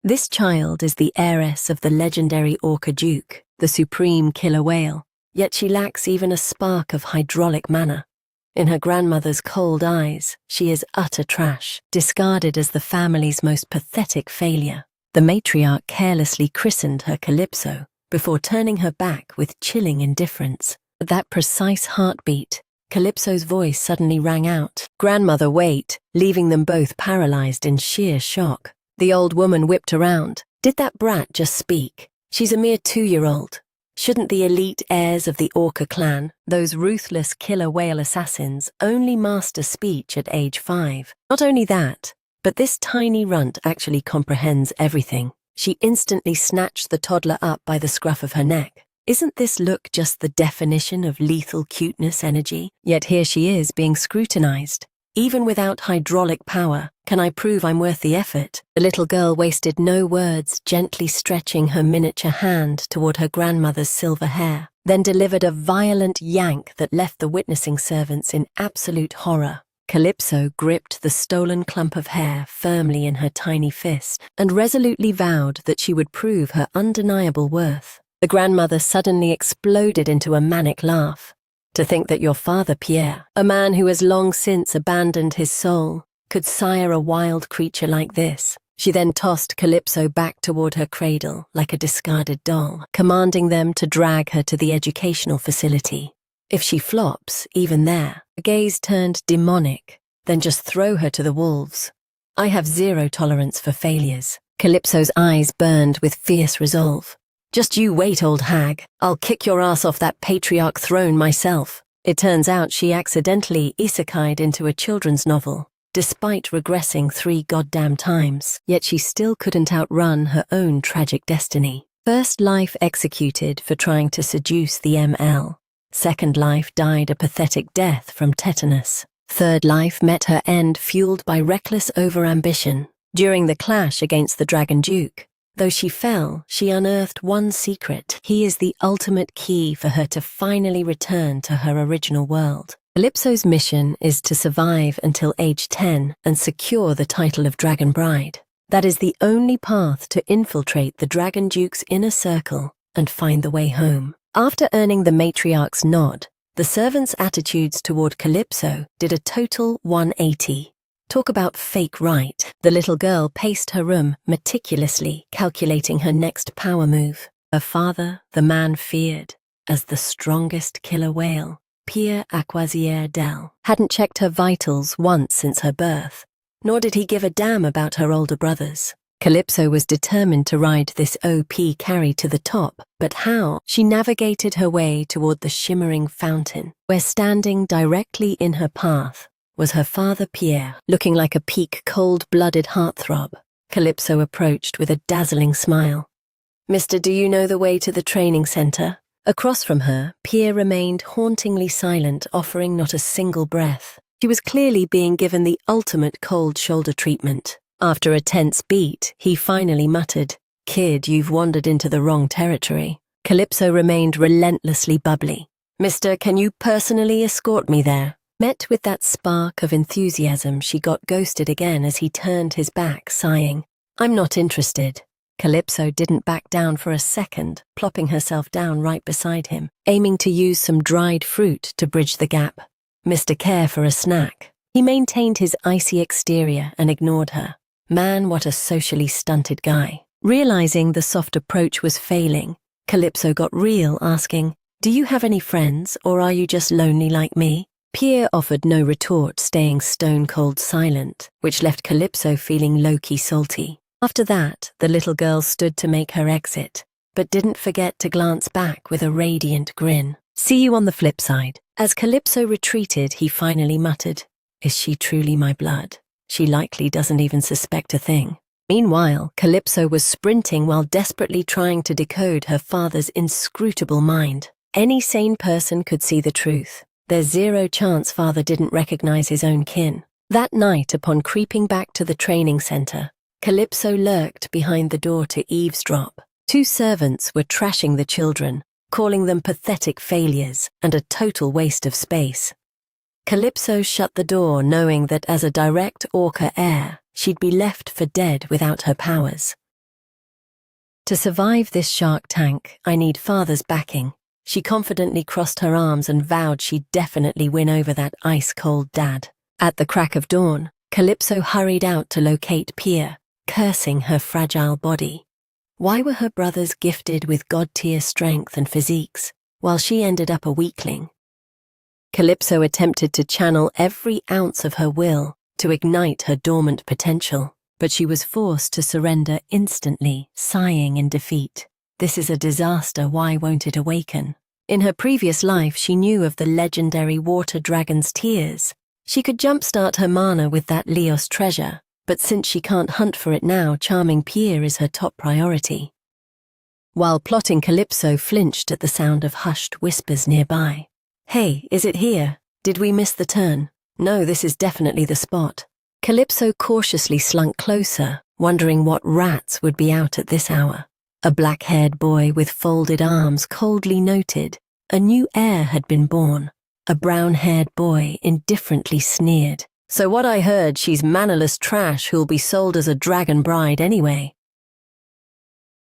This child is the heiress of the legendary orca duke, the supreme killer whale, yet she lacks even a spark of hydraulic manner. In her grandmother's cold eyes, she is utter trash, discarded as the family's most pathetic failure. The matriarch carelessly christened her Calypso, before turning her back with chilling indifference. At that precise heartbeat, Calypso's voice suddenly rang out. "Grandmother, wait," leaving them both paralyzed in sheer shock. The old woman whipped around. Did that brat just speak? She's a mere 2-year-old. Shouldn't the elite heirs of the Orca clan, those ruthless killer whale assassins, only master speech at age 5? Not only that, but this tiny runt actually comprehends everything. She instantly snatched the toddler up by the scruff of her neck. Isn't this look just the definition of lethal cuteness energy? Yet here she is being scrutinized. Even without hydraulic power, can I prove I'm worth the effort? The little girl wasted no words, gently stretching her miniature hand toward her grandmother's silver hair, then delivered a violent yank that left the witnessing servants in absolute horror. Calypso gripped the stolen clump of hair firmly in her tiny fist and resolutely vowed that she would prove her undeniable worth. The grandmother suddenly exploded into a manic laugh. To think that your father, Pierre, a man who has long since abandoned his soul, could sire a wild creature like this. She then tossed Calypso back toward her cradle like a discarded doll, commanding them to drag her to the educational facility. If she flops, even there, her gaze turned demonic, then just throw her to the wolves. I have zero tolerance for failures. Calypso's eyes burned with fierce resolve. Just you wait, old hag. I'll kick your ass off that patriarch throne myself. It turns out she accidentally isekai'd into a children's novel, despite regressing 3 goddamn times, yet she still couldn't outrun her own tragic destiny. First life executed for trying to seduce the ML. Second life died a pathetic death from tetanus. Third life met her end fueled by reckless overambition. During the clash against the Dragon Duke, though she fell, she unearthed one secret. He is the ultimate key for her to finally return to her original world. Calypso's mission is to survive until age 10 and secure the title of Dragon Bride. That is the only path to infiltrate the Dragon Duke's inner circle and find the way home. After earning the matriarch's nod, the servants' attitudes toward Calypso did a total 180. Talk about fake right. The little girl paced her room meticulously, calculating her next power move. Her father, the man feared as the strongest killer whale, Pierre Aquasier Del, hadn't checked her vitals once since her birth, nor did he give a damn about her older brothers. Calypso was determined to ride this OP carry to the top, but how? She navigated her way toward the shimmering fountain, where standing directly in her path was her father Pierre, looking like a peak cold-blooded heartthrob. Calypso approached with a dazzling smile. "Mister, do you know the way to the training center?" Across from her, Pierre remained hauntingly silent, offering not a single breath. She was clearly being given the ultimate cold shoulder treatment. After a tense beat, he finally muttered, "Kid, you've wandered into the wrong territory." Calypso remained relentlessly bubbly. "Mister, can you personally escort me there?" Met with that spark of enthusiasm, she got ghosted again as he turned his back, sighing, "I'm not interested." Calypso didn't back down for a second, plopping herself down right beside him, aiming to use some dried fruit to bridge the gap. Mr. Care for a snack. He maintained his icy exterior and ignored her. Man, what a socially stunted guy. Realizing the soft approach was failing, Calypso got real, asking, "Do you have any friends, or are you just lonely like me?" Pierre offered no retort, staying stone-cold silent, which left Calypso feeling low-key salty. After that, the little girl stood to make her exit, but didn't forget to glance back with a radiant grin. "See you on the flip side." As Calypso retreated, he finally muttered, "Is she truly my blood? She likely doesn't even suspect a thing." Meanwhile, Calypso was sprinting while desperately trying to decode her father's inscrutable mind. Any sane person could see the truth. There's zero chance father didn't recognize his own kin. That night, upon creeping back to the training center, Calypso lurked behind the door to eavesdrop. 2 servants were trashing the children, calling them pathetic failures and a total waste of space. Calypso shut the door, knowing that as a direct Orca heir, she'd be left for dead without her powers. To survive this shark tank, I need father's backing. She confidently crossed her arms and vowed she'd definitely win over that ice-cold dad. At the crack of dawn, Calypso hurried out to locate Pia, cursing her fragile body. Why were her brothers gifted with god-tier strength and physiques, while she ended up a weakling? Calypso attempted to channel every ounce of her will to ignite her dormant potential, but she was forced to surrender instantly, sighing in defeat. This is a disaster, why won't it awaken? In her previous life, she knew of the legendary water dragon's tears. She could jumpstart her mana with that Leos treasure, but since she can't hunt for it now, charming Pia is her top priority. While plotting, Calypso flinched at the sound of hushed whispers nearby. Hey, is it here? Did we miss the turn? No, this is definitely the spot. Calypso cautiously slunk closer, wondering what rats would be out at this hour. A black-haired boy with folded arms coldly noted a new heir had been born. A brown-haired boy indifferently sneered. So what I heard, she's mannerless trash who'll be sold as a dragon bride anyway.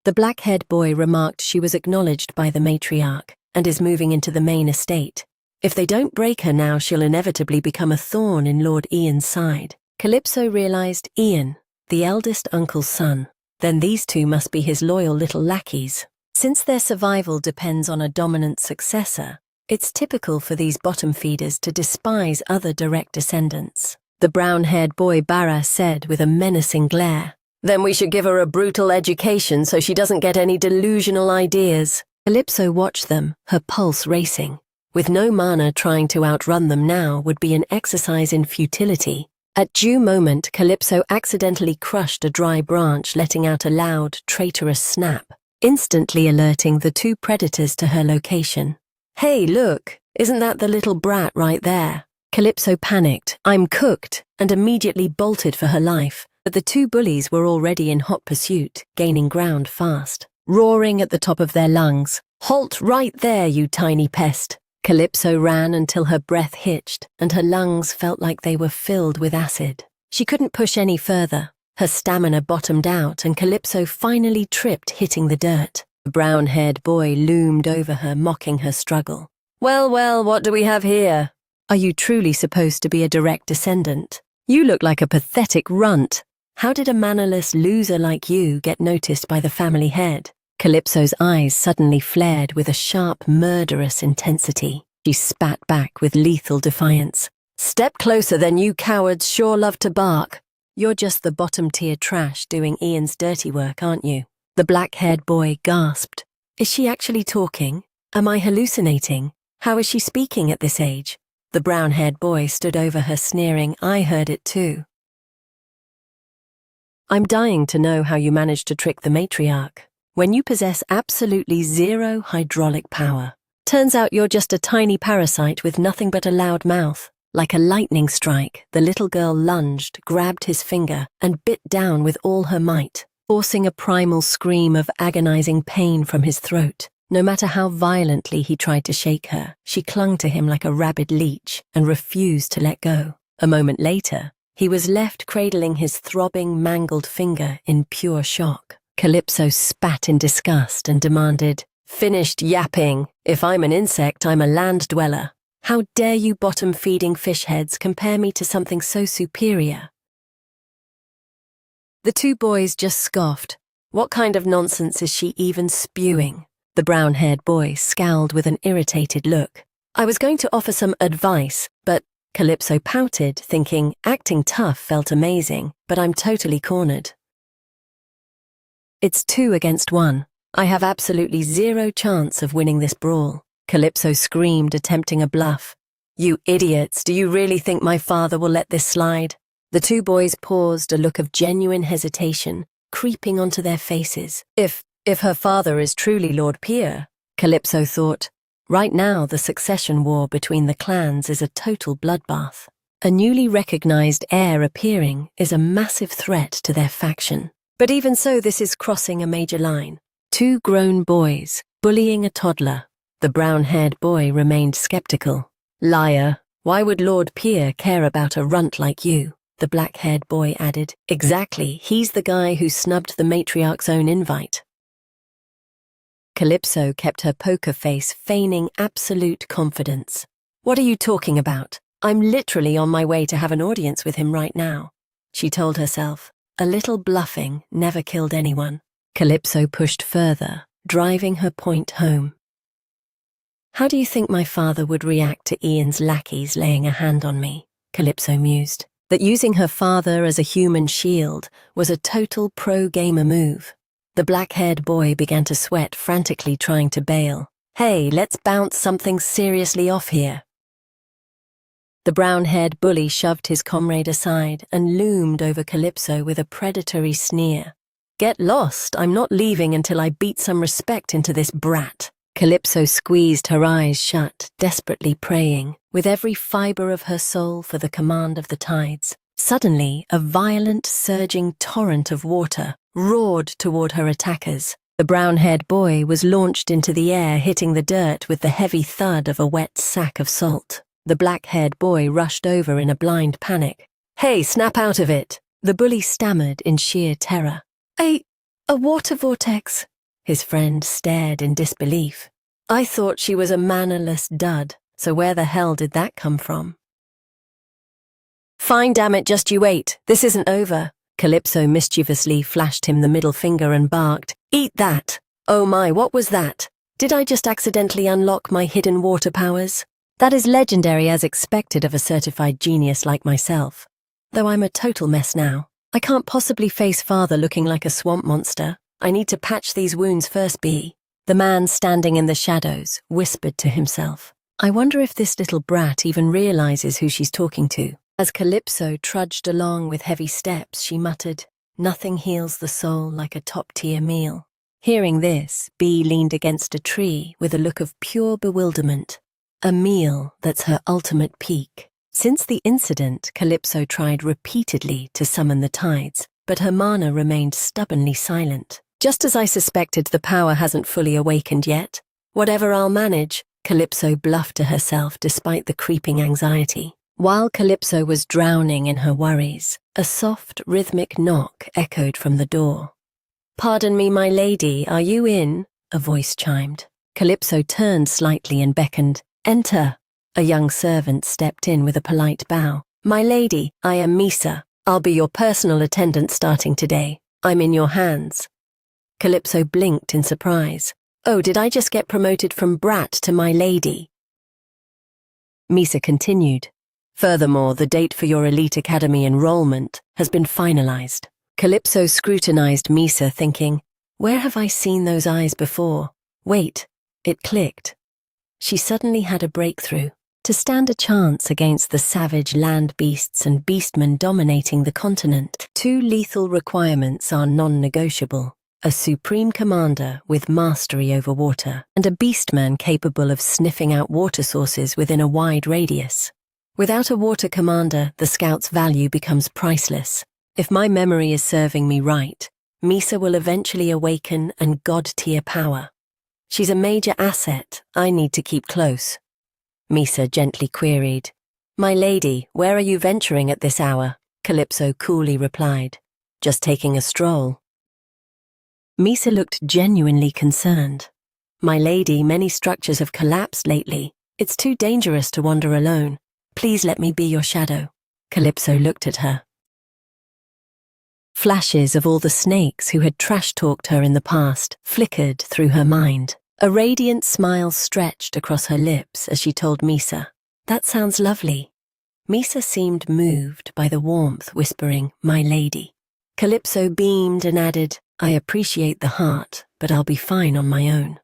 The black-haired boy remarked she was acknowledged by the matriarch and is moving into the main estate. If they don't break her now, she'll inevitably become a thorn in Lord Ian's side. Calypso realized Ian, the eldest uncle's son. Then these two must be his loyal little lackeys. Since their survival depends on a dominant successor, it's typical for these bottom feeders to despise other direct descendants. The brown-haired boy Barra said with a menacing glare. Then we should give her a brutal education so she doesn't get any delusional ideas. Calypso watched them, her pulse racing. With no mana, trying to outrun them now would be an exercise in futility. At due moment, Calypso accidentally crushed a dry branch, letting out a loud, traitorous snap, instantly alerting the two predators to her location. Hey, look, isn't that the little brat right there? Calypso panicked, I'm cooked, and immediately bolted for her life, but the two bullies were already in hot pursuit, gaining ground fast. Roaring at the top of their lungs, halt right there, you tiny pest! Calypso ran until her breath hitched, and her lungs felt like they were filled with acid. She couldn't push any further. Her stamina bottomed out, and Calypso finally tripped, hitting the dirt. The brown-haired boy loomed over her, mocking her struggle. Well, what do we have here? Are you truly supposed to be a direct descendant? You look like a pathetic runt. How did a mannerless loser like you get noticed by the family head? Calypso's eyes suddenly flared with a sharp, murderous intensity. She spat back with lethal defiance. Step closer, then, you cowards sure love to bark. You're just the bottom-tier trash doing Ian's dirty work, aren't you? The black-haired boy gasped. Is she actually talking? Am I hallucinating? How is she speaking at this age? The brown-haired boy stood over her, sneering. I heard it too. I'm dying to know how you managed to trick the matriarch. When you possess absolutely zero hydraulic power. Turns out you're just a tiny parasite with nothing but a loud mouth. Like a lightning strike, the little girl lunged, grabbed his finger, and bit down with all her might, forcing a primal scream of agonizing pain from his throat. No matter how violently he tried to shake her, she clung to him like a rabid leech and refused to let go. A moment later, he was left cradling his throbbing, mangled finger in pure shock. Calypso spat in disgust and demanded, Finished yapping. If I'm an insect, I'm a land dweller. How dare you bottom-feeding fish heads compare me to something so superior? The two boys just scoffed. What kind of nonsense is she even spewing? The brown-haired boy scowled with an irritated look. I was going to offer some advice, but Calypso pouted, thinking acting tough felt amazing, but I'm totally cornered. It's 2 against 1. I have absolutely zero chance of winning this brawl. Calypso screamed, attempting a bluff. You idiots, do you really think my father will let this slide? The two boys paused, a look of genuine hesitation creeping onto their faces. If her father is truly Lord Pia, Calypso thought. Right now, the succession war between the clans is a total bloodbath. A newly recognized heir appearing is a massive threat to their faction. But even so, this is crossing a major line. 2 grown boys bullying a toddler. The brown-haired boy remained skeptical. Liar, why would Lord Pia care about a runt like you? The black-haired boy added. Exactly, he's the guy who snubbed the matriarch's own invite. Calypso kept her poker face, feigning absolute confidence. "What are you talking about? I'm literally on my way to have an audience with him right now," she told herself. A little bluffing never killed anyone. Calypso pushed further, driving her point home. "How do you think my father would react to Ian's lackeys laying a hand on me?" Calypso mused. That using her father as a human shield was a total pro-gamer move. The black-haired boy began to sweat, frantically trying to bail. "Hey, let's bounce something seriously off here." The brown-haired bully shoved his comrade aside and loomed over Calypso with a predatory sneer. "Get lost, I'm not leaving until I beat some respect into this brat." Calypso squeezed her eyes shut, desperately praying, with every fibre of her soul for the command of the tides. Suddenly, a violent, surging torrent of water roared toward her attackers. The brown-haired boy was launched into the air, hitting the dirt with the heavy thud of a wet sack of salt. The black-haired boy rushed over in a blind panic. "Hey, snap out of it!" The bully stammered in sheer terror. A water vortex." His friend stared in disbelief. "I thought she was a mannerless dud, so where the hell did that come from?" "Fine, damn it, just you wait. This isn't over." Calypso mischievously flashed him the middle finger and barked, "Eat that! Oh my, what was that? Did I just accidentally unlock my hidden water powers? That is legendary as expected of a certified genius like myself. Though I'm a total mess now. I can't possibly face father looking like a swamp monster. I need to patch these wounds first, B." The man standing in the shadows whispered to himself. "I wonder if this little brat even realizes who she's talking to." As Calypso trudged along with heavy steps, she muttered, "Nothing heals the soul like a top-tier meal." Hearing this, B leaned against a tree with a look of pure bewilderment. A meal that's her ultimate peak. Since the incident, Calypso tried repeatedly to summon the tides, but her mana remained stubbornly silent. "Just as I suspected, the power hasn't fully awakened yet. Whatever, I'll manage," Calypso bluffed to herself despite the creeping anxiety. While Calypso was drowning in her worries, a soft, rhythmic knock echoed from the door. "Pardon me, my lady, are you in?" a voice chimed. Calypso turned slightly and beckoned, "Enter." A young servant stepped in with a polite bow. "My lady, I am Misa. I'll be your personal attendant starting today. I'm in your hands." Calypso blinked in surprise. "Oh, did I just get promoted from brat to my lady?" Misa continued. "Furthermore, the date for your elite academy enrollment has been finalized." Calypso scrutinized Misa, thinking, "Where have I seen those eyes before?" Wait, it clicked. She suddenly had a breakthrough. To stand a chance against the savage land beasts and beastmen dominating the continent, two lethal requirements are non-negotiable: a supreme commander with mastery over water, and a beastman capable of sniffing out water sources within a wide radius. Without a water commander, the scout's value becomes priceless. If my memory is serving me right, Misa will eventually awaken and god-tier power. She's a major asset I need to keep close. Misa gently queried. "My lady, where are you venturing at this hour?" Calypso coolly replied. "Just taking a stroll." Misa looked genuinely concerned. "My lady, many structures have collapsed lately. It's too dangerous to wander alone. Please let me be your shadow." Calypso looked at her. Flashes of all the snakes who had trash-talked her in the past flickered through her mind. A radiant smile stretched across her lips as she told Misa, "That sounds lovely." Misa seemed moved by the warmth, whispering, "My lady." Calypso beamed and added, "I appreciate the heart, but I'll be fine on my own."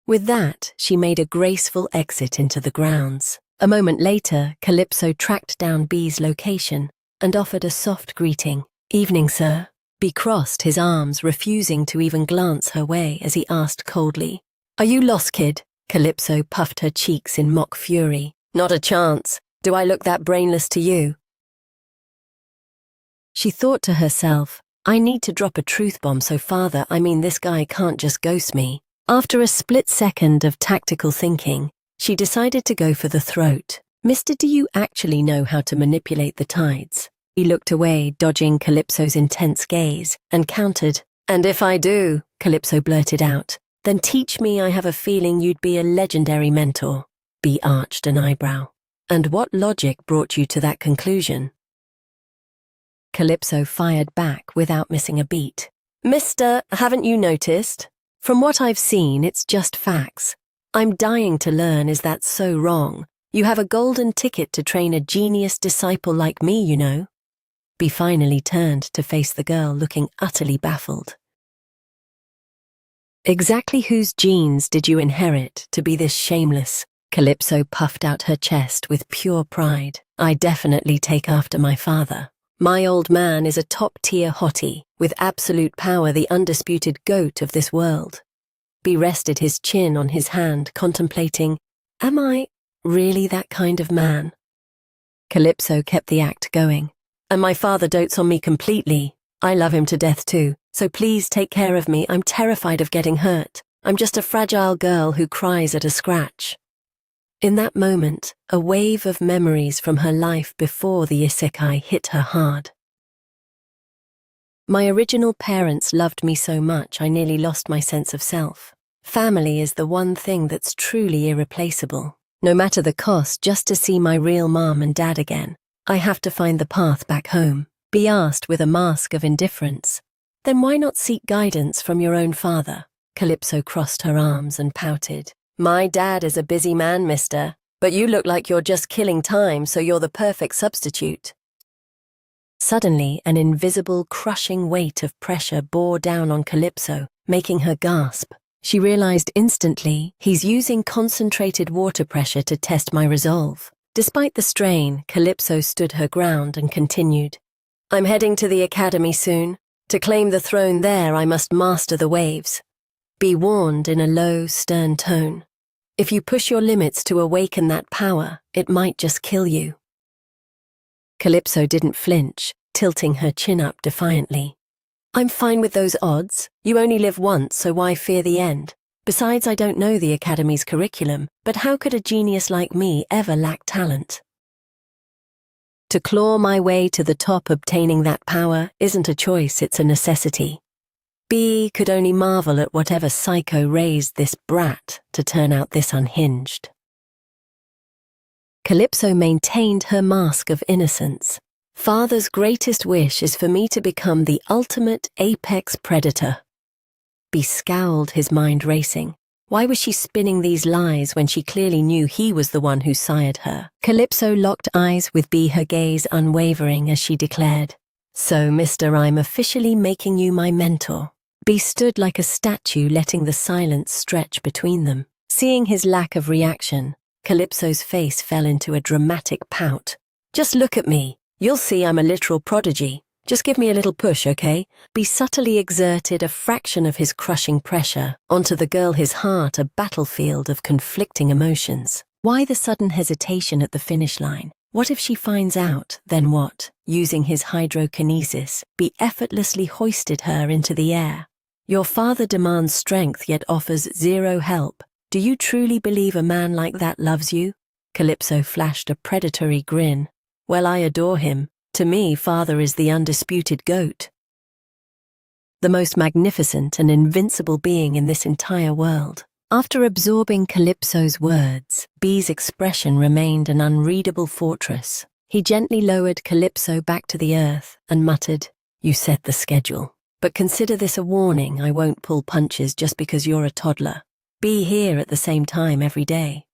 With that, she made a graceful exit into the grounds. A moment later, Calypso tracked down B's location and offered a soft greeting. "Evening, sir." B crossed his arms, refusing to even glance her way as he asked coldly, "Are you lost, kid?" Calypso puffed her cheeks in mock fury. "Not a chance. Do I look that brainless to you?" She thought to herself, "I need to drop a truth bomb so this guy can't just ghost me." After a split second of tactical thinking, she decided to go for the throat. "Mister, do you actually know how to manipulate the tides?" He looked away, dodging Calypso's intense gaze, and countered, "And if I do?" Calypso blurted out. Then teach me. I have a feeling you'd be a legendary mentor. Bee arched an eyebrow. And what logic brought you to that conclusion? Calypso fired back without missing a beat. Mister, haven't you noticed? From what I've seen, it's just facts. I'm dying to learn, is that so wrong? You have a golden ticket to train a genius disciple like me, you know. Bee finally turned to face the girl, looking utterly baffled. Exactly whose genes did you inherit to be this shameless? Calypso puffed out her chest with pure pride. I definitely take after my father. My old man is a top-tier hottie, with absolute power, the undisputed goat of this world. Bee rested his chin on his hand, contemplating, am I really that kind of man? Calypso kept the act going. And my father dotes on me completely. I love him to death too, so please take care of me. I'm terrified of getting hurt. I'm just a fragile girl who cries at a scratch. In that moment, a wave of memories from her life before the isekai hit her hard. My original parents loved me so much I nearly lost my sense of self. Family is the one thing that's truly irreplaceable. No matter the cost, just to see my real mom and dad again, I have to find the path back home. Be asked with a mask of indifference. Then why not seek guidance from your own father? Calypso crossed her arms and pouted. My dad is a busy man, mister, but you look like you're just killing time, so you're the perfect substitute. Suddenly, an invisible, crushing weight of pressure bore down on Calypso, making her gasp. She realized instantly, he's using concentrated water pressure to test my resolve. Despite the strain, Calypso stood her ground and continued. I'm heading to the academy soon. To claim the throne there, I must master the waves. Be warned in a low, stern tone. If you push your limits to awaken that power, it might just kill you. Calypso didn't flinch, tilting her chin up defiantly. I'm fine with those odds. You only live once, so why fear the end? Besides, I don't know the academy's curriculum, but how could a genius like me ever lack talent? To claw my way to the top, obtaining that power isn't a choice, it's a necessity. Bee could only marvel at whatever psycho raised this brat to turn out this unhinged. Calypso maintained her mask of innocence. Father's greatest wish is for me to become the ultimate apex predator. Bee scowled, his mind racing. Why was she spinning these lies when she clearly knew he was the one who sired her? Calypso locked eyes with Bee, her gaze unwavering as she declared, So, mister, I'm officially making you my mentor. Bee stood like a statue, letting the silence stretch between them. Seeing his lack of reaction, Calypso's face fell into a dramatic pout. Just look at me. You'll see I'm a literal prodigy. Just give me a little push, okay? Bee subtly exerted a fraction of his crushing pressure onto the girl, his heart a battlefield of conflicting emotions. Why the sudden hesitation at the finish line? What if she finds out? Then what? Using his hydrokinesis, Bee effortlessly hoisted her into the air. Your father demands strength yet offers zero help. Do you truly believe a man like that loves you? Calypso flashed a predatory grin. Well, I adore him. To me, father is the undisputed goat. The most magnificent and invincible being in this entire world. After absorbing Calypso's words, Bee's expression remained an unreadable fortress. He gently lowered Calypso back to the earth and muttered, You set the schedule. But consider this a warning. I won't pull punches just because you're a toddler. Be here at the same time every day.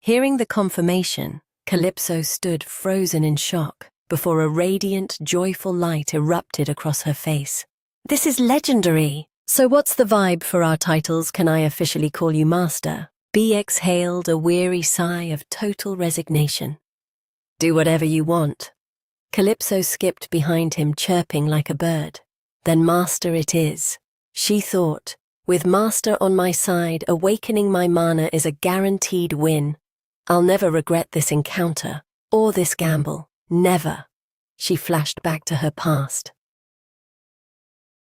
Hearing the confirmation, Calypso stood frozen in shock before a radiant, joyful light erupted across her face. This is legendary! So what's the vibe for our titles? Can I officially call you master? Bee exhaled a weary sigh of total resignation. Do whatever you want. Calypso skipped behind him, chirping like a bird. Then master it is. She thought, with master on my side, awakening my mana is a guaranteed win. I'll never regret this encounter, or this gamble. Never. She flashed back to her past.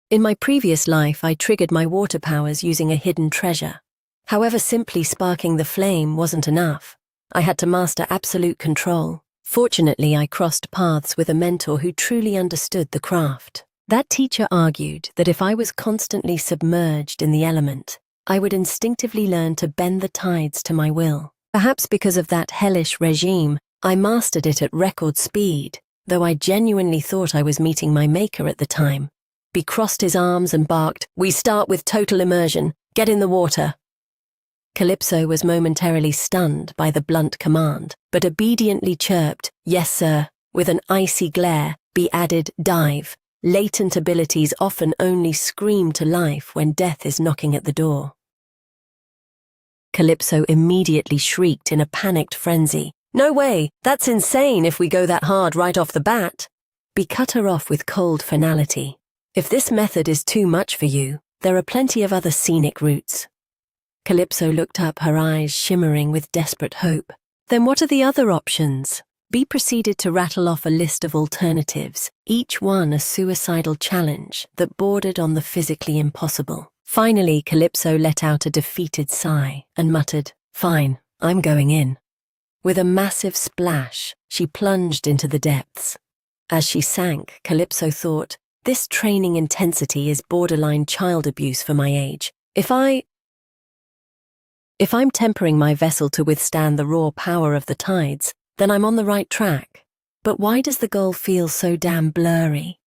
In my previous life, I triggered my water powers using a hidden treasure. However, simply sparking the flame wasn't enough. I had to master absolute control. Fortunately, I crossed paths with a mentor who truly understood the craft. That teacher argued that if I was constantly submerged in the element, I would instinctively learn to bend the tides to my will. Perhaps because of that hellish regime, I mastered it at record speed, though I genuinely thought I was meeting my maker at the time. He crossed his arms and barked, "We start with total immersion. Get in the water." Calypso was momentarily stunned by the blunt command, but obediently chirped, "Yes, sir." With an icy glare, Be added, "Dive." Latent abilities often only scream to life when death is knocking at the door. Calypso immediately shrieked in a panicked frenzy. "No way! That's insane if we go that hard right off the bat." Be cut her off with cold finality. "If this method is too much for you, there are plenty of other scenic routes." Calypso looked up, her eyes shimmering with desperate hope. "Then what are the other options?" Bee proceeded to rattle off a list of alternatives, each one a suicidal challenge that bordered on the physically impossible. Finally, Calypso let out a defeated sigh and muttered, "Fine, I'm going in." With a massive splash, she plunged into the depths. As she sank, Calypso thought, "This training intensity is borderline child abuse for my age. If I'm tempering my vessel to withstand the raw power of the tides, then I'm on the right track. But why does the goal feel so damn blurry?"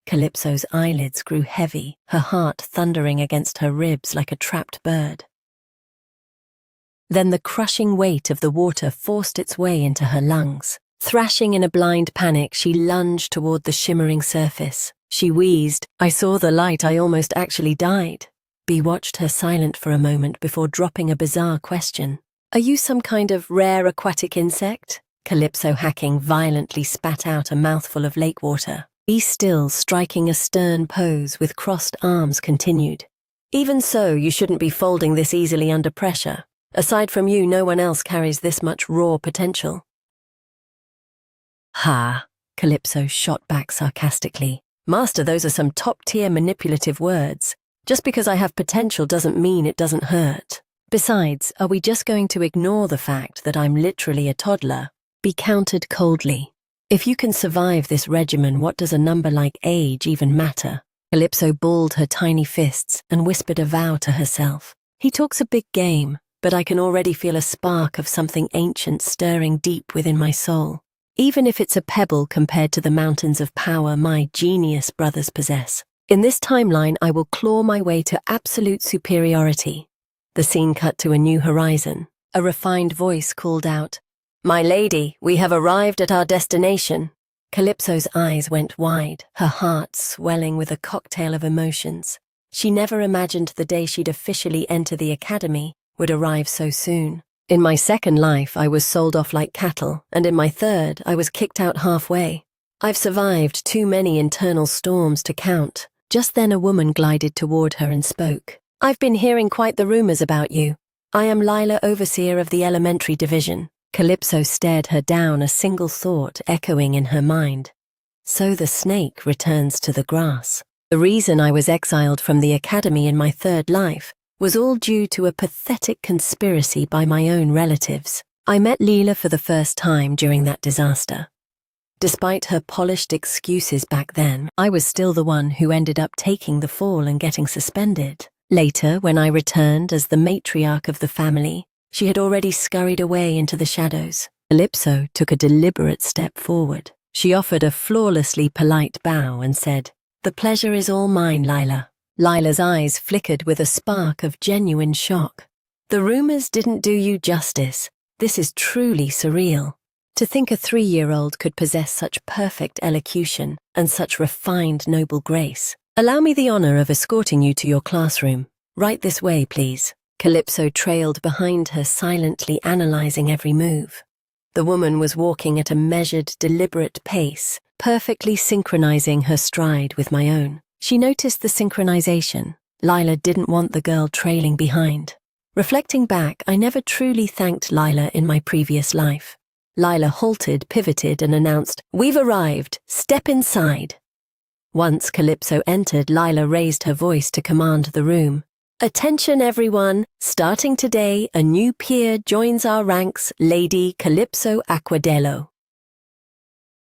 Calypso's eyelids grew heavy, her heart thundering against her ribs like a trapped bird. Then the crushing weight of the water forced its way into her lungs. Thrashing in a blind panic, she lunged toward the shimmering surface. She wheezed, "I saw the light, I almost actually died." Bee watched her silent for a moment before dropping a bizarre question. "Are you some kind of rare aquatic insect?" Calypso, hacking violently, spat out a mouthful of lake water. Bee, still striking a stern pose with crossed arms, continued, "Even so, you shouldn't be folding this easily under pressure. Aside from you, no one else carries this much raw potential." "Ha," Calypso shot back sarcastically. "Master, those are some top-tier manipulative words. Just because I have potential doesn't mean it doesn't hurt. Besides, are we just going to ignore the fact that I'm literally a toddler?" Be countered coldly. "If you can survive this regimen, what does a number like age even matter?" Calypso balled her tiny fists and whispered a vow to herself. "He talks a big game, but I can already feel a spark of something ancient stirring deep within my soul. Even if it's a pebble compared to the mountains of power my genius brothers possess. In this timeline, I will claw my way to absolute superiority." The scene cut to a new horizon. A refined voice called out, "My lady, we have arrived at our destination." Calypso's eyes went wide, her heart swelling with a cocktail of emotions. She never imagined the day she'd officially enter the academy would arrive so soon. "In my second life, I was sold off like cattle, and in my third, I was kicked out halfway. I've survived too many internal storms to count." Just then a woman glided toward her and spoke. "I've been hearing quite the rumors about you. I am Lila, overseer of the elementary division." Calypso stared her down, a single thought echoing in her mind. So the snake returns to the grass. The reason I was exiled from the academy in my third life was all due to a pathetic conspiracy by my own relatives. I met Lila for the first time during that disaster. Despite her polished excuses back then, I was still the one who ended up taking the fall and getting suspended. Later, when I returned as the matriarch of the family, she had already scurried away into the shadows. Calypso took a deliberate step forward. She offered a flawlessly polite bow and said, "The pleasure is all mine, Lila." Lila's eyes flickered with a spark of genuine shock. "The rumors didn't do you justice. This is truly surreal. To think a 3-year-old could possess such perfect elocution and such refined noble grace. Allow me the honor of escorting you to your classroom. Right this way, please." Calypso trailed behind her, silently analyzing every move. The woman was walking at a measured, deliberate pace, perfectly synchronizing her stride with my own. She noticed the synchronization. Lila didn't want the girl trailing behind. Reflecting back, I never truly thanked Lila in my previous life. Lila halted, pivoted, and announced, "We've arrived. Step inside." Once Calypso entered, Lila raised her voice to command the room. "Attention everyone, starting today, a new peer joins our ranks, Lady Calypso Aquadello."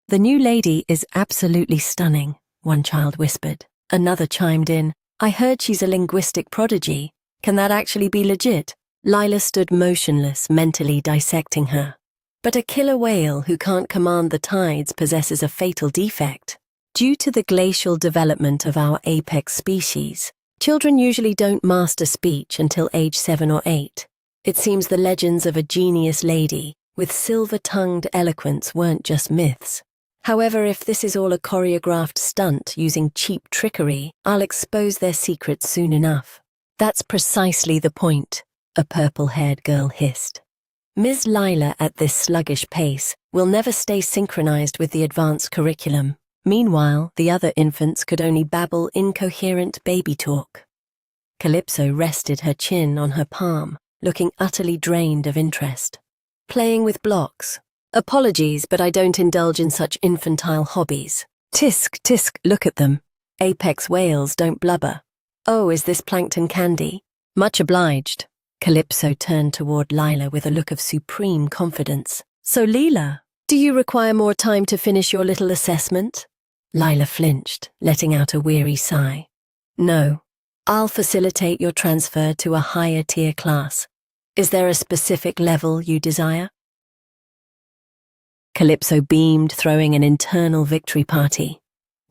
The new lady is absolutely stunning. one child whispered. Another chimed in, I heard she's a linguistic prodigy. Can that actually be legit? Lila stood motionless, mentally dissecting her. But a killer whale who can't command the tides possesses a fatal defect. Due to the glacial development of our apex species, children usually don't master speech until age 7 or 8. It seems the legends of a genius lady with silver-tongued eloquence weren't just myths. However, if this is all a choreographed stunt using cheap trickery, I'll expose their secrets soon enough. That's precisely the point, a purple-haired girl hissed. Ms. Lila, at this sluggish pace, will never stay synchronized with the advanced curriculum. Meanwhile, the other infants could only babble incoherent baby talk. Calypso rested her chin on her palm, looking utterly drained of interest. Playing with blocks. Apologies, but I don't indulge in such infantile hobbies. Tisk, tisk, look at them. Apex whales don't blubber. Oh, is this plankton candy? Much obliged. Calypso turned toward Lila with a look of supreme confidence. So Lila, do you require more time to finish your little assessment? Lila flinched, letting out a weary sigh. No. I'll facilitate your transfer to a higher tier class. Is there a specific level you desire? Calypso beamed, throwing an internal victory party.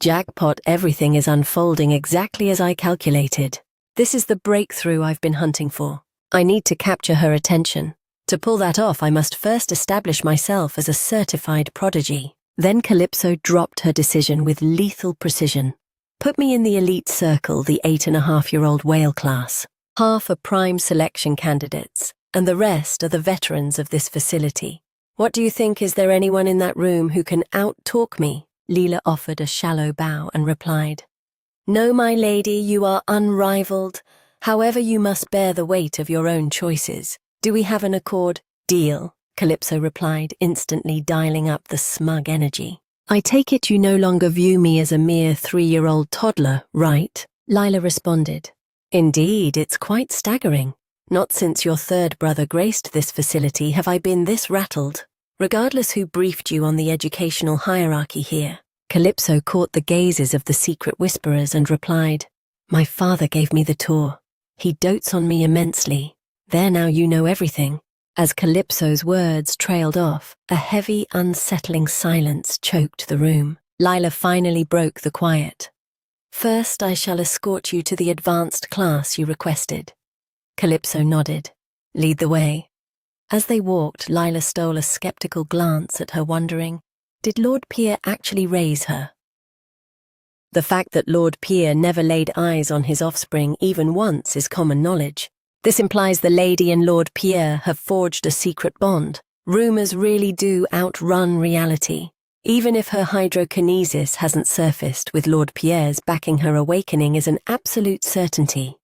Jackpot, everything is unfolding exactly as I calculated. This is the breakthrough I've been hunting for. I need to capture her attention. To pull that off, I must first establish myself as a certified prodigy. Then Calypso dropped her decision with lethal precision. Put me in the elite circle, the 8.5-year-old whale class. Half are prime selection candidates, and the rest are the veterans of this facility. What do you think? Is there anyone in that room who can out-talk me? Lila offered a shallow bow and replied, No, my lady, you are unrivaled. However, you must bear the weight of your own choices. Do we have an accord? Deal, Calypso replied, instantly dialing up the smug energy. I take it you no longer view me as a mere 3-year-old toddler, right? Lila responded. Indeed, it's quite staggering. Not since your third brother graced this facility have I been this rattled. Regardless who briefed you on the educational hierarchy here, Calypso caught the gazes of the secret whisperers and replied, My father gave me the tour. He dotes on me immensely. There, now you know everything. As Calypso's words trailed off, a heavy, unsettling silence choked the room. Lila finally broke the quiet. First, I shall escort you to the advanced class you requested. Calypso nodded. Lead the way. As they walked, Lila stole a skeptical glance at her, wondering, did Lord Pierre actually raise her? The fact that Lord Pierre never laid eyes on his offspring even once is common knowledge. This implies the lady and Lord Pierre have forged a secret bond. Rumors really do outrun reality. Even if her hydrokinesis hasn't surfaced, with Lord Pierre's backing, her awakening is an absolute certainty.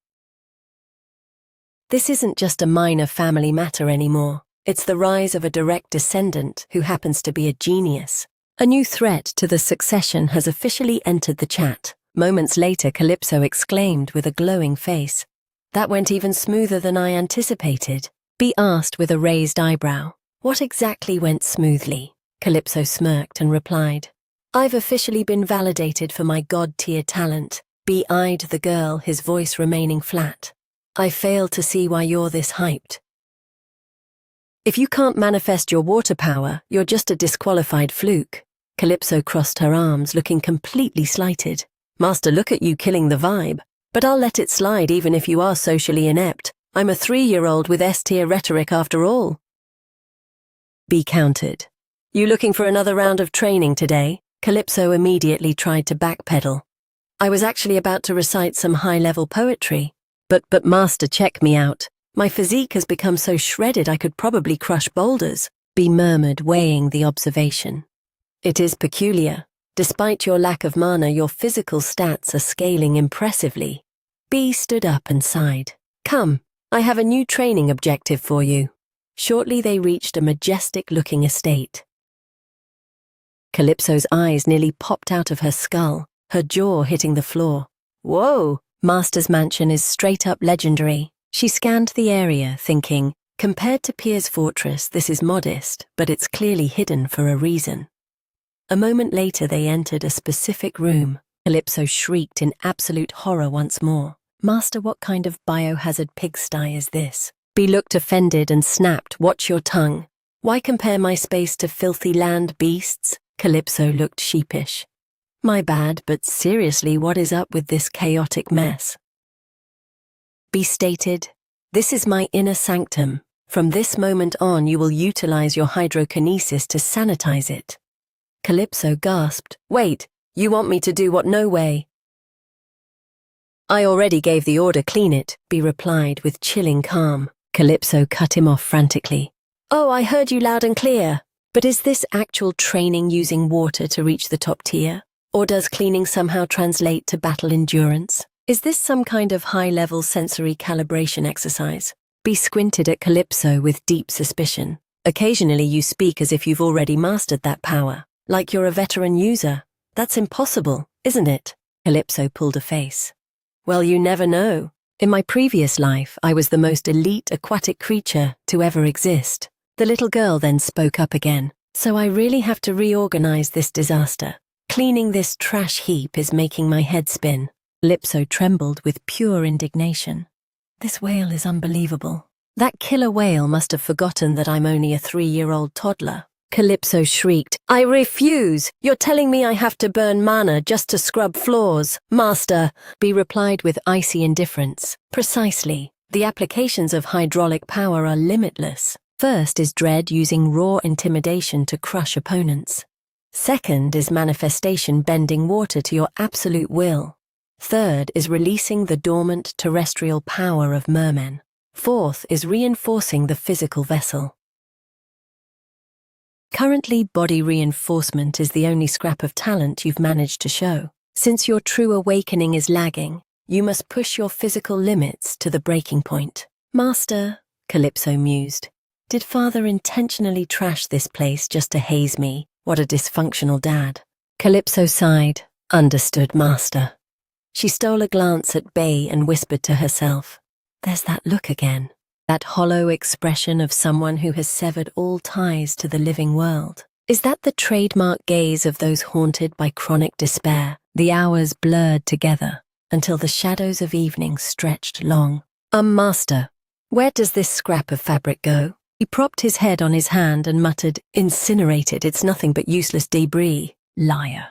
This isn't just a minor family matter anymore. It's the rise of a direct descendant who happens to be a genius. A new threat to the succession has officially entered the chat. Moments later, Calypso exclaimed with a glowing face. That went even smoother than I anticipated. Bea asked with a raised eyebrow. What exactly went smoothly? Calypso smirked and replied. I've officially been validated for my god-tier talent. Bea eyed the girl, his voice remaining flat. I fail to see why you're this hyped. If you can't manifest your water power, you're just a disqualified fluke. Calypso crossed her arms, looking completely slighted. Master, look at you killing the vibe. But I'll let it slide even if you are socially inept. I'm a 3-year-old with S-tier rhetoric after all. Bea countered. You looking for another round of training today? Calypso immediately tried to backpedal. I was actually about to recite some high-level poetry. But Master, check me out. My physique has become so shredded I could probably crush boulders, Bea murmured, weighing the observation. It is peculiar. Despite your lack of mana, your physical stats are scaling impressively. Bea stood up and sighed. Come, I have a new training objective for you. Shortly they reached a majestic-looking estate. Calypso's eyes nearly popped out of her skull, her jaw hitting the floor. Whoa! Master's mansion is straight-up legendary. She scanned the area, thinking, compared to Pierre's fortress, this is modest, but it's clearly hidden for a reason. A moment later they entered a specific room, Calypso shrieked in absolute horror once more. Master, what kind of biohazard pigsty is this? Bee looked offended and snapped, watch your tongue. Why compare my space to filthy land beasts? Calypso looked sheepish. My bad, but seriously, what is up with this chaotic mess? Bee stated, this is my inner sanctum. From this moment on, you will utilize your hydrokinesis to sanitize it. Calypso gasped, wait, you want me to do what? No way. I already gave the order, clean it, Bee replied with chilling calm. Calypso cut him off frantically. Oh, I heard you loud and clear. But is this actual training using water to reach the top tier? Or does cleaning somehow translate to battle endurance? Is this some kind of high-level sensory calibration exercise? Bee squinted at Calypso with deep suspicion. Occasionally you speak as if you've already mastered that power, like you're a veteran user. That's impossible, isn't it? Calypso pulled a face. Well, you never know. In my previous life, I was the most elite aquatic creature to ever exist. The little girl then spoke up again. So I really have to reorganize this disaster. Cleaning this trash heap is making my head spin. Calypso trembled with pure indignation. This whale is unbelievable. That killer whale must have forgotten that I'm only a 3-year-old toddler. Calypso shrieked, I refuse! You're telling me I have to burn mana just to scrub floors? Master, Bee replied with icy indifference. Precisely. The applications of hydraulic power are limitless. First is dread using raw intimidation to crush opponents. Second is manifestation bending water to your absolute will. Third is releasing the dormant terrestrial power of mermen. Fourth is reinforcing the physical vessel. Currently, body reinforcement is the only scrap of talent you've managed to show. Since your true awakening is lagging, you must push your physical limits to the breaking point. Master, Calypso mused, did father intentionally trash this place just to haze me? What a dysfunctional dad. Calypso sighed. Understood, master. She stole a glance at Bay and whispered to herself, there's that look again. That hollow expression of someone who has severed all ties to the living world. Is that the trademark gaze of those haunted by chronic despair? The hours blurred together until the shadows of evening stretched long. Master, where does this scrap of fabric go? He propped his head on his hand and muttered, incinerate it, it's nothing but useless debris. Liar.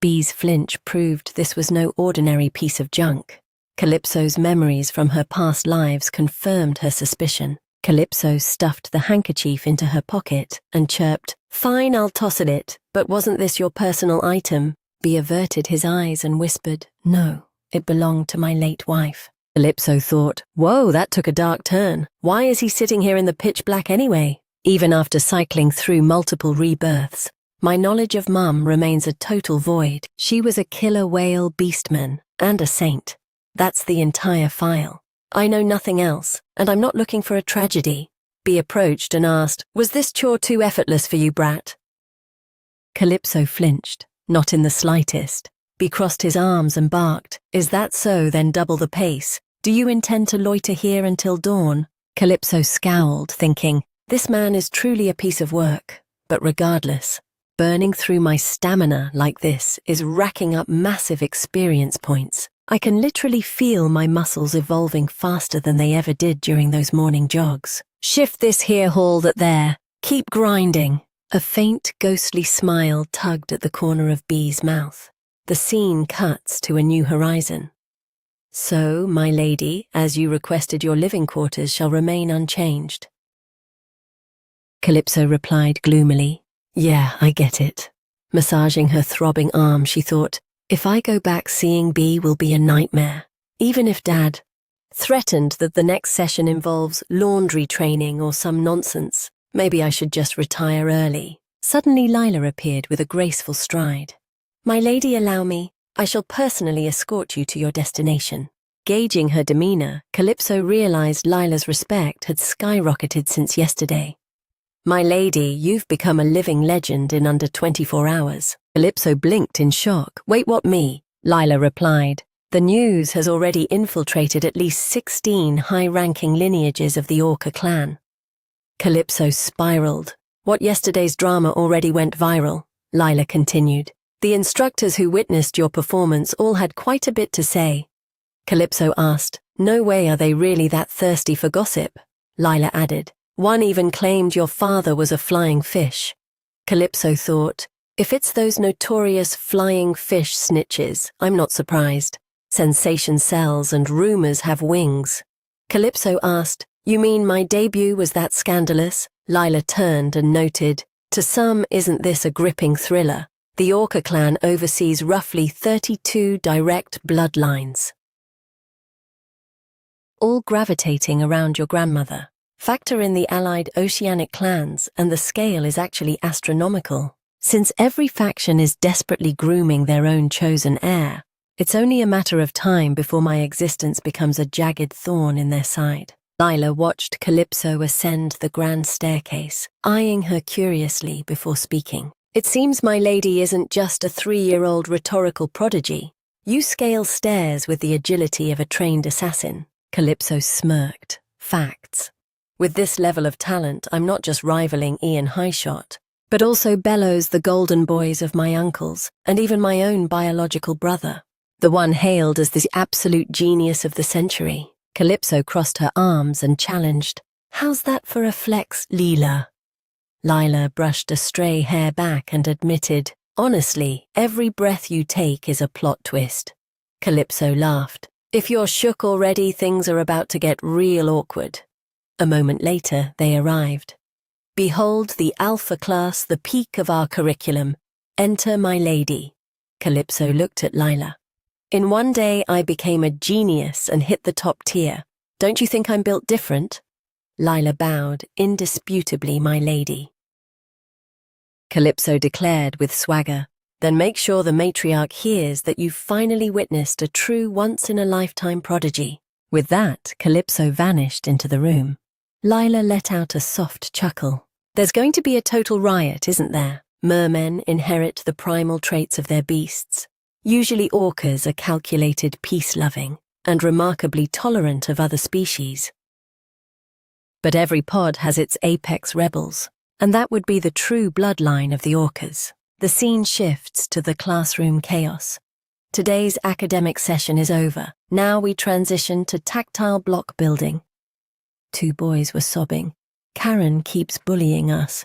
Bee's flinch proved this was no ordinary piece of junk. Calypso's memories from her past lives confirmed her suspicion. Calypso stuffed the handkerchief into her pocket and chirped, fine, I'll toss it, but wasn't this your personal item? Bee averted his eyes and whispered, no, it belonged to my late wife. Calypso thought, whoa, that took a dark turn. Why is he sitting here in the pitch black anyway? Even after cycling through multiple rebirths, my knowledge of Mum remains a total void. She was a killer whale beastman and a saint. That's the entire file. I know nothing else, and I'm not looking for a tragedy. Bee approached and asked, was this chore too effortless for you, brat? Calypso flinched, not in the slightest. Bee crossed his arms and barked, is that so, then double the pace. Do you intend to loiter here until dawn? Calypso scowled, thinking, this man is truly a piece of work. But regardless, burning through my stamina like this is racking up massive experience points. I can literally feel my muscles evolving faster than they ever did during those morning jogs. Shift this here haul that there. Keep grinding. A faint, ghostly smile tugged at the corner of Bee's mouth. The scene cuts to a new horizon. So, my lady, as you requested, your living quarters shall remain unchanged. Calypso replied gloomily, yeah, I get it. Massaging her throbbing arm, she thought, if I go back, seeing Bee will be a nightmare. Even if Dad threatened that the next session involves laundry training or some nonsense, maybe I should just retire early. Suddenly Lila appeared with a graceful stride. My lady, allow me. I shall personally escort you to your destination. Gauging her demeanor, Calypso realized Lila's respect had skyrocketed since yesterday. My lady, you've become a living legend in under 24 hours. Calypso blinked in shock. Wait, what, me? Lila replied. The news has already infiltrated at least 16 high-ranking lineages of the Orca clan. Calypso spiraled. What, yesterday's drama already went viral? Lila continued. The instructors who witnessed your performance all had quite a bit to say. Calypso asked, "No way are they really that thirsty for gossip?" Lila added, "One even claimed your father was a flying fish." Calypso thought, if it's those notorious flying fish snitches, I'm not surprised. Sensation sells and rumors have wings. Calypso asked, "You mean my debut was that scandalous?" Lila turned and noted, "To some, isn't this a gripping thriller? The Orca clan oversees roughly 32 direct bloodlines, all gravitating around your grandmother. Factor in the allied oceanic clans and the scale is actually astronomical. Since every faction is desperately grooming their own chosen heir, it's only a matter of time before my existence becomes a jagged thorn in their side." Lila watched Calypso ascend the grand staircase, eyeing her curiously before speaking. "It seems my lady isn't just a 3-year-old rhetorical prodigy. You scale stairs with the agility of a trained assassin." Calypso smirked. "Facts. With this level of talent, I'm not just rivaling Ian Highshot, but also Bellows the golden boys of my uncles, and even my own biological brother, the one hailed as the absolute genius of the century." Calypso crossed her arms and challenged, "How's that for a flex, Lila?" Lila brushed a stray hair back and admitted, "Honestly, every breath you take is a plot twist." Calypso laughed. "If you're shook already, things are about to get real awkward." A moment later, they arrived. "Behold the Alpha class, the peak of our curriculum. Enter my lady." Calypso looked at Lila. "In one day, I became a genius and hit the top tier. Don't you think I'm built different?" Lila bowed, "Indisputably, my lady." Calypso declared with swagger, "Then make sure the matriarch hears that you've finally witnessed a true once-in-a-lifetime prodigy." With that, Calypso vanished into the room. Lila let out a soft chuckle. "There's going to be a total riot, isn't there? Mermen inherit the primal traits of their beasts. Usually orcas are calculated, peace-loving, and remarkably tolerant of other species. But every pod has its apex rebels, and that would be the true bloodline of the orcas." The scene shifts to the classroom chaos. Today's academic session is over. Now we transition to tactile block building. 2 boys were sobbing. "Karen keeps bullying us."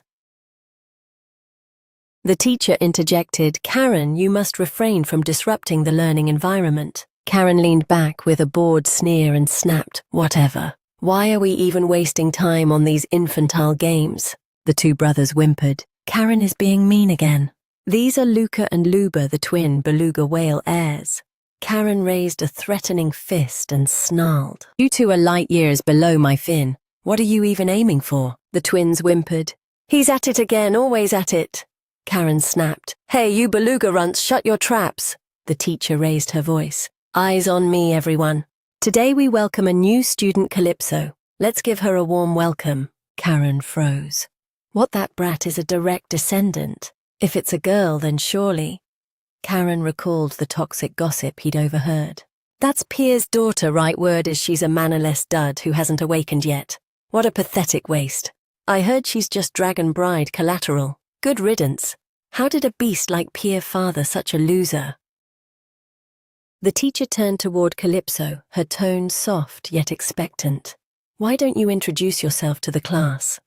The teacher interjected, "Karen, you must refrain from disrupting the learning environment." Karen leaned back with a bored sneer and snapped, "Whatever. Why are we even wasting time on these infantile games?" The 2 brothers whimpered. "Karen is being mean again." "These are Luca and Luba, the twin Beluga whale heirs." Karen raised a threatening fist and snarled. "You 2 are light years below my fin. What are you even aiming for?" The twins whimpered. "He's at it again, always at it." Karen snapped. "Hey, you Beluga runts, shut your traps." The teacher raised her voice. "Eyes on me, everyone. Today we welcome a new student, Calypso. Let's give her a warm welcome." Karen froze. What, that brat is a direct descendant? If it's a girl, then surely. Karen recalled the toxic gossip he'd overheard. "That's Pierre's daughter, right? Word is she's a mannerless dud who hasn't awakened yet. What a pathetic waste. I heard she's just dragon bride collateral. Good riddance. How did a beast like Pierre father such a loser?" The teacher turned toward Calypso, her tone soft yet expectant. "Why don't you introduce yourself to the class?"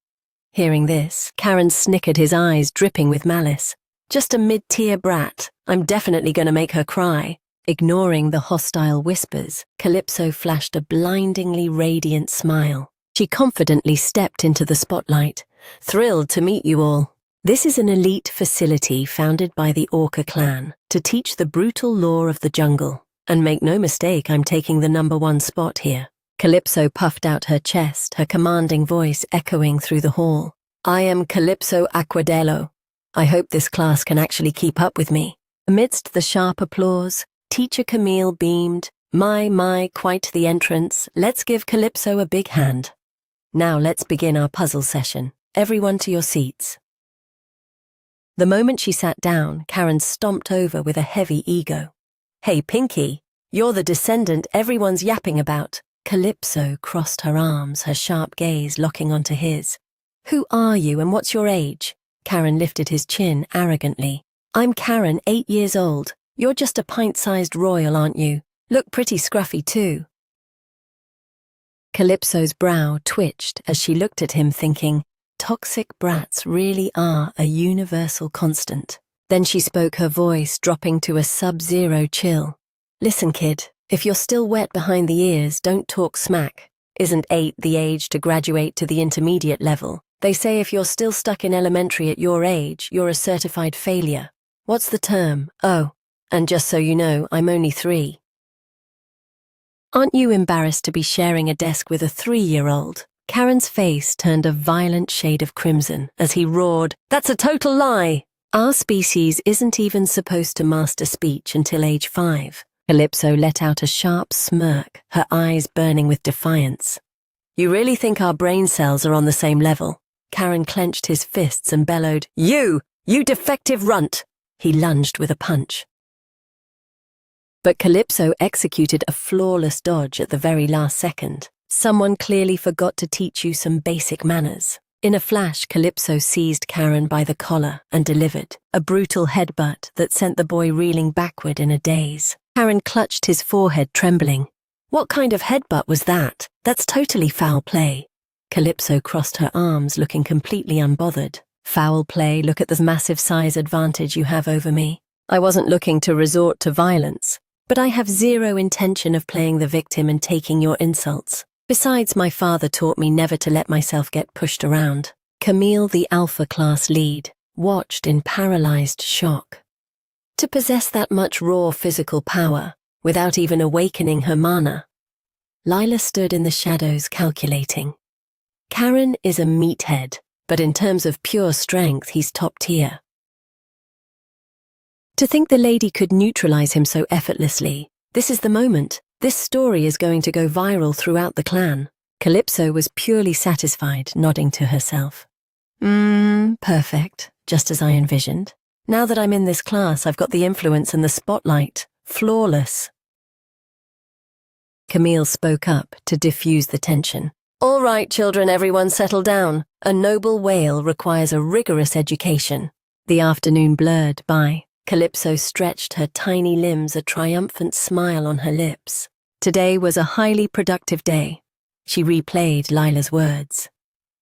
Hearing this, Karen snickered, his eyes dripping with malice. "Just a mid-tier brat. I'm definitely going to make her cry." Ignoring the hostile whispers, Calypso flashed a blindingly radiant smile. She confidently stepped into the spotlight. "Thrilled to meet you all. This is an elite facility founded by the Orca clan to teach the brutal law of the jungle. And make no mistake, I'm taking the #1 spot here." Calypso puffed out her chest, her commanding voice echoing through the hall. "I am Calypso Aquadello. I hope this class can actually keep up with me." Amidst the sharp applause, Teacher Camille beamed. My, quite the entrance. Let's give Calypso a big hand. Now let's begin our puzzle session. Everyone to your seats." The moment she sat down, Karen stomped over with a heavy ego. "Hey, Pinky, you're the descendant everyone's yapping about." Calypso crossed her arms, her sharp gaze locking onto his. "Who are you and what's your age?" Karen lifted his chin arrogantly. I'm Karen, 8 years old. You're just a pint-sized royal, aren't you? Look pretty scruffy too. Calypso's brow twitched as she looked at him thinking, toxic brats really are a universal constant. Then she spoke, her voice dropping to a sub-zero chill. Listen, kid, if you're still wet behind the ears, don't talk smack. Isn't 8 the age to graduate to the intermediate level? They say if you're still stuck in elementary at your age, you're a certified failure. What's the term? Oh, and just so you know, I'm only 3. Aren't you embarrassed to be sharing a desk with a 3-year-old? Karen's face turned a violent shade of crimson as he roared, "That's a total lie! Our species isn't even supposed to master speech until age 5. Calypso let out a sharp smirk, her eyes burning with defiance. You really think our brain cells are on the same level? Karen clenched his fists and bellowed, You defective runt! He lunged with a punch. But Calypso executed a flawless dodge at the very last second. Someone clearly forgot to teach you some basic manners. In a flash, Calypso seized Karen by the collar and delivered a brutal headbutt that sent the boy reeling backward in a daze. Karen clutched his forehead, trembling. What kind of headbutt was that? That's totally foul play. Calypso crossed her arms, looking completely unbothered. Foul play, look at the massive size advantage you have over me. I wasn't looking to resort to violence, but I have zero intention of playing the victim and taking your insults. Besides, my father taught me never to let myself get pushed around. Camille, the Alpha class lead, watched in paralyzed shock. To possess that much raw physical power, without even awakening her mana. Lila stood in the shadows calculating. Karen is a meathead, but in terms of pure strength, he's top tier. To think the lady could neutralize him so effortlessly, this is the moment. This story is going to go viral throughout the clan. Calypso was purely satisfied, nodding to herself. Perfect, just as I envisioned. Now that I'm in this class, I've got the influence and the spotlight. Flawless. Camille spoke up to diffuse the tension. All right, children, everyone settle down. A noble whale requires a rigorous education. The afternoon blurred by. Calypso stretched her tiny limbs, a triumphant smile on her lips. Today was a highly productive day. She replayed Lila's words.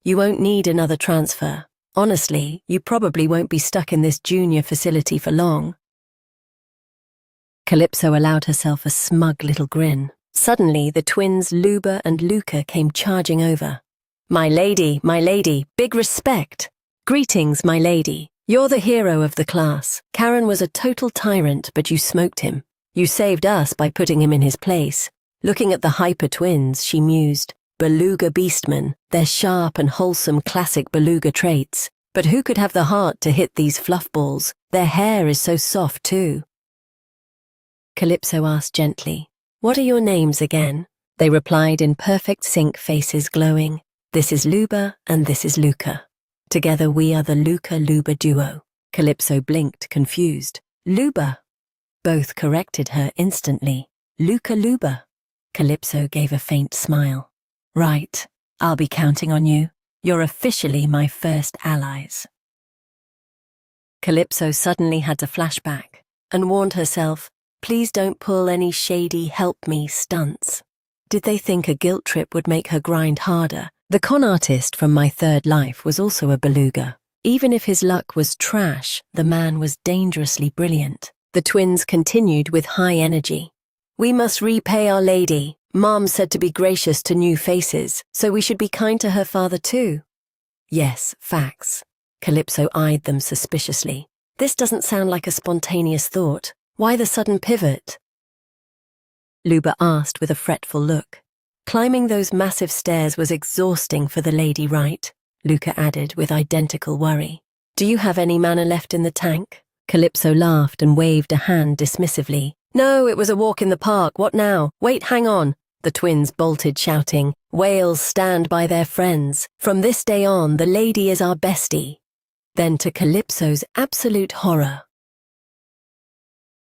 You won't need another transfer. Honestly, you probably won't be stuck in this junior facility for long. Calypso allowed herself a smug little grin. Suddenly, the twins Luba and Luca came charging over. My lady, big respect. Greetings, my lady. You're the hero of the class. Karen was a total tyrant, but you smoked him. You saved us by putting him in his place. Looking at the hyper twins, she mused. Beluga beastmen, their sharp and wholesome classic beluga traits. But who could have the heart to hit these fluffballs? Their hair is so soft too. Calypso asked gently, What are your names again? They replied in perfect sync, faces glowing. This is Luba and this is Luca. Together we are the Luca-Luba duo. Calypso blinked, confused. Luba. Both corrected her instantly. Luca-Luba. Calypso gave a faint smile. Right, I'll be counting on you. You're officially my first allies. Calypso suddenly had a flashback and warned herself, please don't pull any shady help me stunts. Did they think a guilt trip would make her grind harder? The con artist from My Third Life was also a beluga. Even if his luck was trash, the man was dangerously brilliant. The twins continued with high energy. We must repay our lady. Mom said to be gracious to new faces, so we should be kind to her father too. Yes, facts. Calypso eyed them suspiciously. This doesn't sound like a spontaneous thought. Why the sudden pivot? Luba asked with a fretful look. Climbing those massive stairs was exhausting for the lady, right? Luca added with identical worry. Do you have any mana left in the tank? Calypso laughed and waved a hand dismissively. No, it was a walk in the park. What now? Wait, hang on. The twins bolted, shouting, Whales stand by their friends. From this day on, the lady is our bestie. Then to Calypso's absolute horror.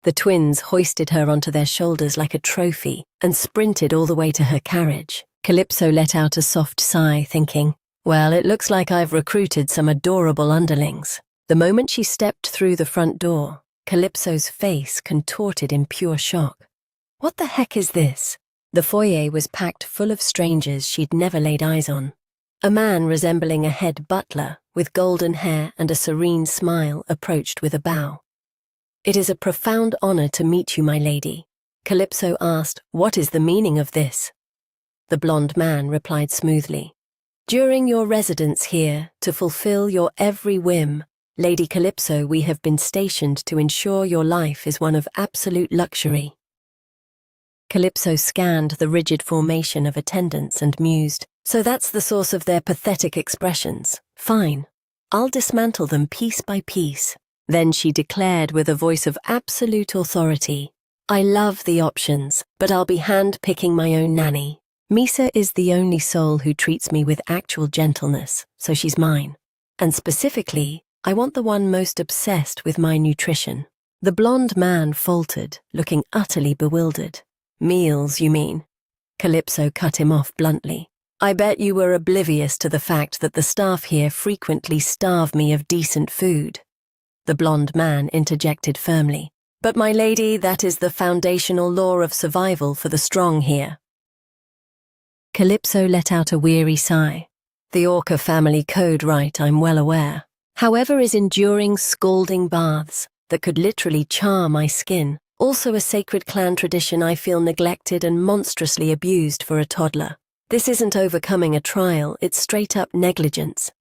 The twins hoisted her onto their shoulders like a trophy and sprinted all the way to her carriage. Calypso let out a soft sigh, thinking, well, it looks like I've recruited some adorable underlings. The moment she stepped through the front door, Calypso's face contorted in pure shock. What the heck is this? The foyer was packed full of strangers she'd never laid eyes on. A man resembling a head butler, with golden hair and a serene smile, approached with a bow. "It is a profound honor to meet you, my lady." Calypso asked, "What is the meaning of this?" The blonde man replied smoothly, "During your residence here, to fulfill your every whim, Lady Calypso, we have been stationed to ensure your life is one of absolute luxury." Calypso scanned the rigid formation of attendants and mused, "So that's the source of their pathetic expressions. Fine. I'll dismantle them piece by piece." Then she declared with a voice of absolute authority, "I love the options, but I'll be hand-picking my own nanny. Misa is the only soul who treats me with actual gentleness, so she's mine. And specifically, I want the one most obsessed with my nutrition." The blonde man faltered, looking utterly bewildered. "Meals, you mean?" Calypso cut him off bluntly. "I bet you were oblivious to the fact that the staff here frequently starve me of decent food." The blonde man interjected firmly, "But my lady, that is the foundational law of survival for the strong here." Calypso let out a weary sigh. "The Orca family code, right, I'm well aware. However, is enduring scalding baths that could literally char my skin also a sacred clan tradition I feel neglected and monstrously abused for a toddler. This isn't overcoming a trial, it's straight-up negligence."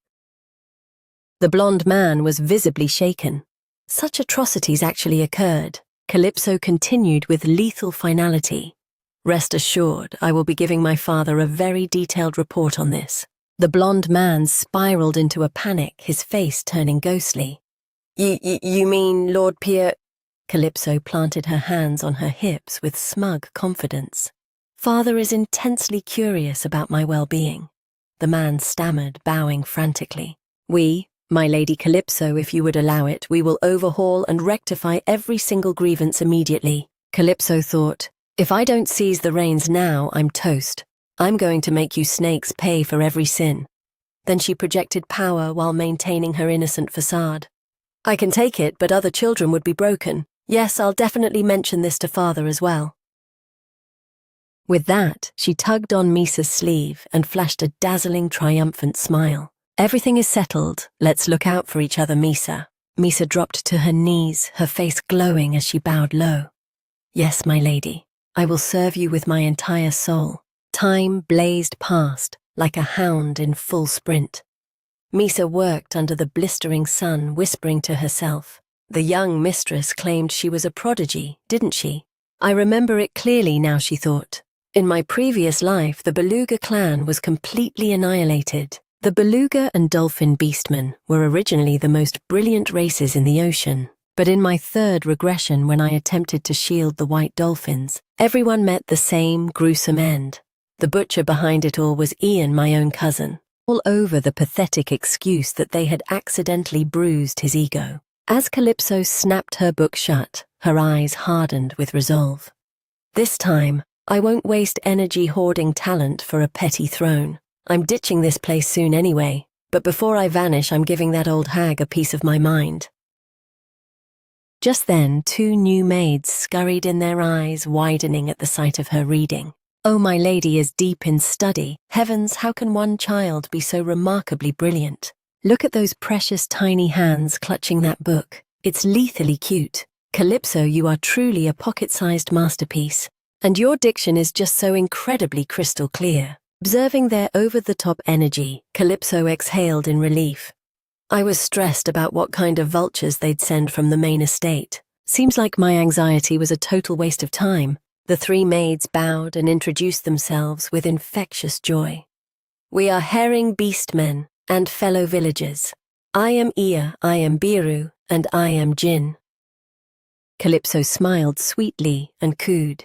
The blonde man was visibly shaken. Such atrocities actually occurred. Calypso continued with lethal finality. "Rest assured, I will be giving my father a very detailed report on this." The blonde man spiraled into a panic, his face turning ghostly. You mean Lord Pierre?" Calypso planted her hands on her hips with smug confidence. "Father is intensely curious about my well-being." The man stammered, bowing frantically. My Lady Calypso, if you would allow it, we will overhaul and rectify every single grievance immediately." Calypso thought, "If I don't seize the reins now, I'm toast. I'm going to make you snakes pay for every sin." Then she projected power while maintaining her innocent facade. "I can take it, but other children would be broken. Yes, I'll definitely mention this to father as well." With that, she tugged on Misa's sleeve and flashed a dazzling, triumphant smile. "Everything is settled. Let's look out for each other, Misa." Misa dropped to her knees, her face glowing as she bowed low. "Yes, my lady. I will serve you with my entire soul." Time blazed past, like a hound in full sprint. Misa worked under the blistering sun, whispering to herself. The young mistress claimed she was a prodigy, didn't she? I remember it clearly now, she thought. In my previous life, the Beluga clan was completely annihilated. The beluga and dolphin beastmen were originally the most brilliant races in the ocean, but in my third regression when I attempted to shield the white dolphins, everyone met the same gruesome end. The butcher behind it all was Ian, my own cousin, all over the pathetic excuse that they had accidentally bruised his ego. As Calypso snapped her book shut, her eyes hardened with resolve. This time, I won't waste energy hoarding talent for a petty throne. I'm ditching this place soon anyway, but before I vanish, I'm giving that old hag a piece of my mind. Just then, 2 new maids scurried in, their eyes widening at the sight of her reading. Oh, my lady is deep in study. Heavens, how can one child be so remarkably brilliant? Look at those precious tiny hands clutching that book. It's lethally cute. Calypso, you are truly a pocket-sized masterpiece. And your diction is just so incredibly crystal clear. Observing their over-the-top energy, Calypso exhaled in relief. I was stressed about what kind of vultures they'd send from the main estate. Seems like my anxiety was a total waste of time. The 3 maids bowed and introduced themselves with infectious joy. We are herring beastmen and fellow villagers. I am Ia, I am Biru, and I am Jin. Calypso smiled sweetly and cooed.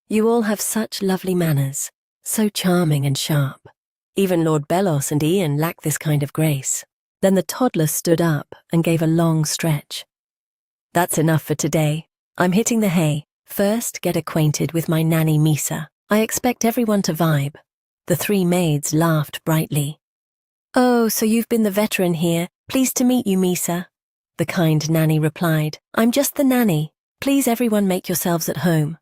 You all have such lovely manners. So charming and sharp. Even Lord Belos and Ian lack this kind of grace. Then the toddler stood up and gave a long stretch. That's enough for today. I'm hitting the hay. First, get acquainted with my nanny Misa. I expect everyone to vibe. The 3 maids laughed brightly. Oh, so you've been the veteran here. Pleased to meet you, Misa. the kind nanny replied. "I'm just the nanny. Please everyone make yourselves at home."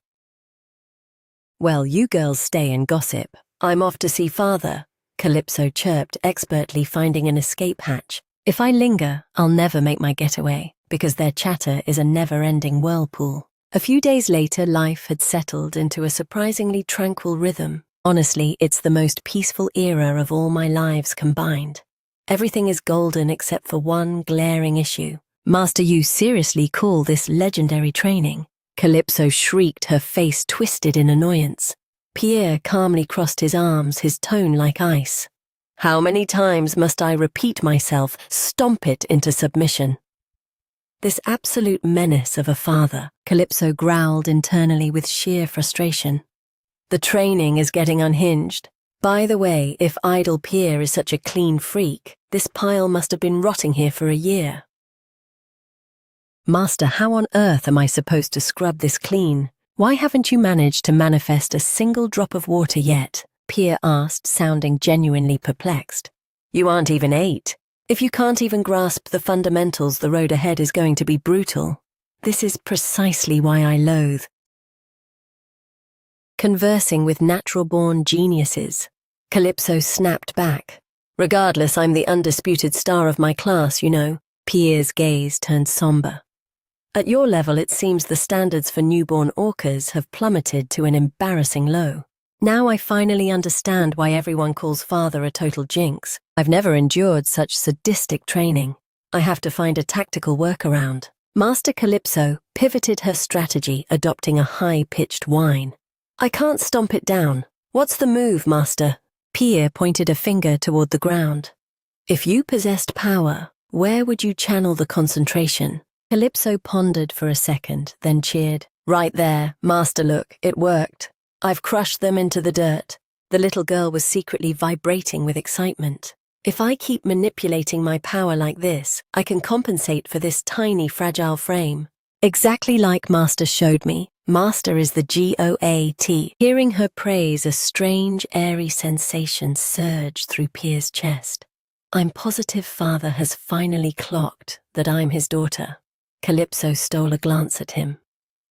"Well, you girls stay and gossip. I'm off to see father," Calypso chirped, expertly finding an escape hatch. "If I linger, I'll never make my getaway, because their chatter is a never-ending whirlpool." A few days later, life had settled into a surprisingly tranquil rhythm. Honestly, it's the most peaceful era of all my lives combined. Everything is golden except for one glaring issue. "Master, you seriously call this legendary training?" Calypso shrieked, her face twisted in annoyance. Pierre calmly crossed his arms, his tone like ice. "How many times must I repeat myself, stomp it into submission?" This absolute menace of a father, Calypso growled internally with sheer frustration. "The training is getting unhinged. By the way, if idle Pierre is such a clean freak, this pile must have been rotting here for a year." "Master, how on earth am I supposed to scrub this clean? Why haven't you managed to manifest a single drop of water yet?" Pierre asked, sounding genuinely perplexed. "You aren't even 8. If you can't even grasp the fundamentals, the road ahead is going to be brutal. This is precisely why I loathe conversing with natural-born geniuses." Calypso snapped back. "Regardless, I'm the undisputed star of my class, you know." Pierre's gaze turned somber. "At your level, it seems the standards for newborn orcas have plummeted to an embarrassing low. Now I finally understand why everyone calls father a total jinx. I've never endured such sadistic training. I have to find a tactical workaround." Master Calypso pivoted her strategy, adopting a high-pitched whine. "I can't stomp it down. What's the move, Master?" Pierre pointed a finger toward the ground. "If you possessed power, where would you channel the concentration?" Calypso pondered for a second, then cheered. "Right there, Master, look, it worked. I've crushed them into the dirt." The little girl was secretly vibrating with excitement. "If I keep manipulating my power like this, I can compensate for this tiny, fragile frame. Exactly like Master showed me. Master is the GOAT." Hearing her praise, a strange, airy sensation surged through Pierre's chest. "I'm positive father has finally clocked that I'm his daughter." Calypso stole a glance at him.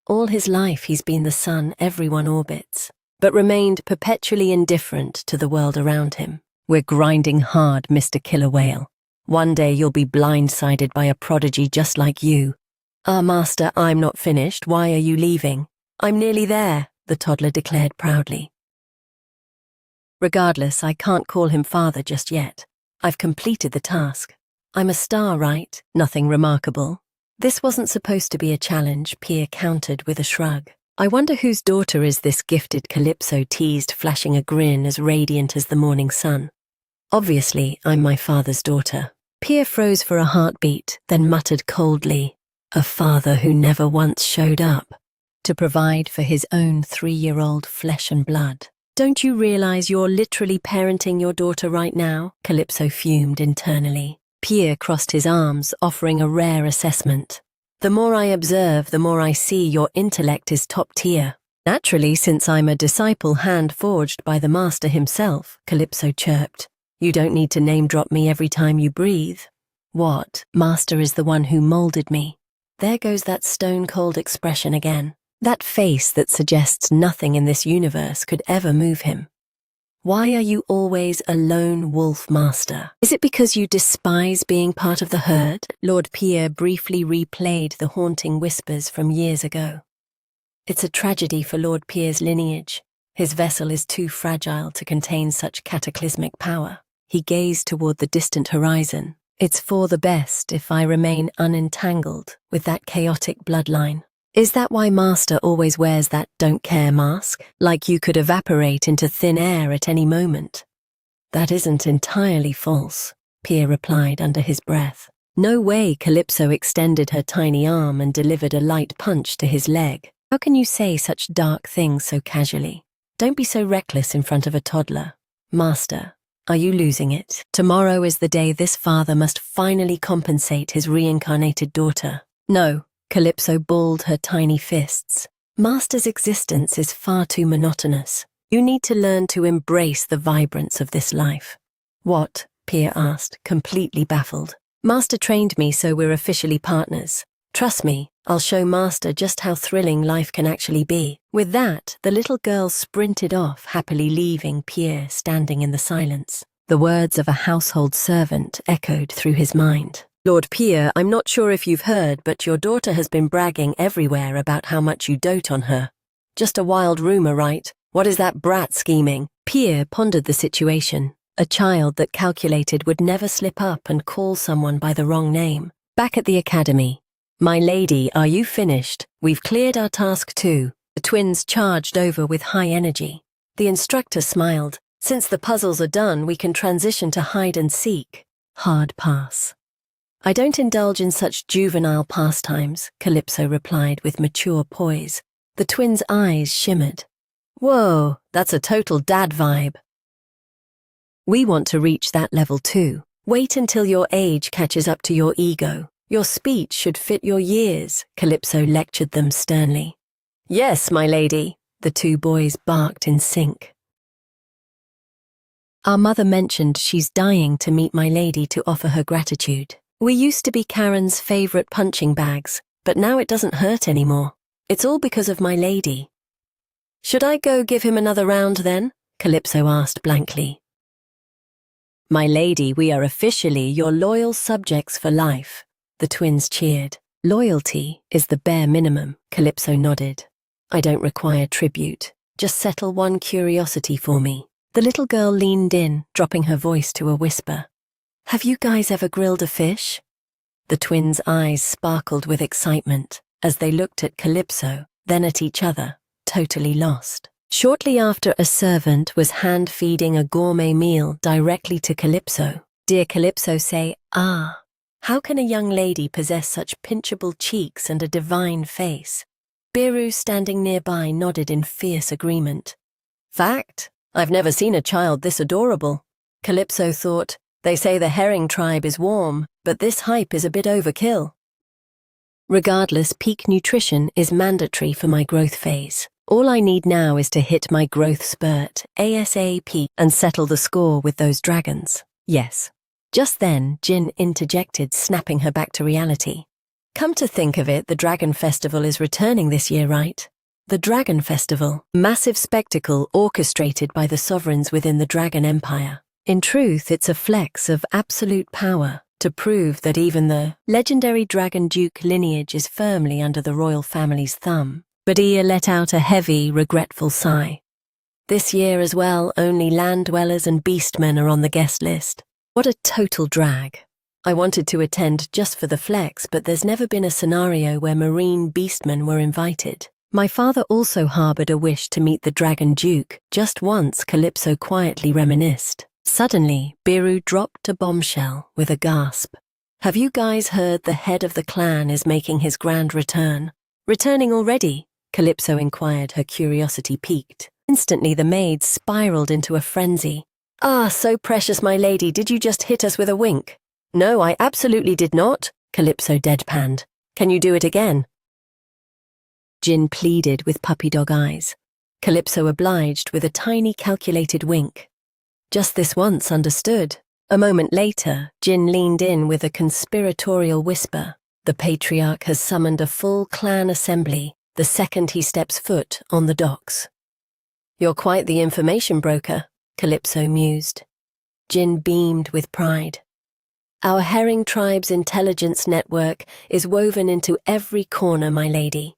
All his life he's been the sun everyone orbits, but remained perpetually indifferent to the world around him. "We're grinding hard, Mr. Killer Whale. One day you'll be blindsided by a prodigy just like you." Master, I'm not finished. Why are you leaving?" "I'm nearly there," the toddler declared proudly. "Regardless, I can't call him father just yet. I've completed the task. I'm a star, right? Nothing remarkable." "This wasn't supposed to be a challenge," Pierre countered with a shrug. "I wonder whose daughter is this gifted," Calypso teased, flashing a grin as radiant as the morning sun. "Obviously, I'm my father's daughter." Pierre froze for a heartbeat, then muttered coldly, "A father who never once showed up to provide for his own 3-year-old flesh and blood. Don't you realize you're literally parenting your daughter right now?" Calypso fumed internally. Pierre crossed his arms, offering a rare assessment. "The more I observe, the more I see your intellect is top tier." "Naturally, since I'm a disciple hand-forged by the master himself," Calypso chirped. "You don't need to name-drop me every time you breathe." "What? Master is the one who molded me." There goes that stone-cold expression again. That face that suggests nothing in this universe could ever move him. "Why are you always a lone wolf, Master? Is it because you despise being part of the herd?" Lord Pierre briefly replayed the haunting whispers from years ago. "It's a tragedy for Lord Pierre's lineage. His vessel is too fragile to contain such cataclysmic power." He gazed toward the distant horizon. "It's for the best if I remain unentangled with that chaotic bloodline." "Is that why Master always wears that don't care mask? Like you could evaporate into thin air at any moment?" "That isn't entirely false," Pierre replied under his breath. "No way." Calypso extended her tiny arm and delivered a light punch to his leg. "How can you say such dark things so casually? Don't be so reckless in front of a toddler. Master, are you losing it? Tomorrow is the day this father must finally compensate his reincarnated daughter." "No." Calypso balled her tiny fists. "Master's existence is far too monotonous. You need to learn to embrace the vibrance of this life." "What?" Pierre asked, completely baffled. Master trained me, so we're officially partners. Trust me, I'll show Master just how thrilling life can actually be." With that, the little girl sprinted off, happily leaving Pierre standing in the silence. The words of a household servant echoed through his mind. "Lord Pierre, I'm not sure if you've heard, but your daughter has been bragging everywhere about how much you dote on her. Just a wild rumor, right? What is that brat scheming?" Pierre pondered the situation. A child that calculated would never slip up and call someone by the wrong name. Back at the academy. "My lady, are you finished? We've cleared our task too." The twins charged over with high energy. The instructor smiled. "Since the puzzles are done, we can transition to hide and seek." Hard pass. "I don't indulge in such juvenile pastimes," Calypso replied with mature poise. The twins' eyes shimmered. "Whoa, that's a total dad vibe." "We want to reach that level too. Wait until your age catches up to your ego. Your speech should fit your years," Calypso lectured them sternly. "Yes, my lady," the two boys barked in sync. "Our mother mentioned she's dying to meet my lady to offer her gratitude. We used to be Karen's favorite punching bags, but now it doesn't hurt anymore. It's all because of my lady." "Should I go give him another round then?" Calypso asked blankly. "My lady, we are officially your loyal subjects for life." The twins cheered. "Loyalty is the bare minimum," Calypso nodded. "I don't require tribute. Just settle one curiosity for me." The little girl leaned in, dropping her voice to a whisper. "Have you guys ever grilled a fish?" The twins' eyes sparkled with excitement as they looked at Calypso, then at each other, totally lost. Shortly after, a servant was hand-feeding a gourmet meal directly to Calypso. "Dear Calypso, say, ah. How can a young lady possess such pinchable cheeks and a divine face?" Biru, standing nearby, nodded in fierce agreement. "Fact, I've never seen a child this adorable." Calypso thought, "They say the herring tribe is warm, but this hype is a bit overkill." "Regardless, peak nutrition is mandatory for my growth phase. All I need now is to hit my growth spurt, ASAP, and settle the score with those dragons." "Yes." Just then, Jin interjected, snapping her back to reality. "Come to think of it, the Dragon Festival is returning this year, right?" The Dragon Festival, massive spectacle orchestrated by the sovereigns within the Dragon Empire. In truth, it's a flex of absolute power to prove that even the legendary Dragon Duke lineage is firmly under the royal family's thumb. Badia let out a heavy, regretful sigh. "This year as well, only land dwellers and beastmen are on the guest list. What a total drag. I wanted to attend just for the flex, but there's never been a scenario where marine beastmen were invited. My father also harbored a wish to meet the Dragon Duke. Just once," Calypso quietly reminisced. Suddenly, Biru dropped a bombshell with a gasp. "Have you guys heard the head of the clan is making his grand return?" "Returning already?" Calypso inquired, her curiosity piqued. Instantly, the maid spiraled into a frenzy. "Ah, so precious, my lady, did you just hit us with a wink?" "No, I absolutely did not," Calypso deadpanned. "Can you do it again?" Jin pleaded with puppy dog eyes. Calypso obliged with a tiny calculated wink. "Just this once, understood." A moment later, Jin leaned in with a conspiratorial whisper. "The patriarch has summoned a full clan assembly the second he steps foot on the docks." "You're quite the information broker," Calypso mused. Jin beamed with pride. "Our herring tribe's intelligence network is woven into every corner, my lady."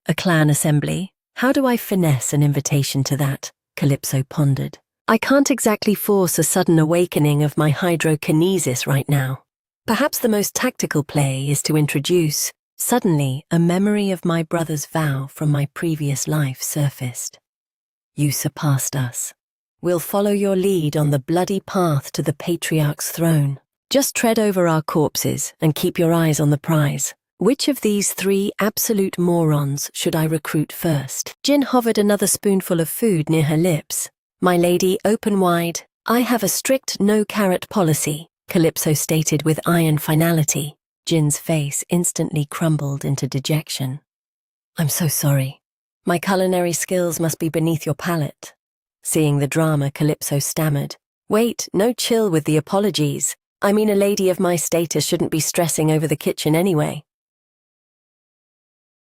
A clan assembly? How do I finesse an invitation to that? Calypso pondered. I can't exactly force a sudden awakening of my hydrokinesis right now. Perhaps the most tactical play is to introduce. Suddenly, a memory of my brother's vow from my previous life surfaced. "You surpassed us. We'll follow your lead on the bloody path to the patriarch's throne. Just tread over our corpses and keep your eyes on the prize. Which of these three absolute morons should I recruit first?" Jin hovered another spoonful of food near her lips. "My lady, open wide. I have a strict no-carrot policy," Calypso stated with iron finality. Jin's face instantly crumbled into dejection. "I'm so sorry. My culinary skills must be beneath your palate." Seeing the drama, Calypso stammered. "Wait, no chill with the apologies. I mean, a lady of my status shouldn't be stressing over the kitchen anyway.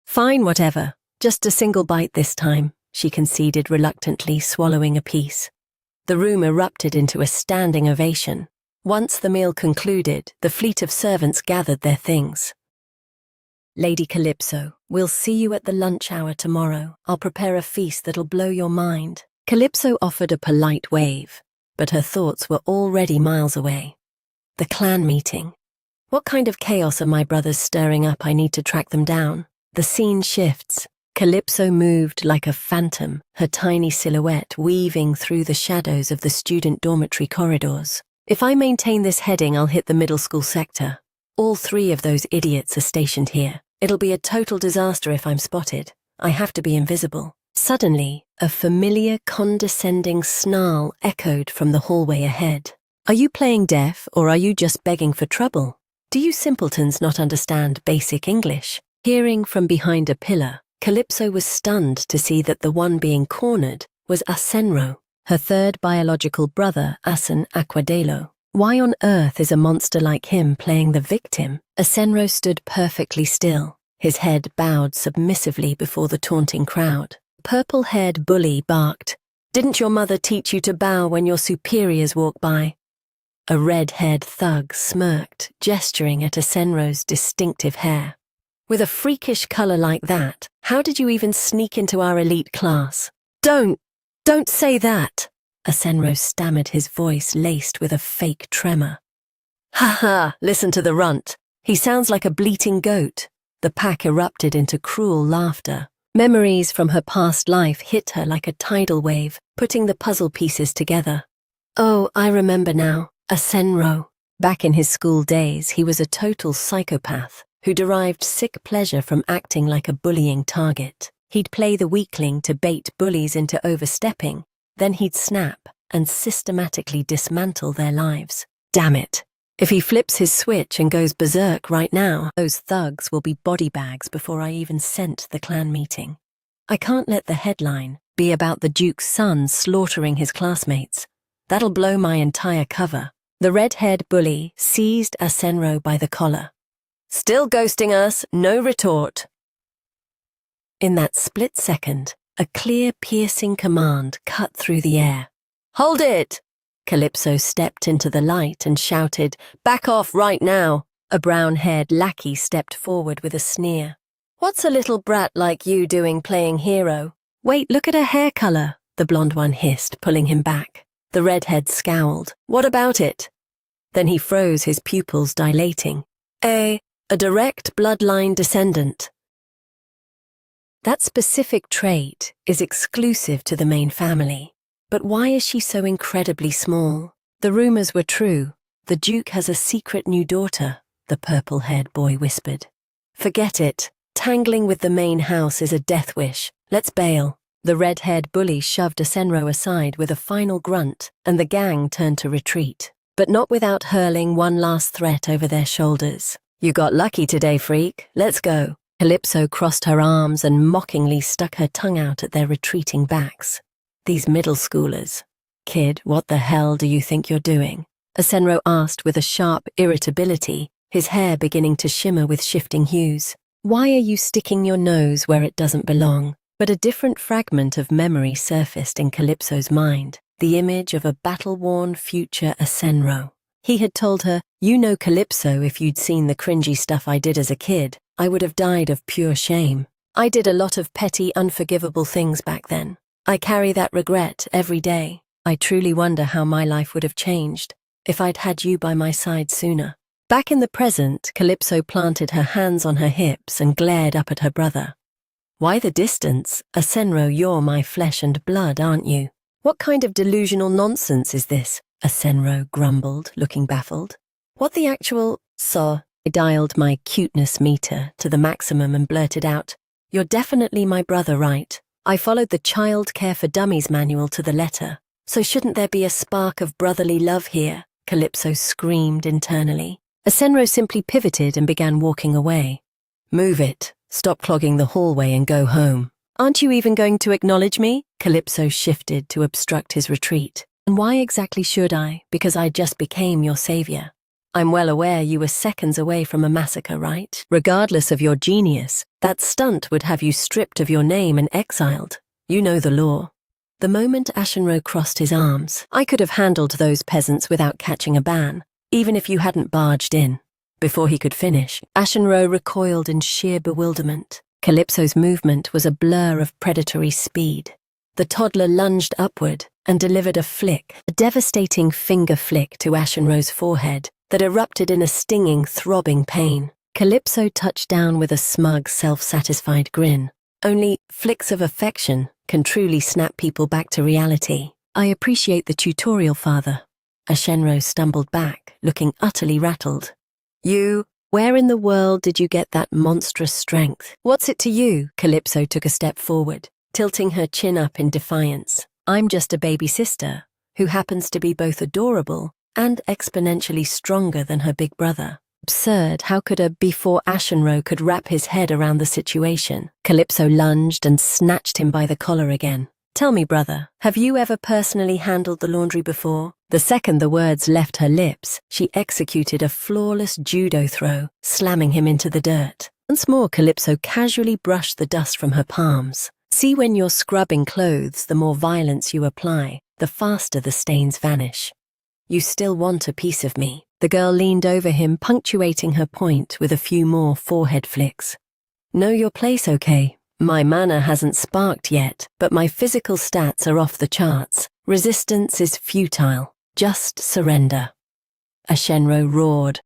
Fine, whatever. Just a single bite this time, she conceded reluctantly, swallowing a piece. The room erupted into a standing ovation. Once the meal concluded, the fleet of servants gathered their things. Lady Calypso, we'll see you at the lunch hour tomorrow. I'll prepare a feast that'll blow your mind. Calypso offered a polite wave, but her thoughts were already miles away. The clan meeting. What kind of chaos are my brothers stirring up? I need to track them down. The scene shifts. Calypso moved like a phantom, her tiny silhouette weaving through the shadows of the student dormitory corridors. If I maintain this heading, I'll hit the middle school sector. All 3 of those idiots are stationed here. It'll be a total disaster if I'm spotted. I have to be invisible. Suddenly, a familiar, condescending snarl echoed from the hallway ahead. Are you playing deaf, or are you just begging for trouble? Do you simpletons not understand basic English? Hearing from behind a pillar, Calypso was stunned to see that the one being cornered was Enro, her third biological brother, Asan Aquadelo. Why on earth is a monster like him playing the victim? Enro stood perfectly still, his head bowed submissively before the taunting crowd. Purple-haired bully barked, "Didn't your mother teach you to bow when your superiors walk by?" A red-haired thug smirked, gesturing at Enro's distinctive hair. With a freakish color like that, how did you even sneak into our elite class? Don't say that! Enro stammered, his voice laced with a fake tremor. Ha ha, listen to the runt. He sounds like a bleating goat. The pack erupted into cruel laughter. Memories from her past life hit her like a tidal wave, putting the puzzle pieces together. Oh, I remember now. Enro. Back in his school days, he was a total psychopath who derived sick pleasure from acting like a bullying target. He'd play the weakling to bait bullies into overstepping, then he'd snap and systematically dismantle their lives. Damn it. If he flips his switch and goes berserk right now, those thugs will be body bags before I even sent the clan meeting. I can't let the headline be about the Duke's son slaughtering his classmates. That'll blow my entire cover. The red-haired bully seized Enro by the collar. Still ghosting us, no retort. In that split second, a clear, piercing command cut through the air. Hold it! Calypso stepped into the light and shouted, "Back off right now!" A brown-haired lackey stepped forward with a sneer. "What's a little brat like you doing playing hero?" "Wait, look at her hair color," the blonde one hissed, pulling him back. The redhead scowled. "What about it?" Then he froze, his pupils dilating. A direct bloodline descendant. That specific trait is exclusive to the main family. But why is she so incredibly small? The rumors were true. The Duke has a secret new daughter, the purple-haired boy whispered. Forget it. Tangling with the main house is a death wish. Let's bail. The red-haired bully shoved Enro aside with a final grunt, and the gang turned to retreat. But not without hurling one last threat over their shoulders. "You got lucky today, freak. Let's go." Calypso crossed her arms and mockingly stuck her tongue out at their retreating backs. "These middle schoolers. Kid, what the hell do you think you're doing?" Enro asked with a sharp irritability, his hair beginning to shimmer with shifting hues. "Why are you sticking your nose where it doesn't belong?" But a different fragment of memory surfaced in Calypso's mind, the image of a battle-worn future Enro. He had told her, "You know, Calypso, if you'd seen the cringy stuff I did as a kid, I would have died of pure shame. I did a lot of petty, unforgivable things back then. I carry that regret every day. I truly wonder how my life would have changed if I'd had you by my side sooner." Back in the present, Calypso planted her hands on her hips and glared up at her brother. "Why the distance? Enro, you're my flesh and blood, aren't you?" "What kind of delusional nonsense is this?" Enro grumbled, looking baffled. "What the actual—" I dialed my cuteness meter to the maximum and blurted out, "You're definitely my brother, right? I followed the Child Care for Dummies manual to the letter. So shouldn't there be a spark of brotherly love here?" Calypso screamed internally. Enro simply pivoted and began walking away. "Move it. Stop clogging the hallway and go home." "Aren't you even going to acknowledge me?" Calypso shifted to obstruct his retreat. "And why exactly should I? Because I just became your savior." I'm well aware you were seconds away from a massacre, right? Regardless of your genius, that stunt would have you stripped of your name and exiled. You know the law. The moment Ashenro crossed his arms, I could have handled those peasants without catching a ban, even if you hadn't barged in. Before he could finish, Ashenro recoiled in sheer bewilderment. Calypso's movement was a blur of predatory speed. The toddler lunged upward and delivered a devastating finger flick to Ashenro's forehead that erupted in a stinging, throbbing pain. Calypso touched down with a smug, self-satisfied grin. Only flicks of affection can truly snap people back to reality. I appreciate the tutorial, Father. Ashenro stumbled back, looking utterly rattled. Where in the world did you get that monstrous strength? What's it to you? Calypso took a step forward, tilting her chin up in defiance. I'm just a baby sister, who happens to be both adorable and exponentially stronger than her big brother. Absurd, how could before Ashenro could wrap his head around the situation? Calypso lunged and snatched him by the collar again. Tell me, brother, have you ever personally handled the laundry before? The second the words left her lips, she executed a flawless judo throw, slamming him into the dirt. Once more, Calypso casually brushed the dust from her palms. See, when you're scrubbing clothes, the more violence you apply, the faster the stains vanish. You still want a piece of me. The girl leaned over him, punctuating her point with a few more forehead flicks. Know your place, okay? My mana hasn't sparked yet, but my physical stats are off the charts. Resistance is futile. Just surrender. Ashenro roared.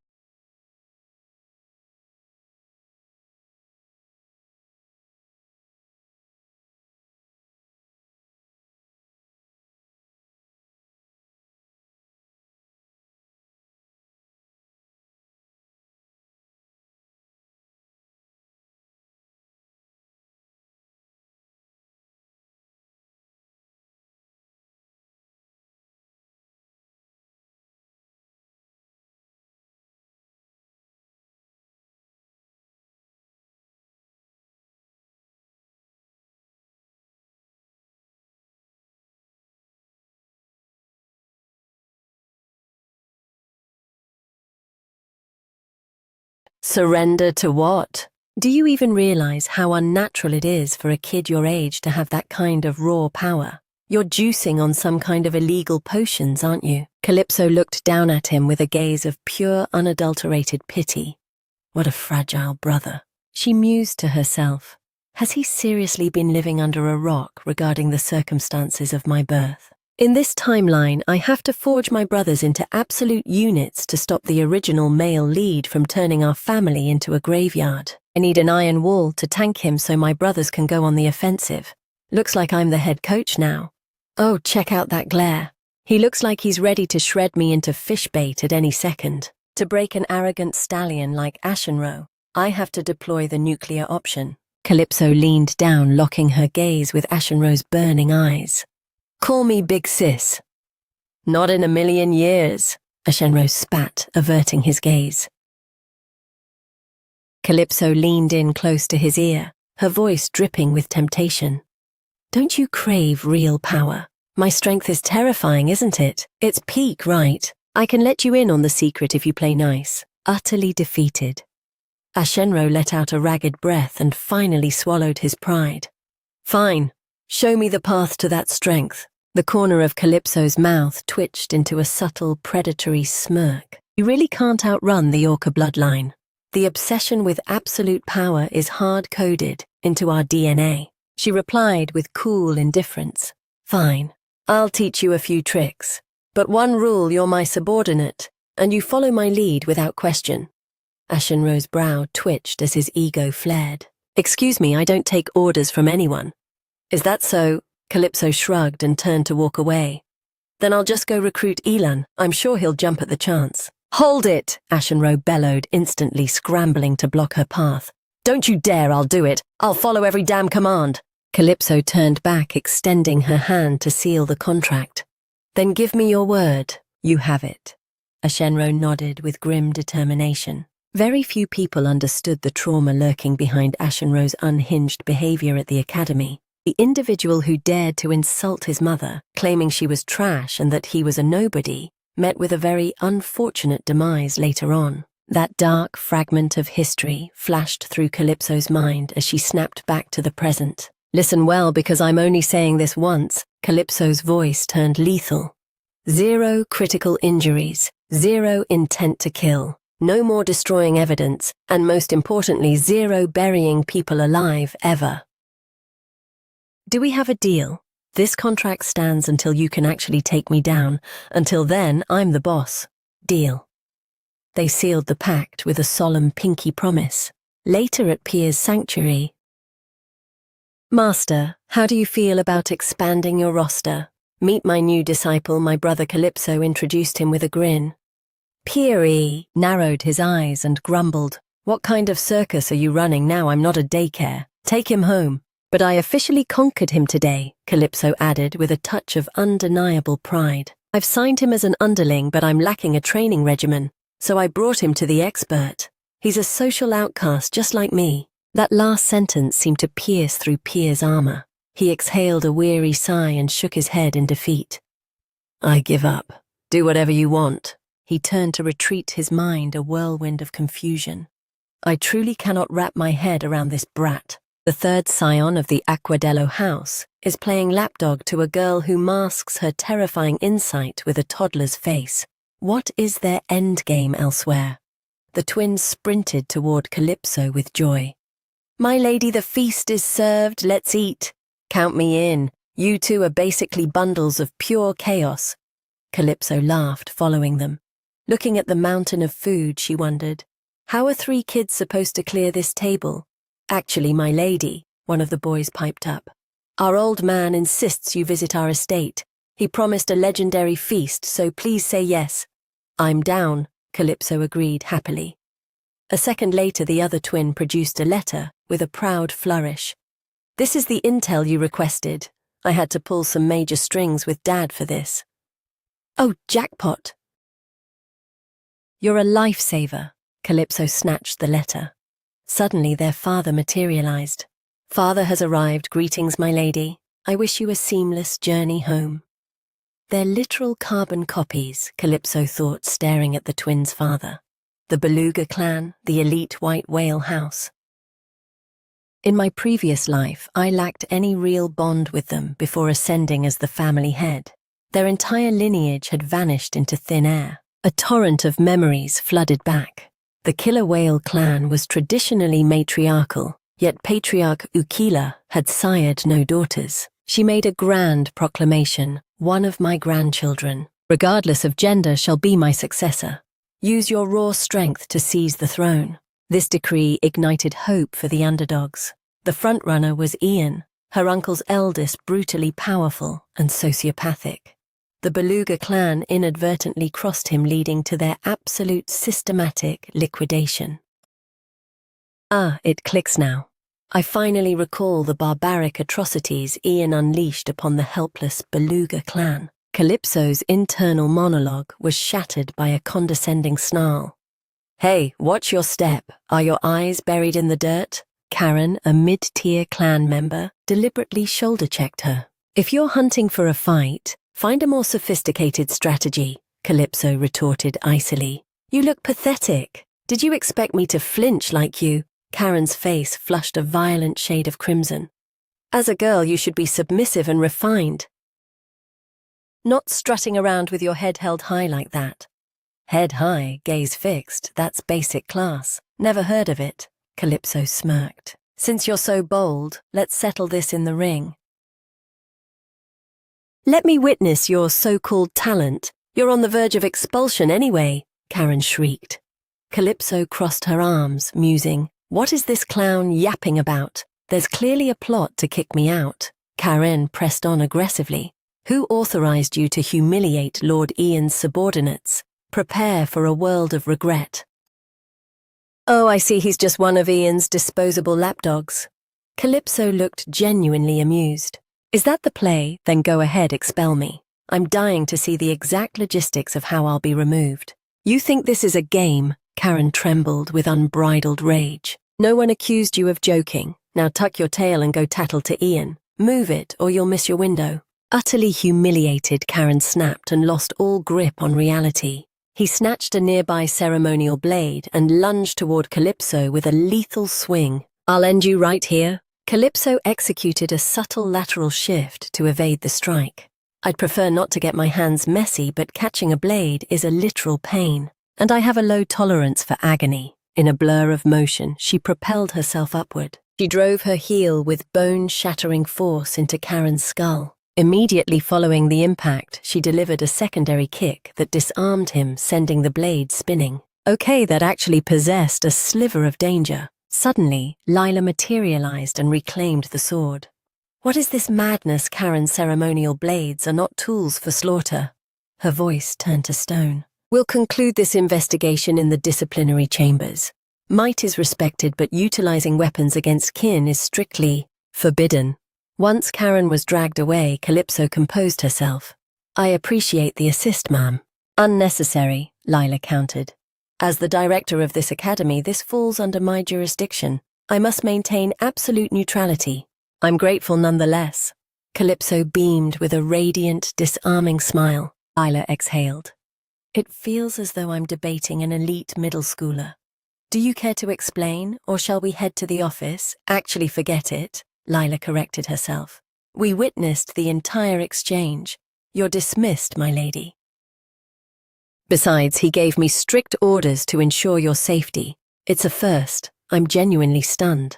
Surrender to what? Do you even realize how unnatural it is for a kid your age to have that kind of raw power? You're juicing on some kind of illegal potions, aren't you? Calypso looked down at him with a gaze of pure, unadulterated pity. What a fragile brother. She mused to herself. Has he seriously been living under a rock regarding the circumstances of my birth? In this timeline, I have to forge my brothers into absolute units to stop the original male lead from turning our family into a graveyard. I need an iron wall to tank him so my brothers can go on the offensive. Looks like I'm the head coach now. Oh, check out that glare. He looks like he's ready to shred me into fish bait at any second. To break an arrogant stallion like Ashenro, I have to deploy the nuclear option. Calypso leaned down, locking her gaze with Ashenro's burning eyes. Call me Big Sis. Not in a million years, Ashenro spat, averting his gaze. Calypso leaned in close to his ear, her voice dripping with temptation. Don't you crave real power? My strength is terrifying, isn't it? It's peak, right? I can let you in on the secret if you play nice. Utterly defeated. Ashenro let out a ragged breath and finally swallowed his pride. Fine. Show me the path to that strength. The corner of Calypso's mouth twitched into a subtle, predatory smirk. You really can't outrun the Orca bloodline. The obsession with absolute power is hard-coded into our DNA. She replied with cool indifference. Fine, I'll teach you a few tricks. But one rule, you're my subordinate, and you follow my lead without question. Ashenro's brow twitched as his ego flared. Excuse me, I don't take orders from anyone. Is that so? Calypso shrugged and turned to walk away. Then I'll just go recruit Elan. I'm sure he'll jump at the chance. Hold it! Ashenro bellowed, instantly scrambling to block her path. Don't you dare, I'll do it. I'll follow every damn command. Calypso turned back, extending her hand to seal the contract. Then give me your word. You have it. Ashenro nodded with grim determination. Very few people understood the trauma lurking behind Ashenro's unhinged behavior at the academy. The individual who dared to insult his mother, claiming she was trash and that he was a nobody, met with a very unfortunate demise later on. That dark fragment of history flashed through Calypso's mind as she snapped back to the present. Listen well, because I'm only saying this once. Calypso's voice turned lethal. 0 critical injuries, 0 intent to kill, no more destroying evidence, and most importantly, 0 burying people alive ever. Do we have a deal? This contract stands until you can actually take me down. Until then, I'm the boss. Deal. They sealed the pact with a solemn pinky promise. Later at Pia's sanctuary. Master, how do you feel about expanding your roster? Meet my new disciple, my brother Calypso introduced him with a grin. Pia narrowed his eyes and grumbled. What kind of circus are you running now? I'm not a daycare. Take him home. But I officially conquered him today, Calypso added with a touch of undeniable pride. I've signed him as an underling, but I'm lacking a training regimen, so I brought him to the expert. He's a social outcast just like me. That last sentence seemed to pierce through Pia's armor. He exhaled a weary sigh and shook his head in defeat. I give up. Do whatever you want. He turned to retreat, his mind a whirlwind of confusion. I truly cannot wrap my head around this brat. The third scion of the Aquadello house is playing lapdog to a girl who masks her terrifying insight with a toddler's face. What is their endgame elsewhere? The twins sprinted toward Calypso with joy. My lady, the feast is served, let's eat. Count me in. You two are basically bundles of pure chaos. Calypso laughed, following them. Looking at the mountain of food, she wondered, how are 3 kids supposed to clear this table? Actually, my lady, one of the boys piped up. Our old man insists you visit our estate. He promised a legendary feast, so please say yes. I'm down, Calypso agreed happily. A second later, the other twin produced a letter with a proud flourish. This is the intel you requested. I had to pull some major strings with Dad for this. Oh, jackpot. You're a lifesaver. Calypso snatched the letter. Suddenly, their father materialized. Father has arrived. Greetings, my lady. I wish you a seamless journey home. They're literal carbon copies, Calypso thought, staring at the twins' father. The Beluga clan, the elite white whale house. In my previous life, I lacked any real bond with them before ascending as the family head. Their entire lineage had vanished into thin air. A torrent of memories flooded back. The killer whale clan was traditionally matriarchal, yet patriarch Ukila had sired no daughters. She made a grand proclamation, one of my grandchildren, regardless of gender, shall be my successor. Use your raw strength to seize the throne. This decree ignited hope for the underdogs. The frontrunner was Ian, her uncle's eldest, brutally powerful and sociopathic. The Beluga clan inadvertently crossed him, leading to their absolute systematic liquidation. Ah, it clicks now. I finally recall the barbaric atrocities Ian unleashed upon the helpless Beluga clan. Calypso's internal monologue was shattered by a condescending snarl. Hey, watch your step. Are your eyes buried in the dirt? Karen, a mid-tier clan member, deliberately shoulder-checked her. If you're hunting for a fight, find a more sophisticated strategy, Calypso retorted icily. You look pathetic. Did you expect me to flinch like you? Karen's face flushed a violent shade of crimson. As a girl, you should be submissive and refined. Not strutting around with your head held high like that. Head high, gaze fixed, that's basic class. Never heard of it, Calypso smirked. Since you're so bold, let's settle this in the ring. Let me witness your so-called talent. You're on the verge of expulsion anyway, Karen shrieked. Calypso crossed her arms, musing, what is this clown yapping about? There's clearly a plot to kick me out. Karen pressed on aggressively. Who authorized you to humiliate Lord Ian's subordinates? Prepare for a world of regret. Oh, I see he's just one of Ian's disposable lapdogs. Calypso looked genuinely amused. Is that the play? Then go ahead, expel me. I'm dying to see the exact logistics of how I'll be removed. You think this is a game? Karen trembled with unbridled rage. No one accused you of joking. Now tuck your tail and go tattle to Ian. Move it, or you'll miss your window. Utterly humiliated, Karen snapped and lost all grip on reality. He snatched a nearby ceremonial blade and lunged toward Calypso with a lethal swing. "I'll end you right here." Calypso executed a subtle lateral shift to evade the strike. "I'd prefer not to get my hands messy, but catching a blade is a literal pain, and I have a low tolerance for agony." In a blur of motion, she propelled herself upward. She drove her heel with bone-shattering force into Karen's skull. Immediately following the impact, she delivered a secondary kick that disarmed him, sending the blade spinning. Okay, that actually possessed a sliver of danger. Suddenly, Lila materialized and reclaimed the sword. "What is this madness? Karen's ceremonial blades are not tools for slaughter." Her voice turned to stone. "We'll conclude this investigation in the disciplinary chambers. Might is respected, but utilizing weapons against kin is strictly forbidden." Once Karen was dragged away, Calypso composed herself. "I appreciate the assist, ma'am." "Unnecessary," Lila countered. "As the director of this academy, this falls under my jurisdiction. I must maintain absolute neutrality." "I'm grateful nonetheless." Calypso beamed with a radiant, disarming smile. Lila exhaled. "It feels as though I'm debating an elite middle schooler. Do you care to explain, or shall we head to the office?" "Actually, forget it," Lila corrected herself. "We witnessed the entire exchange. You're dismissed, my lady. Besides, he gave me strict orders to ensure your safety. It's a first. I'm genuinely stunned."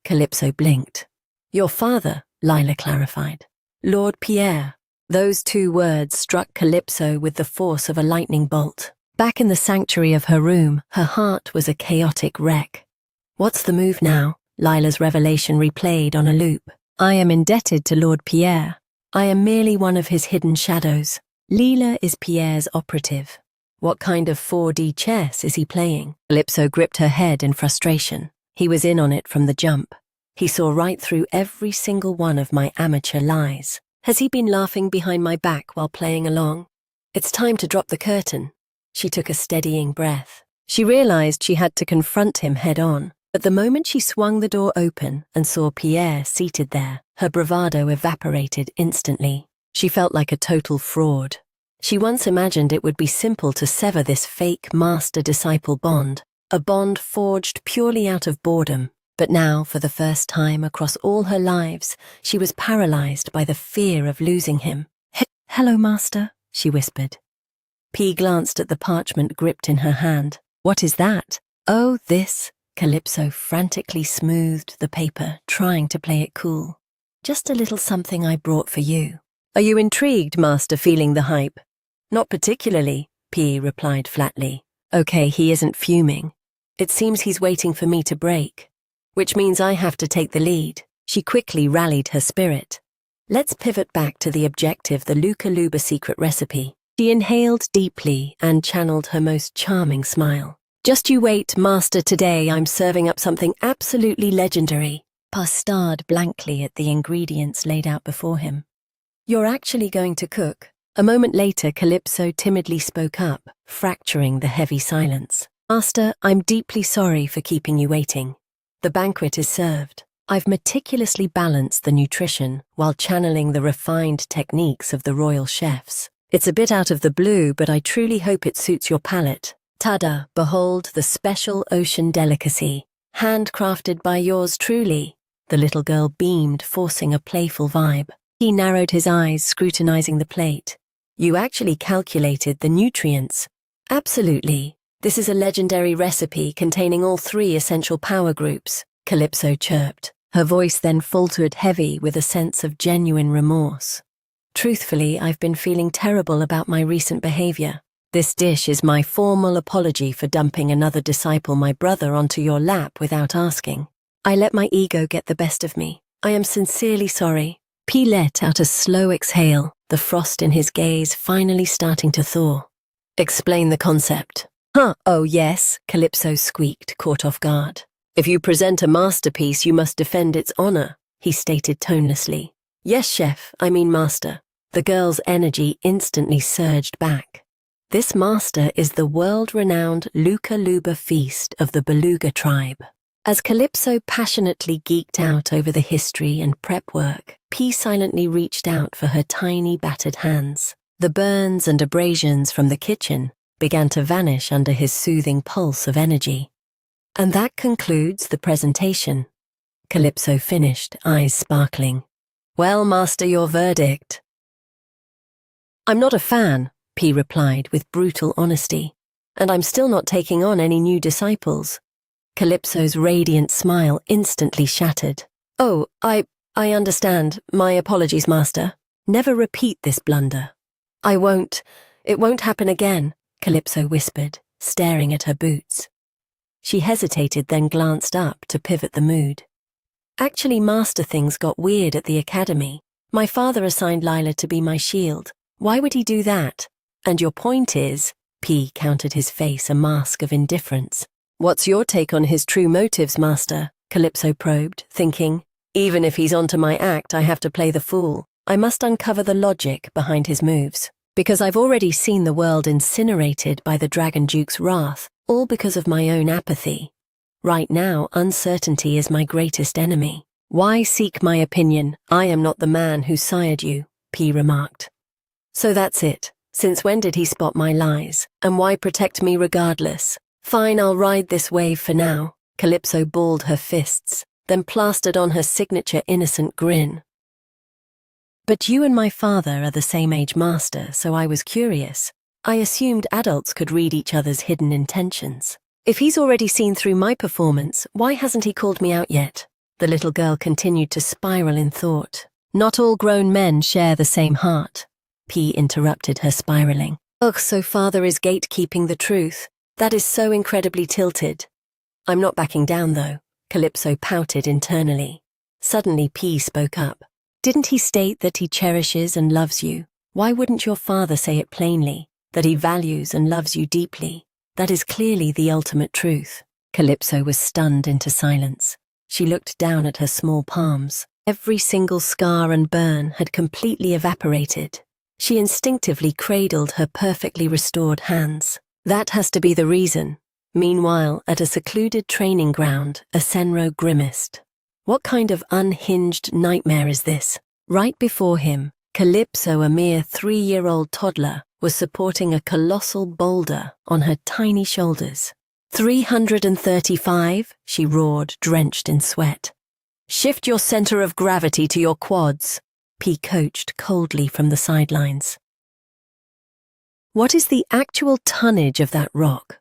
Calypso blinked. "Your father," Lila clarified. "Lord Pierre." Those two words struck Calypso with the force of a lightning bolt. Back in the sanctuary of her room, her heart was a chaotic wreck. What's the move now? Lila's revelation replayed on a loop. "I am indebted to Lord Pierre. I am merely one of his hidden shadows. Lila is Pierre's operative. What kind of 4D chess is he playing?" Calypso gripped her head in frustration. "He was in on it from the jump. He saw right through every single one of my amateur lies. Has he been laughing behind my back while playing along? It's time to drop the curtain." She took a steadying breath. She realized she had to confront him head on. But the moment she swung the door open and saw Pierre seated there, her bravado evaporated instantly. She felt like a total fraud. She once imagined it would be simple to sever this fake master-disciple bond, a bond forged purely out of boredom. But now, for the first time across all her lives, she was paralyzed by the fear of losing him. "Hello, master," she whispered. P glanced at the parchment gripped in her hand. "What is that?" "Oh, this." Calypso frantically smoothed the paper, trying to play it cool. "Just a little something I brought for you." "Are you intrigued, master, feeling the hype?" "Not particularly," P replied flatly. "Okay, he isn't fuming. It seems he's waiting for me to break, which means I have to take the lead." She quickly rallied her spirit. "Let's pivot back to the objective, the Luca Luba secret recipe." She inhaled deeply and channeled her most charming smile. "Just you wait, master, today I'm serving up something absolutely legendary." Pa stared blankly at the ingredients laid out before him. "You're actually going to cook?" A moment later, Calypso timidly spoke up, fracturing the heavy silence. "Master, I'm deeply sorry for keeping you waiting. The banquet is served. I've meticulously balanced the nutrition while channeling the refined techniques of the royal chefs. It's a bit out of the blue, but I truly hope it suits your palate. Tada, behold the special ocean delicacy, handcrafted by yours truly." The little girl beamed, forcing a playful vibe. He narrowed his eyes, scrutinizing the plate. "You actually calculated the nutrients." "Absolutely. This is a legendary recipe containing all 3 essential power groups," Calypso chirped. Her voice then faltered heavy with a sense of genuine remorse. "Truthfully, I've been feeling terrible about my recent behavior. This dish is my formal apology for dumping another disciple, my brother, onto your lap without asking. I let my ego get the best of me. I am sincerely sorry." P let out a slow exhale, the frost in his gaze finally starting to thaw. "Explain the concept." "Oh yes," Calypso squeaked, caught off guard. "If you present a masterpiece, you must defend its honor," he stated tonelessly. "Yes, chef, I mean master." The girl's energy instantly surged back. "This master is the world-renowned Luca Luba feast of the Beluga tribe. As Calypso passionately geeked out over the history and prep work, P silently reached out for her tiny battered hands. The burns and abrasions from the kitchen began to vanish under his soothing pulse of energy. And that concludes the presentation. Calypso finished, eyes sparkling. Well, Master, your verdict. I'm not a fan, P replied with brutal honesty, and I'm still not taking on any new disciples. Calypso's radiant smile instantly shattered. Oh, I understand. My apologies, Master. Never repeat this blunder. I won't. It won't happen again, Calypso whispered, staring at her boots. She hesitated, then glanced up to pivot the mood. Actually, Master, things got weird at the academy. My father assigned Lila to be my shield. Why would he do that? And your point is, P countered, his face a mask of indifference. What's your take on his true motives, Master? Calypso probed, thinking, even if he's onto my act, I have to play the fool. I must uncover the logic behind his moves. Because I've already seen the world incinerated by the Dragon Duke's wrath, all because of my own apathy. Right now, uncertainty is my greatest enemy. Why seek my opinion? I am not the man who sired you, P remarked. So that's it. Since when did he spot my lies? And why protect me regardless? Fine, I'll ride this wave for now. Calypso balled her fists, then plastered on her signature innocent grin. But you and my father are the same age, Master, so I was curious. I assumed adults could read each other's hidden intentions. If he's already seen through my performance, why hasn't he called me out yet? The little girl continued to spiral in thought. Not all grown men share the same heart. P interrupted her spiraling. Ugh, so father is gatekeeping the truth. That is so incredibly tilted. I'm not backing down, though. Calypso pouted internally. Suddenly P spoke up. Didn't he state that he cherishes and loves you? Why wouldn't your father say it plainly, that he values and loves you deeply? That is clearly the ultimate truth. Calypso was stunned into silence. She looked down at her small palms. Every single scar and burn had completely evaporated. She instinctively cradled her perfectly restored hands. That has to be the reason. Meanwhile, at a secluded training ground, enro grimaced. What kind of unhinged nightmare is this? Right before him, Calypso, a mere 3-year-old toddler, was supporting a colossal boulder on her tiny shoulders. 335, she roared, drenched in sweat. Shift your center of gravity to your quads, P coached coldly from the sidelines. What is the actual tonnage of that rock?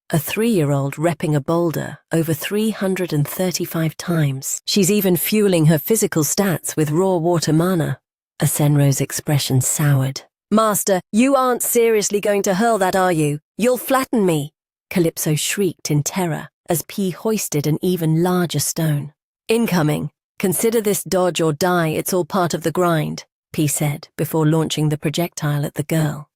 A 3-year-old repping a boulder over 335 times. She's even fueling her physical stats with raw water mana. Enro's expression soured. Master, you aren't seriously going to hurl that, are you? You'll flatten me. Calypso shrieked in terror as P hoisted an even larger stone. Incoming. Consider this dodge or die, it's all part of the grind, P said before launching the projectile at the girl.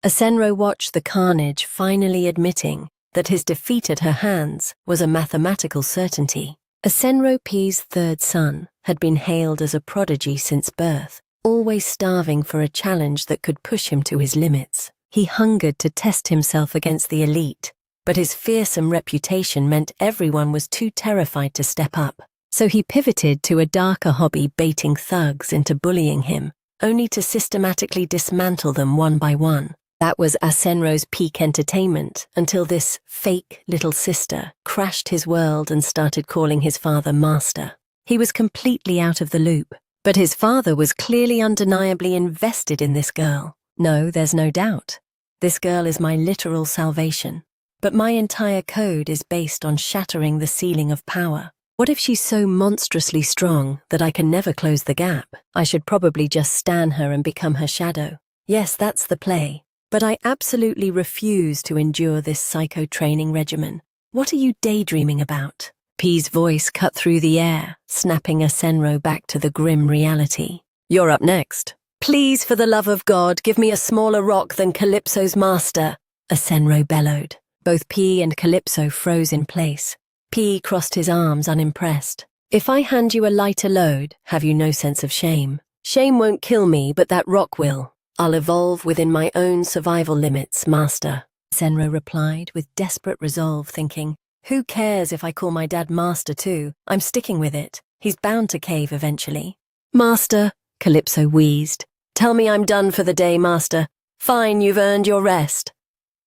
Enro watched the carnage, finally admitting that his defeat at her hands was a mathematical certainty. Enro P's third son had been hailed as a prodigy since birth, always starving for a challenge that could push him to his limits. He hungered to test himself against the elite, but his fearsome reputation meant everyone was too terrified to step up. So he pivoted to a darker hobby, baiting thugs into bullying him, only to systematically dismantle them one by one. That was Enro's peak entertainment until this fake little sister crashed his world and started calling his father Master. He was completely out of the loop, but his father was clearly undeniably invested in this girl. No, there's no doubt. This girl is my literal salvation. But my entire code is based on shattering the ceiling of power. What if she's so monstrously strong that I can never close the gap? I should probably just stan her and become her shadow. Yes, that's the play. But I absolutely refuse to endure this psycho training regimen. What are you daydreaming about? P's voice cut through the air, snapping Enro back to the grim reality. You're up next. Please, for the love of God, give me a smaller rock than Calypso's master, Enro bellowed. Both P and Calypso froze in place. P crossed his arms, unimpressed. If I hand you a lighter load, have you no sense of shame? Shame won't kill me, but that rock will. I'll evolve within my own survival limits, Master, Enro replied with desperate resolve, thinking, Who cares if I call my dad Master too? I'm sticking with it. He's bound to cave eventually. Master, Calypso wheezed. Tell me I'm done for the day, Master. Fine, you've earned your rest.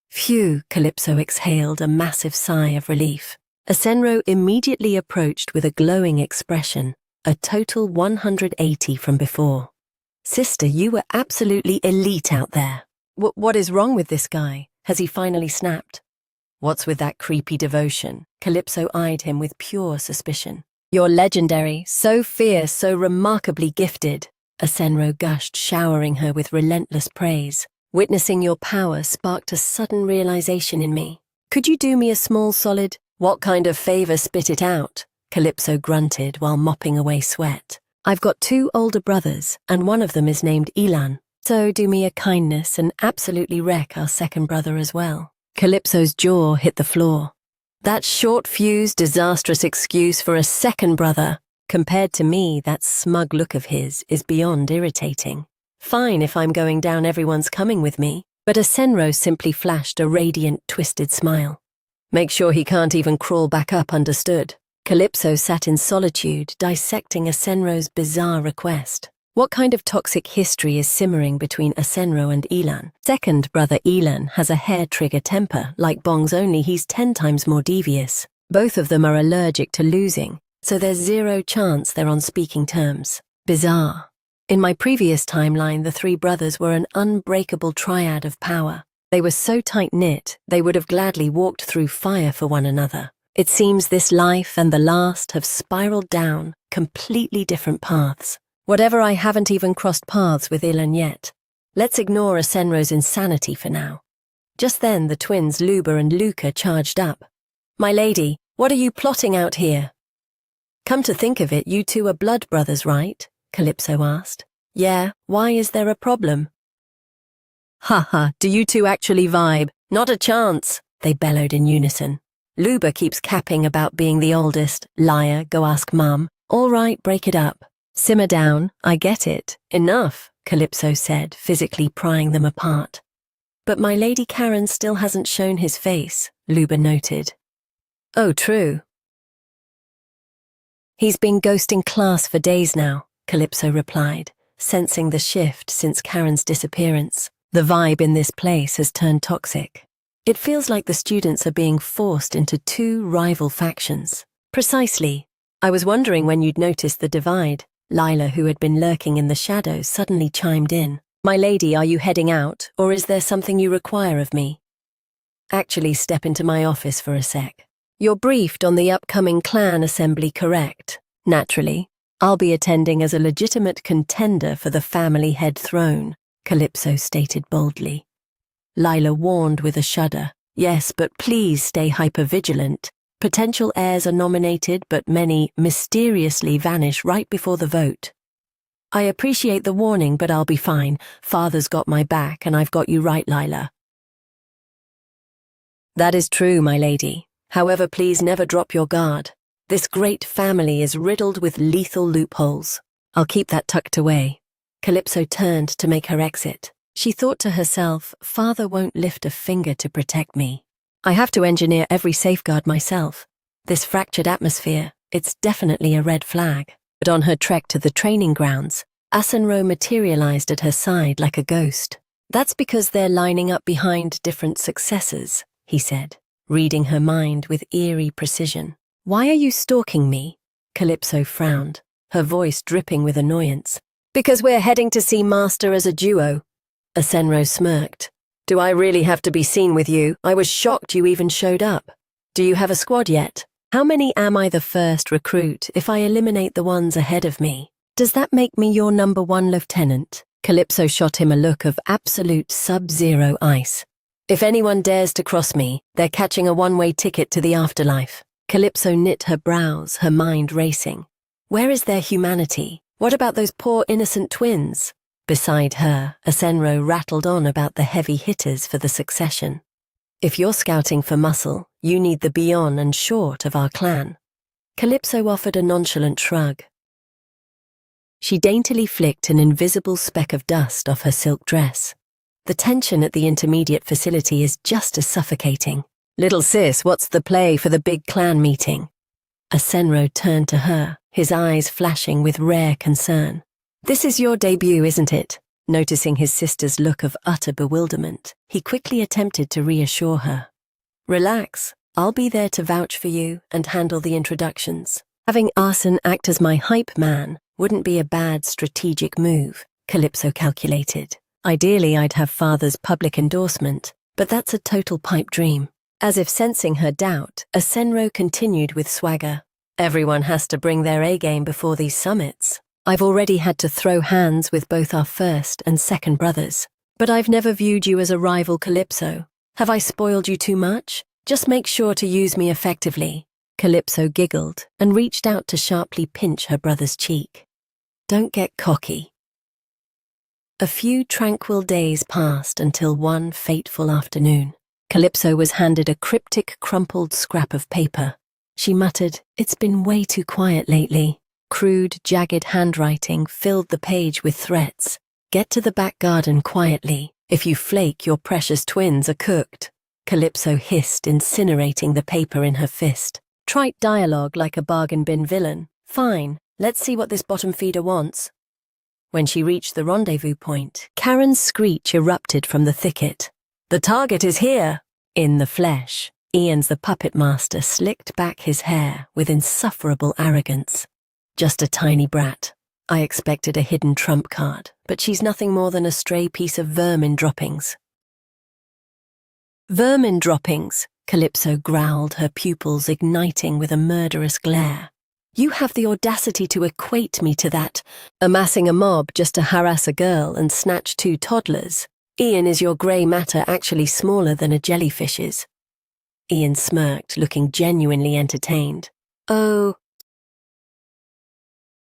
Phew, Calypso exhaled a massive sigh of relief. Enro immediately approached with a glowing expression, a total 180 from before. Sister, you were absolutely elite out there. What is wrong with this guy? Has he finally snapped? What's with that creepy devotion? Calypso eyed him with pure suspicion. You're legendary, so fierce, so remarkably gifted. Enro gushed, showering her with relentless praise. Witnessing your power sparked a sudden realization in me. Could you do me a small solid? What kind of favor? Spit it out, Calypso grunted while mopping away sweat. I've got 2 older brothers, and one of them is named Elan. So do me a kindness and absolutely wreck our second brother as well. Calypso's jaw hit the floor. That short-fused, disastrous excuse for a second brother, compared to me, that smug look of his is beyond irritating. Fine if I'm going down, everyone's coming with me, but Enro simply flashed a radiant, twisted smile. Make sure he can't even crawl back up, understood? Calypso sat in solitude, dissecting Enro's bizarre request. What kind of toxic history is simmering between Enro and Elan? Second brother Elan has a hair-trigger temper, like Bong's, only he's 10 times more devious. Both of them are allergic to losing, so there's 0 chance they're on speaking terms. Bizarre. In my previous timeline, the 3 brothers were an unbreakable triad of power. They were so tight-knit, they would have gladly walked through fire for one another. It seems this life and the last have spiraled down completely different paths. Whatever, I haven't even crossed paths with Elan yet. Let's ignore Enro's insanity for now. Just then, the twins Luba and Luca charged up. My lady, what are you plotting out here? Come to think of it, you 2 are blood brothers, right? Calypso asked. Yeah, why is there a problem? Haha, do you 2 actually vibe? Not a chance, they bellowed in unison. Luba keeps capping about being the oldest. Liar, go ask Mum. All right, break it up. Simmer down, I get it. Enough, Calypso said, physically prying them apart. But my Lady Karen still hasn't shown his face, Luba noted. Oh, true. He's been ghosting class for days now, Calypso replied, sensing the shift since Karen's disappearance. The vibe in this place has turned toxic. It feels like the students are being forced into 2 rival factions. Precisely. I was wondering when you'd noticed the divide. Lila, who had been lurking in the shadows, suddenly chimed in. My lady, are you heading out, or is there something you require of me? Actually, step into my office for a sec. You're briefed on the upcoming clan assembly, correct? Naturally. I'll be attending as a legitimate contender for the family head throne, Calypso stated boldly. Lila warned with a shudder. Yes, but please stay hypervigilant. Potential heirs are nominated, but many mysteriously vanish right before the vote. I appreciate the warning, but I'll be fine. Father's got my back, and I've got you right, Lila. That is true, my lady. However, please never drop your guard. This great family is riddled with lethal loopholes. I'll keep that tucked away. Calypso turned to make her exit. She thought to herself, Father won't lift a finger to protect me. I have to engineer every safeguard myself. This fractured atmosphere, it's definitely a red flag. But on her trek to the training grounds, Enro materialized at her side like a ghost. That's because they're lining up behind different successors, he said, reading her mind with eerie precision. Why are you stalking me? Calypso frowned, her voice dripping with annoyance. Because we're heading to see Master as a duo. Enro smirked. Do I really have to be seen with you? I was shocked you even showed up. Do you have a squad yet? How many am I the first recruit if I eliminate the ones ahead of me? Does that make me your number 1 lieutenant? Calypso shot him a look of absolute sub-zero ice. If anyone dares to cross me, they're catching a one-way ticket to the afterlife. Calypso knit her brows, her mind racing. Where is their humanity? What about those poor innocent twins? Beside her, Enro rattled on about the heavy hitters for the succession. If you're scouting for muscle, you need the Beyond and Short of our clan. Calypso offered a nonchalant shrug. She daintily flicked an invisible speck of dust off her silk dress. The tension at the intermediate facility is just as suffocating. Little sis, what's the play for the big clan meeting? Enro turned to her, his eyes flashing with rare concern. This is your debut, isn't it? Noticing his sister's look of utter bewilderment, he quickly attempted to reassure her. Relax, I'll be there to vouch for you and handle the introductions. Having Arson act as my hype man wouldn't be a bad strategic move, Calypso calculated. Ideally, I'd have father's public endorsement, but that's a total pipe dream. As if sensing her doubt, Enro continued with swagger. Everyone has to bring their A-game before these summits. I've already had to throw hands with both our first and second brothers, but I've never viewed you as a rival, Calypso. Have I spoiled you too much? Just make sure to use me effectively. Calypso giggled and reached out to sharply pinch her brother's cheek. Don't get cocky. A few tranquil days passed until one fateful afternoon. Calypso was handed a cryptic, crumpled scrap of paper. She muttered, "It's been way too quiet lately." Crude, jagged handwriting filled the page with threats. "Get to the back garden quietly. If you flake, your precious twins are cooked." Calypso hissed, incinerating the paper in her fist. Trite dialogue like a bargain bin villain. Fine, let's see what this bottom feeder wants. When she reached the rendezvous point, Karen's screech erupted from the thicket. The target is here! In the flesh, Ian's the puppet master slicked back his hair with insufferable arrogance. Just a tiny brat. I expected a hidden trump card, but she's nothing more than a stray piece of vermin droppings. Vermin droppings, Calypso growled, her pupils igniting with a murderous glare. You have the audacity to equate me to that, amassing a mob just to harass a girl and snatch 2 toddlers. Ian, is your grey matter actually smaller than a jellyfish's? Ian smirked, looking genuinely entertained. Oh.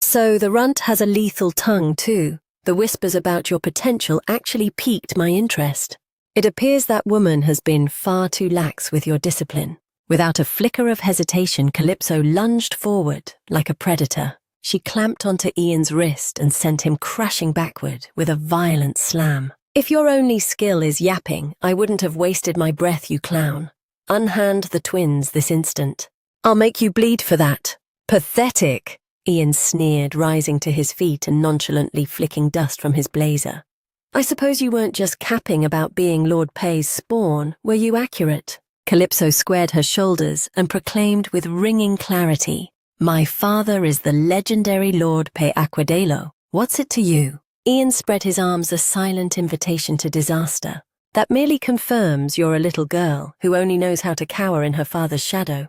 So the runt has a lethal tongue too. The whispers about your potential actually piqued my interest. It appears that woman has been far too lax with your discipline. Without a flicker of hesitation, Calypso lunged forward like a predator. She clamped onto Ian's wrist and sent him crashing backward with a violent slam. If your only skill is yapping, I wouldn't have wasted my breath, you clown. Unhand the twins this instant. I'll make you bleed for that. Pathetic, Ian sneered, rising to his feet and nonchalantly flicking dust from his blazer. I suppose you weren't just capping about being Lord Pei's spawn, were you accurate? Calypso squared her shoulders and proclaimed with ringing clarity, My father is the legendary Lord Pei Aquadelo. What's it to you? Ian spread his arms, a silent invitation to disaster. That merely confirms you're a little girl who only knows how to cower in her father's shadow.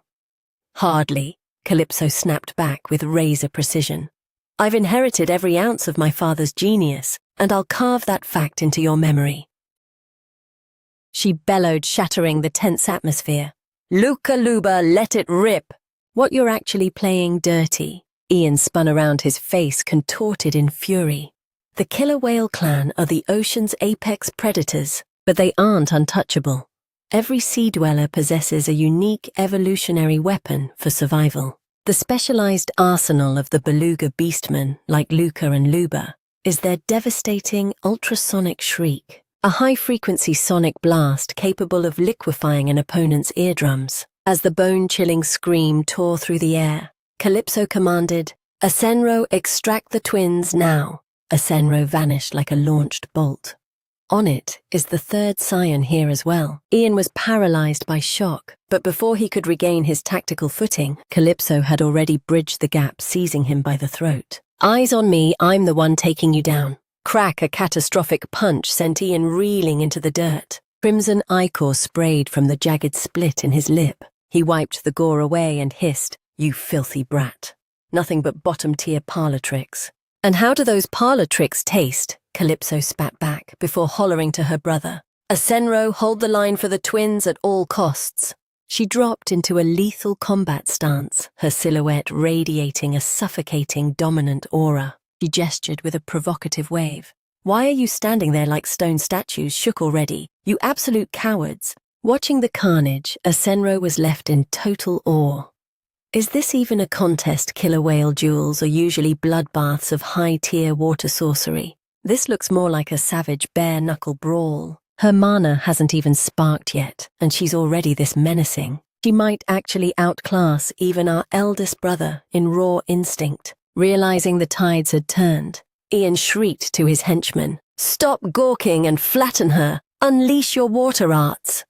Hardly, Calypso snapped back with razor precision. I've inherited every ounce of my father's genius, and I'll carve that fact into your memory. She bellowed, shattering the tense atmosphere. Luca Luba, let it rip! What you're actually playing dirty. Ian spun around, his face contorted in fury. The killer whale clan are the ocean's apex predators, but they aren't untouchable. Every sea dweller possesses a unique evolutionary weapon for survival. The specialized arsenal of the Beluga beastmen, like Luca and Luba, is their devastating ultrasonic shriek, a high-frequency sonic blast capable of liquefying an opponent's eardrums. As the bone-chilling scream tore through the air, Calypso commanded, Enro, extract the twins now. Enro vanished like a launched bolt. On it is the third scion here as well. Ian was paralyzed by shock, but before he could regain his tactical footing, Calypso had already bridged the gap, seizing him by the throat. Eyes on me, I'm the one taking you down. Crack, a catastrophic punch sent Ian reeling into the dirt. Crimson ichor sprayed from the jagged split in his lip. He wiped the gore away and hissed, You filthy brat. Nothing but bottom-tier parlor tricks. And how do those parlor tricks taste? Calypso spat back before hollering to her brother. Enro, hold the line for the twins at all costs. She dropped into a lethal combat stance, her silhouette radiating a suffocating dominant aura. She gestured with a provocative wave. Why are you standing there like stone statues, shook already? You absolute cowards. Watching the carnage, Enro was left in total awe. Is this even a contest? Killer whale duels are usually bloodbaths of high-tier water sorcery. This looks more like a savage bare-knuckle brawl. Her mana hasn't even sparked yet, and she's already this menacing. She might actually outclass even our eldest brother in raw instinct. Realizing the tides had turned, Ian shrieked to his henchmen, "Stop gawking and flatten her! Unleash your water arts!"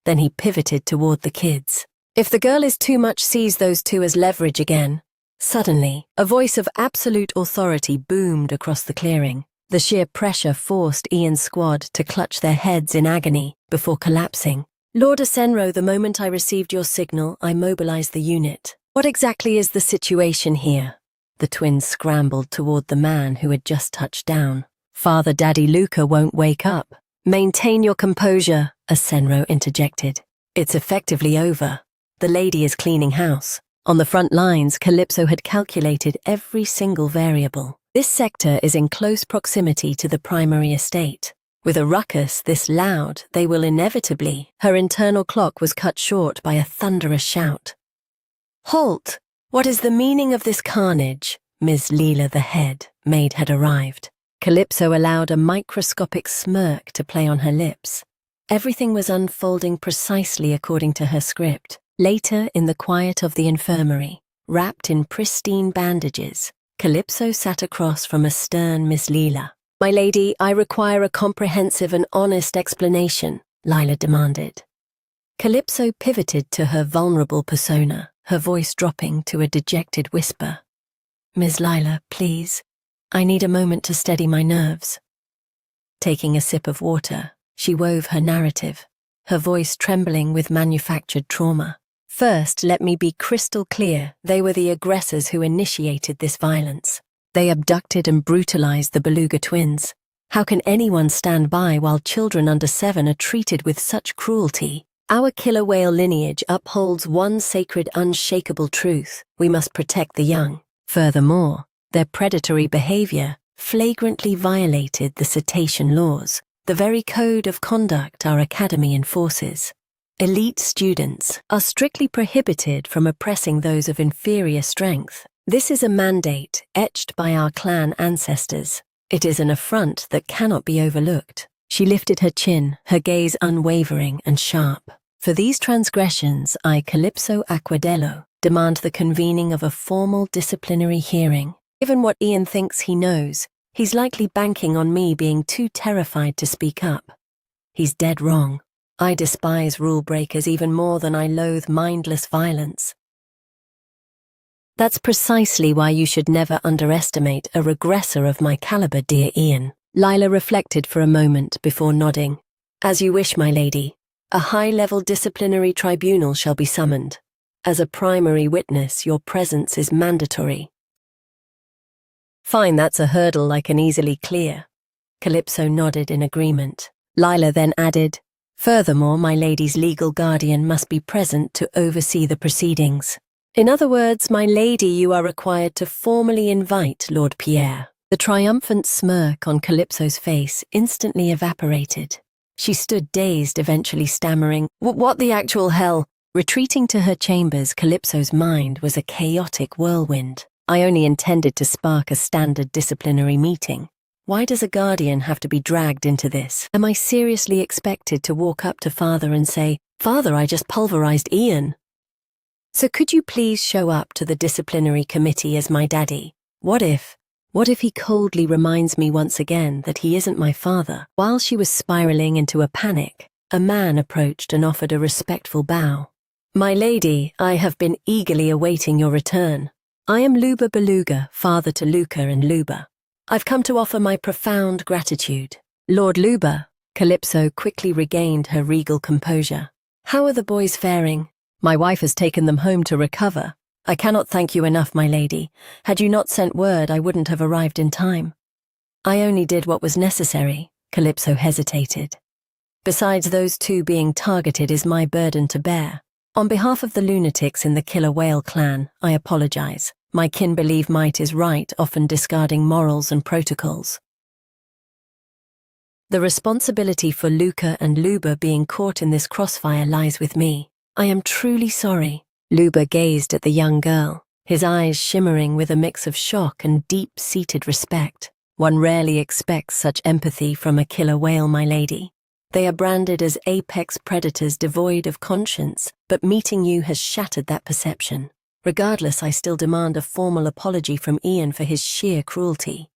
Then he pivoted toward the kids. "If the girl is too much, seize those two as leverage again." Suddenly, a voice of absolute authority boomed across the clearing. The sheer pressure forced Ian's squad to clutch their heads in agony before collapsing. "Lord Enro, the moment I received your signal, I mobilized the unit. What exactly is the situation here?" The twins scrambled toward the man who had just touched down. "Father Daddy Luca won't wake up." "Maintain your composure," Enro interjected. "It's effectively over. The lady is cleaning house." On the front lines, Calypso had calculated every single variable. This sector is in close proximity to the primary estate. With a ruckus this loud, they will inevitably. Her internal clock was cut short by a thunderous shout. "Halt! What is the meaning of this carnage?" Ms. Leela, the head maid, had arrived. Calypso allowed a microscopic smirk to play on her lips. Everything was unfolding precisely according to her script. Later, in the quiet of the infirmary, wrapped in pristine bandages, Calypso sat across from a stern Miss Leela. "My lady, I require a comprehensive and honest explanation," Leela demanded. Calypso pivoted to her vulnerable persona, her voice dropping to a dejected whisper. "Ms. Leela, please. I need a moment to steady my nerves." Taking a sip of water, she wove her narrative, her voice trembling with manufactured trauma. "First, let me be crystal clear. They were the aggressors who initiated this violence. They abducted and brutalized the Beluga twins. How can anyone stand by while children under 7 are treated with such cruelty? Our killer whale lineage upholds one sacred, unshakable truth: we must protect the young. Furthermore, their predatory behavior flagrantly violated the cetacean laws, the very code of conduct our academy enforces. Elite students are strictly prohibited from oppressing those of inferior strength. This is a mandate etched by our clan ancestors. It is an affront that cannot be overlooked." She lifted her chin, her gaze unwavering and sharp. "For these transgressions, I, Calypso Aquadello, demand the convening of a formal disciplinary hearing. Given what Ian thinks he knows, he's likely banking on me being too terrified to speak up. He's dead wrong. I despise rule breakers even more than I loathe mindless violence." "That's precisely why you should never underestimate a regressor of my caliber, dear Ian." Leela reflected for a moment before nodding. "As you wish, my lady. A high-level disciplinary tribunal shall be summoned. As a primary witness, your presence is mandatory." "Fine, that's a hurdle I can easily clear." Calypso nodded in agreement. Leela then added, "Furthermore, my lady's legal guardian must be present to oversee the proceedings. In other words, my lady, you are required to formally invite Lord Pierre." The triumphant smirk on Calypso's face instantly evaporated. She stood dazed, eventually stammering, What the actual hell?" Retreating to her chambers, Calypso's mind was a chaotic whirlwind. "I only intended to spark a standard disciplinary meeting. Why does a guardian have to be dragged into this? Am I seriously expected to walk up to Father and say, 'Father, I just pulverized Ian'? So could you please show up to the disciplinary committee as my daddy? What if he coldly reminds me once again that he isn't my father?" While she was spiraling into a panic, a man approached and offered a respectful bow. "My lady, I have been eagerly awaiting your return. I am Luba Beluga, father to Luca and Luba. I've come to offer my profound gratitude." "Lord Luba," Calypso quickly regained her regal composure. "How are the boys faring?" "My wife has taken them home to recover. I cannot thank you enough, my lady. Had you not sent word, I wouldn't have arrived in time." "I only did what was necessary," Calypso hesitated. "Besides, those two being targeted is my burden to bear. On behalf of the lunatics in the killer whale clan, I apologize. My kin believe might is right, often discarding morals and protocols. The responsibility for Luca and Luba being caught in this crossfire lies with me. I am truly sorry." Luba gazed at the young girl, his eyes shimmering with a mix of shock and deep-seated respect. "One rarely expects such empathy from a killer whale, my lady. They are branded as apex predators devoid of conscience, but meeting you has shattered that perception. Regardless, I still demand a formal apology from Ian for his sheer cruelty.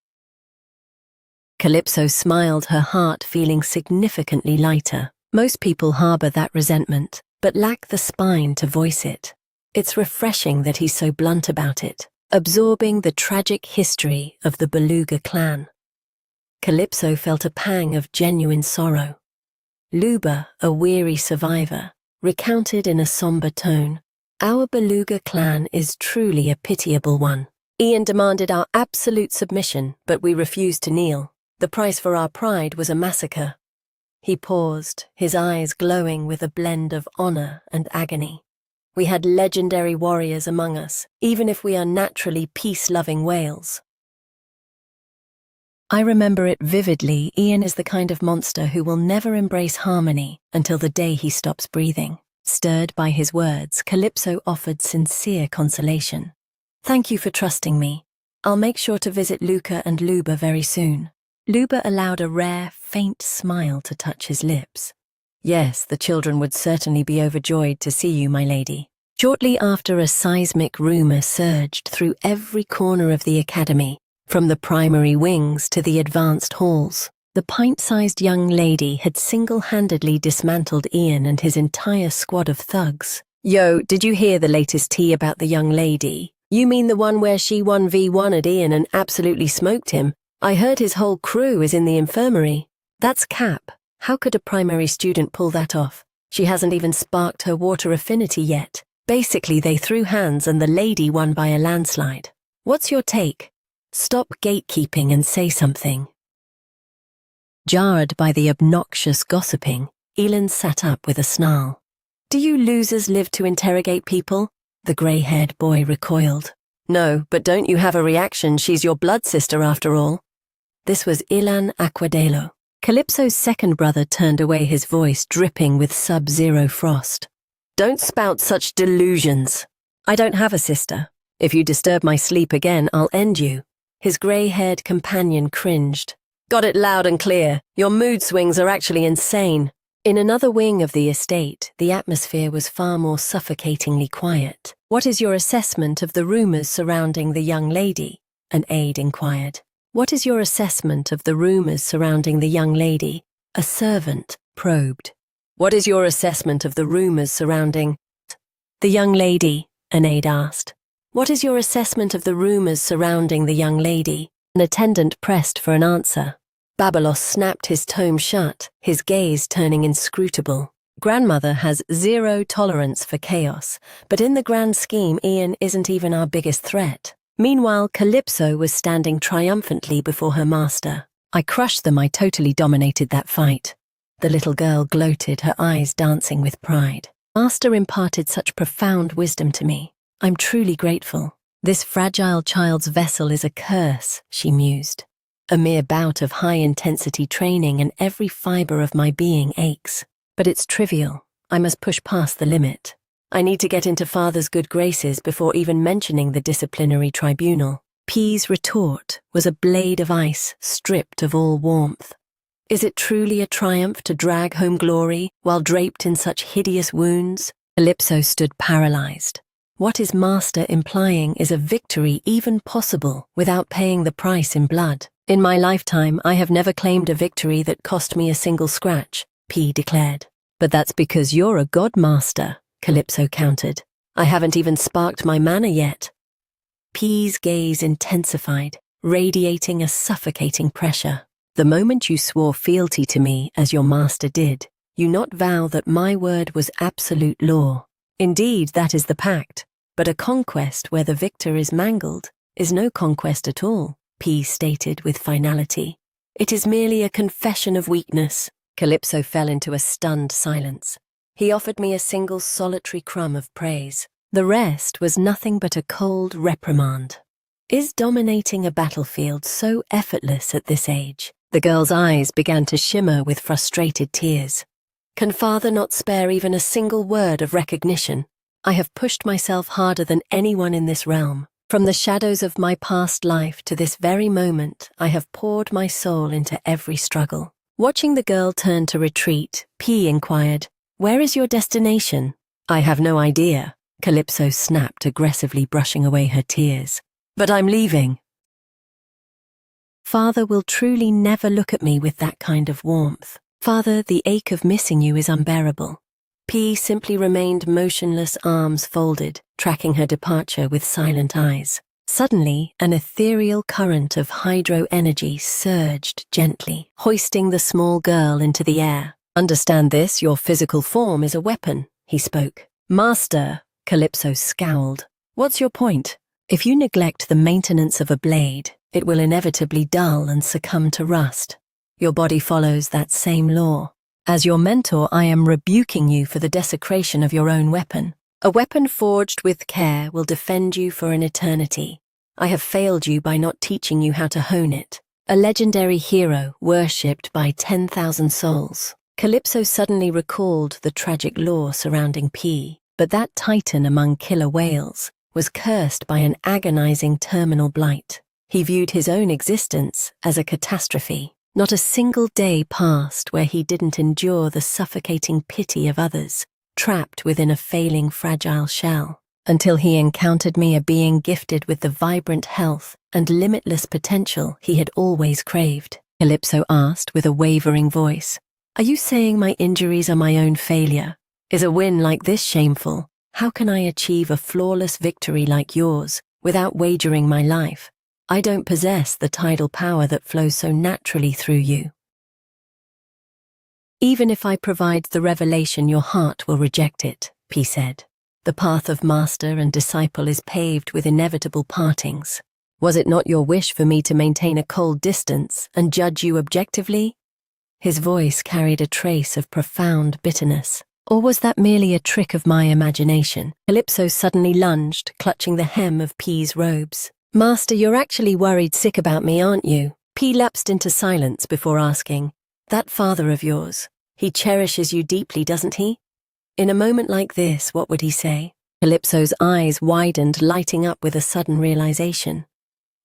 Calypso smiled, her heart feeling significantly lighter. Most people harbor that resentment, but lack the spine to voice it. It's refreshing that he's so blunt about it, absorbing the tragic history of the Beluga clan. Calypso felt a pang of genuine sorrow. Luba, a weary survivor, recounted in a somber tone, "Our Beluga clan is truly a pitiable one. Ian demanded our absolute submission, but we refused to kneel. The price for our pride was a massacre." He paused, his eyes glowing with a blend of honor and agony. "We had legendary warriors among us, even if we are naturally peace-loving whales." I remember it vividly. Ian is the kind of monster who will never embrace harmony until the day he stops breathing. Stirred by his words, Calypso offered sincere consolation. "Thank you for trusting me. I'll make sure to visit Luca and Luba very soon." Luba allowed a rare, faint smile to touch his lips. "Yes, the children would certainly be overjoyed to see you, my lady." Shortly after, a seismic rumor surged through every corner of the academy, from the primary wings to the advanced halls. The pint-sized young lady had single-handedly dismantled Ian and his entire squad of thugs. "Yo, did you hear the latest tea about the young lady? You mean the one where she 1v1'd Ian and absolutely smoked him? I heard his whole crew is in the infirmary." "That's Cap. How could a primary student pull that off? She hasn't even sparked her water affinity yet. Basically, they threw hands and the lady won by a landslide. What's your take? Stop gatekeeping and say something." Jarred by the obnoxious gossiping, Elin sat up with a snarl. "Do you losers live to interrogate people?" The grey-haired boy recoiled. "No, but don't you have a reaction? She's your blood sister after all." This was Ilan Aquadelo. Calypso's second brother turned away, his voice dripping with sub-zero frost. "Don't spout such delusions. I don't have a sister. If you disturb my sleep again, I'll end you." His grey-haired companion cringed. "Got it loud and clear. Your mood swings are actually insane." In another wing of the estate, the atmosphere was far more suffocatingly quiet. "What is your assessment of the rumors surrounding the young lady?" an aide inquired. "What is your assessment of the rumors surrounding the young lady?" a servant probed. "What is your assessment of the rumors surrounding the young lady?" an aide asked. "What is your assessment of the rumors surrounding the young lady?" An attendant pressed for an answer. Babalos snapped his tome shut, his gaze turning inscrutable. "Grandmother has zero tolerance for chaos, but in the grand scheme, Ian isn't even our biggest threat." Meanwhile, Calypso was standing triumphantly before her master. "I crushed them. I totally dominated that fight." The little girl gloated, her eyes dancing with pride. "Master imparted such profound wisdom to me. I'm truly grateful. This fragile child's vessel is a curse," she mused. "A mere bout of high-intensity training and every fiber of my being aches. But it's trivial. I must push past the limit. I need to get into Father's good graces before even mentioning the disciplinary tribunal." P's retort was a blade of ice stripped of all warmth. "Is it truly a triumph to drag home glory while draped in such hideous wounds?" Calypso stood paralyzed. What is Master implying is a victory even possible without paying the price in blood? "In my lifetime, I have never claimed a victory that cost me a single scratch," P declared. "But that's because you're a god, Master," Calypso countered. "I haven't even sparked my mana yet." P's gaze intensified, radiating a suffocating pressure. "The moment you swore fealty to me as your master did, you not vow that my word was absolute law. Indeed, that is the pact. But a conquest where the victor is mangled is no conquest at all," P stated with finality. "It is merely a confession of weakness." Calypso fell into a stunned silence. He offered me a single solitary crumb of praise. The rest was nothing but a cold reprimand. Is dominating a battlefield so effortless at this age? The girl's eyes began to shimmer with frustrated tears. Can Father not spare even a single word of recognition? I have pushed myself harder than anyone in this realm. From the shadows of my past life to this very moment, I have poured my soul into every struggle. Watching the girl turn to retreat, P inquired, "Where is your destination?" "I have no idea," Calypso snapped, aggressively brushing away her tears. "But I'm leaving." Father will truly never look at me with that kind of warmth. Father, the ache of missing you is unbearable. P simply remained motionless, arms folded, tracking her departure with silent eyes. Suddenly, an ethereal current of hydro energy surged gently, hoisting the small girl into the air. "Understand this, your physical form is a weapon," he spoke. "Master," Calypso scowled. "What's your point? If you neglect the maintenance of a blade, it will inevitably dull and succumb to rust. Your body follows that same law. As your mentor, I am rebuking you for the desecration of your own weapon. A weapon forged with care will defend you for an eternity. I have failed you by not teaching you how to hone it. A legendary hero worshipped by 10,000 souls." Calypso suddenly recalled the tragic lore surrounding P, but that titan among killer whales was cursed by an agonizing terminal blight. He viewed his own existence as a catastrophe. Not a single day passed where he didn't endure the suffocating pity of others, trapped within a failing fragile shell, until he encountered me, a being gifted with the vibrant health and limitless potential he had always craved. Calypso asked with a wavering voice, "Are you saying my injuries are my own failure? Is a win like this shameful? How can I achieve a flawless victory like yours without wagering my life? I don't possess the tidal power that flows so naturally through you. Even if I provide the revelation, your heart will reject it," P said. "The path of master and disciple is paved with inevitable partings. Was it not your wish for me to maintain a cold distance and judge you objectively?" His voice carried a trace of profound bitterness. Or was that merely a trick of my imagination? Calypso suddenly lunged, clutching the hem of P's robes. "Master, you're actually worried sick about me, aren't you?" P lapsed into silence before asking, "That father of yours, he cherishes you deeply, doesn't he? In a moment like this, what would he say?" Calypso's eyes widened, lighting up with a sudden realization.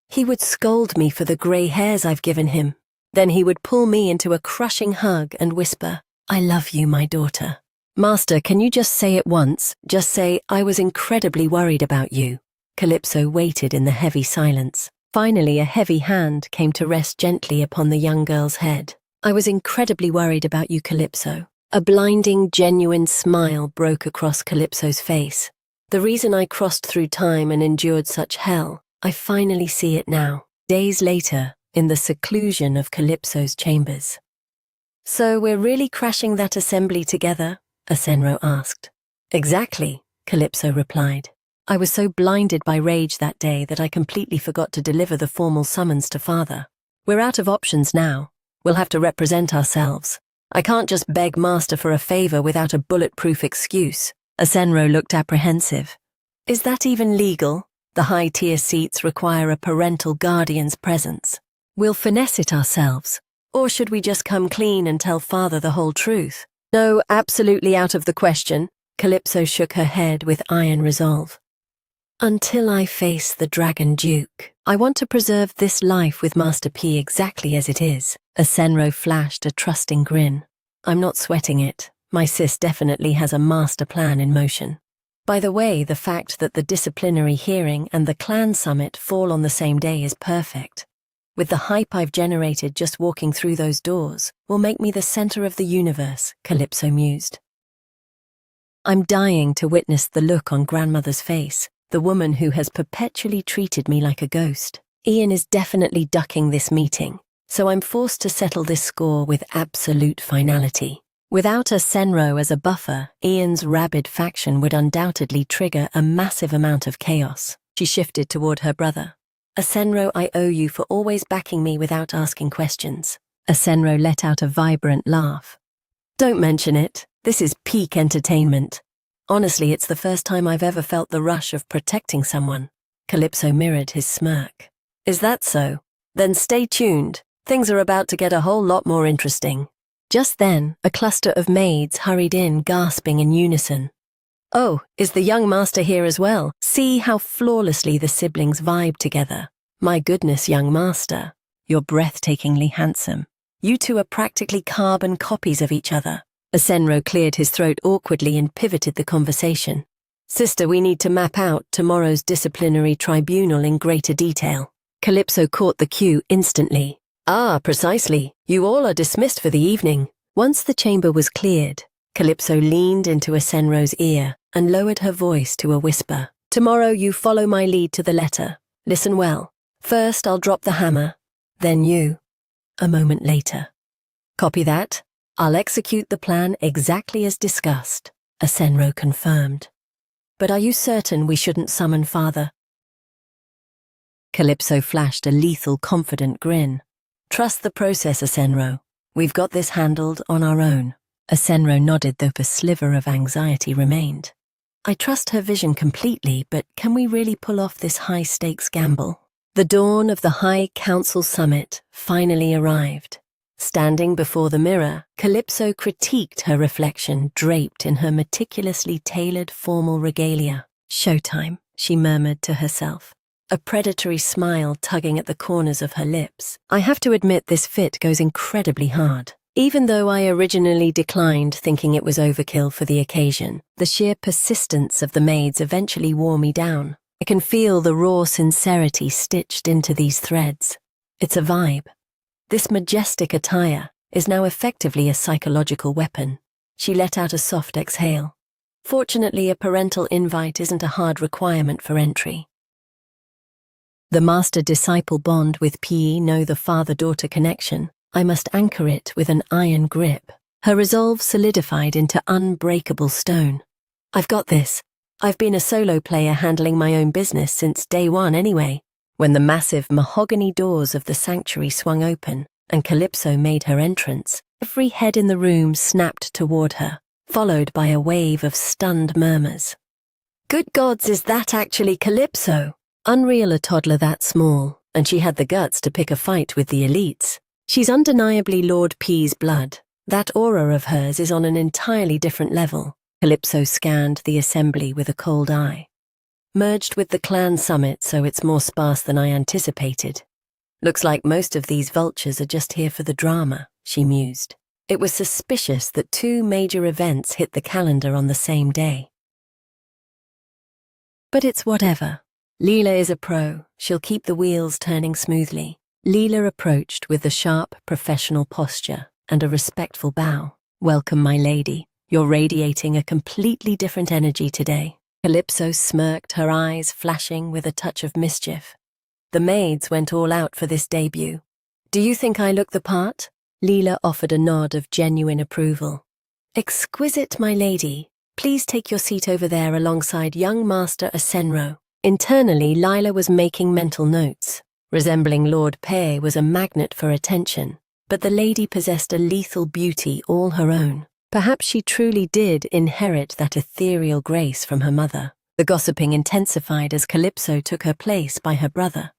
"He would scold me for the grey hairs I've given him. Then he would pull me into a crushing hug and whisper, 'I love you, my daughter.' Master, can you just say it once? Just say, 'I was incredibly worried about you.'" Calypso waited in the heavy silence. Finally, a heavy hand came to rest gently upon the young girl's head. "I was incredibly worried about you, Calypso." A blinding, genuine smile broke across Calypso's face. "The reason I crossed through time and endured such hell, I finally see it now." Days later, in the seclusion of Calypso's chambers. "So we're really crashing that assembly together?" Enro asked. "Exactly," Calypso replied. "I was so blinded by rage that day that I completely forgot to deliver the formal summons to Father. We're out of options now. We'll have to represent ourselves. I can't just beg Master for a favor without a bulletproof excuse." Enro looked apprehensive. "Is that even legal? The high-tier seats require a parental guardian's presence. We'll finesse it ourselves. Or should we just come clean and tell Father the whole truth?" "No, absolutely out of the question." Calypso shook her head with iron resolve. "Until I face the Dragon Duke, I want to preserve this life with Master P exactly as it is." Enro flashed a trusting grin. "I'm not sweating it. My sis definitely has a master plan in motion. By the way, the fact that the disciplinary hearing and the clan summit fall on the same day is perfect. With the hype I've generated just walking through those doors will make me the center of the universe," Calypso mused. "I'm dying to witness the look on Grandmother's face, the woman who has perpetually treated me like a ghost. Ian is definitely ducking this meeting, so I'm forced to settle this score with absolute finality. Without a Enro as a buffer, Ian's rabid faction would undoubtedly trigger a massive amount of chaos." She shifted toward her brother. "Enro, I owe you for always backing me without asking questions." Enro let out a vibrant laugh. "Don't mention it. This is peak entertainment. Honestly, it's the first time I've ever felt the rush of protecting someone." Calypso mirrored his smirk. "Is that so? Then stay tuned. Things are about to get a whole lot more interesting." Just then, a cluster of maids hurried in, gasping in unison. "Oh, is the young master here as well? See how flawlessly the siblings vibe together. My goodness, young master, you're breathtakingly handsome. You two are practically carbon copies of each other. Asenro cleared his throat awkwardly and pivoted the conversation. Sister, we need to map out tomorrow's disciplinary tribunal in greater detail. Calypso caught the cue instantly. Ah, precisely. You all are dismissed for the evening. Once the chamber was cleared, Calypso leaned into Asenro's ear and lowered her voice to a whisper. Tomorrow you follow my lead to the letter. Listen well. First I'll drop the hammer, then you. A moment later. Copy that? I'll execute the plan exactly as discussed, Asenro confirmed. But are you certain we shouldn't summon Father? Calypso flashed a lethal, confident grin. Trust the process, Asenro. We've got this handled on our own. Asenro nodded, though a sliver of anxiety remained. I trust her vision completely, but can we really pull off this high-stakes gamble? The dawn of the High Council Summit finally arrived. Standing before the mirror, Calypso critiqued her reflection draped in her meticulously tailored formal regalia. Showtime, she murmured to herself, a predatory smile tugging at the corners of her lips. I have to admit this fit goes incredibly hard. Even though I originally declined thinking it was overkill for the occasion, the sheer persistence of the maids eventually wore me down. I can feel the raw sincerity stitched into these threads. It's a vibe. This majestic attire is now effectively a psychological weapon. She let out a soft exhale. Fortunately, a parental invite isn't a hard requirement for entry. The master-disciple bond with Plea, know the father-daughter connection. I must anchor it with an iron grip. Her resolve solidified into unbreakable stone. I've got this. I've been a solo player handling my own business since day one anyway. When the massive mahogany doors of the sanctuary swung open and Calypso made her entrance, every head in the room snapped toward her, followed by a wave of stunned murmurs. Good gods, is that actually Calypso? Unreal, a toddler that small, and she had the guts to pick a fight with the elites. She's undeniably Lord P's blood. That aura of hers is on an entirely different level. Calypso scanned the assembly with a cold eye. Merged with the clan summit, so it's more sparse than I anticipated. Looks like most of these vultures are just here for the drama, she mused. It was suspicious that two major events hit the calendar on the same day. But it's whatever. Leela is a pro. She'll keep the wheels turning smoothly. Leela approached with a sharp, professional posture and a respectful bow. Welcome, my lady. You're radiating a completely different energy today. Calypso smirked, her eyes flashing with a touch of mischief. The maids went all out for this debut. Do you think I look the part? Leela offered a nod of genuine approval. Exquisite, my lady. Please take your seat over there alongside young Master Asenro. Internally, Lila was making mental notes. Resembling Lord Pei was a magnet for attention, but the lady possessed a lethal beauty all her own. Perhaps she truly did inherit that ethereal grace from her mother. The gossiping intensified as Calypso took her place by her brother.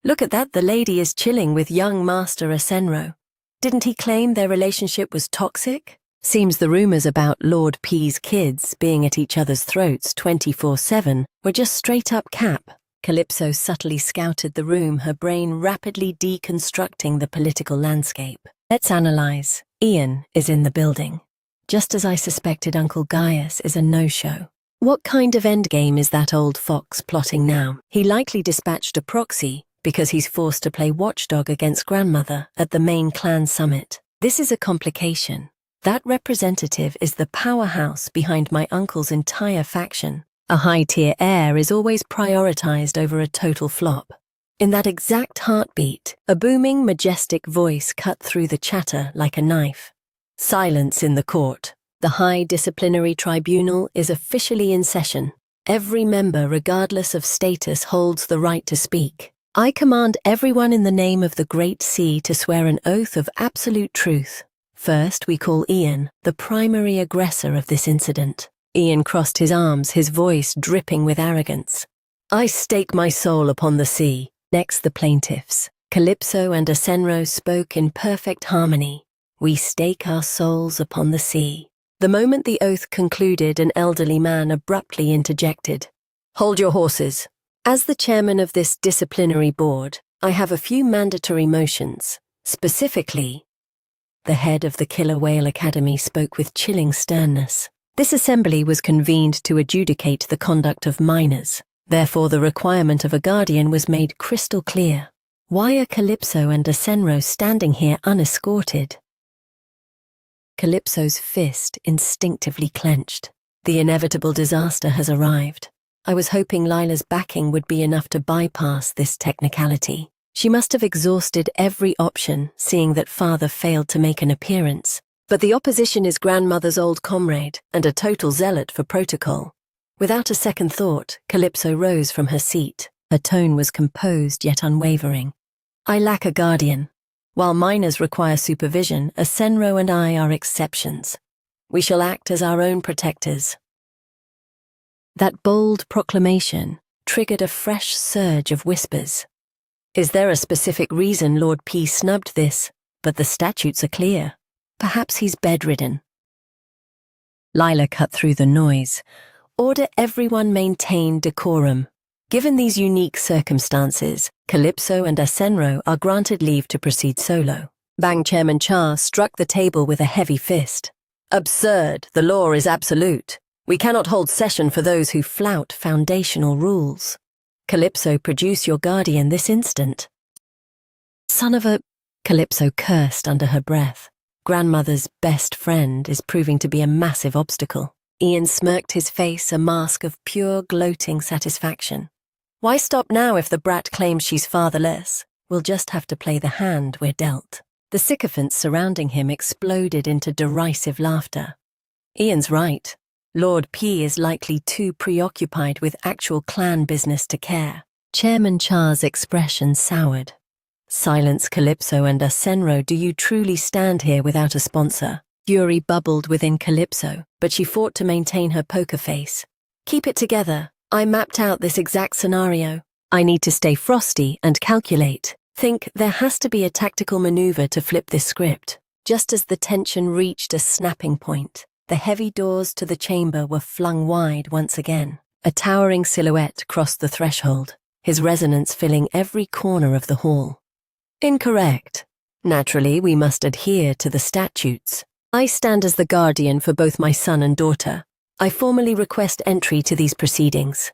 Look at that, the lady is chilling with young Master Asenro. Didn't he claim their relationship was toxic? Seems the rumors about Lord P's kids being at each other's throats 24/7 were just straight up cap. Calypso subtly scouted the room, her brain rapidly deconstructing the political landscape. Let's analyze. Ian is in the building. Just as I suspected, Uncle Gaius is a no-show. What kind of endgame is that old fox plotting now? He likely dispatched a proxy because he's forced to play watchdog against grandmother at the main clan summit. This is a complication. That representative is the powerhouse behind my uncle's entire faction. A high-tier heir is always prioritized over a total flop. In that exact heartbeat, a booming, majestic voice cut through the chatter like a knife. Silence in the court. The High Disciplinary Tribunal is officially in session. Every member, regardless of status, holds the right to speak. I command everyone in the name of the Great Sea to swear an oath of absolute truth. First, we call Ian, the primary aggressor of this incident. Ian crossed his arms, his voice dripping with arrogance. I stake my soul upon the sea. Next, the plaintiffs. Calypso and Asenro spoke in perfect harmony. We stake our souls upon the sea. The moment the oath concluded, an elderly man abruptly interjected. Hold your horses. As the chairman of this disciplinary board, I have a few mandatory motions. Specifically, the head of the Killer Whale Academy, spoke with chilling sternness. This assembly was convened to adjudicate the conduct of minors. Therefore, the requirement of a guardian was made crystal clear. Why are Calypso and Enro standing here unescorted? Calypso's fist instinctively clenched. The inevitable disaster has arrived. I was hoping Lila's backing would be enough to bypass this technicality. She must have exhausted every option, seeing that father failed to make an appearance. But the opposition is grandmother's old comrade and a total zealot for protocol. Without a second thought, Calypso rose from her seat. Her tone was composed yet unwavering. I lack a guardian. While minors require supervision, Enro and I are exceptions. We shall act as our own protectors. That bold proclamation triggered a fresh surge of whispers. Is there a specific reason Lord P snubbed this? But the statutes are clear. Perhaps he's bedridden. Lila cut through the noise. Order everyone maintain decorum. Given these unique circumstances, Calypso and Enro are granted leave to proceed solo. Bang Chairman Cha struck the table with a heavy fist. Absurd. The law is absolute. We cannot hold session for those who flout foundational rules. Calypso, produce your guardian this instant. Son of a... Calypso cursed under her breath. Grandmother's best friend is proving to be a massive obstacle. Ian smirked, his face a mask of pure gloating satisfaction. Why stop now if the brat claims she's fatherless? We'll just have to play the hand we're dealt. The sycophants surrounding him exploded into derisive laughter. Ian's right. Lord P is likely too preoccupied with actual clan business to care. Chairman Cha's expression soured. Silence, Calypso and Enro. Do you truly stand here without a sponsor? Fury bubbled within Calypso, but she fought to maintain her poker face. Keep it together. I mapped out this exact scenario. I need to stay frosty and calculate. Think there has to be a tactical maneuver to flip this script. Just as the tension reached a snapping point, the heavy doors to the chamber were flung wide once again. A towering silhouette crossed the threshold, his resonance filling every corner of the hall. Incorrect. Naturally, we must adhere to the statutes. I stand as the guardian for both my son and daughter. I formally request entry to these proceedings.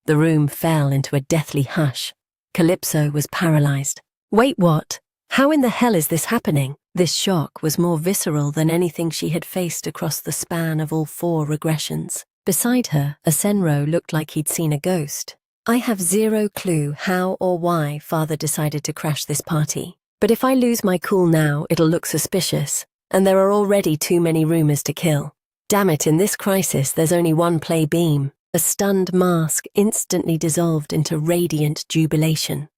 The room fell into a deathly hush. Calypso was paralyzed. Wait, what? How in the hell is this happening? This shock was more visceral than anything she had faced across the span of all 4 regressions. Beside her, Enro looked like he'd seen a ghost. I have zero clue how or why father decided to crash this party. But if I lose my cool now, it'll look suspicious. And there are already too many rumors to kill. Damn it, in this crisis, there's only one play beam. A stunned mask instantly dissolved into radiant jubilation.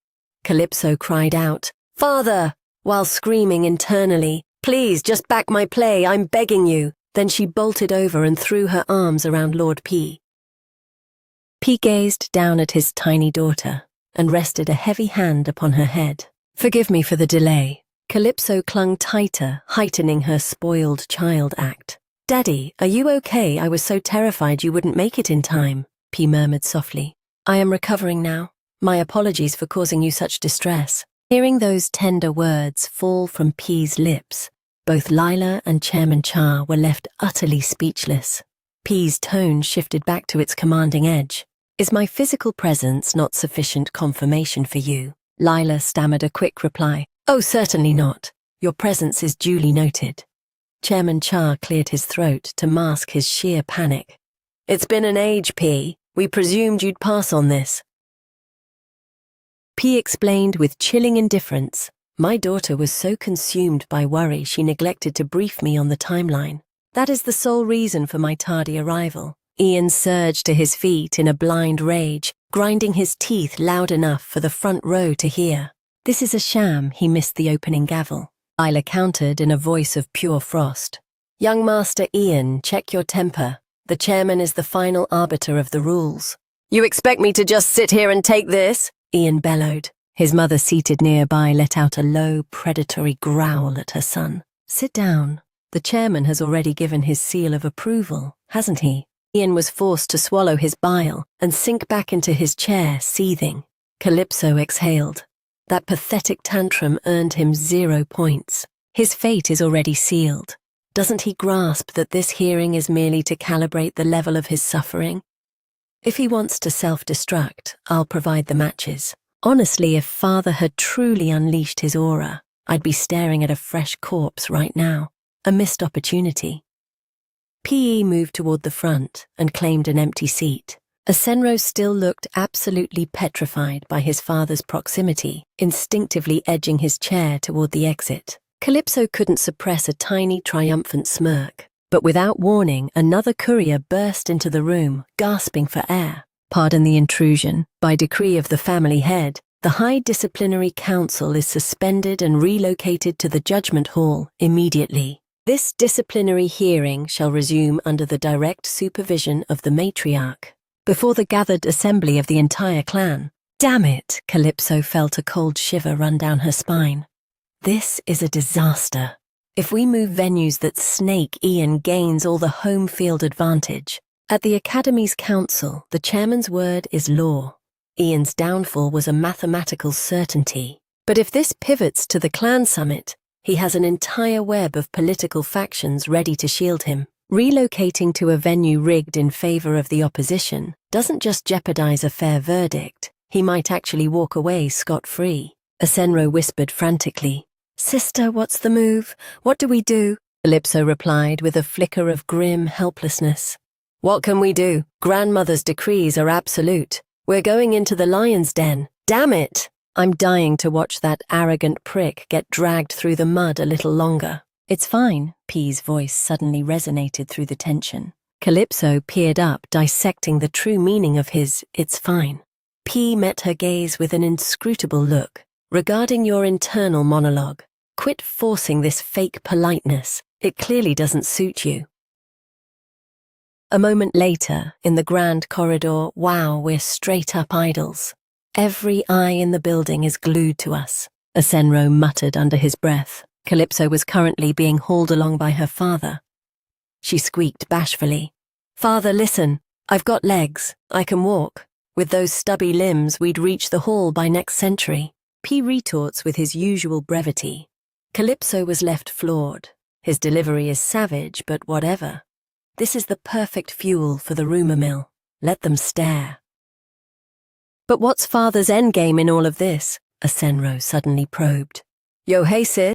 Calypso cried out, "Father!" while screaming internally, "Please, just back my play, I'm begging you." Then she bolted over and threw her arms around Lord P. P gazed down at his tiny daughter and rested a heavy hand upon her head. "Forgive me for the delay." Calypso clung tighter, heightening her spoiled child act. "Daddy, are you okay? I was so terrified you wouldn't make it in time," P murmured softly. "I am recovering now. My apologies for causing you such distress." Hearing those tender words fall from P's lips, both Lila and Chairman Cha were left utterly speechless. P's tone shifted back to its commanding edge. "Is my physical presence not sufficient confirmation for you?" Lila stammered a quick reply. "Oh, certainly not. Your presence is duly noted." Chairman Cha cleared his throat to mask his sheer panic. "It's been an age, P. We presumed you'd pass on this." P explained with chilling indifference. "My daughter was so consumed by worry she neglected to brief me on the timeline. That is the sole reason for my tardy arrival." Ian surged to his feet in a blind rage, grinding his teeth loud enough for the front row to hear. "This is a sham," he missed the opening gavel. Lila countered in a voice of pure frost. "Young Master Ian, check your temper. The chairman is the final arbiter of the rules." "You expect me to just sit here and take this?" Ian bellowed. His mother, seated nearby, let out a low, predatory growl at her son. "Sit down. The chairman has already given his seal of approval, hasn't he?" Ian was forced to swallow his bile and sink back into his chair, seething. Calypso exhaled. That pathetic tantrum earned him 0 points. His fate is already sealed. Doesn't he grasp that this hearing is merely to calibrate the level of his suffering? If he wants to self-destruct, I'll provide the matches. Honestly, if Father had truly unleashed his aura, I'd be staring at a fresh corpse right now. A missed opportunity. PE moved toward the front and claimed an empty seat. Enro still looked absolutely petrified by his father's proximity, instinctively edging his chair toward the exit. Calypso couldn't suppress a tiny, triumphant smirk, but without warning, another courier burst into the room, gasping for air. Pardon the intrusion. By decree of the family head, the High Disciplinary Council is suspended and relocated to the Judgment Hall immediately. This disciplinary hearing shall resume under the direct supervision of the matriarch, before the gathered assembly of the entire clan. Damn it, Calypso felt a cold shiver run down her spine. This is a disaster. If we move venues that snake, Ian gains all the home field advantage. At the Academy's council, the chairman's word is law. Ian's downfall was a mathematical certainty. But if this pivots to the clan summit, he has an entire web of political factions ready to shield him. Relocating to a venue rigged in favor of the opposition doesn't just jeopardize a fair verdict, he might actually walk away scot-free. Enro whispered frantically, "Sister, what's the move? What do we do?" Calypso replied with a flicker of grim helplessness. "What can we do? Grandmother's decrees are absolute. We're going into the lion's den. Damn it! I'm dying to watch that arrogant prick get dragged through the mud a little longer." "It's fine," P's voice suddenly resonated through the tension. Calypso peered up, dissecting the true meaning of his "it's fine." P met her gaze with an inscrutable look. "Regarding your internal monologue, quit forcing this fake politeness. It clearly doesn't suit you." A moment later, in the grand corridor, wow, we're straight up idols. Every eye in the building is glued to us, Enro muttered under his breath. Calypso was currently being hauled along by her father. She squeaked bashfully, "Father, listen, I've got legs, I can walk. With those stubby limbs, we'd reach the hall by next century." P retorts with his usual brevity. Calypso was left floored. His delivery is savage, but whatever. This is the perfect fuel for the rumor mill. Let them stare. "But what's Father's endgame in all of this?" Enro suddenly probed. "Yo, hey sis."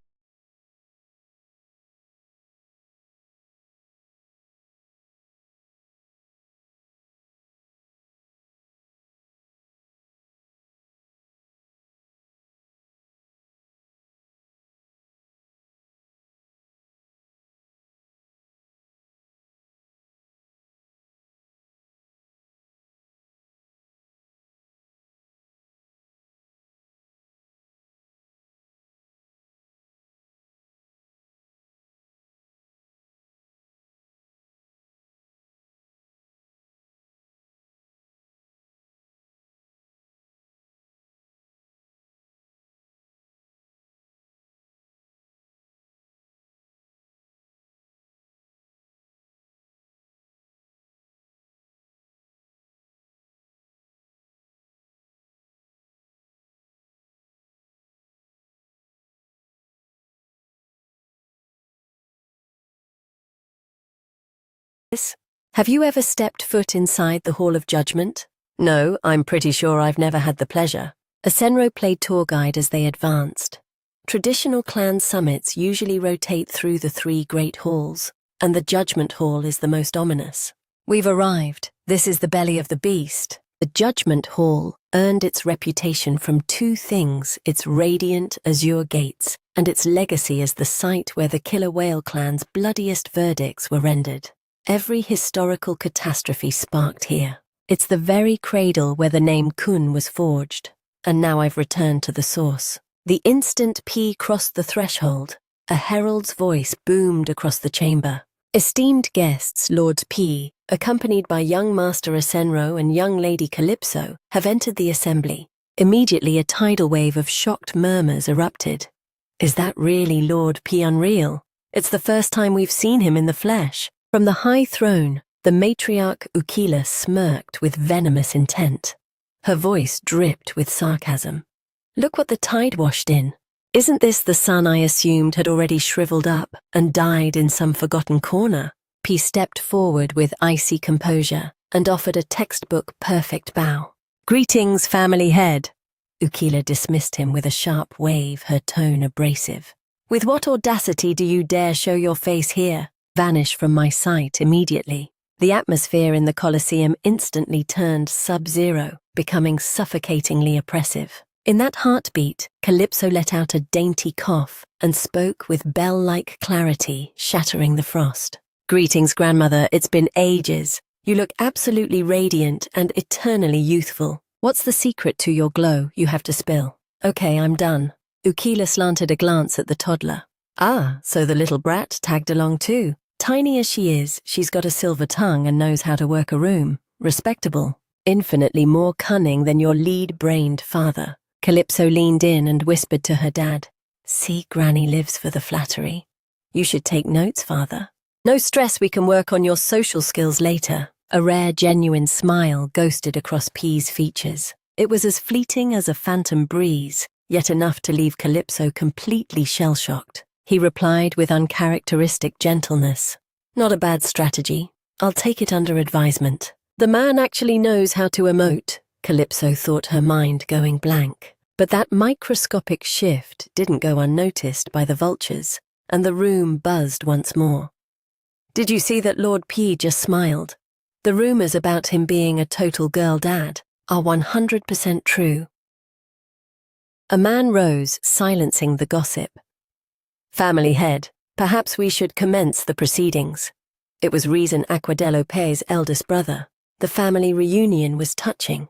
Have you ever stepped foot inside the Hall of Judgment? No, I'm pretty sure I've never had the pleasure. Enro played tour guide as they advanced. Traditional clan summits usually rotate through the three great halls, and the Judgment Hall is the most ominous. We've arrived. This is the belly of the beast. The Judgment Hall earned its reputation from two things: its radiant azure gates and its legacy as the site where the killer whale clan's bloodiest verdicts were rendered. Every historical catastrophe sparked here. It's the very cradle where the name Kun was forged. And now I've returned to the source. The instant P crossed the threshold, a herald's voice boomed across the chamber. Esteemed guests, Lord P, accompanied by young Master Enro and young Lady Calypso, have entered the assembly. Immediately a tidal wave of shocked murmurs erupted. Is that really Lord P unreal? It's the first time we've seen him in the flesh. From the high throne, the matriarch Ukila smirked with venomous intent. Her voice dripped with sarcasm. Look what the tide washed in. Isn't this the son I assumed had already shriveled up and died in some forgotten corner? P stepped forward with icy composure and offered a textbook-perfect bow. Greetings, family head. Ukila dismissed him with a sharp wave, her tone abrasive. With what audacity do you dare show your face here? Vanish from my sight immediately. The atmosphere in the Colosseum instantly turned sub-zero, becoming suffocatingly oppressive. In that heartbeat, Calypso let out a dainty cough and spoke with bell-like clarity, shattering the frost. Greetings, grandmother. It's been ages. You look absolutely radiant and eternally youthful. What's the secret to your glow you have to spill? Okay, I'm done. Ukila slanted a glance at the toddler. Ah, so the little brat tagged along too. Tiny as she is, she's got a silver tongue and knows how to work a room. Respectable. Infinitely more cunning than your lead-brained father. Calypso leaned in and whispered to her dad. See, Granny lives for the flattery. You should take notes, father. No stress, we can work on your social skills later. A rare, genuine smile ghosted across P's features. It was as fleeting as a phantom breeze, yet enough to leave Calypso completely shell-shocked. He replied with uncharacteristic gentleness. Not a bad strategy. I'll take it under advisement. The man actually knows how to emote. Calypso thought, her mind going blank. But that microscopic shift didn't go unnoticed by the vultures, and the room buzzed once more. Did you see that Lord P just smiled? The rumors about him being a total girl dad are 100% true. A man rose, silencing the gossip. Family head, perhaps we should commence the proceedings. It was Reason Aquadello Pay's eldest brother. The family reunion was touching.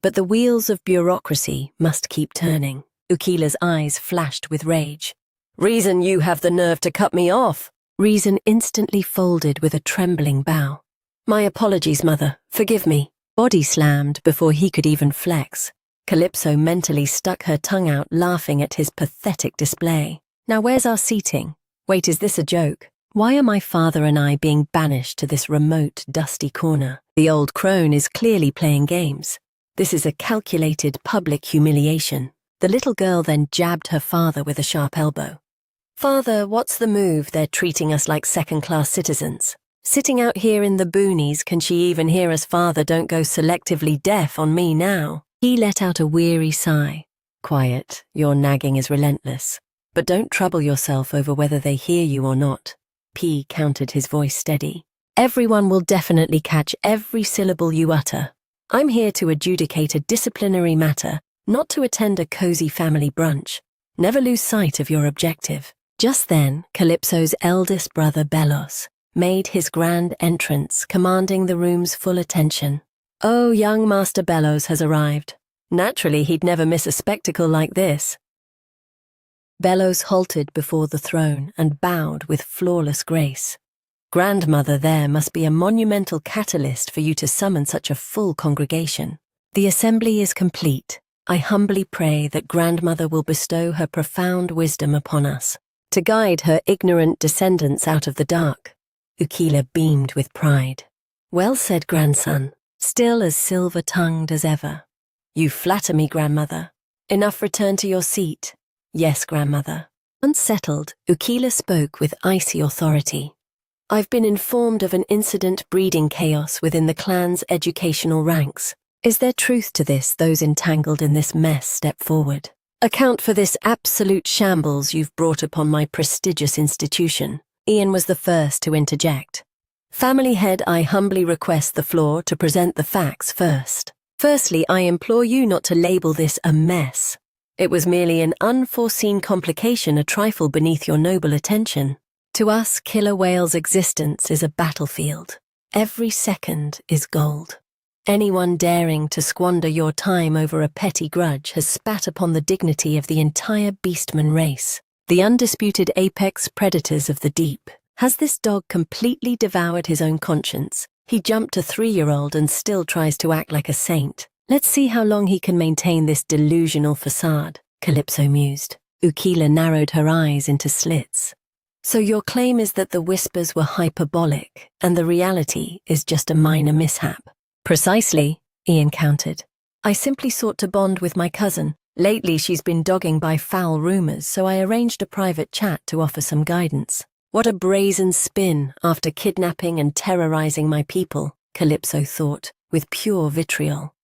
But the wheels of bureaucracy must keep turning. Ukila's eyes flashed with rage. Reason, you have the nerve to cut me off. Reason instantly folded with a trembling bow. My apologies, mother. Forgive me. Body slammed before he could even flex. Calypso mentally stuck her tongue out, laughing at his pathetic display. Now where's our seating? Wait, is this a joke? Why are my father and I being banished to this remote, dusty corner? The old crone is clearly playing games. This is a calculated public humiliation. The little girl then jabbed her father with a sharp elbow. Father, what's the move? They're treating us like second-class citizens. Sitting out here in the boonies, can she even hear us? Father, don't go selectively deaf on me now. He let out a weary sigh. Quiet, your nagging is relentless. But don't trouble yourself over whether they hear you or not. P countered, his voice steady. Everyone will definitely catch every syllable you utter. I'm here to adjudicate a disciplinary matter, not to attend a cozy family brunch. Never lose sight of your objective. Just then, Calypso's eldest brother Belos made his grand entrance, commanding the room's full attention. Oh, young Master Belos has arrived. Naturally, he'd never miss a spectacle like this. Belos halted before the throne and bowed with flawless grace. Grandmother, there must be a monumental catalyst for you to summon such a full congregation. The assembly is complete. I humbly pray that Grandmother will bestow her profound wisdom upon us, to guide her ignorant descendants out of the dark. Ukila beamed with pride. Well said, grandson, still as silver-tongued as ever. You flatter me, Grandmother. Enough, return to your seat. Yes, Grandmother. Unsettled, Ukila spoke with icy authority. I've been informed of an incident breeding chaos within the clan's educational ranks. Is there truth to this? Those entangled in this mess step forward. Account for this absolute shambles you've brought upon my prestigious institution. Ian was the first to interject. Family head, I humbly request the floor to present the facts first. Firstly, I implore you not to label this a mess. It was merely an unforeseen complication, a trifle beneath your noble attention. To us, Killer Whale's existence is a battlefield. Every second is gold. Anyone daring to squander your time over a petty grudge has spat upon the dignity of the entire beastman race, the undisputed apex predators of the deep. Has this dog completely devoured his own conscience? He jumped a 3-year-old and still tries to act like a saint. Let's see how long he can maintain this delusional facade, Calypso mused. Ukila narrowed her eyes into slits. So your claim is that the whispers were hyperbolic, and the reality is just a minor mishap? Precisely, Ian countered. I simply sought to bond with my cousin, Lately she's been dogging by foul rumors, so I arranged a private chat to offer some guidance. What a brazen spin after kidnapping and terrorizing my people, Calypso thought, with pure vitriol.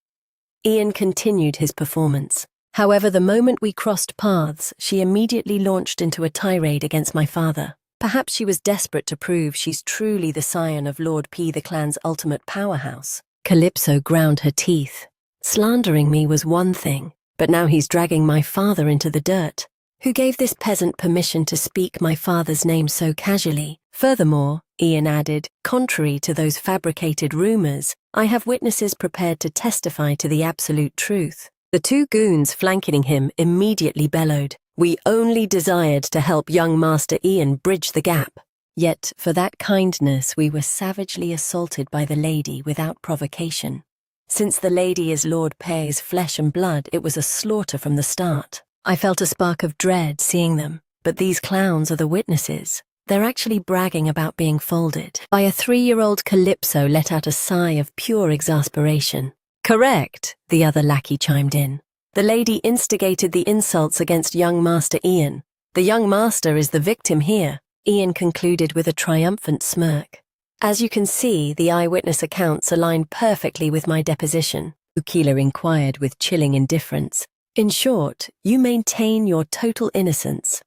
Ian continued his performance. However, the moment we crossed paths, she immediately launched into a tirade against my father. Perhaps she was desperate to prove she's truly the scion of Lord P, the clan's ultimate powerhouse. Calypso ground her teeth. Slandering me was one thing, but now he's dragging my father into the dirt. Who gave this peasant permission to speak my father's name so casually? Furthermore, Ian added, contrary to those fabricated rumors, I have witnesses prepared to testify to the absolute truth. The two goons flanking him immediately bellowed, "We only desired to help young Master Ian bridge the gap." Yet, for that kindness, we were savagely assaulted by the lady without provocation. Since the lady is Lord Pei's flesh and blood, it was a slaughter from the start. I felt a spark of dread seeing them, but these clowns are the witnesses. They're actually bragging about being folded. By a 3-year-old Calypso let out a sigh of pure exasperation. Correct, the other lackey chimed in. The lady instigated the insults against young Master Ian. The young master is the victim here, Ian concluded with a triumphant smirk. As you can see, the eyewitness accounts align perfectly with my deposition, Ukila inquired with chilling indifference. In short, you maintain your total innocence.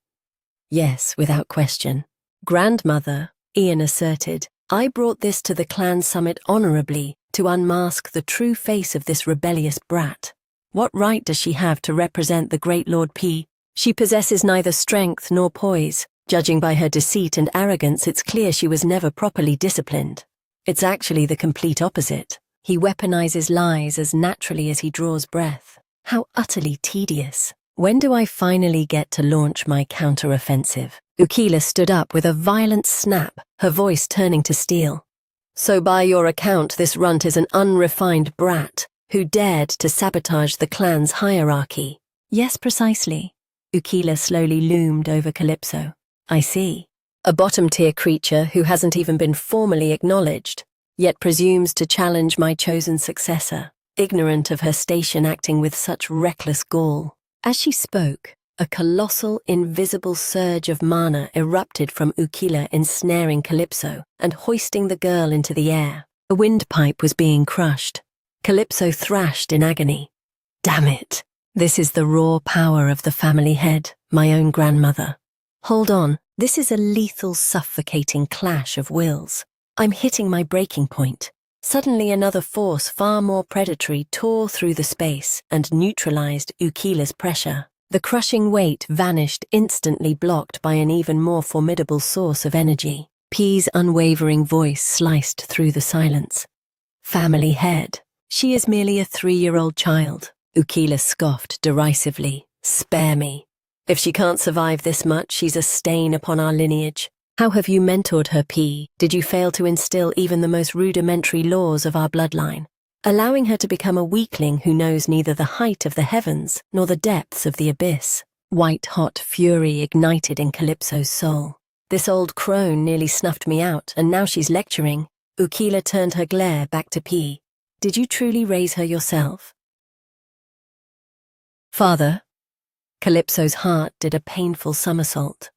Yes, without question. Grandmother, Ian asserted, I brought this to the clan summit honorably to unmask the true face of this rebellious brat. What right does she have to represent the great Lord P? She possesses neither strength nor poise. Judging by her deceit and arrogance, it's clear she was never properly disciplined. It's actually the complete opposite. He weaponizes lies as naturally as he draws breath. How utterly tedious. When do I finally get to launch my counter-offensive? Ukila stood up with a violent snap, her voice turning to steel. So by your account, this runt is an unrefined brat who dared to sabotage the clan's hierarchy. Yes, precisely. Ukila slowly loomed over Calypso. I see. A bottom-tier creature who hasn't even been formally acknowledged, yet presumes to challenge my chosen successor, ignorant of her station acting with such reckless gall. As she spoke, a colossal, invisible surge of mana erupted from Ukila, ensnaring Calypso and hoisting the girl into the air. A windpipe was being crushed. Calypso thrashed in agony. Damn it! This is the raw power of the family head, my own grandmother. Hold on, this is a lethal, suffocating clash of wills. I'm hitting my breaking point. Suddenly another force far more predatory tore through the space and neutralized Ukila's pressure. The crushing weight vanished, instantly blocked by an even more formidable source of energy. P's unwavering voice sliced through the silence. Family head. She is merely a 3-year-old child. Ukila scoffed derisively. Spare me. If she can't survive this much, she's a stain upon our lineage. How have you mentored her, P? Did you fail to instill even the most rudimentary laws of our bloodline, allowing her to become a weakling who knows neither the height of the heavens nor the depths of the abyss? White-hot fury ignited in Calypso's soul. This old crone nearly snuffed me out, and now she's lecturing. Ukila turned her glare back to P. Did you truly raise her yourself? Father? Calypso's heart did a painful somersault.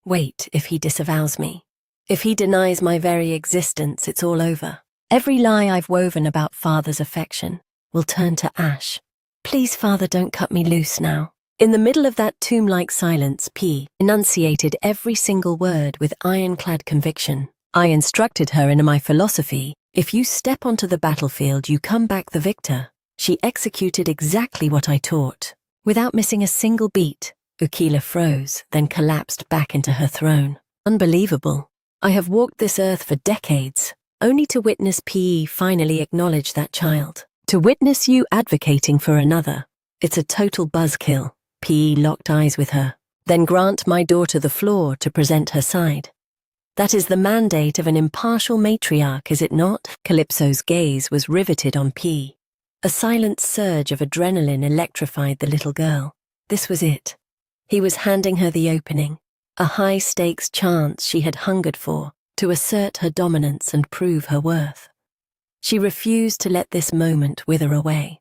Wait, if he disavows me. If he denies my very existence, it's all over. Every lie I've woven about Father's affection will turn to ash. Please, Father, don't cut me loose now. In the middle of that tomb-like silence, P enunciated every single word with ironclad conviction. I instructed her in my philosophy, if you step onto the battlefield, you come back the victor. She executed exactly what I taught. Without missing a single beat, Ukila froze, then collapsed back into her throne. Unbelievable. I have walked this earth for decades, only to witness P finally acknowledge that child. To witness you advocating for another. It's a total buzzkill. P locked eyes with her. Then grant my daughter the floor to present her side. That is the mandate of an impartial matriarch, is it not? Calypso's gaze was riveted on P. A silent surge of adrenaline electrified the little girl. This was it. He was handing her the opening, a high-stakes chance she had hungered for to assert her dominance and prove her worth. She refused to let this moment wither away.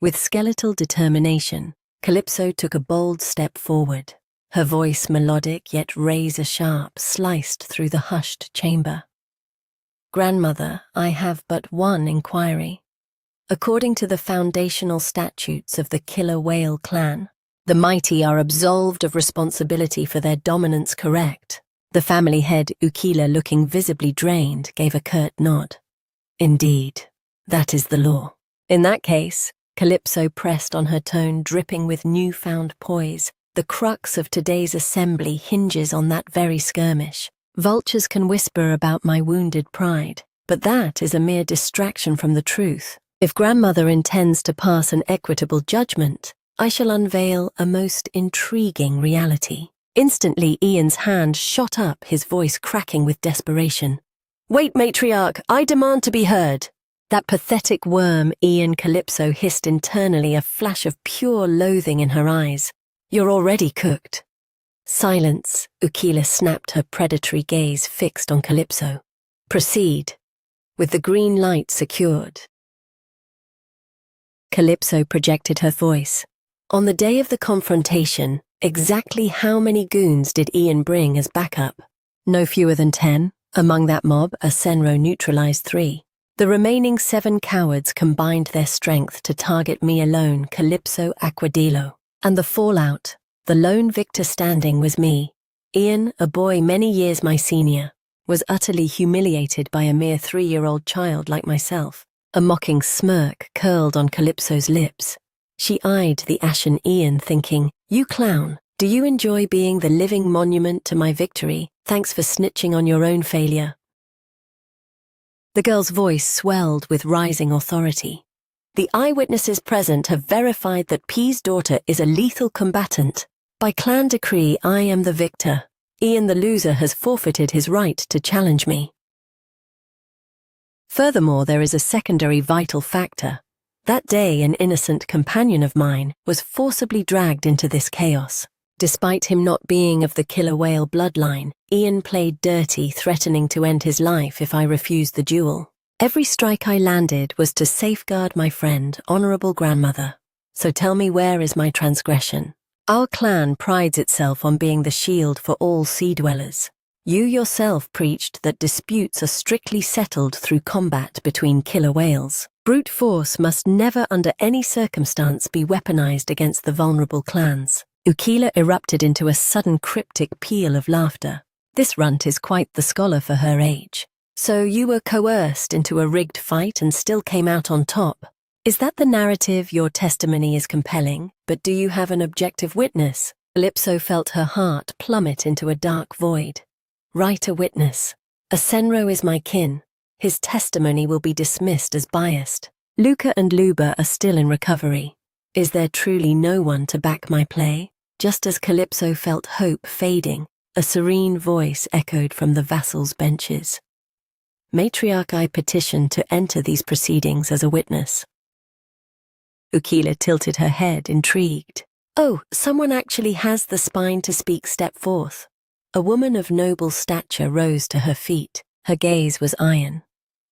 With skeletal determination, Calypso took a bold step forward. Her voice, melodic yet razor-sharp, sliced through the hushed chamber. "Grandmother, I have but one inquiry. According to the foundational statutes of the killer whale clan, the mighty are absolved of responsibility for their dominance, correct?" The family head, Ukila, looking visibly drained, gave a curt nod. "Indeed, that is the law." In that case, Calypso pressed on, her tone dripping with newfound poise. "The crux of today's assembly hinges on that very skirmish. Vultures can whisper about my wounded pride, but that is a mere distraction from the truth. If grandmother intends to pass an equitable judgment, I shall unveil a most intriguing reality." Instantly, Ian's hand shot up, his voice cracking with desperation. "Wait, matriarch, I demand to be heard." That pathetic worm, Ian, Calypso hissed internally, a flash of pure loathing in her eyes. "You're already cooked." "Silence," Ukila snapped, her predatory gaze fixed on Calypso. "Proceed." With the green light secured, Calypso projected her voice. "On the day of the confrontation, exactly how many goons did Ian bring as backup?" "No fewer than 10. Among that mob, a Senro neutralized 3. The remaining 7 cowards combined their strength to target me alone, Calypso Aquadillo. And the fallout, the lone victor standing, was me. Ian, a boy many years my senior, was utterly humiliated by a mere 3-year-old child like myself." A mocking smirk curled on Calypso's lips. She eyed the ashen Ian, thinking, "You clown, do you enjoy being the living monument to my victory? Thanks for snitching on your own failure." The girl's voice swelled with rising authority. "The eyewitnesses present have verified that P's daughter is a lethal combatant. By clan decree, I am the victor. Ian the loser has forfeited his right to challenge me. Furthermore, there is a secondary vital factor. That day, an innocent companion of mine was forcibly dragged into this chaos. Despite him not being of the killer whale bloodline, Ian played dirty, threatening to end his life if I refused the duel. Every strike I landed was to safeguard my friend, honorable grandmother. So tell me, where is my transgression? Our clan prides itself on being the shield for all sea dwellers. You yourself preached that disputes are strictly settled through combat between killer whales. Brute force must never under any circumstance be weaponized against the vulnerable clans." Ukila erupted into a sudden cryptic peal of laughter. This runt is quite the scholar for her age. "So you were coerced into a rigged fight and still came out on top. Is that the narrative? Your testimony is compelling, but do you have an objective witness?" Calypso felt her heart plummet into a dark void. "Write a witness. A Senro is my kin. His testimony will be dismissed as biased. Luca and Luba are still in recovery. Is there truly no one to back my play?" Just as Calypso felt hope fading, a serene voice echoed from the vassals' benches. "Matriarch, I petition to enter these proceedings as a witness." Ukila tilted her head, intrigued. "Oh, someone actually has the spine to speak. Step forth." A woman of noble stature rose to her feet. Her gaze was iron.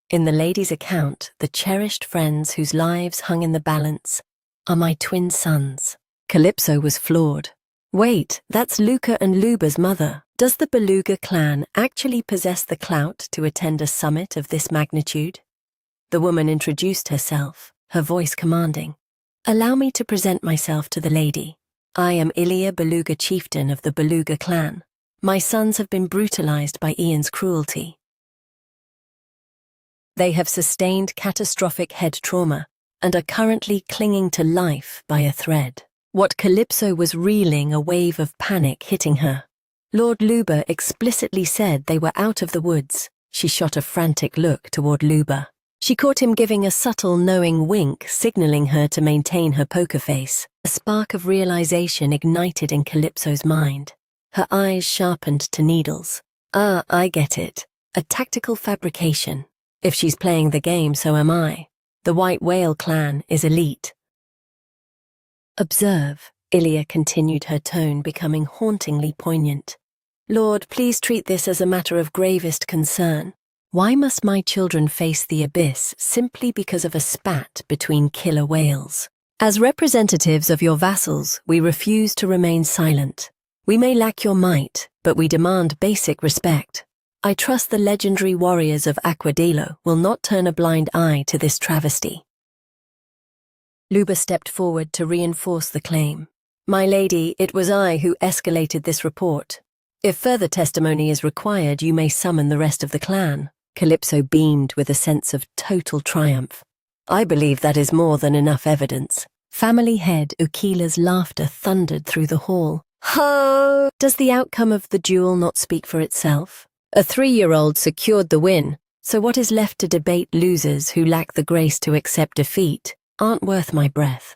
"In the lady's account, the cherished friends whose lives hung in the balance are my twin sons." Calypso was floored. "Wait, that's Luca and Luba's mother. Does the Beluga clan actually possess the clout to attend a summit of this magnitude?" The woman introduced herself, her voice commanding. "Allow me to present myself to the lady. I am Ilya Beluga, chieftain of the Beluga clan. My sons have been brutalized by Ian's cruelty. They have sustained catastrophic head trauma and are currently clinging to life by a thread." What Calypso was reeling, a wave of panic hitting her. Lord Luba explicitly said they were out of the woods. She shot a frantic look toward Luba. She caught him giving a subtle, knowing wink, signaling her to maintain her poker face. A spark of realization ignited in Calypso's mind. Her eyes sharpened to needles. "Ah, I get it. A tactical fabrication. If she's playing the game, so am I. The White Whale clan is elite." "Observe," Ilya continued, her tone becoming hauntingly poignant. "Lord, please treat this as a matter of gravest concern. Why must my children face the abyss simply because of a spat between killer whales? As representatives of your vassals, we refuse to remain silent. We may lack your might, but we demand basic respect. I trust the legendary warriors of Aquadelo will not turn a blind eye to this travesty. Luba stepped forward to reinforce the claim. My lady, it was I who escalated this report. If further testimony is required, you may summon the rest of the clan. Calypso beamed with a sense of total triumph. I believe that is more than enough evidence. Family head Ukila's laughter thundered through the hall. Ho! Does the outcome of the duel not speak for itself? A 3-year-old secured the win, so what is left to debate losers who lack the grace to accept defeat aren't worth my breath.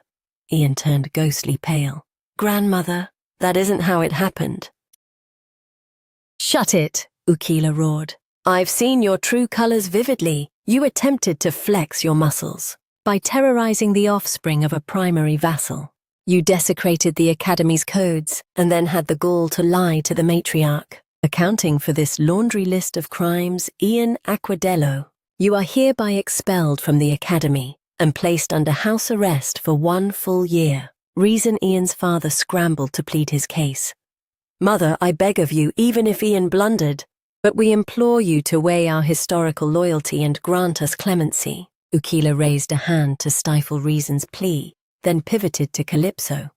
Ian turned ghostly pale. Grandmother, that isn't how it happened. Shut it, Ukila roared. I've seen your true colors vividly. You attempted to flex your muscles by terrorizing the offspring of a primary vassal. You desecrated the Academy's codes and then had the gall to lie to the matriarch. Accounting for this laundry list of crimes, Ian Aquadelo, you are hereby expelled from the Academy and placed under house arrest for 1 full year. Reason Ian's father scrambled to plead his case. Mother, I beg of you, even if Ian blundered, but we implore you to weigh our historical loyalty and grant us clemency. Ukila raised a hand to stifle Reason's plea, then pivoted to Calypso.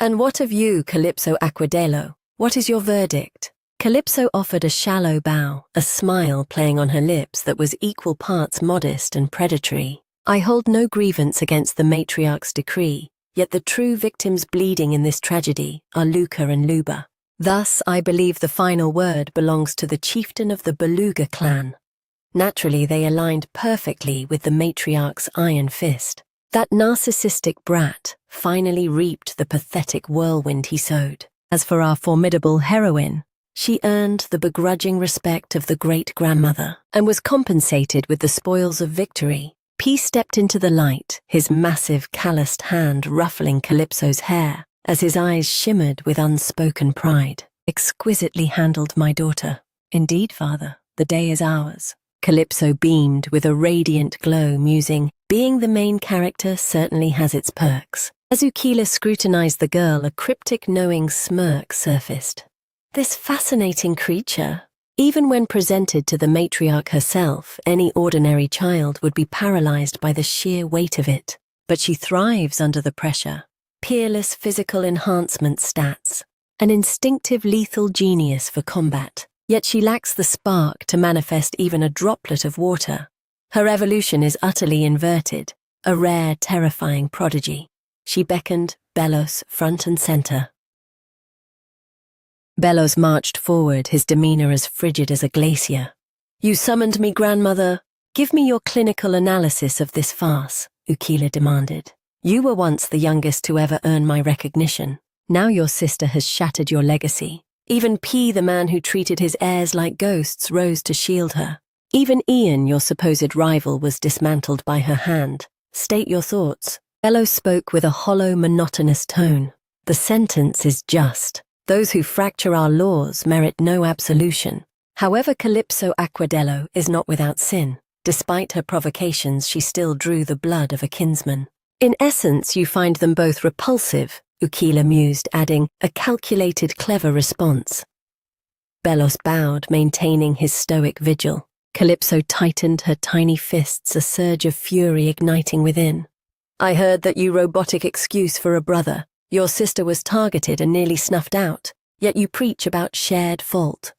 And what of you, Calypso Aquadelo? What is your verdict? Calypso offered a shallow bow, a smile playing on her lips that was equal parts modest and predatory. I hold no grievance against the matriarch's decree, yet the true victims bleeding in this tragedy are Luca and Luba. Thus, I believe the final word belongs to the chieftain of the Beluga clan. Naturally, they aligned perfectly with the matriarch's iron fist. That narcissistic brat finally reaped the pathetic whirlwind he sowed. As for our formidable heroine, she earned the begrudging respect of the great-grandmother and was compensated with the spoils of victory. P stepped into the light, his massive calloused hand ruffling Calypso's hair as his eyes shimmered with unspoken pride. Exquisitely handled, my daughter. Indeed, father, the day is ours. Calypso beamed with a radiant glow, musing, being the main character certainly has its perks. As Ukila scrutinized the girl, a cryptic knowing smirk surfaced. This fascinating creature, even when presented to the matriarch herself, any ordinary child would be paralyzed by the sheer weight of it. But she thrives under the pressure. Peerless physical enhancement stats, an instinctive lethal genius for combat. Yet she lacks the spark to manifest even a droplet of water. Her evolution is utterly inverted, a rare, terrifying prodigy. She beckoned Belos front and center. Belos marched forward, his demeanor as frigid as a glacier. You summoned me, grandmother. Give me your clinical analysis of this farce, Ukila demanded. You were once the youngest to ever earn my recognition. Now your sister has shattered your legacy. Even P, the man who treated his heirs like ghosts, rose to shield her. Even Ian, your supposed rival, was dismantled by her hand. State your thoughts. Belos spoke with a hollow, monotonous tone. The sentence is just. Those who fracture our laws merit no absolution. However, Calypso Aquadelo is not without sin. Despite her provocations, she still drew the blood of a kinsman. In essence, you find them both repulsive, Ukila mused, adding, a calculated, clever response. Belos bowed, maintaining his stoic vigil. Calypso tightened her tiny fists, a surge of fury igniting within. I heard that you robotic excuse for a brother. Your sister was targeted and nearly snuffed out, yet you preach about shared fault.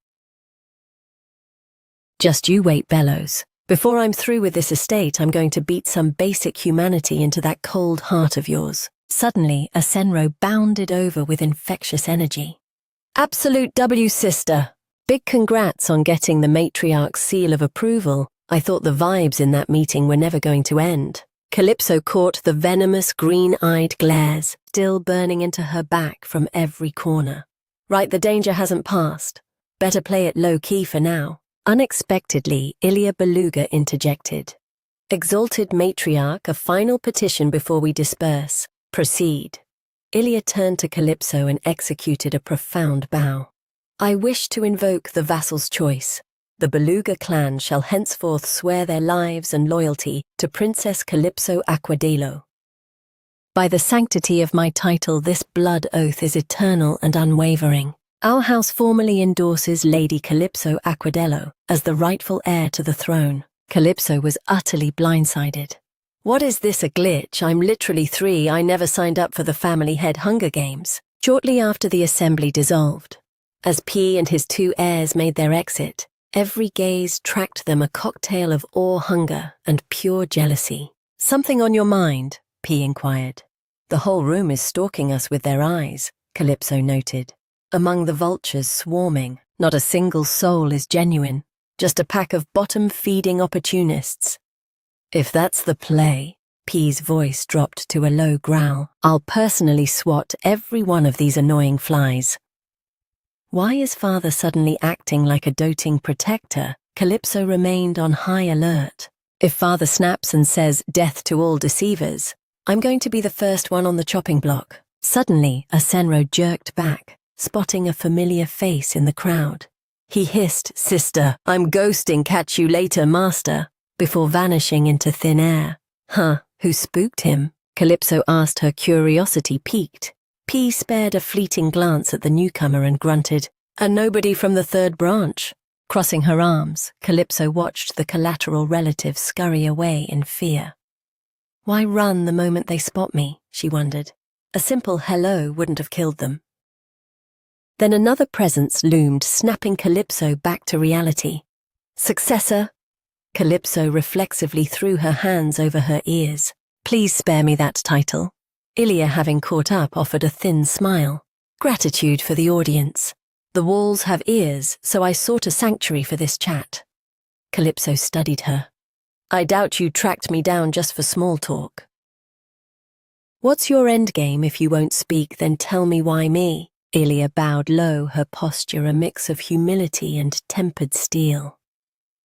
Just you wait, Belos. Before I'm through with this estate, I'm going to beat some basic humanity into that cold heart of yours. Suddenly, a Senro bounded over with infectious energy. Absolute W, sister. Big congrats on getting the matriarch's seal of approval. I thought the vibes in that meeting were never going to end. Calypso caught the venomous green-eyed glares, still burning into her back from every corner. Right, the danger hasn't passed. Better play it low-key for now. Unexpectedly, Beluga interjected. Exalted matriarch, a final petition before we disperse. Proceed. Ilia turned to Calypso and executed a profound bow. I wish to invoke the vassal's choice. The Beluga clan shall henceforth swear their lives and loyalty to Princess Calypso Aquadelo. By the sanctity of my title, this blood oath is eternal and unwavering. Our house formally endorses Lady Calypso Aquadello as the rightful heir to the throne. Calypso was utterly blindsided. What is this, a glitch? I'm literally 3. I never signed up for the family head Hunger Games. Shortly after the assembly dissolved, as P and his 2 heirs made their exit, every gaze tracked them, a cocktail of awe, hunger, and pure jealousy. Something on your mind? P inquired. The whole room is stalking us with their eyes, Calypso noted. Among the vultures swarming, not a single soul is genuine, just a pack of bottom-feeding opportunists. If that's the play, P's voice dropped to a low growl, I'll personally swat every one of these annoying flies. Why is father suddenly acting like a doting protector? Calypso remained on high alert. If father snaps and says, "Death to all deceivers," I'm going to be the first one on the chopping block. Suddenly, a Senro jerked back, spotting a familiar face in the crowd. He hissed, "Sister, I'm ghosting, catch you later, master," before vanishing into thin air. Huh, who spooked him? Calypso asked, her curiosity piqued. P spared a fleeting glance at the newcomer and grunted, "And nobody from the 3rd branch." Crossing her arms, Calypso watched the collateral relatives scurry away in fear. Why run the moment they spot me, she wondered. A simple hello wouldn't have killed them. Then another presence loomed, snapping Calypso back to reality. "Successor?" Calypso reflexively threw her hands over her ears. "Please spare me that title." Ilya, having caught up, offered a thin smile. "Gratitude for the audience. The walls have ears, so I sought a sanctuary for this chat." Calypso studied her. "I doubt you tracked me down just for small talk." "What's your endgame? If you won't speak, then tell me why me." Ilya bowed low, her posture a mix of humility and tempered steel.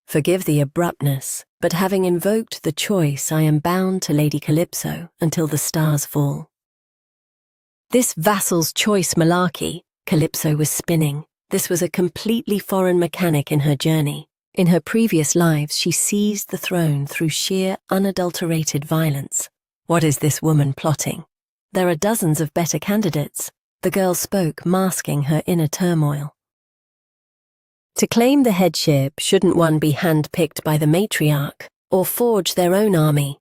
"Forgive the abruptness, but having invoked the choice, I am bound to Lady Calypso until the stars fall." This vassal's choice malarkey, Calypso was spinning. This was a completely foreign mechanic in her journey. In her previous lives, she seized the throne through sheer, unadulterated violence. What is this woman plotting? There are dozens of better candidates. The girl spoke, masking her inner turmoil. To claim the headship, shouldn't one be handpicked by the matriarch, or forge their own army?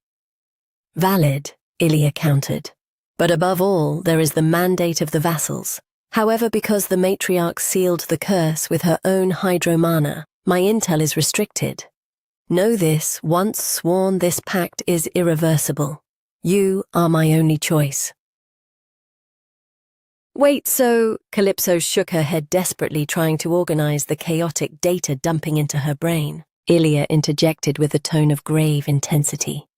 Valid, Ilya countered. But above all, there is the mandate of the vassals. However, because the matriarch sealed the curse with her own hydromana, my intel is restricted. Know this, once sworn, this pact is irreversible. You are my only choice. Wait, so... Calypso shook her head desperately, trying to organize the chaotic data dumping into her brain. Ilya interjected with a tone of grave intensity.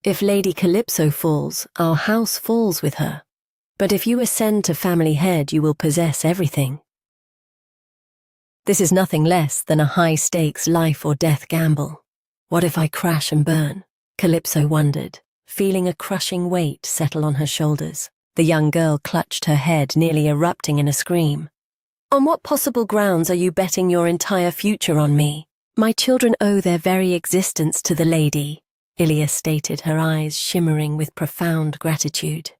If Lady Calypso falls, our house falls with her. But if you ascend to family head, you will possess everything. This is nothing less than a high-stakes life-or-death gamble. What if I crash and burn? Calypso wondered, feeling a crushing weight settle on her shoulders. The young girl clutched her head, nearly erupting in a scream. On what possible grounds are you betting your entire future on me? My children owe their very existence to the lady, Ilya stated, her eyes shimmering with profound gratitude.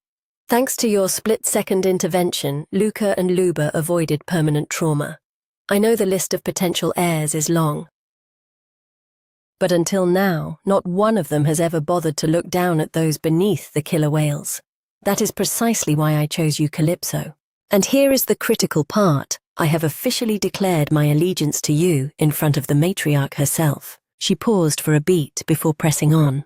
Thanks to your split-second intervention, Luca and Luba avoided permanent trauma. I know the list of potential heirs is long. But until now, not one of them has ever bothered to look down at those beneath the killer whales. That is precisely why I chose you, Calypso. And here is the critical part. I have officially declared my allegiance to you in front of the matriarch herself. She paused for a beat before pressing on.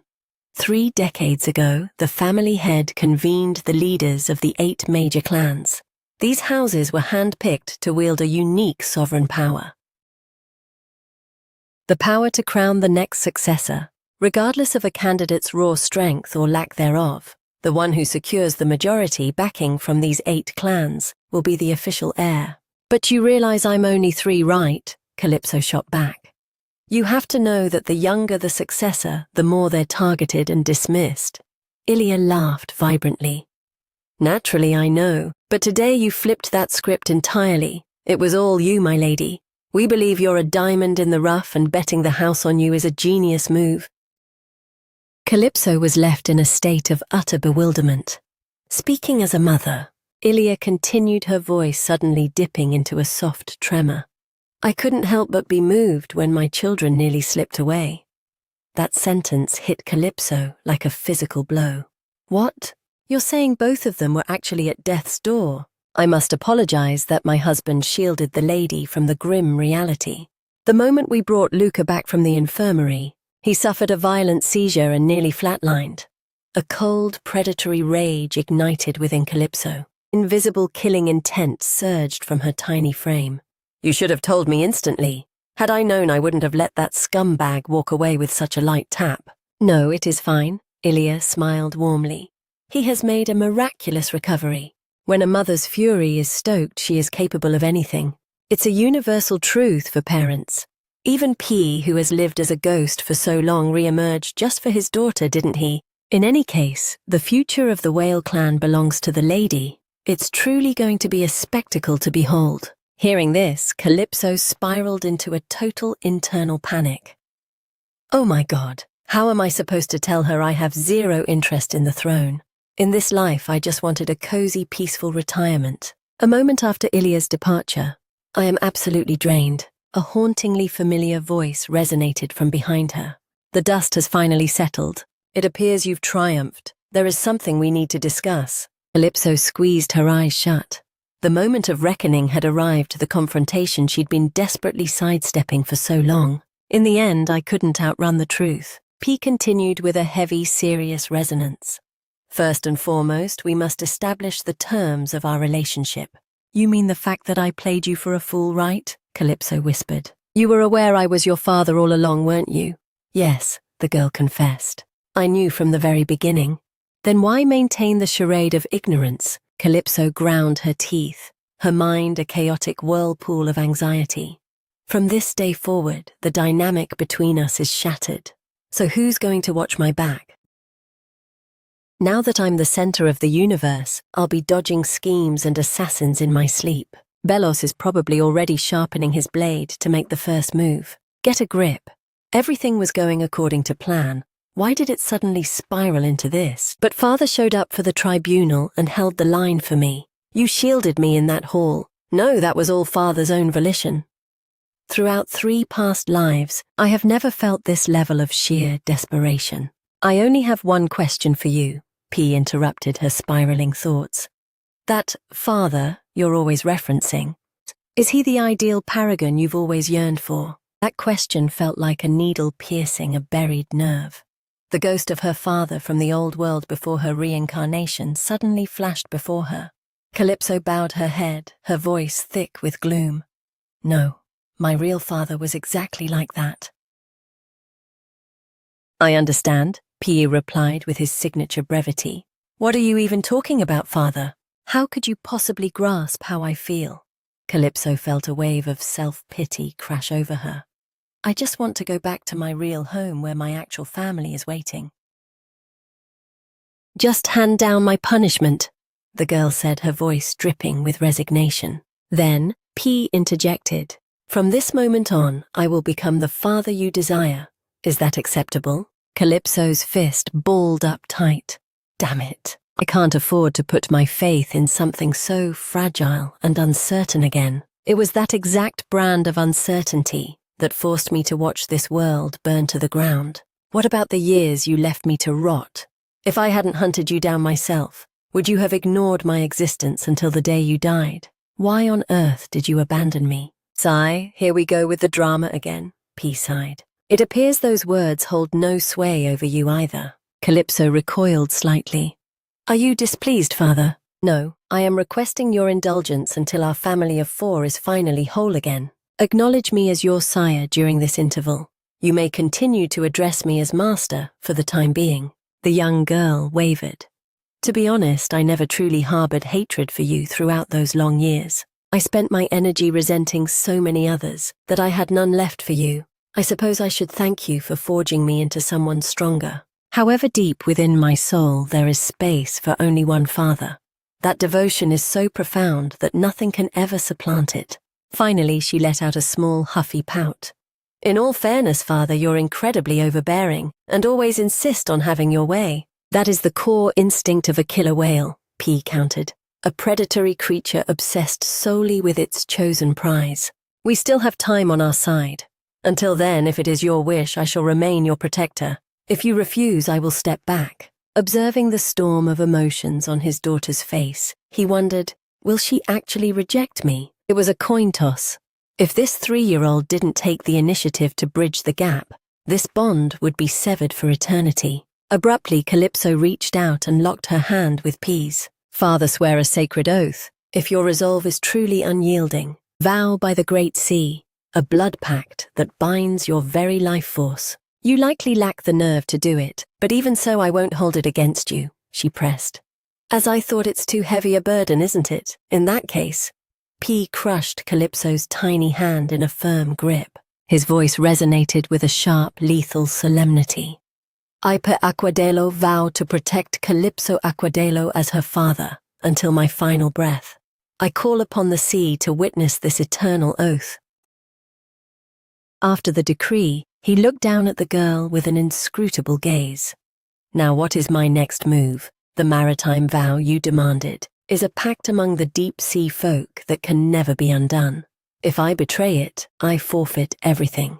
3 decades ago, the family head convened the leaders of the 8 major clans. These houses were handpicked to wield a unique sovereign power. The power to crown the next successor, regardless of a candidate's raw strength or lack thereof. The one who secures the majority backing from these 8 clans will be the official heir. But you realize I'm only 3, right? Calypso shot back. You have to know that the younger the successor, the more they're targeted and dismissed. Ilya laughed vibrantly. Naturally, I know, but today you flipped that script entirely. It was all you, my lady. We believe you're a diamond in the rough, and betting the house on you is a genius move. Calypso was left in a state of utter bewilderment. Speaking as a mother, Ilya continued, her voice suddenly dipping into a soft tremor. I couldn't help but be moved when my children nearly slipped away. That sentence hit Calypso like a physical blow. What? You're saying both of them were actually at death's door? I must apologize that my husband shielded the lady from the grim reality. The moment we brought Luca back from the infirmary, he suffered a violent seizure and nearly flatlined. A cold, predatory rage ignited within Calypso. Invisible killing intent surged from her tiny frame. You should have told me instantly. Had I known, I wouldn't have let that scumbag walk away with such a light tap. No, it is fine, Ilya smiled warmly. He has made a miraculous recovery. When a mother's fury is stoked, she is capable of anything. It's a universal truth for parents. Even P, who has lived as a ghost for so long, re-emerged just for his daughter, didn't he? In any case, the future of the whale clan belongs to the lady. It's truly going to be a spectacle to behold. Hearing this, Calypso spiraled into a total internal panic. Oh my God, how am I supposed to tell her I have zero interest in the throne? In this life, I just wanted a cozy, peaceful retirement. A moment after Ilya's departure, I am absolutely drained. A hauntingly familiar voice resonated from behind her. The dust has finally settled. It appears you've triumphed. There is something we need to discuss. Calypso squeezed her eyes shut. The moment of reckoning had arrived, the confrontation she'd been desperately sidestepping for so long. In the end, I couldn't outrun the truth. P continued with a heavy, serious resonance. First and foremost, we must establish the terms of our relationship. You mean the fact that I played you for a fool, right? Calypso whispered. You were aware I was your father all along, weren't you? Yes, the girl confessed. I knew from the very beginning. Then why maintain the charade of ignorance? Calypso ground her teeth, her mind a chaotic whirlpool of anxiety. From this day forward, the dynamic between us is shattered. So who's going to watch my back? Now that I'm the center of the universe, I'll be dodging schemes and assassins in my sleep. Belos is probably already sharpening his blade to make the first move. Get a grip. Everything was going according to plan. Why did it suddenly spiral into this? But father showed up for the tribunal and held the line for me. You shielded me in that hall. No, that was all father's own volition. Throughout 3 past lives, I have never felt this level of sheer desperation. I only have one question for you, P interrupted her spiraling thoughts. That father you're always referencing, is he the ideal paragon you've always yearned for? That question felt like a needle piercing a buried nerve. The ghost of her father from the old world before her reincarnation suddenly flashed before her. Calypso bowed her head, her voice thick with gloom. No, my real father was exactly like that. I understand, P replied with his signature brevity. What are you even talking about, father? How could you possibly grasp how I feel? Calypso felt a wave of self-pity crash over her. I just want to go back to my real home where my actual family is waiting. Just hand down my punishment, the girl said, her voice dripping with resignation. Then, P interjected. From this moment on, I will become the father you desire. Is that acceptable? Calypso's fist balled up tight. Damn it. I can't afford to put my faith in something so fragile and uncertain again. It was that exact brand of uncertainty that forced me to watch this world burn to the ground. What about the years you left me to rot? If I hadn't hunted you down myself, would you have ignored my existence until the day you died? Why on earth did you abandon me? Sigh, here we go with the drama again, P sighed. It appears those words hold no sway over you either. Calypso recoiled slightly. Are you displeased, father? No, I am requesting your indulgence until our family of 4 is finally whole again. Acknowledge me as your sire during this interval. You may continue to address me as master for the time being. The young girl wavered. To be honest, I never truly harbored hatred for you throughout those long years. I spent my energy resenting so many others that I had none left for you. I suppose I should thank you for forging me into someone stronger. However deep within my soul there is space for only one father. That devotion is so profound that nothing can ever supplant it. Finally, she let out a small, huffy pout. In all fairness, father, you're incredibly overbearing and always insist on having your way. That is the core instinct of a killer whale. P countered. A predatory creature obsessed solely with its chosen prize. We still have time on our side. Until then, if it is your wish, I shall remain your protector. If you refuse, I will step back. Observing the storm of emotions on his daughter's face, he wondered, will she actually reject me? It was a coin toss. If this 3-year-old didn't take the initiative to bridge the gap, this bond would be severed for eternity. Abruptly, Calypso reached out and locked her hand with P's. Father, swear a sacred oath. If your resolve is truly unyielding, vow by the great sea, a blood pact that binds your very life force. You likely lack the nerve to do it, but even so I won't hold it against you, she pressed. As I thought, it's too heavy a burden, isn't it? In that case. P crushed Calypso's tiny hand in a firm grip. His voice resonated with a sharp, lethal solemnity. I per Aquadello vow to protect Calypso Aquadello as her father until my final breath. I call upon the sea to witness this eternal oath. After the decree, he looked down at the girl with an inscrutable gaze. Now what is my next move? The maritime vow you demanded is a pact among the deep sea folk that can never be undone. If I betray it, I forfeit everything.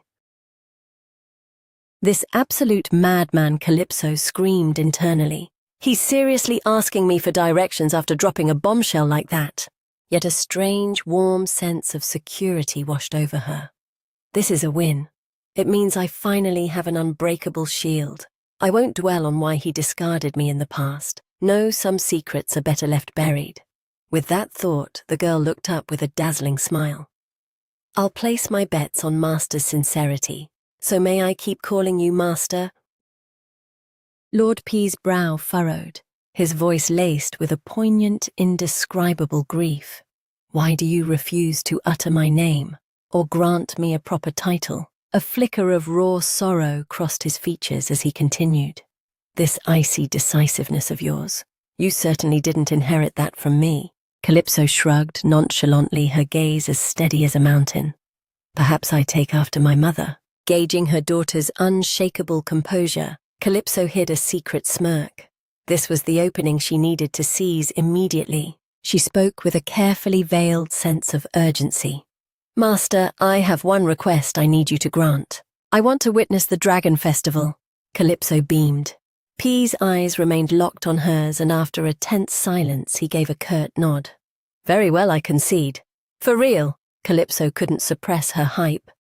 This absolute madman, Calypso screamed internally. He's seriously asking me for directions after dropping a bombshell like that. Yet a strange, warm sense of security washed over her. This is a win. It means I finally have an unbreakable shield. I won't dwell on why he discarded me in the past. No, some secrets are better left buried. With that thought, the girl looked up with a dazzling smile. I'll place my bets on Master's sincerity, so may I keep calling you Master? Lord P's brow furrowed, his voice laced with a poignant, indescribable grief. Why do you refuse to utter my name, or grant me a proper title? A flicker of raw sorrow crossed his features as he continued. This icy decisiveness of yours, you certainly didn't inherit that from me. Calypso shrugged nonchalantly, her gaze as steady as a mountain. Perhaps I take after my mother. Gauging her daughter's unshakable composure, Calypso hid a secret smirk. This was the opening she needed to seize immediately. She spoke with a carefully veiled sense of urgency. Master, I have one request I need you to grant. I want to witness the Dragon Festival. Calypso beamed. P's eyes remained locked on hers, and after a tense silence, he gave a curt nod. Very well, I concede. For real, Calypso couldn't suppress her hype.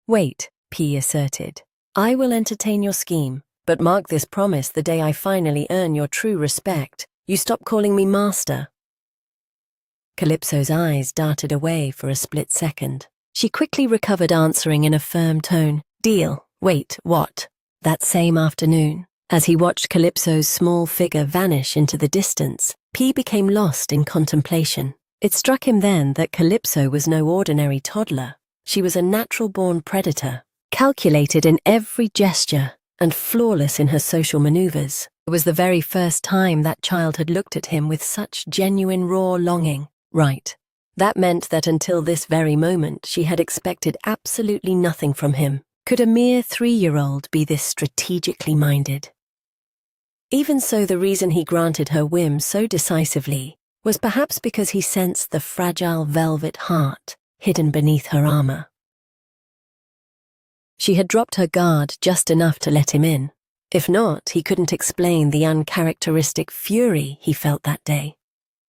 Wait, P asserted. I will entertain your scheme, but mark this promise: the day I finally earn your true respect, you stop calling me Master. Calypso's eyes darted away for a split second. She quickly recovered, answering in a firm tone, Deal. Wait, what? That same afternoon, as he watched Calypso's small figure vanish into the distance, P became lost in contemplation. It struck him then that Calypso was no ordinary toddler. She was a natural-born predator, calculated in every gesture and flawless in her social maneuvers. It was the very first time that child had looked at him with such genuine raw longing. Right. That meant that until this very moment she had expected absolutely nothing from him. Could a mere 3-year-old be this strategically minded? Even so, the reason he granted her whim so decisively was perhaps because he sensed the fragile velvet heart hidden beneath her armor. She had dropped her guard just enough to let him in. If not, he couldn't explain the uncharacteristic fury he felt that day.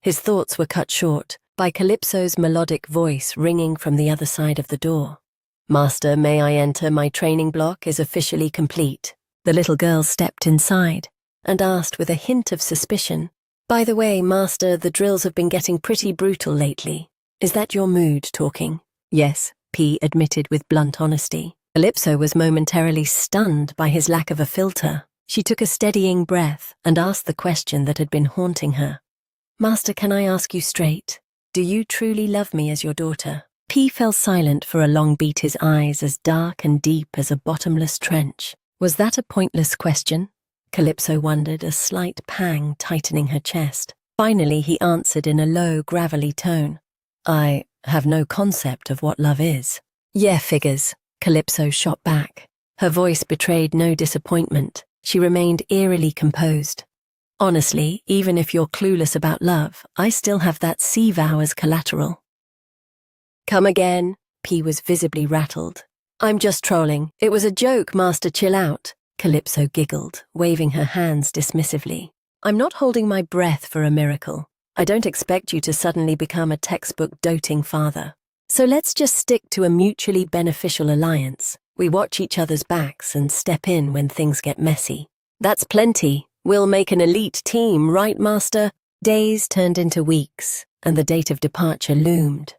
His thoughts were cut short by Calypso's melodic voice ringing from the other side of the door. Master, may I enter? My training block is officially complete. The little girl stepped inside and asked with a hint of suspicion, By the way, Master, the drills have been getting pretty brutal lately. Is that your mood talking? Yes, P admitted with blunt honesty. Calypso was momentarily stunned by his lack of a filter. She took a steadying breath and asked the question that had been haunting her. Master, can I ask you straight? Do you truly love me as your daughter? P fell silent for a long beat, his eyes as dark and deep as a bottomless trench. Was that a pointless question? Calypso wondered, a slight pang tightening her chest. Finally, he answered in a low, gravelly tone. I have no concept of what love is. Yeah, figures. Calypso shot back. Her voice betrayed no disappointment. She remained eerily composed. Honestly, even if you're clueless about love, I still have that sea vow as collateral. Come again? P was visibly rattled. I'm just trolling. It was a joke, Master, chill out. Calypso giggled, waving her hands dismissively. I'm not holding my breath for a miracle. I don't expect you to suddenly become a textbook doting father. So let's just stick to a mutually beneficial alliance. We watch each other's backs and step in when things get messy. That's plenty. We'll make an elite team, right, Master? Days turned into weeks, and the date of departure loomed.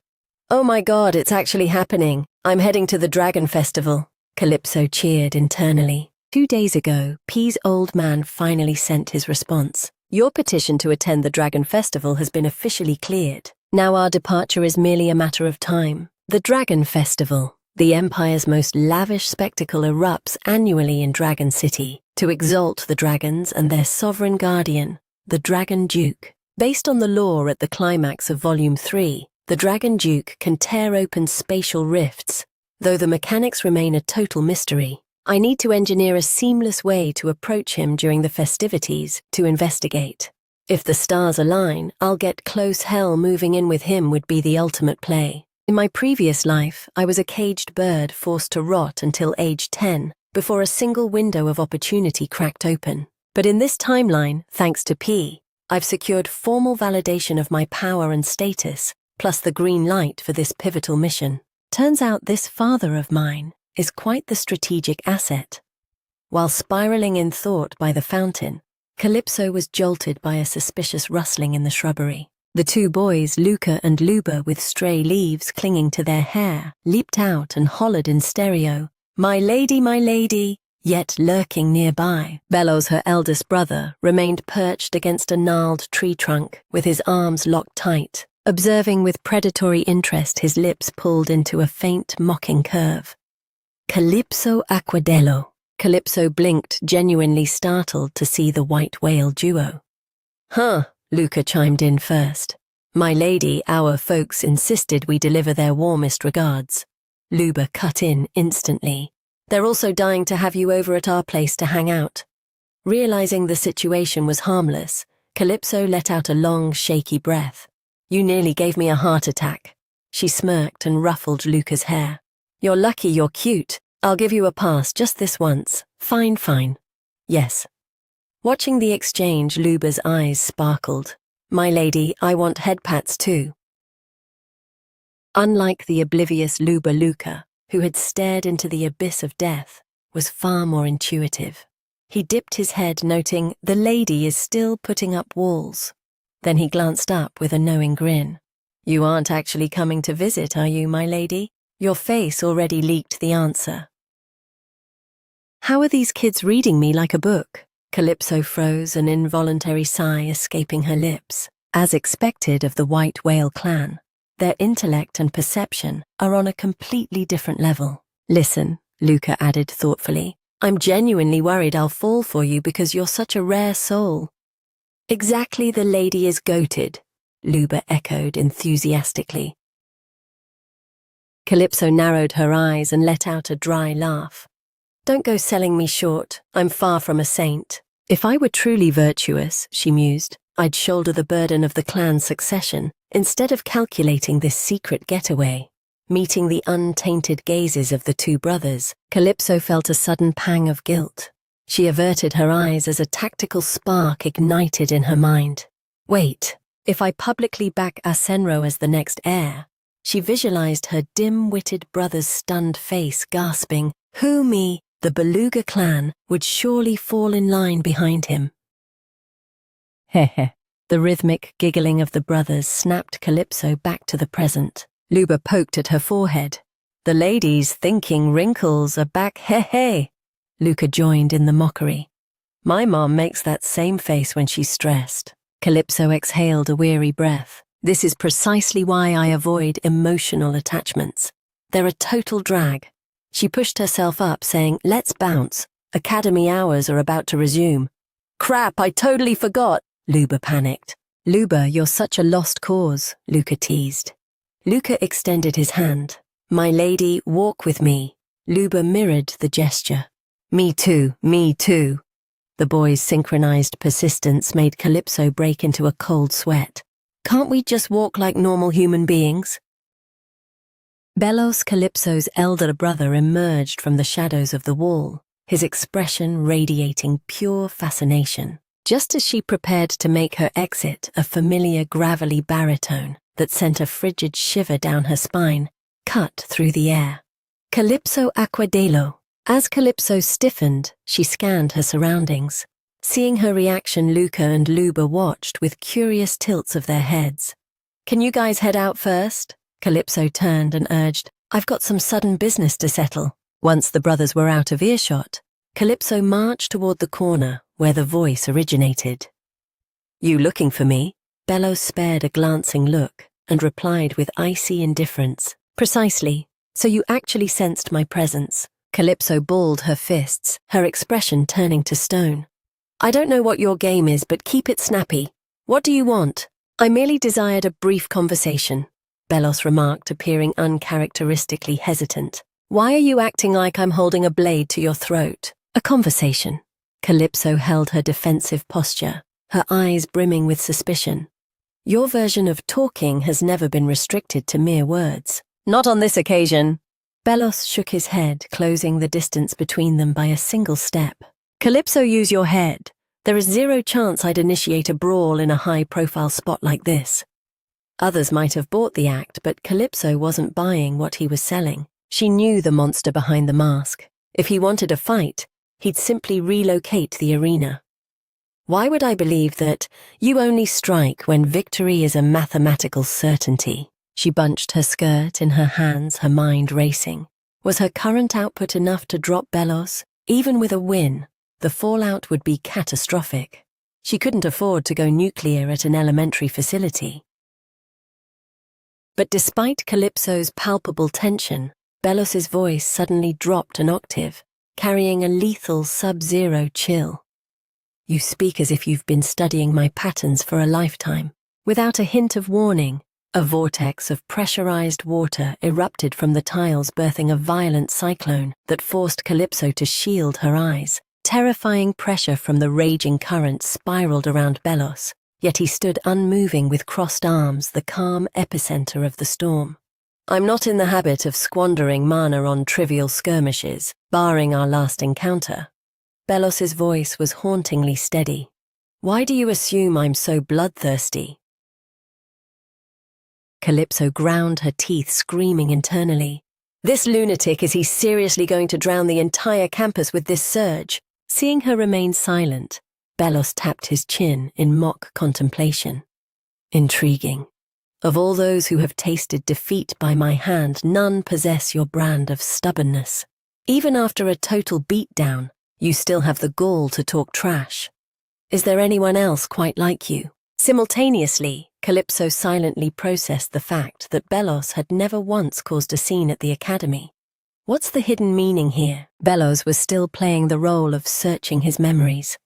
Oh my God, it's actually happening. I'm heading to the Dragon Festival. Calypso cheered internally. 2 days ago, P's old man finally sent his response. Your petition to attend the Dragon Festival has been officially cleared. Now our departure is merely a matter of time. The Dragon Festival, the Empire's most lavish spectacle, erupts annually in Dragon City to exalt the dragons and their sovereign guardian, the Dragon Duke. Based on the lore at the climax of Volume 3, the Dragon Duke can tear open spatial rifts, though the mechanics remain a total mystery. I need to engineer a seamless way to approach him during the festivities to investigate. If the stars align, I'll get close hell. Moving in with him would be the ultimate play. In my previous life, I was a caged bird forced to rot until age 10, before a single window of opportunity cracked open. But in this timeline, thanks to P, I've secured formal validation of my power and status, plus the green light for this pivotal mission. Turns out this father of mine is quite the strategic asset. While spiraling in thought by the fountain, Calypso was jolted by a suspicious rustling in the shrubbery. The 2 boys, Luca and Luba, with stray leaves clinging to their hair, leaped out and hollered in stereo, my lady, yet lurking nearby. Bellows, her eldest brother, remained perched against a gnarled tree trunk, with his arms locked tight, observing with predatory interest, his lips pulled into a faint, mocking curve. Calypso Aquadello. Calypso blinked, genuinely startled to see the white whale duo. Huh, Luca chimed in first. My lady, our folks insisted we deliver their warmest regards. Luba cut in instantly. They're also dying to have you over at our place to hang out. Realizing the situation was harmless, Calypso let out a long, shaky breath. You nearly gave me a heart attack. She smirked and ruffled Luca's hair. You're lucky you're cute. I'll give you a pass just this once. Fine. Yes. Watching the exchange, Luba's eyes sparkled. My lady, I want head pats too. Unlike the oblivious Luca, who had stared into the abyss of death, was far more intuitive. He dipped his head, noting the lady is still putting up walls. Then he glanced up with a knowing grin. You aren't actually coming to visit, are you, my lady? Your face already leaked the answer. How are these kids reading me like a book? Calypso froze, an involuntary sigh escaping her lips. As expected of the white whale clan, their intellect and perception are on a completely different level. Listen, Luca added thoughtfully, I'm genuinely worried I'll fall for you because you're such a rare soul. Exactly, the lady is goated, Luba echoed enthusiastically. Calypso narrowed her eyes and let out a dry laugh. Don't go selling me short. I'm far from a saint. If I were truly virtuous, she mused, I'd shoulder the burden of the clan's succession instead of calculating this secret getaway. Meeting the untainted gazes of the 2 brothers, Calypso felt a sudden pang of guilt. She averted her eyes as a tactical spark ignited in her mind. Wait, if I publicly back Enro as the next heir? She visualized her dim-witted brother's stunned face, gasping, who me? The Beluga clan would surely fall in line behind him. Heh. The rhythmic giggling of the brothers snapped Calypso back to the present. Luba poked at her forehead. The lady's thinking wrinkles are back, heh. Luca joined in the mockery. My mom makes that same face when she's stressed. Calypso exhaled a weary breath. This is precisely why I avoid emotional attachments. They're a total drag. She pushed herself up, saying, let's bounce. Academy hours are about to resume. Crap, I totally forgot, Luba panicked. Luba, you're such a lost cause, Luca teased. Luca extended his hand. My lady, walk with me. Luba mirrored the gesture. Me too. The boys' synchronized persistence made Calypso break into a cold sweat. Can't we just walk like normal human beings? Belos, Calypso's elder brother, emerged from the shadows of the wall, his expression radiating pure fascination. Just as she prepared to make her exit, a familiar gravelly baritone that sent a frigid shiver down her spine cut through the air. Calypso Aquadello. As Calypso stiffened, she scanned her surroundings. Seeing her reaction, Luca and Luba watched with curious tilts of their heads. "Can you guys head out first?" Calypso turned and urged, "I've got some sudden business to settle." Once the brothers were out of earshot, Calypso marched toward the corner where the voice originated. "You looking for me?" Belos spared a glancing look and replied with icy indifference. "Precisely. So you actually sensed my presence." Calypso balled her fists, her expression turning to stone. "I don't know what your game is, but keep it snappy. What do you want?" "I merely desired a brief conversation," Belos remarked, appearing uncharacteristically hesitant. "Why are you acting like I'm holding a blade to your throat?" "A conversation." Calypso held her defensive posture, her eyes brimming with suspicion. "Your version of talking has never been restricted to mere words." "Not on this occasion." Belos shook his head, closing the distance between them by a single step. "Calypso, use your head. There is zero chance I'd initiate a brawl in a high-profile spot like this." Others might have bought the act, but Calypso wasn't buying what he was selling. She knew the monster behind the mask. If he wanted a fight, he'd simply relocate the arena. "Why would I believe that you only strike when victory is a mathematical certainty?" She bunched her skirt in her hands, her mind racing. Was her current output enough to drop Belos? Even with a win, the fallout would be catastrophic. She couldn't afford to go nuclear at an elementary facility. But despite Calypso's palpable tension, Belos's voice suddenly dropped an octave, carrying a lethal sub-zero chill. "You speak as if you've been studying my patterns for a lifetime." Without a hint of warning, a vortex of pressurized water erupted from the tiles, birthing a violent cyclone that forced Calypso to shield her eyes. Terrifying pressure from the raging current spiraled around Belos, yet he stood unmoving with crossed arms, the calm epicenter of the storm. "I'm not in the habit of squandering mana on trivial skirmishes, barring our last encounter." Belos's voice was hauntingly steady. "Why do you assume I'm so bloodthirsty?" Calypso ground her teeth, screaming internally. "This lunatic, is he seriously going to drown the entire campus with this surge?" Seeing her remain silent, Belos tapped his chin in mock contemplation. "Intriguing. Of all those who have tasted defeat by my hand, none possess your brand of stubbornness. Even after a total beatdown, you still have the gall to talk trash. Is there anyone else quite like you?" Simultaneously, Calypso silently processed the fact that Belos had never once caused a scene at the academy. What's the hidden meaning here? Belos was still playing the role of searching his memories.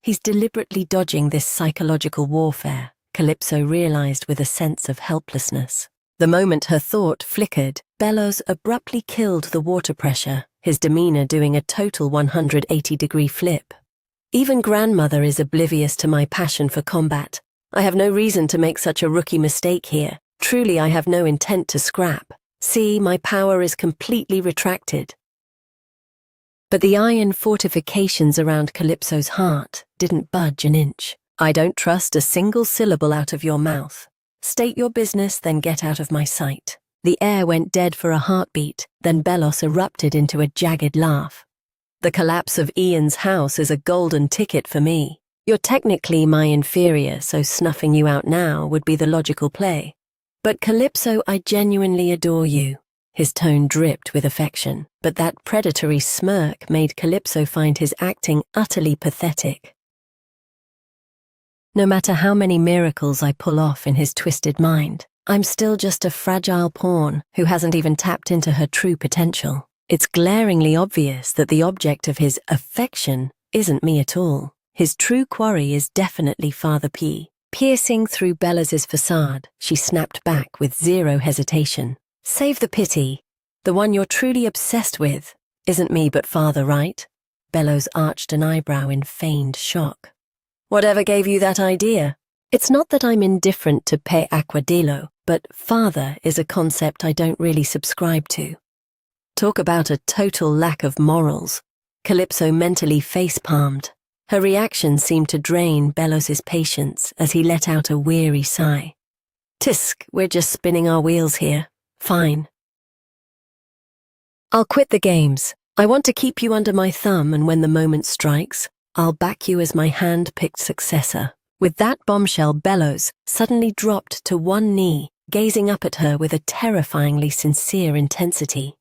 He's deliberately dodging this psychological warfare, Calypso realized with a sense of helplessness. The moment her thought flickered, Belos abruptly killed the water pressure, his demeanor doing a total 180-degree flip. "Even grandmother is oblivious to my passion for combat. I have no reason to make such a rookie mistake here. Truly, I have no intent to scrap. See, my power is completely retracted." But the iron fortifications around Calypso's heart didn't budge an inch. "I don't trust a single syllable out of your mouth. State your business, then get out of my sight." The air went dead for a heartbeat, then Belos erupted into a jagged laugh. "The collapse of Ian's house is a golden ticket for me. You're technically my inferior, so snuffing you out now would be the logical play. But Calypso, I genuinely adore you." His tone dripped with affection, but that predatory smirk made Calypso find his acting utterly pathetic. "No matter how many miracles I pull off in his twisted mind, I'm still just a fragile pawn who hasn't even tapped into her true potential. It's glaringly obvious that the object of his affection isn't me at all. His true quarry is definitely Father P." Piercing through Belos's facade, she snapped back with zero hesitation. "Save the pity. The one you're truly obsessed with isn't me but Father, right?" Bellows arched an eyebrow in feigned shock. Whatever gave you that idea? It's not that I'm indifferent to pe aquadelo, but father is a concept I don't really subscribe to. Talk about a total lack of morals. Calypso mentally face-palmed. Her reaction seemed to drain Bellows' patience as he let out a weary sigh. Tisk, we're just spinning our wheels here. Fine. I'll quit the games. I want to keep you under my thumb, and when the moment strikes, I'll back you as my hand-picked successor. With that bombshell, Bellows suddenly dropped to one knee, gazing up at her with a terrifyingly sincere intensity.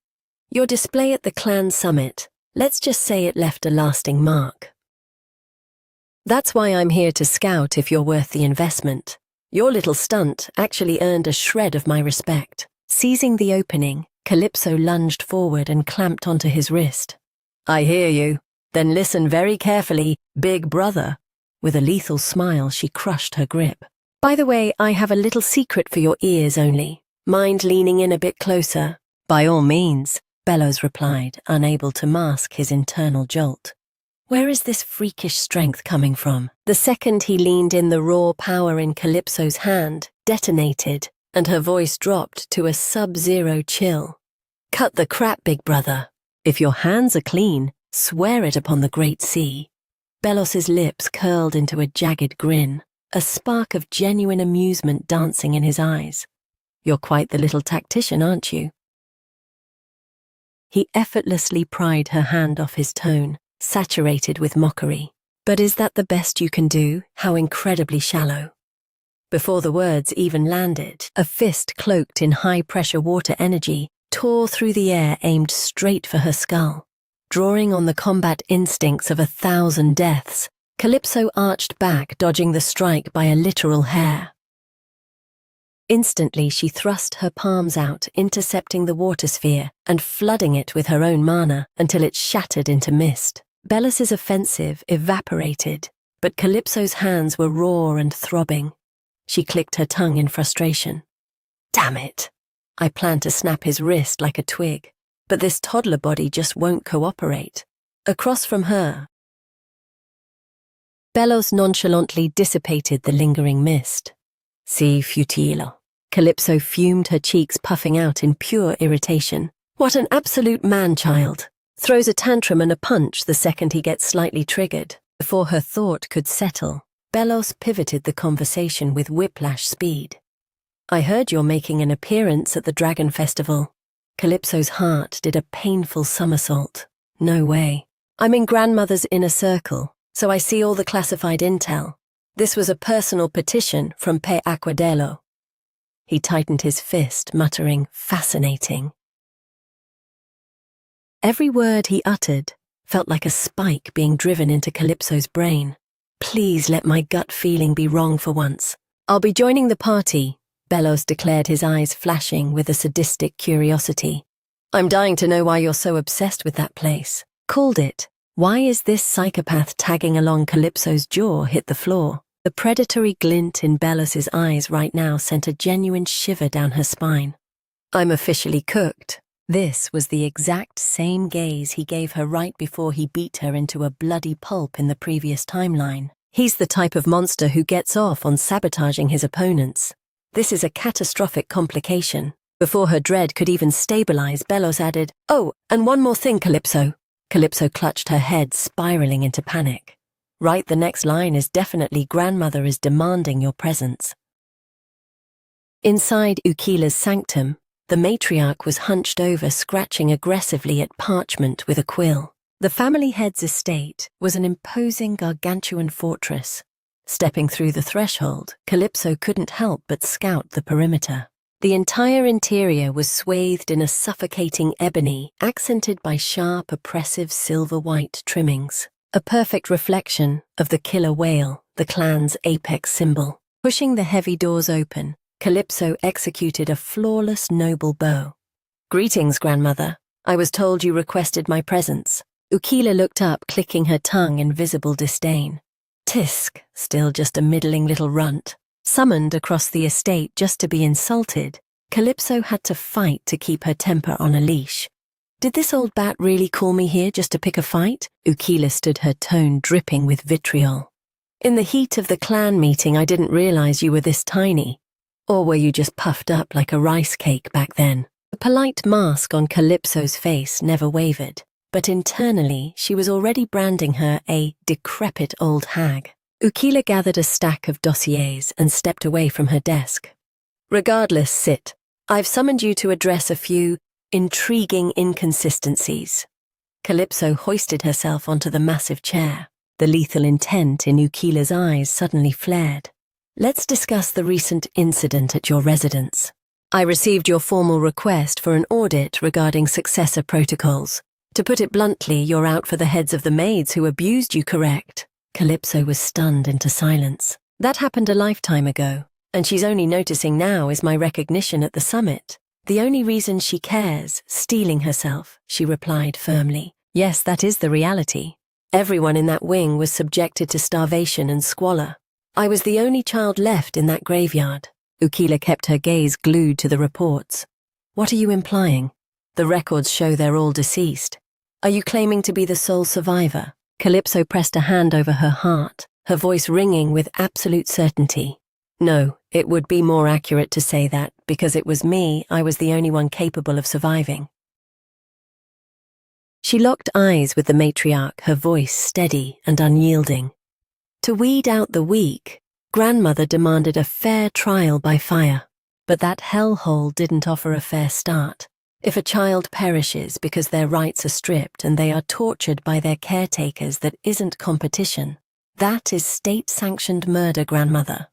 Your display at the clan summit, let's just say it left a lasting mark. That's why I'm here to scout if you're worth the investment. Your little stunt actually earned a shred of my respect. Seizing the opening, Calypso lunged forward and clamped onto his wrist. I hear you. Then listen very carefully, big brother. With a lethal smile, she crushed her grip. By the way, I have a little secret for your ears only. Mind leaning in a bit closer? By all means, Bellows replied, unable to mask his internal jolt. Where is this freakish strength coming from? The second he leaned in, the raw power in Calypso's hand detonated, and her voice dropped to a sub-zero chill. Cut the crap, big brother. If your hands are clean, swear it upon the great sea. Bellows' lips curled into a jagged grin, a spark of genuine amusement dancing in his eyes. You're quite the little tactician, aren't you? He effortlessly pried her hand off his tone, saturated with mockery. But is that the best you can do? How incredibly shallow. Before the words even landed, a fist cloaked in high-pressure water energy tore through the air, aimed straight for her skull. Drawing on the combat instincts of 1,000 deaths, Calypso arched back, dodging the strike by a literal hair. Instantly, she thrust her palms out, intercepting the water sphere and flooding it with her own mana until it shattered into mist. Bellows' offensive evaporated, but Calypso's hands were raw and throbbing. She clicked her tongue in frustration. Damn it! I planned to snap his wrist like a twig, but this toddler body just won't cooperate. Across from her, Bellows nonchalantly dissipated the lingering mist. Si futile. Calypso fumed, her cheeks puffing out in pure irritation. What an absolute man-child. Throws a tantrum and a punch the second he gets slightly triggered. Before her thought could settle, Bellows pivoted the conversation with whiplash speed. I heard you're making an appearance at the Dragon Festival. Calypso's heart did a painful somersault. No way. I'm in grandmother's inner circle, so I see all the classified intel. This was a personal petition from Pe Aquadelo. He tightened his fist, muttering, fascinating. Every word he uttered felt like a spike being driven into Calypso's brain. Please let my gut feeling be wrong for once. I'll be joining the party, Bellows declared, his eyes flashing with a sadistic curiosity. I'm dying to know why you're so obsessed with that place. Called it. Why is this psychopath tagging along? Calypso's jaw hit the floor. The predatory glint in Bellows' eyes right now sent a genuine shiver down her spine. I'm officially cooked. This was the exact same gaze he gave her right before he beat her into a bloody pulp in the previous timeline. He's the type of monster who gets off on sabotaging his opponents. This is a catastrophic complication. Before her dread could even stabilize, Bellows added, Oh, and one more thing, Calypso. Calypso clutched her head, spiraling into panic. Right, the next line is definitely grandmother is demanding your presence. Inside Ukila's sanctum, the matriarch was hunched over, scratching aggressively at parchment with a quill. The family head's estate was an imposing gargantuan fortress. Stepping through the threshold, Calypso couldn't help but scout the perimeter. The entire interior was swathed in a suffocating ebony, accented by sharp, oppressive silver-white trimmings. A perfect reflection of the killer whale, the clan's apex symbol. Pushing the heavy doors open, Calypso executed a flawless noble bow. Greetings, grandmother. I was told you requested my presence. Ukila looked up, clicking her tongue in visible disdain. Tisk, still just a middling little runt. Summoned across the estate just to be insulted, Calypso had to fight to keep her temper on a leash. Did this old bat really call me here just to pick a fight? Ukila stood, her tone dripping with vitriol. In the heat of the clan meeting, I didn't realize you were this tiny. Or were you just puffed up like a rice cake back then? The polite mask on Calypso's face never wavered, but internally she was already branding her a decrepit old hag. Ukila gathered a stack of dossiers and stepped away from her desk. Regardless, sit. I've summoned you to address a few intriguing inconsistencies. Calypso hoisted herself onto the massive chair. The lethal intent in Ukila's eyes suddenly flared. Let's discuss the recent incident at your residence. I received your formal request for an audit regarding successor protocols. To put it bluntly, you're out for the heads of the maids who abused you, correct? Calypso was stunned into silence. That happened a lifetime ago, and she's only noticing now is my recognition at the summit. The only reason she cares, steeling herself, she replied firmly. Yes, that is the reality. Everyone in that wing was subjected to starvation and squalor. I was the only child left in that graveyard. Ukila kept her gaze glued to the reports. What are you implying? The records show they're all deceased. Are you claiming to be the sole survivor? Calypso pressed a hand over her heart, her voice ringing with absolute certainty. No, it would be more accurate to say that, because it was me, I was the only one capable of surviving. She locked eyes with the matriarch, her voice steady and unyielding. To weed out the weak, grandmother demanded a fair trial by fire. But that hellhole didn't offer a fair start. If a child perishes because their rights are stripped and they are tortured by their caretakers, that isn't competition. That is state-sanctioned murder, grandmother.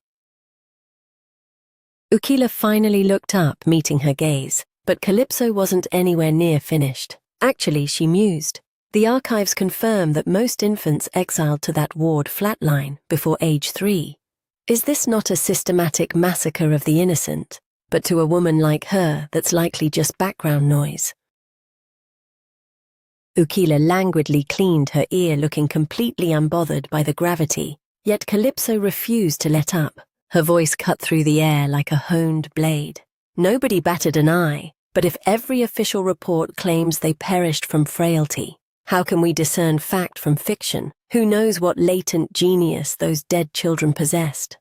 Ukila finally looked up, meeting her gaze, but Calypso wasn't anywhere near finished. Actually, she mused. The archives confirm that most infants exiled to that ward flatline before age 3. Is this not a systematic massacre of the innocent, but to a woman like her that's likely just background noise? Ukila languidly cleaned her ear, looking completely unbothered by the gravity, yet Calypso refused to let up. Her voice cut through the air like a honed blade. Nobody batted an eye. But if every official report claims they perished from frailty, how can we discern fact from fiction? Who knows what latent genius those dead children possessed?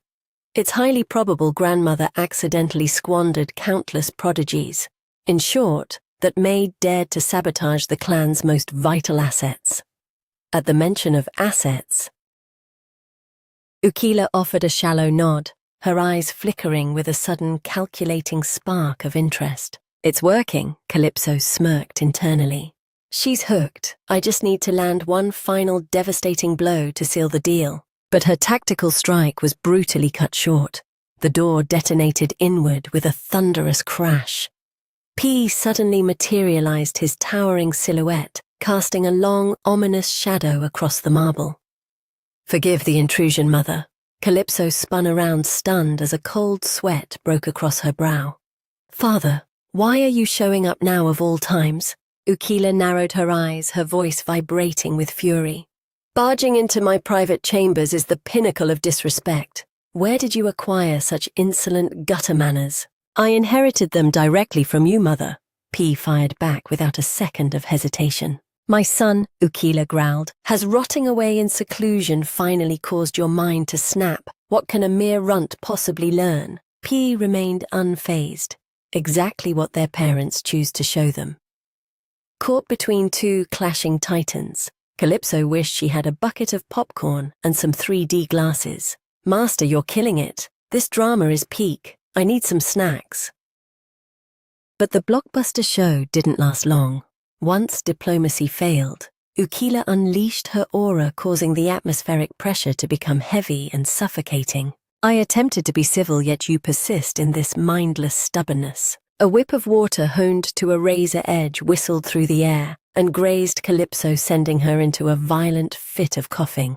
It's highly probable grandmother accidentally squandered countless prodigies. In short, that maid dared to sabotage the clan's most vital assets. At the mention of assets, Ukila offered a shallow nod, her eyes flickering with a sudden calculating spark of interest. It's working, Calypso smirked internally. She's hooked. I just need to land one final devastating blow to seal the deal. But her tactical strike was brutally cut short. The door detonated inward with a thunderous crash. P suddenly materialized, his towering silhouette, casting a long, ominous shadow across the marble. Forgive the intrusion, mother. Calypso spun around, stunned, as a cold sweat broke across her brow. Father, why are you showing up now of all times? Ukila narrowed her eyes, her voice vibrating with fury. Barging into my private chambers is the pinnacle of disrespect. Where did you acquire such insolent gutter manners? I inherited them directly from you, mother. P fired back without a second of hesitation. My son, Ukila growled, has rotting away in seclusion finally caused your mind to snap? What can a mere runt possibly learn? P remained unfazed. Exactly what their parents choose to show them. Caught between two clashing titans, Calypso wished she had a bucket of popcorn and some 3D glasses. Master, you're killing it. This drama is peak. I need some snacks. But the blockbuster show didn't last long. Once diplomacy failed, Ukila unleashed her aura, causing the atmospheric pressure to become heavy and suffocating. I attempted to be civil, yet you persist in this mindless stubbornness. A whip of water honed to a razor edge whistled through the air and grazed Calypso, sending her into a violent fit of coughing.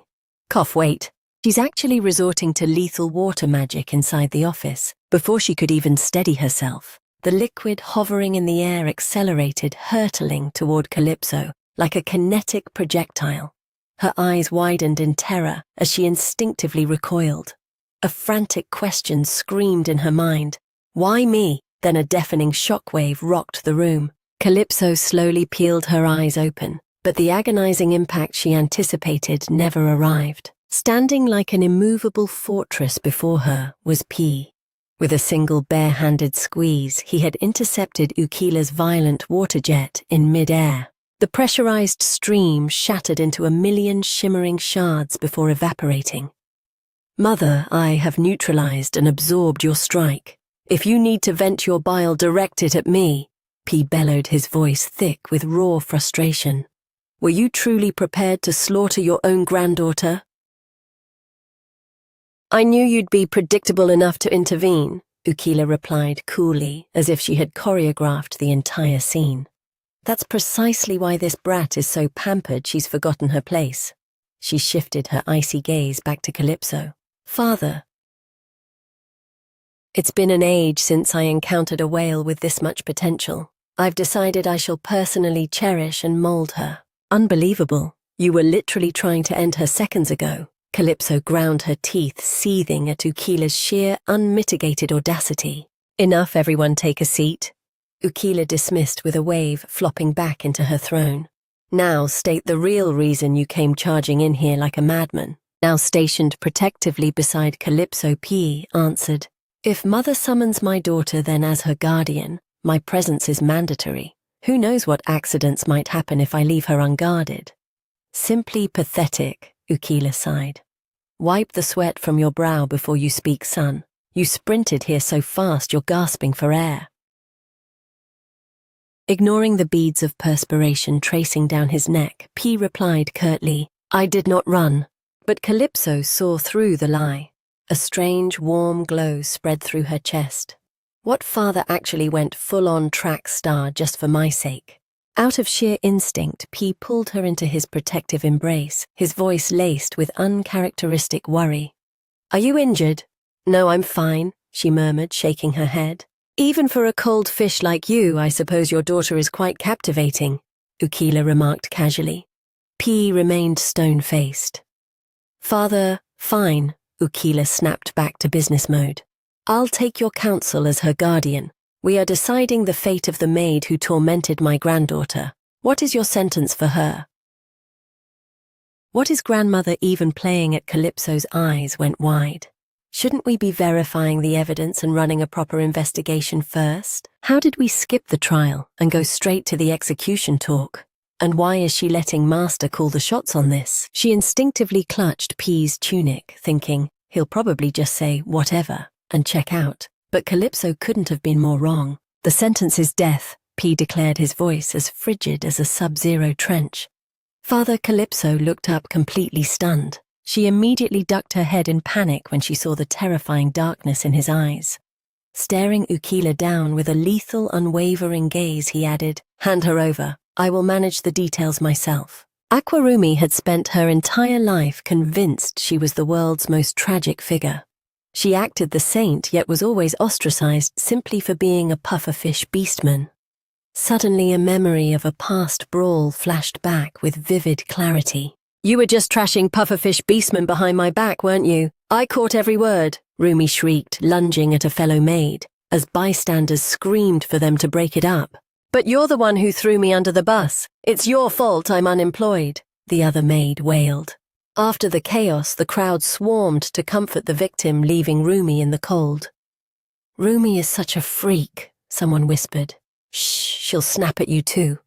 Cough, wait. She's actually resorting to lethal water magic inside the office. Before she could even steady herself, the liquid hovering in the air accelerated, hurtling toward Calypso like a kinetic projectile. Her eyes widened in terror as she instinctively recoiled. A frantic question screamed in her mind. Why me? Then a deafening shockwave rocked the room. Calypso slowly peeled her eyes open, but the agonizing impact she anticipated never arrived. Standing like an immovable fortress before her was P. With a single bare-handed squeeze, he had intercepted Ukila's violent water jet in mid-air. The pressurized stream shattered into a million shimmering shards before evaporating. "Mother, I have neutralized and absorbed your strike. If you need to vent your bile, direct it at me," P bellowed, his voice thick with raw frustration. "Were you truly prepared to slaughter your own granddaughter?" "I knew you'd be predictable enough to intervene," Ukila replied coolly, as if she had choreographed the entire scene. "That's precisely why this brat is so pampered she's forgotten her place." She shifted her icy gaze back to Calypso. "Father, it's been an age since I encountered a whale with this much potential. I've decided I shall personally cherish and mold her." "Unbelievable. You were literally trying to end her seconds ago." Calypso ground her teeth, seething at Ukila's sheer, unmitigated audacity. "Enough, everyone take a seat." Ukila dismissed with a wave, flopping back into her throne. "Now state the real reason you came charging in here like a madman." Now stationed protectively beside Calypso, P answered, "If Mother summons my daughter, then as her guardian, my presence is mandatory. Who knows what accidents might happen if I leave her unguarded?" "Simply pathetic," Ukila sighed. "Wipe the sweat from your brow before you speak, son. You sprinted here so fast you're gasping for air." Ignoring the beads of perspiration tracing down his neck, P replied curtly, "I did not run." But Calypso saw through the lie. A strange, warm glow spread through her chest. What father actually went full-on track star just for my sake? Out of sheer instinct, P pulled her into his protective embrace, his voice laced with uncharacteristic worry. "Are you injured?" "No, I'm fine," she murmured, shaking her head. "Even for a cold fish like you, I suppose your daughter is quite captivating," Ukila remarked casually. P remained stone-faced. "Father, fine," Ukila snapped back to business mode. "I'll take your counsel as her guardian. We are deciding the fate of the maid who tormented my granddaughter. What is your sentence for her?" What is grandmother even playing at? Calypso's eyes went wide. Shouldn't we be verifying the evidence and running a proper investigation first? How did we skip the trial and go straight to the execution talk? And why is she letting Master call the shots on this? She instinctively clutched P's tunic, thinking, he'll probably just say whatever and check out. But Calypso couldn't have been more wrong. "The sentence is death," P declared, his voice as frigid as a sub-zero trench. Father Calypso looked up completely stunned. She immediately ducked her head in panic when she saw the terrifying darkness in his eyes. Staring Ukila down with a lethal, unwavering gaze, he added, "Hand her over. I will manage the details myself." Aquarumi had spent her entire life convinced she was the world's most tragic figure. She acted the saint, yet was always ostracized simply for being a pufferfish beastman. Suddenly a memory of a past brawl flashed back with vivid clarity. "You were just trashing pufferfish beastmen behind my back, weren't you? I caught every word," Rumi shrieked, lunging at a fellow maid, as bystanders screamed for them to break it up. "But you're the one who threw me under the bus. It's your fault I'm unemployed," the other maid wailed. After the chaos, the crowd swarmed to comfort the victim, leaving Rumi in the cold. "Rumi is such a freak," someone whispered. "Shh, she'll snap at you too."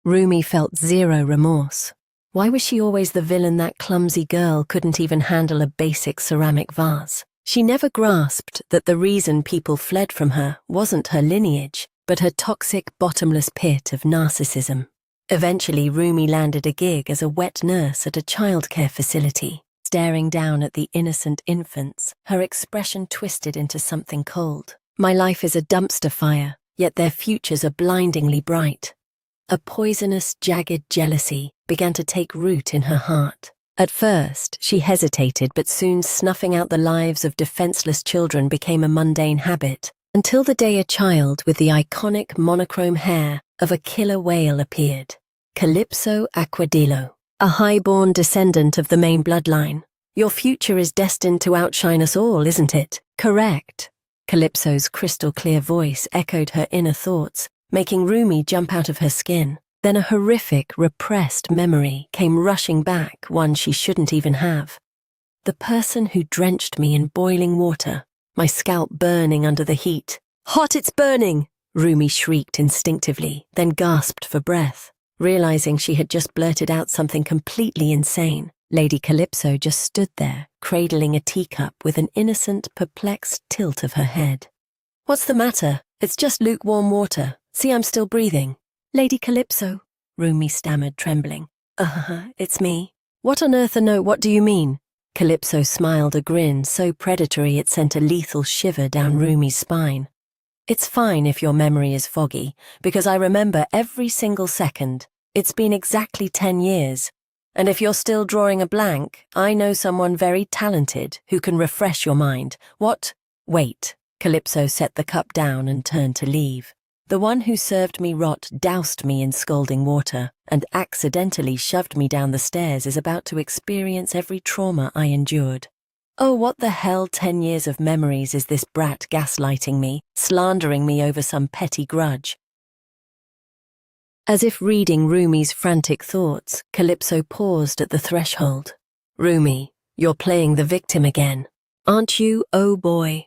Rumi felt zero remorse. Why was she always the villain? That clumsy girl couldn't even handle a basic ceramic vase. She never grasped that the reason people fled from her wasn't her lineage, but her toxic, bottomless pit of narcissism. Eventually, Rumi landed a gig as a wet nurse at a childcare facility. Staring down at the innocent infants, her expression twisted into something cold. "My life is a dumpster fire, yet their futures are blindingly bright." A poisonous, jagged jealousy began to take root in her heart. At first, she hesitated, but soon snuffing out the lives of defenseless children became a mundane habit, until the day a child with the iconic monochrome hair of a killer whale appeared. Calypso Aquadillo, a high-born descendant of the main bloodline. "Your future is destined to outshine us all, isn't it?" "Correct." Calypso's crystal-clear voice echoed her inner thoughts, making Rumi jump out of her skin. Then a horrific, repressed memory came rushing back, one she shouldn't even have. The person who drenched me in boiling water, my scalp burning under the heat. "Hot, it's burning!" Rumi shrieked instinctively, then gasped for breath. Realizing she had just blurted out something completely insane, Lady Calypso just stood there, cradling a teacup with an innocent, perplexed tilt of her head. "What's the matter? It's just lukewarm water. See, I'm still breathing." "Lady Calypso," Rumi stammered, trembling. It's me." "What on earth what do you mean?" Calypso smiled a grin so predatory it sent a lethal shiver down Rumi's spine. "It's fine if your memory is foggy, because I remember every single second. It's been exactly 10 years. And if you're still drawing a blank, I know someone very talented who can refresh your mind." "What?" "Wait." Calypso set the cup down and turned to leave. "The one who served me rot doused me in scalding water and accidentally shoved me down the stairs is about to experience every trauma I endured. Oh, what the hell 10 years of memories is this brat gaslighting me, slandering me over some petty grudge?" As if reading Rumi's frantic thoughts, Calypso paused at the threshold. "Rumi, you're playing the victim again. Aren't you, oh boy?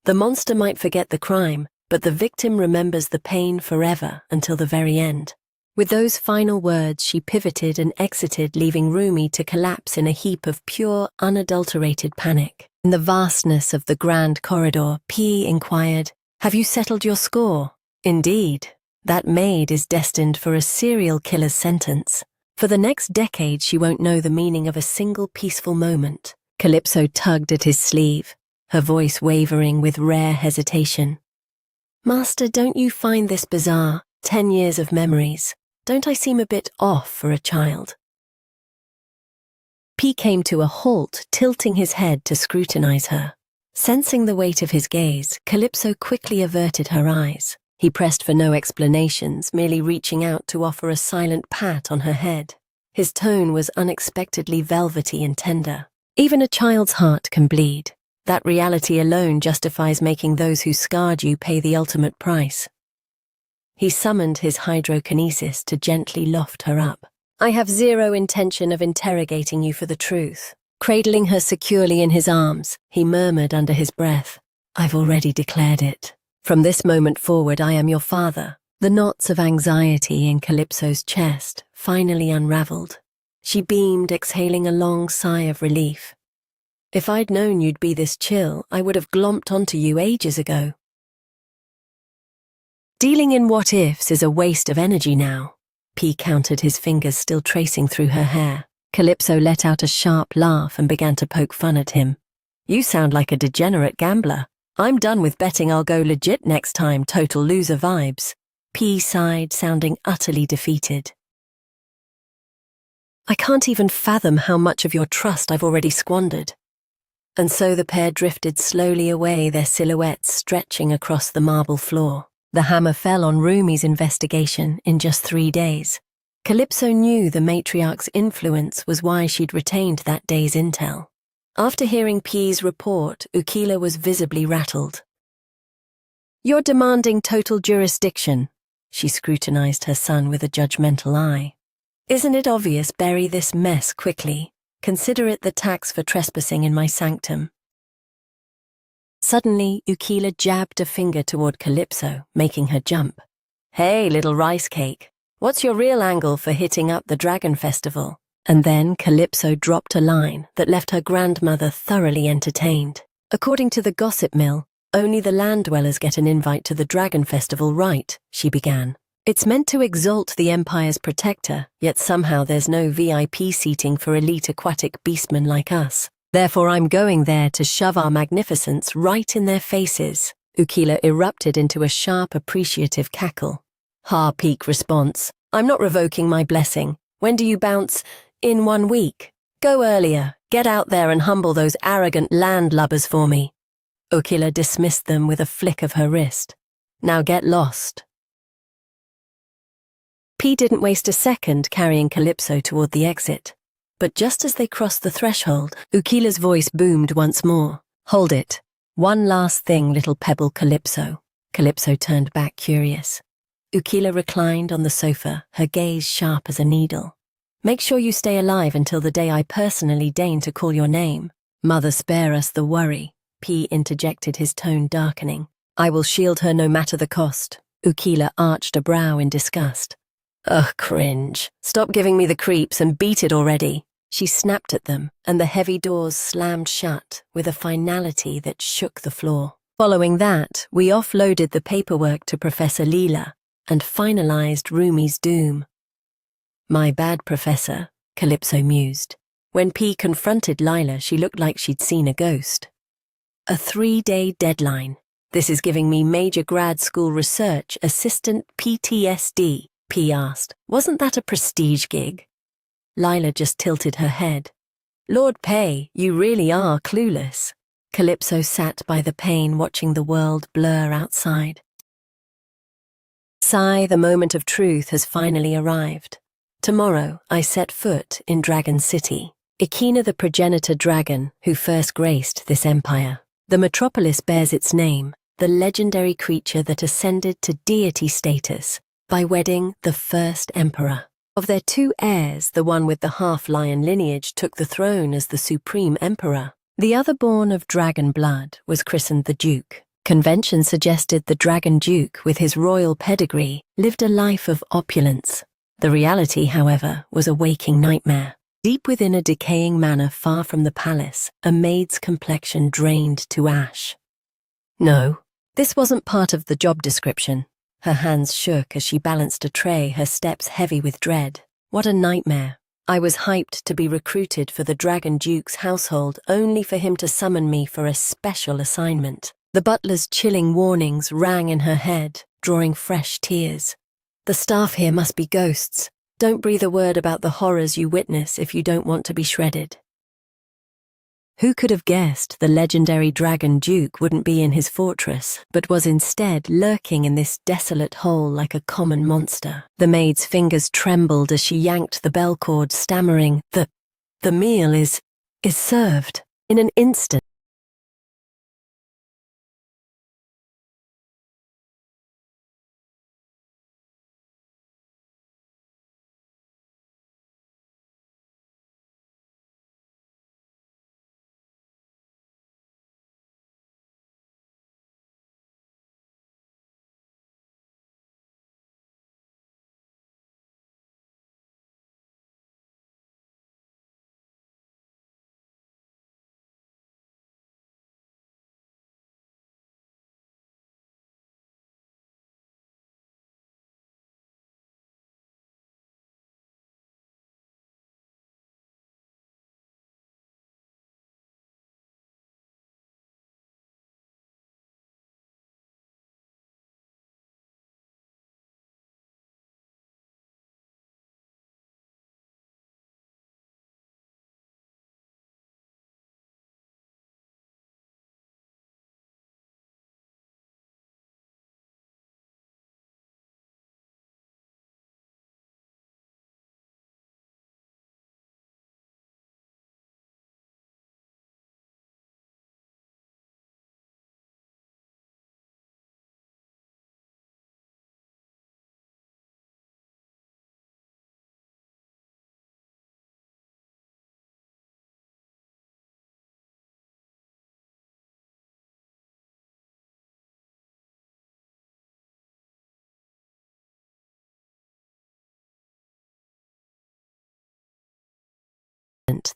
The monster might forget the crime, but the victim remembers the pain forever until the very end." With those final words, she pivoted and exited, leaving Rumi to collapse in a heap of pure, unadulterated panic. In the vastness of the grand corridor, P inquired, "Have you settled your score?" "Indeed. That maid is destined for a serial killer's sentence. For the next decade, she won't know the meaning of a single peaceful moment." Calypso tugged at his sleeve, her voice wavering with rare hesitation. "Master, don't you find this bizarre? 10 years of memories. Don't I seem a bit off for a child?" P came to a halt, tilting his head to scrutinize her. Sensing the weight of his gaze, Calypso quickly averted her eyes. He pressed for no explanations, merely reaching out to offer a silent pat on her head. His tone was unexpectedly velvety and tender. Even a child's heart can bleed. That reality alone justifies making those who scarred you pay the ultimate price. He summoned his hydrokinesis to gently loft her up. "I have zero intention of interrogating you for the truth." Cradling her securely in his arms, he murmured under his breath, "I've already declared it. From this moment forward, I am your father." The knots of anxiety in Calypso's chest finally unraveled. She beamed, exhaling a long sigh of relief. "If I'd known you'd be this chill, I would have glomped onto you ages ago." "Dealing in what-ifs is a waste of energy now." P counted, his fingers still tracing through her hair. Calypso let out a sharp laugh and began to poke fun at him. "You sound like a degenerate gambler. I'm done with betting I'll go legit next time, total loser vibes." P sighed, sounding utterly defeated. "I can't even fathom how much of your trust I've already squandered." And so the pair drifted slowly away, their silhouettes stretching across the marble floor. The hammer fell on Rumi's investigation in just 3 days. Calypso knew the matriarch's influence was why she'd retained that day's intel. After hearing P's report, Ukila was visibly rattled. "You're demanding total jurisdiction." She scrutinized her son with a judgmental eye. "Isn't it obvious? Bury this mess quickly. Consider it the tax for trespassing in my sanctum." Suddenly, Ukila jabbed a finger toward Calypso, making her jump. "Hey, little rice cake, what's your real angle for hitting up the Dragon Festival?" And then Calypso dropped a line that left her grandmother thoroughly entertained. "According to the gossip mill, only the land dwellers get an invite to the Dragon Festival, right?" she began. "It's meant to exalt the Empire's protector, yet somehow there's no VIP seating for elite aquatic beastmen like us. Therefore I'm going there to shove our magnificence right in their faces." Ukila erupted into a sharp, appreciative cackle. Peak response. "I'm not revoking my blessing. When do you bounce? In 1 week. Go earlier. Get out there and humble those arrogant landlubbers for me." Ukila dismissed them with a flick of her wrist. "Now get lost." P didn't waste a second carrying Calypso toward the exit. But just as they crossed the threshold, Ukila's voice boomed once more. "Hold it. One last thing, little pebble Calypso. Calypso turned back curious. Ukila reclined on the sofa, her gaze sharp as a needle. Make sure you stay alive until the day I personally deign to call your name. Mother, spare us the worry, P interjected, his tone darkening. I will shield her no matter the cost. Ukila arched a brow in disgust. Ugh, cringe. Stop giving me the creeps and beat it already. She snapped at them, and the heavy doors slammed shut with a finality that shook the floor. Following that, we offloaded the paperwork to Professor Leela and finalized Rumi's doom. My bad, Professor, Calypso mused. When P confronted Lila, she looked like she'd seen a ghost. A 3-day deadline. This is giving me major grad school research assistant PTSD, P asked. Wasn't that a prestige gig? Lila just tilted her head. Lord Pay, you really are clueless. Calypso sat by the pane watching the world blur outside. Sigh, the moment of truth has finally arrived. Tomorrow I set foot in Dragon City, Ikina the progenitor dragon who first graced this empire. The metropolis bears its name, the legendary creature that ascended to deity status by wedding the first emperor. Of their 2 heirs, the one with the half-lion lineage took the throne as the supreme emperor. The other, born of dragon blood, was christened the Duke. Convention suggested the Dragon Duke, with his royal pedigree, lived a life of opulence. The reality, however, was a waking nightmare. Deep within a decaying manor far from the palace, a maid's complexion drained to ash. No, this wasn't part of the job description. Her hands shook as she balanced a tray, her steps heavy with dread. What a nightmare. I was hyped to be recruited for the Dragon Duke's household only for him to summon me for a special assignment. The butler's chilling warnings rang in her head, drawing fresh tears. The staff here must be ghosts. Don't breathe a word about the horrors you witness if you don't want to be shredded. Who could have guessed the legendary Dragon Duke wouldn't be in his fortress, but was instead lurking in this desolate hole like a common monster? The maid's fingers trembled as she yanked the bell cord, stammering, The meal is served. In an instant.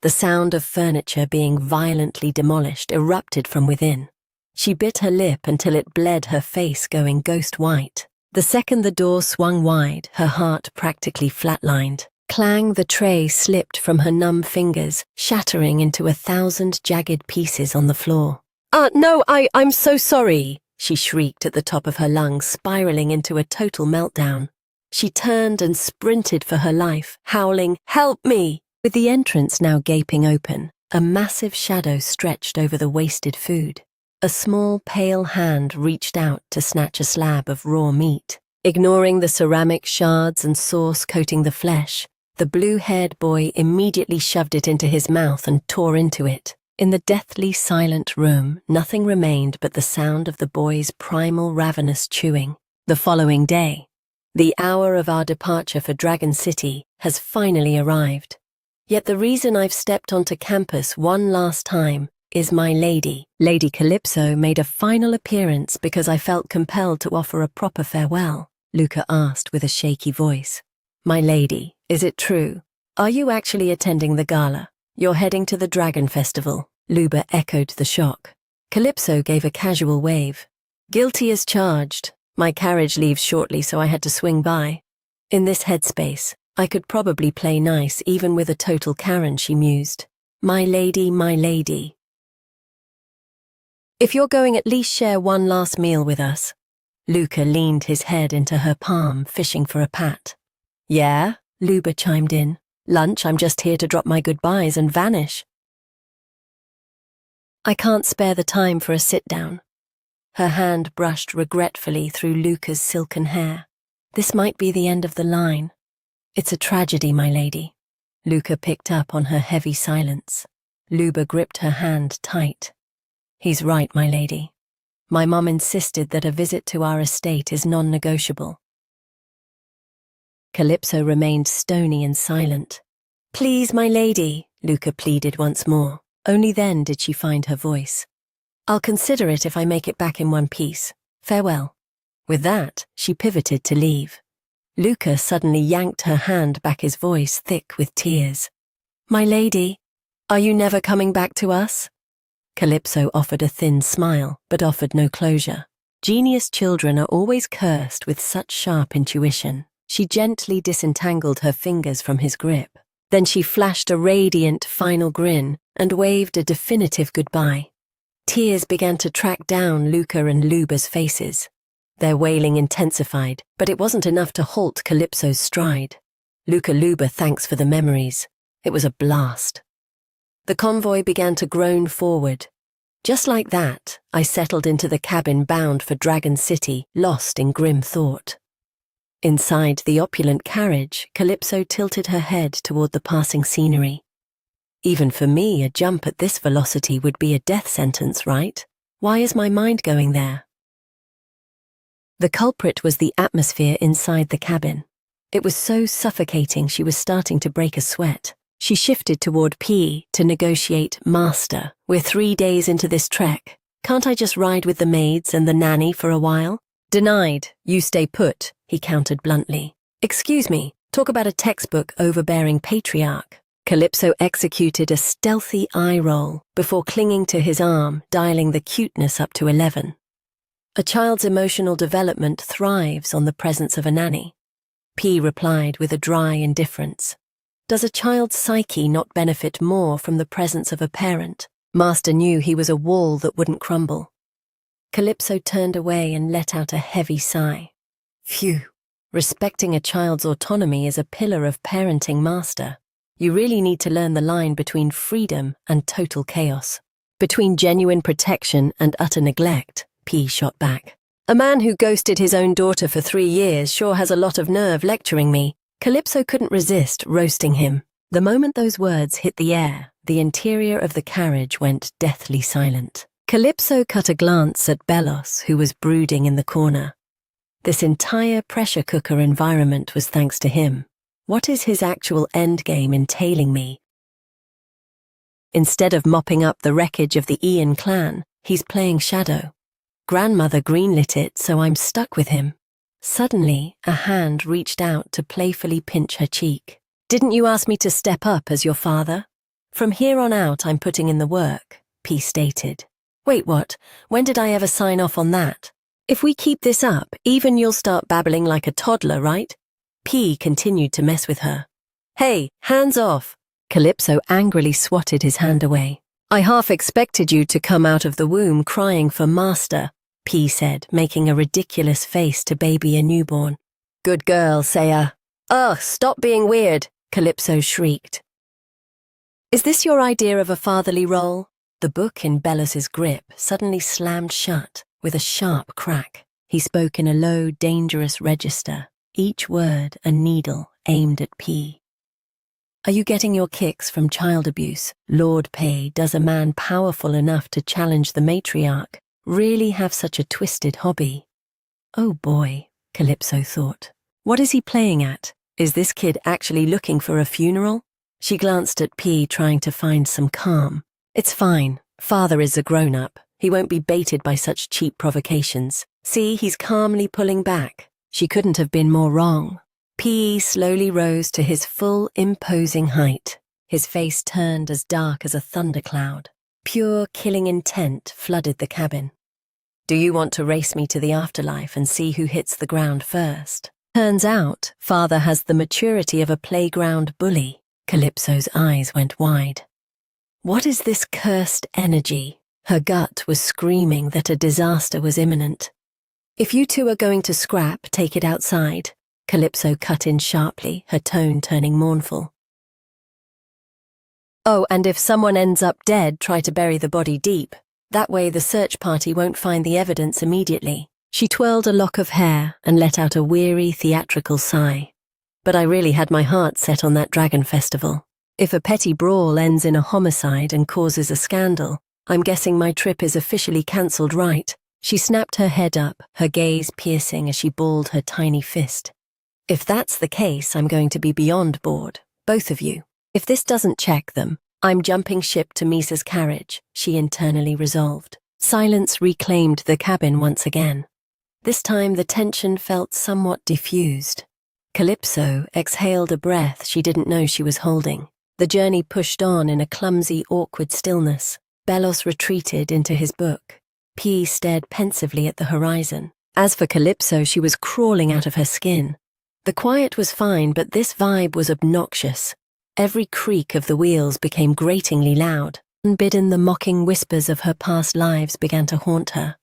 The sound of furniture being violently demolished erupted from within. She bit her lip until it bled, her face going ghost white. The second the door swung wide, her heart practically flatlined. Clang, the tray slipped from her numb fingers, shattering into 1,000 jagged pieces on the floor. No, I'm so sorry, she shrieked at the top of her lungs, spiraling into a total meltdown. She turned and sprinted for her life, howling, "Help me!" With the entrance now gaping open, a massive shadow stretched over the wasted food. A small, pale hand reached out to snatch a slab of raw meat. Ignoring the ceramic shards and sauce coating the flesh, the blue-haired boy immediately shoved it into his mouth and tore into it. In the deathly silent room, nothing remained but the sound of the boy's primal ravenous chewing. The following day, the hour of our departure for Dragon City has finally arrived. Yet the reason I've stepped onto campus one last time is my lady. Lady Calypso made a final appearance because I felt compelled to offer a proper farewell, Luca asked with a shaky voice. My lady, is it true? Are you actually attending the gala? You're heading to the Dragon Festival. Luba echoed the shock. Calypso gave a casual wave. Guilty as charged. My carriage leaves shortly, so I had to swing by. In this headspace, I could probably play nice even with a total Karen, she mused. My lady, my lady. If you're going, at least share one last meal with us. Luca leaned his head into her palm, fishing for a pat. Yeah, Luba chimed in. Lunch, I'm just here to drop my goodbyes and vanish. I can't spare the time for a sit-down. Her hand brushed regretfully through Luca's silken hair. This might be the end of the line. It's a tragedy, my lady. Luca picked up on her heavy silence. Luba gripped her hand tight. He's right, my lady. My mom insisted that a visit to our estate is non-negotiable. Calypso remained stony and silent. Please, my lady, Luca pleaded once more. Only then did she find her voice. I'll consider it if I make it back in one piece. Farewell. With that, she pivoted to leave. Luca suddenly yanked her hand back, his voice thick with tears. My lady, are you never coming back to us? Calypso offered a thin smile, but offered no closure. Genius children are always cursed with such sharp intuition. She gently disentangled her fingers from his grip. Then she flashed a radiant final grin and waved a definitive goodbye. Tears began to track down Luca and Luba's faces. Their wailing intensified, but it wasn't enough to halt Calypso's stride. Luba, thanks for the memories. It was a blast. The convoy began to groan forward. Just like that, I settled into the cabin bound for Dragon City, lost in grim thought. Inside the opulent carriage, Calypso tilted her head toward the passing scenery. Even for me, a jump at this velocity would be a death sentence, right? Why is my mind going there? The culprit was the atmosphere inside the cabin. It was so suffocating she was starting to break a sweat. She shifted toward P to negotiate master. We're 3 days into this trek. Can't I just ride with the maids and the nanny for a while? Denied. You stay put, he countered bluntly. Excuse me, talk about a textbook overbearing patriarch. Calypso executed a stealthy eye roll before clinging to his arm, dialing the cuteness up to 11. A child's emotional development thrives on the presence of a nanny. P replied with a dry indifference. Does a child's psyche not benefit more from the presence of a parent? Master knew he was a wall that wouldn't crumble. Calypso turned away and let out a heavy sigh. Phew. Respecting a child's autonomy is a pillar of parenting, master. You really need to learn the line between freedom and total chaos. Between genuine protection and utter neglect, P shot back. A man who ghosted his own daughter for 3 years sure has a lot of nerve lecturing me. Calypso couldn't resist roasting him. The moment those words hit the air, the interior of the carriage went deathly silent. Calypso cut a glance at Belos, who was brooding in the corner. This entire pressure cooker environment was thanks to him. What is his actual endgame entailing me? Instead of mopping up the wreckage of the Ian clan, he's playing shadow. Grandmother greenlit it, so I'm stuck with him. Suddenly, a hand reached out to playfully pinch her cheek. Didn't you ask me to step up as your father? From here on out, I'm putting in the work, P stated. Wait, what? When did I ever sign off on that? If we keep this up, even you'll start babbling like a toddler, right? P continued to mess with her. Hey, hands off! Calypso angrily swatted his hand away. I half expected you to come out of the womb crying for master, P said, making a ridiculous face to baby a newborn. Good girl, Saya. Ugh, stop being weird, Calypso shrieked. Is this your idea of a fatherly role? The book in Belos's grip suddenly slammed shut with a sharp crack. He spoke in a low, dangerous register, each word a needle aimed at P. Are you getting your kicks from child abuse? Lord Pei, does a man powerful enough to challenge the matriarch really have such a twisted hobby? Oh boy, Calypso thought. What is he playing at? Is this kid actually looking for a funeral? She glanced at P, trying to find some calm. It's fine. Father is a grown-up. He won't be baited by such cheap provocations. See, he's calmly pulling back. She couldn't have been more wrong. P slowly rose to his full, imposing height. His face turned as dark as a thundercloud. Pure killing intent flooded the cabin. Do you want to race me to the afterlife and see who hits the ground first? Turns out, Father has the maturity of a playground bully. Calypso's eyes went wide. What is this cursed energy? Her gut was screaming that a disaster was imminent. If you two are going to scrap, take it outside. Calypso cut in sharply, her tone turning mournful. Oh, and if someone ends up dead, try to bury the body deep. That way the search party won't find the evidence immediately. She twirled a lock of hair and let out a weary, theatrical sigh. But I really had my heart set on that dragon festival. If a petty brawl ends in a homicide and causes a scandal, I'm guessing my trip is officially cancelled, right? She snapped her head up, her gaze piercing as she balled her tiny fist. If that's the case, I'm going to be beyond bored, both of you. If this doesn't check them, I'm jumping ship to Misa's carriage, she internally resolved. Silence reclaimed the cabin once again. This time the tension felt somewhat diffused. Calypso exhaled a breath she didn't know she was holding. The journey pushed on in a clumsy, awkward stillness. Belos retreated into his book. P stared pensively at the horizon. As for Calypso, she was crawling out of her skin. The quiet was fine, but this vibe was obnoxious. Every creak of the wheels became gratingly loud. Unbidden, the mocking whispers of her past lives began to haunt her.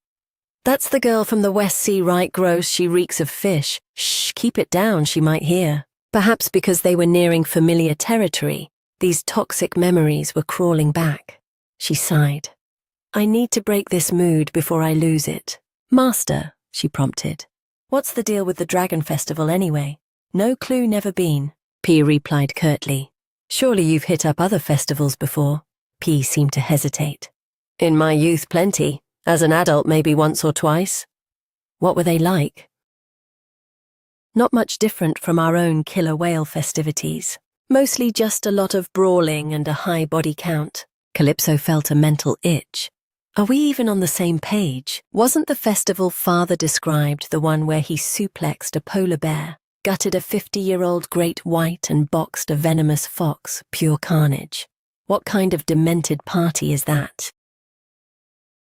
That's the girl from the West Sea, right? Gross, she reeks of fish. Shh, keep it down, she might hear. Perhaps because they were nearing familiar territory, these toxic memories were crawling back. She sighed. I need to break this mood before I lose it. Master, she prompted. What's the deal with the Dragon Festival anyway? No clue, never been. P replied curtly. Surely you've hit up other festivals before. P seemed to hesitate. In my youth, plenty. As an adult, maybe once or twice. What were they like? Not much different from our own killer whale festivities. Mostly just a lot of brawling and a high body count. Calypso felt a mental itch. Are we even on the same page? Wasn't the festival Father described the one where he suplexed a polar bear, gutted a 50-year-old great white and boxed a venomous fox, pure carnage? What kind of demented party is that?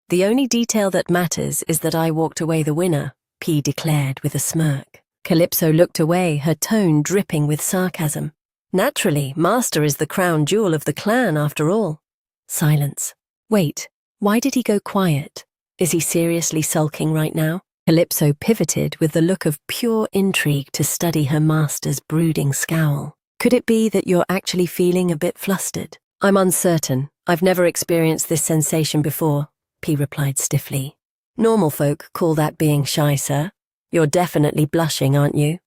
The only detail that matters is that I walked away the winner, P declared with a smirk. Calypso looked away, her tone dripping with sarcasm. Naturally, Master is the crown jewel of the clan after all. Silence. Wait. Why did he go quiet? Is he seriously sulking right now? Calypso pivoted with the look of pure intrigue to study her master's brooding scowl. Could it be that you're actually feeling a bit flustered? I'm uncertain. I've never experienced this sensation before, P replied stiffly. Normal folk call that being shy, sir. You're definitely blushing, aren't you?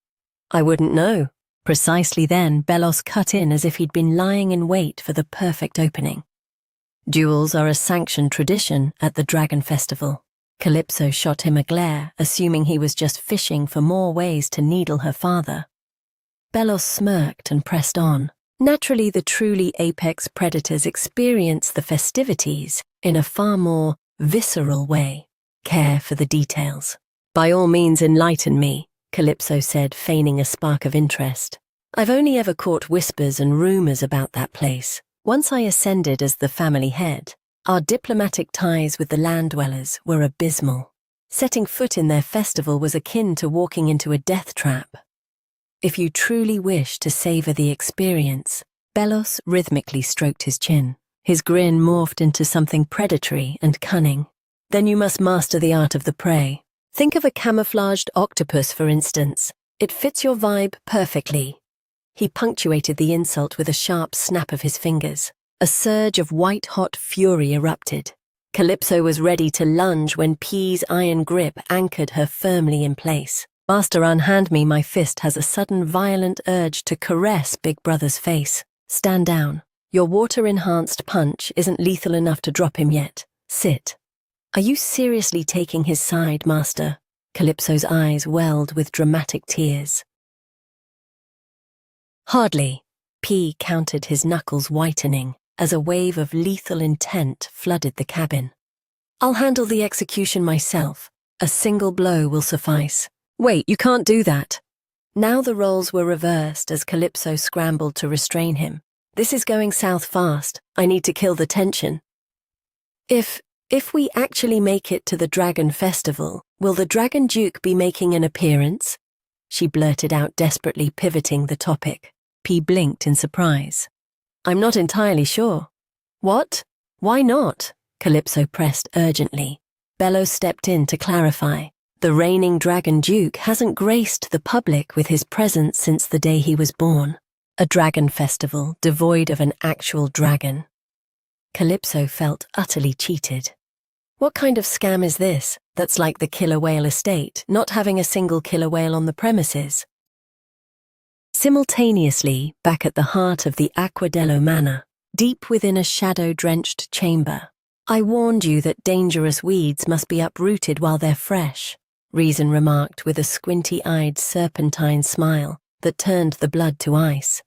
I wouldn't know. Precisely then, Belos cut in as if he'd been lying in wait for the perfect opening. Duels are a sanctioned tradition at the Dragon Festival. Calypso shot him a glare, assuming he was just fishing for more ways to needle her father. Belos smirked and pressed on. Naturally, the truly apex predators experience the festivities in a far more visceral way. Care for the details. By all means, enlighten me, Calypso said, feigning a spark of interest. I've only ever caught whispers and rumors about that place. Once I ascended as the family head, our diplomatic ties with the land dwellers were abysmal. Setting foot in their festival was akin to walking into a death trap. If you truly wish to savor the experience, Belos rhythmically stroked his chin. His grin morphed into something predatory and cunning. Then you must master the art of the prey. Think of a camouflaged octopus, for instance. It fits your vibe perfectly. He punctuated the insult with a sharp snap of his fingers. A surge of white-hot fury erupted. Calypso was ready to lunge when P's iron grip anchored her firmly in place. Master, unhand me, my fist has a sudden violent urge to caress Big Brother's face. Stand down. Your water-enhanced punch isn't lethal enough to drop him yet. Sit. Are you seriously taking his side, Master? Calypso's eyes welled with dramatic tears. Hardly. P counted his knuckles whitening as a wave of lethal intent flooded the cabin. I'll handle the execution myself. A single blow will suffice. Wait, you can't do that. Now the roles were reversed as Calypso scrambled to restrain him. This is going south fast. I need to kill the tension. If we actually make it to the Dragon Festival, will the Dragon Duke be making an appearance? She blurted out, desperately pivoting the topic. P blinked in surprise. I'm not entirely sure. What? Why not? Calypso pressed urgently. Bello stepped in to clarify. The reigning Dragon Duke hasn't graced the public with his presence since the day he was born. A dragon festival devoid of an actual dragon. Calypso felt utterly cheated. What kind of scam is this, that's like the killer whale estate, not having a single killer whale on the premises? Simultaneously, back at the heart of the Aquadello Manor, deep within a shadow-drenched chamber, I warned you that dangerous weeds must be uprooted while they're fresh, Reason remarked with a squinty-eyed serpentine smile that turned the blood to ice.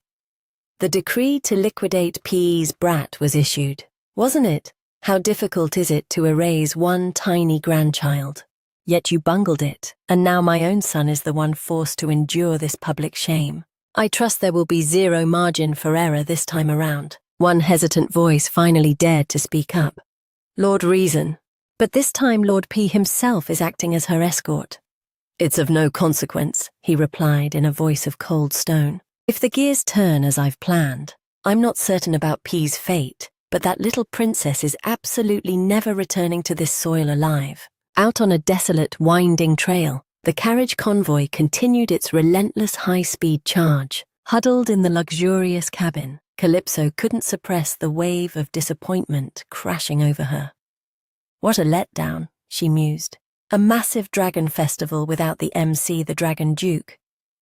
The decree to liquidate P.'s brat was issued, wasn't it? How difficult is it to erase one tiny grandchild? Yet you bungled it, and now my own son is the one forced to endure this public shame. I trust there will be zero margin for error this time around. One hesitant voice finally dared to speak up. Lord Reason. But this time Lord P himself is acting as her escort. It's of no consequence, he replied in a voice of cold stone. If the gears turn as I've planned, I'm not certain about P's fate, but that little princess is absolutely never returning to this soil alive. Out on a desolate, winding trail, the carriage convoy continued its relentless high-speed charge. Huddled in the luxurious cabin, Calypso couldn't suppress the wave of disappointment crashing over her. What a letdown, she mused. A massive dragon festival without the MC, the Dragon Duke.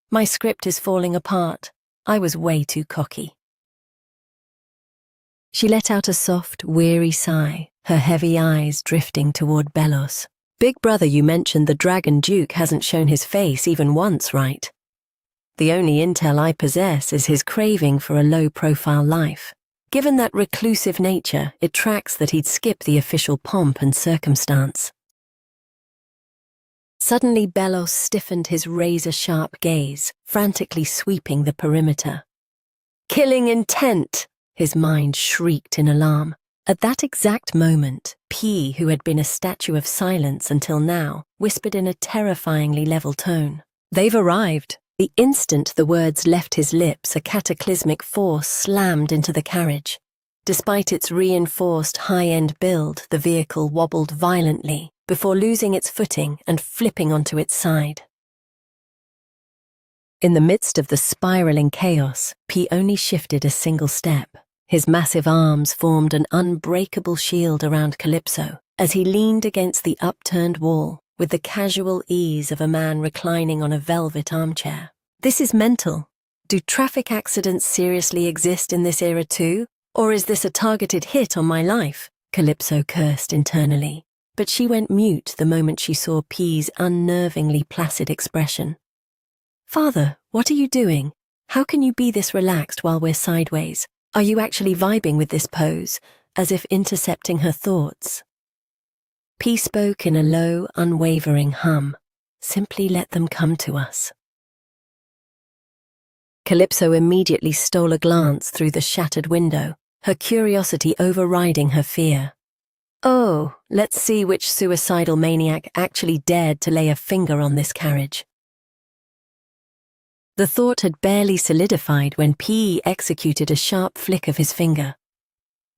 My script is falling apart. I was way too cocky. She let out a soft, weary sigh, her heavy eyes drifting toward Belos. Big brother, you mentioned the Dragon Duke hasn't shown his face even once, right? The only intel I possess is his craving for a low-profile life. Given that reclusive nature, it tracks that he'd skip the official pomp and circumstance. Suddenly Belos stiffened his razor-sharp gaze, frantically sweeping the perimeter. Killing intent! His mind shrieked in alarm. At that exact moment, P, who had been a statue of silence until now, whispered in a terrifyingly level tone. They've arrived. The instant the words left his lips, a cataclysmic force slammed into the carriage. Despite its reinforced high-end build, the vehicle wobbled violently before losing its footing and flipping onto its side. In the midst of the spiraling chaos, P only shifted a single step. His massive arms formed an unbreakable shield around Calypso as he leaned against the upturned wall with the casual ease of a man reclining on a velvet armchair. This is mental. Do traffic accidents seriously exist in this era too? Or is this a targeted hit on my life? Calypso cursed internally, but she went mute the moment she saw P's unnervingly placid expression. Father, what are you doing? How can you be this relaxed while we're sideways? Are you actually vibing with this pose, as if intercepting her thoughts? P spoke in a low, unwavering hum. Simply let them come to us. Calypso immediately stole a glance through the shattered window, her curiosity overriding her fear. Oh, let's see which suicidal maniac actually dared to lay a finger on this carriage. The thought had barely solidified when P executed a sharp flick of his finger.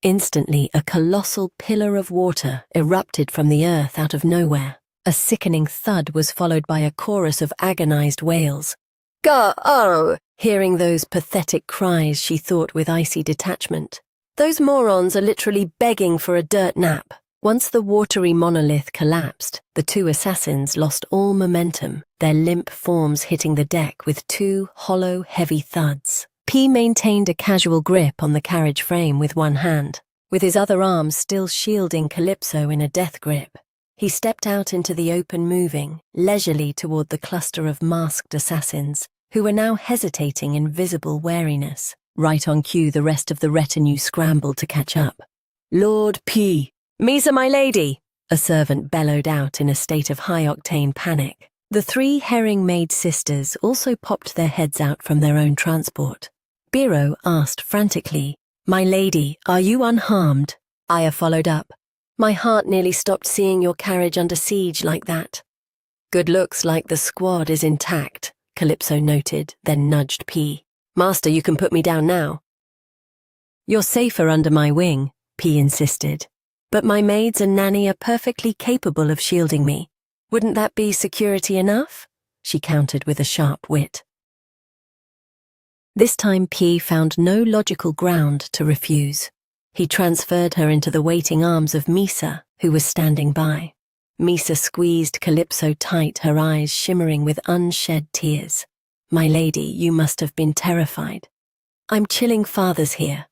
Instantly, a colossal pillar of water erupted from the earth out of nowhere. A sickening thud was followed by a chorus of agonized wails. Go! Hearing those pathetic cries, she thought with icy detachment. Those morons are literally begging for a dirt nap. Once the watery monolith collapsed, the two assassins lost all momentum, their limp forms hitting the deck with two hollow, heavy thuds. P maintained a casual grip on the carriage frame with one hand, with his other arm still shielding Calypso in a death grip. He stepped out into the open, moving leisurely toward the cluster of masked assassins, who were now hesitating in visible wariness. Right on cue, the rest of the retinue scrambled to catch up. "Lord P. Misa, my lady!" a servant bellowed out in a state of high-octane panic. The three herring-maid sisters also popped their heads out from their own transport. Biro asked frantically, "My lady, are you unharmed?" Aya followed up, "My heart nearly stopped seeing your carriage under siege like that." "Good looks like the squad is intact," Calypso noted, then nudged P. "Master, you can put me down now." "You're safer under my wing," P insisted. "But my maids and nanny are perfectly capable of shielding me. Wouldn't that be security enough?" she countered with a sharp wit. This time P found no logical ground to refuse. He transferred her into the waiting arms of Misa, who was standing by. Misa squeezed Calypso tight, her eyes shimmering with unshed tears. "My lady, you must have been terrified." "I'm chilling fathers here."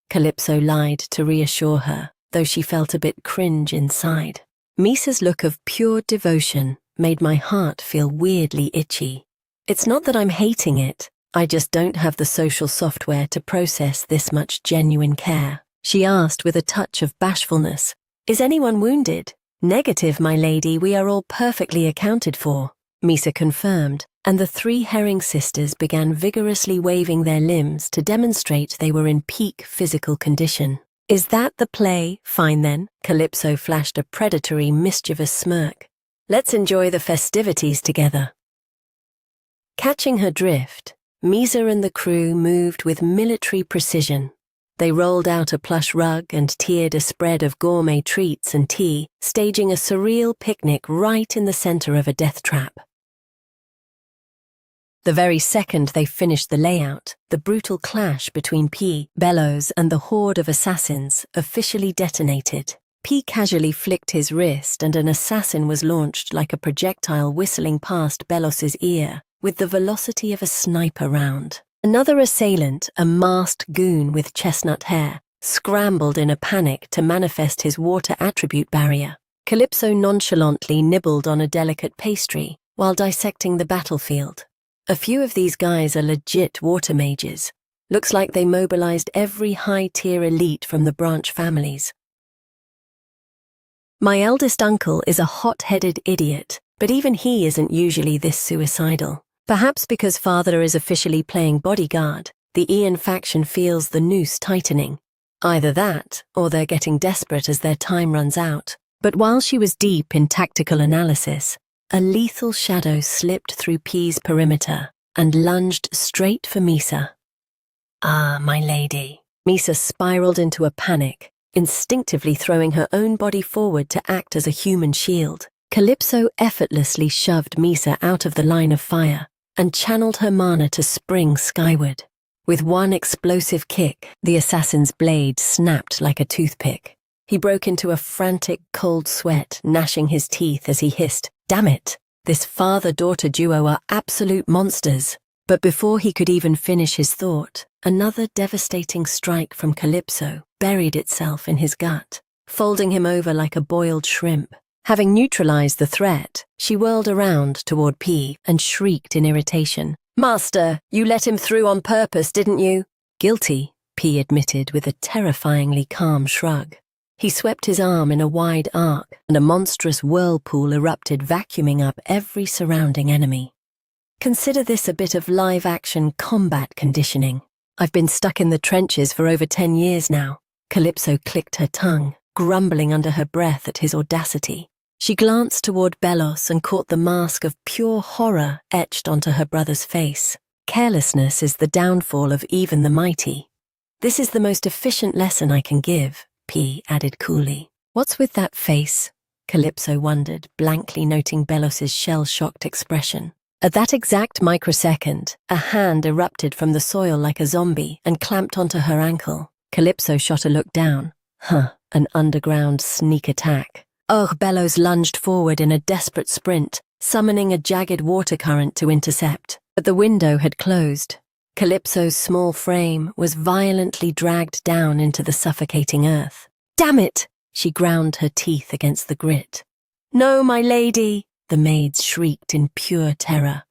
Calypso lied to reassure her, though she felt a bit cringe inside. Misa's look of pure devotion made my heart feel weirdly itchy. "It's not that I'm hating it, I just don't have the social software to process this much genuine care," she asked with a touch of bashfulness. "Is anyone wounded?" "Negative, my lady, we are all perfectly accounted for," Misa confirmed, and the three herring sisters began vigorously waving their limbs to demonstrate they were in peak physical condition. "Is that the play? Fine then." Calypso flashed a predatory, mischievous smirk. "Let's enjoy the festivities together." Catching her drift, Misa and the crew moved with military precision. They rolled out a plush rug and tiered a spread of gourmet treats and tea, staging a surreal picnic right in the center of a death trap. The very second they finished the layout, the brutal clash between P. Bellows and the horde of assassins officially detonated. P casually flicked his wrist and an assassin was launched like a projectile whistling past Bellos's ear with the velocity of a sniper round. Another assailant, a masked goon with chestnut hair, scrambled in a panic to manifest his water attribute barrier. Calypso nonchalantly nibbled on a delicate pastry while dissecting the battlefield. A few of these guys are legit water mages. Looks like they mobilized every high-tier elite from the branch families. My eldest uncle is a hot-headed idiot, but even he isn't usually this suicidal. Perhaps because father is officially playing bodyguard, the Ian faction feels the noose tightening. Either that, or they're getting desperate as their time runs out. But while she was deep in tactical analysis, a lethal shadow slipped through P's perimeter and lunged straight for Misa. "Ah, my lady." Misa spiraled into a panic, instinctively throwing her own body forward to act as a human shield. Calypso effortlessly shoved Misa out of the line of fire and channeled her mana to spring skyward. With one explosive kick, the assassin's blade snapped like a toothpick. He broke into a frantic, cold sweat, gnashing his teeth as he hissed, "Damn it! This father-daughter duo are absolute monsters." But before he could even finish his thought, another devastating strike from Calypso buried itself in his gut, folding him over like a boiled shrimp. Having neutralized the threat, she whirled around toward P and shrieked in irritation. "Master, you let him through on purpose, didn't you?" "Guilty," P admitted with a terrifyingly calm shrug. He swept his arm in a wide arc, and a monstrous whirlpool erupted, vacuuming up every surrounding enemy. "Consider this a bit of live-action combat conditioning. I've been stuck in the trenches for over 10 years now." Calypso clicked her tongue, grumbling under her breath at his audacity. She glanced toward Bellos and caught the mask of pure horror etched onto her brother's face. "Carelessness is the downfall of even the mighty. This is the most efficient lesson I can give," P added coolly. "What's with that face?" Calypso wondered, blankly noting Bellos's shell-shocked expression. At that exact microsecond, a hand erupted from the soil like a zombie and clamped onto her ankle. Calypso shot a look down. An underground sneak attack. Bellows lunged forward in a desperate sprint, summoning a jagged water current to intercept. But the window had closed. Calypso's small frame was violently dragged down into the suffocating earth. "Damn it!" She ground her teeth against the grit. "No, my lady!" the maids shrieked in pure terror.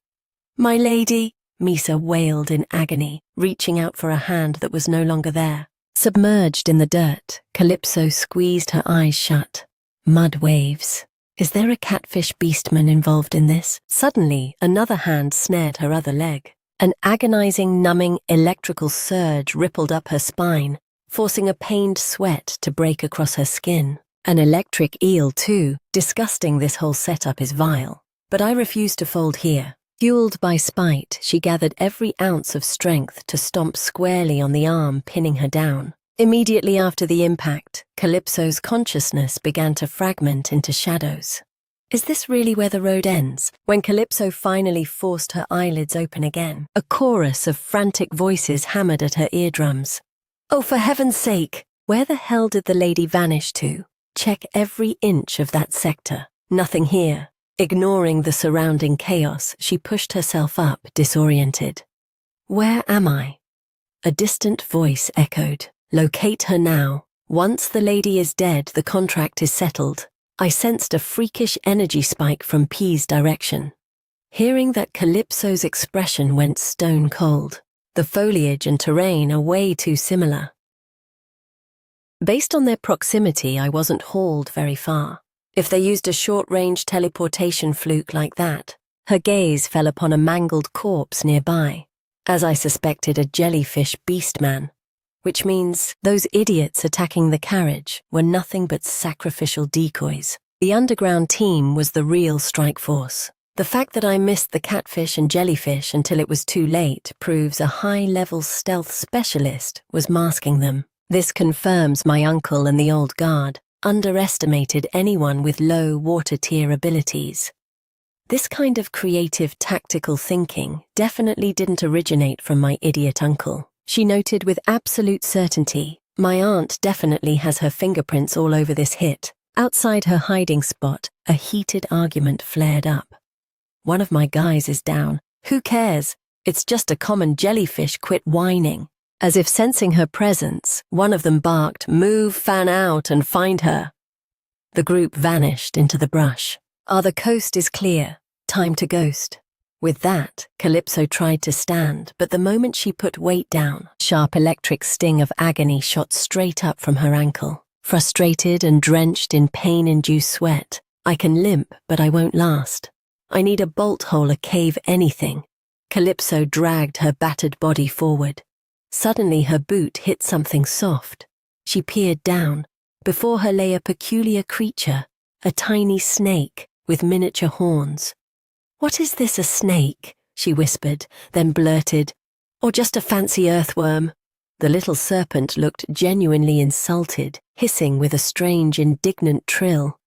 "My lady!" Misa wailed in agony, reaching out for a hand that was no longer there. Submerged in the dirt, Calypso squeezed her eyes shut. Mud waves. Is there a catfish beastman involved in this? Suddenly, another hand snared her other leg. An agonizing, numbing electrical surge rippled up her spine, forcing a pained sweat to break across her skin. An electric eel, too. Disgusting, this whole setup is vile. But I refuse to fold here. Fueled by spite, she gathered every ounce of strength to stomp squarely on the arm pinning her down. Immediately after the impact, Calypso's consciousness began to fragment into shadows. Is this really where the road ends? When Calypso finally forced her eyelids open again, a chorus of frantic voices hammered at her eardrums. "Oh, for heaven's sake! Where the hell did the lady vanish to? Check every inch of that sector. Nothing here." Ignoring the surrounding chaos, she pushed herself up, disoriented. "Where am I?" A distant voice echoed. "Locate her now. Once the lady is dead, the contract is settled." I sensed a freakish energy spike from P's direction. Hearing that, Calypso's expression went stone cold. The foliage and terrain are way too similar. Based on their proximity, I wasn't hauled very far. If they used a short-range teleportation fluke like that, her gaze fell upon a mangled corpse nearby. As I suspected, a jellyfish beastman. Which means those idiots attacking the carriage were nothing but sacrificial decoys. The underground team was the real strike force. The fact that I missed the catfish and jellyfish until it was too late proves a high-level stealth specialist was masking them. This confirms my uncle and the old guard underestimated anyone with low water-tier abilities. This kind of creative tactical thinking definitely didn't originate from my idiot uncle. She noted with absolute certainty, "My aunt definitely has her fingerprints all over this hit." Outside her hiding spot, a heated argument flared up. "One of my guys is down. Who cares? It's just a common jellyfish, quit whining." As if sensing her presence, one of them barked, "Move, fan out, and find her." The group vanished into the brush. The coast is clear. Time to ghost." With that, Calypso tried to stand, but the moment she put weight down, sharp electric sting of agony shot straight up from her ankle. Frustrated and drenched in pain-induced sweat, I can limp, but I won't last. I need a bolt hole, a cave, anything. Calypso dragged her battered body forward. Suddenly her boot hit something soft. She peered down. Before her lay a peculiar creature, a tiny snake with miniature horns. "What is this, a snake?" she whispered, then blurted, "Or just a fancy earthworm?" The little serpent looked genuinely insulted, hissing with a strange, indignant trill.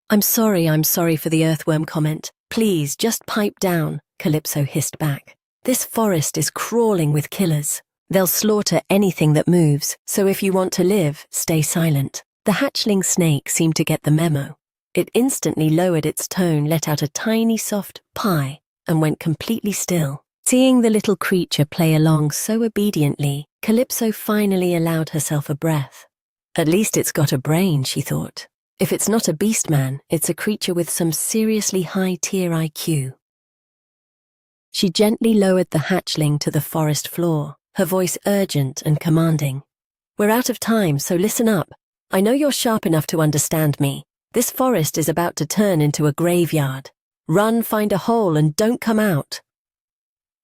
I'm sorry for the earthworm comment. Please, just pipe down," Calypso hissed back. "This forest is crawling with killers. They'll slaughter anything that moves, so if you want to live, stay silent." The hatchling snake seemed to get the memo. It instantly lowered its tone, let out a tiny soft pie, and went completely still. Seeing the little creature play along so obediently, Calypso finally allowed herself a breath. At least it's got a brain, she thought. If it's not a beastman, it's a creature with some seriously high-tier IQ. She gently lowered the hatchling to the forest floor, her voice urgent and commanding. "We're out of time, so listen up. I know you're sharp enough to understand me. This forest is about to turn into a graveyard. Run, find a hole, and don't come out."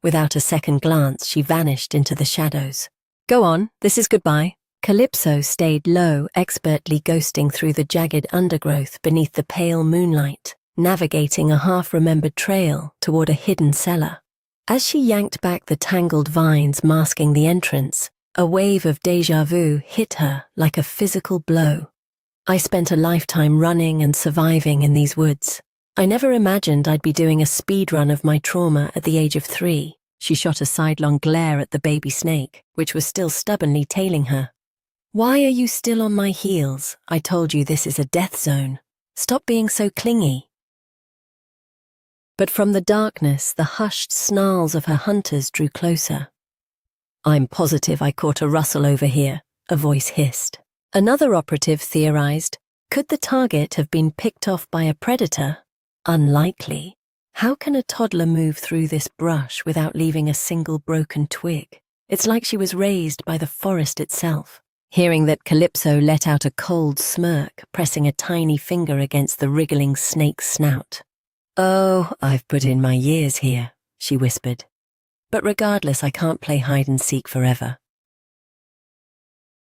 Without a second glance, she vanished into the shadows. "Go on, this is goodbye." Calypso stayed low, expertly ghosting through the jagged undergrowth beneath the pale moonlight, navigating a half-remembered trail toward a hidden cellar. As she yanked back the tangled vines masking the entrance, a wave of déjà vu hit her like a physical blow. I spent a lifetime running and surviving in these woods. I never imagined I'd be doing a speed run of my trauma at the age of 3. She shot a sidelong glare at the baby snake, which was still stubbornly tailing her. "Why are you still on my heels? I told you this is a death zone. Stop being so clingy." But from the darkness, the hushed snarls of her hunters drew closer. "I'm positive I caught a rustle over here," a voice hissed. Another operative theorized, could the target have been picked off by a predator? Unlikely. How can a toddler move through this brush without leaving a single broken twig? It's like she was raised by the forest itself. Hearing that, Calypso let out a cold smirk, pressing a tiny finger against the wriggling snake's snout. "Oh, I've put in my years here," she whispered. "But regardless, I can't play hide-and-seek forever."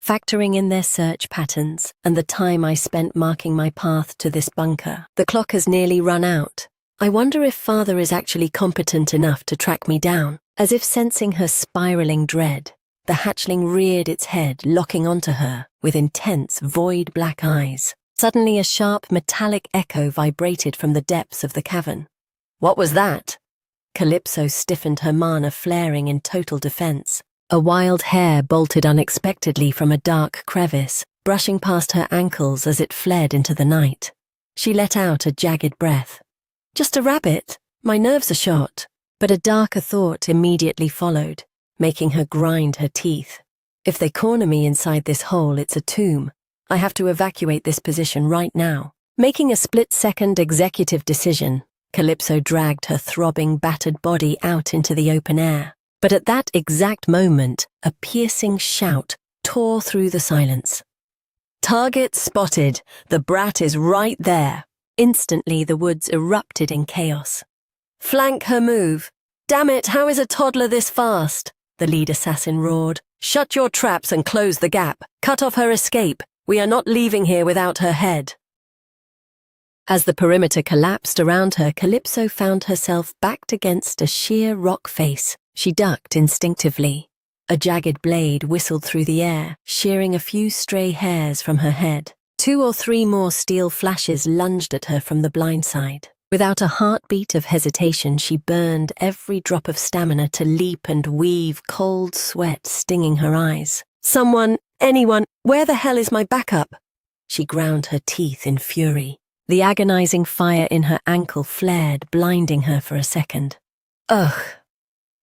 Factoring in their search patterns and the time I spent marking my path to this bunker, the clock has nearly run out. I wonder if Father is actually competent enough to track me down. As if sensing her spiraling dread, the hatchling reared its head, locking onto her with intense, void black eyes. Suddenly a sharp, metallic echo vibrated from the depths of the cavern. "What was that?" Calypso stiffened, her mana flaring in total defense. A wild hare bolted unexpectedly from a dark crevice, brushing past her ankles as it fled into the night. She let out a jagged breath. "Just a rabbit. My nerves are shot." But a darker thought immediately followed, making her grind her teeth. "If they corner me inside this hole, it's a tomb. I have to evacuate this position right now." Making a split-second executive decision, Calypso dragged her throbbing, battered body out into the open air. But at that exact moment, a piercing shout tore through the silence. "Target spotted! The brat is right there!" Instantly, the woods erupted in chaos. "Flank her move! Damn it, how is a toddler this fast?" the lead assassin roared. "Shut your traps and close the gap. Cut off her escape. We are not leaving here without her head." As the perimeter collapsed around her, Calypso found herself backed against a sheer rock face. She ducked instinctively. A jagged blade whistled through the air, shearing a few stray hairs from her head. 2 or 3 more steel flashes lunged at her from the blind side. Without a heartbeat of hesitation, she burned every drop of stamina to leap and weave, cold sweat stinging her eyes. "Someone, anyone, where the hell is my backup?" She ground her teeth in fury. The agonizing fire in her ankle flared, blinding her for a second. Ugh!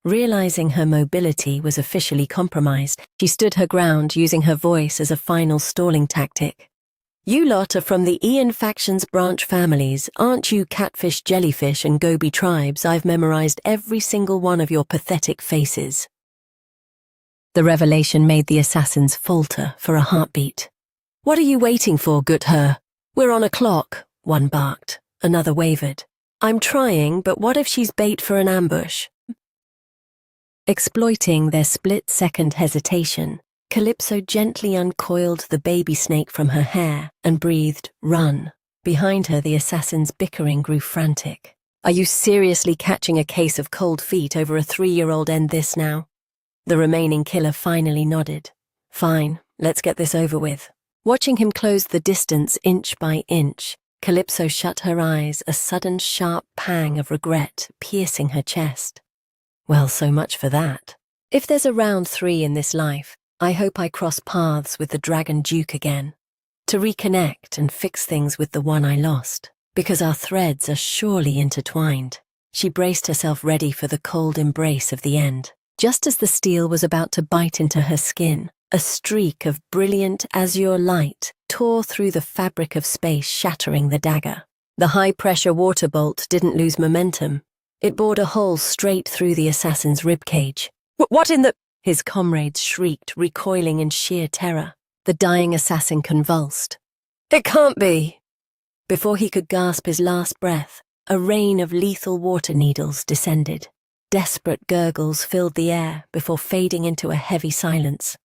Realizing her mobility was officially compromised, she stood her ground, using her voice as a final stalling tactic. "You lot are from the Ian faction's branch families, aren't you catfish, jellyfish, and goby tribes? I've memorized every single one of your pathetic faces." The revelation made the assassins falter for a heartbeat. "What are you waiting for, Gut-her? We're on a clock," one barked. Another wavered. "I'm trying, but what if she's bait for an ambush?" Exploiting their split-second hesitation, Calypso gently uncoiled the baby snake from her hair and breathed, "Run." Behind her, the assassin's bickering grew frantic. "Are you seriously catching a case of cold feet over a 3-year-old? End this now." The remaining killer finally nodded. "Fine, let's get this over with." Watching him close the distance inch by inch, Calypso shut her eyes, a sudden sharp pang of regret piercing her chest. Well, so much for that. If there's a round 3 in this life, I hope I cross paths with the Dragon Duke again, to reconnect and fix things with the one I lost, because our threads are surely intertwined. She braced herself ready for the cold embrace of the end. Just as the steel was about to bite into her skin, a streak of brilliant azure light tore through the fabric of space, shattering the dagger. The high-pressure water bolt didn't lose momentum. It bored a hole straight through the assassin's ribcage. What in the—" his comrades shrieked, recoiling in sheer terror. The dying assassin convulsed. "It can't be!" Before he could gasp his last breath, a rain of lethal water needles descended. Desperate gurgles filled the air before fading into a heavy silence.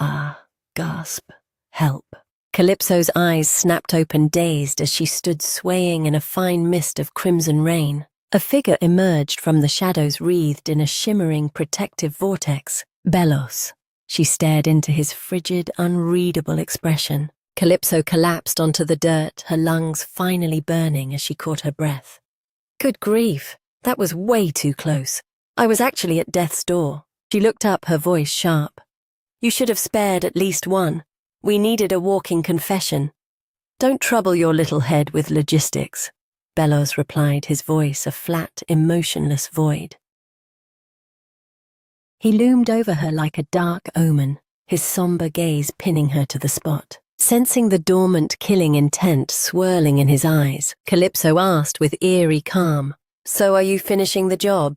Ah, gasp, help. Calypso's eyes snapped open, dazed, as she stood swaying in a fine mist of crimson rain. A figure emerged from the shadows, wreathed in a shimmering protective vortex. Belos. She stared into his frigid, unreadable expression. Calypso collapsed onto the dirt, her lungs finally burning as she caught her breath. Good grief, that was way too close. I was actually at death's door. She looked up, her voice sharp. "You should have spared at least one. We needed a walking confession." "Don't trouble your little head with logistics." Bellows replied, his voice a flat, emotionless void. He loomed over her like a dark omen, his somber gaze pinning her to the spot. Sensing the dormant killing intent swirling in his eyes, Calypso asked with eerie calm, "So are you finishing the job?"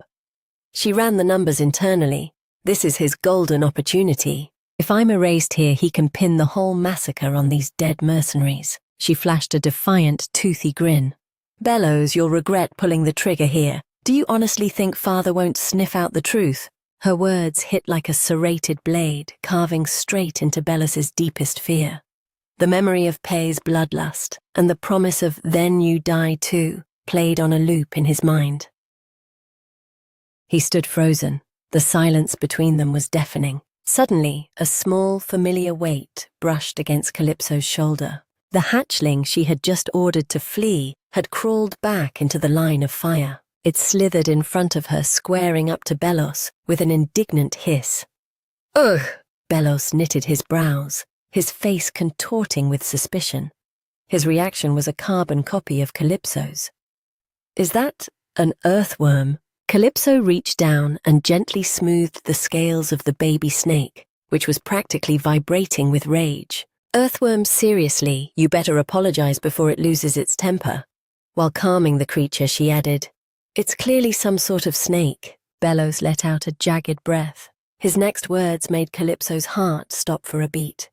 She ran the numbers internally. This is his golden opportunity. If I'm erased here, he can pin the whole massacre on these dead mercenaries. She flashed a defiant, toothy grin. "Bellows, you'll regret pulling the trigger here. Do you honestly think Father won't sniff out the truth?" Her words hit like a serrated blade, carving straight into Bellows's deepest fear. The memory of Pei's bloodlust and the promise of "then you die too" played on a loop in his mind. He stood frozen. The silence between them was deafening. Suddenly, a small, familiar weight brushed against Calypso's shoulder. The hatchling she had just ordered to flee had crawled back into the line of fire. It slithered in front of her, squaring up to Bellows with an indignant hiss. "Ugh!" Bellows knitted his brows, his face contorting with suspicion. His reaction was a carbon copy of Calypso's. "Is that an earthworm?" Calypso reached down and gently smoothed the scales of the baby snake, which was practically vibrating with rage. "Earthworm, seriously, you better apologize before it loses its temper." While calming the creature, she added, "It's clearly some sort of snake." Bellows let out a jagged breath. His next words made Calypso's heart stop for a beat.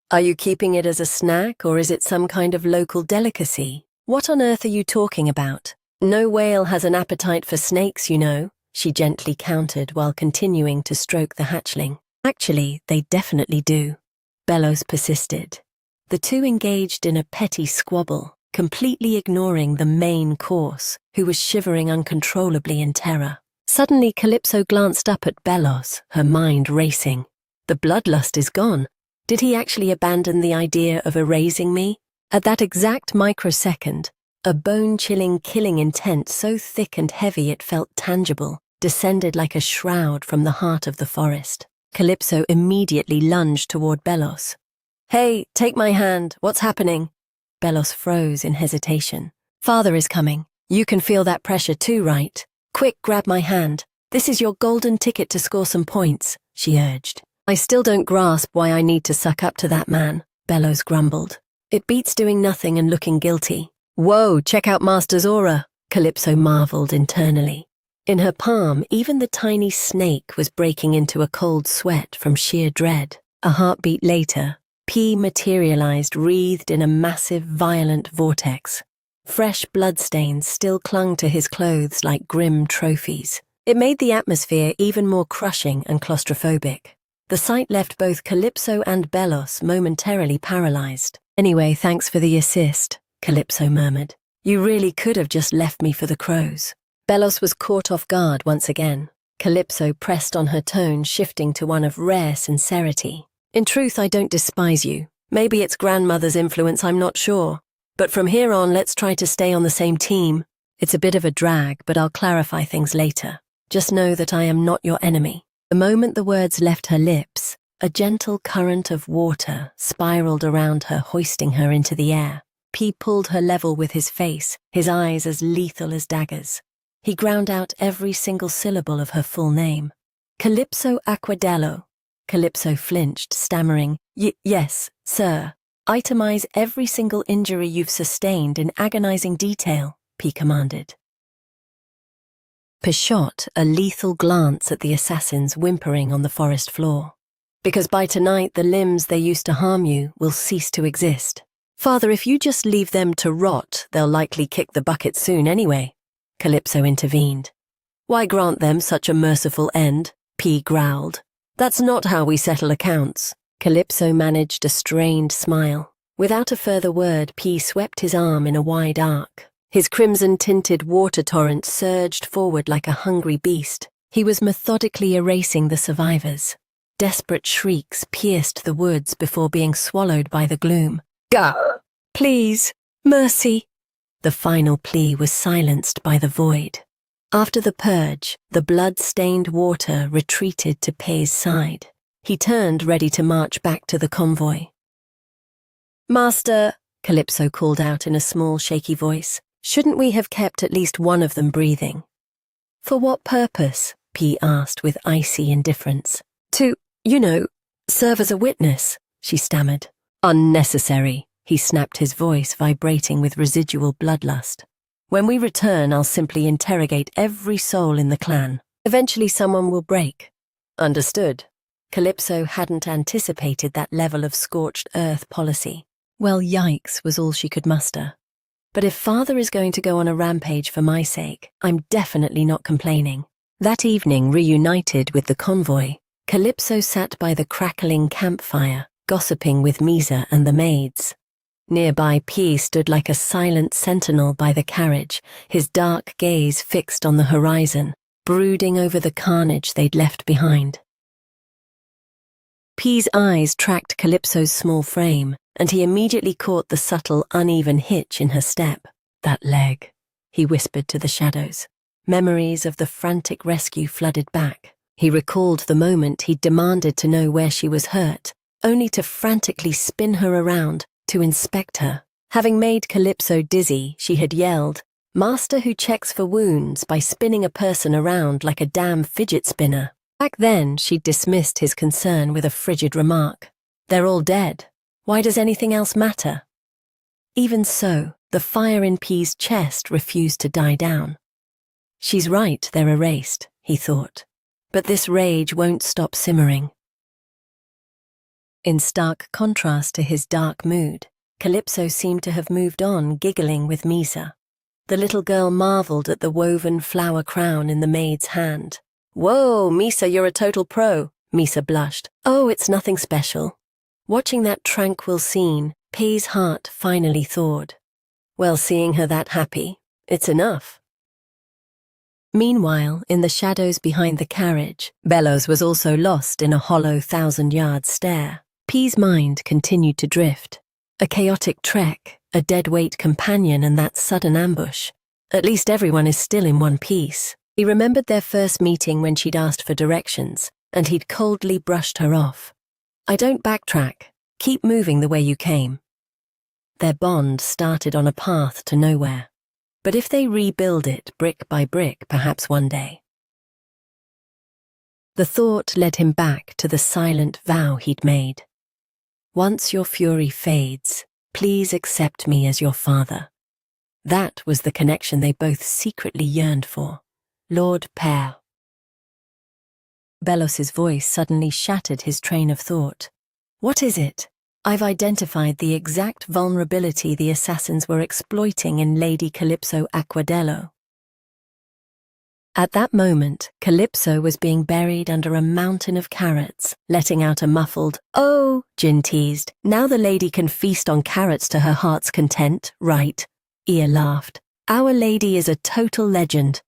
"Are you keeping it as a snack, or is it some kind of local delicacy? What on earth are you talking about? No whale has an appetite for snakes, you know," she gently countered while continuing to stroke the hatchling. "Actually, they definitely do." Bellows persisted. The two engaged in a petty squabble, completely ignoring the main course, who was shivering uncontrollably in terror. Suddenly, Calypso glanced up at Bellows, her mind racing. The bloodlust is gone. Did he actually abandon the idea of erasing me? At that exact microsecond, a bone-chilling killing intent so thick and heavy it felt tangible descended like a shroud from the heart of the forest. Calypso immediately lunged toward Bellows. "Hey, take my hand. What's happening?" Bellows froze in hesitation. "Father is coming. You can feel that pressure too, right? Quick, grab my hand. This is your golden ticket to score some points," she urged. "I still don't grasp why I need to suck up to that man," Bellows grumbled. "It beats doing nothing and looking guilty." "Whoa, check out Master's aura," Calypso marveled internally. In her palm, even the tiny snake was breaking into a cold sweat from sheer dread. A heartbeat later, P materialized, wreathed in a massive, violent vortex. Fresh bloodstains still clung to his clothes like grim trophies. It made the atmosphere even more crushing and claustrophobic. The sight left both Calypso and Bellows momentarily paralyzed. "Anyway, thanks for the assist," Calypso murmured. "You really could have just left me for the crows." Bellows was caught off guard once again. Calypso pressed on her tone, shifting to one of rare sincerity. "In truth, I don't despise you. Maybe it's grandmother's influence, I'm not sure. But from here on, let's try to stay on the same team. It's a bit of a drag, but I'll clarify things later. Just know that I am not your enemy." The moment the words left her lips, a gentle current of water spiraled around her, hoisting her into the air. P pulled her level with his face, his eyes as lethal as daggers. He ground out every single syllable of her full name. "Calypso Aquadello." Calypso flinched, stammering, Yes, sir. Itemize every single injury you've sustained in agonizing detail," P commanded. P shot a lethal glance at the assassins whimpering on the forest floor. "Because by tonight the limbs they used to harm you will cease to exist. Father, if you just leave them to rot, they'll likely kick the bucket soon anyway," Calypso intervened. "Why grant them such a merciful end?" P growled. "That's not how we settle accounts." Calypso managed a strained smile. Without a further word, P swept his arm in a wide arc. His crimson-tinted water torrent surged forward like a hungry beast. He was methodically erasing the survivors. Desperate shrieks pierced the woods before being swallowed by the gloom. "Gah! Please! Mercy!" The final plea was silenced by the void. After the purge, the blood-stained water retreated to Pei's side. He turned, ready to march back to the convoy. "Master," Calypso called out in a small, shaky voice, Shouldn't we have kept at least one of them breathing? For what purpose? P asked with icy indifference. To, serve as a witness, she stammered. Unnecessary, he snapped, his voice vibrating with residual bloodlust. When we return, I'll simply interrogate every soul in the clan. Eventually someone will break. Understood. Calypso hadn't anticipated that level of scorched earth policy. Well, yikes was all she could muster. But if father is going to go on a rampage for my sake, I'm definitely not complaining. That evening, reunited with the convoy, Calypso sat by the crackling campfire, gossiping with Misa and the maids. Nearby, P stood like a silent sentinel by the carriage, his dark gaze fixed on the horizon, brooding over the carnage they'd left behind. P's eyes tracked Calypso's small frame, and he immediately caught the subtle, uneven hitch in her step. That leg, he whispered to the shadows. Memories of the frantic rescue flooded back. He recalled the moment he'd demanded to know where she was hurt, only to frantically spin her around to inspect her. Having made Calypso dizzy, she had yelled, "Master who checks for wounds by spinning a person around like a damn fidget spinner." Back then, she'd dismissed his concern with a frigid remark. They're all dead. Why does anything else matter? Even so, the fire in P's chest refused to die down. She's right, they're erased, he thought. But this rage won't stop simmering. In stark contrast to his dark mood, Calypso seemed to have moved on, giggling with Misa. The little girl marveled at the woven flower crown in the maid's hand. Whoa, Misa, you're a total pro, Misa blushed. Oh, it's nothing special. Watching that tranquil scene, P's heart finally thawed. Well, seeing her that happy, it's enough. Meanwhile, in the shadows behind the carriage, Bellows was also lost in a hollow 1,000-yard stare. P's mind continued to drift. A chaotic trek, a deadweight companion, and that sudden ambush. At least everyone is still in one piece. He remembered their first meeting when she'd asked for directions, and he'd coldly brushed her off. I don't backtrack. Keep moving the way you came. Their bond started on a path to nowhere. But if they rebuild it brick by brick, perhaps one day. The thought led him back to the silent vow he'd made. Once your fury fades, please accept me as your father. That was the connection they both secretly yearned for. Lord Père. Bellos's voice suddenly shattered his train of thought. What is it? I've identified the exact vulnerability the assassins were exploiting in Lady Calypso Aquadello. At that moment, Calypso was being buried under a mountain of carrots, letting out a muffled, "Oh," Jin teased. "Now the lady can feast on carrots to her heart's content, right?" Ia laughed. "Our lady is a total legend."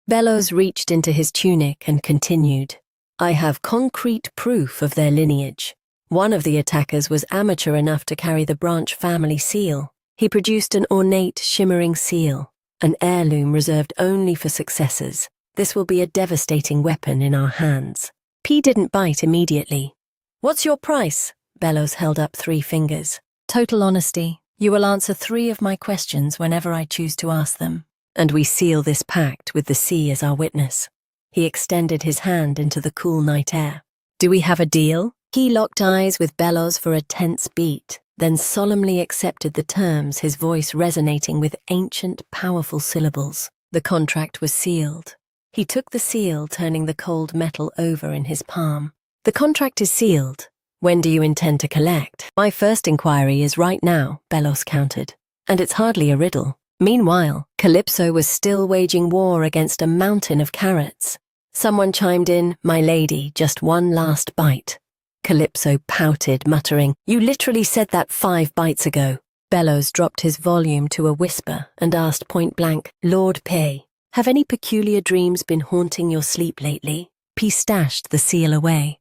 Bellows reached into his tunic and continued. I have concrete proof of their lineage. One of the attackers was amateur enough to carry the Branch family seal. He produced an ornate, shimmering seal, an heirloom reserved only for successors. This will be a devastating weapon in our hands. P didn't bite immediately. What's your price? Bellows held up 3 fingers. Total honesty. You will answer 3 of my questions whenever I choose to ask them. And we seal this pact with the sea as our witness. He extended his hand into the cool night air. Do we have a deal? He locked eyes with Bellows for a tense beat, then solemnly accepted the terms, his voice resonating with ancient, powerful syllables. The contract was sealed. He took the seal, turning the cold metal over in his palm. The contract is sealed. When do you intend to collect? My first inquiry is right now, Bellows countered. And it's hardly a riddle. Meanwhile, Calypso was still waging war against a mountain of carrots. Someone chimed in, my lady, just one last bite. Calypso pouted, muttering, you literally said that 5 bites ago. Bellows dropped his volume to a whisper and asked point blank, Lord Pay, have any peculiar dreams been haunting your sleep lately? P stashed the seal away.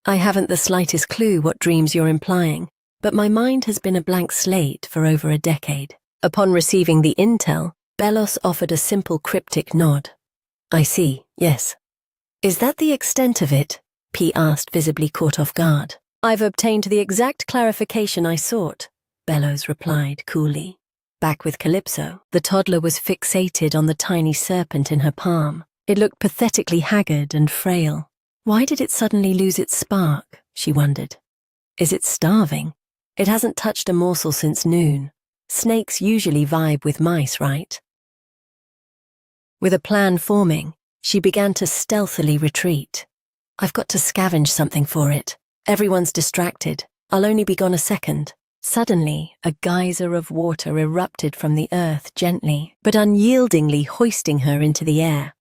I haven't the slightest clue what dreams you're implying, but my mind has been a blank slate for over a decade. Upon receiving the intel, Bellows offered a simple cryptic nod. I see, yes. Is that the extent of it? P asked, visibly caught off guard. I've obtained the exact clarification I sought, Bellows replied coolly. Back with Calypso, the toddler was fixated on the tiny serpent in her palm. It looked pathetically haggard and frail. Why did it suddenly lose its spark, she wondered. Is it starving? It hasn't touched a morsel since noon. Snakes usually vibe with mice, right? With a plan forming, she began to stealthily retreat. I've got to scavenge something for it. Everyone's distracted. I'll only be gone a second. Suddenly, a geyser of water erupted from the earth gently, but unyieldingly hoisting her into the air.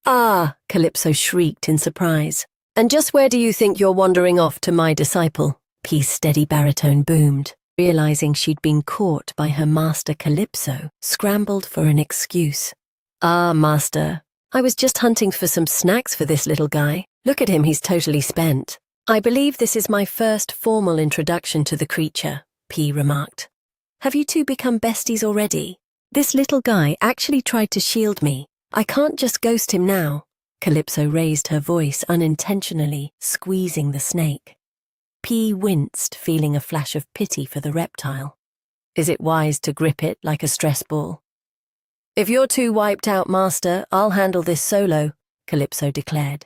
Ah! Calypso shrieked in surprise. And just where do you think you're wandering off to, my disciple? Plea's steady baritone boomed. Realizing she'd been caught by her master Calypso, scrambled for an excuse. Ah, master, I was just hunting for some snacks for this little guy. Look at him, he's totally spent. I believe this is my first formal introduction to the creature, P remarked. Have you two become besties already? This little guy actually tried to shield me. I can't just ghost him now. Calypso raised her voice unintentionally, squeezing the snake. P winced, feeling a flash of pity for the reptile. Is it wise to grip it like a stress ball? If you're too wiped out, master, I'll handle this solo, Calypso declared.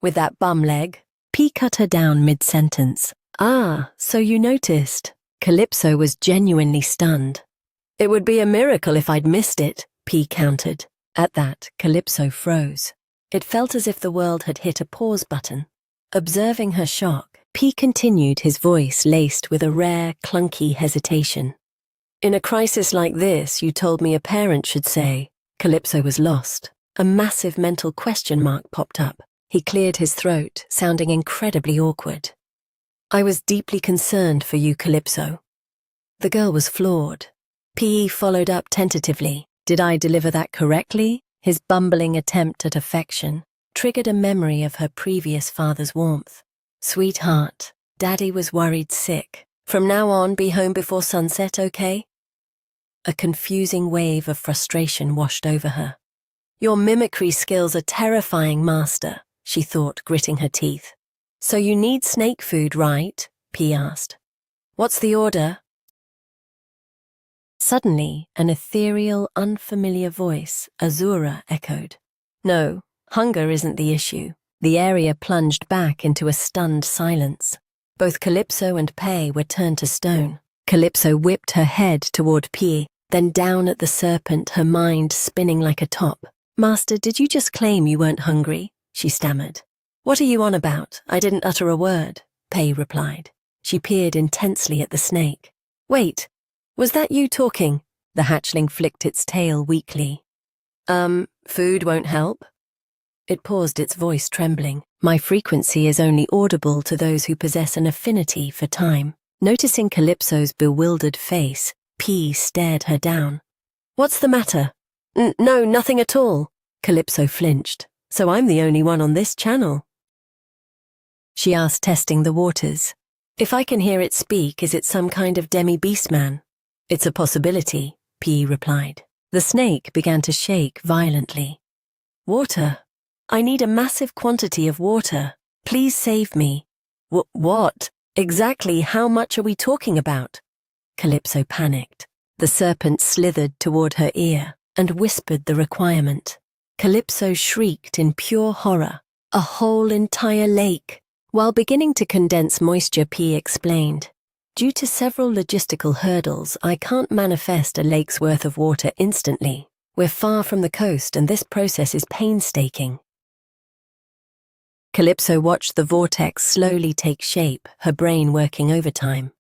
With that bum leg, P cut her down mid-sentence. Ah, so you noticed. Calypso was genuinely stunned. It would be a miracle if I'd missed it, P countered. At that, Calypso froze. It felt as if the world had hit a pause button. Observing her shock, P continued, his voice laced with a rare, clunky hesitation. In a crisis like this, you told me a parent should say. Calypso was lost. A massive mental question mark popped up. He cleared his throat, sounding incredibly awkward. I was deeply concerned for you, Calypso. The girl was floored. P followed up tentatively. Did I deliver that correctly? His bumbling attempt at affection triggered a memory of her previous father's warmth. Sweetheart, Daddy was worried sick. From now on, be home before sunset, okay? A confusing wave of frustration washed over her. Your mimicry skills are terrifying, master, she thought, gritting her teeth. So you need snake food, right? P asked. What's the order? Suddenly, an ethereal, unfamiliar voice, Asura, echoed. No, hunger isn't the issue. The area plunged back into a stunned silence. Both Calypso and Pei were turned to stone. Calypso whipped her head toward P, then down at the serpent, her mind spinning like a top. Master, did you just claim you weren't hungry? She stammered. What are you on about? I didn't utter a word, Pei replied. She peered intensely at the snake. Wait, was that you talking? The hatchling flicked its tail weakly. Food won't help? It paused, its voice trembling. My frequency is only audible to those who possess an affinity for time. Noticing Calypso's bewildered face, P stared her down. What's the matter? No, nothing at all. Calypso flinched. So I'm the only one on this channel. She asked, testing the waters. If I can hear it speak, is it some kind of demi-beast man? It's a possibility, P replied. The snake began to shake violently. Water. I need a massive quantity of water. Please save me. What? Exactly how much are we talking about? Calypso panicked. The serpent slithered toward her ear and whispered the requirement. Calypso shrieked in pure horror. A whole entire lake. While beginning to condense moisture, P explained. Due to several logistical hurdles, I can't manifest a lake's worth of water instantly. We're far from the coast and this process is painstaking. Calypso watched the vortex slowly take shape, her brain working overtime.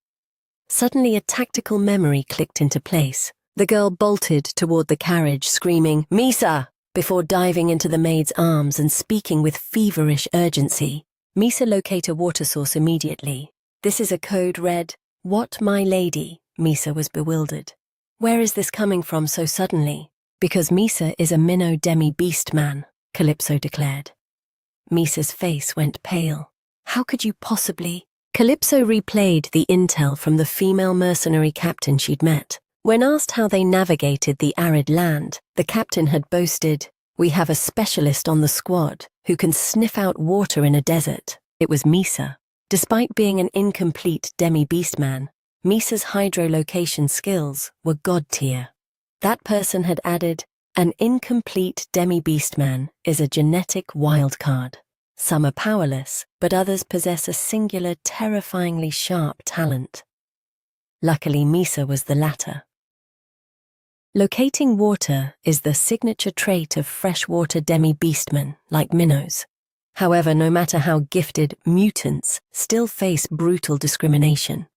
Suddenly a tactical memory clicked into place. The girl bolted toward the carriage, screaming, Misa! Before diving into the maid's arms and speaking with feverish urgency. Misa, locate a water source immediately. This is a code red. What, my lady? Misa was bewildered. Where is this coming from so suddenly? Because Misa is a minnow demi-beast man, Calypso declared. Misa's face went pale. How could you possibly? Calypso replayed the intel from the female mercenary captain she'd met. When asked how they navigated the arid land, the captain had boasted, we have a specialist on the squad who can sniff out water in a desert. It was Misa. Despite being an incomplete demi-beast man, Misa's hydrolocation skills were god tier. That person had added, an incomplete demi-beastman is a genetic wildcard. Some are powerless, but others possess a singular, terrifyingly sharp talent. Luckily, Misa was the latter. Locating water is the signature trait of freshwater demi-beastmen, like minnows. However, no matter how gifted, mutants still face brutal discrimination.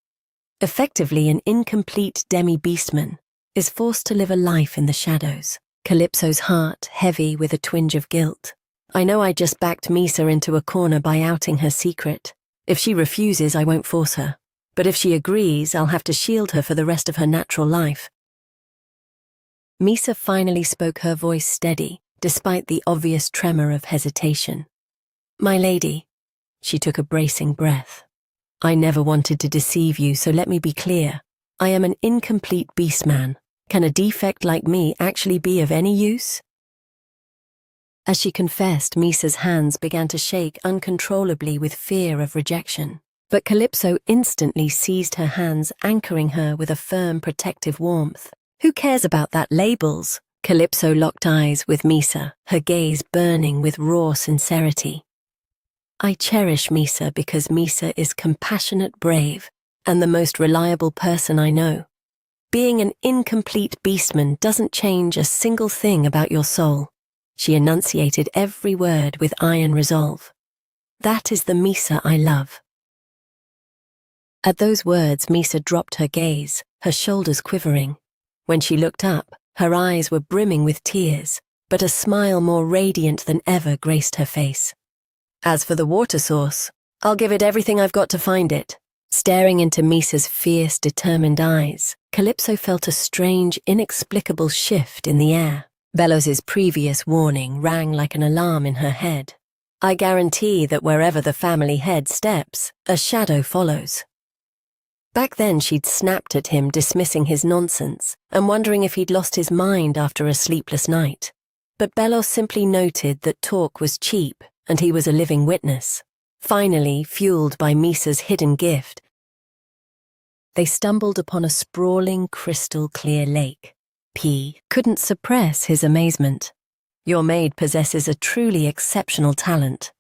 Effectively, an incomplete demi-beastman is forced to live a life in the shadows. Calypso's heart heavy with a twinge of guilt. I know I just backed Misa into a corner by outing her secret. If she refuses, I won't force her. But if she agrees, I'll have to shield her for the rest of her natural life. Misa finally spoke, her voice steady, despite the obvious tremor of hesitation. My lady, she took a bracing breath. I never wanted to deceive you, so let me be clear. I am an incomplete beastman. Can a defect like me actually be of any use? As she confessed, Misa's hands began to shake uncontrollably with fear of rejection. But Calypso instantly seized her hands, anchoring her with a firm, protective warmth. Who cares about that labels? Calypso locked eyes with Misa, her gaze burning with raw sincerity. I cherish Misa because Misa is compassionate, brave, and the most reliable person I know. Being an incomplete beastman doesn't change a single thing about your soul. She enunciated every word with iron resolve. That is the Misa I love. At those words, Misa dropped her gaze, her shoulders quivering. When she looked up, her eyes were brimming with tears, but a smile more radiant than ever graced her face. As for the water source, I'll give it everything I've got to find it. Staring into Misa's fierce, determined eyes, Calypso felt a strange, inexplicable shift in the air. Bellows's previous warning rang like an alarm in her head. I guarantee that wherever the family head steps, a shadow follows. Back then she'd snapped at him, dismissing his nonsense and wondering if he'd lost his mind after a sleepless night. But Bellos simply noted that talk was cheap and he was a living witness. Finally, fueled by Misa's hidden gift, they stumbled upon a sprawling, crystal-clear lake. P couldn't suppress his amazement. Your maid possesses a truly exceptional talent.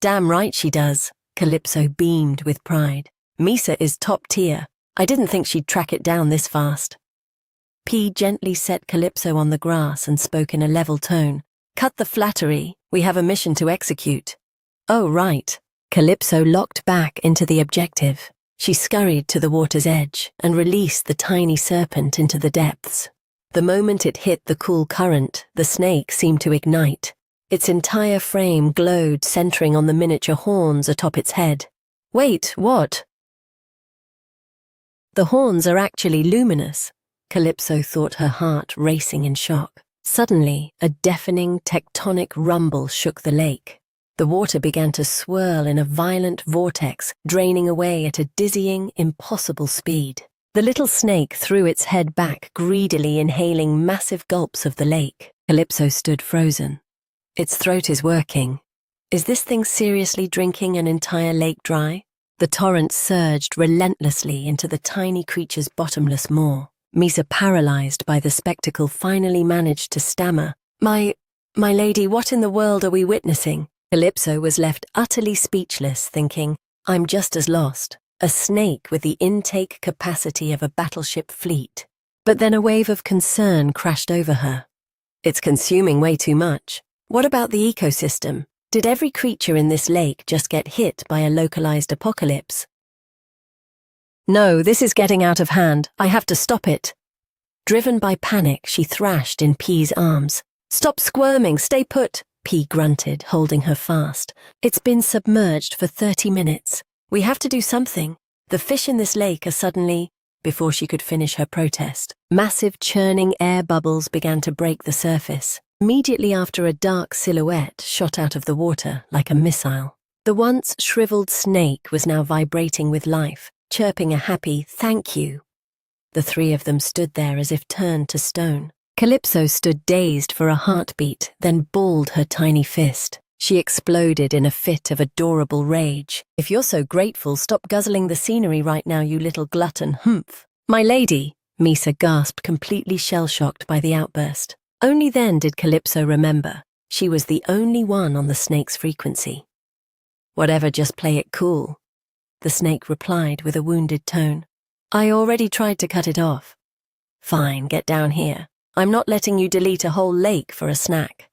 Damn right she does, Calypso beamed with pride. Misa is top tier. I didn't think she'd track it down this fast. P gently set Calypso on the grass and spoke in a level tone. Cut the flattery, we have a mission to execute. Oh, right. Calypso locked back into the objective. She scurried to the water's edge and released the tiny serpent into the depths. The moment it hit the cool current, the snake seemed to ignite. Its entire frame glowed, centering on the miniature horns atop its head. Wait, what? The horns are actually luminous. Calypso thought, her heart racing in shock. Suddenly, a deafening, tectonic rumble shook the lake. The water began to swirl in a violent vortex, draining away at a dizzying, impossible speed. The little snake threw its head back, greedily inhaling massive gulps of the lake. Calypso stood frozen. Its throat is working. Is this thing seriously drinking an entire lake dry? The torrent surged relentlessly into the tiny creature's bottomless maw. Misa, paralyzed by the spectacle, finally managed to stammer, My lady, what in the world are we witnessing? Calypso was left utterly speechless, thinking, I'm just as lost. A snake with the intake capacity of a battleship fleet. But then a wave of concern crashed over her. It's consuming way too much. What about the ecosystem? Did every creature in this lake just get hit by a localized apocalypse? No, this is getting out of hand. I have to stop it. Driven by panic, she thrashed in P's arms. Stop squirming, stay put, P grunted, holding her fast. It's been submerged for 30 minutes. We have to do something. The fish in this lake are suddenly... Before she could finish her protest, massive churning air bubbles began to break the surface. Immediately after, a dark silhouette shot out of the water like a missile. The once shriveled snake was now vibrating with life, chirping a happy thank you. The three of them stood there as if turned to stone. Calypso stood dazed for a heartbeat, then balled her tiny fist. She exploded in a fit of adorable rage. "If you're so grateful, stop guzzling the scenery right now, you little glutton, humph." "My lady," Misa gasped, completely shell-shocked by the outburst. Only then did Calypso remember she was the only one on the snake's frequency. "Whatever, just play it cool," the snake replied with a wounded tone. "I already tried to cut it off." "Fine, get down here. I'm not letting you delete a whole lake for a snack."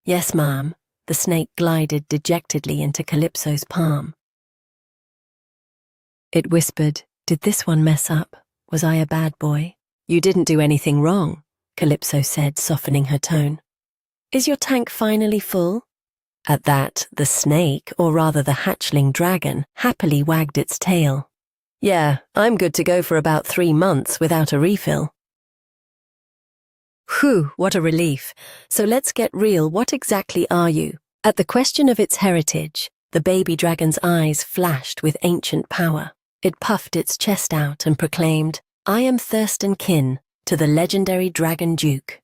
"Yes, ma'am." The snake glided dejectedly into Calypso's palm. It whispered, "Did this one mess up? Was I a bad boy?" "You didn't do anything wrong," Calypso said, softening her tone. "Is your tank finally full?" At that, the snake, or rather the hatchling dragon, happily wagged its tail. "Yeah, I'm good to go for about 3 months without a refill." Whew, what a relief. "So let's get real, what exactly are you?" At the question of its heritage, the baby dragon's eyes flashed with ancient power. It puffed its chest out and proclaimed, "I am Thurston kin to the legendary Dragon Duke."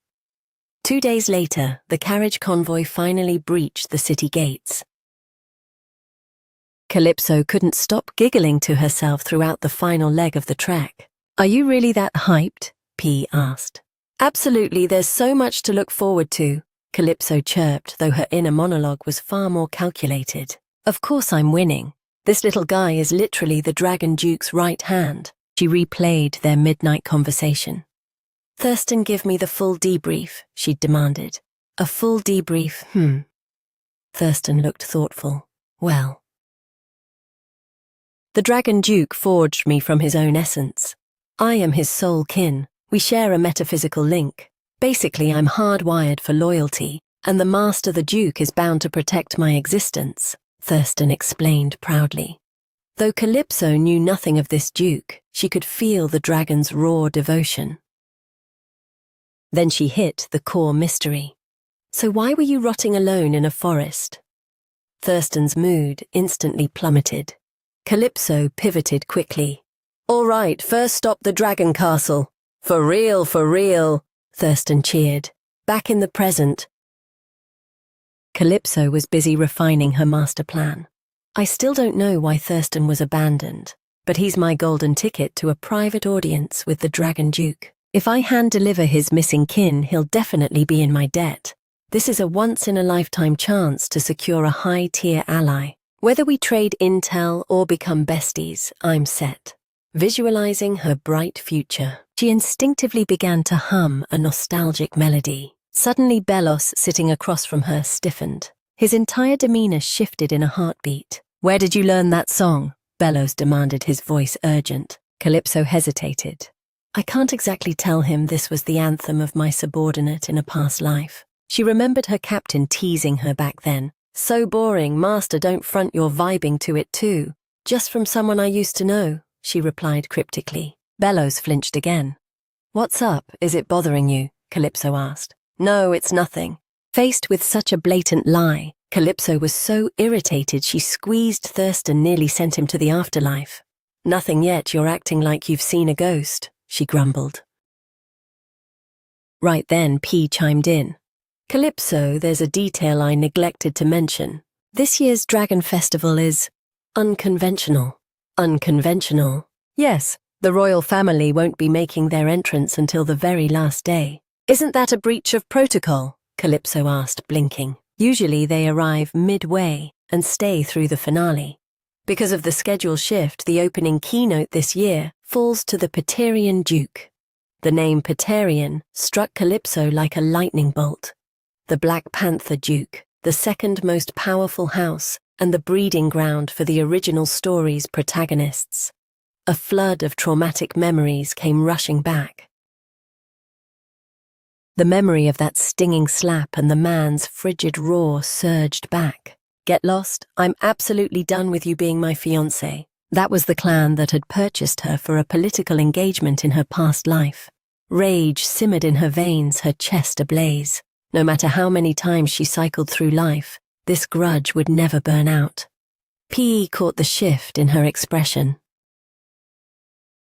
2 days later, the carriage convoy finally breached the city gates. Calypso couldn't stop giggling to herself throughout the final leg of the trek. "Are you really that hyped?" P asked. "Absolutely, there's so much to look forward to," Calypso chirped, though her inner monologue was far more calculated. "Of course I'm winning. This little guy is literally the Dragon Duke's right hand." She replayed their midnight conversation. "Thurston, give me the full debrief," she demanded. "A full debrief, Thurston looked thoughtful. "Well, the Dragon Duke forged me from his own essence. I am his soul kin. We share a metaphysical link. Basically, I'm hardwired for loyalty, and the Master the Duke is bound to protect my existence," Thurston explained proudly. Though Calypso knew nothing of this Duke, she could feel the dragon's raw devotion. Then she hit the core mystery. "So why were you rotting alone in a forest?" Thurston's mood instantly plummeted. Calypso pivoted quickly. "All right, first stop the dragon castle. For real, Thurston cheered. "Back in the present." Calypso was busy refining her master plan. "I still don't know why Thurston was abandoned, but he's my golden ticket to a private audience with the Dragon Duke. If I hand-deliver his missing kin, he'll definitely be in my debt. This is a once-in-a-lifetime chance to secure a high-tier ally. Whether we trade intel or become besties, I'm set." Visualizing her bright future, she instinctively began to hum a nostalgic melody. Suddenly, Belos, sitting across from her, stiffened. His entire demeanor shifted in a heartbeat. "Where did you learn that song?" Belos demanded, his voice urgent. Calypso hesitated. "I can't exactly tell him this was the anthem of my subordinate in a past life." She remembered her captain teasing her back then. "So boring, Master, don't front you're vibing to it too." "Just from someone I used to know," she replied cryptically. Belos flinched again. "What's up? Is it bothering you?" Calypso asked. "No, it's nothing." Faced with such a blatant lie, Calypso was so irritated she squeezed Thurston, nearly sent him to the afterlife. "Nothing yet, you're acting like you've seen a ghost," she grumbled. Right then, P chimed in. "Calypso, there's a detail I neglected to mention. This year's Dragon Festival is unconventional." "Unconventional?" "Yes, the royal family won't be making their entrance until the very last day." "Isn't that a breach of protocol?" Calypso asked, blinking. "Usually they arrive midway and stay through the finale. Because of the schedule shift, the opening keynote this year falls to the Paterian Duke." The name Paterian struck Calypso like a lightning bolt. The Black Panther Duke, the second most powerful house and the breeding ground for the original story's protagonists. A flood of traumatic memories came rushing back. The memory of that stinging slap and the man's frigid roar surged back. "Get lost? I'm absolutely done with you being my fiancé." That was the clan that had purchased her for a political engagement in her past life. Rage simmered in her veins, her chest ablaze. No matter how many times she cycled through life, this grudge would never burn out. P caught the shift in her expression.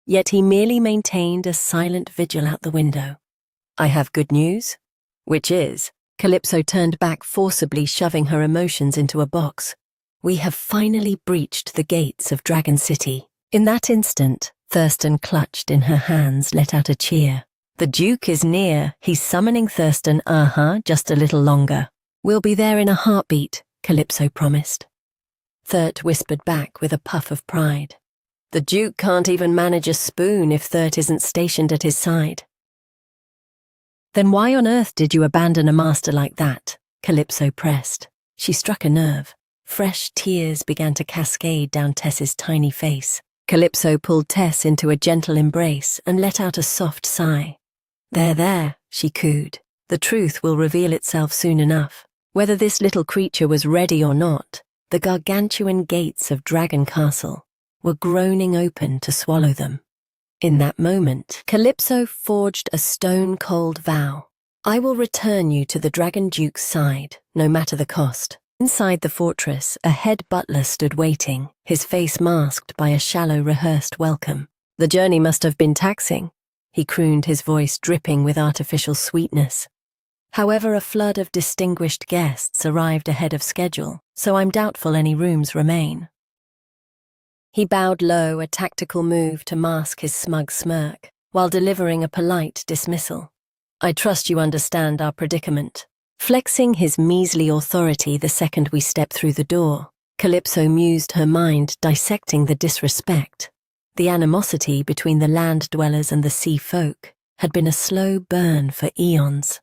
Yet he merely maintained a silent vigil out the window. "I have good news." "Which is?" Calypso turned back forcibly, shoving her emotions into a box. We have finally breached the gates of Dragon City. In that instant, Thurston, clutched in her hands, let out a cheer. The Duke is near. He's summoning Thurston. Just a little longer. We'll be there in a heartbeat, Calypso promised. Thurt whispered back with a puff of pride. The Duke can't even manage a spoon if Thurt isn't stationed at his side. Then why on earth did you abandon a master like that? Calypso pressed. She struck a nerve. Fresh tears began to cascade down Tess's tiny face. Calypso pulled Tess into a gentle embrace and let out a soft sigh. There, she cooed. The truth will reveal itself soon enough. Whether this little creature was ready or not, the gargantuan gates of Dragon Castle were groaning open to swallow them. In that moment, Calypso forged a stone-cold vow. I will return you to the Dragon Duke's side, no matter the cost. Inside the fortress, a head butler stood waiting, his face masked by a shallow, rehearsed welcome. The journey must have been taxing, he crooned, his voice dripping with artificial sweetness. However, a flood of distinguished guests arrived ahead of schedule, so I'm doubtful any rooms remain. He bowed low, a tactical move to mask his smug smirk, while delivering a polite dismissal. I trust you understand our predicament. Flexing his measly authority the second we step through the door, Calypso mused, her mind dissecting the disrespect. The animosity between the land dwellers and the sea folk had been a slow burn for eons.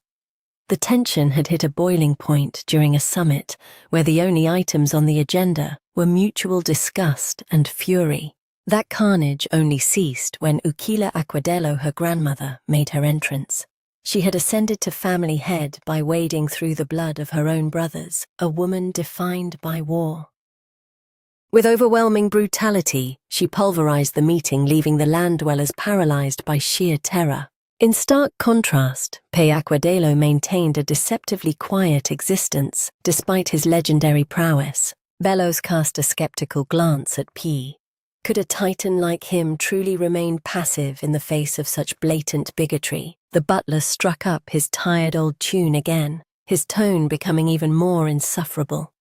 The tension had hit a boiling point during a summit where the only items on the agenda were mutual disgust and fury. That carnage only ceased when Ukila Aquadello, her grandmother, made her entrance. She had ascended to family head by wading through the blood of her own brothers, a woman defined by war. With overwhelming brutality, she pulverized the meeting, leaving the land dwellers paralyzed by sheer terror. In stark contrast, Pe Aquadello maintained a deceptively quiet existence, despite his legendary prowess. Bellows cast a skeptical glance at P. Could a titan like him truly remain passive in the face of such blatant bigotry? The butler struck up his tired old tune again, his tone becoming even more insufferable.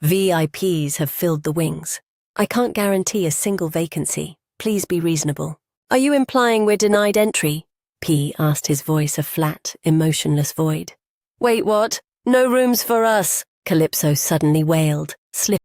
VIPs have filled the wings. I can't guarantee a single vacancy. Please be reasonable. Are you implying we're denied entry? P asked, his voice a flat, emotionless void. Wait, what? No rooms for us, Calypso suddenly wailed, slipping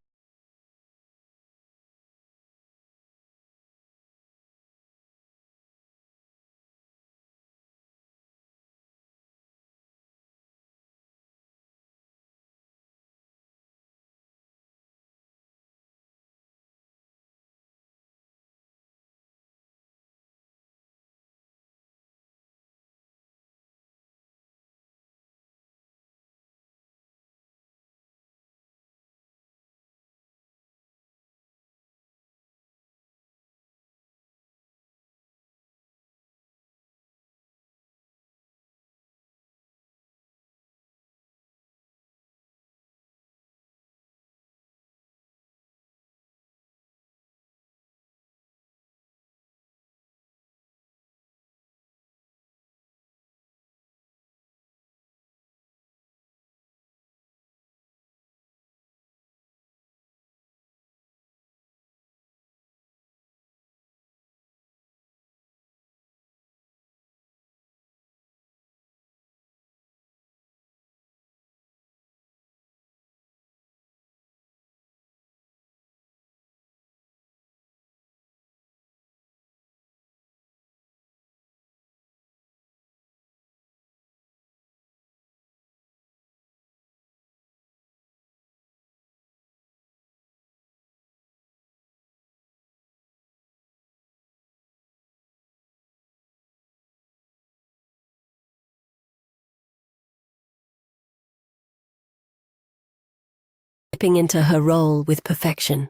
into her role with perfection.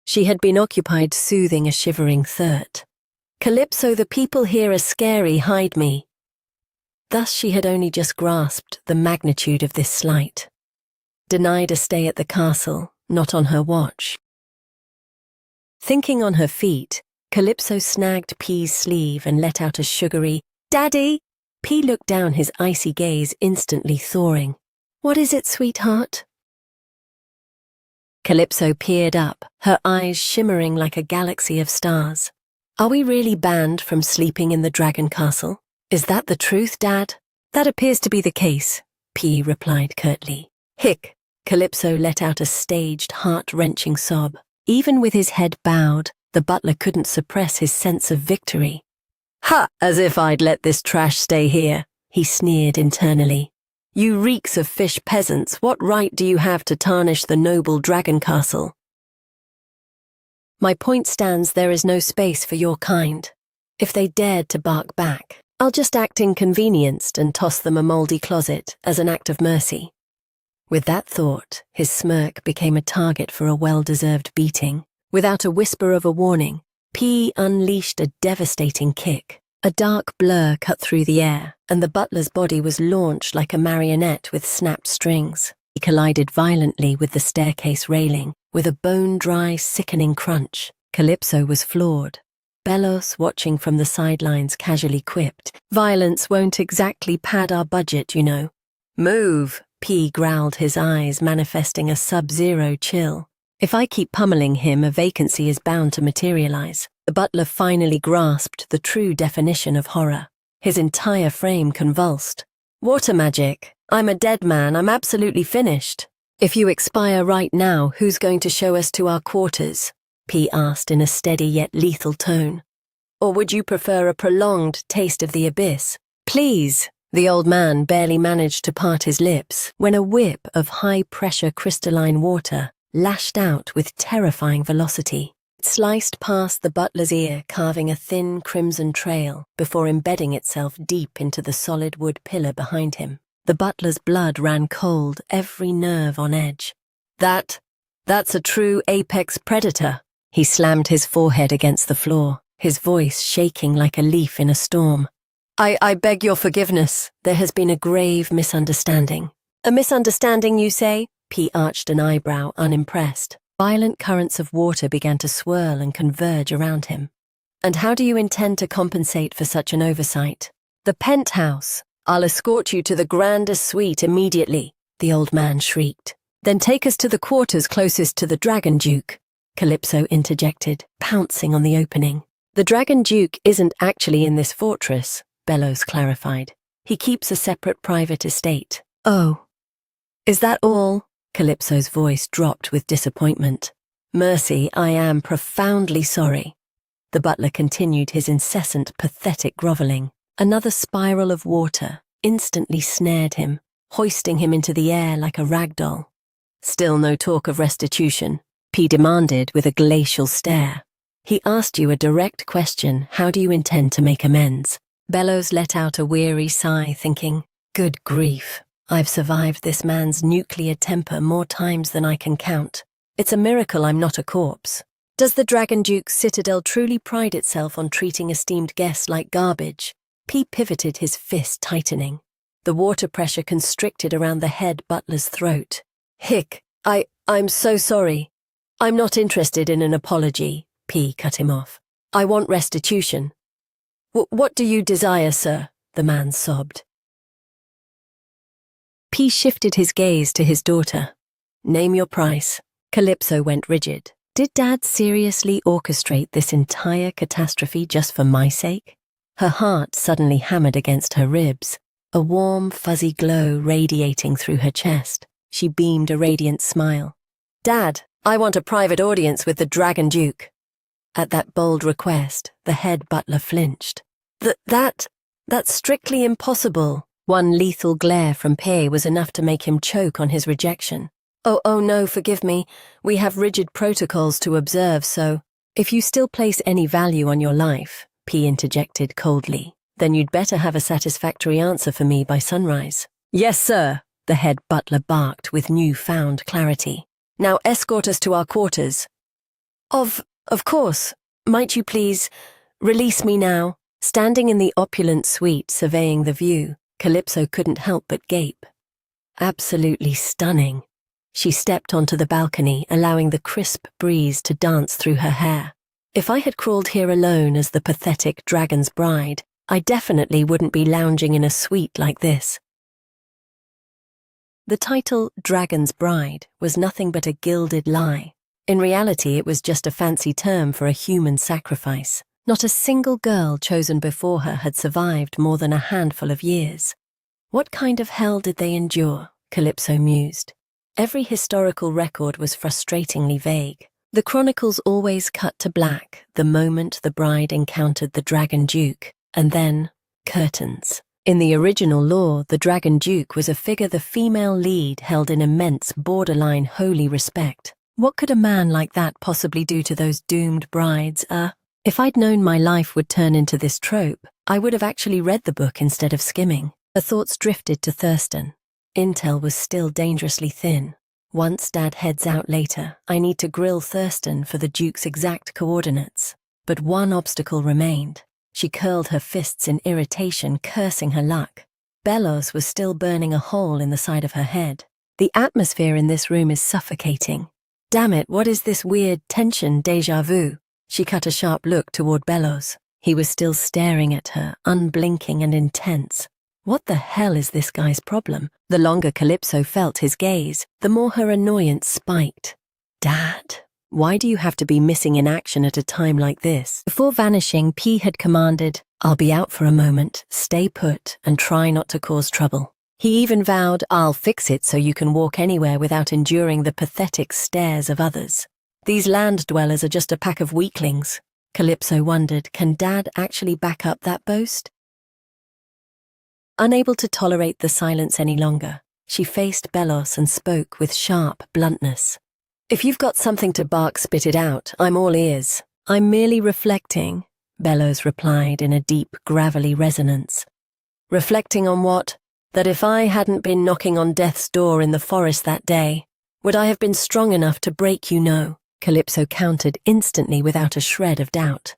She had been occupied soothing a shivering Thurt. Calypso, the people here are scary, hide me. Thus she had only just grasped the magnitude of this slight. Denied a stay at the castle, not on her watch. Thinking on her feet, Calypso snagged P's sleeve and let out a sugary, "Daddy!" P looked down, his icy gaze instantly thawing. "What is it, sweetheart?" Calypso peered up, her eyes shimmering like a galaxy of stars. "Are we really banned from sleeping in the dragon castle? Is that the truth, Dad?" "That appears to be the case," P replied curtly. "Hick." Calypso let out a staged, heart-wrenching sob. Even with his head bowed, the butler couldn't suppress his sense of victory. "Ha! As if I'd let this trash stay here," he sneered internally. "You reeks of fish peasants, what right do you have to tarnish the noble dragon castle?" "My point stands, there is no space for your kind. If they dared to bark back, I'll just act inconvenienced and toss them a mouldy closet as an act of mercy." With that thought, his smirk became a target for a well-deserved beating. Without a whisper of a warning, P unleashed a devastating kick. A dark blur cut through the air, and the butler's body was launched like a marionette with snapped strings. He collided violently with the staircase railing, with a bone-dry, sickening crunch. Calypso was floored. Bellos, watching from the sidelines, casually quipped, "Violence won't exactly pad our budget, you know." "Move," P growled, his eyes manifesting a sub-zero chill. "If I keep pummeling him, a vacancy is bound to materialize." The butler finally grasped the true definition of horror. His entire frame convulsed. "Water magic. I'm a dead man. I'm absolutely finished." "If you expire right now, who's going to show us to our quarters?" P asked in a steady yet lethal tone. "Or would you prefer a prolonged taste of the abyss?" "Please." The old man barely managed to part his lips when a whip of high-pressure crystalline water lashed out with terrifying velocity. It sliced past the butler's ear, carving a thin crimson trail before embedding itself deep into the solid wood pillar behind him. The butler's blood ran cold, every nerve on edge. That's a true apex predator." He slammed his forehead against the floor, his voice shaking like a leaf in a storm. I beg your forgiveness. There has been a grave misunderstanding." "A misunderstanding, you say?" P arched an eyebrow, unimpressed. Violent currents of water began to swirl and converge around him. "And how do you intend to compensate for such an oversight?" "The penthouse. I'll escort you to the grandest suite immediately," the old man shrieked. "Then take us to the quarters closest to the Dragon Duke," Calypso interjected, pouncing on the opening. "The Dragon Duke isn't actually in this fortress," Bellows clarified. "He keeps a separate private estate." "Oh. Is that all?" Calypso's voice dropped with disappointment. "Mercy, I am profoundly sorry." The butler continued his incessant, pathetic groveling. Another spiral of water instantly snared him, hoisting him into the air like a rag doll. "Still no talk of restitution?" P demanded with a glacial stare. "He asked you a direct question. How do you intend to make amends?" Bellows let out a weary sigh, thinking, "Good grief. I've survived this man's nuclear temper more times than I can count. It's a miracle I'm not a corpse. Does the Dragon Duke's citadel truly pride itself on treating esteemed guests like garbage?" P pivoted, his fist tightening. The water pressure constricted around the head butler's throat. "Hick, I'm so sorry. I'm not interested in an apology," P cut him off. "I want restitution." What do you desire, sir?" the man sobbed. P shifted his gaze to his daughter. "Name your price." Calypso went rigid. Did Dad seriously orchestrate this entire catastrophe just for my sake? Her heart suddenly hammered against her ribs, a warm, fuzzy glow radiating through her chest. She beamed a radiant smile. "Dad, I want a private audience with the Dragon Duke." At that bold request, the head butler flinched. That's strictly impossible." One lethal glare from Pei was enough to make him choke on his rejection. Oh no, forgive me. We have rigid protocols to observe, so..." "If you still place any value on your life," P interjected coldly, "then you'd better have a satisfactory answer for me by sunrise." "Yes, sir," the head butler barked with newfound clarity. "Now escort us to our quarters." Of course. Might you please release me now?" Standing in the opulent suite surveying the view, Calypso couldn't help but gape. Absolutely stunning. She stepped onto the balcony, allowing the crisp breeze to dance through her hair. "If I had crawled here alone as the pathetic dragon's bride, I definitely wouldn't be lounging in a suite like this. The title Dragon's Bride was nothing but a gilded lie. In reality, it was just a fancy term for a human sacrifice. Not a single girl chosen before her had survived more than a handful of years. What kind of hell did they endure? Calypso mused. Every historical record was frustratingly vague. The chronicles always cut to black the moment the bride encountered the Dragon Duke, and then curtains. In the original lore, the Dragon Duke was a figure the female lead held in immense, borderline holy respect. What could a man like that possibly do to those doomed brides? If I'd known my life would turn into this trope, I would have actually read the book instead of skimming. Her thoughts drifted to Thurston. Intel was still dangerously thin. Once Dad heads out later, I need to grill Thurston for the Duke's exact coordinates. But one obstacle remained. She curled her fists in irritation, cursing her luck. Bellows was still burning a hole in the side of her head. The atmosphere in this room is suffocating. Damn it, what is this weird tension, déjà vu? She cut a sharp look toward Bellows. He was still staring at her, unblinking and intense. What the hell is this guy's problem? The longer Calypso felt his gaze, the more her annoyance spiked. Dad, why do you have to be missing in action at a time like this? Before vanishing, P had commanded, I'll be out for a moment, stay put, and try not to cause trouble. He even vowed, I'll fix it so you can walk anywhere without enduring the pathetic stares of others. These land dwellers are just a pack of weaklings. Calypso wondered, can Dad actually back up that boast? Unable to tolerate the silence any longer, she faced Bellows and spoke with sharp bluntness. If you've got something to bark, spit it out. I'm all ears. I'm merely reflecting, Bellows replied in a deep, gravelly resonance. Reflecting on what? That if I hadn't been knocking on death's door in the forest that day, would I have been strong enough to break you? No, Calypso countered instantly without a shred of doubt.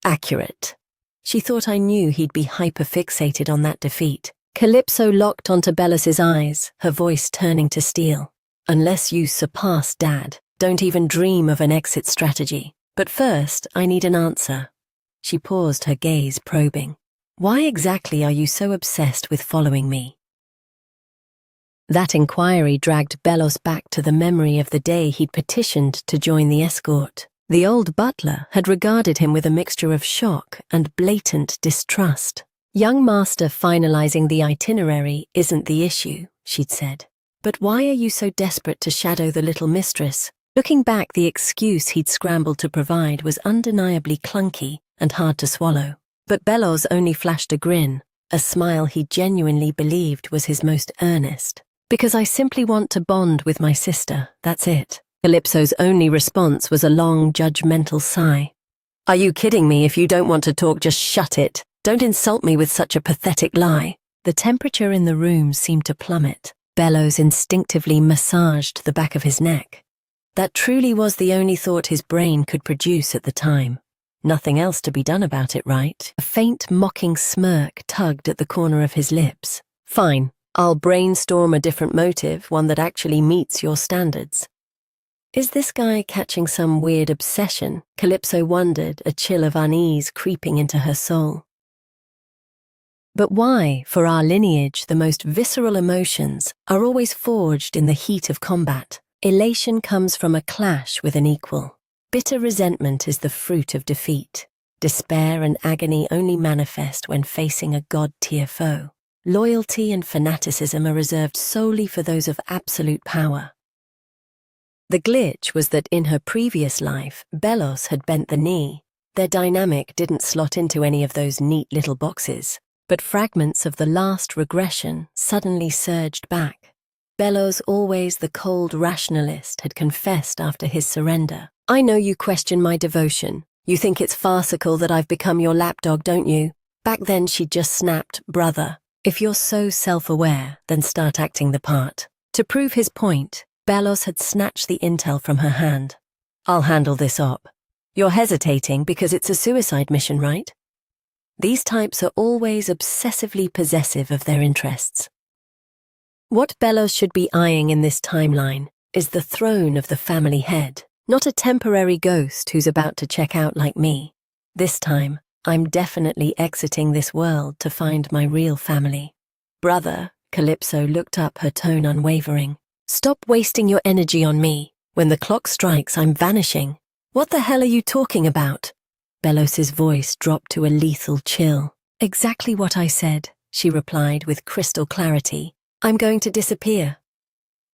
Accurate. She thought I knew he'd be hyperfixated on that defeat. Calypso locked onto Bellows's eyes, her voice turning to steel. Unless you surpass Dad, don't even dream of an exit strategy. But first, I need an answer. She paused, her gaze probing. Why exactly are you so obsessed with following me? That inquiry dragged Bellows back to the memory of the day he'd petitioned to join the escort. The old butler had regarded him with a mixture of shock and blatant distrust. Young master finalizing the itinerary isn't the issue, she'd said. But why are you so desperate to shadow the little mistress? Looking back, the excuse he'd scrambled to provide was undeniably clunky and hard to swallow. But Bellows only flashed a grin, a smile he genuinely believed was his most earnest. Because I simply want to bond with my sister, that's it. Calypso's only response was a long, judgmental sigh. Are you kidding me? If you don't want to talk, just shut it. Don't insult me with such a pathetic lie. The temperature in the room seemed to plummet. Bellows instinctively massaged the back of his neck. That truly was the only thought his brain could produce at the time. Nothing else to be done about it, right? A faint, mocking smirk tugged at the corner of his lips. Fine, I'll brainstorm a different motive, one that actually meets your standards. Is this guy catching some weird obsession? Calypso wondered, a chill of unease creeping into her soul. But why, for our lineage, the most visceral emotions are always forged in the heat of combat? Elation comes from a clash with an equal. Bitter resentment is the fruit of defeat. Despair and agony only manifest when facing a god-tier foe. Loyalty and fanaticism are reserved solely for those of absolute power. The glitch was that in her previous life, Bellows had bent the knee. Their dynamic didn't slot into any of those neat little boxes. But fragments of the last regression suddenly surged back. Bellows, always the cold rationalist, had confessed after his surrender. I know you question my devotion. You think it's farcical that I've become your lapdog, don't you? Back then she'd just snapped, brother. If you're so self-aware, then start acting the part. To prove his point, Bellows had snatched the intel from her hand. I'll handle this op. You're hesitating because it's a suicide mission, right? These types are always obsessively possessive of their interests. What Bellows should be eyeing in this timeline is the throne of the family head, not a temporary ghost who's about to check out like me. This time, I'm definitely exiting this world to find my real family. Brother, Calypso looked up, her tone unwavering. Stop wasting your energy on me. When the clock strikes, I'm vanishing. What the hell are you talking about? Belos's voice dropped to a lethal chill. Exactly what I said, she replied with crystal clarity. I'm going to disappear.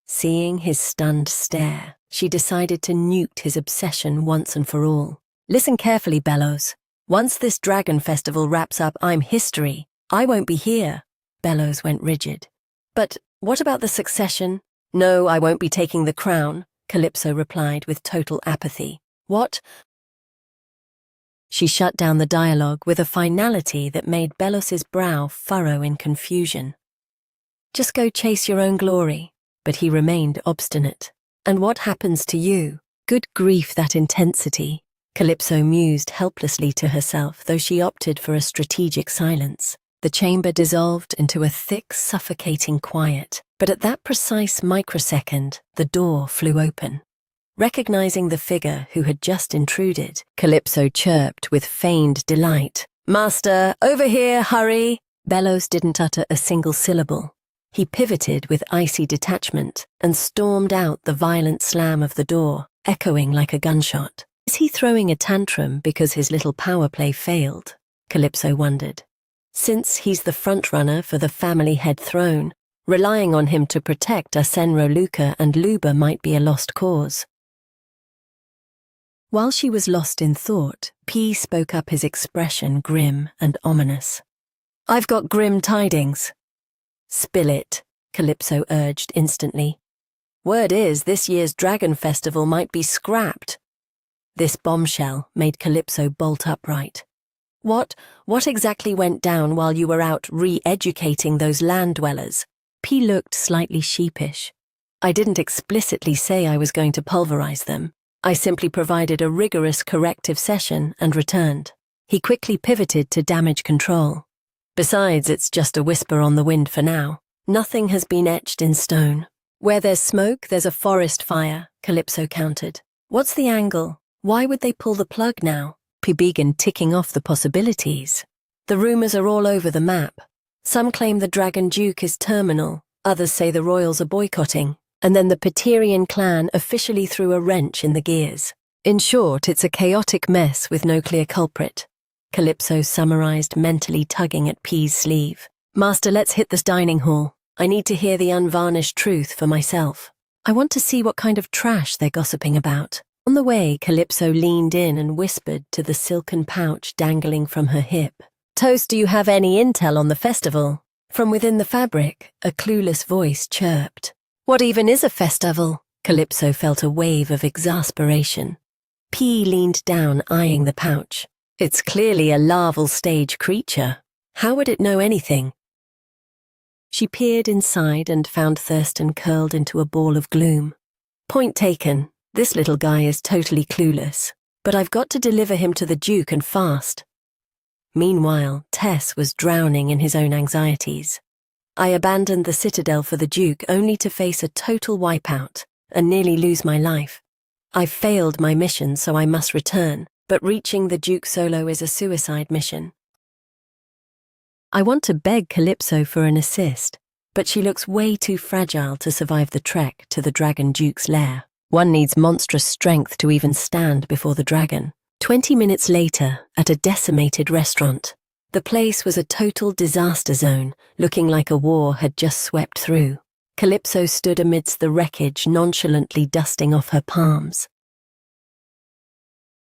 Seeing his stunned stare, she decided to nuke his obsession once and for all. Listen carefully, Belos. Once this dragon festival wraps up, I'm history. I won't be here. Belos went rigid. But what about the succession? No, I won't be taking the crown, Calypso replied with total apathy. What? She shut down the dialogue with a finality that made Belos's brow furrow in confusion. Just go chase your own glory. But he remained obstinate. And what happens to you? Good grief, that intensity. Calypso mused helplessly to herself, though she opted for a strategic silence. The chamber dissolved into a thick, suffocating quiet, but at that precise microsecond, the door flew open. Recognizing the figure who had just intruded, Calypso chirped with feigned delight. Master, over here, hurry! Belos didn't utter a single syllable. He pivoted with icy detachment and stormed out, the violent slam of the door, echoing like a gunshot. Is he throwing a tantrum because his little power play failed? Calypso wondered. Since he's the frontrunner for the family head throne, relying on him to protect us Luca and Luba might be a lost cause. While she was lost in thought, P spoke up, his expression grim and ominous. I've got grim tidings. Spill it, Calypso urged instantly. Word is this year's Dragon Festival might be scrapped. This bombshell made Calypso bolt upright. What exactly went down while you were out re-educating those land dwellers? P looked slightly sheepish. I didn't explicitly say I was going to pulverize them. I simply provided a rigorous corrective session and returned. He quickly pivoted to damage control. Besides, it's just a whisper on the wind for now. Nothing has been etched in stone. Where there's smoke, there's a forest fire, Calypso countered. What's the angle? Why would they pull the plug now? P began ticking off the possibilities. The rumors are all over the map. Some claim the Dragon Duke is terminal, others say the royals are boycotting, and then the Peterian clan officially threw a wrench in the gears. In short, it's a chaotic mess with no clear culprit. Calypso summarized, mentally tugging at P's sleeve. Master, let's hit this dining hall. I need to hear the unvarnished truth for myself. I want to see what kind of trash they're gossiping about. On the way, Calypso leaned in and whispered to the silken pouch dangling from her hip. Toast, do you have any intel on the festival? From within the fabric, a clueless voice chirped. What even is a festival? Calypso felt a wave of exasperation. P leaned down, eyeing the pouch. It's clearly a larval stage creature. How would it know anything? She peered inside and found Thurston curled into a ball of gloom. Point taken. This little guy is totally clueless, but I've got to deliver him to the Duke and fast. Meanwhile, Tess was drowning in his own anxieties. I abandoned the Citadel for the Duke only to face a total wipeout and nearly lose my life. I've failed my mission, so I must return, but reaching the Duke solo is a suicide mission. I want to beg Calypso for an assist, but she looks way too fragile to survive the trek to the Dragon Duke's lair. One needs monstrous strength to even stand before the dragon. 20 minutes later, at a decimated restaurant, the place was a total disaster zone, looking like a war had just swept through. Calypso stood amidst the wreckage, nonchalantly dusting off her palms.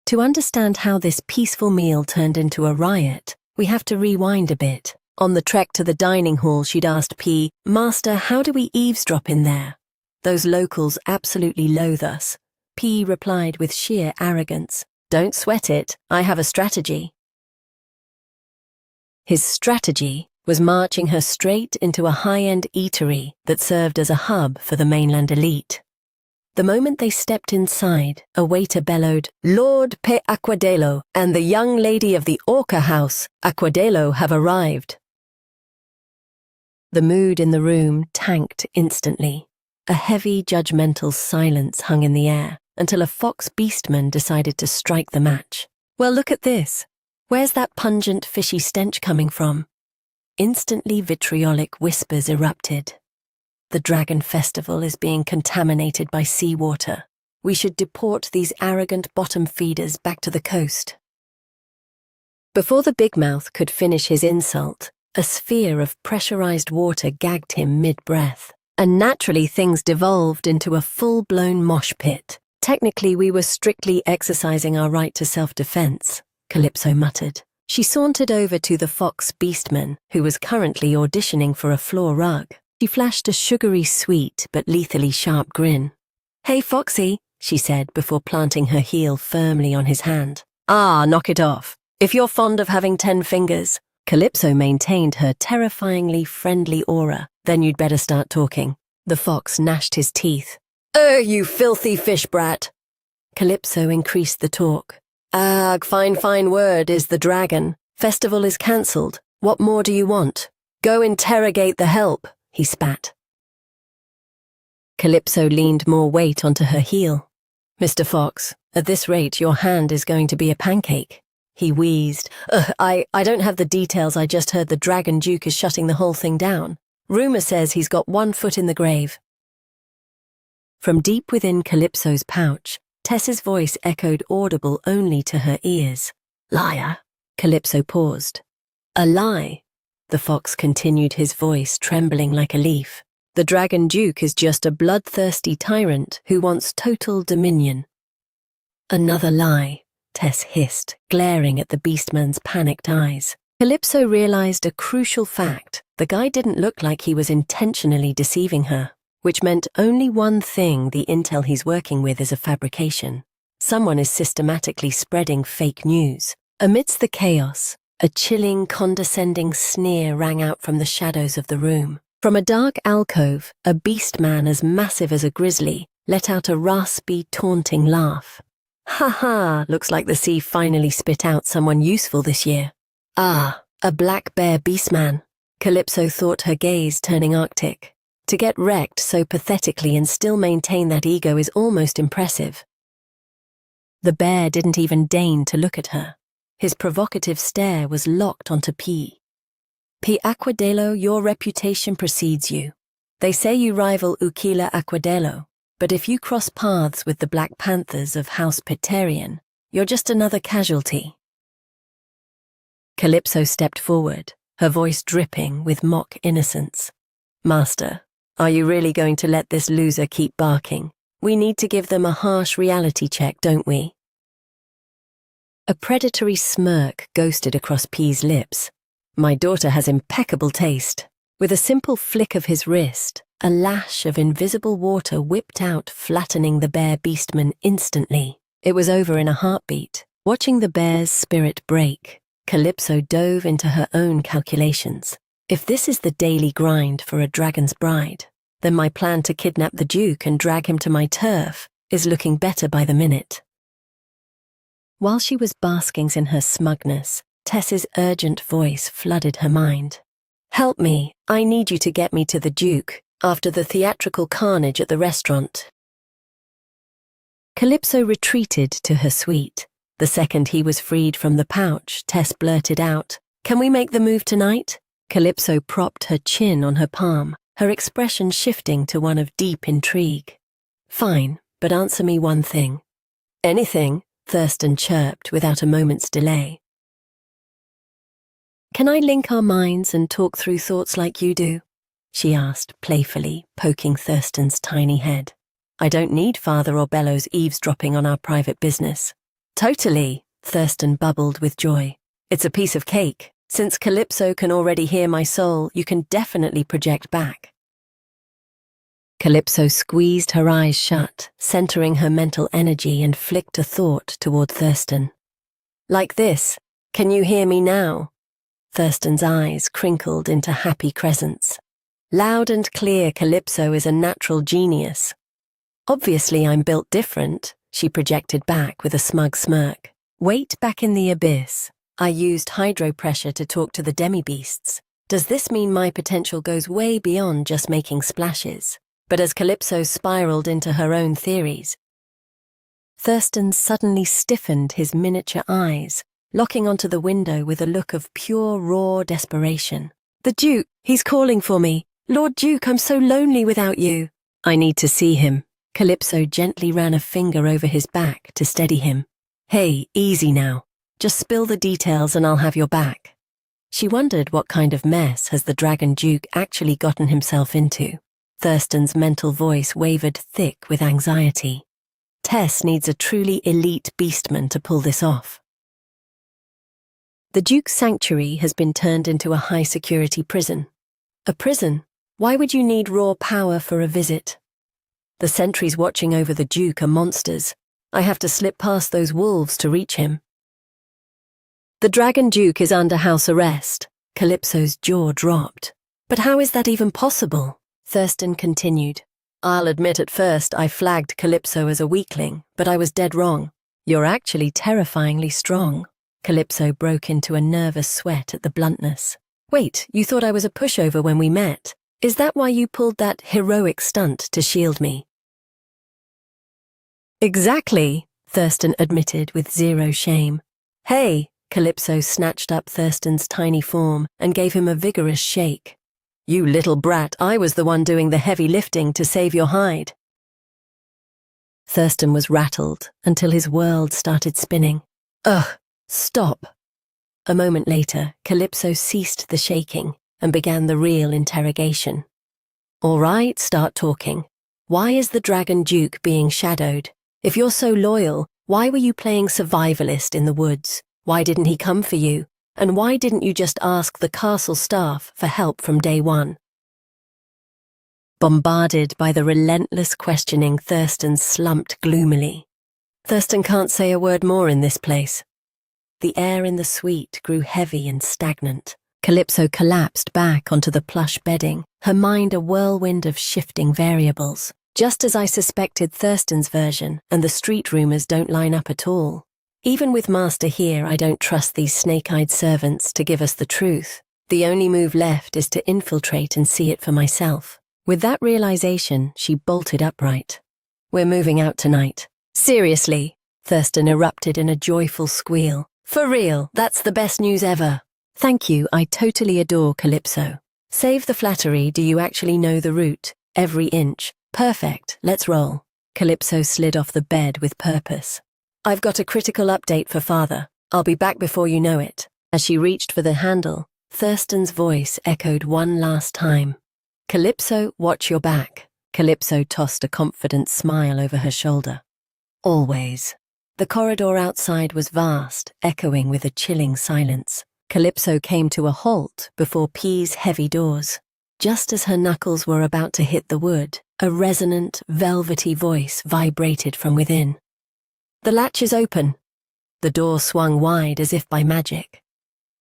To understand how this peaceful meal turned into a riot, we have to rewind a bit. On the trek to the dining hall, she'd asked P, Master, how do we eavesdrop in there? Those locals absolutely loathe us. P replied with sheer arrogance. Don't sweat it, I have a strategy. His strategy was marching her straight into a high-end eatery that served as a hub for the mainland elite. The moment they stepped inside, a waiter bellowed, Lord Pe Aquadello and the young lady of the Orca House, Aquadello, have arrived. The mood in the room tanked instantly. A heavy, judgmental silence hung in the air until a fox beastman decided to strike the match. Well, look at this. Where's that pungent, fishy stench coming from? Instantly vitriolic whispers erupted. The dragon festival is being contaminated by seawater. We should deport these arrogant bottom feeders back to the coast. Before the big mouth could finish his insult, a sphere of pressurized water gagged him mid-breath, and naturally things devolved into a full-blown mosh pit. Technically, we were strictly exercising our right to self-defense, Calypso muttered. She sauntered over to the fox beastman, who was currently auditioning for a floor rug. She flashed a sugary sweet but lethally sharp grin. "Hey, Foxy," she said before planting her heel firmly on his hand. "Ah, knock it off. If you're fond of having 10 fingers," Calypso maintained her terrifyingly friendly aura, "then you'd better start talking." The fox gnashed his teeth. You filthy fish brat." Calypso increased the talk. Fine word is the dragon. Festival is cancelled. What more do you want? Go interrogate the help, he spat. Calypso leaned more weight onto her heel. "Mr. Fox, at this rate your hand is going to be a pancake." He wheezed. I don't have the details, I just heard the Dragon Duke is shutting the whole thing down. Rumour says he's got 1 foot in the grave. From deep within Calypso's pouch, Tess's voice echoed audible only to her ears. "Liar." Calypso paused. "A lie." The fox continued, his voice trembling like a leaf. "The Dragon Duke is just a bloodthirsty tyrant who wants total dominion." "Another lie," Tess hissed, glaring at the beastman's panicked eyes. Calypso realized a crucial fact. The guy didn't look like he was intentionally deceiving her, which meant only one thing: the intel he's working with is a fabrication. Someone is systematically spreading fake news. Amidst the chaos, a chilling, condescending sneer rang out from the shadows of the room. From a dark alcove, a beast-man as massive as a grizzly let out a raspy, taunting laugh. "Ha ha, looks like the sea finally spit out someone useful this year." "Ah, a black bear beastman." Calypso thought, her gaze turning arctic. To get wrecked so pathetically and still maintain that ego is almost impressive. The bear didn't even deign to look at her. His provocative stare was locked onto P. "P. Aquadello, your reputation precedes you. They say you rival Ukila Aquadello, but if you cross paths with the Black Panthers of House Piterian, you're just another casualty." Calypso stepped forward, her voice dripping with mock innocence. "Master, are you really going to let this loser keep barking? We need to give them a harsh reality check, don't we?" A predatory smirk ghosted across P's lips. "My daughter has impeccable taste." With a simple flick of his wrist, a lash of invisible water whipped out, flattening the bear beastman instantly. It was over in a heartbeat. Watching the bear's spirit break, Calypso dove into her own calculations. If this is the daily grind for a dragon's bride, then my plan to kidnap the Duke and drag him to my turf is looking better by the minute. While she was basking in her smugness, Tess's urgent voice flooded her mind. "Help me, I need you to get me to the Duke, after the theatrical carnage at the restaurant." Calypso retreated to her suite. The second he was freed from the pouch, Tess blurted out, "Can we make the move tonight?" Calypso propped her chin on her palm, her expression shifting to one of deep intrigue. "Fine, but answer me one thing." "Anything," Thurston chirped without a moment's delay. "Can I link our minds and talk through thoughts like you do?" she asked playfully, poking Thurston's tiny head. "I don't need Father or Bellows eavesdropping on our private business." "Totally," Thurston bubbled with joy. "It's a piece of cake. Since Calypso can already hear my soul, you can definitely project back." Calypso squeezed her eyes shut, centering her mental energy, and flicked a thought toward Thurston. "Like this. Can you hear me now?" Thurston's eyes crinkled into happy crescents. "Loud and clear, Calypso is a natural genius." "Obviously I'm built different," she projected back with a smug smirk. "Wait back in the abyss. I used hydro-pressure to talk to the demi-beasts. Does this mean my potential goes way beyond just making splashes?" But as Calypso spiraled into her own theories, Thurston suddenly stiffened his miniature eyes, locking onto the window with a look of pure, raw desperation. "The Duke, he's calling for me. Lord Duke, I'm so lonely without you." "I need to see him." Calypso gently ran a finger over his back to steady him. "Hey, easy now. Just spill the details and I'll have your back." She wondered what kind of mess has the Dragon Duke actually gotten himself into. Thurston's mental voice wavered thick with anxiety. Tess needs a truly elite beastman to pull this off. The Duke's sanctuary has been turned into a high-security prison. A prison? Why would you need raw power for a visit? The sentries watching over the Duke are monsters. I have to slip past those wolves to reach him. "The Dragon Duke is under house arrest." Calypso's jaw dropped. "But how is that even possible?" Thurston continued. "I'll admit at first I flagged Calypso as a weakling, but I was dead wrong. You're actually terrifyingly strong." Calypso broke into a nervous sweat at the bluntness. "Wait, you thought I was a pushover when we met? Is that why you pulled that heroic stunt to shield me?" "Exactly," Thurston admitted with zero shame. "Hey," Calypso snatched up Thurston's tiny form and gave him a vigorous shake. "You little brat, I was the one doing the heavy lifting to save your hide." Thurston was rattled until his world started spinning. "Ugh, stop." A moment later, Calypso ceased the shaking and began the real interrogation. "All right, start talking. Why is the Dragon Duke being shadowed? If you're so loyal, why were you playing survivalist in the woods? Why didn't he come for you? And why didn't you just ask the castle staff for help from day one?" Bombarded by the relentless questioning, Thurston slumped gloomily. Thurston can't say a word more in this place. The air in the suite grew heavy and stagnant. Calypso collapsed back onto the plush bedding, her mind a whirlwind of shifting variables. Just as I suspected, Thurston's version and the street rumors don't line up at all. Even with Master here, I don't trust these snake-eyed servants to give us the truth. The only move left is to infiltrate and see it for myself. With that realization, she bolted upright. "We're moving out tonight." "Seriously?" Thurston erupted in a joyful squeal. "For real, that's the best news ever." "Thank you, I totally adore Calypso." "Save the flattery, do you actually know the route? Every inch? Perfect, let's roll." Calypso slid off the bed with purpose. "I've got a critical update for Father. I'll be back before you know it." As she reached for the handle, Thurston's voice echoed one last time. "Calypso, watch your back." Calypso tossed a confident smile over her shoulder. "Always." The corridor outside was vast, echoing with a chilling silence. Calypso came to a halt before Plea's heavy doors. Just as her knuckles were about to hit the wood, a resonant, velvety voice vibrated from within. "The latch is open." The door swung wide as if by magic.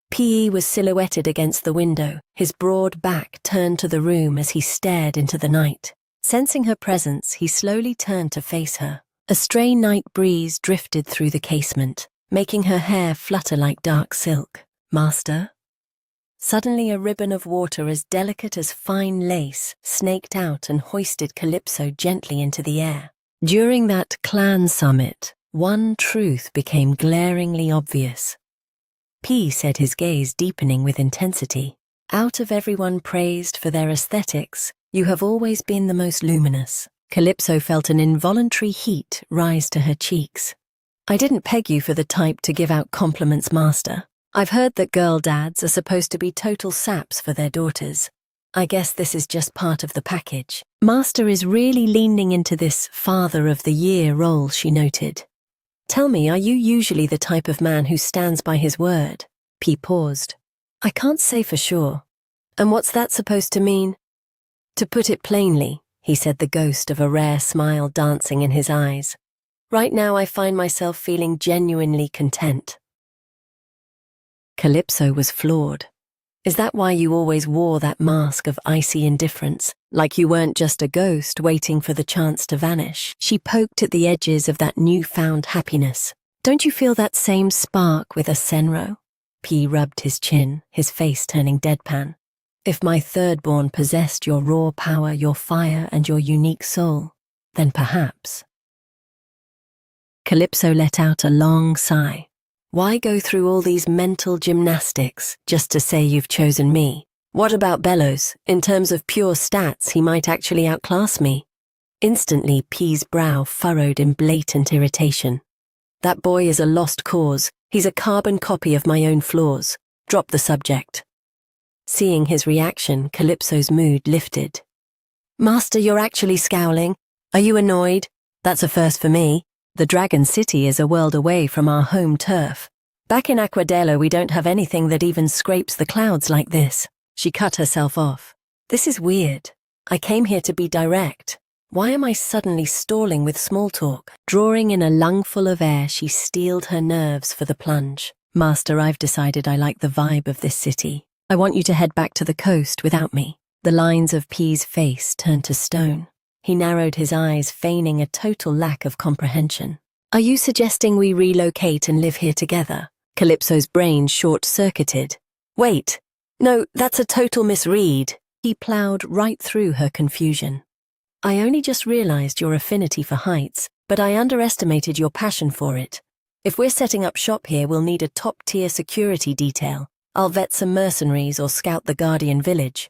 P.E. was silhouetted against the window, his broad back turned to the room as he stared into the night. Sensing her presence, he slowly turned to face her. A stray night breeze drifted through the casement, making her hair flutter like dark silk. "Master?" Suddenly a ribbon of water as delicate as fine lace snaked out and hoisted Calypso gently into the air. During that clan summit, one truth became glaringly obvious. P said, his gaze deepening with intensity. "Out of everyone praised for their aesthetics, you have always been the most luminous." Calypso felt an involuntary heat rise to her cheeks. "I didn't peg you for the type to give out compliments, Master. I've heard that girl dads are supposed to be total saps for their daughters. I guess this is just part of the package." Master is really leaning into this Father of the Year role, she noted. "Tell me, are you usually the type of man who stands by his word?" P paused. "I can't say for sure." "And what's that supposed to mean?" "To put it plainly," he said, the ghost of a rare smile dancing in his eyes, "right now I find myself feeling genuinely content." Calypso was floored. "Is that why you always wore that mask of icy indifference, like you weren't just a ghost waiting for the chance to vanish?" She poked at the edges of that newfound happiness. "Don't you feel that same spark with a senro?" P rubbed his chin, his face turning deadpan. "If my third-born possessed your raw power, your fire, and your unique soul, then perhaps." Calypso let out a long sigh. Why go through all these mental gymnastics just to say you've chosen me? What about Bellows? In terms of pure stats, he might actually outclass me. Instantly, P's brow furrowed in blatant irritation. That boy is a lost cause. He's a carbon copy of my own flaws. Drop the subject. Seeing his reaction, Calypso's mood lifted. Master, you're actually scowling. Are you annoyed? That's a first for me. The Dragon City is a world away from our home turf. Back in Aquadello, we don't have anything that even scrapes the clouds like this. She cut herself off. This is weird. I came here to be direct. Why am I suddenly stalling with small talk? Drawing in a lungful of air, she steeled her nerves for the plunge. Master, I've decided I like the vibe of this city. I want you to head back to the coast without me. The lines of P's face turned to stone. He narrowed his eyes, feigning a total lack of comprehension. Are you suggesting we relocate and live here together? Calypso's brain short-circuited. Wait. No, that's a total misread. He ploughed right through her confusion. I only just realized your affinity for heights, but I underestimated your passion for it. If we're setting up shop here, we'll need a top-tier security detail. I'll vet some mercenaries or scout the Guardian village.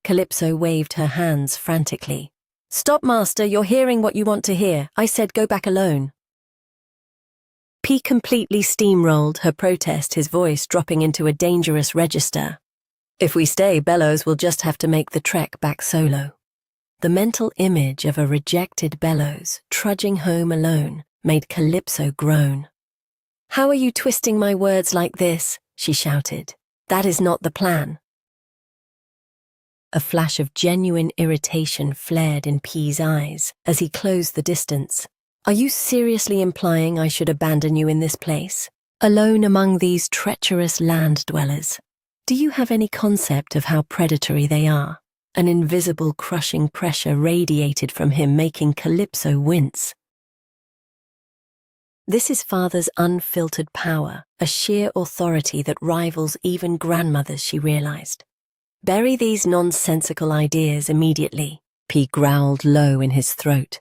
Calypso waved her hands frantically. Stop, Master, you're hearing what you want to hear. I said go back alone. P completely steamrolled her protest, his voice dropping into a dangerous register. If we stay, Bellows will just have to make the trek back solo. The mental image of a rejected Bellows trudging home alone made Calypso groan. How are you twisting my words like this? She shouted. That is not the plan. A flash of genuine irritation flared in P's eyes as he closed the distance. Are you seriously implying I should abandon you in this place, alone among these treacherous land dwellers? Do you have any concept of how predatory they are? An invisible crushing pressure radiated from him, making Calypso wince. This is Father's unfiltered power, a sheer authority that rivals even grandmother's, she realized. Bury these nonsensical ideas immediately, P growled low in his throat.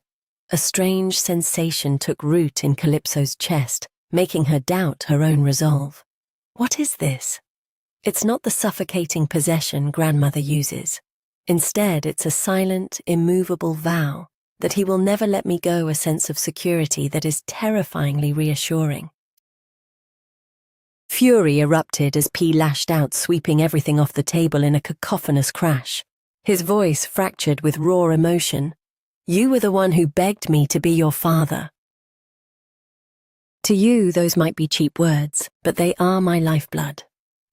A strange sensation took root in Calypso's chest, making her doubt her own resolve. What is this? It's not the suffocating possession grandmother uses. Instead, it's a silent, immovable vow that he will never let me go, a sense of security that is terrifyingly reassuring. Fury erupted as P lashed out, sweeping everything off the table in a cacophonous crash. His voice fractured with raw emotion. You were the one who begged me to be your father. To you, those might be cheap words, but they are my lifeblood.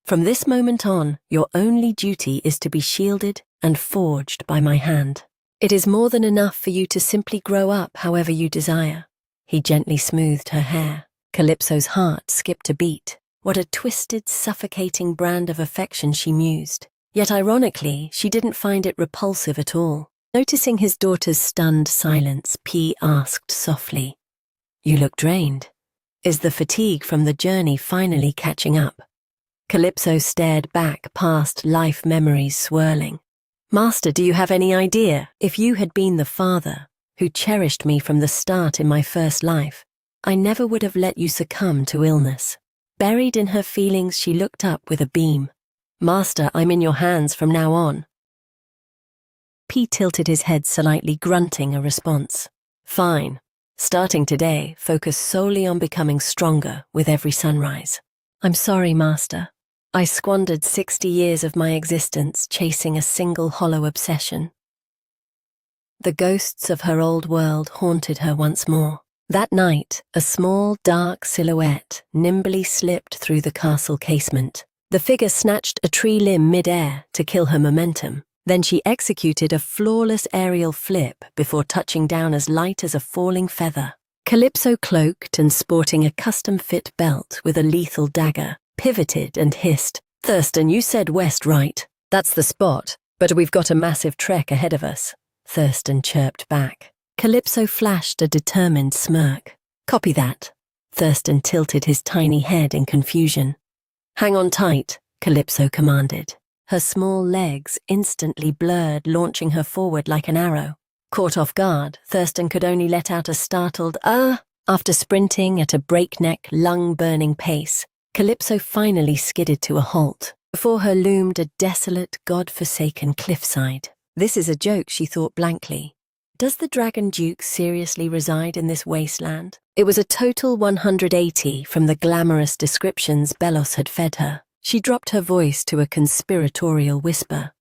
From this moment on, your only duty is to be shielded and forged by my hand. It is more than enough for you to simply grow up however you desire. He gently smoothed her hair. Calypso's heart skipped a beat. What a twisted, suffocating brand of affection, she mused. Yet ironically, she didn't find it repulsive at all. Noticing his daughter's stunned silence, P asked softly, You look drained. Is the fatigue from the journey finally catching up? Calypso stared back past life memories swirling. Master, do you have any idea? If you had been the father who cherished me from the start in my first life, I never would have let you succumb to illness. Buried in her feelings, she looked up with a beam. Master, I'm in your hands from now on. P tilted his head slightly, grunting a response. Fine. Starting today, focus solely on becoming stronger with every sunrise. I'm sorry, Master. I squandered 60 years of my existence chasing a single hollow obsession. The ghosts of her old world haunted her once more. That night, a small, dark silhouette nimbly slipped through the castle casement. The figure snatched a tree limb mid-air to kill her momentum. Then she executed a flawless aerial flip before touching down as light as a falling feather. Calypso, cloaked and sporting a custom-fit belt with a lethal dagger, pivoted and hissed, Thurston, you said west, right? That's the spot, but we've got a massive trek ahead of us. Thurston chirped back. Calypso flashed a determined smirk. Copy that. Thurston tilted his tiny head in confusion. Hang on tight, Calypso commanded. Her small legs instantly blurred, launching her forward like an arrow. Caught off guard, Thurston could only let out a startled, After sprinting at a breakneck, lung-burning pace, Calypso finally skidded to a halt. Before her loomed a desolate, god-forsaken cliffside. This is a joke, she thought blankly. Does the Dragon Duke seriously reside in this wasteland? It was a total 180 from the glamorous descriptions Belos had fed her. She dropped her voice to a conspiratorial whisper.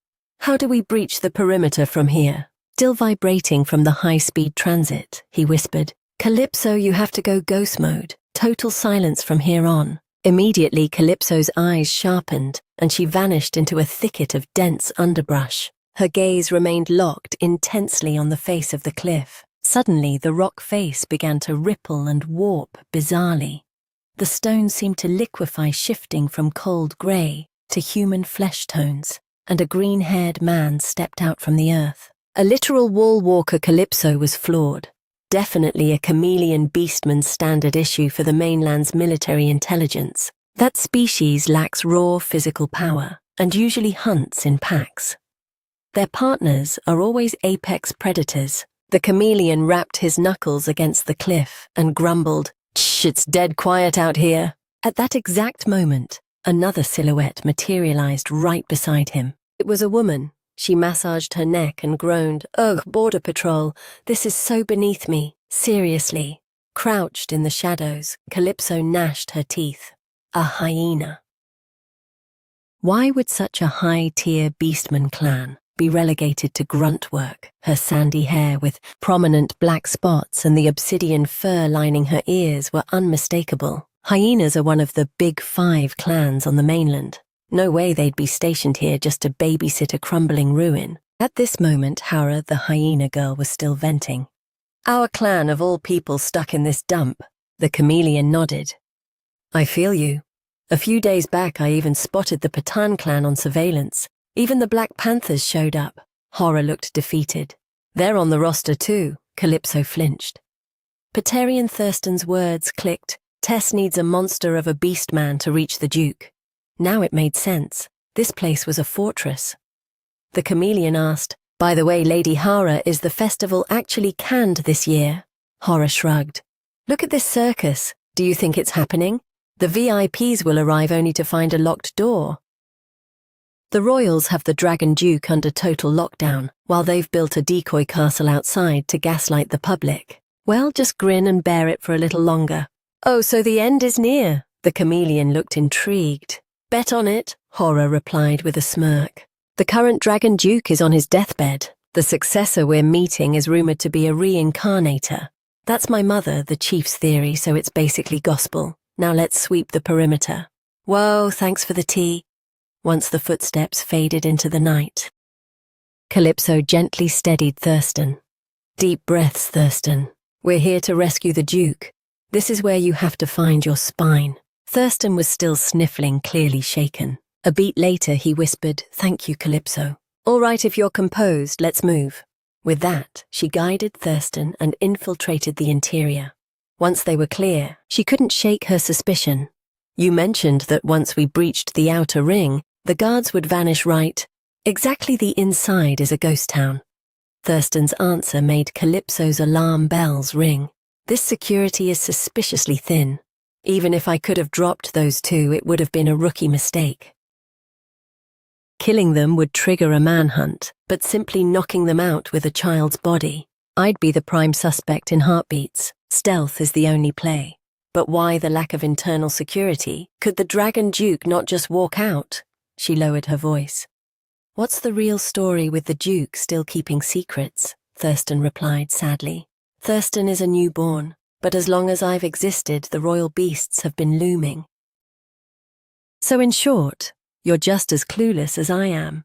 How do we breach the perimeter from here? Still vibrating from the high-speed transit, he whispered. Calypso, you have to go ghost mode. Total silence from here on. Immediately, Calypso's eyes sharpened, and she vanished into a thicket of dense underbrush. Her gaze remained locked intensely on the face of the cliff. Suddenly, the rock face began to ripple and warp bizarrely. The stone seemed to liquefy, shifting from cold grey to human flesh tones, and a green-haired man stepped out from the earth. A literal wall-walker, Calypso was floored. Definitely a chameleon beastman's standard issue for the mainland's military intelligence. That species lacks raw physical power and usually hunts in packs. Their partners are always apex predators. The chameleon rapped his knuckles against the cliff and grumbled, "Shh, it's dead quiet out here." At that exact moment, another silhouette materialized right beside him. It was a woman. She massaged her neck and groaned, "Ugh, Border Patrol, this is so beneath me. Seriously." Crouched in the shadows, Calypso gnashed her teeth. A hyena. Why would such a high-tier beastman clan be relegated to grunt work? Her sandy hair with prominent black spots and the obsidian fur lining her ears were unmistakable. Hyenas are one of the big 5 clans on the mainland. No way they'd be stationed here just to babysit a crumbling ruin. At this moment, Hara, the hyena girl, was still venting. Our clan of all people stuck in this dump. The chameleon nodded. I feel you. A few days back I even spotted the Patan clan on surveillance. Even the Black Panthers showed up. Hara looked defeated. They're on the roster too. Calypso flinched. Paterian Thurston's words clicked. Tess needs a monster of a beast man to reach the Duke. Now it made sense. This place was a fortress. The chameleon asked, "By the way, Lady Hara, is the festival actually canned this year?" Hara shrugged. "Look at this circus. Do you think it's happening? The VIPs will arrive only to find a locked door." The royals have the Dragon Duke under total lockdown, while they've built a decoy castle outside to gaslight the public. Well, just grin and bear it for a little longer. Oh, so the end is near. The chameleon looked intrigued. Bet on it, Hara replied with a smirk. The current Dragon Duke is on his deathbed. The successor we're meeting is rumored to be a reincarnator. That's my mother, the chief's theory, so it's basically gospel. Now let's sweep the perimeter. Whoa, thanks for the tea. Once the footsteps faded into the night. Calypso gently steadied Thurston. Deep breaths, Thurston. We're here to rescue the Duke. This is where you have to find your spine. Thurston was still sniffling, clearly shaken. A beat later, he whispered, "Thank you, Calypso. All right, if you're composed, let's move." With that, she guided Thurston and infiltrated the interior. Once they were clear, she couldn't shake her suspicion. You mentioned that once we breached the outer ring, the guards would vanish, right? Exactly, the inside is a ghost town. Thurston's answer made Calypso's alarm bells ring. This security is suspiciously thin. Even if I could have dropped those 2, it would have been a rookie mistake. Killing them would trigger a manhunt, but simply knocking them out with a child's body. I'd be the prime suspect in heartbeats. Stealth is the only play. But why the lack of internal security? Could the Dragon Duke not just walk out? She lowered her voice. What's the real story with the Duke still keeping secrets? Thurston replied sadly. Thurston is a newborn. But as long as I've existed, the royal beasts have been looming. So in short, you're just as clueless as I am.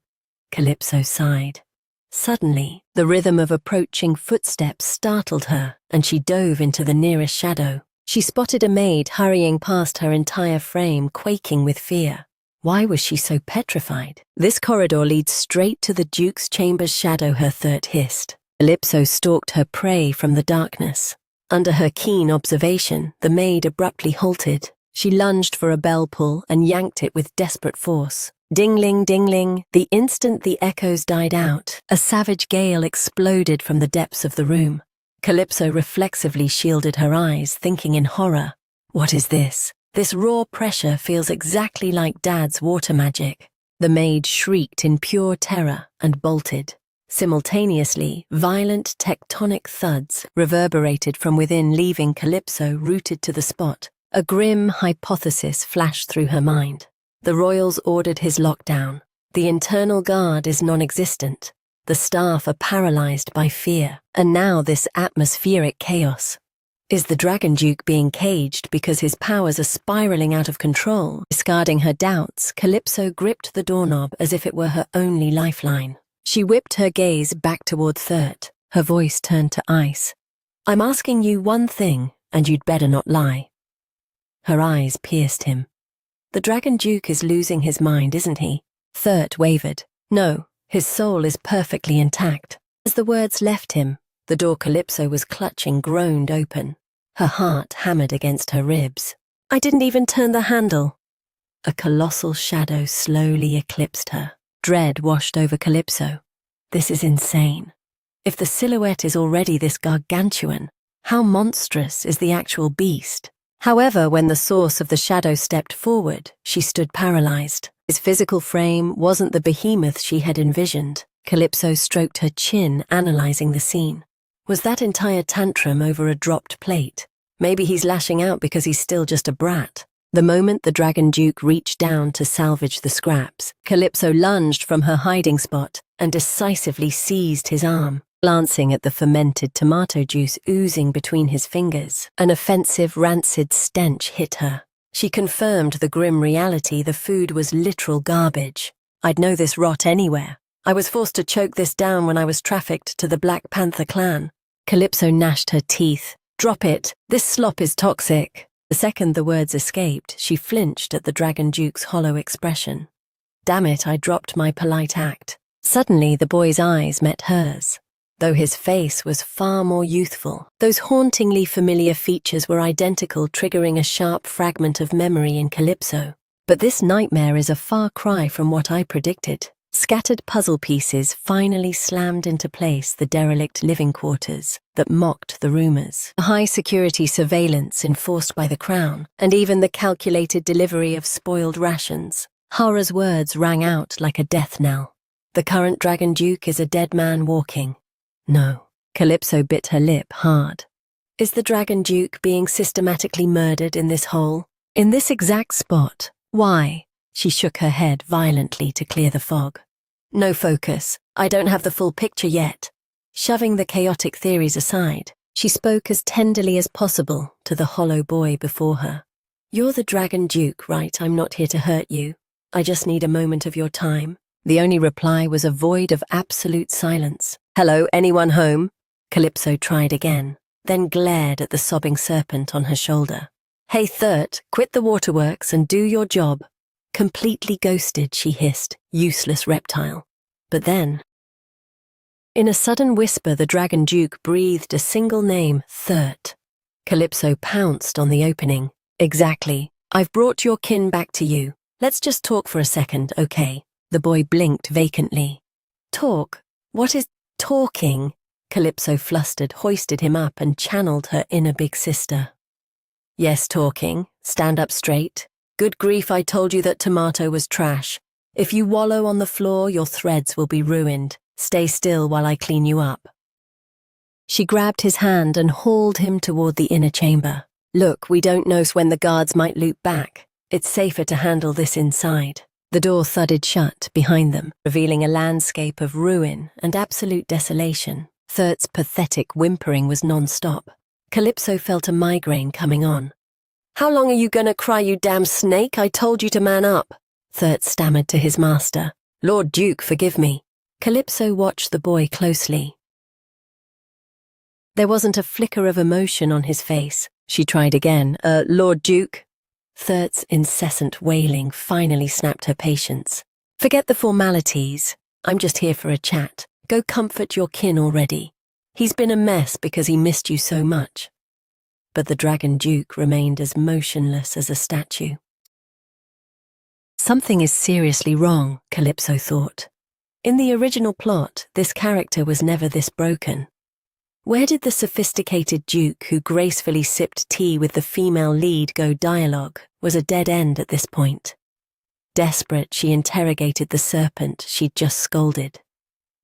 Calypso sighed. Suddenly, the rhythm of approaching footsteps startled her, and she dove into the nearest shadow. She spotted a maid hurrying past her entire frame, quaking with fear. Why was she so petrified? This corridor leads straight to the Duke's chamber's shadow, her throat hissed. Calypso stalked her prey from the darkness. Under her keen observation, the maid abruptly halted. She lunged for a bell pull and yanked it with desperate force. Ding-ling, ding-ling. The instant the echoes died out, a savage gale exploded from the depths of the room. Calypso reflexively shielded her eyes, thinking in horror. What is this? This raw pressure feels exactly like Dad's water magic. The maid shrieked in pure terror and bolted. Simultaneously, violent tectonic thuds reverberated from within, leaving Calypso rooted to the spot. A grim hypothesis flashed through her mind. The royals ordered his lockdown. The internal guard is non-existent. The staff are paralyzed by fear. And now this atmospheric chaos. Is the Dragon Duke being caged because his powers are spiraling out of control? Discarding her doubts, Calypso gripped the doorknob as if it were her only lifeline. She whipped her gaze back toward Thurt. Her voice turned to ice. I'm asking you one thing, and you'd better not lie. Her eyes pierced him. The Dragon Duke is losing his mind, isn't he? Thurt wavered. No, his soul is perfectly intact. As the words left him, the door Calypso was clutching groaned open. Her heart hammered against her ribs. I didn't even turn the handle. A colossal shadow slowly eclipsed her. Dread washed over Calypso. This is insane. If the silhouette is already this gargantuan, how monstrous is the actual beast? However, when the source of the shadow stepped forward, she stood paralyzed. His physical frame wasn't the behemoth she had envisioned. Calypso stroked her chin, analyzing the scene. Was that entire tantrum over a dropped plate? Maybe he's lashing out because he's still just a brat. The moment the Dragon Duke reached down to salvage the scraps, Calypso lunged from her hiding spot and decisively seized his arm. Glancing at the fermented tomato juice oozing between his fingers, an offensive, rancid stench hit her. She confirmed the grim reality: the food was literal garbage. I'd know this rot anywhere. I was forced to choke this down when I was trafficked to the Black Panther clan. Calypso gnashed her teeth. Drop it. This slop is toxic. The second the words escaped, she flinched at the Dragon Duke's hollow expression. Damn it, I dropped my polite act. Suddenly, the boy's eyes met hers. Though his face was far more youthful, those hauntingly familiar features were identical, triggering a sharp fragment of memory in Calypso. But this nightmare is a far cry from what I predicted. Scattered puzzle pieces finally slammed into place the derelict living quarters that mocked the rumors. The high-security surveillance enforced by the Crown, and even the calculated delivery of spoiled rations. Hara's words rang out like a death knell. The current Dragon Duke is a dead man walking. No. Calypso bit her lip hard. Is the Dragon Duke being systematically murdered in this hole? In this exact spot? Why? She shook her head violently to clear the fog. No focus. I don't have the full picture yet. Shoving the chaotic theories aside, she spoke as tenderly as possible to the hollow boy before her. You're the Dragon Duke, right? I'm not here to hurt you. I just need a moment of your time. The only reply was a void of absolute silence. Hello, anyone home? Calypso tried again, then glared at the sobbing serpent on her shoulder. Hey, Thurt, quit the waterworks and do your job. Completely ghosted, she hissed, useless reptile. But then, in a sudden whisper, the Dragon Duke breathed a single name: Thurt. Calypso pounced on the opening. Exactly. I've brought your kin back to you. Let's just talk for a second, okay? The boy blinked vacantly. Talk? What is talking? Calypso flustered, hoisted him up and channeled her inner big sister. Yes, talking. Stand up straight. Good grief, I told you that tomato was trash. If you wallow on the floor, your threads will be ruined. Stay still while I clean you up. She grabbed his hand and hauled him toward the inner chamber. Look, we don't know when the guards might loop back. It's safer to handle this inside. The door thudded shut behind them, revealing a landscape of ruin and absolute desolation. Thurt's pathetic whimpering was non-stop. Calypso felt a migraine coming on. How long are you gonna cry, you damn snake? I told you to man up. Thurt stammered to his master. Lord Duke, forgive me. Calypso watched the boy closely. There wasn't a flicker of emotion on his face. She tried again. Lord Duke? Thurt's incessant wailing finally snapped her patience. Forget the formalities. I'm just here for a chat. Go comfort your kin already. He's been a mess because he missed you so much. But the Dragon Duke remained as motionless as a statue. Something is seriously wrong, Calypso thought. In the original plot, this character was never this broken. Where did the sophisticated duke who gracefully sipped tea with the female lead go? Dialogue was a dead end at this point. Desperate, she interrogated the serpent she'd just scolded.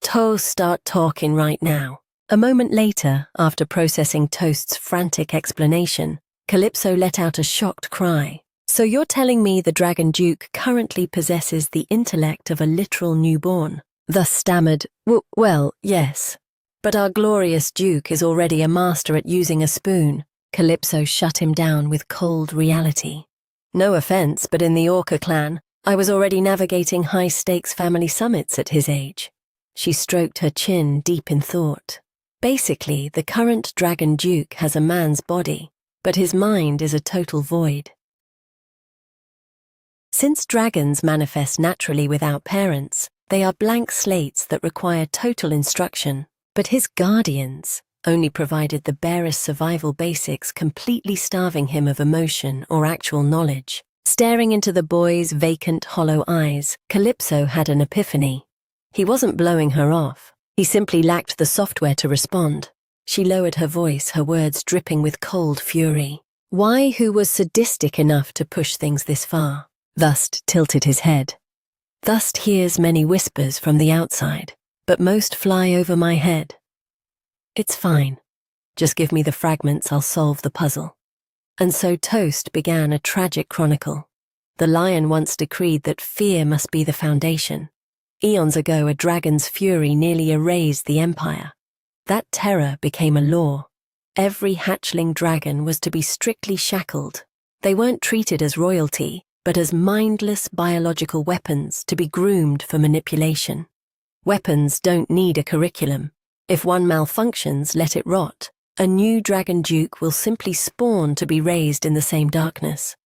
Toast, start talking right now. A moment later, after processing Toast's frantic explanation, Calypso let out a shocked cry. So you're telling me the Dragon Duke currently possesses the intellect of a literal newborn? Thus stammered, well, yes. But our glorious Duke is already a master at using a spoon. Calypso shut him down with cold reality. No offense, but in the Orca clan, I was already navigating high-stakes family summits at his age. She stroked her chin deep in thought. Basically, the current Dragon Duke has a man's body, but his mind is a total void. Since dragons manifest naturally without parents, they are blank slates that require total instruction, but his guardians only provided the barest survival basics, completely starving him of emotion or actual knowledge. Staring into the boy's vacant, hollow eyes, Calypso had an epiphany. He wasn't blowing her off. He simply lacked the software to respond. She lowered her voice, her words dripping with cold fury. Why, who was sadistic enough to push things this far? Thust tilted his head. Thust hears many whispers from the outside, but most fly over my head. It's fine. Just give me the fragments, I'll solve the puzzle. And so Toast began a tragic chronicle. The lion once decreed that fear must be the foundation. Eons ago, a dragon's fury nearly erased the empire. That terror became a law. Every hatchling dragon was to be strictly shackled. They weren't treated as royalty, but as mindless biological weapons to be groomed for manipulation. Weapons don't need a curriculum. If one malfunctions, let it rot. A new Dragon Duke will simply spawn to be raised in the same darkness.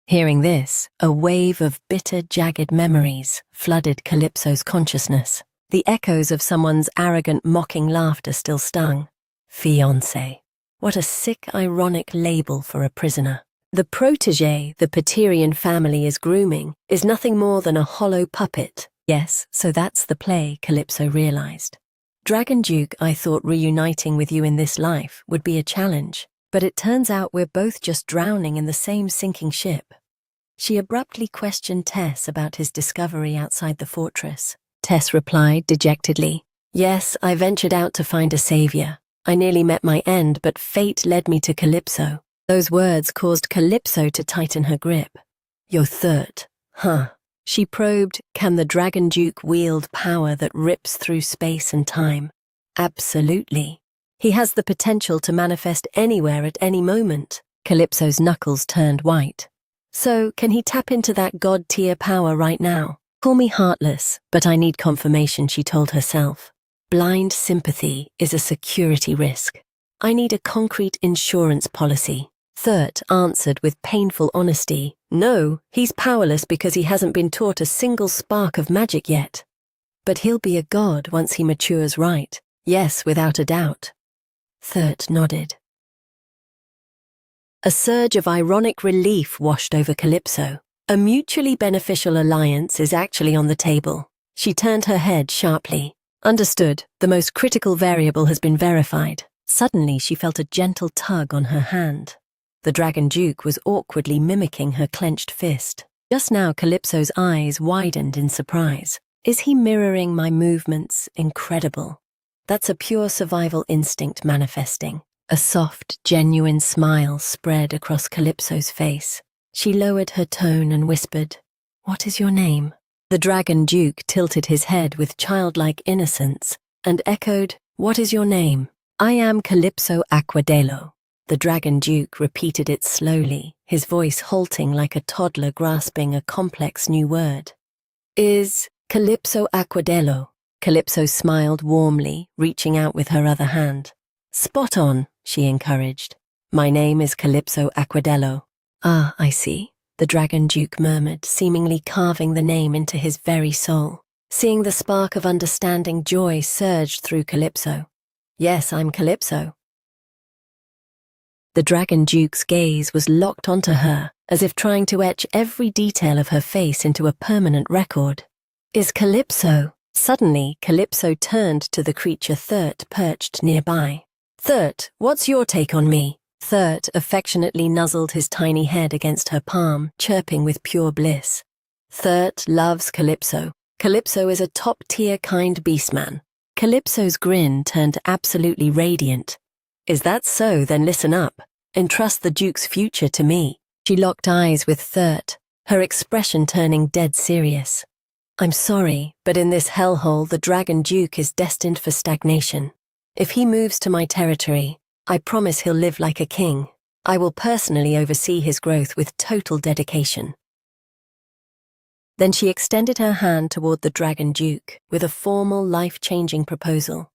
Hearing this, a wave of bitter, jagged memories flooded Calypso's consciousness. The echoes of someone's arrogant, mocking laughter still stung. Fiancé. What a sick, ironic label for a prisoner. The protégé the Paterian family is grooming is nothing more than a hollow puppet. Yes, so that's the play, Calypso realized. Dragon Duke, I thought reuniting with you in this life would be a challenge, but it turns out we're both just drowning in the same sinking ship. She abruptly questioned Tess about his discovery outside the fortress. Tess replied dejectedly, Yes, I ventured out to find a savior. I nearly met my end, but fate led me to Calypso. Those words caused Calypso to tighten her grip. Your third, huh? She probed, can the Dragon Duke wield power that rips through space and time? Absolutely. He has the potential to manifest anywhere at any moment. Calypso's knuckles turned white. So, can he tap into that god-tier power right now? Call me heartless, but I need confirmation, she told herself. Blind sympathy is a security risk. I need a concrete insurance policy. Third answered with painful honesty, No, he's powerless because he hasn't been taught a single spark of magic yet. But he'll be a god once he matures right. Yes, without a doubt. Third nodded. A surge of ironic relief washed over Calypso. A mutually beneficial alliance is actually on the table. She turned her head sharply. Understood, the most critical variable has been verified. Suddenly she felt a gentle tug on her hand. The Dragon Duke was awkwardly mimicking her clenched fist. Just now Calypso's eyes widened in surprise. Is he mirroring my movements? Incredible. That's a pure survival instinct manifesting. A soft, genuine smile spread across Calypso's face. She lowered her tone and whispered, What is your name? The Dragon Duke tilted his head with childlike innocence and echoed, What is your name? I am Calypso Aquadello. The Dragon Duke repeated it slowly, his voice halting like a toddler grasping a complex new word. Is Calypso Aquadello? Calypso smiled warmly, reaching out with her other hand. Spot on, she encouraged. My name is Calypso Aquadello. Ah, I see, the Dragon Duke murmured, seemingly carving the name into his very soul. Seeing the spark of understanding joy surged through Calypso. Yes, I'm Calypso. The Dragon Duke's gaze was locked onto her, as if trying to etch every detail of her face into a permanent record. Is Calypso? Suddenly, Calypso turned to the creature Thurt perched nearby. "Thurt, what's your take on me?" Thurt affectionately nuzzled his tiny head against her palm, chirping with pure bliss. Thurt loves Calypso. Calypso is a top-tier kind beastman. Calypso's grin turned absolutely radiant. "Is that so? Then listen up. Entrust the Duke's future to me." She locked eyes with Thurt, her expression turning dead serious. "I'm sorry, but in this hellhole the Dragon Duke is destined for stagnation. If he moves to my territory, I promise he'll live like a king. I will personally oversee his growth with total dedication." Then she extended her hand toward the Dragon Duke with a formal, life-changing proposal.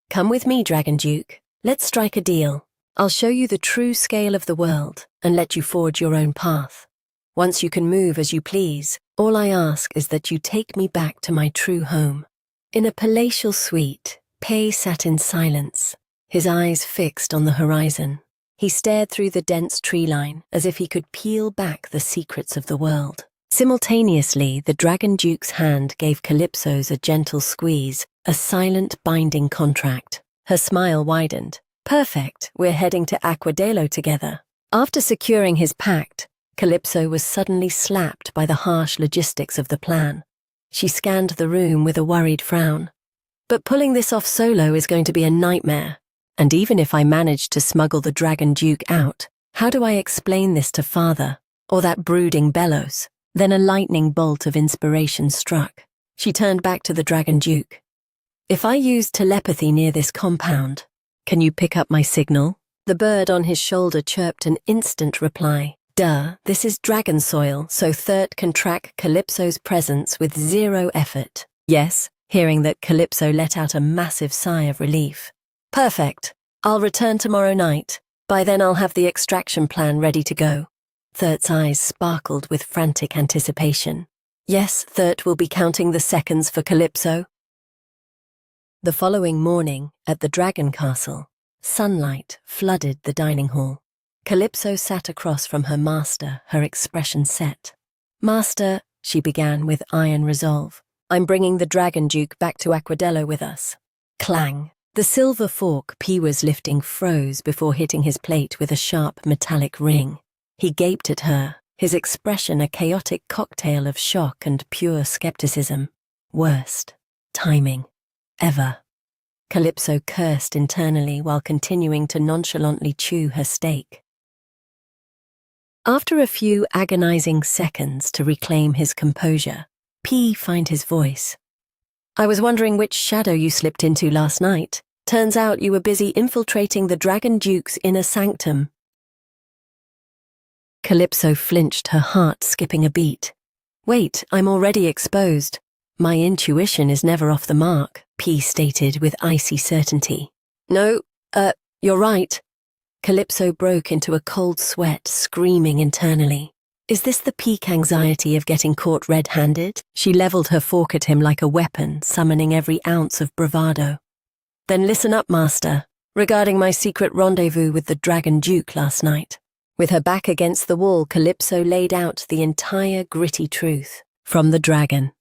"Come with me, Dragon Duke. Let's strike a deal. I'll show you the true scale of the world and let you forge your own path. Once you can move as you please, all I ask is that you take me back to my true home." In a palatial suite, Pei sat in silence, his eyes fixed on the horizon. He stared through the dense tree line as if he could peel back the secrets of the world. Simultaneously, the Dragon Duke's hand gave Calypso's a gentle squeeze, a silent binding contract. Her smile widened. "Perfect, we're heading to Aquadelo together." After securing his pact, Calypso was suddenly slapped by the harsh logistics of the plan. She scanned the room with a worried frown. "But pulling this off solo is going to be a nightmare. And even if I manage to smuggle the Dragon Duke out, how do I explain this to Father, or that brooding Bellows?" Then a lightning bolt of inspiration struck. She turned back to the Dragon Duke. "If I use telepathy near this compound, can you pick up my signal?" The bird on his shoulder chirped an instant reply. "Duh, this is dragon soil, so Thurt can track Calypso's presence with zero effort." "Yes," hearing that, Calypso let out a massive sigh of relief. "Perfect. I'll return tomorrow night. By then I'll have the extraction plan ready to go." Thurt's eyes sparkled with frantic anticipation. Yes, Thurt will be counting the seconds for Calypso. The following morning, at the Dragon Castle, sunlight flooded the dining hall. Calypso sat across from her master, her expression set. "Master," she began with iron resolve, "I'm bringing the Dragon Duke back to Aquadelo with us." Clang! The silver fork P was lifting froze before hitting his plate with a sharp metallic ring. He gaped at her, his expression a chaotic cocktail of shock and pure skepticism. Worst timing ever. Calypso cursed internally while continuing to nonchalantly chew her steak. After a few agonizing seconds to reclaim his composure, P found his voice. "I was wondering which shadow you slipped into last night. Turns out you were busy infiltrating the Dragon Duke's inner sanctum." Calypso flinched, her heart skipping a beat. "Wait, I'm already exposed. My intuition is never off the mark," P stated with icy certainty. "No, you're right." Calypso broke into a cold sweat, screaming internally. Is this the peak anxiety of getting caught red-handed? She leveled her fork at him like a weapon, summoning every ounce of bravado. "Then listen up, Master, regarding my secret rendezvous with the Dragon Duke last night." With her back against the wall, Calypso laid out the entire gritty truth. From the Dragon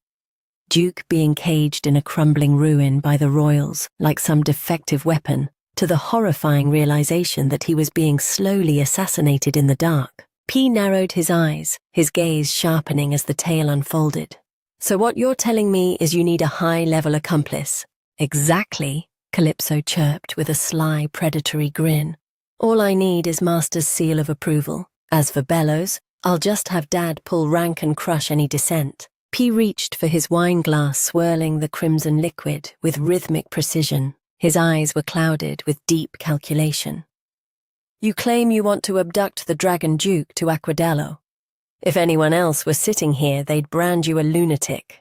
Duke being caged in a crumbling ruin by the royals like some defective weapon, to the horrifying realization that he was being slowly assassinated in the dark. P narrowed his eyes, his gaze sharpening as the tale unfolded. "So what you're telling me is you need a high-level accomplice." "Exactly," Calypso chirped with a sly, predatory grin. "All I need is Master's seal of approval. As for Bellows, I'll just have Dad pull rank and crush any dissent." P reached for his wine glass, swirling the crimson liquid with rhythmic precision. His eyes were clouded with deep calculation. "You claim you want to abduct the Dragon Duke to Aquadelo. If anyone else were sitting here, they'd brand you a lunatic."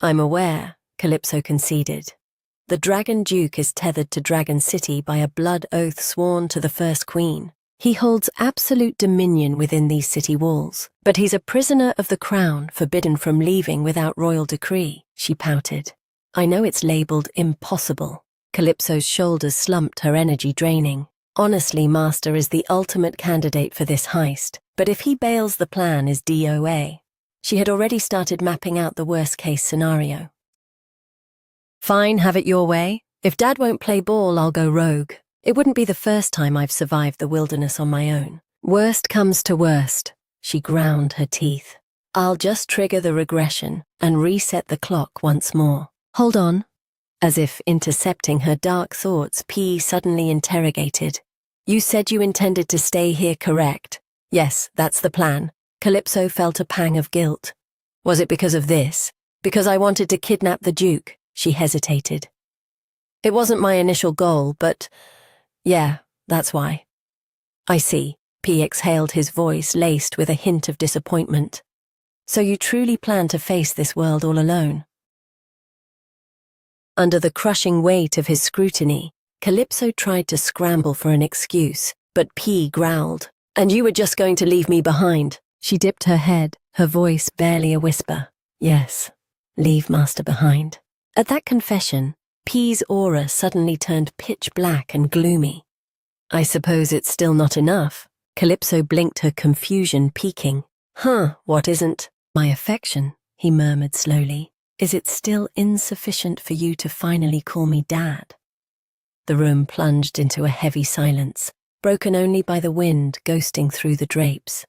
"I'm aware," Calypso conceded. "The Dragon Duke is tethered to Dragon City by a blood oath sworn to the First Queen. He holds absolute dominion within these city walls, but he's a prisoner of the crown, forbidden from leaving without royal decree," she pouted. "I know it's labeled impossible." Calypso's shoulders slumped, her energy draining. "Honestly, Master is the ultimate candidate for this heist, but if he bails, the plan is DOA. She had already started mapping out the worst-case scenario. Fine, have it your way. If Dad won't play ball, I'll go rogue. It wouldn't be the first time I've survived the wilderness on my own. Worst comes to worst, she ground her teeth. I'll just trigger the regression and reset the clock once more. Hold on. As if intercepting her dark thoughts, P suddenly interrogated. You said you intended to stay here, correct? Yes, that's the plan. Calypso felt a pang of guilt. Was it because of this? Because I wanted to kidnap the Duke? She hesitated. It wasn't my initial goal, but yeah, that's why. I see. P exhaled, his voice laced with a hint of disappointment. So you truly plan to face this world all alone? Under the crushing weight of his scrutiny, Calypso tried to scramble for an excuse, but P growled. And you were just going to leave me behind? She dipped her head, her voice barely a whisper. Yes, leave Master behind. At that confession, P's aura suddenly turned pitch black and gloomy. I suppose it's still not enough. Calypso blinked, her confusion peaking. What isn't? My affection, he murmured slowly. Is it still insufficient for you to finally call me Dad? The room plunged into a heavy silence, broken only by the wind ghosting through the drapes.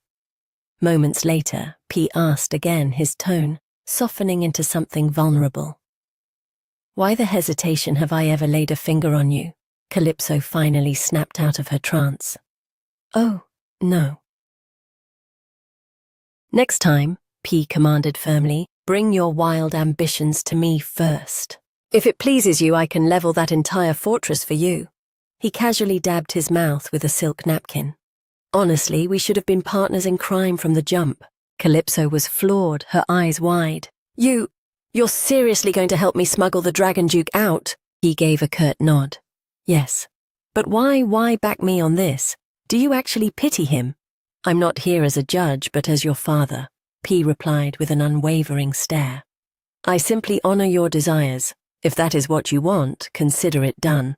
Moments later, P asked again, his tone softening into something vulnerable. Why the hesitation? Have I ever laid a finger on you? Calypso finally snapped out of her trance. Oh, no. Next time, P commanded firmly, bring your wild ambitions to me first. If it pleases you, I can level that entire fortress for you. He casually dabbed his mouth with a silk napkin. Honestly, we should have been partners in crime from the jump. Calypso was floored, her eyes wide. You're seriously going to help me smuggle the Dragon Duke out? He gave a curt nod. Yes. But why back me on this? Do you actually pity him? I'm not here as a judge, but as your father, P replied with an unwavering stare. I simply honor your desires. If that is what you want, consider it done.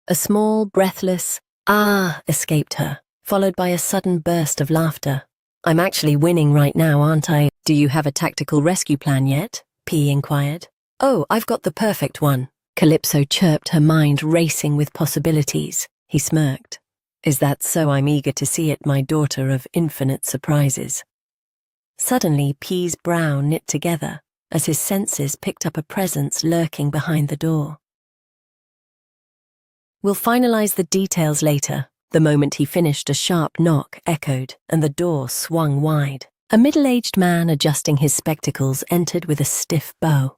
A small, breathless "ah" escaped her, followed by a sudden burst of laughter. I'm actually winning right now, aren't I? Do you have a tactical rescue plan yet? P inquired. Oh, I've got the perfect one. Calypso chirped, her mind racing with possibilities. He smirked. Is that so? I'm eager to see it, my daughter of infinite surprises. Suddenly, P's brow knit together as his senses picked up a presence lurking behind the door. We'll finalize the details later. The moment he finished, a sharp knock echoed, and the door swung wide. A middle-aged man adjusting his spectacles entered with a stiff bow.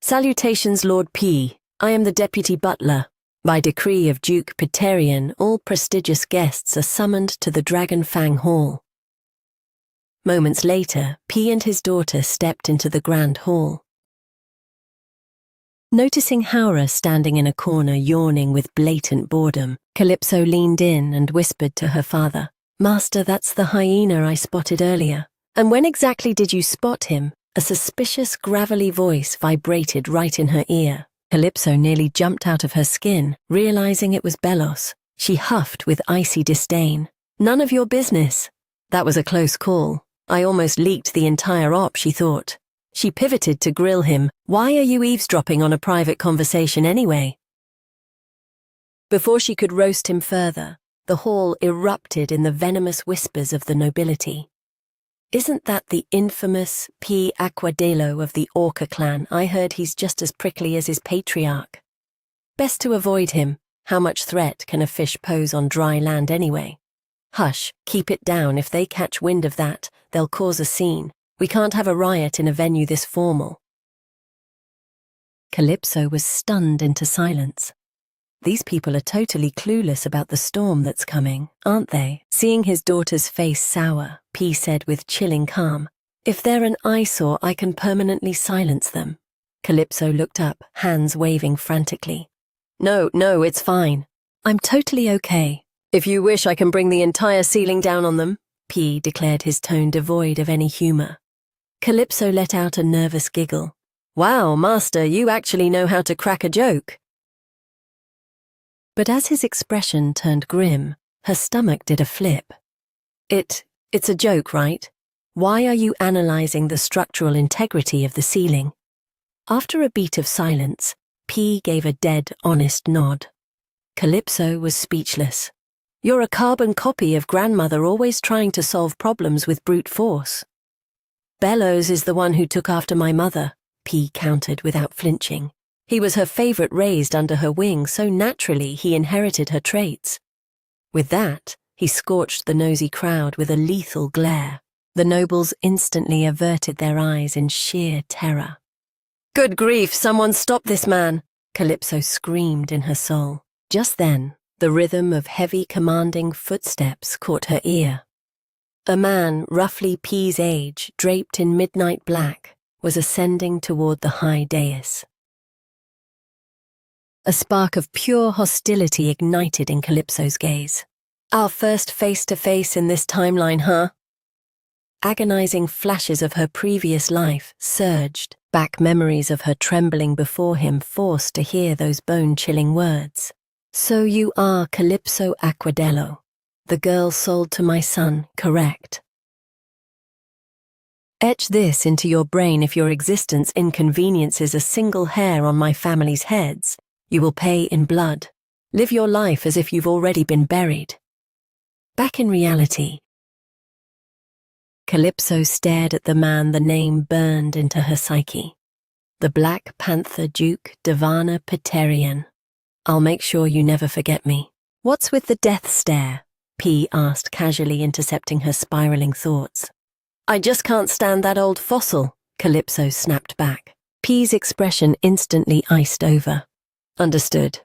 Salutations, Lord P. I am the deputy butler. By decree of Duke Piterian, all prestigious guests are summoned to the Dragon Fang Hall. Moments later, P and his daughter stepped into the grand hall. Noticing Haura standing in a corner yawning with blatant boredom, Calypso leaned in and whispered to her father, Master, that's the hyena I spotted earlier. And when exactly did you spot him? A suspicious, gravelly voice vibrated right in her ear. Calypso nearly jumped out of her skin, realizing it was Belos. She huffed with icy disdain. None of your business. That was a close call. I almost leaked the entire op, she thought. She pivoted to grill him. Why are you eavesdropping on a private conversation anyway? Before she could roast him further, the hall erupted in the venomous whispers of the nobility. Isn't that the infamous P. Aquadello of the Orca clan? I heard he's just as prickly as his patriarch. Best to avoid him. How much threat can a fish pose on dry land anyway? Hush, keep it down. If they catch wind of that, they'll cause a scene. We can't have a riot in a venue this formal. Calypso was stunned into silence. These people are totally clueless about the storm that's coming, aren't they? Seeing his daughter's face sour, P said with chilling calm, If they're an eyesore, I can permanently silence them. Calypso looked up, hands waving frantically. No, it's fine. I'm totally okay. If you wish, I can bring the entire ceiling down on them, P declared, his tone devoid of any humor. Calypso let out a nervous giggle. Wow, Master, you actually know how to crack a joke. But as his expression turned grim, her stomach did a flip. It's a joke, right? Why are you analyzing the structural integrity of the ceiling? After a beat of silence, P gave a dead, honest nod. Calypso was speechless. You're a carbon copy of grandmother, always trying to solve problems with brute force. Bellows is the one who took after my mother, P countered without flinching. He was her favorite, raised under her wing, so naturally he inherited her traits. With that, he scorched the nosy crowd with a lethal glare. The nobles instantly averted their eyes in sheer terror. Good grief, someone stop this man, Calypso screamed in her soul. Just then, the rhythm of heavy, commanding footsteps caught her ear. A man, roughly P's age, draped in midnight black, was ascending toward the high dais. A spark of pure hostility ignited in Calypso's gaze. Our first face-to-face in this timeline, huh? Agonizing flashes of her previous life surged back, memories of her trembling before him, forced to hear those bone-chilling words. So you are Calypso Aquadello, the girl sold to my son, correct? Etch this into your brain: if your existence inconveniences a single hair on my family's heads, you will pay in blood. Live your life as if you've already been buried. Back in reality, Calypso stared at the man the name burned into her psyche. The Black Panther Duke Devana Peterian. I'll make sure you never forget me. What's with the death stare? P asked, casually intercepting her spiraling thoughts. I just can't stand that old fossil, Calypso snapped back. P's expression instantly iced over. Understood.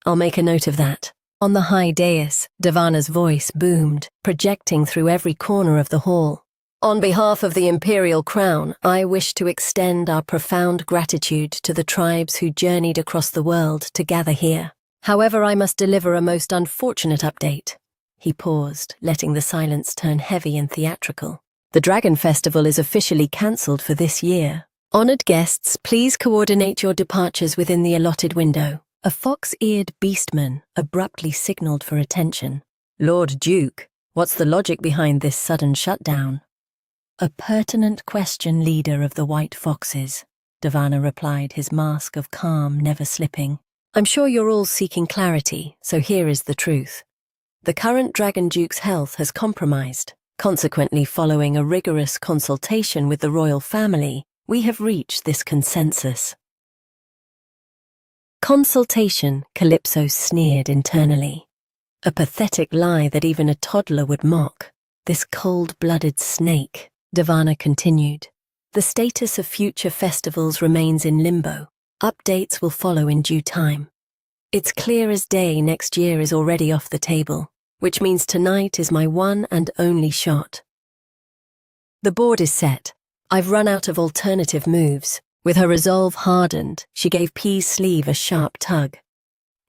I'll make a note of that. On the high dais, Devana's voice boomed, projecting through every corner of the hall. On behalf of the Imperial Crown, I wish to extend our profound gratitude to the tribes who journeyed across the world to gather here. However, I must deliver a most unfortunate update. He paused, letting the silence turn heavy and theatrical. The Dragon Festival is officially cancelled for this year. Honored guests, please coordinate your departures within the allotted window. A fox-eared beastman abruptly signaled for attention. Lord Duke, what's the logic behind this sudden shutdown? A pertinent question, leader of the White Foxes, Devana replied, his mask of calm never slipping. I'm sure you're all seeking clarity, so here is the truth. The current Dragon Duke's health has compromised. Consequently, following a rigorous consultation with the royal family, we have reached this consensus. Consultation, Calypso sneered internally. A pathetic lie that even a toddler would mock. This cold-blooded snake, Devana continued. The status of future festivals remains in limbo. Updates will follow in due time. It's clear as day next year is already off the table, which means tonight is my one and only shot. The board is set. I've run out of alternative moves. With her resolve hardened, she gave P's sleeve a sharp tug.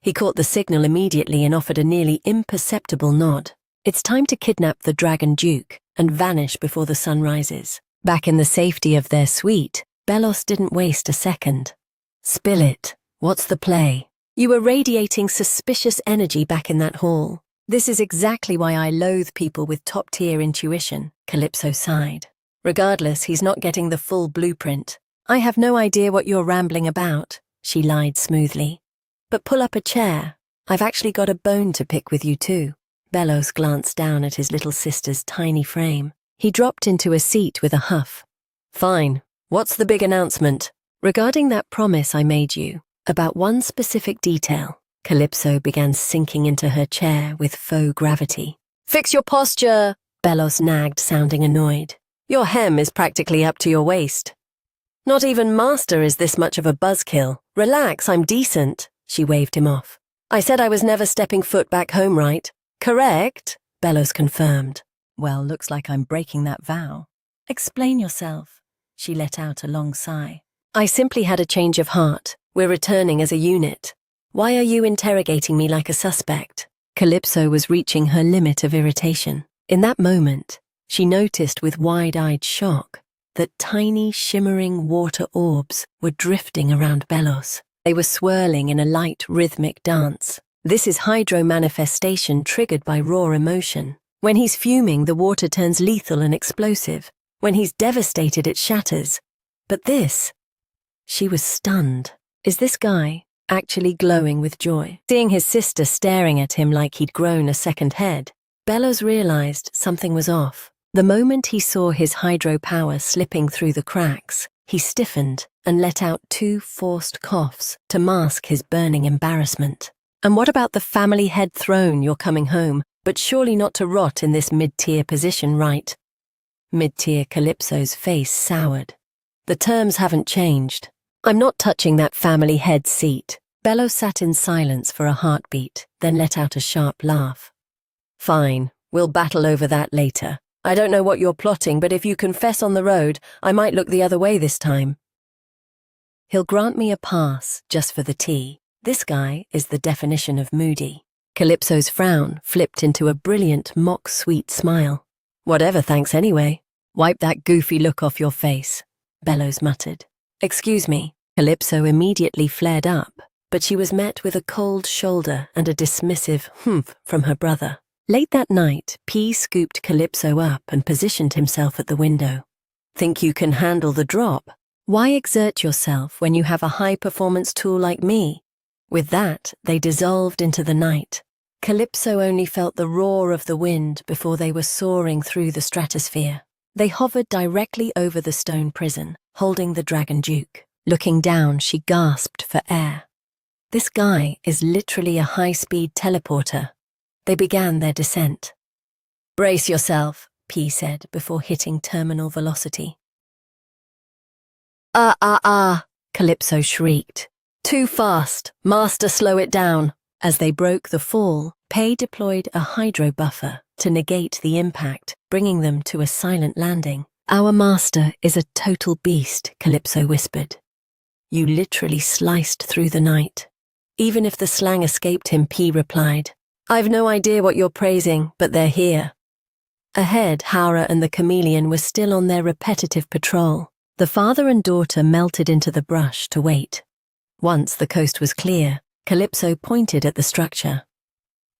He caught the signal immediately and offered a nearly imperceptible nod. It's time to kidnap the Dragon Duke and vanish before the sun rises. Back in the safety of their suite, Bellos didn't waste a second. Spill it. What's the play? You were radiating suspicious energy back in that hall. This is exactly why I loathe people with top-tier intuition, Calypso sighed. Regardless, he's not getting the full blueprint. I have no idea what you're rambling about, she lied smoothly. But pull up a chair. I've actually got a bone to pick with you too. Bellos glanced down at his little sister's tiny frame. He dropped into a seat with a huff. Fine. What's the big announcement? Regarding that promise I made you, about one specific detail. Calypso began sinking into her chair with faux gravity. Fix your posture, Bellos nagged, sounding annoyed. Your hem is practically up to your waist. Not even Master is this much of a buzzkill. Relax, I'm decent, she waved him off. I said I was never stepping foot back home, right? Correct, Bellos confirmed. Well, looks like I'm breaking that vow. Explain yourself. She let out a long sigh. I simply had a change of heart. We're returning as a unit. Why are you interrogating me like a suspect? Calypso was reaching her limit of irritation. In that moment, she noticed with wide-eyed shock that tiny, shimmering water orbs were drifting around Bellos. They were swirling in a light, rhythmic dance. This is hydro-manifestation triggered by raw emotion. When he's fuming, the water turns lethal and explosive. When he's devastated, it shatters. But this, She was stunned. Is this guy actually glowing with joy? Seeing his sister staring at him like he'd grown a second head, Bellows realized something was off. The moment he saw his hydro power slipping through the cracks, he stiffened and let out 2 forced coughs to mask his burning embarrassment. And what about the family head throne? You're coming home, but surely not to rot in this mid-tier position, right? Mid-tier Calypso's face soured. The terms haven't changed. I'm not touching that family head seat. Bellows sat in silence for a heartbeat, then let out a sharp laugh. Fine, we'll battle over that later. I don't know what you're plotting, but if you confess on the road, I might look the other way this time. He'll grant me a pass just for the tea. This guy is the definition of moody. Calypso's frown flipped into a brilliant, mock-sweet smile. Whatever, thanks anyway. Wipe that goofy look off your face, Bellows muttered. Excuse me. Calypso immediately flared up, but she was met with a cold shoulder and a dismissive humph from her brother. Late that night, P scooped Calypso up and positioned himself at the window. Think you can handle the drop? Why exert yourself when you have a high-performance tool like me? With that, they dissolved into the night. Calypso only felt the roar of the wind before they were soaring through the stratosphere. They hovered directly over the stone prison, holding the Dragon Duke. Looking down, she gasped for air. This guy is literally a high-speed teleporter. They began their descent. Brace yourself, P said before hitting terminal velocity. Calypso shrieked. Too fast. Master, slow it down. As they broke the fall, P deployed a hydro buffer to negate the impact, bringing them to a silent landing. Our master is a total beast, Calypso whispered. You literally sliced through the night. Even if the slang escaped him, P replied. I've no idea what you're praising, but they're here. Ahead, Haura and the chameleon were still on their repetitive patrol. The father and daughter melted into the brush to wait. Once the coast was clear, Calypso pointed at the structure.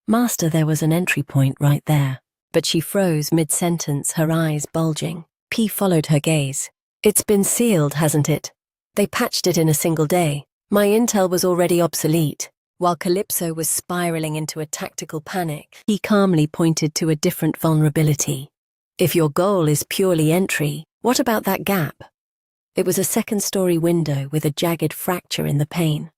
Master, there was an entry point right there. But she froze mid-sentence, her eyes bulging. P followed her gaze. It's been sealed, hasn't it? They patched it in a single day. My intel was already obsolete. While Calypso was spiraling into a tactical panic, he calmly pointed to a different vulnerability. If your goal is purely entry, what about that gap? It was a second-story window with a jagged fracture in the pane.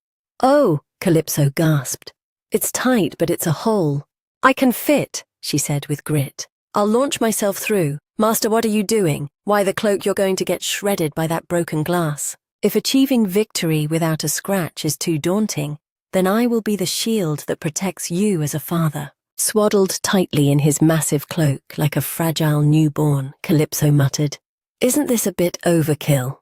Oh, Calypso gasped. It's tight, but it's a hole. I can fit, she said with grit. I'll launch myself through. Master, what are you doing? Why the cloak, you're going to get shredded by that broken glass. If achieving victory without a scratch is too daunting, then I will be the shield that protects you as a father. Swaddled tightly in his massive cloak like a fragile newborn, Calypso muttered, Isn't this a bit overkill?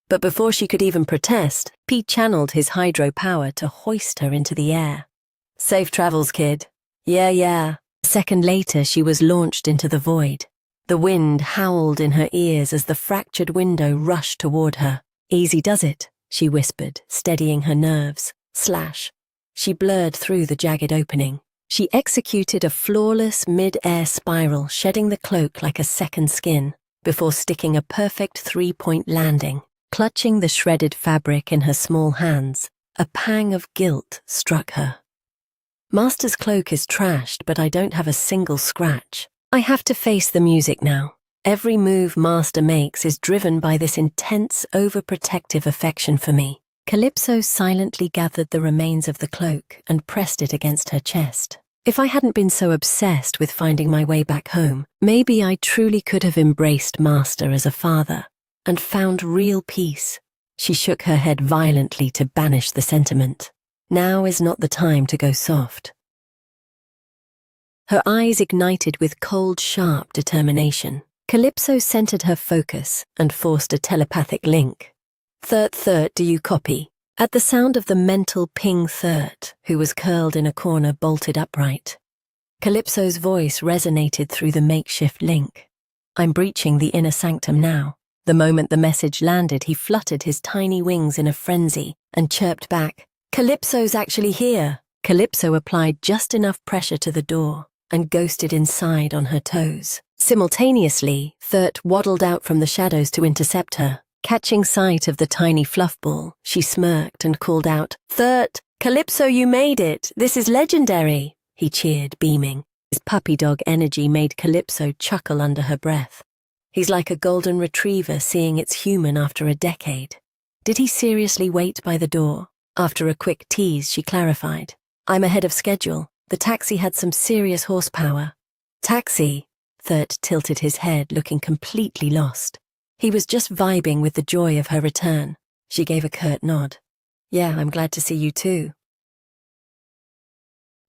But before she could even protest, Pete channeled his hydro power to hoist her into the air. Safe travels, kid. Yeah. A second later, she was launched into the void. The wind howled in her ears as the fractured window rushed toward her. Easy does it, she whispered, steadying her nerves. Slash. She blurred through the jagged opening. She executed a flawless mid-air spiral, shedding the cloak like a second skin, before sticking a perfect 3-point landing. Clutching the shredded fabric in her small hands, a pang of guilt struck her. Master's cloak is trashed, but I don't have a single scratch. I have to face the music now. Every move Master makes is driven by this intense, overprotective affection for me. Calypso silently gathered the remains of the cloak and pressed it against her chest. If I hadn't been so obsessed with finding my way back home, maybe I truly could have embraced Master as a father and found real peace. She shook her head violently to banish the sentiment. Now is not the time to go soft. Her eyes ignited with cold, sharp determination. Calypso centered her focus and forced a telepathic link. Third, do you copy? At the sound of the mental ping Third, who was curled in a corner bolted upright. Calypso's voice resonated through the makeshift link. I'm breaching the inner sanctum now. The moment the message landed, he fluttered his tiny wings in a frenzy and chirped back, Calypso's actually here. Calypso applied just enough pressure to the door and ghosted inside on her toes. Simultaneously, Third waddled out from the shadows to intercept her. Catching sight of the tiny fluff ball, she smirked and called out, "Thurt, Calypso, you made it! This is legendary!" He cheered, beaming. His puppy dog energy made Calypso chuckle under her breath. He's like a golden retriever seeing its human after a decade. Did he seriously wait by the door? After a quick tease, she clarified. "I'm ahead of schedule. The taxi had some serious horsepower." "Taxi?" Thurt tilted his head, looking completely lost. He was just vibing with the joy of her return. She gave a curt nod. "Yeah, I'm glad to see you too."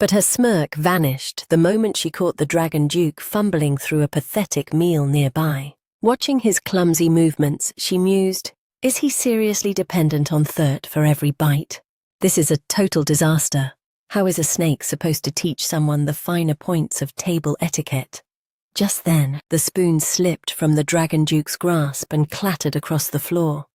But her smirk vanished the moment she caught the Dragon Duke fumbling through a pathetic meal nearby. Watching his clumsy movements, she mused, is he seriously dependent on Thurt for every bite? This is a total disaster. How is a snake supposed to teach someone the finer points of table etiquette? Just then, the spoon slipped from the Dragon Duke's grasp and clattered across the floor.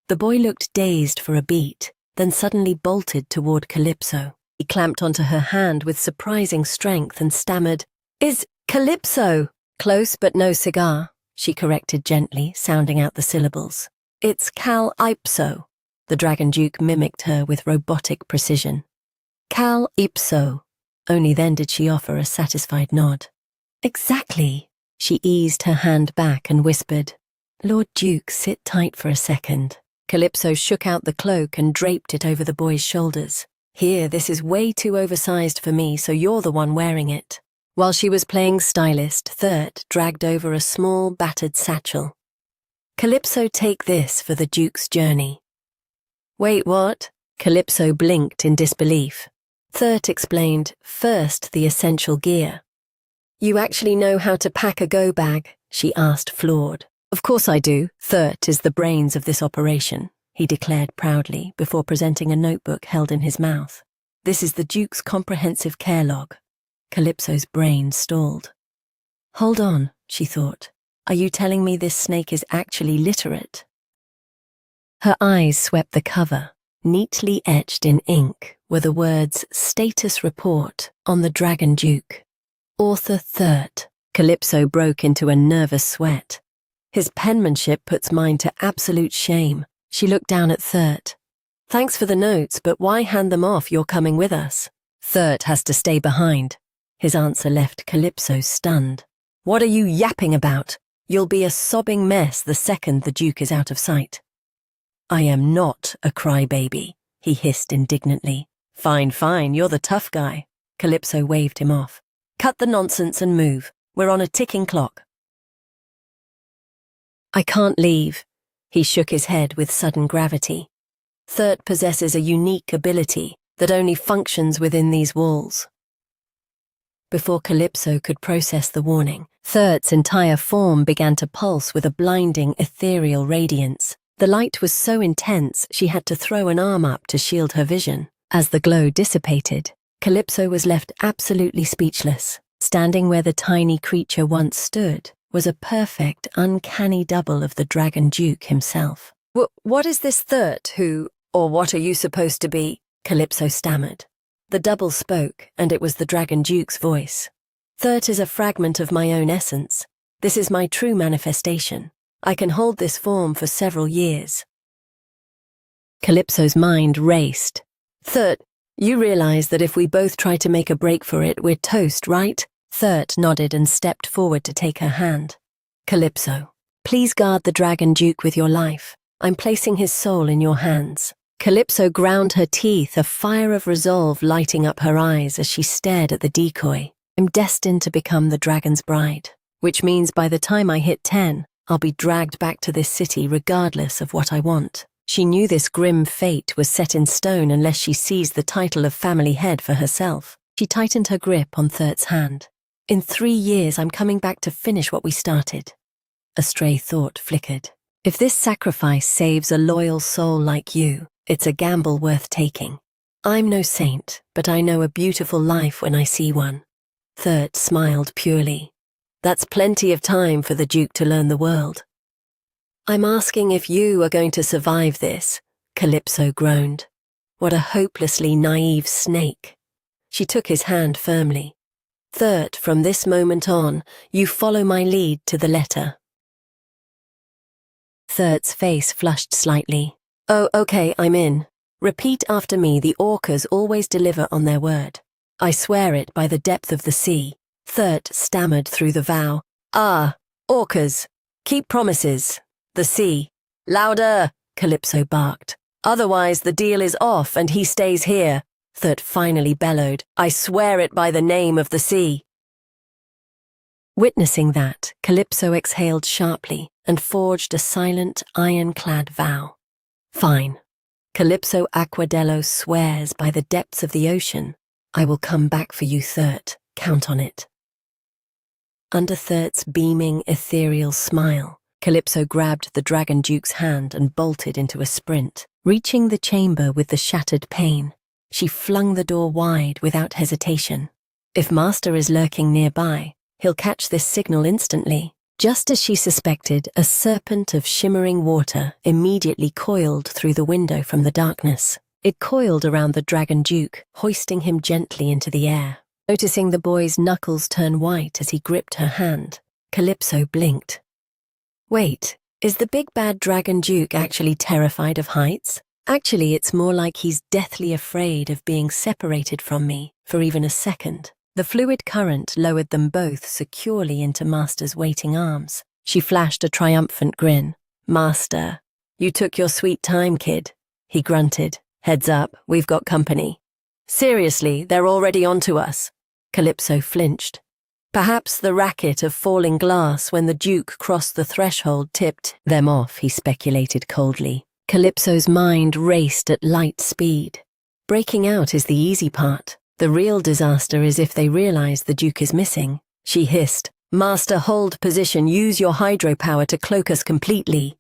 The boy looked dazed for a beat, then suddenly bolted toward Calypso. He clamped onto her hand with surprising strength and stammered, "Is Calypso?" "Close but no cigar," she corrected gently, sounding out the syllables. "It's Cal-ipso." The Dragon Duke mimicked her with robotic precision. "Cal-ipso." Only then did she offer a satisfied nod. "Exactly." She eased her hand back and whispered, "Lord Duke, sit tight for a second." Calypso shook out the cloak and draped it over the boy's shoulders. "Here, this is way too oversized for me, so you're the one wearing it." While she was playing stylist, Thurt dragged over a small, battered satchel. "Calypso, take this for the Duke's journey." "Wait, what?" Calypso blinked in disbelief. Thurt explained, "First, the essential gear." "You actually know how to pack a go bag?" she asked, floored. "Of course I do. Thurt is the brains of this operation," he declared proudly before presenting a notebook held in his mouth. "This is the Duke's comprehensive care log." Calypso's brain stalled. "Hold on," she thought. "Are you telling me this snake is actually literate?" Her eyes swept the cover. Neatly etched in ink were the words "Status Report" on the Dragon Duke. Author Thurt. Calypso broke into a nervous sweat. His penmanship puts mine to absolute shame. She looked down at Thurt. "Thanks for the notes, but why hand them off? You're coming with us." "Thurt has to stay behind." His answer left Calypso stunned. "What are you yapping about? You'll be a sobbing mess the second the Duke is out of sight." "I am not a crybaby," he hissed indignantly. Fine, fine, you're the tough guy." Calypso waved him off. "Cut the nonsense and move. We're on a ticking clock." "I can't leave." He shook his head with sudden gravity. "Thurt possesses a unique ability that only functions within these walls." Before Calypso could process the warning, Thurt's entire form began to pulse with a blinding, ethereal radiance. The light was so intense she had to throw an arm up to shield her vision. As the glow dissipated, Calypso was left absolutely speechless. Standing where the tiny creature once stood was a perfect, uncanny double of the Dragon Duke himself. What is this Thurt or what are you supposed to be?" Calypso stammered. The double spoke, and it was the Dragon Duke's voice. "Thurt is a fragment of my own essence. This is my true manifestation. I can hold this form for several years." Calypso's mind raced. "Thurt, you realize that if we both try to make a break for it, we're toast, right?" Thurt nodded and stepped forward to take her hand. "Calypso, please guard the Dragon Duke with your life. I'm placing his soul in your hands." Calypso ground her teeth, a fire of resolve lighting up her eyes as she stared at the decoy. "I'm destined to become the dragon's bride, which means by the time I hit 10, I'll be dragged back to this city regardless of what I want." She knew this grim fate was set in stone unless she seized the title of family head for herself. She tightened her grip on Thurt's hand. "In 3 years, I'm coming back to finish what we started." A stray thought flickered. If this sacrifice saves a loyal soul like you, it's a gamble worth taking. I'm no saint, but I know a beautiful life when I see one. Thurt smiled purely. That's plenty of time for the Duke to learn the world. I'm asking if you are going to survive this, Calypso groaned. What a hopelessly naive snake. She took his hand firmly. Thurt, from this moment on, you follow my lead to the letter. Third's face flushed slightly. Oh, okay, I'm in. Repeat after me, the orcas always deliver on their word. I swear it by the depth of the sea. Third stammered through the vow. Ah, orcas. Keep promises. The sea. Louder, Calypso barked. Otherwise the deal is off and he stays here. Third finally bellowed. I swear it by the name of the sea. Witnessing that, Calypso exhaled sharply and forged a silent, iron-clad vow. Fine. Calypso Aquadello swears by the depths of the ocean, I will come back for you, Third. Count on it. Under Third's beaming, ethereal smile, Calypso grabbed the Dragon Duke's hand and bolted into a sprint. Reaching the chamber with the shattered pane, she flung the door wide without hesitation. If Master is lurking nearby, he'll catch this signal instantly. Just as she suspected, a serpent of shimmering water immediately coiled through the window from the darkness. It coiled around the Dragon Duke, hoisting him gently into the air. Noticing the boy's knuckles turn white as he gripped her hand, Calypso blinked. Wait, is the big bad Dragon Duke actually terrified of heights? Actually, it's more like he's deathly afraid of being separated from me for even a second. The fluid current lowered them both securely into Master's waiting arms. She flashed a triumphant grin. Master, you took your sweet time, kid. He grunted. Heads up, we've got company. Seriously, they're already onto us. Calypso flinched. Perhaps the racket of falling glass when the Duke crossed the threshold tipped them off, he speculated coldly. Calypso's mind raced at light speed. Breaking out is the easy part. The real disaster is if they realize the Duke is missing. She hissed, Master, hold position, use your hydropower to cloak us completely.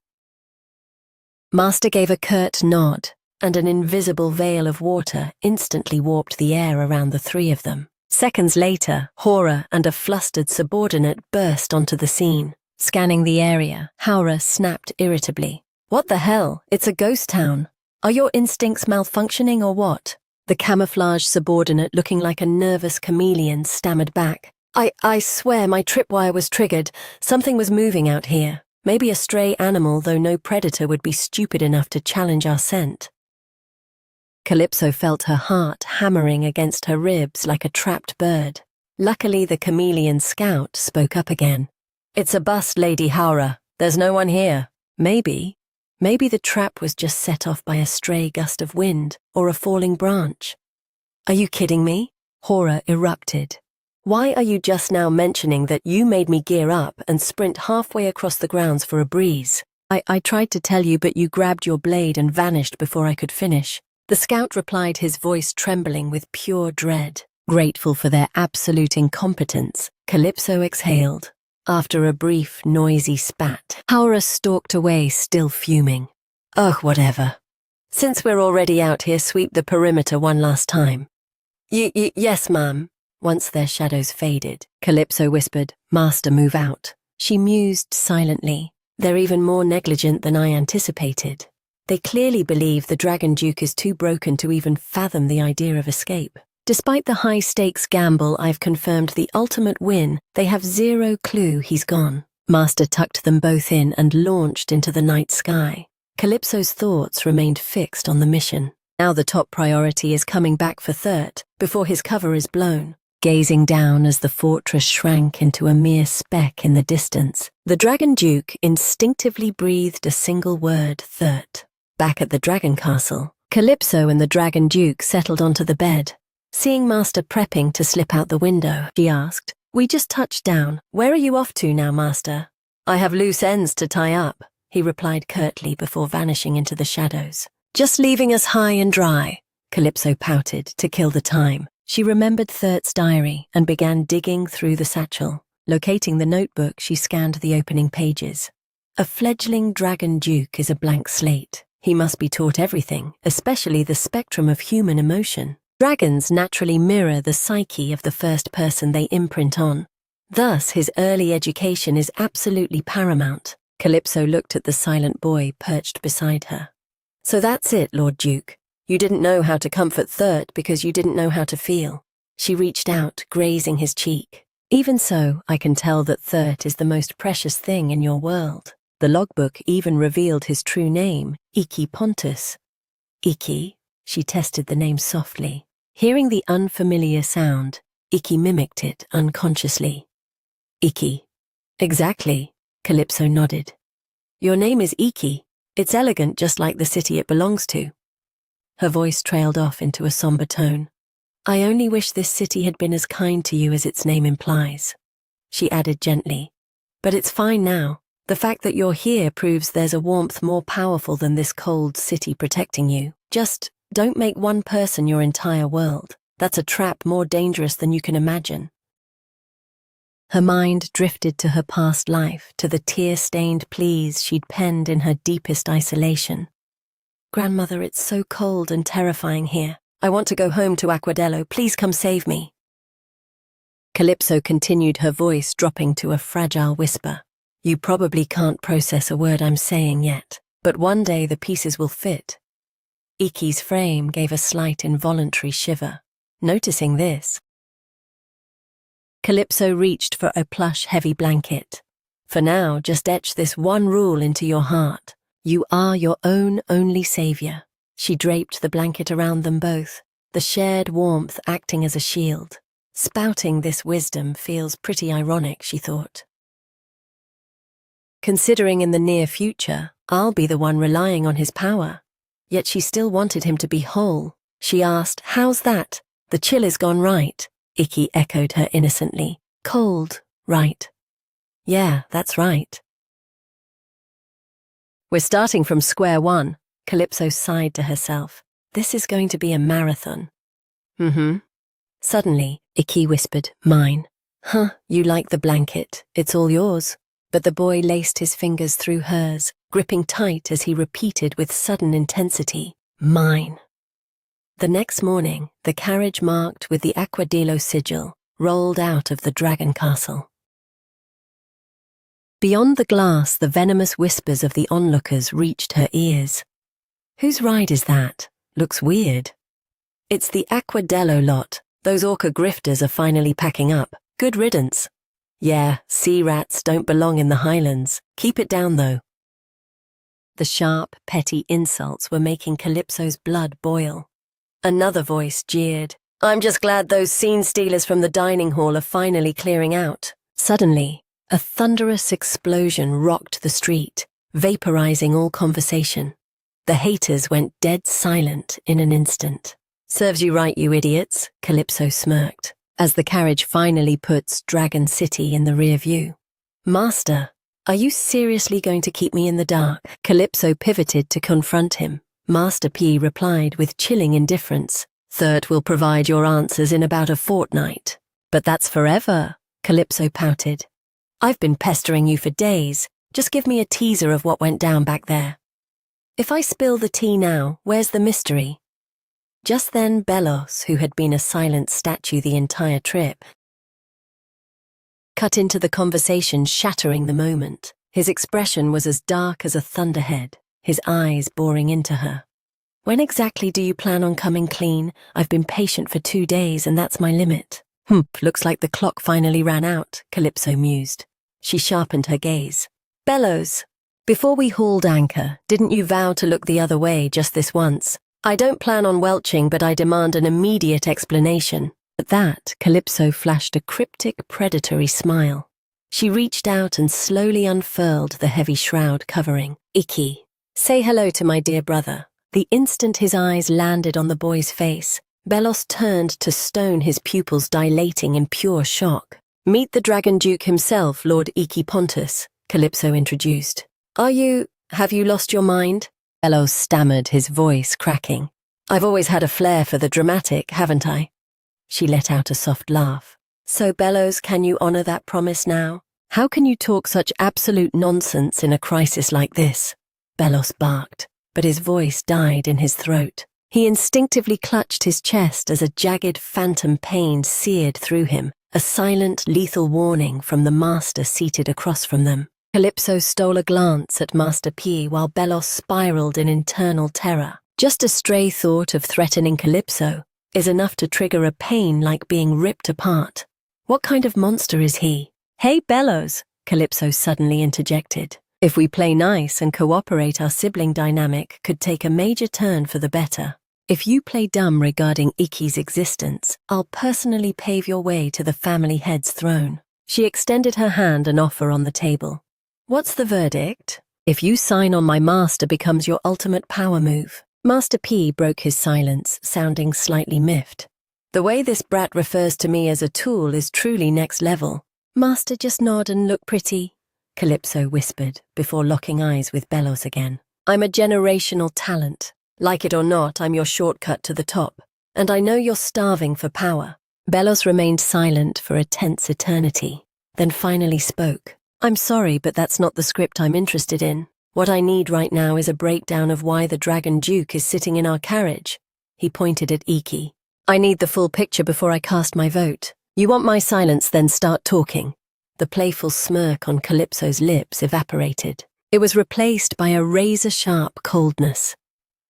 Master gave a curt nod, and an invisible veil of water instantly warped the air around the three of them. Seconds later, Hora and a flustered subordinate burst onto the scene. Scanning the area, Haura snapped irritably. What the hell? It's a ghost town. Are your instincts malfunctioning or what? The camouflage subordinate, looking like a nervous chameleon, stammered back. I swear my tripwire was triggered. Something was moving out here. Maybe a stray animal, though no predator would be stupid enough to challenge our scent. Calypso felt her heart hammering against her ribs like a trapped bird. Luckily, the chameleon scout spoke up again. It's a bust, Lady Haura. There's no one here. Maybe the trap was just set off by a stray gust of wind or a falling branch. Are you kidding me? Hora erupted. Why are you just now mentioning that you made me gear up and sprint halfway across the grounds for a breeze? I tried to tell you, but you grabbed your blade and vanished before I could finish. The scout replied, his voice trembling with pure dread. Grateful for their absolute incompetence, Calypso exhaled. After a brief, noisy spat, Haura stalked away, still fuming. Ugh, whatever. Since we're already out here, sweep the perimeter one last time. Yes, ma'am. Once their shadows faded, Calypso whispered, Master, move out. She mused silently. They're even more negligent than I anticipated. They clearly believe the Dragon Duke is too broken to even fathom the idea of escape. Despite the high-stakes gamble, I've confirmed the ultimate win. They have zero clue he's gone. Master tucked them both in and launched into the night sky. Calypso's thoughts remained fixed on the mission. Now the top priority is coming back for Third before his cover is blown. Gazing down as the fortress shrank into a mere speck in the distance, the Dragon Duke instinctively breathed a single word, Third. Back at the Dragon Castle, Calypso and the Dragon Duke settled onto the bed. Seeing Master prepping to slip out the window, she asked, We just touched down. Where are you off to now, Master? I have loose ends to tie up, he replied curtly before vanishing into the shadows. Just leaving us high and dry, Calypso pouted to kill the time. She remembered Third's diary and began digging through the satchel. Locating the notebook, she scanned the opening pages. A fledgling Dragon Duke is a blank slate. He must be taught everything, especially the spectrum of human emotion. Dragons naturally mirror the psyche of the first person they imprint on. Thus, his early education is absolutely paramount. Calypso looked at the silent boy perched beside her. So that's it, Lord Duke. You didn't know how to comfort Third because you didn't know how to feel. She reached out, grazing his cheek. Even so, I can tell that Third is the most precious thing in your world. The logbook even revealed his true name, Iki Pontus. Iki, she tested the name softly. Hearing the unfamiliar sound, Iki mimicked it unconsciously. Iki. Exactly, Calypso nodded. Your name is Iki. It's elegant just like the city it belongs to. Her voice trailed off into a somber tone. I only wish this city had been as kind to you as its name implies. She added gently. But it's fine now. The fact that you're here proves there's a warmth more powerful than this cold city protecting you. Just don't make one person your entire world. That's a trap more dangerous than you can imagine. Her mind drifted to her past life, to the tear-stained pleas she'd penned in her deepest isolation. Grandmother, it's so cold and terrifying here. I want to go home to Aquadello. Please come save me. Calypso continued, her voice dropping to a fragile whisper. You probably can't process a word I'm saying yet, but one day the pieces will fit. Iki's frame gave a slight involuntary shiver. Noticing this, Calypso reached for a plush, heavy blanket. For now, just etch this one rule into your heart. You are your own only savior. She draped the blanket around them both, the shared warmth acting as a shield. Spouting this wisdom feels pretty ironic, she thought. Considering in the near future, I'll be the one relying on his power. Yet she still wanted him to be whole. She asked, how's that? The chill is gone, right? Iki echoed her innocently. Cold, right? Yeah, that's right. We're starting from square one, Calypso sighed to herself. This is going to be a marathon. Suddenly, Iki whispered, mine. Huh, you like the blanket. It's all yours. But the boy laced his fingers through hers, gripping tight as he repeated with sudden intensity, mine. The next morning, the carriage marked with the Aquadello sigil rolled out of the dragon castle. Beyond the glass, the venomous whispers of the onlookers reached her ears. Whose ride is that? Looks weird. It's the Aquadello lot. Those orca grifters are finally packing up. Good riddance. Yeah, sea rats don't belong in the highlands. Keep it down, though. The sharp, petty insults were making Calypso's blood boil. Another voice jeered. I'm just glad those scene stealers from the dining hall are finally clearing out. Suddenly, a thunderous explosion rocked the street, vaporizing all conversation. The haters went dead silent in an instant. Serves you right, you idiots, Calypso smirked, as the carriage finally puts Dragon City in the rear view. Master, are you seriously going to keep me in the dark? Calypso pivoted to confront him. Master P replied with chilling indifference. Third will provide your answers in about a fortnight. But that's forever, Calypso pouted. I've been pestering you for days. Just give me a teaser of what went down back there. If I spill the tea now, where's the mystery? Just then Bellos, who had been a silent statue the entire trip, cut into the conversation, shattering the moment. His expression was as dark as a thunderhead, his eyes boring into her. When exactly do you plan on coming clean? I've been patient for 2 days and that's my limit. Looks like the clock finally ran out, Calypso mused. She sharpened her gaze. Bellows, before we hauled anchor, didn't you vow to look the other way just this once? I don't plan on welching, but I demand an immediate explanation. At that, Calypso flashed a cryptic, predatory smile. She reached out and slowly unfurled the heavy shroud covering. Iki, say hello to my dear brother. The instant his eyes landed on the boy's face, Bellos turned to stone, his pupils dilating in pure shock. Meet the Dragon Duke himself, Lord Iki Pontus, Calypso introduced. Have you lost your mind? Bellos stammered, his voice cracking. I've always had a flair for the dramatic, haven't I? She let out a soft laugh. So, Bellos, can you honor that promise now? How can you talk such absolute nonsense in a crisis like this? Bellos barked, but his voice died in his throat. He instinctively clutched his chest as a jagged phantom pain seared through him, a silent, lethal warning from the master seated across from them. Calypso stole a glance at Master P while Bellos spiraled in internal terror. Just a stray thought of threatening Calypso is enough to trigger a pain like being ripped apart. What kind of monster is he? Hey, Bellows, Calypso suddenly interjected. If we play nice and cooperate, our sibling dynamic could take a major turn for the better. If you play dumb regarding Ikki's existence, I'll personally pave your way to the family head's throne. She extended her hand, an offer on the table. What's the verdict? If you sign on, my master becomes your ultimate power move. Master P broke his silence, sounding slightly miffed. The way this brat refers to me as a tool is truly next level. Master, just nod and look pretty, Calypso whispered, before locking eyes with Belos again. I'm a generational talent. Like it or not, I'm your shortcut to the top. And I know you're starving for power. Belos remained silent for a tense eternity, then finally spoke. I'm sorry, but that's not the script I'm interested in. What I need right now is a breakdown of why the Dragon Duke is sitting in our carriage. He pointed at Ikki. I need the full picture before I cast my vote. You want my silence, then start talking. The playful smirk on Calypso's lips evaporated. It was replaced by a razor-sharp coldness.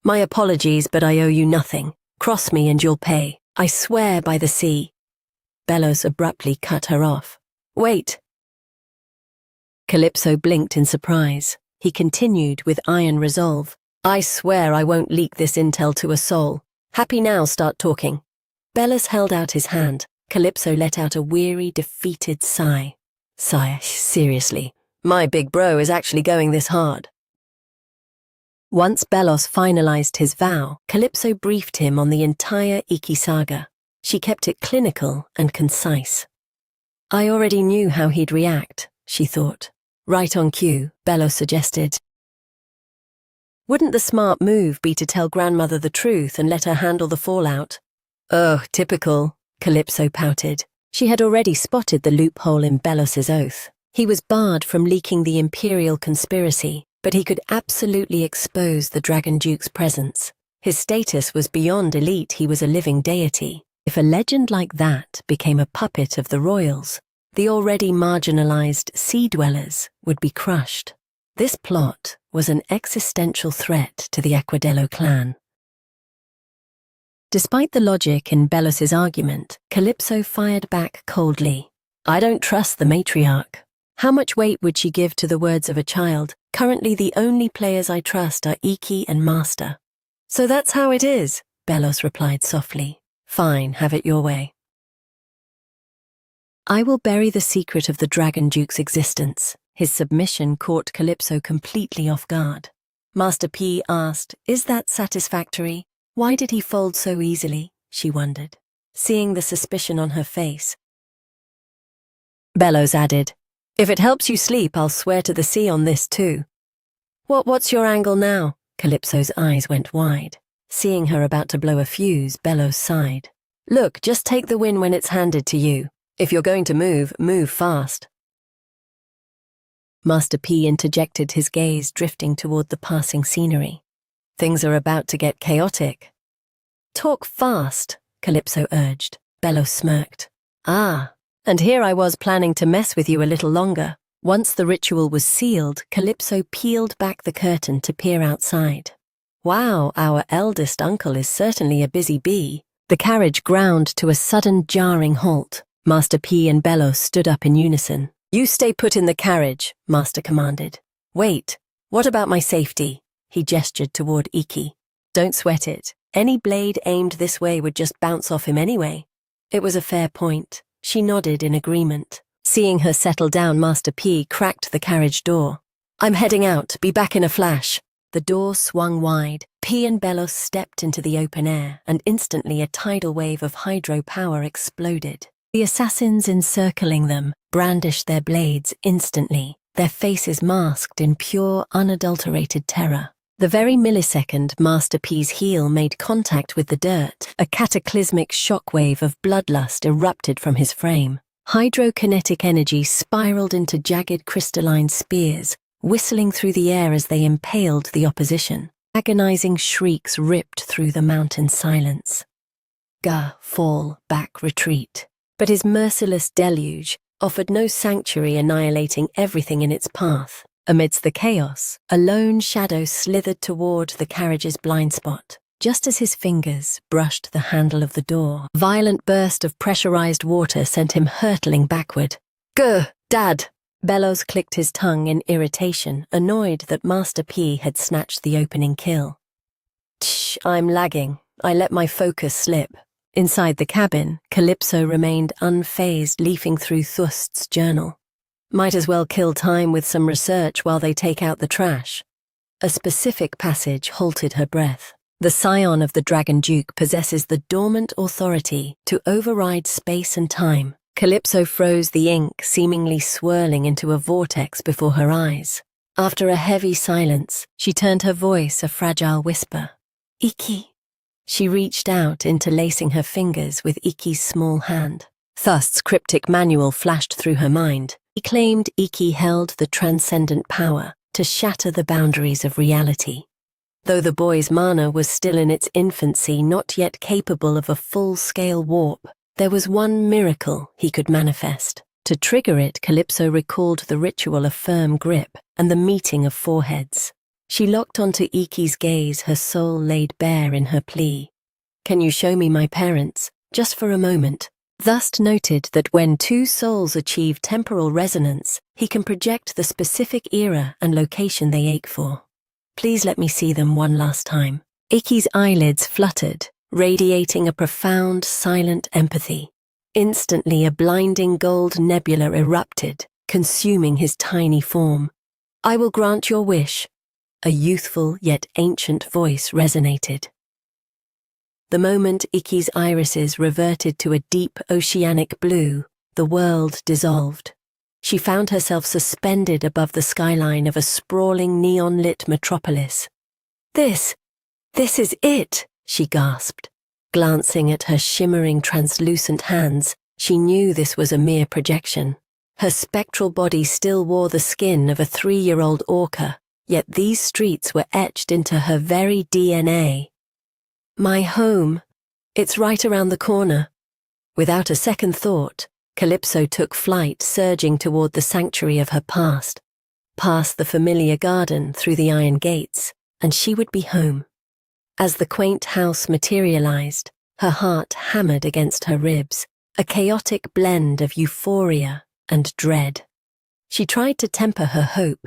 My apologies, but I owe you nothing. Cross me and you'll pay. I swear by the sea. Belos abruptly cut her off. Wait. Calypso blinked in surprise. He continued with iron resolve. I swear I won't leak this intel to a soul. Happy now, start talking. Belos held out his hand. Calypso let out a weary, defeated sigh. Sigh, seriously. My big bro is actually going this hard. Once Belos finalized his vow, Calypso briefed him on the entire Ikki saga. She kept it clinical and concise. I already knew how he'd react, she thought. Right on cue, Belos suggested. Wouldn't the smart move be to tell grandmother the truth and let her handle the fallout? Oh, typical, Calypso pouted. She had already spotted the loophole in Belos's oath. He was barred from leaking the Imperial conspiracy, but he could absolutely expose the Dragon Duke's presence. His status was beyond elite, he was a living deity. If a legend like that became a puppet of the royals, the already marginalized sea dwellers would be crushed. This plot was an existential threat to the Aquadello clan. Despite the logic in Belos's argument, Calypso fired back coldly. I don't trust the matriarch. How much weight would she give to the words of a child? Currently the only players I trust are Ikki and Master. So that's how it is, Belos replied softly. Fine, have it your way. I will bury the secret of the Dragon Duke's existence. His submission caught Calypso completely off guard. Master P asked, is that satisfactory? Why did he fold so easily? She wondered, seeing the suspicion on her face. Belos added, if it helps you sleep, I'll swear to the sea on this too. What's your angle now? Calypso's eyes went wide. Seeing her about to blow a fuse, Belos sighed. Look, just take the win when it's handed to you. If you're going to move, move fast. Master P interjected, his gaze drifting toward the passing scenery. Things are about to get chaotic. Talk fast, Calypso urged. Belos smirked. Ah, and here I was planning to mess with you a little longer. Once the ritual was sealed, Calypso peeled back the curtain to peer outside. Wow, our eldest uncle is certainly a busy bee. The carriage ground to a sudden jarring halt. Master P and Belos stood up in unison. You stay put in the carriage, Master commanded. Wait, what about my safety? He gestured toward Ikki. Don't sweat it. Any blade aimed this way would just bounce off him anyway. It was a fair point. She nodded in agreement. Seeing her settle down, Master P cracked the carriage door. I'm heading out. Be back in a flash. The door swung wide. P and Belos stepped into the open air, and instantly a tidal wave of hydropower exploded. The assassins encircling them brandished their blades instantly, their faces masked in pure, unadulterated terror. The very millisecond Master P's heel made contact with the dirt, a cataclysmic shockwave of bloodlust erupted from his frame. Hydrokinetic energy spiraled into jagged crystalline spears, whistling through the air as they impaled the opposition. Agonizing shrieks ripped through the mountain silence. Gah, fall, back, retreat. But his merciless deluge offered no sanctuary, annihilating everything in its path. Amidst the chaos, a lone shadow slithered toward the carriage's blind spot. Just as his fingers brushed the handle of the door, a violent burst of pressurized water sent him hurtling backward. Gah, Dad! Bellows clicked his tongue in irritation, annoyed that Master P had snatched the opening kill. Tsh, I'm lagging. I let my focus slip. Inside the cabin, Calypso remained unfazed, leafing through Thust's journal. Might as well kill time with some research while they take out the trash. A specific passage halted her breath. The scion of the Dragon Duke possesses the dormant authority to override space and time. Calypso froze the ink, seemingly swirling into a vortex before her eyes. After a heavy silence, she turned her voice a fragile whisper. Iki. She reached out, interlacing her fingers with Iki's small hand. Thust's cryptic manual flashed through her mind. He claimed Iki held the transcendent power to shatter the boundaries of reality. Though the boy's mana was still in its infancy, not yet capable of a full-scale warp, there was one miracle he could manifest. To trigger it, Calypso recalled the ritual of firm grip and the meeting of foreheads. She locked onto Iki's gaze, her soul laid bare in her plea. Can you show me my parents, just for a moment? Thust noted that when two souls achieve temporal resonance, he can project the specific era and location they ache for. Please let me see them one last time. Iki's eyelids fluttered, radiating a profound, silent empathy. Instantly, a blinding gold nebula erupted, consuming his tiny form. I will grant your wish. A youthful yet ancient voice resonated. The moment Iki's irises reverted to a deep oceanic blue, the world dissolved. She found herself suspended above the skyline of a sprawling neon-lit metropolis. This is it, she gasped. Glancing at her shimmering translucent hands, she knew this was a mere projection. Her spectral body still wore the skin of a 3-year-old orca, yet these streets were etched into her very DNA. My home. It's right around the corner. Without a second thought, Calypso took flight, surging toward the sanctuary of her past. Past the familiar garden, through the iron gates, and she would be home. As the quaint house materialized, her heart hammered against her ribs, a chaotic blend of euphoria and dread. She tried to temper her hope.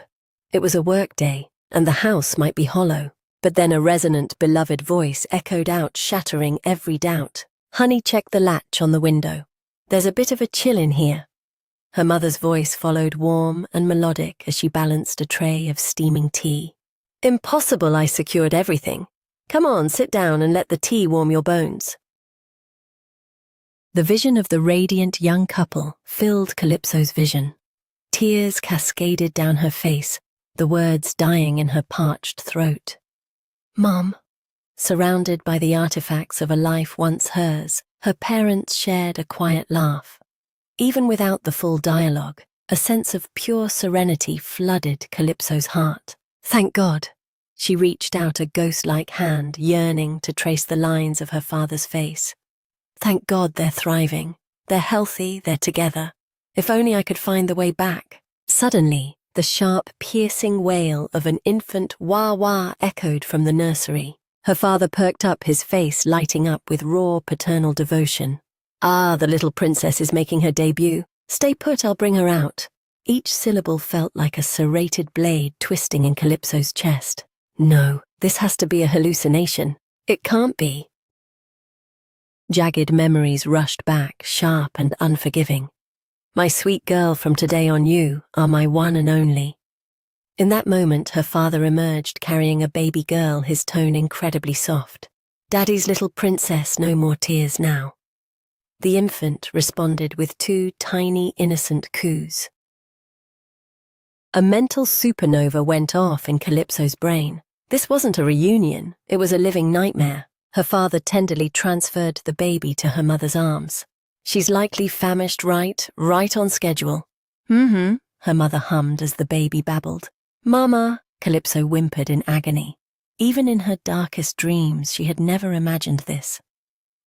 It was a workday, and the house might be hollow. But then a resonant, beloved voice echoed out, shattering every doubt. Honey, check the latch on the window. There's a bit of a chill in here. Her mother's voice followed, warm and melodic, as she balanced a tray of steaming tea. Impossible, I secured everything. Come on, sit down and let the tea warm your bones. The vision of the radiant young couple filled Calypso's vision. Tears cascaded down her face, the words dying in her parched throat. Mom. Surrounded by the artifacts of a life once hers, her parents shared a quiet laugh. Even without the full dialogue, a sense of pure serenity flooded Calypso's heart. Thank God. She reached out a ghost-like hand, yearning to trace the lines of her father's face. Thank God they're thriving. They're healthy, they're together. If only I could find the way back. Suddenly, the sharp, piercing wail of an infant wah-wah echoed from the nursery. Her father perked up, his face lighting up with raw paternal devotion. Ah, the little princess is making her debut. Stay put, I'll bring her out. Each syllable felt like a serrated blade twisting in Calypso's chest. No, this has to be a hallucination. It can't be. Jagged memories rushed back, sharp and unforgiving. My sweet girl, from today on you are my one and only. In that moment, her father emerged carrying a baby girl, his tone incredibly soft. Daddy's little princess, no more tears now. The infant responded with 2 tiny, innocent coos. A mental supernova went off in Calypso's brain. This wasn't a reunion, it was a living nightmare. Her father tenderly transferred the baby to her mother's arms. She's likely famished, right on schedule. Her mother hummed as the baby babbled. Mama, Calypso whimpered in agony. Even in her darkest dreams, she had never imagined this.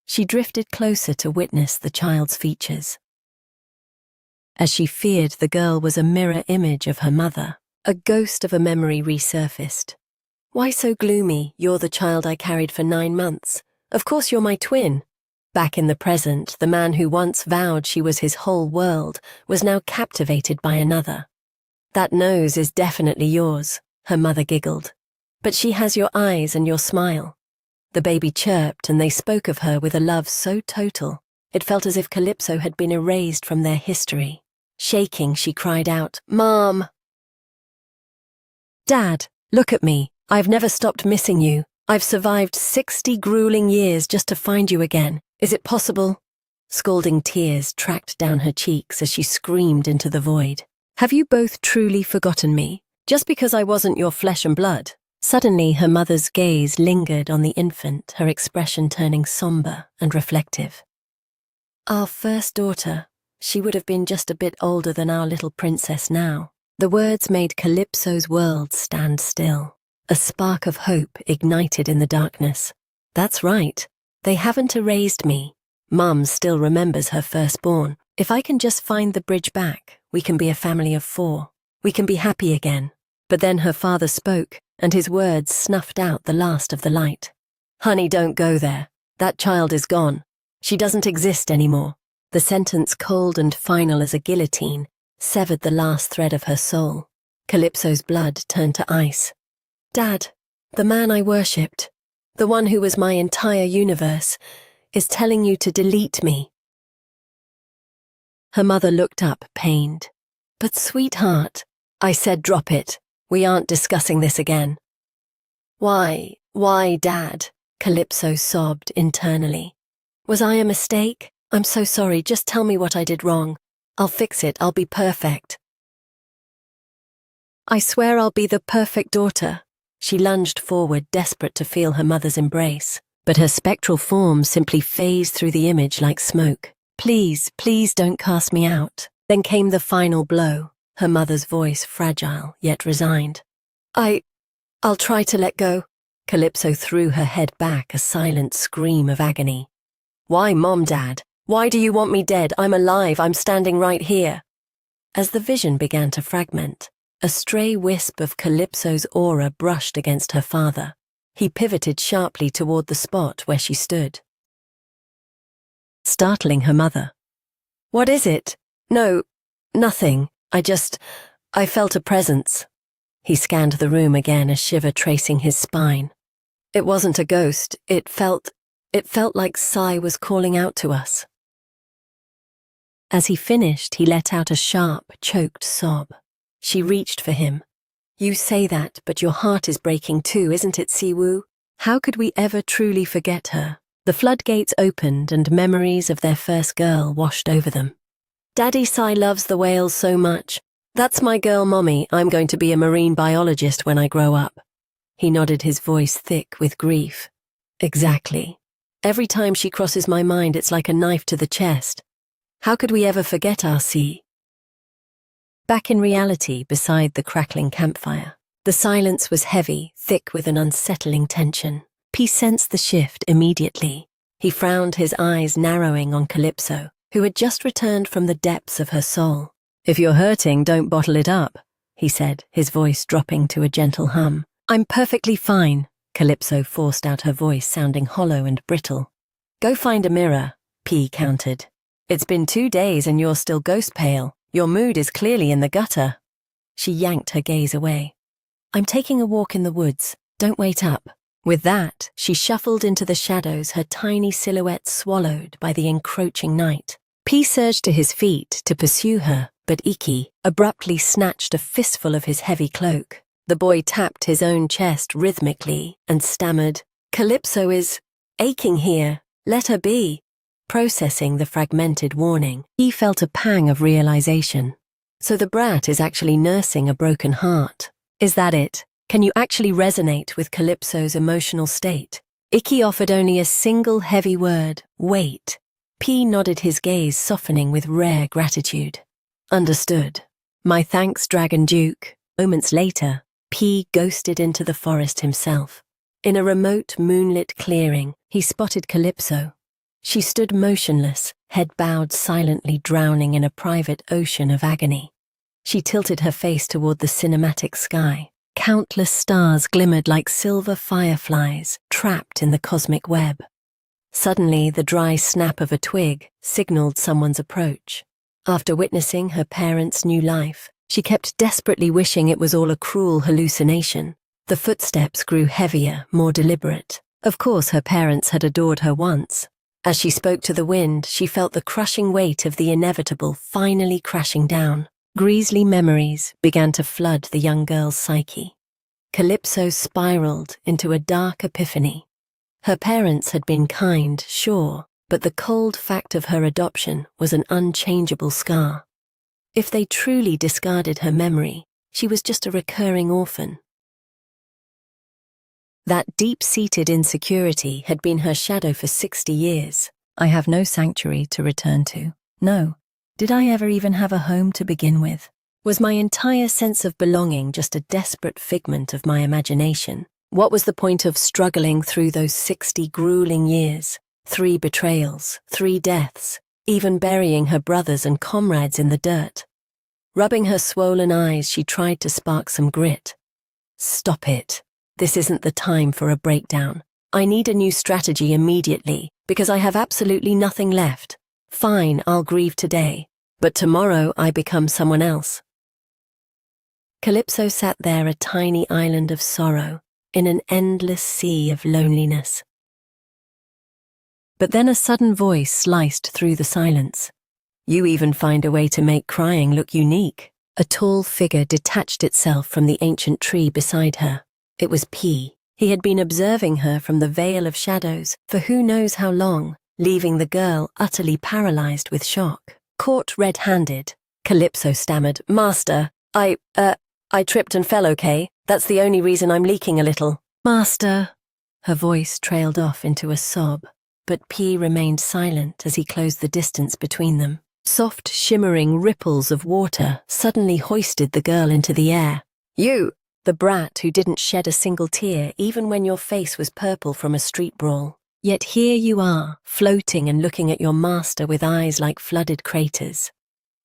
She drifted closer to witness the child's features. As she feared, the girl was a mirror image of her mother. A ghost of a memory resurfaced. Why so gloomy? You're the child I carried for 9 months. Of course you're my twin. Back in the present, the man who once vowed she was his whole world was now captivated by another. That nose is definitely yours, her mother giggled. But she has your eyes and your smile. The baby chirped, and they spoke of her with a love so total, it felt as if Calypso had been erased from their history. Shaking, she cried out, "Mom!" "Dad, look at me. I've never stopped missing you. I've survived 60 grueling years just to find you again. Is it possible?" Scalding tears tracked down her cheeks as she screamed into the void. "Have you both truly forgotten me? Just because I wasn't your flesh and blood?" Suddenly, her mother's gaze lingered on the infant, her expression turning somber and reflective. "Our first daughter. She would have been just a bit older than our little princess now." The words made Calypso's world stand still. A spark of hope ignited in the darkness. "That's right. They haven't erased me. Mum still remembers her firstborn. If I can just find the bridge back, we can be a family of 4. We can be happy again." But then her father spoke, and his words snuffed out the last of the light. "Honey, don't go there. That child is gone. She doesn't exist anymore." The sentence, cold and final as a guillotine, severed the last thread of her soul. Calypso's blood turned to ice. "Dad, the man I worshipped, the one who was my entire universe, is telling you to delete me." Her mother looked up, pained. "But sweetheart," I said, "drop it. We aren't discussing this again." Why, Dad?" Calypso sobbed internally. "Was I a mistake? I'm so sorry, just tell me what I did wrong. I'll fix it, I'll be perfect." "I swear I'll be the perfect daughter." She lunged forward, desperate to feel her mother's embrace, but her spectral form simply phased through the image like smoke. "Please, please don't cast me out." Then came the final blow, her mother's voice fragile yet resigned. I'll try to let go." Calypso threw her head back, a silent scream of agony. "Why, Mom, Dad? Why do you want me dead? I'm alive, I'm standing right here." As the vision began to fragment, a stray wisp of Calypso's aura brushed against her father. He pivoted sharply toward the spot where she stood, startling her mother. "What is it?" "No, nothing. I felt a presence." He scanned the room again, a shiver tracing his spine. "It wasn't a ghost. It felt like Sai was calling out to us." As he finished, he let out a sharp, choked sob. She reached for him. "You say that, but your heart is breaking too, isn't it, Siwoo? How could we ever truly forget her?" The floodgates opened and memories of their first girl washed over them. "Daddy Sai loves the whales so much. That's my girl, Mommy. I'm going to be a marine biologist when I grow up." He nodded, his voice thick with grief. "Exactly. Every time she crosses my mind, it's like a knife to the chest. How could we ever forget our sea?" Back in reality, beside the crackling campfire, the silence was heavy, thick with an unsettling tension. P sensed the shift immediately. He frowned, his eyes narrowing on Calypso, who had just returned from the depths of her soul. "If you're hurting, don't bottle it up," he said, his voice dropping to a gentle hum. "I'm perfectly fine." Calypso forced out her voice, sounding hollow and brittle. "Go find a mirror," P countered. "It's been 2 days and you're still ghost pale. Your mood is clearly in the gutter." She yanked her gaze away. "I'm taking a walk in the woods. Don't wait up." With that, she shuffled into the shadows, her tiny silhouette swallowed by the encroaching night. P surged to his feet to pursue her, but Iki abruptly snatched a fistful of his heavy cloak. The boy tapped his own chest rhythmically and stammered, "Calypso is aching here. Let her be." Processing the fragmented warning, he felt a pang of realization. So the brat is actually nursing a broken heart. Is that it? Can you actually resonate with Calypso's emotional state? Iki offered only a single heavy word, wait. P nodded, his gaze softening with rare gratitude. Understood. My thanks, Dragon Duke. Moments later, P ghosted into the forest himself. In a remote, moonlit clearing, he spotted Calypso. She stood motionless, head bowed, silently drowning in a private ocean of agony. She tilted her face toward the cinematic sky. Countless stars glimmered like silver fireflies, trapped in the cosmic web. Suddenly, the dry snap of a twig signaled someone's approach. After witnessing her parents' new life, She kept desperately wishing it was all a cruel hallucination. The footsteps grew heavier, more deliberate. Of course, her parents had adored her once. As she spoke to the wind, she felt the crushing weight of the inevitable finally crashing down. Grisly memories began to flood the young girl's psyche. Calypso spiraled into a dark epiphany. Her parents had been kind, sure, but the cold fact of her adoption was an unchangeable scar. If they truly discarded her memory, she was just a recurring orphan. That deep-seated insecurity had been her shadow for 60 years. I have no sanctuary to return to. No. Did I ever even have a home to begin with? Was my entire sense of belonging just a desperate figment of my imagination? What was the point of struggling through those 60 grueling years? 3 betrayals, 3 deaths, even burying her brothers and comrades in the dirt. Rubbing her swollen eyes, she tried to spark some grit. Stop it. This isn't the time for a breakdown. I need a new strategy immediately, because I have absolutely nothing left. Fine, I'll grieve today, but tomorrow I become someone else. Calypso sat there, a tiny island of sorrow, in an endless sea of loneliness. But then a sudden voice sliced through the silence. You even find a way to make crying look unique. A tall figure detached itself from the ancient tree beside her. It was P. He had been observing her from the veil of shadows for who knows how long, leaving the girl utterly paralyzed with shock. Caught red-handed, Calypso stammered, Master, I tripped and fell, okay? That's the only reason I'm leaking a little. Master. Her voice trailed off into a sob, but P remained silent as he closed the distance between them. Soft, shimmering ripples of water suddenly hoisted the girl into the air. You! The brat who didn't shed a single tear even when your face was purple from a street brawl. Yet here you are, floating and looking at your master with eyes like flooded craters.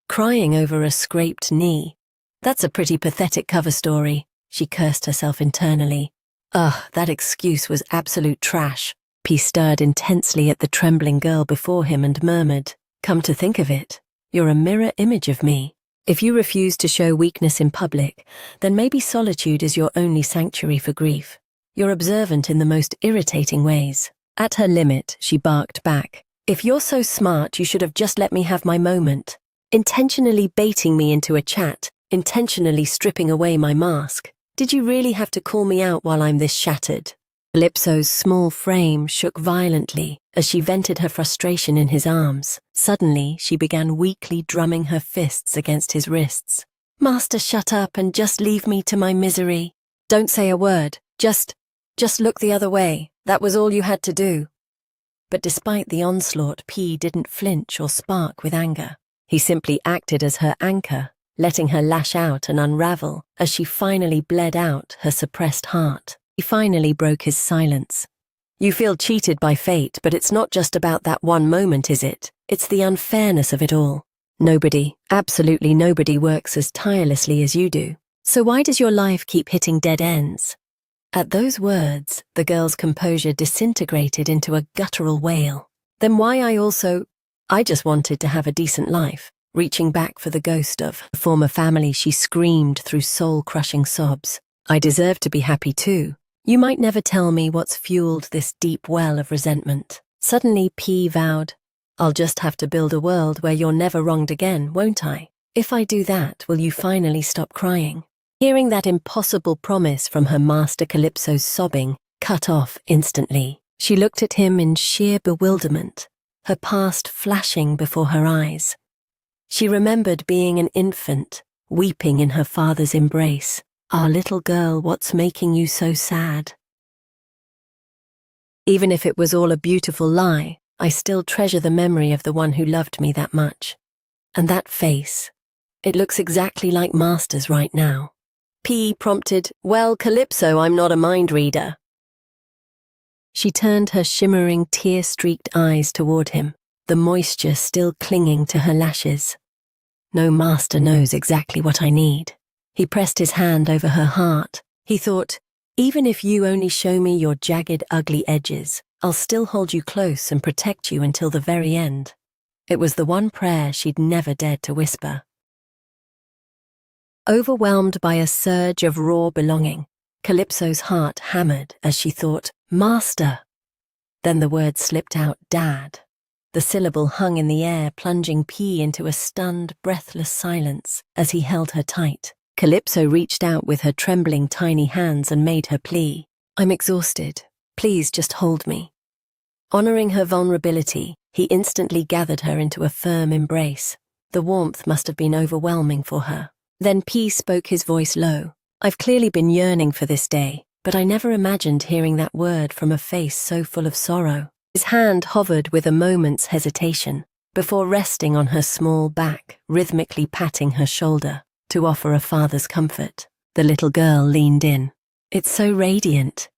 Crying over a scraped knee. That's a pretty pathetic cover story, she cursed herself internally. Ugh, that excuse was absolute trash. P stared intensely at the trembling girl before him and murmured, Come to think of it, you're a mirror image of me. If you refuse to show weakness in public, then maybe solitude is your only sanctuary for grief. You're observant in the most irritating ways. At her limit, she barked back. If you're so smart, you should have just let me have my moment. Intentionally baiting me into a chat, intentionally stripping away my mask. Did you really have to call me out while I'm this shattered? Calypso's small frame shook violently as she vented her frustration in his arms. Suddenly, she began weakly drumming her fists against his wrists. Master, shut up and just leave me to my misery. Don't say a word. Just look the other way. That was all you had to do. But despite the onslaught, P didn't flinch or spark with anger. He simply acted as her anchor, letting her lash out and unravel as she finally bled out her suppressed heart. He finally broke his silence. You feel cheated by fate, but it's not just about that one moment, is it? It's the unfairness of it all. Nobody, absolutely nobody works as tirelessly as you do. So why does your life keep hitting dead ends? At those words, the girl's composure disintegrated into a guttural wail. Then why I just wanted to have a decent life. Reaching back for the ghost of a former family, she screamed through soul-crushing sobs. I deserve to be happy too. You might never tell me what's fueled this deep well of resentment. Suddenly, P vowed, I'll just have to build a world where you're never wronged again, won't I? If I do that, will you finally stop crying? Hearing that impossible promise from her master, Calypso's sobbing cut off instantly. She looked at him in sheer bewilderment, her past flashing before her eyes. She remembered being an infant, weeping in her father's embrace. Our little girl, what's making you so sad? Even if it was all a beautiful lie, I still treasure the memory of the one who loved me that much. And that face, it looks exactly like Master's right now. P prompted, Well, Calypso, I'm not a mind reader. She turned her shimmering, tear-streaked eyes toward him, the moisture still clinging to her lashes. No master knows exactly what I need. He pressed his hand over her heart. He thought, even if you only show me your jagged, ugly edges, I'll still hold you close and protect you until the very end. It was the one prayer she'd never dared to whisper. Overwhelmed by a surge of raw belonging, Calypso's heart hammered as she thought, "Master." Then the word slipped out, "Dad." The syllable hung in the air, plunging P into a stunned, breathless silence as he held her tight. Calypso reached out with her trembling tiny hands and made her plea. "I'm exhausted. Please just hold me." Honoring her vulnerability, he instantly gathered her into a firm embrace. The warmth must have been overwhelming for her. Then P spoke, his voice low. "I've clearly been yearning for this day, but I never imagined hearing that word from a face so full of sorrow." His hand hovered with a moment's hesitation before resting on her small back, rhythmically patting her shoulder to offer a father's comfort. The little girl leaned in. "It's so radiant."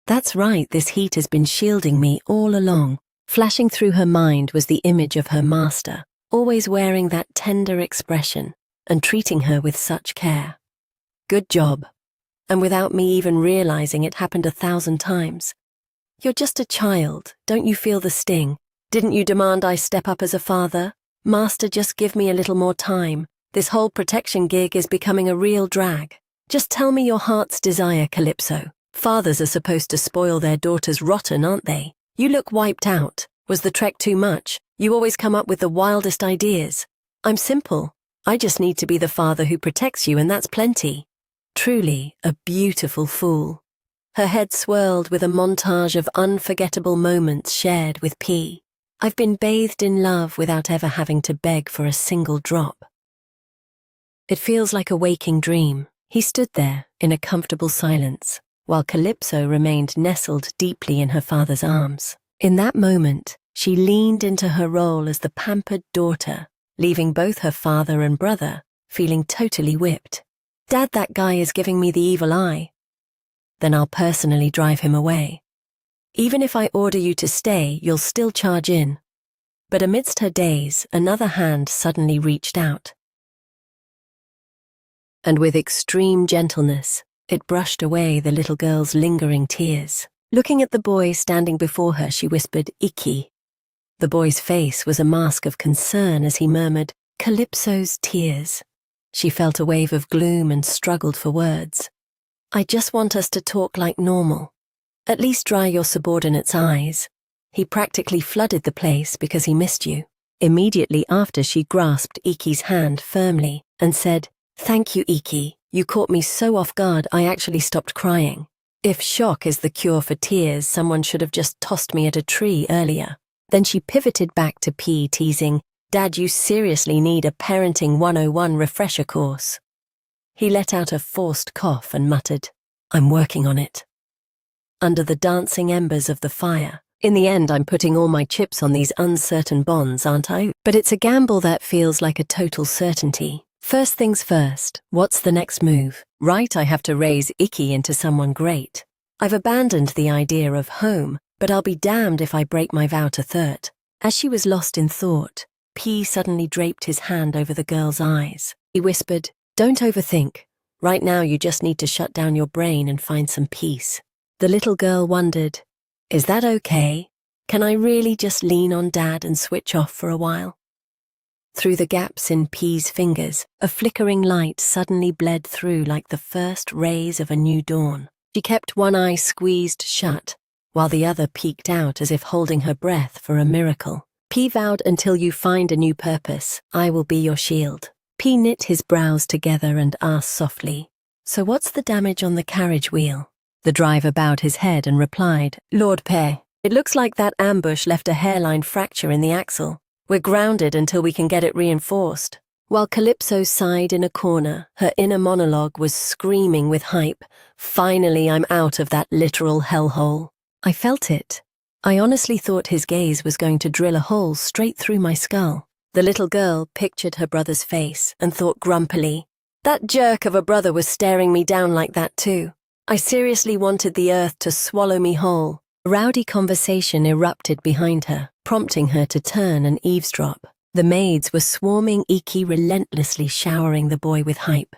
"That's right, this heat has been shielding me all along." Flashing through her mind was the image of her master, always wearing that tender expression and treating her with such care. "Good job." And without me even realizing it happened 1,000 times. "You're just a child, don't you feel the sting? Didn't you demand I step up as a father? Master, just give me a little more time. This whole protection gig is becoming a real drag. Just tell me your heart's desire, Calypso. Fathers are supposed to spoil their daughters rotten, aren't they? You look wiped out. Was the trek too much? You always come up with the wildest ideas." "I'm simple. I just need to be the father who protects you, and that's plenty." Truly a beautiful fool. Her head swirled with a montage of unforgettable moments shared with P. "I've been bathed in love without ever having to beg for a single drop." It feels like a waking dream. He stood there in a comfortable silence, while Calypso remained nestled deeply in her father's arms. In that moment, she leaned into her role as the pampered daughter, leaving both her father and brother feeling totally whipped. "Dad, that guy is giving me the evil eye." "Then I'll personally drive him away. Even if I order you to stay, you'll still charge in." But amidst her daze, another hand suddenly reached out. And with extreme gentleness, it brushed away the little girl's lingering tears. Looking at the boy standing before her, she whispered, "Iki." The boy's face was a mask of concern as he murmured, "Calypso's tears." She felt a wave of gloom and struggled for words. "I just want us to talk like normal. At least dry your subordinate's eyes. He practically flooded the place because he missed you." Immediately after, she grasped Iki's hand firmly and said, "Thank you, Iki. You caught me so off guard I actually stopped crying. If shock is the cure for tears, someone should have just tossed me at a tree earlier." Then she pivoted back to P, teasing, "Dad, you seriously need a Parenting 101 refresher course." He let out a forced cough and muttered, "I'm working on it." Under the dancing embers of the fire, "In the end, I'm putting all my chips on these uncertain bonds, aren't I? But it's a gamble that feels like a total certainty. First things first, what's the next move? Right, I have to raise Iki into someone great. I've abandoned the idea of home, but I'll be damned if I break my vow to Third." As she was lost in thought, P suddenly draped his hand over the girl's eyes. He whispered, "Don't overthink. Right now you just need to shut down your brain and find some peace." The little girl wondered, "Is that okay? Can I really just lean on Dad and switch off for a while?" Through the gaps in P's fingers, a flickering light suddenly bled through like the first rays of a new dawn. She kept one eye squeezed shut, while the other peeked out as if holding her breath for a miracle. P vowed, "Until you find a new purpose, I will be your shield." P knit his brows together and asked softly, "So what's the damage on the carriage wheel?" The driver bowed his head and replied, "Lord Pe, it looks like that ambush left a hairline fracture in the axle. We're grounded until we can get it reinforced." While Calypso sighed in a corner, her inner monologue was screaming with hype, "Finally, I'm out of that literal hellhole." I felt it. I honestly thought his gaze was going to drill a hole straight through my skull. The little girl pictured her brother's face and thought grumpily, "That jerk of a brother was staring me down like that too. I seriously wanted the earth to swallow me whole." Rowdy conversation erupted behind her, prompting her to turn and eavesdrop. The maids were swarming Iki, relentlessly showering the boy with hype.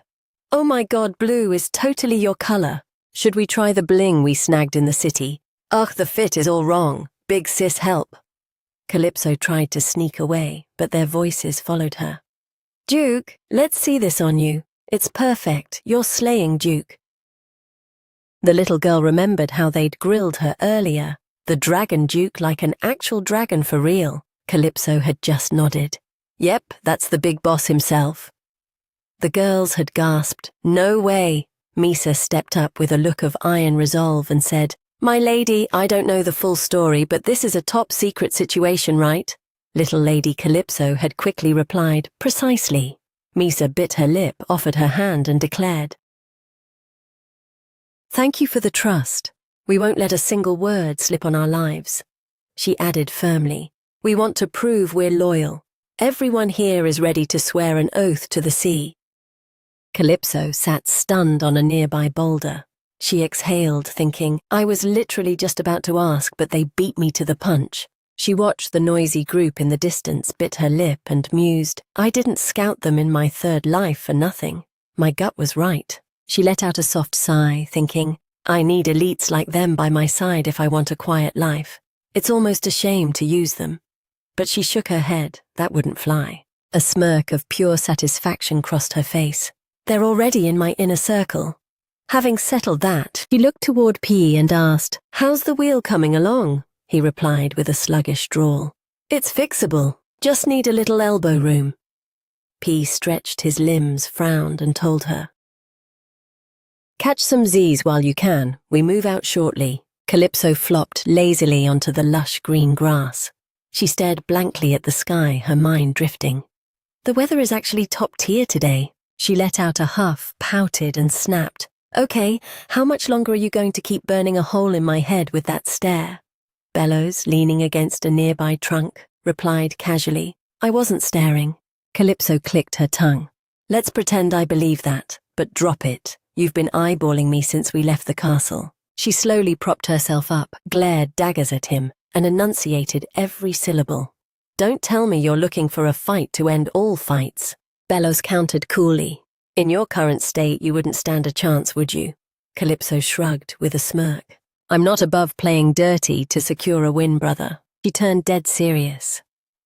"Oh my god, blue is totally your color. Should we try the bling we snagged in the city? Ugh, the fit is all wrong. Big sis, help." Calypso tried to sneak away, but their voices followed her. "Duke, let's see this on you. It's perfect. You're slaying, Duke." The little girl remembered how they'd grilled her earlier. The dragon Duke, like an actual dragon for real. Calypso had just nodded. "Yep, that's the big boss himself." The girls had gasped. "No way." Misa stepped up with a look of iron resolve and said, "My lady, I don't know the full story, but this is a top secret situation, right?" Little Lady Calypso had quickly replied, "Precisely." Misa bit her lip, offered her hand and declared, "Thank you for the trust. We won't let a single word slip on our lives." She added firmly, "We want to prove we're loyal. Everyone here is ready to swear an oath to the sea." Calypso sat stunned on a nearby boulder. She exhaled, thinking, "I was literally just about to ask, but they beat me to the punch." She watched the noisy group in the distance, bit her lip and mused, "I didn't scout them in my third life for nothing. My gut was right." She let out a soft sigh, thinking, "I need elites like them by my side if I want a quiet life. It's almost a shame to use them." But she shook her head. That wouldn't fly. A smirk of pure satisfaction crossed her face. "They're already in my inner circle." Having settled that, she looked toward P and asked, "How's the wheel coming along?" He replied with a sluggish drawl, "It's fixable. Just need a little elbow room." P stretched his limbs, frowned, and told her, "Catch some Z's while you can. We move out shortly." Calypso flopped lazily onto the lush green grass. She stared blankly at the sky, her mind drifting. "The weather is actually top tier today." She let out a huff, pouted, and snapped. "Okay, how much longer are you going to keep burning a hole in my head with that stare?" Bellows, leaning against a nearby trunk, replied casually, "I wasn't staring." Calypso clicked her tongue. "Let's pretend I believe that, but drop it. You've been eyeballing me since we left the castle." She slowly propped herself up, glared daggers at him, and enunciated every syllable. "Don't tell me you're looking for a fight to end all fights." Bellows countered coolly. "In your current state, you wouldn't stand a chance, would you?" Calypso shrugged with a smirk. I'm not above playing dirty to secure a win, brother. She turned dead serious.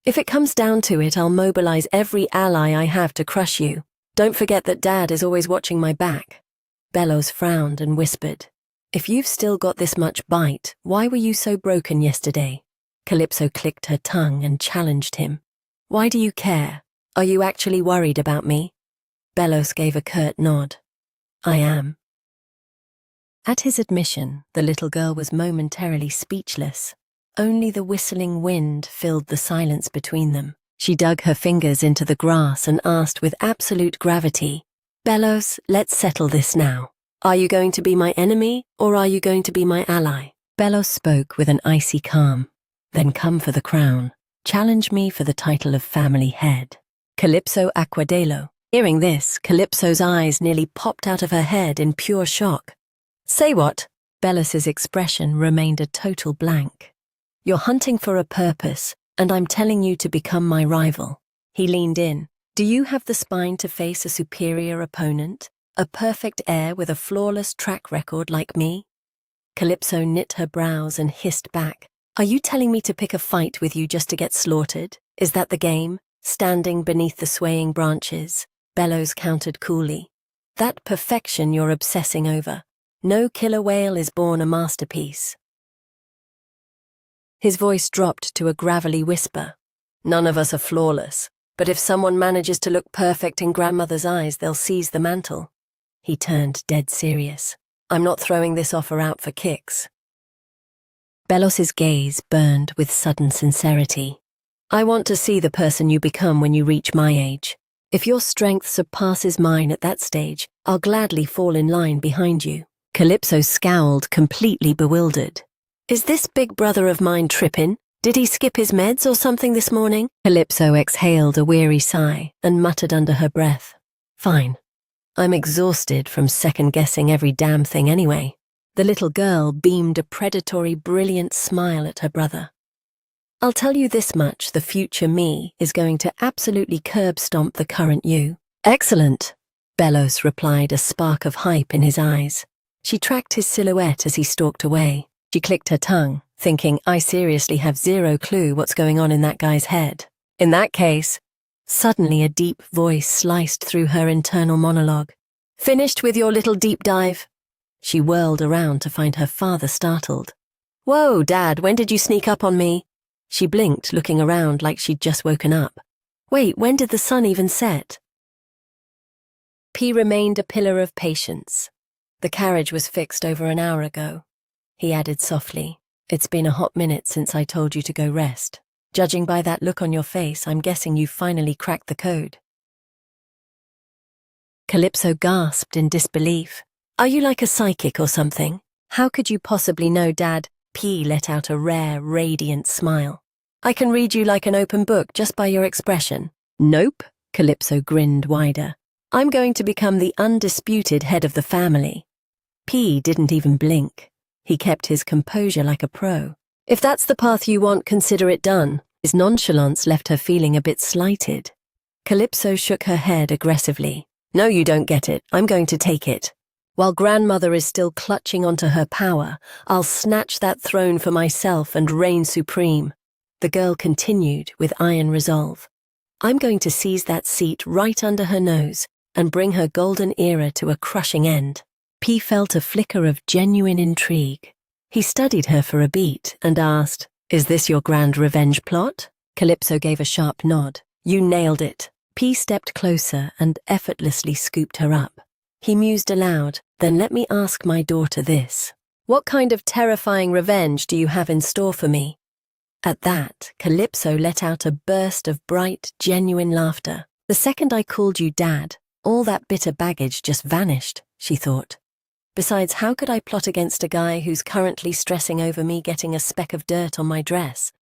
If it comes down to it, I'll mobilize every ally I have to crush you. Don't forget that Dad is always watching my back. Bellows frowned and whispered, If you've still got this much bite, why were you so broken yesterday? Calypso clicked her tongue and challenged him. Why do you care? Are you actually worried about me? Bellows gave a curt nod. I am. At his admission, the little girl was momentarily speechless. Only the whistling wind filled the silence between them. She dug her fingers into the grass and asked with absolute gravity, Bellows, let's settle this now. Are you going to be my enemy, or are you going to be my ally? Bellows spoke with an icy calm. Then come for the crown. Challenge me for the title of family head. Calypso Aquadelo. Hearing this, Calypso's eyes nearly popped out of her head in pure shock. Say what? Bellows's expression remained a total blank. You're hunting for a purpose, and I'm telling you to become my rival. He leaned in. Do you have the spine to face a superior opponent? A perfect heir with a flawless track record like me? Calypso knit her brows and hissed back. Are you telling me to pick a fight with you just to get slaughtered? Is that the game? Standing beneath the swaying branches, Bellows countered coolly. That perfection you're obsessing over. No killer whale is born a masterpiece. His voice dropped to a gravelly whisper. None of us are flawless, but if someone manages to look perfect in grandmother's eyes, they'll seize the mantle. He turned dead serious. I'm not throwing this offer out for kicks. Bellows's gaze burned with sudden sincerity. I want to see the person you become when you reach my age. If your strength surpasses mine at that stage, I'll gladly fall in line behind you. Calypso scowled, completely bewildered. Is this big brother of mine trippin'? Did he skip his meds or something this morning? Calypso exhaled a weary sigh and muttered under her breath. Fine. I'm exhausted from second-guessing every damn thing anyway. The little girl beamed a predatory, brilliant smile at her brother. I'll tell you this much, the future me is going to absolutely curb-stomp the current you. Excellent, Bellows replied, a spark of hype in his eyes. She tracked his silhouette as he stalked away. She clicked her tongue, thinking, I seriously have zero clue what's going on in that guy's head. In that case, suddenly a deep voice sliced through her internal monologue. Finished with your little deep dive? She whirled around to find her father startled. Whoa, Dad, when did you sneak up on me? She blinked, looking around like she'd just woken up. Wait, when did the sun even set? P remained a pillar of patience. The carriage was fixed over an hour ago. He added softly, It's been a hot minute since I told you to go rest. Judging by that look on your face, I'm guessing you've finally cracked the code. Calypso gasped in disbelief. Are you like a psychic or something? How could you possibly know, Dad? P let out a rare, radiant smile. I can read you like an open book just by your expression. Nope, Calypso grinned wider. I'm going to become the undisputed head of the family. P didn't even blink. He kept his composure like a pro. If that's the path you want, consider it done. His nonchalance left her feeling a bit slighted. Calypso shook her head aggressively. No, you don't get it. I'm going to take it. While grandmother is still clutching onto her power, I'll snatch that throne for myself and reign supreme. The girl continued with iron resolve. I'm going to seize that seat right under her nose and bring her golden era to a crushing end. P felt a flicker of genuine intrigue. He studied her for a beat and asked, Is this your grand revenge plot? Calypso gave a sharp nod. You nailed it. P stepped closer and effortlessly scooped her up. He mused aloud, Then let me ask my daughter this. What kind of terrifying revenge do you have in store for me? At that, Calypso let out a burst of bright, genuine laughter. The second I called you Dad, all that bitter baggage just vanished, she thought. Besides, how could I plot against a guy who's currently stressing over me getting a speck of dirt on my dress?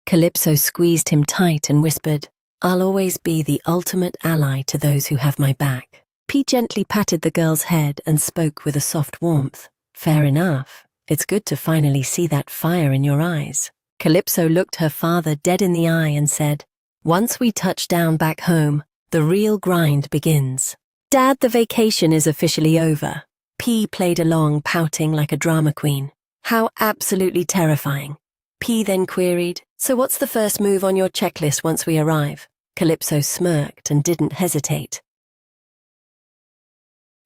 Calypso squeezed him tight and whispered, I'll always be the ultimate ally to those who have my back. P gently patted the girl's head and spoke with a soft warmth. Fair enough. It's good to finally see that fire in your eyes. Calypso looked her father dead in the eye and said, Once we touch down back home, the real grind begins. Dad, the vacation is officially over. P played along, pouting like a drama queen. How absolutely terrifying. P then queried, "So what's the first move on your checklist once we arrive?" Calypso smirked and didn't hesitate.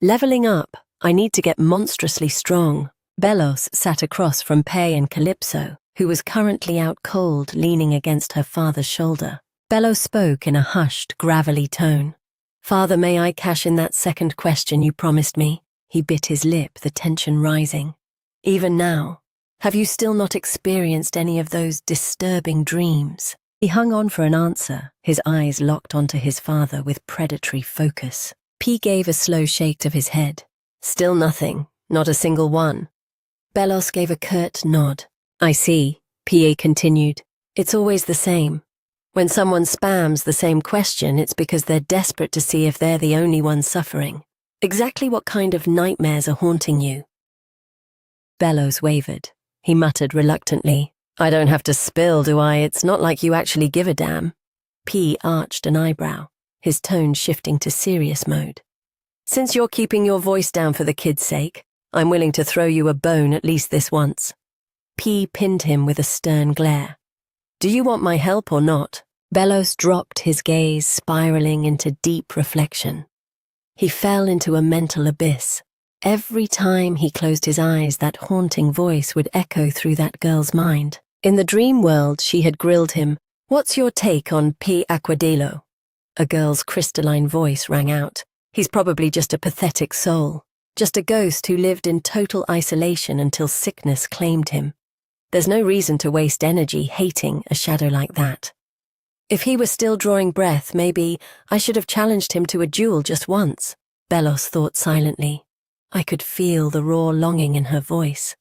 "Leveling up. I need to get monstrously strong." Belos sat across from Pei and Calypso, who was currently out cold, leaning against her father's shoulder. Belos spoke in a hushed, gravelly tone. "Father, may I cash in that second question you promised me?" He bit his lip, the tension rising. "Even now, have you still not experienced any of those disturbing dreams?" He hung on for an answer, his eyes locked onto his father with predatory focus. P gave a slow shake of his head. "Still nothing, not a single one." Belos gave a curt nod. "I see," PA continued. "It's always the same. When someone spams the same question, it's because they're desperate to see if they're the only one suffering. Exactly what kind of nightmares are haunting you?" Belos wavered. He muttered reluctantly, "I don't have to spill, do I? It's not like you actually give a damn." P arched an eyebrow, his tone shifting to serious mode. "Since you're keeping your voice down for the kid's sake, I'm willing to throw you a bone at least this once." P pinned him with a stern glare. "Do you want my help or not?" Belos dropped his gaze, spiraling into deep reflection. He fell into a mental abyss. Every time he closed his eyes, that haunting voice would echo through that girl's mind. In the dream world, she had grilled him, "What's your take on P. Aquadelo?" A girl's crystalline voice rang out. "He's probably just a pathetic soul, just a ghost who lived in total isolation until sickness claimed him. There's no reason to waste energy hating a shadow like that. If he were still drawing breath, maybe I should have challenged him to a duel just once." Belos thought silently. I could feel the raw longing in her voice.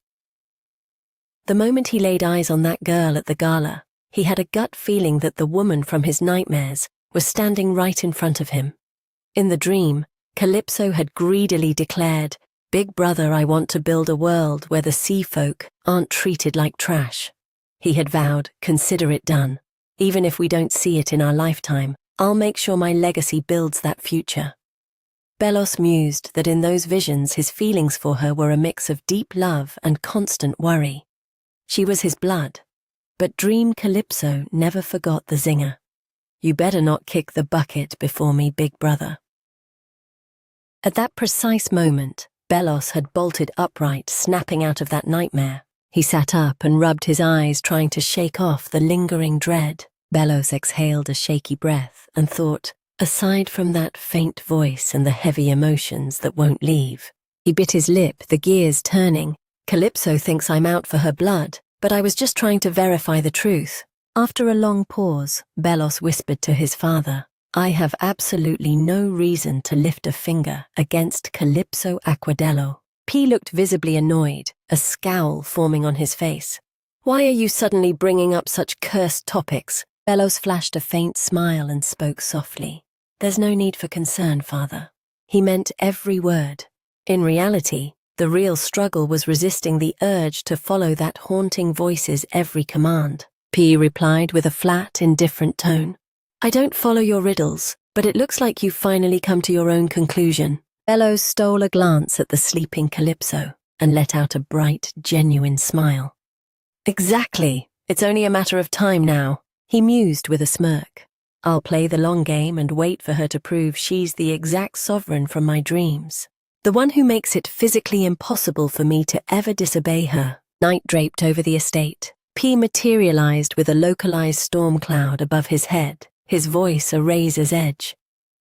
The moment he laid eyes on that girl at the gala, he had a gut feeling that the woman from his nightmares was standing right in front of him. In the dream, Calypso had greedily declared, "Big brother, I want to build a world where the sea folk aren't treated like trash." He had vowed, "Consider it done. Even if we don't see it in our lifetime, I'll make sure my legacy builds that future." Belos mused that in those visions his feelings for her were a mix of deep love and constant worry. She was his blood, but Dream Calypso never forgot the zinger. "You better not kick the bucket before me, big brother." At that precise moment, Belos had bolted upright, snapping out of that nightmare. He sat up and rubbed his eyes, trying to shake off the lingering dread. Belos exhaled a shaky breath and thought, aside from that faint voice and the heavy emotions that won't leave. He bit his lip, the gears turning. "Calypso thinks I'm out for her blood, but I was just trying to verify the truth." After a long pause, Belos whispered to his father, "I have absolutely no reason to lift a finger against Calypso Aquadello." P looked visibly annoyed, a scowl forming on his face. "Why are you suddenly bringing up such cursed topics?" Belos flashed a faint smile and spoke softly. "There's no need for concern, father." He meant every word. In reality, the real struggle was resisting the urge to follow that haunting voice's every command. P replied with a flat, indifferent tone. "I don't follow your riddles, but it looks like you've finally come to your own conclusion." Belos stole a glance at the sleeping Calypso and let out a bright, genuine smile. "Exactly. It's only a matter of time now," he mused with a smirk. "I'll play the long game and wait for her to prove she's the exact sovereign from my dreams. The one who makes it physically impossible for me to ever disobey her." Night draped over the estate. P materialized with a localized storm cloud above his head, his voice a razor's edge.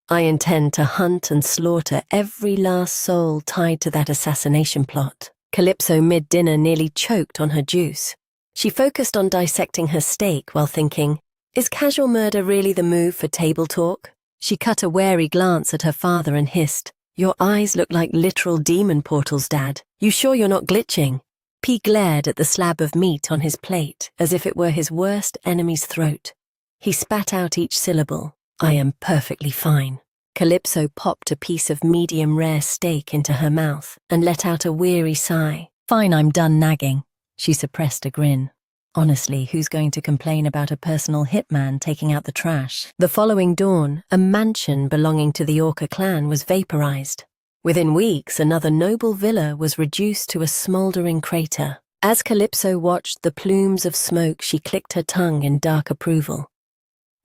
"I intend to hunt and slaughter every last soul tied to that assassination plot." Calypso mid-dinner nearly choked on her juice. She focused on dissecting her steak while thinking, is casual murder really the move for table talk? She cut a wary glance at her father and hissed, "Your eyes look like literal demon portals, Dad. You sure you're not glitching?" P glared at the slab of meat on his plate as if it were his worst enemy's throat. He spat out each syllable. "I am perfectly fine." Calypso popped a piece of medium-rare steak into her mouth and let out a weary sigh. "Fine, I'm done nagging." She suppressed a grin. Honestly, who's going to complain about a personal hitman taking out the trash? The following dawn, a mansion belonging to the Orca clan was vaporized. Within weeks, another noble villa was reduced to a smouldering crater. As Calypso watched the plumes of smoke, she clicked her tongue in dark approval.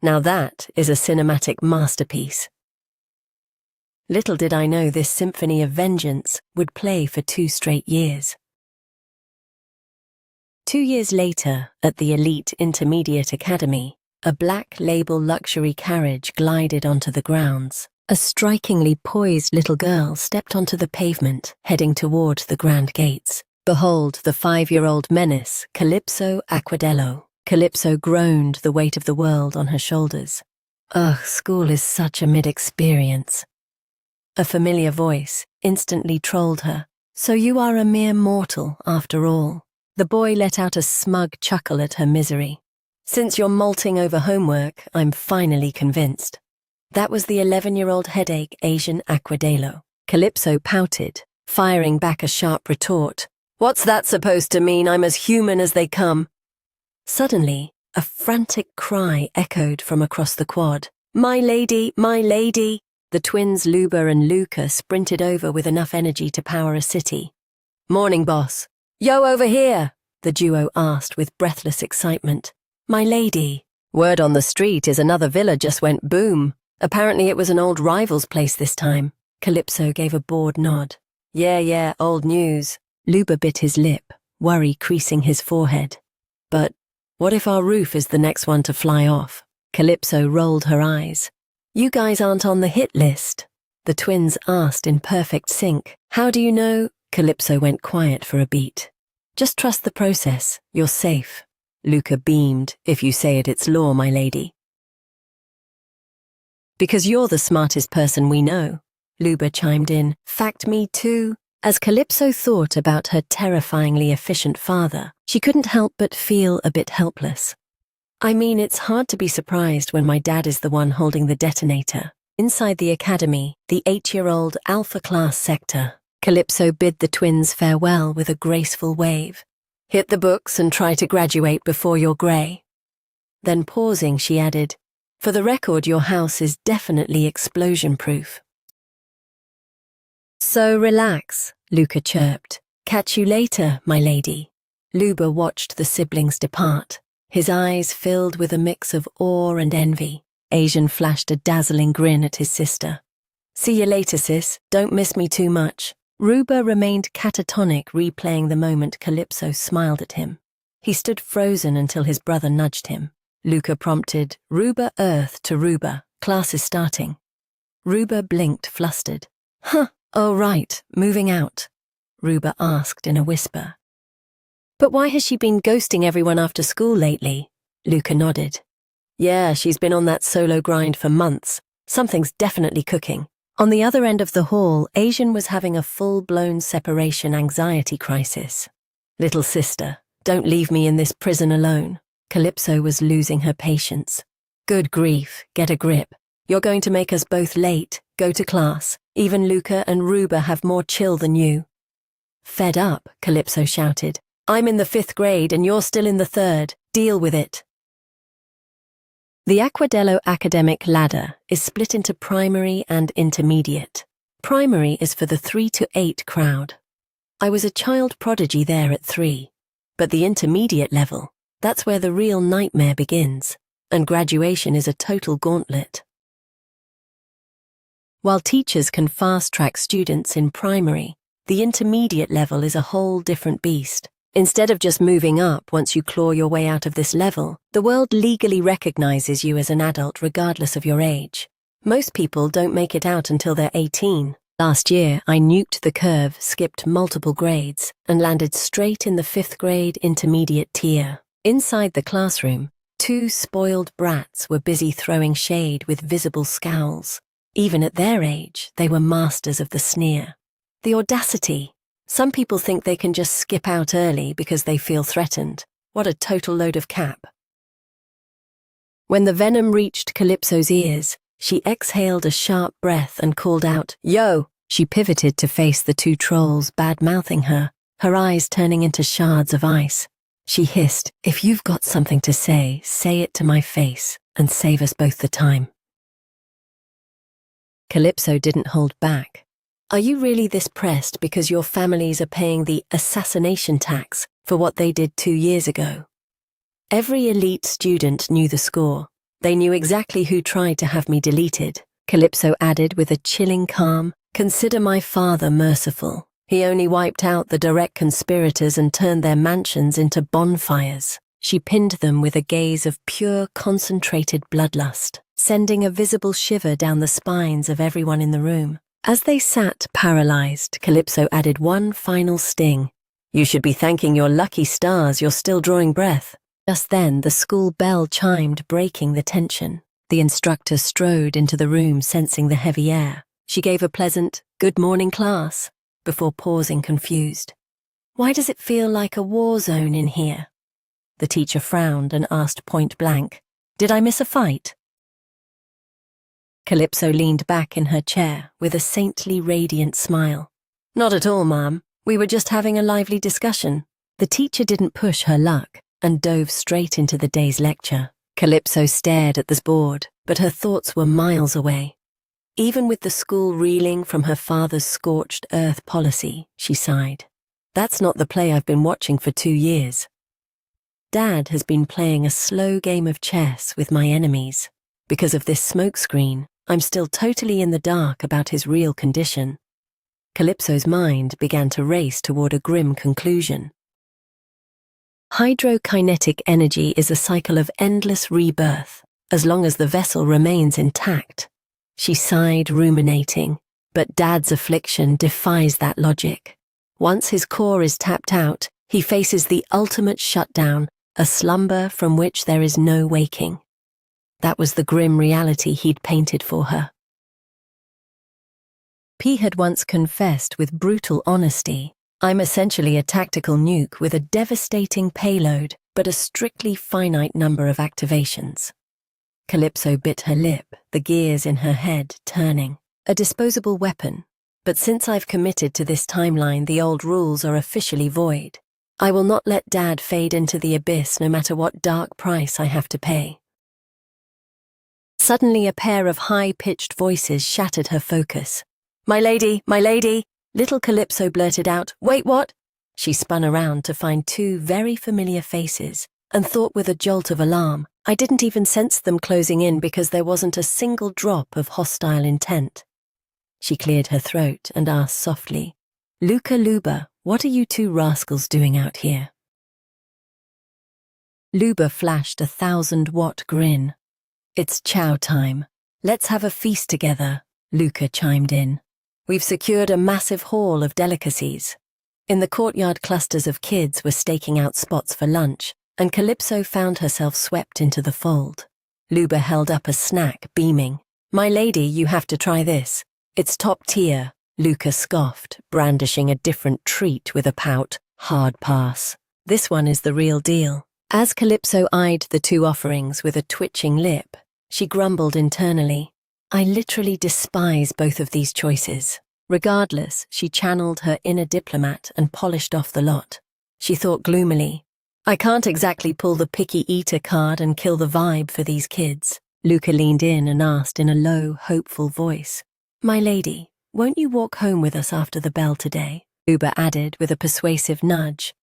Now that is a cinematic masterpiece. Little did I know this symphony of vengeance would play for 2 straight years. 2 years later, at the elite intermediate academy, a black label luxury carriage glided onto the grounds. A strikingly poised little girl stepped onto the pavement, heading toward the grand gates. Behold the 5-year-old menace, Calypso Aquadello. Calypso groaned, the weight of the world on her shoulders. Ugh, school is such a mid-experience. A familiar voice instantly trolled her. So you are a mere mortal, after all. The boy let out a smug chuckle at her misery. Since you're molting over homework, I'm finally convinced. That was the 11-year-old headache Asian Aquadello. Calypso pouted, firing back a sharp retort. What's that supposed to mean? I'm as human as they come. Suddenly, a frantic cry echoed from across the quad. My lady, my lady! The twins Luba and Luca sprinted over with enough energy to power a city. Morning, boss. Yo, over here! The duo asked with breathless excitement. My lady. Word on the street is another villa just went boom. Apparently it was an old rival's place this time. Calypso gave a bored nod. Yeah, old news. Luba bit his lip, worry creasing his forehead. But what if our roof is the next one to fly off? Calypso rolled her eyes. You guys aren't on the hit list. The twins asked in perfect sync. How do you know? Calypso went quiet for a beat. Just trust the process. You're safe. Luca beamed. If you say it, it's law, my lady. Because you're the smartest person we know. Luba chimed in. Fact, me too. As Calypso thought about her terrifyingly efficient father, she couldn't help but feel a bit helpless. I mean, it's hard to be surprised when my dad is the one holding the detonator. Inside the academy, the 8-year-old Alpha Class sector, Calypso bid the twins farewell with a graceful wave. Hit the books and try to graduate before you're grey. Then pausing, she added, for the record, your house is definitely explosion-proof. So relax, Luca chirped. Catch you later, my lady. Luba watched the siblings depart, his eyes filled with a mix of awe and envy. Asian flashed a dazzling grin at his sister. See you later, sis. Don't miss me too much. Ruba remained catatonic, replaying the moment Calypso smiled at him. He stood frozen until his brother nudged him. Luca prompted, Ruba Earth to Ruba. Class is starting. Ruba blinked, flustered. Huh. Oh, right, moving out, Ruba asked in a whisper. But why has she been ghosting everyone after school lately? Luca nodded. Yeah, she's been on that solo grind for months. Something's definitely cooking. On the other end of the hall, Asian was having a full-blown separation anxiety crisis. Little sister, don't leave me in this prison alone. Calypso was losing her patience. Good grief, get a grip. You're going to make us both late. Go to class. Even Luca and Ruba have more chill than you. Fed up, Calypso shouted. I'm in the 5th grade and you're still in the 3rd. Deal with it. The Aquadello academic ladder is split into primary and intermediate. Primary is for the 3 to 8 crowd. I was a child prodigy there at 3. But the intermediate level, that's where the real nightmare begins, and graduation is a total gauntlet. While teachers can fast-track students in primary, the intermediate level is a whole different beast. Instead of just moving up once you claw your way out of this level, the world legally recognizes you as an adult regardless of your age. Most people don't make it out until they're 18. Last year, I nuked the curve, skipped multiple grades, and landed straight in the 5th grade intermediate tier. Inside the classroom, 2 spoiled brats were busy throwing shade with visible scowls. Even at their age, they were masters of the sneer. The audacity. Some people think they can just skip out early because they feel threatened. What a total load of cap. When the venom reached Calypso's ears, she exhaled a sharp breath and called out, Yo! She pivoted to face the 2 trolls bad-mouthing her, her eyes turning into shards of ice. She hissed, If you've got something to say it to my face, and save us both the time. Calypso didn't hold back. Are you really this pressed because your families are paying the assassination tax for what they did 2 years ago? Every elite student knew the score. They knew exactly who tried to have me deleted. Calypso added with a chilling calm, "Consider my father merciful. He only wiped out the direct conspirators and turned their mansions into bonfires." She pinned them with a gaze of pure, concentrated bloodlust, sending a visible shiver down the spines of everyone in the room. As they sat paralyzed, Calypso added one final sting. "You should be thanking your lucky stars you're still drawing breath." Just then, the school bell chimed, breaking the tension. The instructor strode into the room, sensing the heavy air. She gave a pleasant, "Good morning, class," before pausing confused. "Why does it feel like a war zone in here?" The teacher frowned and asked point blank, "Did I miss a fight?" Calypso leaned back in her chair with a saintly, radiant smile. "Not at all, ma'am. We were just having a lively discussion." The teacher didn't push her luck and dove straight into the day's lecture. Calypso stared at the board, but her thoughts were miles away. Even with the school reeling from her father's scorched earth policy, she sighed. "That's not the play I've been watching for 2 years. Dad has been playing a slow game of chess with my enemies. Because of this smokescreen, I'm still totally in the dark about his real condition." Calypso's mind began to race toward a grim conclusion. Hydrokinetic energy is a cycle of endless rebirth, as long as the vessel remains intact. She sighed, ruminating, but Dad's affliction defies that logic. Once his core is tapped out, he faces the ultimate shutdown, a slumber from which there is no waking. That was the grim reality he'd painted for her. P had once confessed with brutal honesty, "I'm essentially a tactical nuke with a devastating payload, but a strictly finite number of activations." Calypso bit her lip, the gears in her head turning. "A disposable weapon. But since I've committed to this timeline, the old rules are officially void. I will not let Dad fade into the abyss no matter what dark price I have to pay." Suddenly a pair of high-pitched voices shattered her focus. My lady, little Calypso blurted out, "Wait, what?" She spun around to find 2 very familiar faces and thought with a jolt of alarm, I didn't even sense them closing in because there wasn't a single drop of hostile intent. She cleared her throat and asked softly, "Luca Luba, what are you 2 rascals doing out here?" Luba flashed a 1,000-watt grin. "It's chow time. Let's have a feast together," Luca chimed in. "We've secured a massive haul of delicacies." In the courtyard, clusters of kids were staking out spots for lunch, and Calypso found herself swept into the fold. Luba held up a snack, beaming. "My lady, you have to try this. It's top tier," Luca scoffed, brandishing a different treat with a pout. "Hard pass. This one is the real deal." As Calypso eyed the 2 offerings with a twitching lip, she grumbled internally, "I literally despise both of these choices." Regardless, she channeled her inner diplomat and polished off the lot. She thought gloomily, "I can't exactly pull the picky eater card and kill the vibe for these kids." Luca leaned in and asked in a low, hopeful voice, "My lady, won't you walk home with us after the bell today?" Luba added with a persuasive nudge,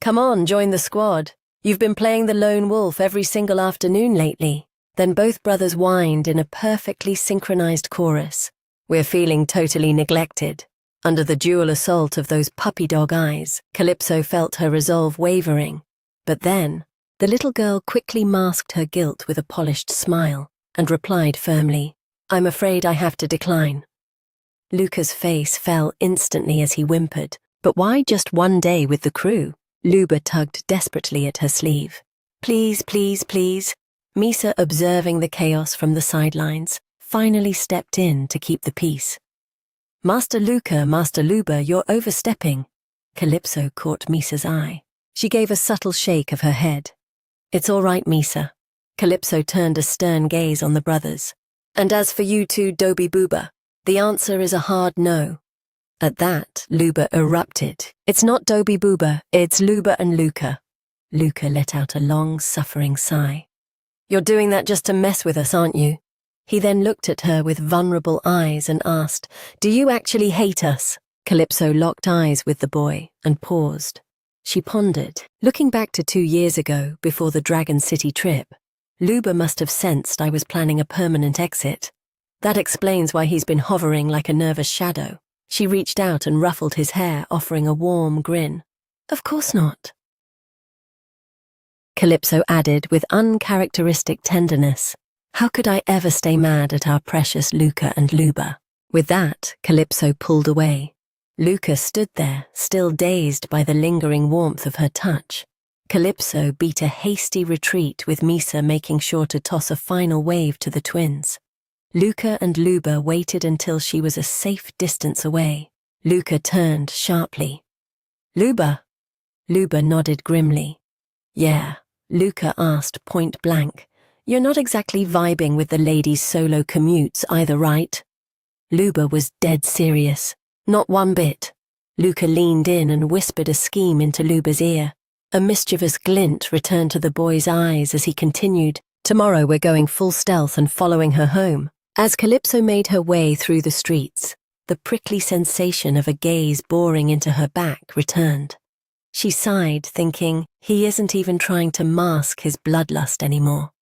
"Come on, join the squad. You've been playing the lone wolf every single afternoon lately." Then both brothers whined in a perfectly synchronized chorus. "We're feeling totally neglected." Under the dual assault of those puppy dog eyes, Calypso felt her resolve wavering. But then, the little girl quickly masked her guilt with a polished smile and replied firmly, "I'm afraid I have to decline." Luca's face fell instantly as he whimpered, "But why just 1 day with the crew?" Luba tugged desperately at her sleeve. "Please, please, please." Misa, observing the chaos from the sidelines, finally stepped in to keep the peace. Master Luba, you're overstepping." Calypso caught Misa's eye. She gave a subtle shake of her head. "It's all right, Misa." Calypso turned a stern gaze on the brothers. "And as for you 2, Dobie Booba, the answer is a hard no." At that, Luba erupted. "It's not Dobie Booba, it's Luba and Luca." Luca let out a long, suffering sigh. "You're doing that just to mess with us, aren't you?" He then looked at her with vulnerable eyes and asked, "Do you actually hate us?" Calypso locked eyes with the boy and paused. She pondered. Looking back to 2 years ago, before the Dragon City trip, Luba must have sensed I was planning a permanent exit. That explains why he's been hovering like a nervous shadow. She reached out and ruffled his hair, offering a warm grin. "Of course not," Calypso added with uncharacteristic tenderness. "How could I ever stay mad at our precious Luca and Luba?" With that, Calypso pulled away. Luca stood there, still dazed by the lingering warmth of her touch. Calypso beat a hasty retreat, with Misa making sure to toss a final wave to the twins. Luca and Luba waited until she was a safe distance away. Luca turned sharply. "Luba?" Luba nodded grimly. "Yeah," Luca asked point blank. "You're not exactly vibing with the ladies' solo commutes either, right?" Luba was dead serious. "Not one bit." Luca leaned in and whispered a scheme into Luba's ear. A mischievous glint returned to the boy's eyes as he continued, "Tomorrow we're going full stealth and following her home." As Calypso made her way through the streets, the prickly sensation of a gaze boring into her back returned. She sighed, thinking, he isn't even trying to mask his bloodlust anymore.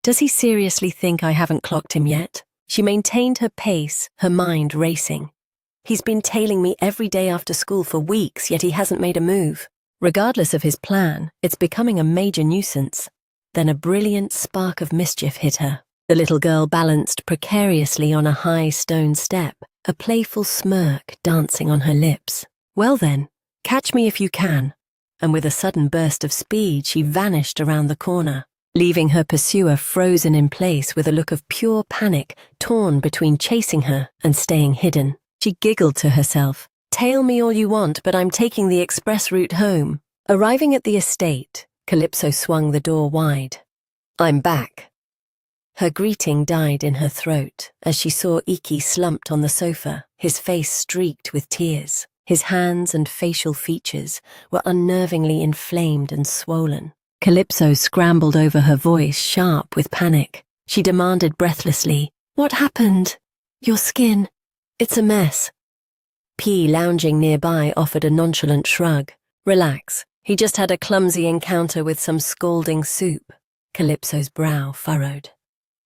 Does he seriously think I haven't clocked him yet? She maintained her pace, her mind racing. He's been tailing me every day after school for weeks, yet he hasn't made a move. Regardless of his plan, it's becoming a major nuisance. Then a brilliant spark of mischief hit her. The little girl balanced precariously on a high stone step, a playful smirk dancing on her lips. "Well then, catch me if you can." And with a sudden burst of speed, she vanished around the corner, leaving her pursuer frozen in place with a look of pure panic, torn between chasing her and staying hidden. She giggled to herself, "Tail me all you want, but I'm taking the express route home." Arriving at the estate, Calypso swung the door wide. "I'm back." Her greeting died in her throat as she saw Iki slumped on the sofa, his face streaked with tears. His hands and facial features were unnervingly inflamed and swollen. Calypso scrambled over her voice, sharp with panic. She demanded breathlessly, "What happened?" "Your skin. It's a mess." P, lounging nearby, offered a nonchalant shrug. "Relax. He just had a clumsy encounter with some scalding soup." Calypso's brow furrowed.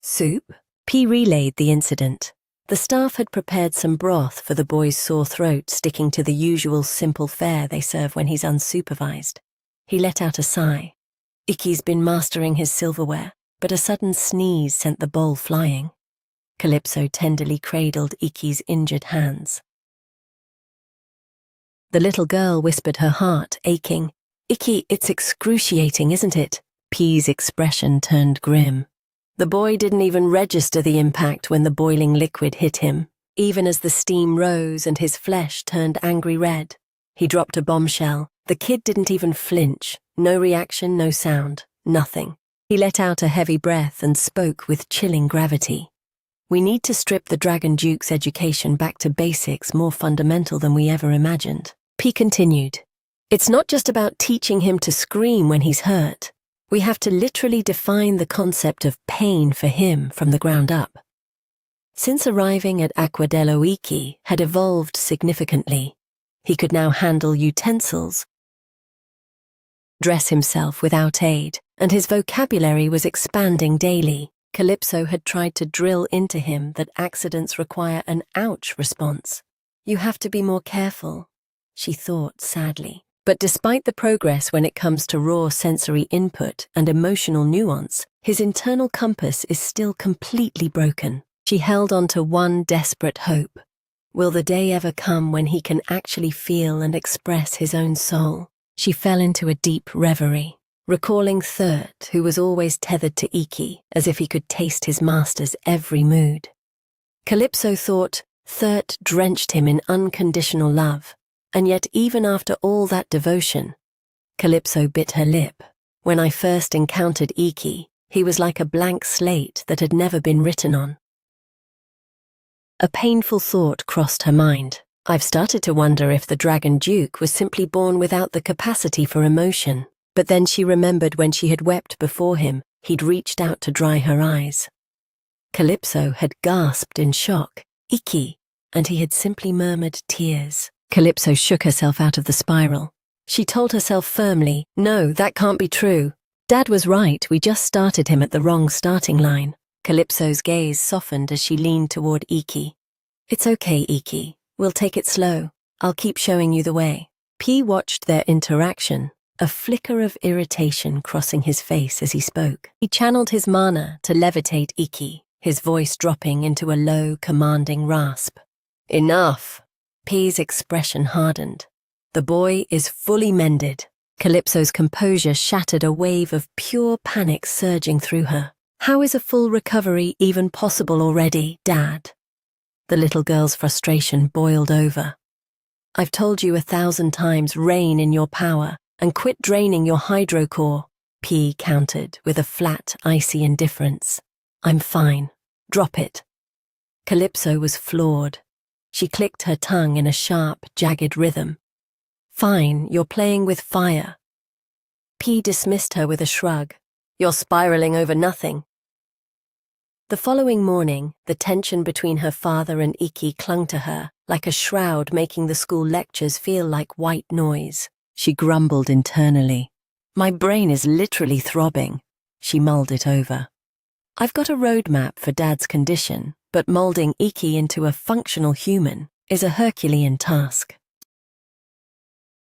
"Soup?" P relayed the incident. The staff had prepared some broth for the boy's sore throat, sticking to the usual simple fare they serve when he's unsupervised. He let out a sigh. Iki's been mastering his silverware, but a sudden sneeze sent the bowl flying. Calypso tenderly cradled Iki's injured hands. The little girl whispered, her heart aching, "Iki, it's excruciating, isn't it?" P's expression turned grim. The boy didn't even register the impact when the boiling liquid hit him, even as the steam rose and his flesh turned angry red. He dropped a bombshell. The kid didn't even flinch. No reaction, no sound, nothing. He let out a heavy breath and spoke with chilling gravity. "We need to strip the Dragon Duke's education back to basics more fundamental than we ever imagined." P continued, "It's not just about teaching him to scream when he's hurt. We have to literally define the concept of pain for him from the ground up." Since arriving at Aquadello, Iki had evolved significantly. He could now handle utensils, dress himself without aid, and his vocabulary was expanding daily. Calypso had tried to drill into him that accidents require an ouch response. "You have to be more careful," she thought sadly. But despite the progress when it comes to raw sensory input and emotional nuance, his internal compass is still completely broken. She held on to one desperate hope. Will the day ever come when he can actually feel and express his own soul? She fell into a deep reverie, recalling Thurt, who was always tethered to Iki, as if he could taste his master's every mood. Calypso thought Thurt drenched him in unconditional love. And yet even after all that devotion, Calypso bit her lip. When I first encountered Iki, he was like a blank slate that had never been written on. A painful thought crossed her mind. I've started to wonder if the Dragon Duke was simply born without the capacity for emotion. But then she remembered when she had wept before him, He'd reached out to dry her eyes. Calypso had gasped in shock, "Iki," and he had simply murmured tears. Calypso shook herself out of the spiral. She told herself firmly, "No, that can't be true. Dad was right, we just started him at the wrong starting line." Calypso's gaze softened as she leaned toward Iki. "It's okay, Iki. We'll take it slow. I'll keep showing you the way." P watched their interaction, a flicker of irritation crossing his face as he spoke. He channeled his mana to levitate Iki, his voice dropping into a low, commanding rasp. "Enough." P's expression hardened. "The boy is fully mended." Calypso's composure shattered, a wave of pure panic surging through her. "How is a full recovery even possible already, Dad?" The little girl's frustration boiled over. "I've told you 1,000 times, rein in your power and quit draining your hydrocore," P countered with a flat, icy indifference. "I'm fine. Drop it." Calypso was floored. She clicked her tongue in a sharp, jagged rhythm. "Fine, you're playing with fire." P dismissed her with a shrug. "You're spiraling over nothing." The following morning, the tension between her father and Iki clung to her, like a shroud making the school lectures feel like white noise. She grumbled internally. "My brain is literally throbbing." She mulled it over. "I've got a roadmap for Dad's condition, but molding Iki into a functional human is a Herculean task."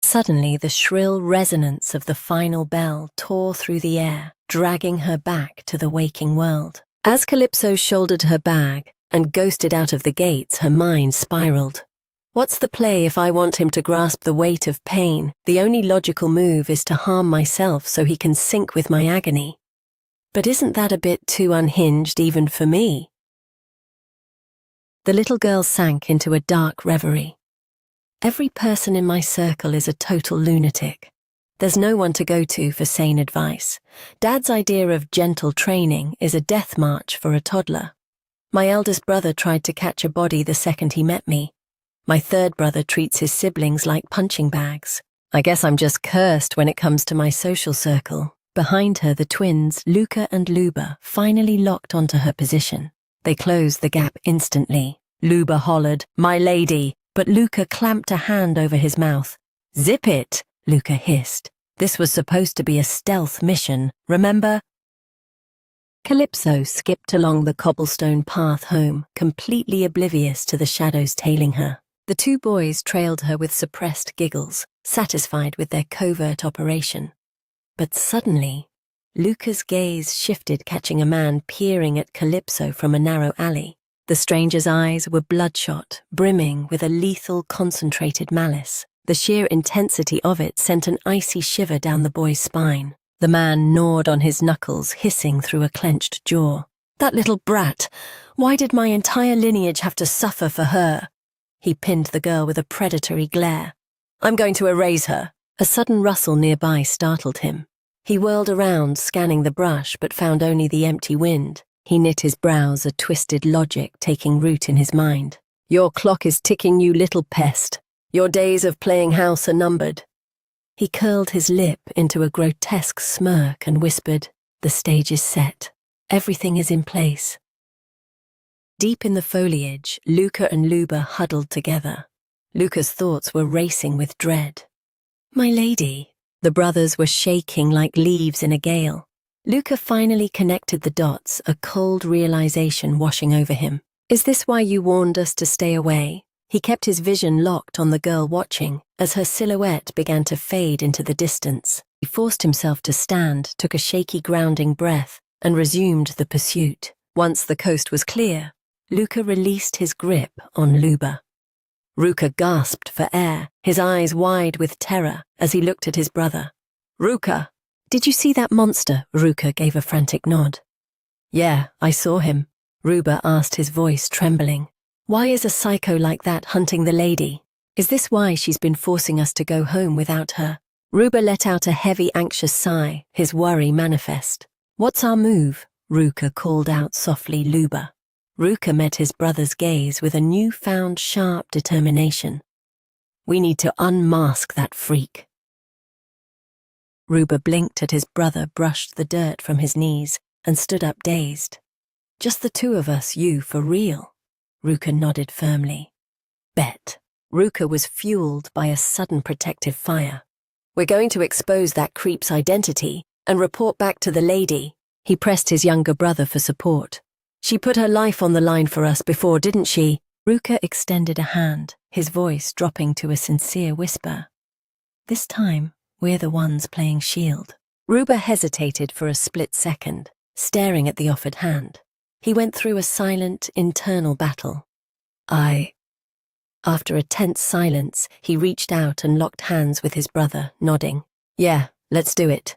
Suddenly, the shrill resonance of the final bell tore through the air, dragging her back to the waking world. As Calypso shouldered her bag and ghosted out of the gates, her mind spiraled. "What's the play if I want him to grasp the weight of pain? The only logical move is to harm myself so he can sink with my agony. But isn't that a bit too unhinged even for me?" The little girl sank into a dark reverie. "Every person in my circle is a total lunatic. There's no one to go to for sane advice. Dad's idea of gentle training is a death march for a toddler. My eldest brother tried to catch a body the second he met me. My third brother treats his siblings like punching bags. I guess I'm just cursed when it comes to my social circle." Behind her, the twins, Luca and Luba, finally locked onto her position. They closed the gap instantly. Luba hollered, "My lady," but Luca clamped a hand over his mouth. "Zip it," Luca hissed. "This was supposed to be a stealth mission, remember?" Calypso skipped along the cobblestone path home, completely oblivious to the shadows tailing her. The two boys trailed her with suppressed giggles, satisfied with their covert operation. But suddenly, Luca's gaze shifted, catching a man peering at Calypso from a narrow alley. The stranger's eyes were bloodshot, brimming with a lethal, concentrated malice. The sheer intensity of it sent an icy shiver down the boy's spine. The man gnawed on his knuckles, hissing through a clenched jaw. "That little brat! Why did my entire lineage have to suffer for her?" He pinned the girl with a predatory glare. "I'm going to erase her." A sudden rustle nearby startled him. He whirled around, scanning the brush, but found only the empty wind. He knit his brows, a twisted logic taking root in his mind. "Your clock is ticking, you little pest. Your days of playing house are numbered." He curled his lip into a grotesque smirk and whispered, "The stage is set. Everything is in place." Deep in the foliage, Luca and Luba huddled together. Luca's thoughts were racing with dread. "My lady." The brothers were shaking like leaves in a gale. Luca finally connected the dots, a cold realization washing over him. "Is this why you warned us to stay away?" He kept his vision locked on the girl watching as her silhouette began to fade into the distance. He forced himself to stand, took a shaky grounding breath, and resumed the pursuit. Once the coast was clear, Luca released his grip on Luba. Ruka gasped for air, his eyes wide with terror as he looked at his brother. "Ruka! Did you see that monster?" Ruka gave a frantic nod. "Yeah, I saw him," Ruba asked, his voice trembling. "Why is a psycho like that hunting the lady? Is this why she's been forcing us to go home without her?" Ruba let out a heavy, anxious sigh, his worry manifest. "What's our move?" Ruka called out softly. Luba. Ruka met his brother's gaze with a newfound sharp determination. "We need to unmask that freak." Ruba blinked at his brother, brushed the dirt from his knees. and stood up dazed. Just the two of us, you for real? Ruka nodded firmly. Bet. Ruka was fueled by a sudden protective fire. We're going to expose that creep's identity and report back to the lady. He pressed his younger brother for support. She put her life on the line for us before, didn't she? Ruka extended a hand, his voice dropping to a sincere whisper. This time, we're the ones playing shield. Ruba hesitated for a split second, staring at the offered hand. He went through a silent, internal battle. After a tense silence, he reached out and locked hands with his brother, nodding. Yeah, let's do it.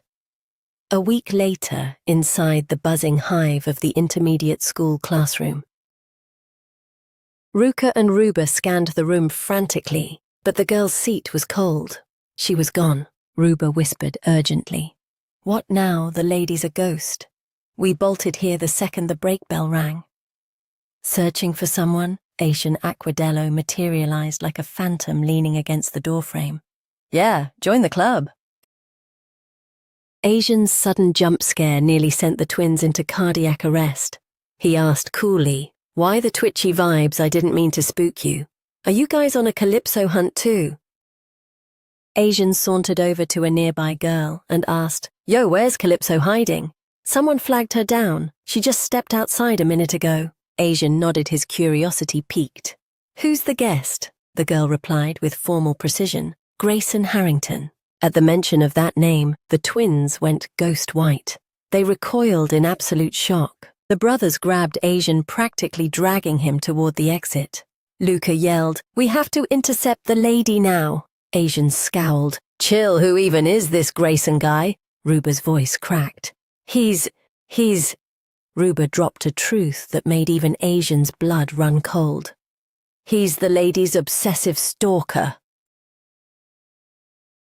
A week later, inside the buzzing hive of the intermediate school classroom. Ruka and Ruba scanned the room frantically, but the girl's seat was cold. She was gone, Ruba whispered urgently. What now? The lady's a ghost. We bolted here the second the break bell rang. Searching for someone, Asian Aquadello materialized like a phantom leaning against the doorframe. Yeah, join the club. Asian's sudden jump scare nearly sent the twins into cardiac arrest. He asked coolly, why the twitchy vibes? I didn't mean to spook you. Are you guys on a Calypso hunt too? Asian sauntered over to a nearby girl and asked, Yo, where's Calypso hiding? Someone flagged her down. She just stepped outside a minute ago. Asian nodded, his curiosity piqued. Who's the guest? The girl replied with formal precision. Grayson Harrington. At the mention of that name, the twins went ghost white. They recoiled in absolute shock. The brothers grabbed Asian, practically dragging him toward the exit. Luca yelled, We have to intercept the lady now. Asian scowled. Chill, who even is this Grayson guy? Ruba's voice cracked. He's... Ruba dropped a truth that made even Asian's blood run cold. He's the lady's obsessive stalker.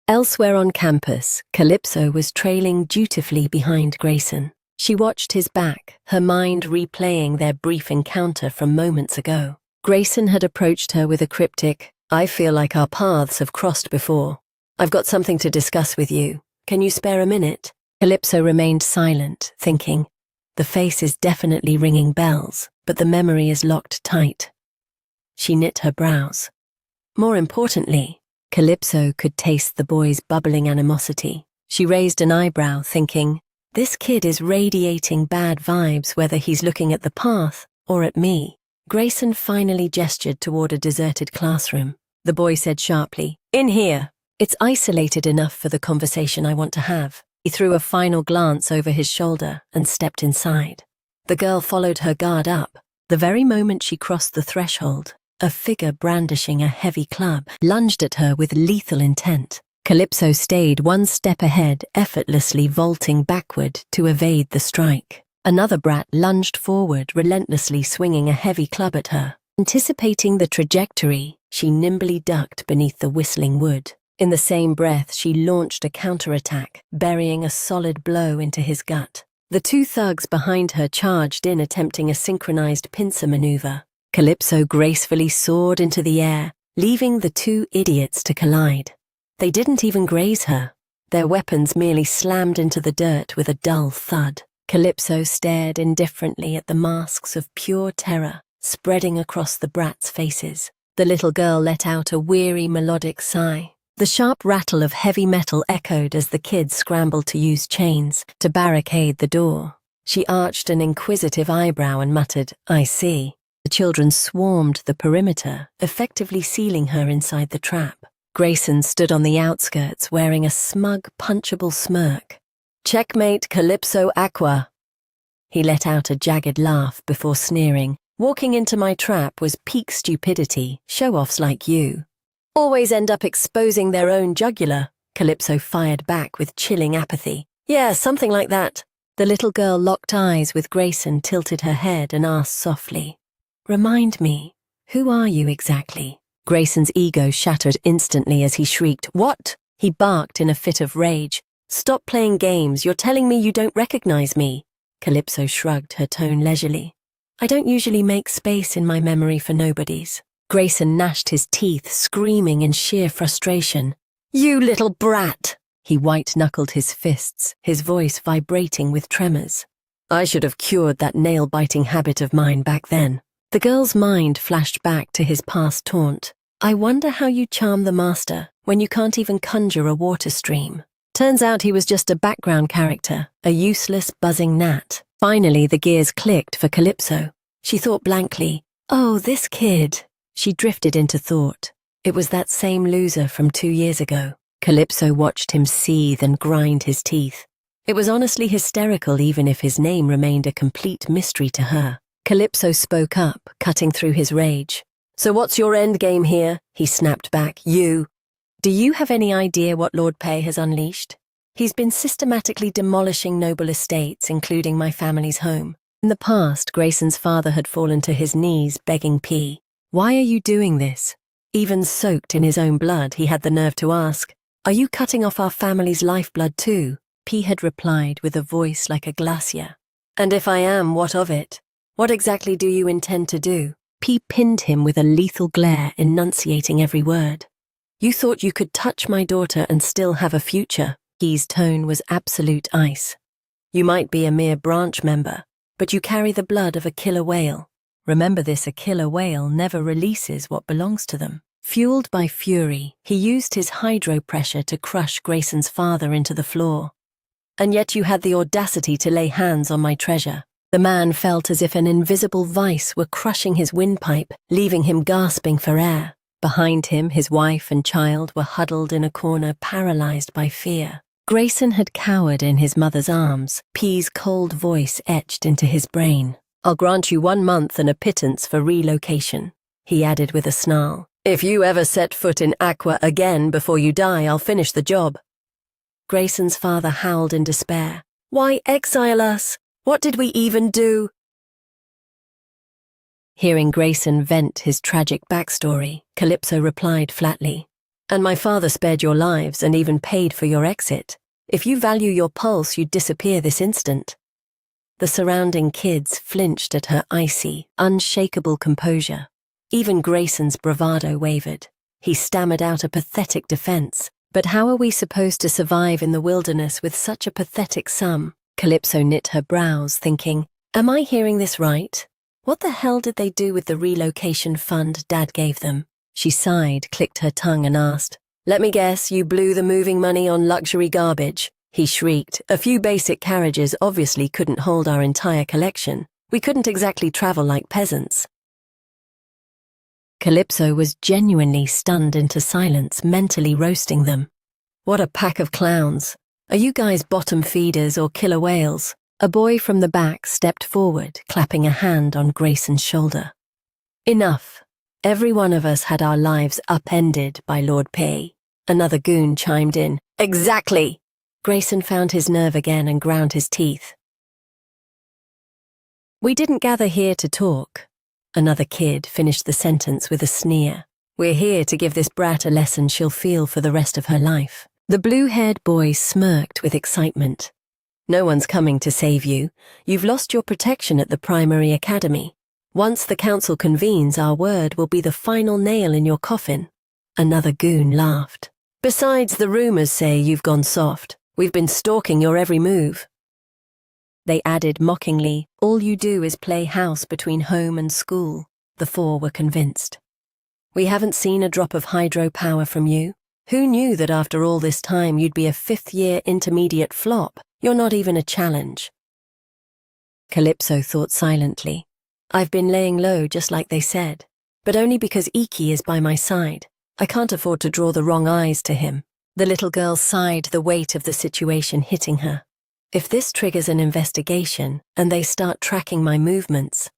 Elsewhere on campus, Calypso was trailing dutifully behind Grayson. She watched his back, her mind replaying their brief encounter from moments ago. Grayson had approached her with a cryptic, I feel like our paths have crossed before. I've got something to discuss with you. Can you spare a minute? Calypso remained silent, thinking, the face is definitely ringing bells, but the memory is locked tight. She knit her brows. More importantly, Calypso could taste the boy's bubbling animosity. She raised an eyebrow, thinking, this kid is radiating bad vibes whether he's looking at the path or at me. Grayson finally gestured toward a deserted classroom. The boy said sharply, In here. It's isolated enough for the conversation I want to have. He threw a final glance over his shoulder and stepped inside. The girl followed her guard up. The very moment she crossed the threshold, a figure brandishing a heavy club lunged at her with lethal intent. Calypso stayed one step ahead, effortlessly vaulting backward to evade the strike. Another brat lunged forward, relentlessly swinging a heavy club at her. Anticipating the trajectory, she nimbly ducked beneath the whistling wood. In the same breath, she launched a counterattack, burying a solid blow into his gut. The two thugs behind her charged in, attempting a synchronized pincer maneuver. Calypso gracefully soared into the air, leaving the two idiots to collide. They didn't even graze her. Their weapons merely slammed into the dirt with a dull thud. Calypso stared indifferently at the masks of pure terror spreading across the brats' faces. The little girl let out a weary melodic sigh. The sharp rattle of heavy metal echoed as the kids scrambled to use chains to barricade the door. She arched an inquisitive eyebrow and muttered, I see. The children swarmed the perimeter, effectively sealing her inside the trap. Grayson stood on the outskirts wearing a smug, punchable smirk. Checkmate, Calypso Aqua. He let out a jagged laugh before sneering. Walking into my trap was peak stupidity, show-offs like you. Always end up exposing their own jugular, Calypso fired back with chilling apathy. Yeah, something like that. The little girl locked eyes with Grayson, tilted her head and asked softly, Remind me, who are you exactly? Grayson's ego shattered instantly as he shrieked, What? He barked in a fit of rage. Stop playing games, you're telling me you don't recognize me. Calypso shrugged, her tone leisurely. I don't usually make space in my memory for nobodies. Grayson gnashed his teeth, screaming in sheer frustration. You little brat! He white-knuckled his fists, his voice vibrating with tremors. I should have cured that nail-biting habit of mine back then. The girl's mind flashed back to his past taunt. I wonder how you charm the master when you can't even conjure a water stream. Turns out he was just a background character, a useless buzzing gnat. Finally, the gears clicked for Calypso. She thought blankly, oh, this kid. She drifted into thought. It was that same loser from 2 years ago. Calypso watched him seethe and grind his teeth. It was honestly hysterical even if his name remained a complete mystery to her. Calypso spoke up, cutting through his rage. So what's your endgame here? He snapped back. You. Do you have any idea what Lord Pei has unleashed? He's been systematically demolishing noble estates, including my family's home. In the past, Grayson's father had fallen to his knees begging P. Why are you doing this? Even soaked in his own blood, he had the nerve to ask, are you cutting off our family's lifeblood too? P had replied with a voice like a glacier. And if I am, what of it? What exactly do you intend to do? P pinned him with a lethal glare, enunciating every word. You thought you could touch my daughter and still have a future. P's tone was absolute ice. You might be a mere branch member, but you carry the blood of a killer whale. Remember this, a killer whale never releases what belongs to them. Fueled by fury, he used his hydro pressure to crush Grayson's father into the floor. And yet you had the audacity to lay hands on my treasure. The man felt as if an invisible vice were crushing his windpipe, leaving him gasping for air. Behind him, his wife and child were huddled in a corner, paralyzed by fear. Grayson had cowered in his mother's arms, P's cold voice etched into his brain. I'll grant you 1 month and a pittance for relocation, he added with a snarl. If you ever set foot in Aqua again before you die, I'll finish the job. Grayson's father howled in despair. Why exile us? What did we even do? Hearing Grayson vent his tragic backstory, Calypso replied flatly, and my father spared your lives and even paid for your exit. If you value your pulse, you'd disappear this instant. The surrounding kids flinched at her icy, unshakable composure. Even Grayson's bravado wavered. He stammered out a pathetic defense. But how are we supposed to survive in the wilderness with such a pathetic sum? Calypso knit her brows, thinking, am I hearing this right? What the hell did they do with the relocation fund Dad gave them? She sighed, clicked her tongue and asked, let me guess, you blew the moving money on luxury garbage. He shrieked. A few basic carriages obviously couldn't hold our entire collection. We couldn't exactly travel like peasants. Calypso was genuinely stunned into silence, mentally roasting them. What a pack of clowns. Are you guys bottom feeders or killer whales? A boy from the back stepped forward, clapping a hand on Grayson's shoulder. Enough. Every one of us had our lives upended by Lord Pei. Another goon chimed in. Exactly! Grayson found his nerve again and ground his teeth. We didn't gather here to talk. Another kid finished the sentence with a sneer. We're here to give this brat a lesson she'll feel for the rest of her life. The blue-haired boy smirked with excitement. No one's coming to save you. You've lost your protection at the primary academy. Once the council convenes, our word will be the final nail in your coffin. Another goon laughed. Besides, the rumors say you've gone soft. We've been stalking your every move. They added mockingly, all you do is play house between home and school. The four were convinced. We haven't seen a drop of hydro power from you. Who knew that after all this time you'd be a fifth-year intermediate flop? You're not even a challenge. Calypso thought silently. I've been laying low just like they said, but only because Iki is by my side. I can't afford to draw the wrong eyes to him. The little girl sighed, the weight of the situation hitting her. If this triggers an investigation and they start tracking my movements,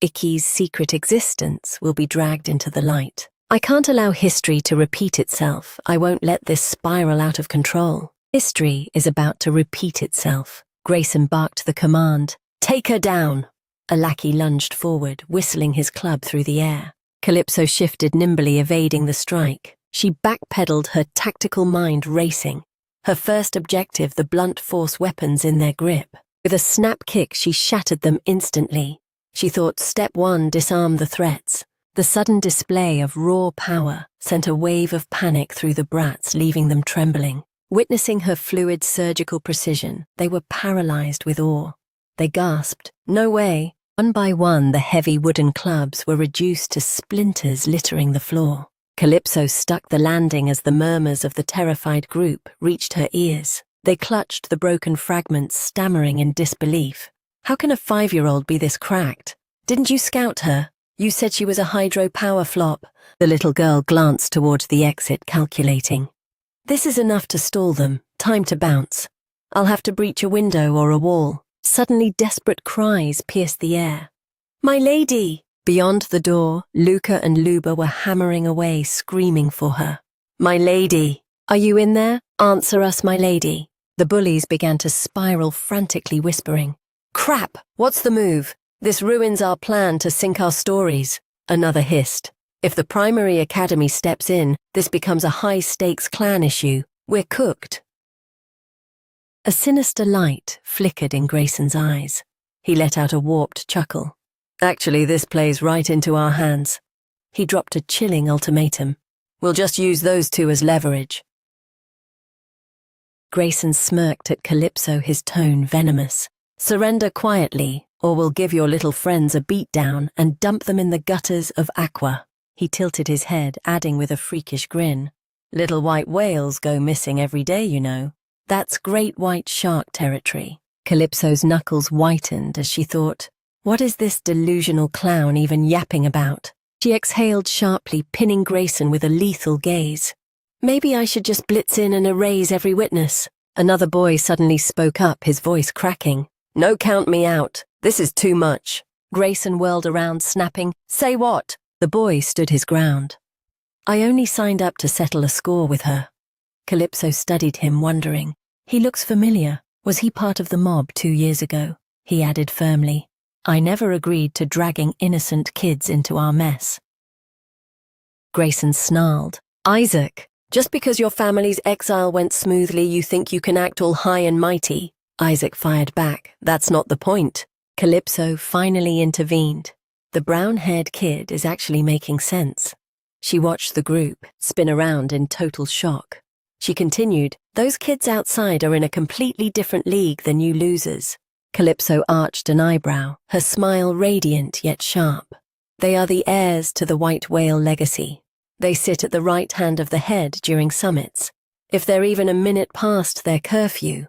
Iki's secret existence will be dragged into the light. I can't allow history to repeat itself. I won't let this spiral out of control. History is about to repeat itself. Grayson barked the command, take her down. A lackey lunged forward, whistling his club through the air. Calypso shifted nimbly, evading the strike. She backpedaled, her tactical mind racing. Her first objective, the blunt force weapons in their grip. With a snap kick, she shattered them instantly. She thought step one, disarm the threats. The sudden display of raw power sent a wave of panic through the brats, leaving them trembling. Witnessing her fluid surgical precision, they were paralyzed with awe. They gasped. No way. One by one, the heavy wooden clubs were reduced to splinters littering the floor. Calypso stuck the landing as the murmurs of the terrified group reached her ears. They clutched the broken fragments, stammering in disbelief. How can a 5-year-old be this cracked? Didn't you scout her? You said she was a hydro-power flop. The little girl glanced towards the exit, calculating. This is enough to stall them. Time to bounce. I'll have to breach a window or a wall. Suddenly, desperate cries pierced the air. My lady! Beyond the door, Luca and Luba were hammering away, screaming for her. My lady! Are you in there? Answer us, my lady. The bullies began to spiral frantically, whispering. Crap! What's the move? This ruins our plan to sink our stories. Another hissed. If the primary academy steps in, this becomes a high-stakes clan issue. We're cooked. A sinister light flickered in Grayson's eyes. He let out a warped chuckle. Actually, this plays right into our hands. He dropped a chilling ultimatum. We'll just use those two as leverage. Grayson smirked at Calypso, his tone venomous. Surrender quietly, or we'll give your little friends a beatdown and dump them in the gutters of Aqua. He tilted his head, adding with a freakish grin. Little white whales go missing every day, you know. That's great white shark territory. Calypso's knuckles whitened as she thought, what is this delusional clown even yapping about? She exhaled sharply, pinning Grayson with a lethal gaze. Maybe I should just blitz in and erase every witness. Another boy suddenly spoke up, his voice cracking. No, count me out. This is too much. Grayson whirled around, snapping, Say what? The boy stood his ground. I only signed up to settle a score with her. Calypso studied him, wondering. He looks familiar. Was he part of the mob 2 years ago? He added firmly. I never agreed to dragging innocent kids into our mess. Grayson snarled. Isaac, just because your family's exile went smoothly, you think you can act all high and mighty? Isaac fired back. That's not the point. Calypso finally intervened. The brown-haired kid is actually making sense. She watched the group spin around in total shock. She continued, those kids outside are in a completely different league than you losers. Calypso arched an eyebrow, her smile radiant yet sharp. They are the heirs to the white whale legacy. They sit at the right hand of the head during summits. If they're even a minute past their curfew.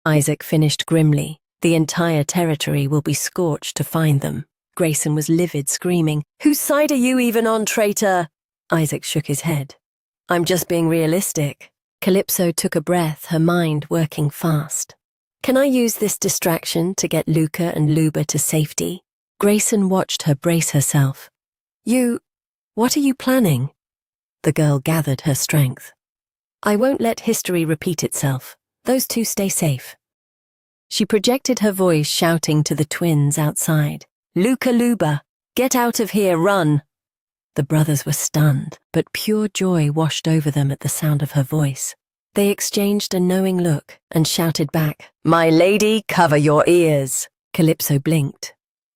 Isaac finished grimly. The entire territory will be scorched to find them. Grayson was livid, screaming, Whose side are you even on, traitor? Isaac shook his head. I'm just being realistic. Calypso took a breath, her mind working fast. Can I use this distraction to get Luca and Luba to safety? Grayson watched her brace herself. What are you planning? The girl gathered her strength. I won't let history repeat itself. Those two stay safe. She projected her voice, shouting to the twins outside. Luca, Luba, get out of here, run! The brothers were stunned, but pure joy washed over them at the sound of her voice. They exchanged a knowing look and shouted back, My lady, cover your ears! Calypso blinked.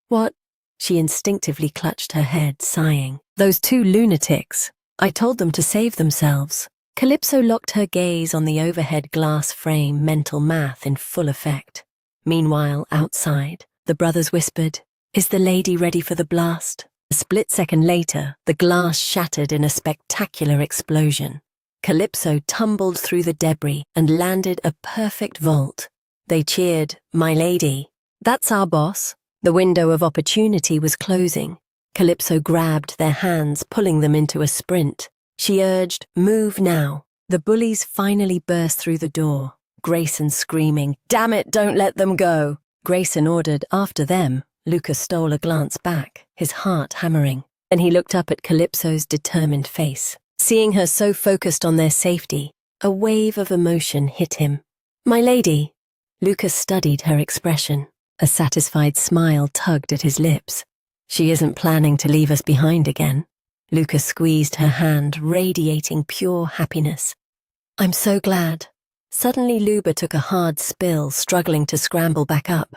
What? She instinctively clutched her head, sighing. Those two lunatics. I told them to save themselves. Calypso locked her gaze on the overhead glass frame, mental math in full effect. Meanwhile, outside, the brothers whispered, Is the lady ready for the blast? A split second later, the glass shattered in a spectacular explosion. Calypso tumbled through the debris and landed a perfect vault. They cheered, My lady. That's our boss. The window of opportunity was closing. Calypso grabbed their hands, pulling them into a sprint. She urged, Move now. The bullies finally burst through the door. Grayson screaming, Damn it, don't let them go. Grayson ordered, After them. Luca stole a glance back, his heart hammering. Then he looked up at Calypso's determined face. Seeing her so focused on their safety, a wave of emotion hit him. My lady. Luca studied her expression. A satisfied smile tugged at his lips. She isn't planning to leave us behind again. Luca squeezed her hand, radiating pure happiness. I'm so glad. Suddenly Luba took a hard spill, struggling to scramble back up.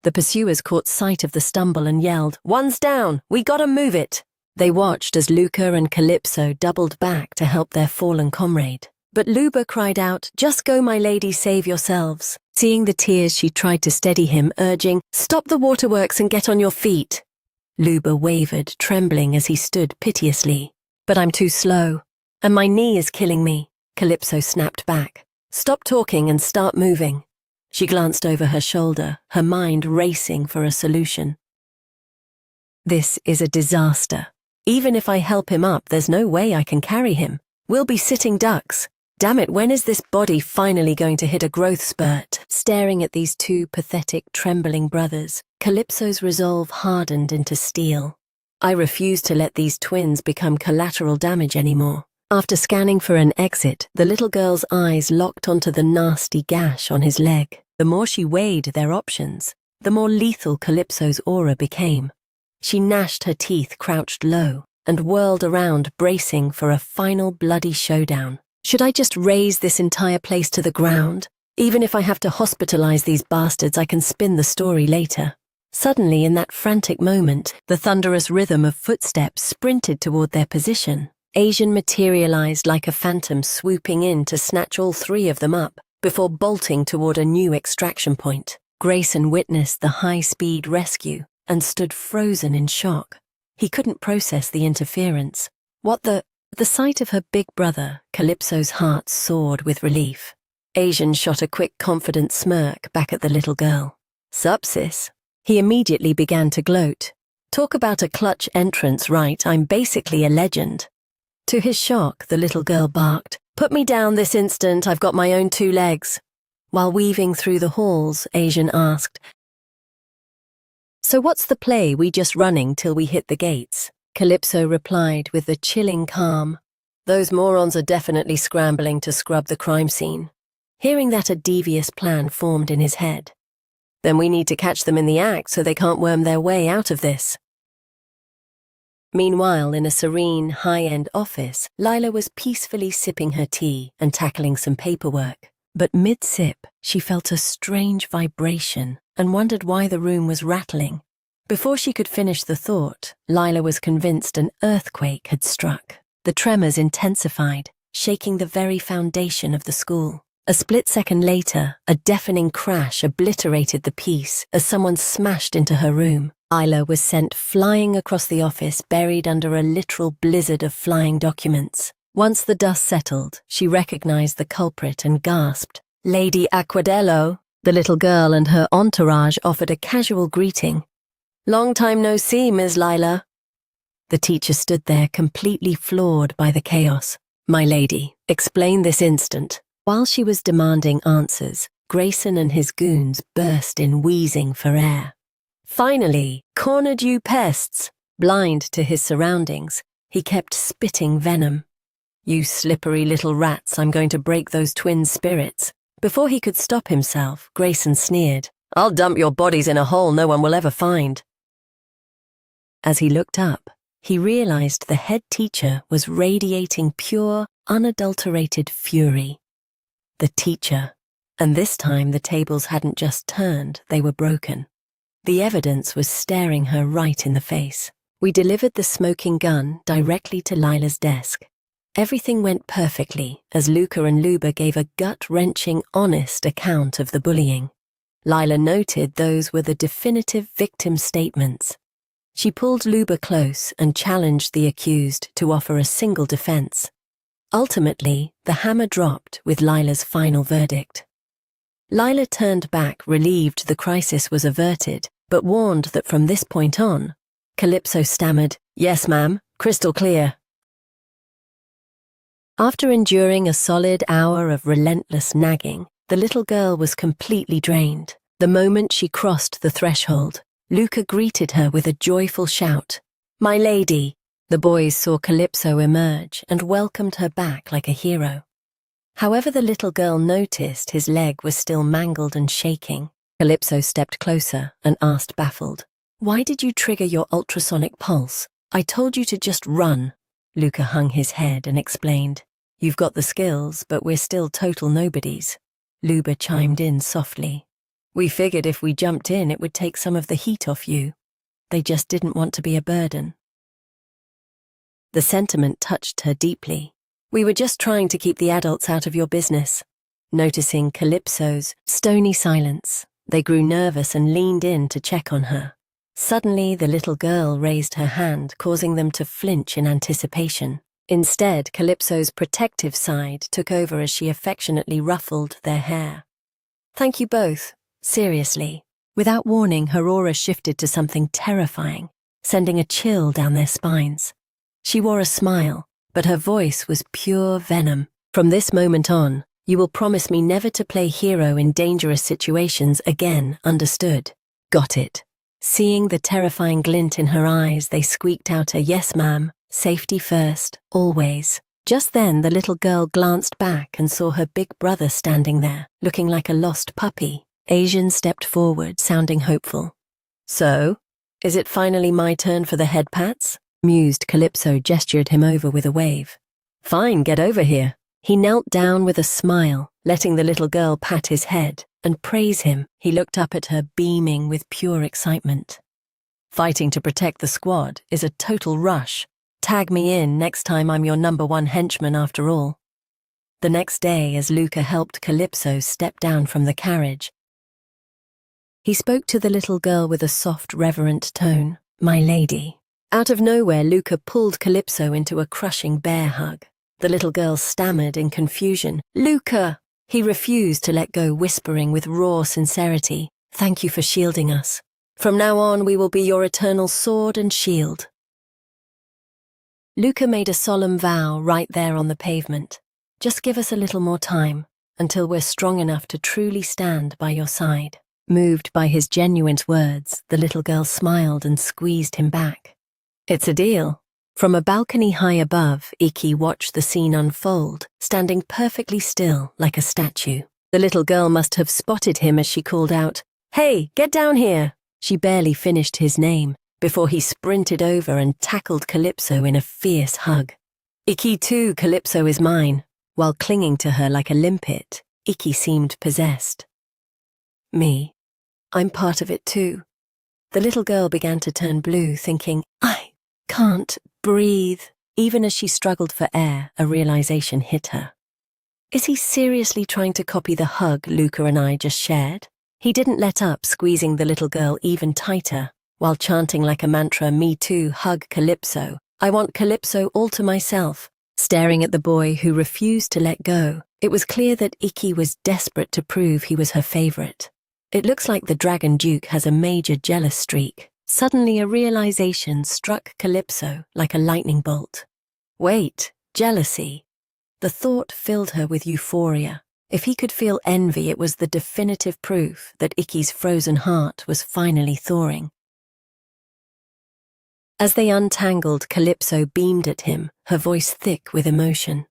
The pursuers caught sight of the stumble and yelled, One's down! We gotta move it! They watched as Luca and Calypso doubled back to help their fallen comrade. But Luba cried out, Just go, my lady, save yourselves. Seeing the tears, she tried to steady him, urging, "Stop the waterworks and get on your feet." Luba wavered, trembling as he stood piteously. "But I'm too slow, and my knee is killing me," Calypso snapped back. "Stop talking and start moving." She glanced over her shoulder, her mind racing for a solution. "This is a disaster. Even if I help him up, there's no way I can carry him. We'll be sitting ducks. Damn it, when is this body finally going to hit a growth spurt?" Staring at these two pathetic, trembling brothers, Calypso's resolve hardened into steel. "I refuse to let these twins become collateral damage anymore." After scanning for an exit, the little girl's eyes locked onto the nasty gash on his leg. The more she weighed their options, the more lethal Calypso's aura became. She gnashed her teeth, crouched low, and whirled around, bracing for a final bloody showdown. Should I just raze this entire place to the ground? Even if I have to hospitalize these bastards, I can spin the story later. Suddenly, in that frantic moment, the thunderous rhythm of footsteps sprinted toward their position. Asian materialized like a phantom, swooping in to snatch all three of them up before bolting toward a new extraction point. Grayson witnessed the high-speed rescue and stood frozen in shock. He couldn't process the interference. At the sight of her big brother, Calypso's heart soared with relief. Asian shot a quick, confident smirk back at the little girl. "Sup, sis?" He immediately began to gloat. "Talk about a clutch entrance, right? I'm basically a legend." To his shock, the little girl barked, "Put me down this instant, I've got my own 2 legs. While weaving through the halls, Asian asked, "So what's the play, we just running till we hit the gates?" Calypso replied with a chilling calm, "Those morons are definitely scrambling to scrub the crime scene." Hearing that, a devious plan formed in his head. "Then we need to catch them in the act so they can't worm their way out of this." Meanwhile, in a serene, high-end office, Lila was peacefully sipping her tea and tackling some paperwork. But mid-sip, she felt a strange vibration and wondered why the room was rattling. Before she could finish the thought, Lila was convinced an earthquake had struck. The tremors intensified, shaking the very foundation of the school. A split second later, a deafening crash obliterated the peace as someone smashed into her room. Lila was sent flying across the office, buried under a literal blizzard of flying documents. Once the dust settled, she recognized the culprit and gasped. "Lady Aquadello." The little girl and her entourage offered a casual greeting. "Long time no see, Ms. Lila." The teacher stood there, completely floored by the chaos. "My lady, explain this instant." While she was demanding answers, Grayson and his goons burst in, wheezing for air. "Finally, cornered you pests." Blind to his surroundings, he kept spitting venom. "You slippery little rats, I'm going to break those twins' spirits." Before he could stop himself, Grayson sneered, "I'll dump your bodies in a hole no one will ever find." As he looked up, he realized the head teacher was radiating pure, unadulterated fury. The teacher, and this time the tables hadn't just turned, they were broken. The evidence was staring her right in the face. We delivered the smoking gun directly to Lila's desk. Everything went perfectly as Luca and Luba gave a gut-wrenching, honest account of the bullying. Lila noted those were the definitive victim statements. She pulled Luba close and challenged the accused to offer a single defense. Ultimately, the hammer dropped with Lila's final verdict. Lila turned back, relieved the crisis was averted, but warned that from this point on, Calypso stammered, "Yes, ma'am, crystal clear." After enduring a solid hour of relentless nagging, the little girl was completely drained. The moment she crossed the threshold, Luca greeted her with a joyful shout. "My lady!" The boys saw Calypso emerge and welcomed her back like a hero. However, the little girl noticed his leg was still mangled and shaking. Calypso stepped closer and asked, baffled, "Why did you trigger your ultrasonic pulse? I told you to just run." Luca hung his head and explained, "You've got the skills, but we're still total nobodies." Luba chimed in softly. "We figured if we jumped in, it would take some of the heat off you. They just didn't want to be a burden." The sentiment touched her deeply. "We were just trying to keep the adults out of your business." Noticing Calypso's stony silence, they grew nervous and leaned in to check on her. Suddenly, the little girl raised her hand, causing them to flinch in anticipation. Instead, Calypso's protective side took over as she affectionately ruffled their hair. "Thank you both. Seriously." Without warning, her aura shifted to something terrifying, sending a chill down their spines. She wore a smile, but her voice was pure venom. "From this moment on, you will promise me never to play hero in dangerous situations again, understood?" "Got it." Seeing the terrifying glint in her eyes, they squeaked out a "Yes, ma'am, safety first, always." Just then, the little girl glanced back and saw her big brother standing there, looking like a lost puppy. Asian stepped forward, sounding hopeful. "So, is it finally my turn for the head pats?" Mused Calypso gestured him over with a wave. "Fine, get over here." He knelt down with a smile, letting the little girl pat his head and praise him. He looked up at her, beaming with pure excitement. "Fighting to protect the squad is a total rush. Tag me in next time I'm your #1 henchman after all." The next day, as Luca helped Calypso step down from the carriage, he spoke to the little girl with a soft, reverent tone. "My lady." Out of nowhere, Luca pulled Calypso into a crushing bear hug. The little girl stammered in confusion. "Luca!" He refused to let go, whispering with raw sincerity, "Thank you for shielding us. From now on, we will be your eternal sword and shield." Luca made a solemn vow right there on the pavement. "Just give us a little more time, until we're strong enough to truly stand by your side." Moved by his genuine words, the little girl smiled and squeezed him back. "It's a deal." From a balcony high above, Iki watched the scene unfold, standing perfectly still like a statue. The little girl must have spotted him as she called out, "Hey, get down here!" She barely finished his name before he sprinted over and tackled Calypso in a fierce hug. "Iki too, Calypso is mine." While clinging to her like a limpet, Iki seemed possessed. "Me? I'm part of it too." The little girl began to turn blue, thinking, "I can't breathe." Even as she struggled for air, a realization hit her. Is he seriously trying to copy the hug Luca and I just shared? He didn't let up, squeezing the little girl even tighter, while chanting like a mantra, "Me too, hug Calypso. I want Calypso all to myself." Staring at the boy who refused to let go, it was clear that Iki was desperate to prove he was her favorite. "It looks like the Dragon Duke has a major jealous streak." Suddenly a realization struck Calypso like a lightning bolt. Wait, jealousy? The thought filled her with euphoria. If he could feel envy, it was the definitive proof that Iki's frozen heart was finally thawing. As they untangled, Calypso beamed at him, her voice thick with emotion.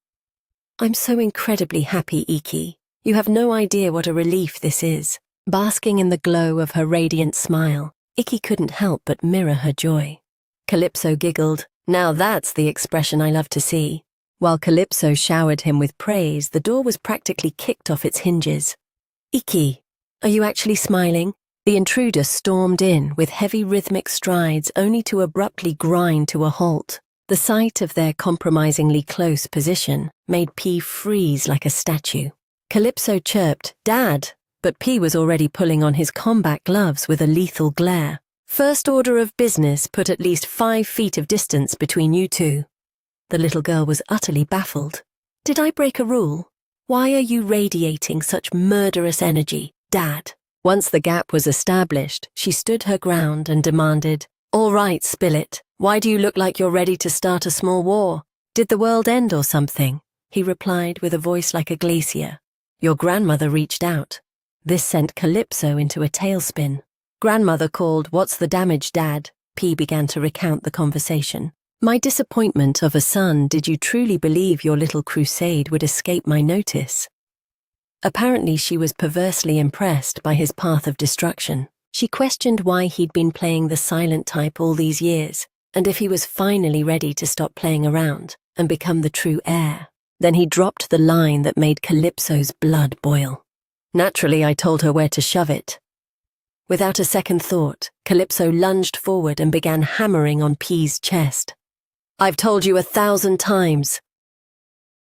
"I'm so incredibly happy, Iki. You have no idea what a relief this is." Basking in the glow of her radiant smile, Iki couldn't help but mirror her joy. Calypso giggled. "Now that's the expression I love to see." While Calypso showered him with praise, the door was practically kicked off its hinges. "Iki, are you actually smiling?" The intruder stormed in with heavy rhythmic strides, only to abruptly grind to a halt. The sight of their compromisingly close position made P freeze like a statue. Calypso chirped, "Dad," but P was already pulling on his combat gloves with a lethal glare. "First order of business, put at least 5 feet of distance between you two." The little girl was utterly baffled. "Did I break a rule? Why are you radiating such murderous energy, Dad?" Once the gap was established, she stood her ground and demanded, "All right, spill it. Why do you look like you're ready to start a small war? Did the world end or something?" He replied with a voice like a glacier. "Your grandmother reached out." This sent Calypso into a tailspin. Grandmother called, "What's the damage, Dad?" P began to recount the conversation. "My disappointment of a son. Did you truly believe your little crusade would escape my notice?" Apparently she was perversely impressed by his path of destruction. She questioned why he'd been playing the silent type all these years, and if he was finally ready to stop playing around and become the true heir. Then he dropped the line that made Calypso's blood boil. "Naturally, I told her where to shove it." Without a second thought, Calypso lunged forward and began hammering on P's chest. "I've told you 1,000 times.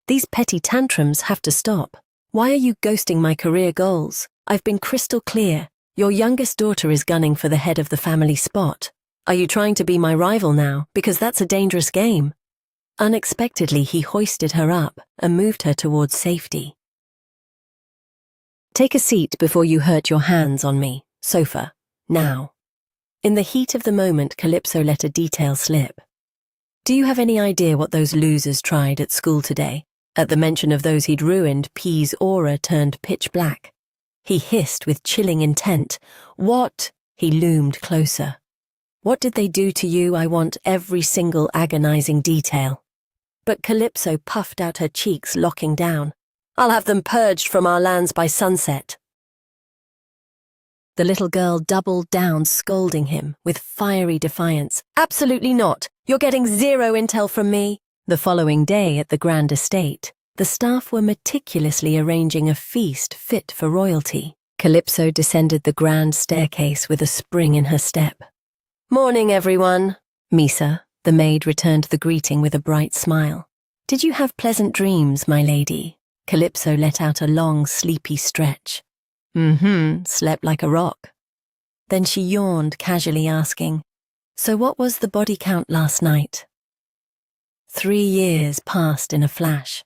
These petty tantrums have to stop. Why are you ghosting my career goals? I've been crystal clear. Your youngest daughter is gunning for the head of the family spot. Are you trying to be my rival now? Because that's a dangerous game. Unexpectedly, he hoisted her up and moved her towards safety. Take a seat before you hurt your hands on me. Sofa. Now. In the heat of the moment, Calypso let a detail slip. Do you have any idea what those losers tried at school today? At the mention of those he'd ruined, P's aura turned pitch black. He hissed with chilling intent. What? He loomed closer. What did they do to you? I want every single agonizing detail. But Calypso puffed out her cheeks, locking down. I'll have them purged from our lands by sunset. The little girl doubled down, scolding him with fiery defiance. Absolutely not. You're getting zero intel from me. The following day at the Grand Estate, the staff were meticulously arranging a feast fit for royalty. Calypso descended the grand staircase with a spring in her step. Morning, everyone. Misa, the maid, returned the greeting with a bright smile. Did you have pleasant dreams, my lady? Calypso let out a long, sleepy stretch. Slept like a rock. Then she yawned, casually asking, So what was the body count last night? 3 years passed in a flash.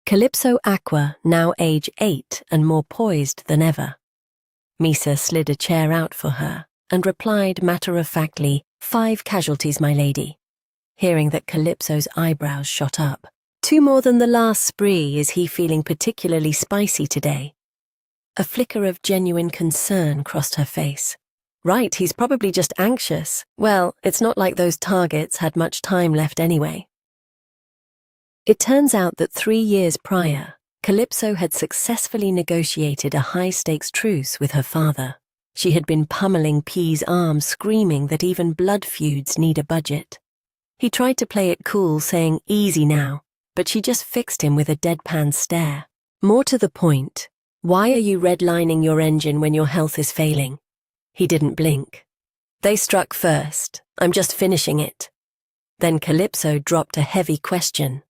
Calypso Aqua, now age 8 and more poised than ever. Misa slid a chair out for her and replied matter-of-factly, 5 casualties, my lady. Hearing that, Calypso's eyebrows shot up. 2 more than the last spree. Is he feeling particularly spicy today? A flicker of genuine concern crossed her face. Right, he's probably just anxious. Well, it's not like those targets had much time left anyway. It turns out that 3 years prior, Calypso had successfully negotiated a high-stakes truce with her father. She had been pummeling P's arm, screaming that even blood feuds need a budget. He tried to play it cool, saying, easy now, but she just fixed him with a deadpan stare. More to the point, why are you redlining your engine when your health is failing? He didn't blink. They struck first. I'm just finishing it. Then Calypso dropped a heavy question.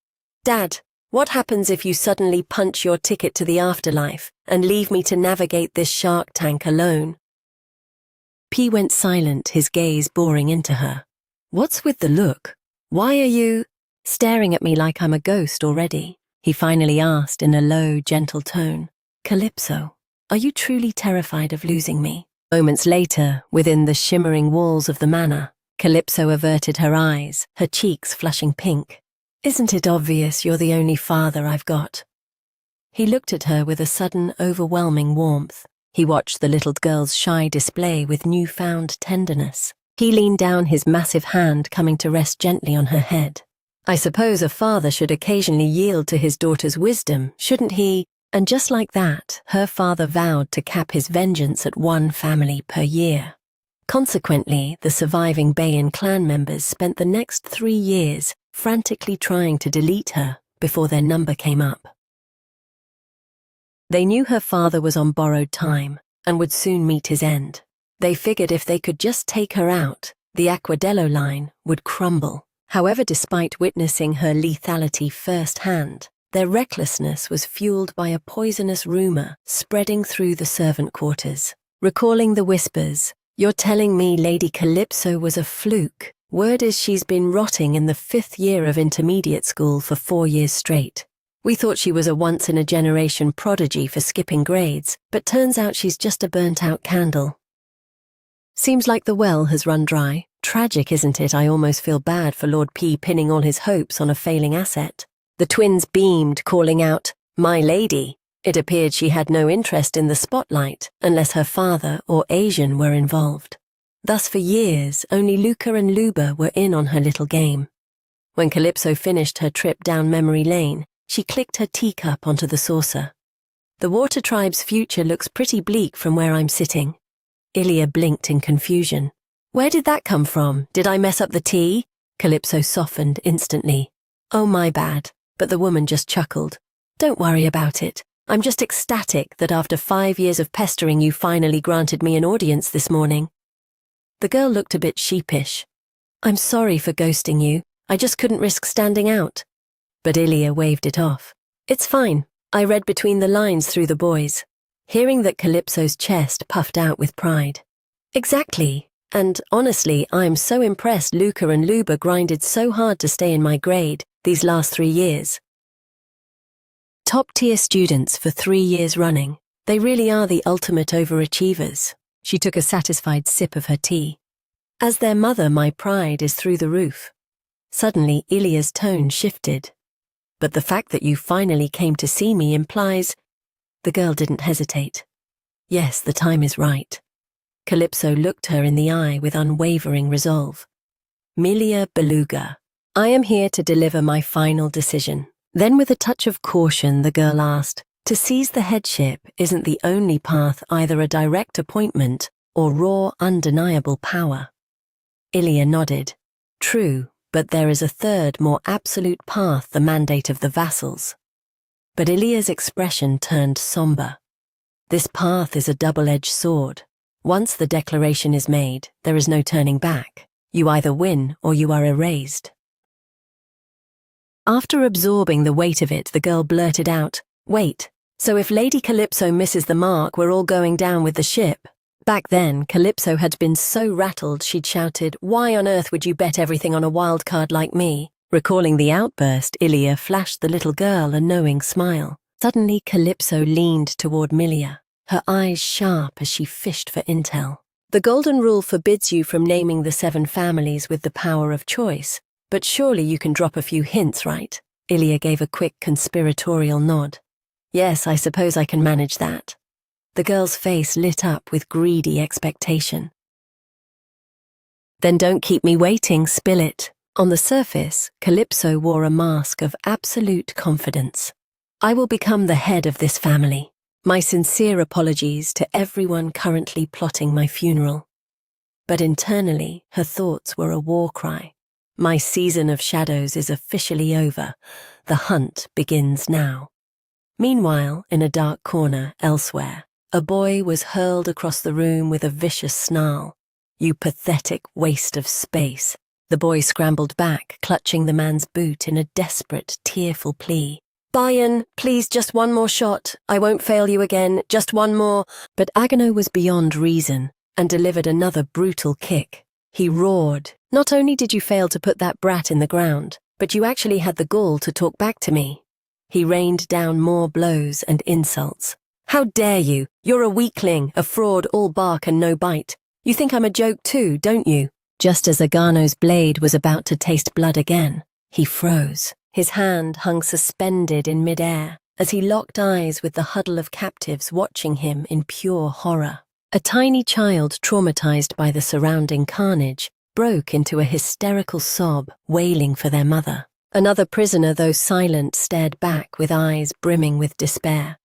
Dad, what happens if you suddenly punch your ticket to the afterlife and leave me to navigate this shark tank alone? P went silent, his gaze boring into her. What's with the look? Why are you staring at me like I'm a ghost already? He finally asked in a low, gentle tone. Calypso, are you truly terrified of losing me? Moments later, within the shimmering walls of the manor, Calypso averted her eyes, her cheeks flushing pink. Isn't it obvious you're the only father I've got? He looked at her with a sudden, overwhelming warmth. He watched the little girl's shy display with newfound tenderness. He leaned down, his massive hand coming to rest gently on her head. I suppose a father should occasionally yield to his daughter's wisdom, shouldn't he? And just like that, her father vowed to cap his vengeance at 1 family per year. Consequently, the surviving Bayan clan members spent the next 3 years frantically trying to delete her before their number came up. They knew her father was on borrowed time and would soon meet his end. They figured if they could just take her out, the Aquadello line would crumble. However, despite witnessing her lethality firsthand, their recklessness was fueled by a poisonous rumor spreading through the servant quarters. Recalling the whispers, "You're telling me Lady Calypso was a fluke. Word is she's been rotting in the 5th year of intermediate school for 4 years straight. We thought she was a once-in-a-generation prodigy for skipping grades, but turns out she's just a burnt-out candle. Seems like the well has run dry. Tragic, isn't it? I almost feel bad for Lord P pinning all his hopes on a failing asset." The twins beamed, calling out, "My lady." It appeared she had no interest in the spotlight unless her father or Asian were involved. Thus for years, only Luca and Luba were in on her little game. When Calypso finished her trip down memory lane, she clicked her teacup onto the saucer. "The Water Tribe's future looks pretty bleak from where I'm sitting." Ilya blinked in confusion. "Where did that come from? Did I mess up the tea?" Calypso softened instantly. "Oh, my bad." But the woman just chuckled. "Don't worry about it. I'm just ecstatic that after 5 years of pestering you finally granted me an audience this morning." The girl looked a bit sheepish. "I'm sorry for ghosting you. I just couldn't risk standing out." But Ilya waved it off. "It's fine. I read between the lines through the boys, hearing that Calypso's chest puffed out with pride. Exactly, and honestly, I'm so impressed Luca and Luba grinded so hard to stay in my grade these last 3 years. Top-tier students for 3 years running. They really are the ultimate overachievers. She took a satisfied sip of her tea. As their mother, my pride is through the roof. Suddenly, Ilya's tone shifted. But the fact that you finally came to see me implies... The girl didn't hesitate. Yes, the time is right. Calypso looked her in the eye with unwavering resolve. Milia Beluga, I am here to deliver my final decision. Then with a touch of caution, the girl asked, to seize the headship isn't the only path, either a direct appointment or raw, undeniable power. Ilya nodded. True, but there is a third, more absolute path, the mandate of the vassals. But Ilya's expression turned somber. This path is a double-edged sword. Once the declaration is made, there is no turning back. You either win or you are erased. After absorbing the weight of it, the girl blurted out, Wait, so if Lady Calypso misses the mark, we're all going down with the ship? Back then, Calypso had been so rattled she'd shouted, Why on earth would you bet everything on a wild card like me? Recalling the outburst, Ilya flashed the little girl a knowing smile. Suddenly, Calypso leaned toward Milia, her eyes sharp as she fished for intel. The golden rule forbids you from naming the 7 families with the power of choice, but surely you can drop a few hints, right? Ilya gave a quick conspiratorial nod. Yes, I suppose I can manage that. The girl's face lit up with greedy expectation. Then don't keep me waiting, spill it. On the surface, Calypso wore a mask of absolute confidence. I will become the head of this family. My sincere apologies to everyone currently plotting my funeral. But internally, her thoughts were a war cry. My season of shadows is officially over. The hunt begins now. Meanwhile, in a dark corner elsewhere, a boy was hurled across the room with a vicious snarl. You pathetic waste of space. The boy scrambled back, clutching the man's boot in a desperate, tearful plea. Bayern, please, just one more shot. I won't fail you again, just one more. But Agano was beyond reason and delivered another brutal kick. He roared, Not only did you fail to put that brat in the ground, but you actually had the gall to talk back to me. He rained down more blows and insults. How dare you? You're a weakling, a fraud, all bark and no bite. You think I'm a joke too, don't you? Just as Agano's blade was about to taste blood again, he froze. His hand hung suspended in midair as he locked eyes with the huddle of captives watching him in pure horror. A tiny child, traumatized by the surrounding carnage, broke into a hysterical sob, wailing for their mother. Another prisoner, though silent, stared back with eyes brimming with despair.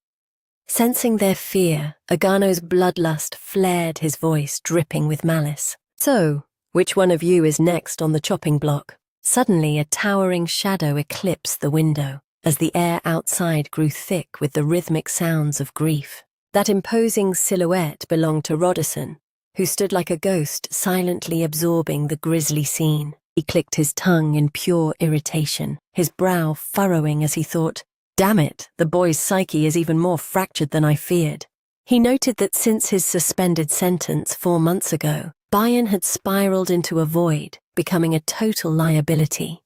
Sensing their fear, Agano's bloodlust flared, his voice dripping with malice. So, which one of you is next on the chopping block? Suddenly, a towering shadow eclipsed the window as the air outside grew thick with the rhythmic sounds of grief. That imposing silhouette belonged to Rodison, who stood like a ghost, silently absorbing the grisly scene. He clicked his tongue in pure irritation, his brow furrowing as he thought, Damn it, the boy's psyche is even more fractured than I feared. He noted that since his suspended sentence 4 months ago, Bayern had spiraled into a void, becoming a total liability.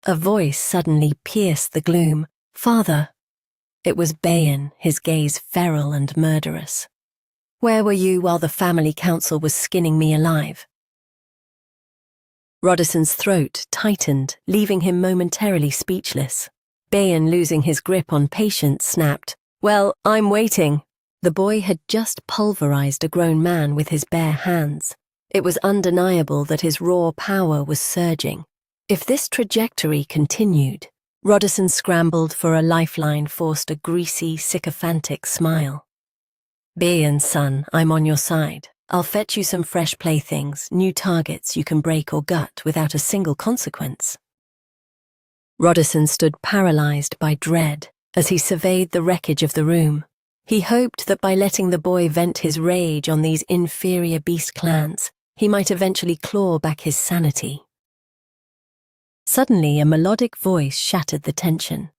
A voice suddenly pierced the gloom. Father. It was Bayern, his gaze feral and murderous. Where were you while the family council was skinning me alive? Rodison's throat tightened, leaving him momentarily speechless. Bayern, losing his grip on patience, snapped, Well, I'm waiting. The boy had just pulverized a grown man with his bare hands. It was undeniable that his raw power was surging. If this trajectory continued, Rodison scrambled for a lifeline, forced a greasy, sycophantic smile. Bayern, son, I'm on your side. I'll fetch you some fresh playthings, new targets you can break or gut without a single consequence. Rodison stood paralyzed by dread as he surveyed the wreckage of the room. He hoped that by letting the boy vent his rage on these inferior beast clans, he might eventually claw back his sanity. Suddenly, a melodic voice shattered the tension.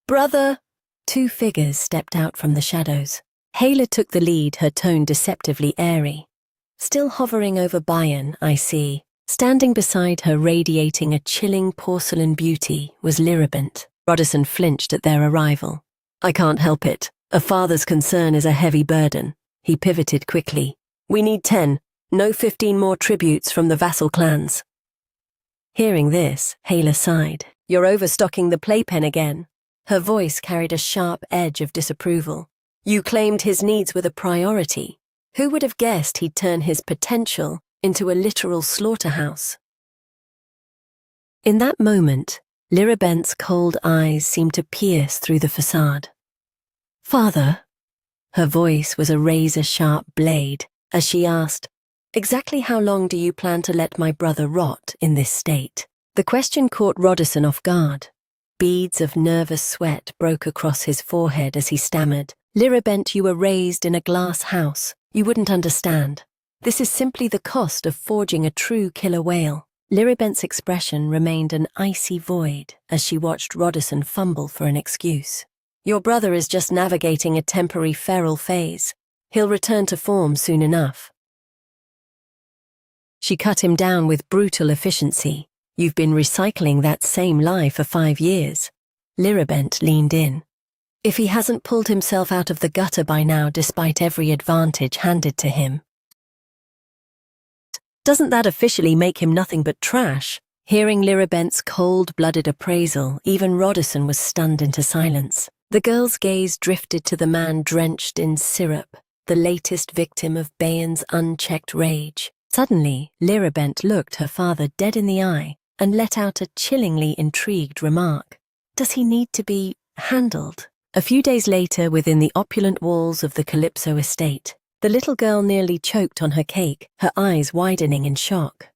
Brother! Two figures stepped out from the shadows. Yahello took the lead, her tone deceptively airy. Still hovering over Bayan, I see. Standing beside her, radiating a chilling porcelain beauty, was Liribent. Rodison flinched at their arrival. I can't help it. A father's concern is a heavy burden. He pivoted quickly. We need 10, no 15 more tributes from the vassal clans. Hearing this, Yahello sighed. You're overstocking the playpen again. Her voice carried a sharp edge of disapproval. You claimed his needs were the priority. Who would have guessed he'd turn his potential into a literal slaughterhouse? In that moment, Liribent's cold eyes seemed to pierce through the facade. Father? Her voice was a razor-sharp blade as she asked, exactly how long do you plan to let my brother rot in this state? The question caught Rodison off guard. Beads of nervous sweat broke across his forehead as he stammered, Liribent, you were raised in a glass house. You wouldn't understand. This is simply the cost of forging a true killer whale. Liribent's expression remained an icy void as she watched Rodison fumble for an excuse. Your brother is just navigating a temporary feral phase. He'll return to form soon enough. She cut him down with brutal efficiency. You've been recycling that same lie for 5 years. Liribent leaned in. If he hasn't pulled himself out of the gutter by now despite every advantage handed to him, doesn't that officially make him nothing but trash? Hearing Liribent's cold-blooded appraisal, even Rodison was stunned into silence. The girl's gaze drifted to the man drenched in syrup, the latest victim of Bayan's unchecked rage. Suddenly, Liribent looked her father dead in the eye and let out a chillingly intrigued remark. Does he need to be handled? A few days later, within the opulent walls of the Calypso estate, the little girl nearly choked on her cake, her eyes widening in shock.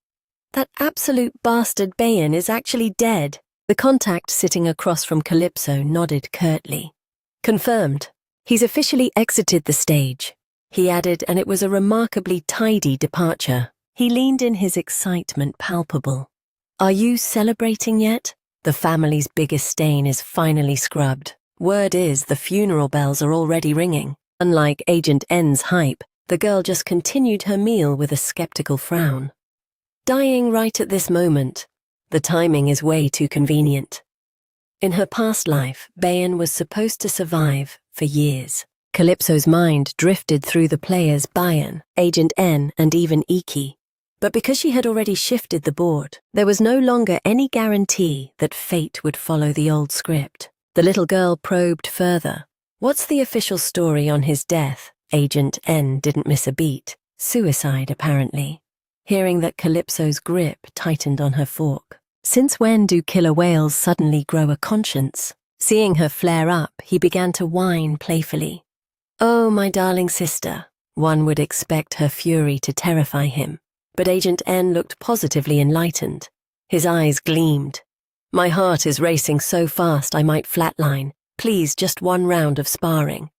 That absolute bastard Bayan is actually dead. The contact sitting across from Calypso nodded curtly. Confirmed. He's officially exited the stage, he added, and it was a remarkably tidy departure. He leaned in, his excitement palpable. Are you celebrating yet? The family's biggest stain is finally scrubbed. Word is the funeral bells are already ringing. Unlike Agent N's hype, the girl just continued her meal with a skeptical frown. Dying right at this moment. The timing is way too convenient. In her past life, Bayan was supposed to survive for years. Calypso's mind drifted through the players Bayan, Agent N, and even Iki. But because she had already shifted the board, there was no longer any guarantee that fate would follow the old script. The little girl probed further. What's the official story on his death? Agent N didn't miss a beat. Suicide, apparently. Hearing that, Calypso's grip tightened on her fork. Since when do killer whales suddenly grow a conscience? Seeing her flare up, he began to whine playfully. Oh, my darling sister. One would expect her fury to terrify him. But Agent N looked positively enlightened. His eyes gleamed. My heart is racing so fast I might flatline. Please, just one round of sparring.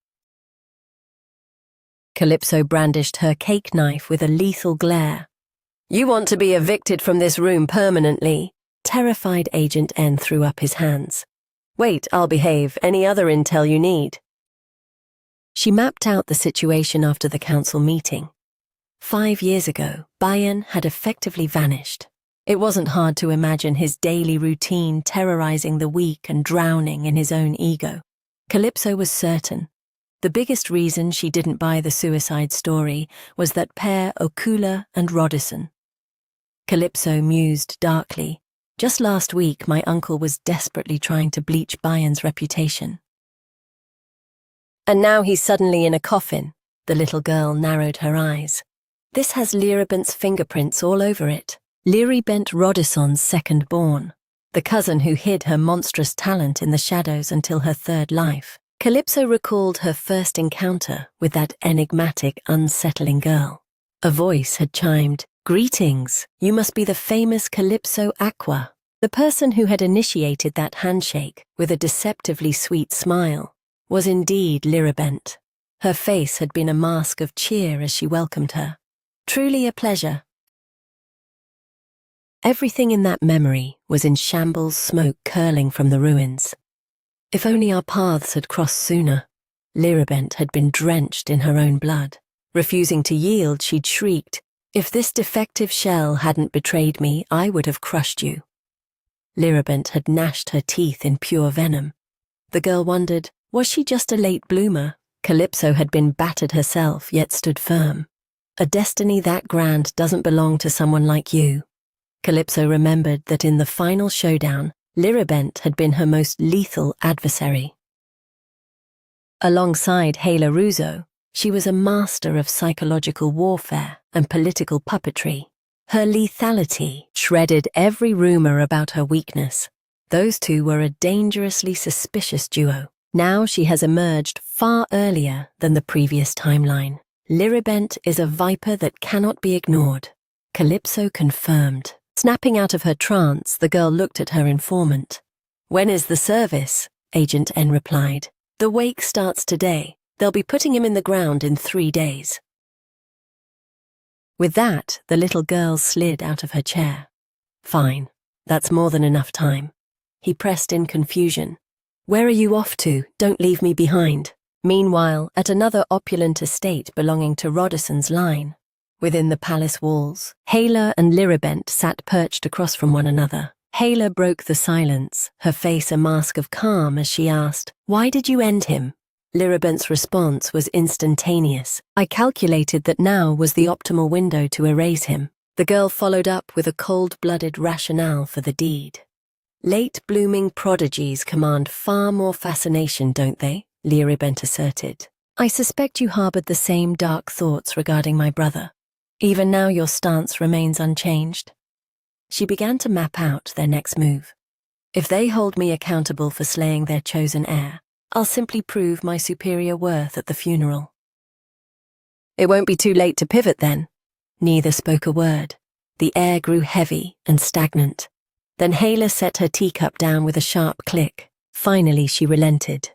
Calypso brandished her cake knife with a lethal glare. You want to be evicted from this room permanently? Terrified, Agent N threw up his hands. Wait, I'll behave. Any other intel you need? She mapped out the situation after the council meeting. 5 years ago, Bayan had effectively vanished. It wasn't hard to imagine his daily routine terrorizing the weak and drowning in his own ego. Calypso was certain. The biggest reason she didn't buy the suicide story was that pair Okula and Rodison. Calypso mused darkly. Just last week, my uncle was desperately trying to bleach Bayan's reputation. And now he's suddenly in a coffin. The little girl narrowed her eyes. This has Liribent's fingerprints all over it. Liribent Rodison's second-born, the cousin who hid her monstrous talent in the shadows until her third life. Calypso recalled her first encounter with that enigmatic, unsettling girl. A voice had chimed, Greetings, you must be the famous Calypso Aqua. The person who had initiated that handshake with a deceptively sweet smile was indeed Liribent. Her face had been a mask of cheer as she welcomed her. Truly a pleasure. Everything in that memory was in shambles, smoke curling from the ruins. If only our paths had crossed sooner. Liribent had been drenched in her own blood. Refusing to yield, she'd shrieked, "If this defective shell hadn't betrayed me, I would have crushed you." Liribent had gnashed her teeth in pure venom. The girl wondered, was she just a late bloomer? Calypso had been battered herself, yet stood firm. A destiny that grand doesn't belong to someone like you. Calypso remembered that in the final showdown, Liribent had been her most lethal adversary. Alongside Yahello Russo, she was a master of psychological warfare and political puppetry. Her lethality shredded every rumor about her weakness. Those two were a dangerously suspicious duo. Now she has emerged far earlier than the previous timeline. Liribent is a viper that cannot be ignored. Calypso confirmed. Snapping out of her trance, the girl looked at her informant. "When is the service?" Agent N replied. "The wake starts today. They'll be putting him in the ground in 3 days." With that, the little girl slid out of her chair. "Fine. That's more than enough time." He pressed in confusion. "Where are you off to? Don't leave me behind." Meanwhile, at another opulent estate belonging to Rodderson's line, within the palace walls, Yahello and Liribent sat perched across from one another. Yahello broke the silence, her face a mask of calm as she asked, "Why did you end him?" Liribent's response was instantaneous. "I calculated that now was the optimal window to erase him." The girl followed up with a cold-blooded rationale for the deed. "Late-blooming prodigies command far more fascination, don't they?" Liribent asserted. "I suspect you harbored the same dark thoughts regarding my brother. Even now your stance remains unchanged." She began to map out their next move. "If they hold me accountable for slaying their chosen heir, I'll simply prove my superior worth at the funeral." "It won't be too late to pivot then." Neither spoke a word. The air grew heavy and stagnant. Then Yahello set her teacup down with a sharp click. Finally she relented.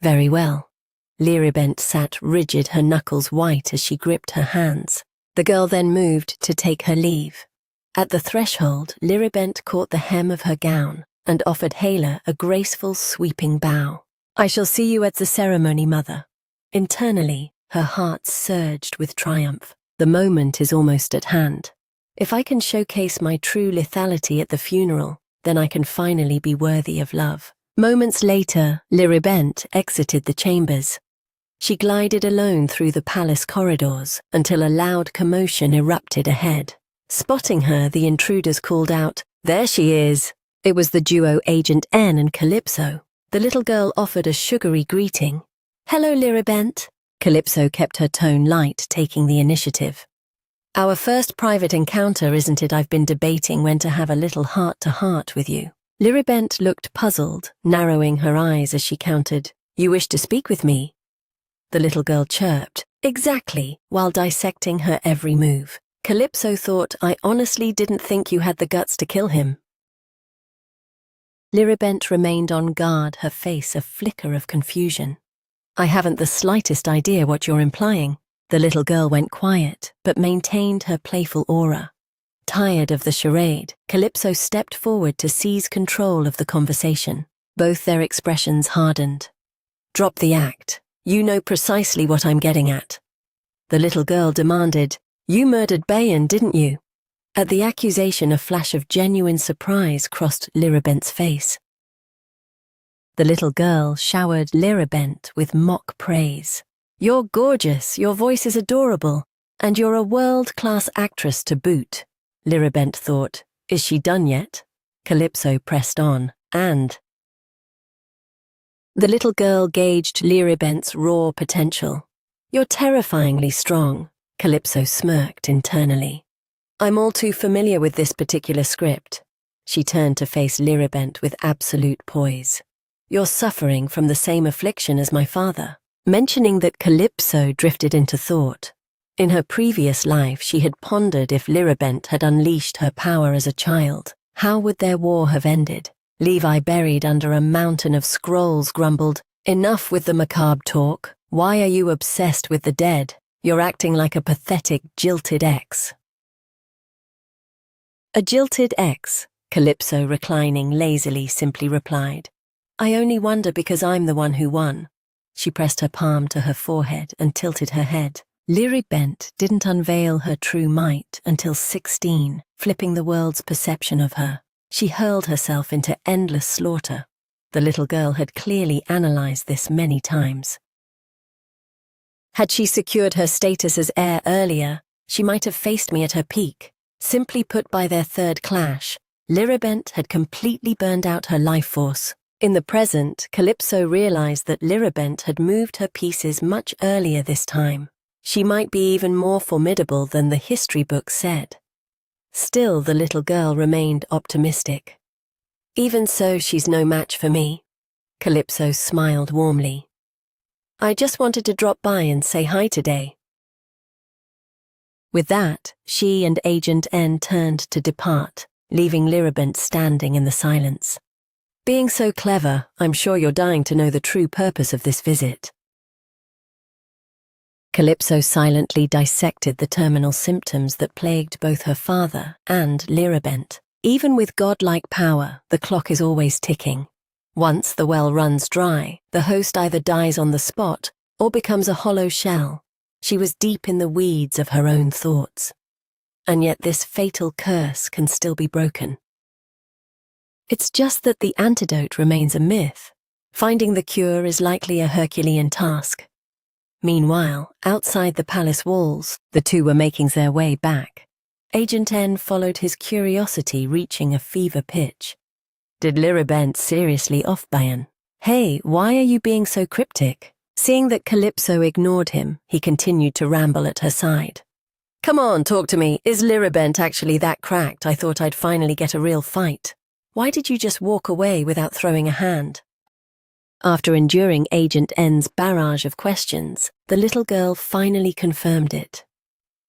"Very well." Liribent sat rigid, her knuckles white as she gripped her hands. The girl then moved to take her leave. At the threshold, Liribent caught the hem of her gown and offered Yahello a graceful, sweeping bow. "I shall see you at the ceremony, mother." Internally, her heart surged with triumph. The moment is almost at hand. If I can showcase my true lethality at the funeral, then I can finally be worthy of love. Moments later, Liribent exited the chambers. She glided alone through the palace corridors until a loud commotion erupted ahead. Spotting her, the intruders called out, "There she is!" It was the duo Agent N and Calypso. The little girl offered a sugary greeting. "Hello, Liribent." Calypso kept her tone light, taking the initiative. "Our first private encounter, isn't it? I've been debating when to have a little heart-to-heart with you." Liribent looked puzzled, narrowing her eyes as she countered, "You wish to speak with me?" The little girl chirped, "Exactly," while dissecting her every move. Calypso thought, "I honestly didn't think you had the guts to kill him." Liribent remained on guard, her face a flicker of confusion. "I haven't the slightest idea what you're implying." The little girl went quiet, but maintained her playful aura. Tired of the charade, Calypso stepped forward to seize control of the conversation. Both their expressions hardened. "Drop the act. You know precisely what I'm getting at." The little girl demanded, "You murdered Bayan, didn't you?" At the accusation, a flash of genuine surprise crossed Liribent's face. The little girl showered Liribent with mock praise. "You're gorgeous, your voice is adorable, and you're a world-class actress to boot." Liribent thought, "Is she done yet?" Calypso pressed on, and... The little girl gauged Liribent's raw potential. "You're terrifyingly strong." Calypso smirked internally. "I'm all too familiar with this particular script." She turned to face Liribent with absolute poise. "You're suffering from the same affliction as my father." Mentioning that, Calypso drifted into thought. In her previous life, she had pondered if Liribent had unleashed her power as a child. How would their war have ended? Levi, buried under a mountain of scrolls, grumbled, "Enough with the macabre talk. Why are you obsessed with the dead? You're acting like a pathetic, jilted ex." "A jilted ex," Calypso, reclining lazily, simply replied. I only wonder because I'm the one who won. She pressed her palm to her forehead and tilted her head. Liribent didn't unveil her true might until 16, flipping the world's perception of her. She hurled herself into endless slaughter. The little girl had clearly analyzed this many times. Had she secured her status as heir earlier, she might have faced me at her peak. Simply put, by their third clash, Liribent had completely burned out her life force. In the present, Calypso realized that Liribent had moved her pieces much earlier this time. She might be even more formidable than the history book said. Still, the little girl remained optimistic. Even so, she's no match for me. Calypso smiled warmly. I just wanted to drop by and say hi today. With that, she and Agent N turned to depart, leaving Liribent standing in the silence. Being so clever, I'm sure you're dying to know the true purpose of this visit. Calypso silently dissected the terminal symptoms that plagued both her father and Liribent. Even with godlike power, the clock is always ticking. Once the well runs dry, the host either dies on the spot or becomes a hollow shell. She was deep in the weeds of her own thoughts. And yet this fatal curse can still be broken. It's just that the antidote remains a myth. Finding the cure is likely a Herculean task. Meanwhile, outside the palace walls, the two were making their way back. Agent N followed his curiosity, reaching a fever pitch. Did Liribent seriously off-ban? Hey, why are you being so cryptic? Seeing that Calypso ignored him, he continued to ramble at her side. Come on, talk to me. Is Liribent actually that cracked? I thought I'd finally get a real fight. Why did you just walk away without throwing a hand? After enduring Agent N's barrage of questions, the little girl finally confirmed it.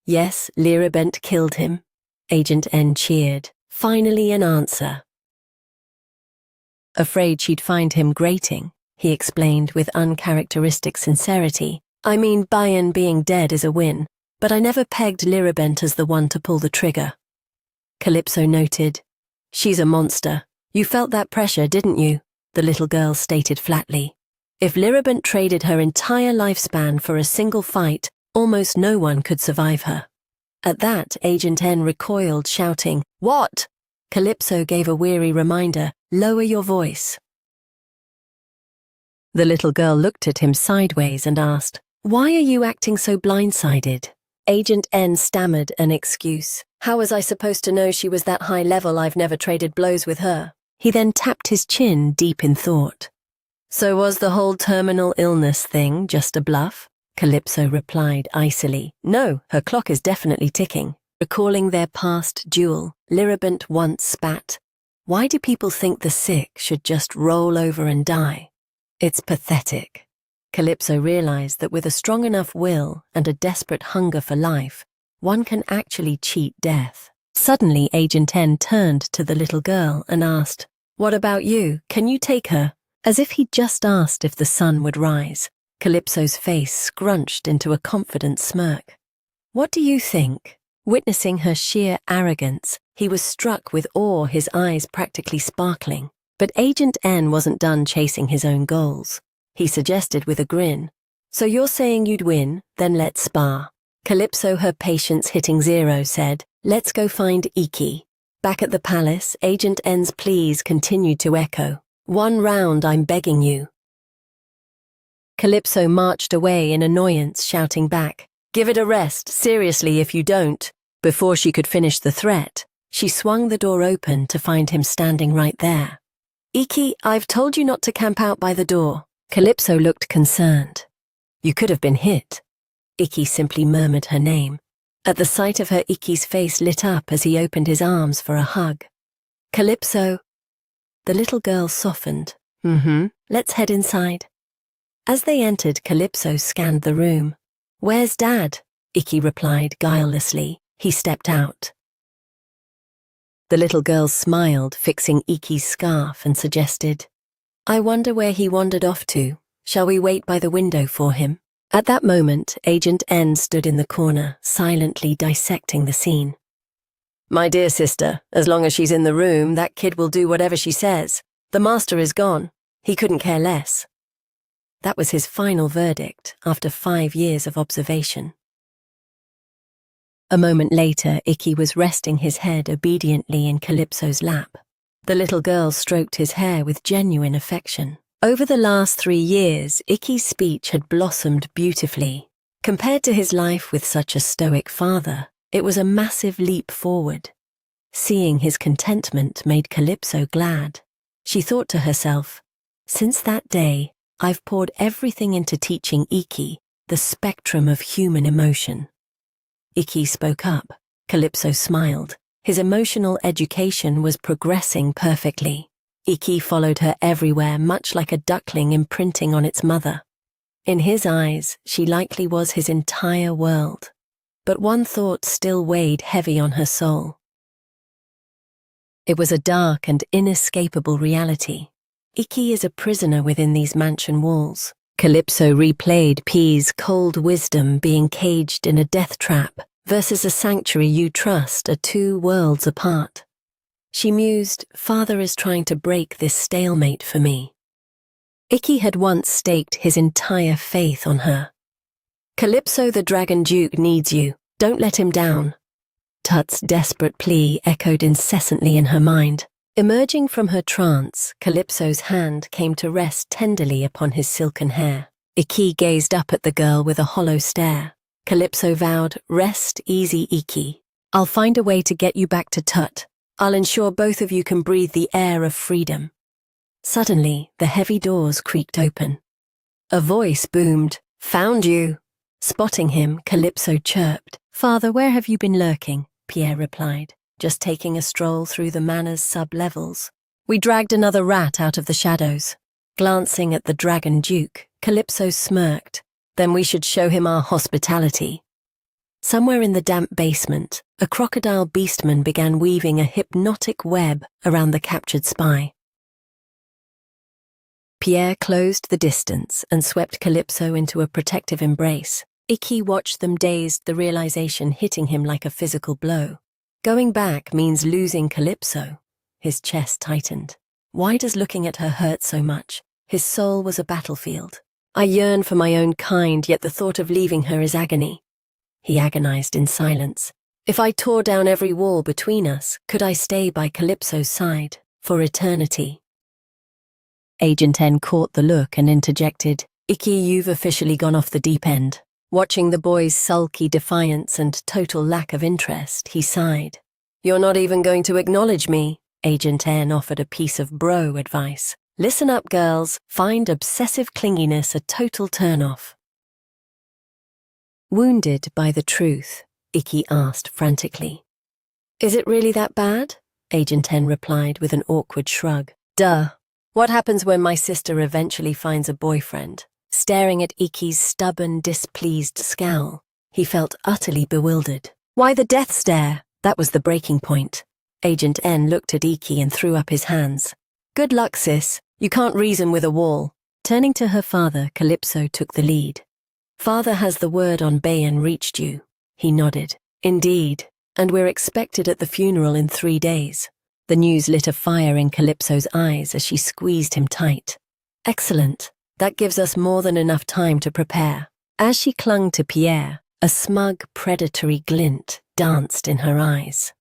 Yes, Liribent killed him. Agent N cheered. Finally an answer. Afraid she'd find him grating, he explained with uncharacteristic sincerity. I mean, Bayan being dead is a win, but I never pegged Liribent as the one to pull the trigger. Calypso noted. She's a monster. You felt that pressure, didn't you? The little girl stated flatly. If Liribent traded her entire lifespan for a single fight, almost no one could survive her. At that, Agent N recoiled, shouting, What? Calypso gave a weary reminder, Lower your voice. The little girl looked at him sideways and asked, Why are you acting so blindsided? Agent N stammered an excuse. How was I supposed to know she was that high level? I've never traded blows with her. He then tapped his chin, deep in thought. So was the whole terminal illness thing just a bluff? Calypso replied icily. No, her clock is definitely ticking. Recalling their past duel, Liribent once spat. Why do people think the sick should just roll over and die? It's pathetic. Calypso realized that with a strong enough will and a desperate hunger for life, one can actually cheat death. Suddenly, Agent N turned to the little girl and asked, What about you? Can you take her? As if he'd just asked if the sun would rise. Calypso's face scrunched into a confident smirk. What do you think? Witnessing her sheer arrogance, he was struck with awe, his eyes practically sparkling. But Agent N wasn't done chasing his own goals. He suggested with a grin, So you're saying you'd win, then let's spar. Calypso, her patience hitting zero, said, Let's go find Iki. Back at the palace, Agent N's pleas continued to echo. One round, I'm begging you. Calypso marched away in annoyance, shouting back, Give it a rest, seriously if you don't. Before she could finish the threat, she swung the door open to find him standing right there. Iki, I've told you not to camp out by the door. Calypso looked concerned. You could have been hit. Iki simply murmured her name. At the sight of her, Iki's face lit up as he opened his arms for a hug. Calypso. The little girl softened. Let's head inside. As they entered, Calypso scanned the room. Where's Dad? Iki replied guilelessly. He stepped out. The little girl smiled, fixing Iki's scarf, and suggested, I wonder where he wandered off to. Shall we wait by the window for him? At that moment, Agent N stood in the corner, silently dissecting the scene. My dear sister, as long as she's in the room, that kid will do whatever she says. The master is gone. He couldn't care less. That was his final verdict after 5 years of observation. A moment later, Ikki was resting his head obediently in Calypso's lap. The little girl stroked his hair with genuine affection. Over the last 3 years, Ikki's speech had blossomed beautifully. Compared to his life with such a stoic father, it was a massive leap forward. Seeing his contentment made Calypso glad. She thought to herself, since that day, I've poured everything into teaching Ikki the spectrum of human emotion. Ikki spoke up. Calypso smiled. His emotional education was progressing perfectly. Ikki followed her everywhere, much like a duckling imprinting on its mother. In his eyes, she likely was his entire world. But one thought still weighed heavy on her soul. It was a dark and inescapable reality. Ikki is a prisoner within these mansion walls. Calypso replayed P's cold wisdom being caged in a death trap versus a sanctuary you trust are 2 worlds apart. She mused, Father is trying to break this stalemate for me. Ikki had once staked his entire faith on her. Calypso the Dragon Duke needs you. Don't let him down. Tut's desperate plea echoed incessantly in her mind. Emerging from her trance, Calypso's hand came to rest tenderly upon his silken hair. Ikki gazed up at the girl with a hollow stare. Calypso vowed, rest easy, Ikki. I'll find a way to get you back to Tut. I'll ensure both of you can breathe the air of freedom. Suddenly, the heavy doors creaked open. A voice boomed, found you. Spotting him, Calypso chirped. Father, where have you been lurking? Pierre replied. Just taking a stroll through the manor's sub-levels. We dragged another rat out of the shadows. Glancing at the Dragon Duke, Calypso smirked. Then we should show him our hospitality. Somewhere in the damp basement, a crocodile beastman began weaving a hypnotic web around the captured spy. Pierre closed the distance and swept Calypso into a protective embrace. Ikki watched them dazed, the realization hitting him like a physical blow. Going back means losing Calypso. His chest tightened. Why does looking at her hurt so much? His soul was a battlefield. I yearn for my own kind, yet the thought of leaving her is agony. He agonized in silence. If I tore down every wall between us, could I stay by Calypso's side for eternity? Agent N caught the look and interjected, Ikki, you've officially gone off the deep end. Watching the boy's sulky defiance and total lack of interest, he sighed. You're not even going to acknowledge me, Agent N offered a piece of bro advice. Listen up, girls. Find obsessive clinginess a total turn-off. Wounded by the truth, Ikki asked frantically. Is it really that bad? Agent N replied with an awkward shrug. Duh. What happens when my sister eventually finds a boyfriend? Staring at Ikki's stubborn, displeased scowl, he felt utterly bewildered. Why the death stare? That was the breaking point. Agent N looked at Ikki and threw up his hands. Good luck, sis. You can't reason with a wall. Turning to her father, Calypso took the lead. Father has the word on Bayan reached you. He nodded. Indeed, and we're expected at the funeral in 3 days. The news lit a fire in Calypso's eyes as she squeezed him tight. Excellent. That gives us more than enough time to prepare. As she clung to Pierre, a smug, predatory glint danced in her eyes.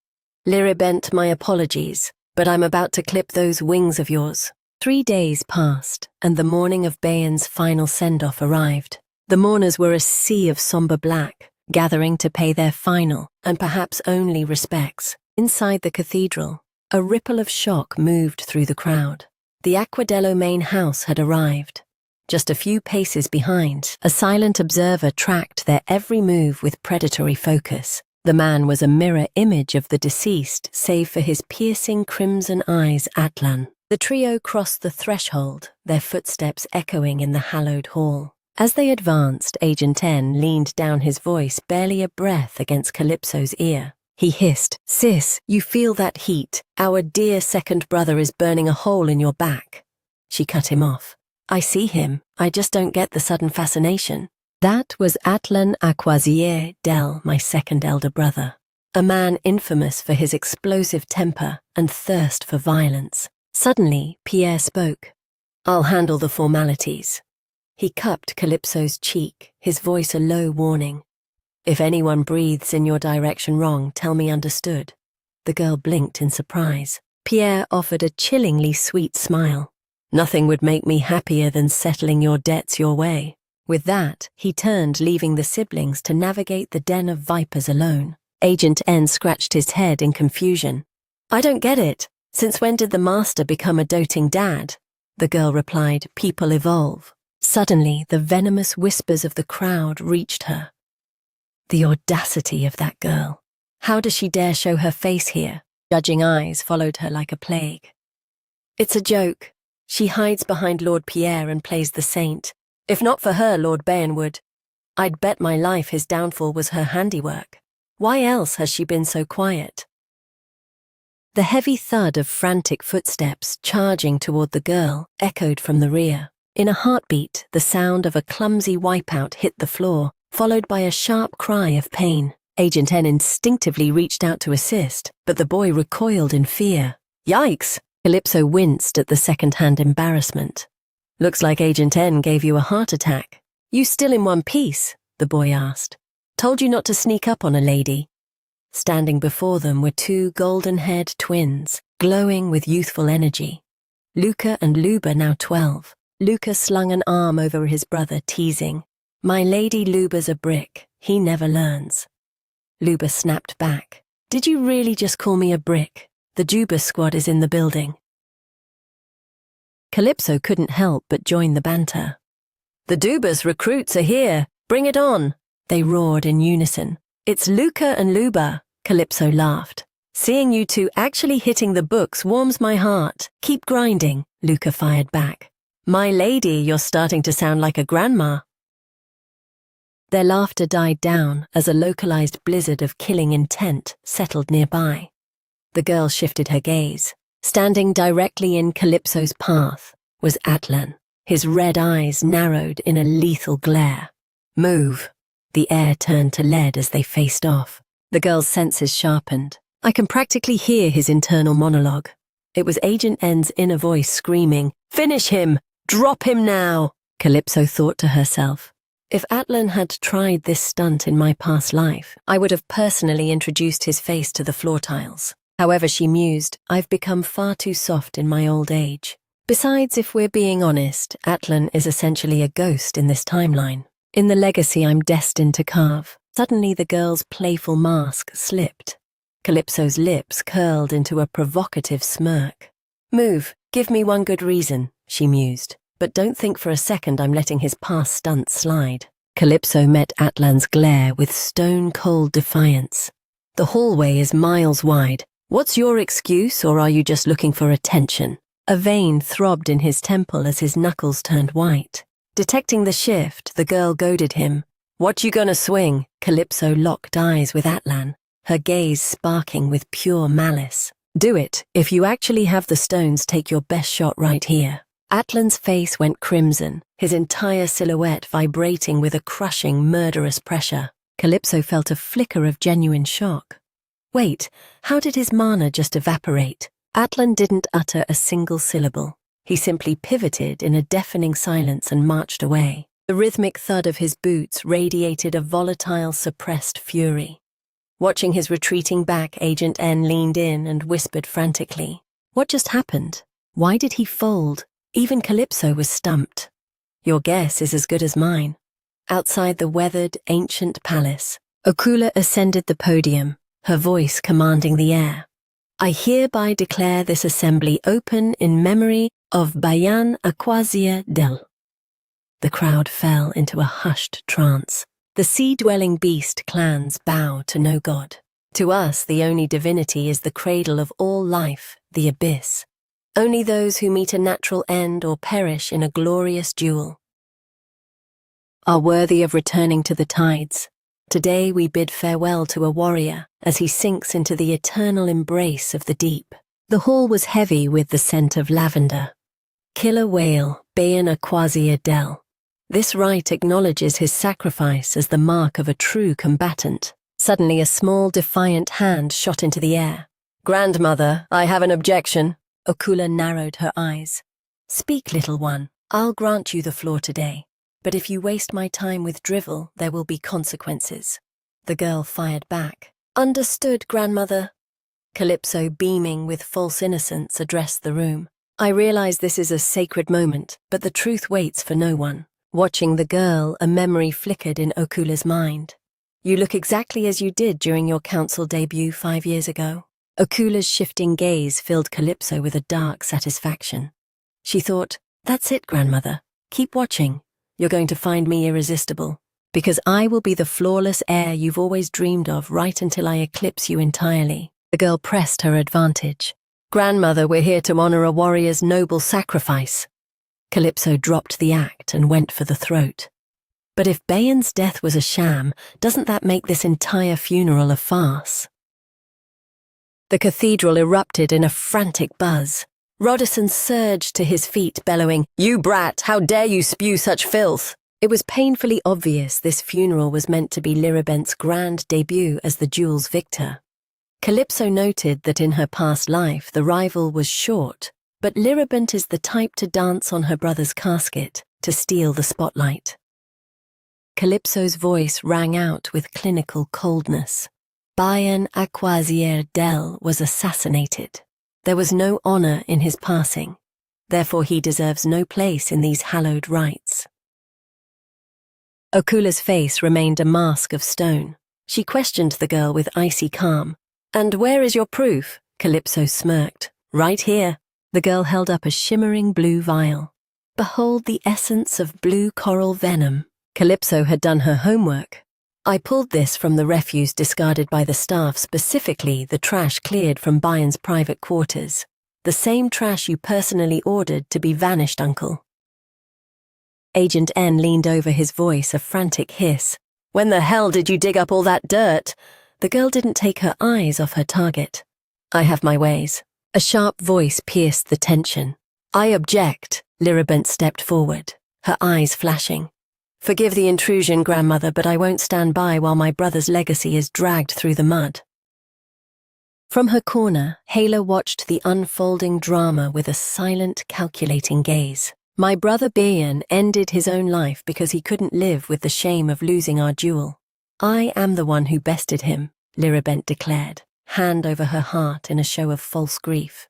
Liribent, my apologies, but I'm about to clip those wings of yours. 3 days passed, and the morning of Bayan's final send-off arrived. The mourners were a sea of somber black, gathering to pay their final, and perhaps only respects. Inside the cathedral, a ripple of shock moved through the crowd. The Aquadello main house had arrived. Just a few paces behind, a silent observer tracked their every move with predatory focus. The man was a mirror image of the deceased, save for his piercing crimson eyes, Atlan. The trio crossed the threshold, their footsteps echoing in the hallowed hall. As they advanced, Agent N leaned down his voice barely a breath against Calypso's ear. He hissed, Sis, you feel that heat? Our dear second brother is burning a hole in your back. She cut him off. I see him. I just don't get the sudden fascination. That was Atlan Aquazier Del, my second elder brother. A man infamous for his explosive temper and thirst for violence. Suddenly, Pierre spoke. I'll handle the formalities. He cupped Calypso's cheek, his voice a low warning. If anyone breathes in your direction wrong, tell me understood. The girl blinked in surprise. Pierre offered a chillingly sweet smile. Nothing would make me happier than settling your debts your way. With that, he turned, leaving the siblings to navigate the den of vipers alone. Agent N scratched his head in confusion. I don't get it. Since when did the master become a doting dad? The girl replied, people evolve. Suddenly, the venomous whispers of the crowd reached her. The audacity of that girl. How does she dare show her face here? Judging eyes followed her like a plague. It's a joke. She hides behind Lord Pierre and plays the saint. If not for her, Lord Bayon would. I'd bet my life his downfall was her handiwork. Why else has she been so quiet? The heavy thud of frantic footsteps charging toward the girl echoed from the rear. In a heartbeat, the sound of a clumsy wipeout hit the floor, followed by a sharp cry of pain. Agent N instinctively reached out to assist, but the boy recoiled in fear. Yikes! Calypso winced at the second-hand embarrassment. Looks like Agent N gave you a heart attack. You still in one piece? The boy asked. Told you not to sneak up on a lady. Standing before them were two golden-haired twins, glowing with youthful energy. Luca and Luba, now 12. Luca slung an arm over his brother, teasing. My lady Luba's a brick. He never learns. Luba snapped back. Did you really just call me a brick? The Juba squad is in the building. Calypso couldn't help but join the banter. The Dubas recruits are here. Bring it on, they roared in unison. It's Luca and Luba, Calypso laughed. Seeing you two actually hitting the books warms my heart. Keep grinding, Luca fired back. My lady, you're starting to sound like a grandma. Their laughter died down as a localized blizzard of killing intent settled nearby. The girl shifted her gaze. Standing directly in Calypso's path was Atlan, his red eyes narrowed in a lethal glare. Move. The air turned to lead as they faced off. The girl's senses sharpened. I can practically hear his internal monologue. It was Agent N's inner voice screaming, Finish him! Drop him now! Calypso thought to herself. If Atlan had tried this stunt in my past life, I would have personally introduced his face to the floor tiles. However, she mused, I've become far too soft in my old age. Besides, if we're being honest, Atlan is essentially a ghost in this timeline. In the legacy I'm destined to carve. Suddenly the girl's playful mask slipped. Calypso's lips curled into a provocative smirk. Move, give me one good reason, she mused. But don't think for a second I'm letting his past stunts slide. Calypso met Atlan's glare with stone-cold defiance. The hallway is miles wide. What's your excuse, or are you just looking for attention? A vein throbbed in his temple as his knuckles turned white. Detecting the shift, the girl goaded him. What you gonna swing? Calypso locked eyes with Atlan, her gaze sparking with pure malice. Do it. If you actually have the stones, take your best shot right here. Atlan's face went crimson, his entire silhouette vibrating with a crushing, murderous pressure. Calypso felt a flicker of genuine shock. Wait, how did his mana just evaporate? Atlan didn't utter a single syllable. He simply pivoted in a deafening silence and marched away. The rhythmic thud of his boots radiated a volatile, suppressed fury. Watching his retreating back, Agent N leaned in and whispered frantically. What just happened? Why did he fold? Even Calypso was stumped. Your guess is as good as mine. Outside the weathered, ancient palace, Okula ascended the podium, her voice commanding the air. I hereby declare this assembly open in memory of Bayan Aquazia Del. The crowd fell into a hushed trance. The sea-dwelling beast clans bow to no god. To us, the only divinity is the cradle of all life, the abyss. Only those who meet a natural end or perish in a glorious duel are worthy of returning to the tides. Today we bid farewell to a warrior as he sinks into the eternal embrace of the deep. The hall was heavy with the scent of lavender. Killer whale, Bayan Aquazia Del. This rite acknowledges his sacrifice as the mark of a true combatant. Suddenly a small, defiant hand shot into the air. Grandmother, I have an objection. Okula narrowed her eyes. Speak, little one. I'll grant you the floor today. But if you waste my time with drivel, there will be consequences. The girl fired back. Understood, grandmother. Calypso, beaming with false innocence, addressed the room. I realize this is a sacred moment, but the truth waits for no one. Watching the girl, a memory flickered in Okula's mind. You look exactly as you did during your council debut 5 years ago. Okula's shifting gaze filled Calypso with a dark satisfaction. She thought, that's it, grandmother. Keep watching. You're going to find me irresistible. Because I will be the flawless heir you've always dreamed of right until I eclipse you entirely. The girl pressed her advantage. Grandmother, we're here to honor a warrior's noble sacrifice. Calypso dropped the act and went for the throat. But if Bayan's death was a sham, doesn't that make this entire funeral a farce? The cathedral erupted in a frantic buzz. Rodison surged to his feet, bellowing, "You brat, how dare you spew such filth!" It was painfully obvious this funeral was meant to be Liribent's grand debut as the duel's victor. Calypso noted that in her past life the rival was short, but Liribent is the type to dance on her brother's casket, to steal the spotlight. Calypso's voice rang out with clinical coldness. Bayan Aquasier Del was assassinated. There was no honor in his passing. Therefore he deserves no place in these hallowed rites. Okula's face remained a mask of stone. She questioned the girl with icy calm. "And where is your proof?" Calypso smirked. "Right here." The girl held up a shimmering blue vial. "Behold the essence of blue coral venom." Calypso had done her homework. "I pulled this from the refuse discarded by the staff, specifically the trash cleared from Bayan's private quarters. The same trash you personally ordered to be vanished, uncle." Agent N leaned over, his voice a frantic hiss. "When the hell did you dig up all that dirt?" The girl didn't take her eyes off her target. "I have my ways." A sharp voice pierced the tension. "I object." Liribent stepped forward, her eyes flashing. "Forgive the intrusion, grandmother, but I won't stand by while my brother's legacy is dragged through the mud." From her corner, Yahello watched the unfolding drama with a silent, calculating gaze. "My brother Bayan ended his own life because he couldn't live with the shame of losing our duel. I am the one who bested him," Liribent declared, hand over her heart in a show of false grief.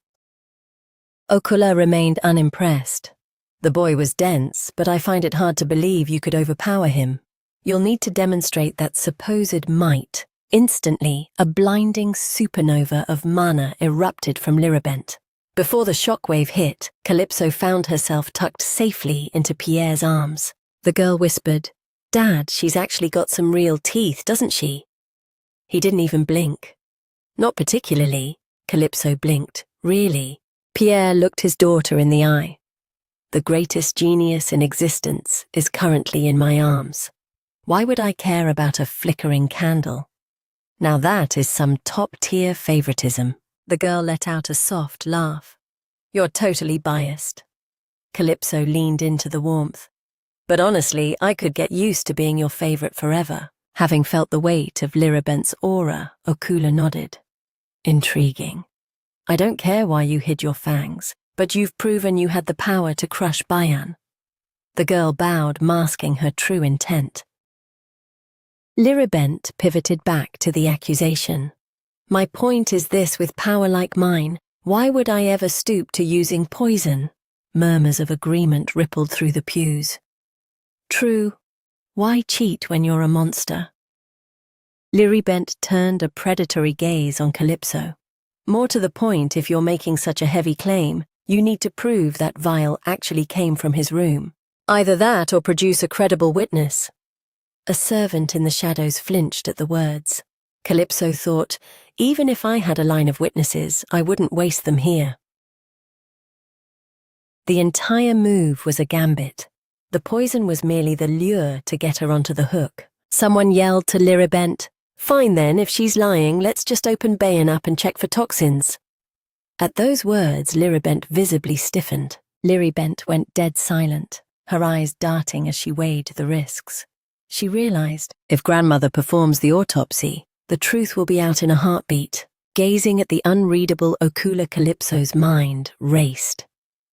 Okula remained unimpressed. "The boy was dense, but I find it hard to believe you could overpower him. You'll need to demonstrate that supposed might." Instantly, a blinding supernova of mana erupted from Liribent. Before the shockwave hit, Calypso found herself tucked safely into Pierre's arms. The girl whispered, "Dad, she's actually got some real teeth, doesn't she?" He didn't even blink. "Not particularly." Calypso blinked. "Really?" Pierre looked his daughter in the eye. "The greatest genius in existence is currently in my arms. Why would I care about a flickering candle? Now that is some top-tier favoritism." The girl let out a soft laugh. "You're totally biased." Calypso leaned into the warmth. "But honestly, I could get used to being your favorite forever." Having felt the weight of Liribent's aura, Okula nodded. "Intriguing. I don't care why you hid your fangs, but you've proven you had the power to crush Bayan." The girl bowed, masking her true intent. Liribent pivoted back to the accusation. "My point is this: with power like mine, why would I ever stoop to using poison?" Murmurs of agreement rippled through the pews. "True. Why cheat when you're a monster?" Liribent turned a predatory gaze on Calypso. "More to the point, if you're making such a heavy claim, you need to prove that vial actually came from his room. Either that or produce a credible witness." A servant in the shadows flinched at the words. Calypso thought, even if I had a line of witnesses, I wouldn't waste them here. The entire move was a gambit. The poison was merely the lure to get her onto the hook. Someone yelled to Liribent, "Fine then, if she's lying, let's just open Bayan up and check for toxins." At those words, Liribent visibly stiffened. Liribent went dead silent, her eyes darting as she weighed the risks. She realized, if grandmother performs the autopsy, the truth will be out in a heartbeat. Gazing at the unreadable Okula, Calypso's mind raced.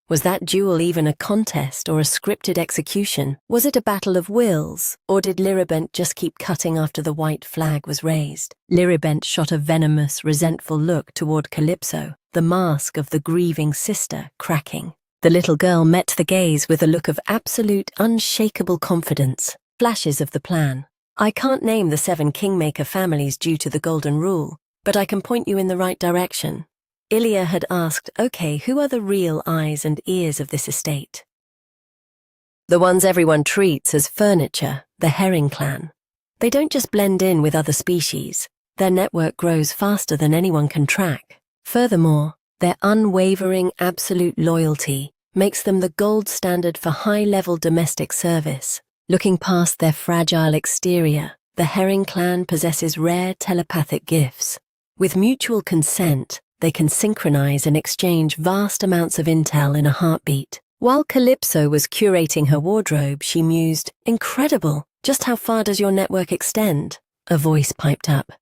Was that duel even a contest or a scripted execution? Was it a battle of wills, or did Liribent just keep cutting after the white flag was raised? Liribent shot a venomous, resentful look toward Calypso, the mask of the grieving sister cracking. The little girl met the gaze with a look of absolute, unshakable confidence. Flashes of the plan. I can't name the 7 kingmaker families due to the golden rule, but I can point you in the right direction. Ilya had asked, okay, who are the real eyes and ears of this estate? The ones everyone treats as furniture, the herring clan. They don't just blend in with other species. Their network grows faster than anyone can track. Furthermore, their unwavering, absolute loyalty makes them the gold standard for high-level domestic service. Looking past their fragile exterior, the herring clan possesses rare telepathic gifts. With mutual consent, they can synchronize and exchange vast amounts of intel in a heartbeat. While Calypso was curating her wardrobe, she mused, "Incredible! Just how far does your network extend?" A voice piped up.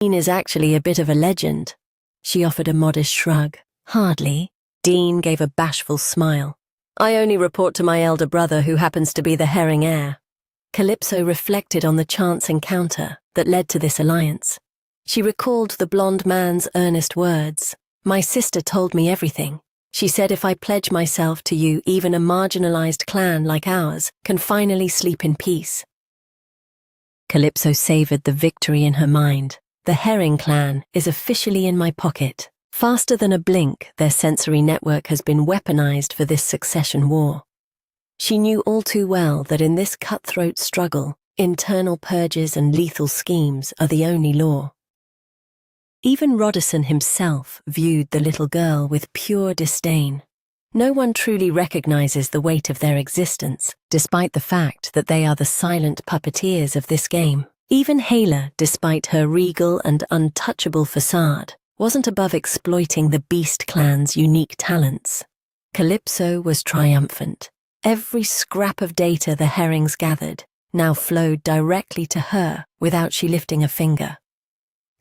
Dean is actually a bit of a legend. She offered a modest shrug. Hardly. Dean gave a bashful smile. I only report to my elder brother who happens to be the herring heir. Calypso reflected on the chance encounter that led to this alliance. She recalled the blonde man's earnest words. My sister told me everything. She said if I pledge myself to you, even a marginalized clan like ours can finally sleep in peace. Calypso savored the victory in her mind. The herring clan is officially in my pocket. Faster than a blink, their sensory network has been weaponized for this succession war. She knew all too well that in this cutthroat struggle, internal purges and lethal schemes are the only law. Even Rodison himself viewed the little girl with pure disdain. No one truly recognizes the weight of their existence, despite the fact that they are the silent puppeteers of this game. Even Yahello, despite her regal and untouchable facade, wasn't above exploiting the Beast Clan's unique talents. Calypso was triumphant. Every scrap of data the herrings gathered now flowed directly to her without she lifting a finger.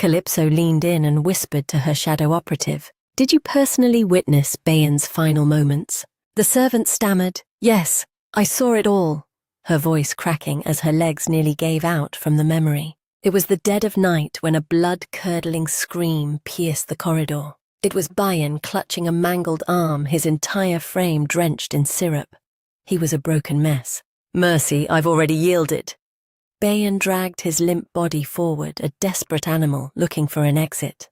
Calypso leaned in and whispered to her shadow operative, "Did you personally witness Bayan's final moments?" The servant stammered, "Yes, I saw it all," her voice cracking as her legs nearly gave out from the memory. It was the dead of night when a blood-curdling scream pierced the corridor. It was Bayan clutching a mangled arm, his entire frame drenched in syrup. He was a broken mess. "Mercy, I've already yielded." Bayan dragged his limp body forward, a desperate animal looking for an exit.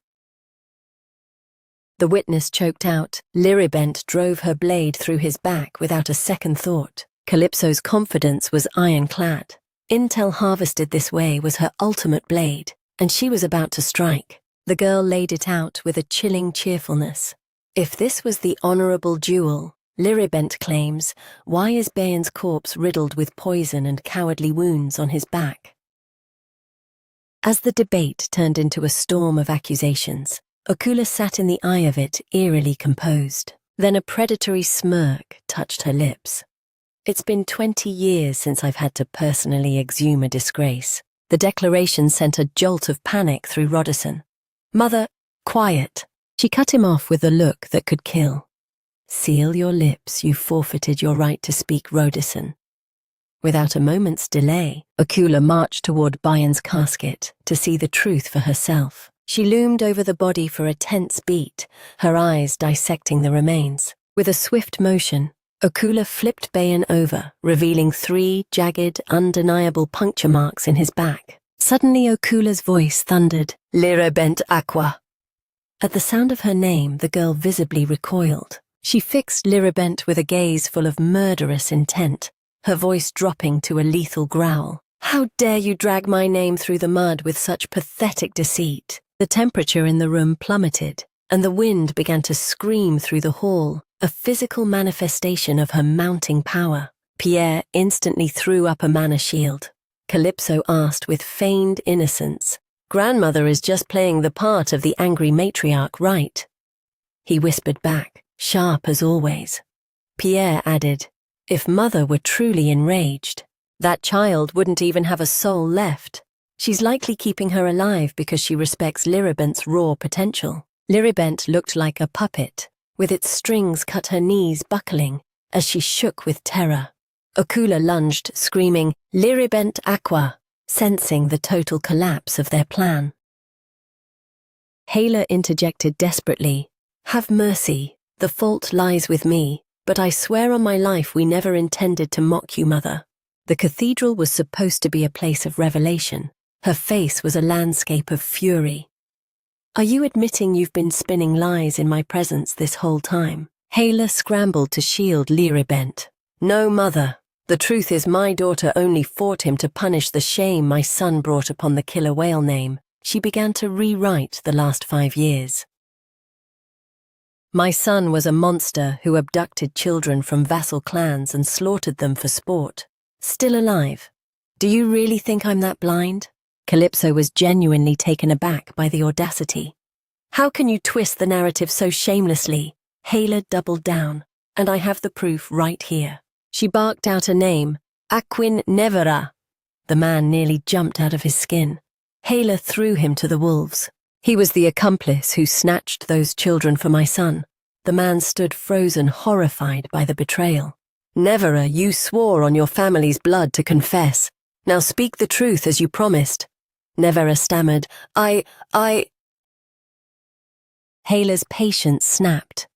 The witness choked out. Liribent drove her blade through his back without a second thought. Calypso's confidence was ironclad. Intel harvested this way was her ultimate blade, and she was about to strike. The girl laid it out with a chilling cheerfulness. If this was the honorable duel, Liribent claims, why is Bayan's corpse riddled with poison and cowardly wounds on his back? As the debate turned into a storm of accusations, Okula sat in the eye of it, eerily composed. Then a predatory smirk touched her lips. "It's been 20 years since I've had to personally exhume a disgrace." The declaration sent a jolt of panic through Rodison. "Mother, quiet." She cut him off with a look that could kill. "Seal your lips, you forfeited your right to speak, Rodison." Without a moment's delay, Okula marched toward Bayan's casket to see the truth for herself. She loomed over the body for a tense beat, her eyes dissecting the remains. With a swift motion, Okula flipped Bayan over, revealing 3 jagged, undeniable puncture marks in his back. Suddenly Okula's voice thundered, "Liribent Aqua." At the sound of her name, the girl visibly recoiled. She fixed Liribent with a gaze full of murderous intent, her voice dropping to a lethal growl. "How dare you drag my name through the mud with such pathetic deceit?" The temperature in the room plummeted, and the wind began to scream through the hall, a physical manifestation of her mounting power. Pierre instantly threw up a mana shield. Calypso asked with feigned innocence, "Grandmother is just playing the part of the angry matriarch, right?" He whispered back, sharp as always. Pierre added, "If Mother were truly enraged, that child wouldn't even have a soul left. She's likely keeping her alive because she respects Liribent's raw potential." Liribent looked like a puppet, with its strings cut her knees buckling as she shook with terror. Okula lunged, screaming, "Liribent Aqua," sensing the total collapse of their plan. Yahello interjected desperately, "Have mercy, the fault lies with me, but I swear on my life we never intended to mock you, Mother." The cathedral was supposed to be a place of revelation. Her face was a landscape of fury. "Are you admitting you've been spinning lies in my presence this whole time?" Yahello scrambled to shield Liribent. "No, Mother. The truth is my daughter only fought him to punish the shame my son brought upon the killer whale name." She began to rewrite the last 5 years. "My son was a monster who abducted children from vassal clans and slaughtered them for sport. Still alive. Do you really think I'm that blind?" Calypso was genuinely taken aback by the audacity. "How can you twist the narrative so shamelessly?" Yahello doubled down, "And I have the proof right here." She barked out a name, Aquin Nevera. The man nearly jumped out of his skin. Yahello threw him to the wolves. "He was the accomplice who snatched those children for my son." The man stood frozen, horrified by the betrayal. "Nevera, you swore on your family's blood to confess. Now speak the truth as you promised." Nevera stammered, I... Yahello's patience snapped.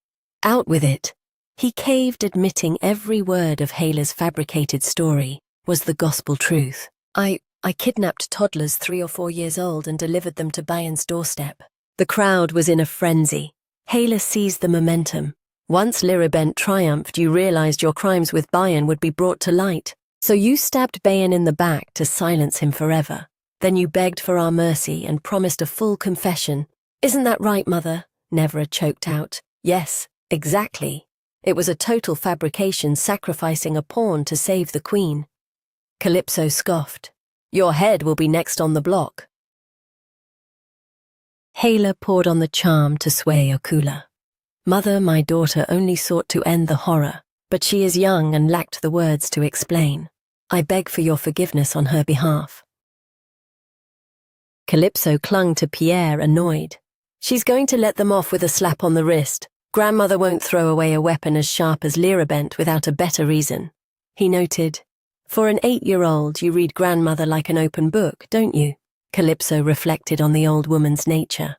"Out with it." He caved, admitting every word of Yahello's fabricated story was the gospel truth. I kidnapped toddlers 3 or 4 years old and delivered them to Bayan's doorstep." The crowd was in a frenzy. Yahello seized the momentum. "Once Liribent triumphed, you realized your crimes with Bayan would be brought to light. So you stabbed Bayan in the back to silence him forever. Then you begged for our mercy and promised a full confession. Isn't that right, Mother?" Nevera choked out. "Yes, exactly." It was a total fabrication, sacrificing a pawn to save the queen. Calypso scoffed. Your head will be next on the block. Yahello poured on the charm to sway Okula. Mother, my daughter only sought to end the horror, but she is young and lacked the words to explain. I beg for your forgiveness on her behalf. Calypso clung to Pierre, annoyed. She's going to let them off with a slap on the wrist. Grandmother won't throw away a weapon as sharp as Lirabent without a better reason. He noted, For an 8-year-old, you read grandmother like an open book, don't you? Calypso reflected on the old woman's nature.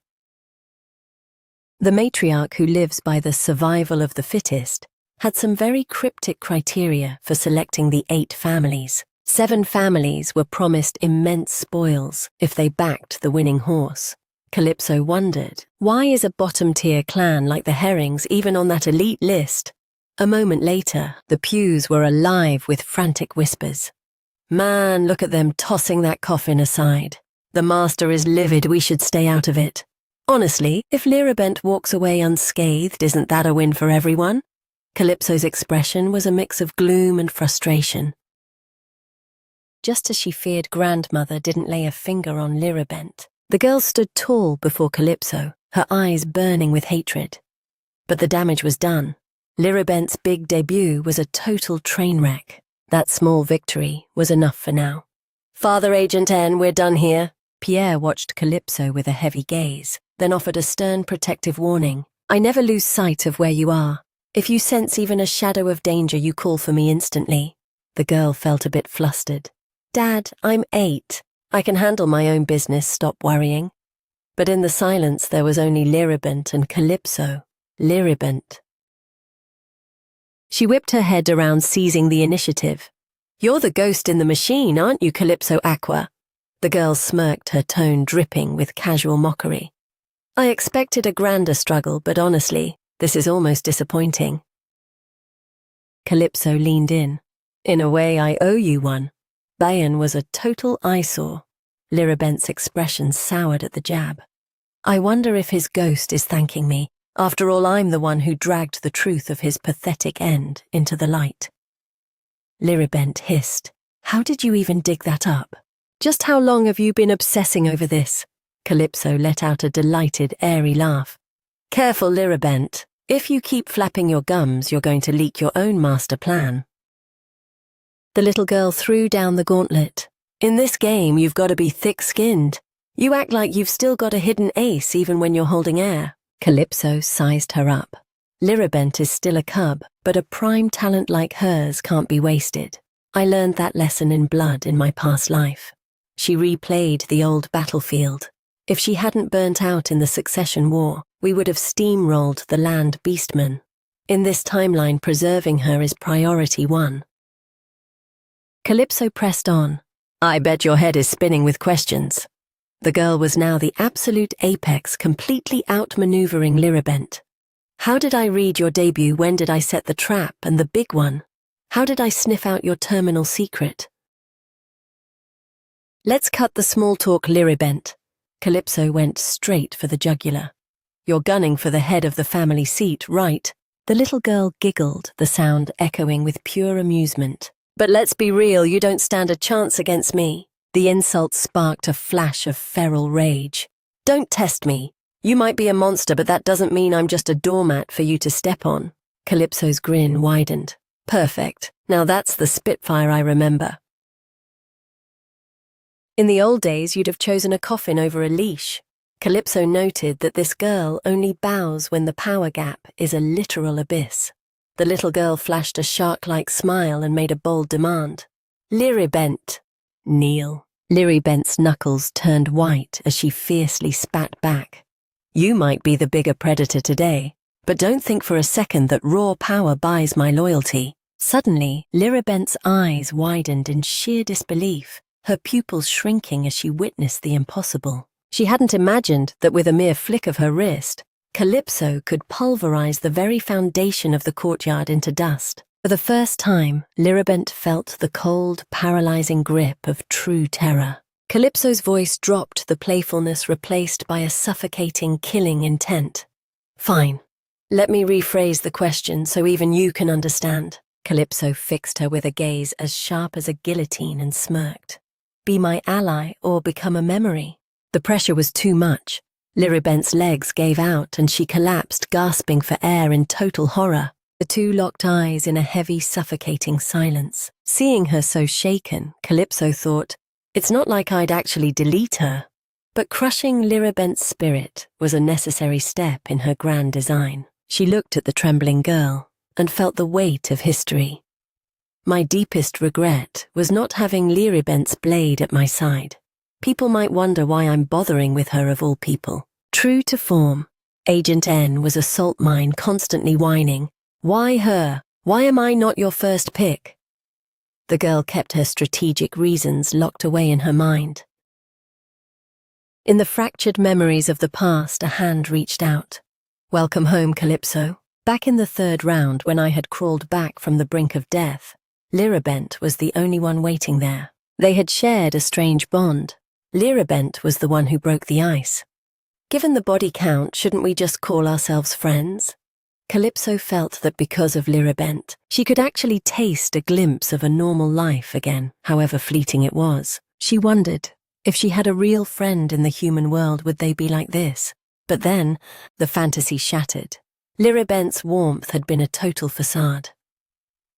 The matriarch, who lives by the survival of the fittest, had some very cryptic criteria for selecting the 8 families. 7 families were promised immense spoils if they backed the winning horse. Calypso wondered, why is a bottom-tier clan like the Herrings even on that elite list? A moment later, the pews were alive with frantic whispers. Man, look at them tossing that coffin aside. The master is livid, we should stay out of it. Honestly, if Lirabent walks away unscathed, isn't that a win for everyone? Calypso's expression was a mix of gloom and frustration. Just as she feared grandmother didn't lay a finger on Lirabent, the girl stood tall before Calypso, her eyes burning with hatred. But the damage was done. Lirabent's big debut was a total train wreck. That small victory was enough for now. Father Agent N, we're done here. Pierre watched Calypso with a heavy gaze, then offered a stern protective warning. I never lose sight of where you are. If you sense even a shadow of danger, you call for me instantly. The girl felt a bit flustered. Dad, I'm 8. I can handle my own business, stop worrying. But in the silence there was only Lirabent and Calypso. Lirabent. She whipped her head around, seizing the initiative. You're the ghost in the machine, aren't you, Calypso Aqua? The girl smirked, her tone dripping with casual mockery. I expected a grander struggle, but honestly, this is almost disappointing. Calypso leaned in. In a way, I owe you one. Bayan was a total eyesore. Lirabent's expression soured at the jab. I wonder if his ghost is thanking me. After all, I'm the one who dragged the truth of his pathetic end into the light. Lirabent hissed. How did you even dig that up? Just how long have you been obsessing over this? Calypso let out a delighted, airy laugh. Careful, Lirabent. If you keep flapping your gums, you're going to leak your own master plan. The little girl threw down the gauntlet. In this game, you've got to be thick-skinned. You act like you've still got a hidden ace even when you're holding air. Calypso sized her up. Lirabent is still a cub, but a prime talent like hers can't be wasted. I learned that lesson in blood in my past life. She replayed the old battlefield. If she hadn't burnt out in the Succession War, we would have steamrolled the land beastmen. In this timeline, preserving her is priority 1. Calypso pressed on. I bet your head is spinning with questions. The girl was now the absolute apex, completely outmaneuvering Lirabent. How did I read your debut? When did I set the trap and the big one? How did I sniff out your terminal secret? Let's cut the small talk, Lirabent. Calypso went straight for the jugular. You're gunning for the head of the family seat, right? The little girl giggled, the sound echoing with pure amusement. But let's be real, you don't stand a chance against me. The insult sparked a flash of feral rage. Don't test me. You might be a monster, but that doesn't mean I'm just a doormat for you to step on. Calypso's grin widened. Perfect. Now that's the Spitfire I remember. In the old days, you'd have chosen a coffin over a leash. Calypso noted that this girl only bows when the power gap is a literal abyss. The little girl flashed a shark-like smile and made a bold demand. Lirabent. Kneel. Lirabent's knuckles turned white as she fiercely spat back. You might be the bigger predator today, but don't think for a second that raw power buys my loyalty. Suddenly, Lirabent's eyes widened in sheer disbelief, her pupils shrinking as she witnessed the impossible. She hadn't imagined that with a mere flick of her wrist, Calypso could pulverize the very foundation of the courtyard into dust. For the first time, Lirabent felt the cold, paralyzing grip of true terror. Calypso's voice dropped, the playfulness replaced by a suffocating, killing intent. Fine. Let me rephrase the question so even you can understand. Calypso fixed her with a gaze as sharp as a guillotine and smirked. Be my ally or become a memory. The pressure was too much. Liribent's legs gave out and she collapsed, gasping for air in total horror. The two locked eyes in a heavy, suffocating silence. Seeing her so shaken, Calypso thought, it's not like I'd actually delete her. But crushing Liribent's spirit was a necessary step in her grand design. She looked at the trembling girl and felt the weight of history. My deepest regret was not having Liribent's blade at my side. People might wonder why I'm bothering with her of all people. True to form, Agent N was a salt mine constantly whining, why her? Why am I not your first pick? The girl kept her strategic reasons locked away in her mind. In the fractured memories of the past, a hand reached out. Welcome home, Calypso. Back in the third round, when I had crawled back from the brink of death, Liribent was the only one waiting there. They had shared a strange bond. Liribent was the one who broke the ice. Given the body count, shouldn't we just call ourselves friends? Calypso felt that because of Liribent, she could actually taste a glimpse of a normal life again, however fleeting it was. She wondered, if she had a real friend in the human world, would they be like this? But then, the fantasy shattered. Liribent's warmth had been a total facade.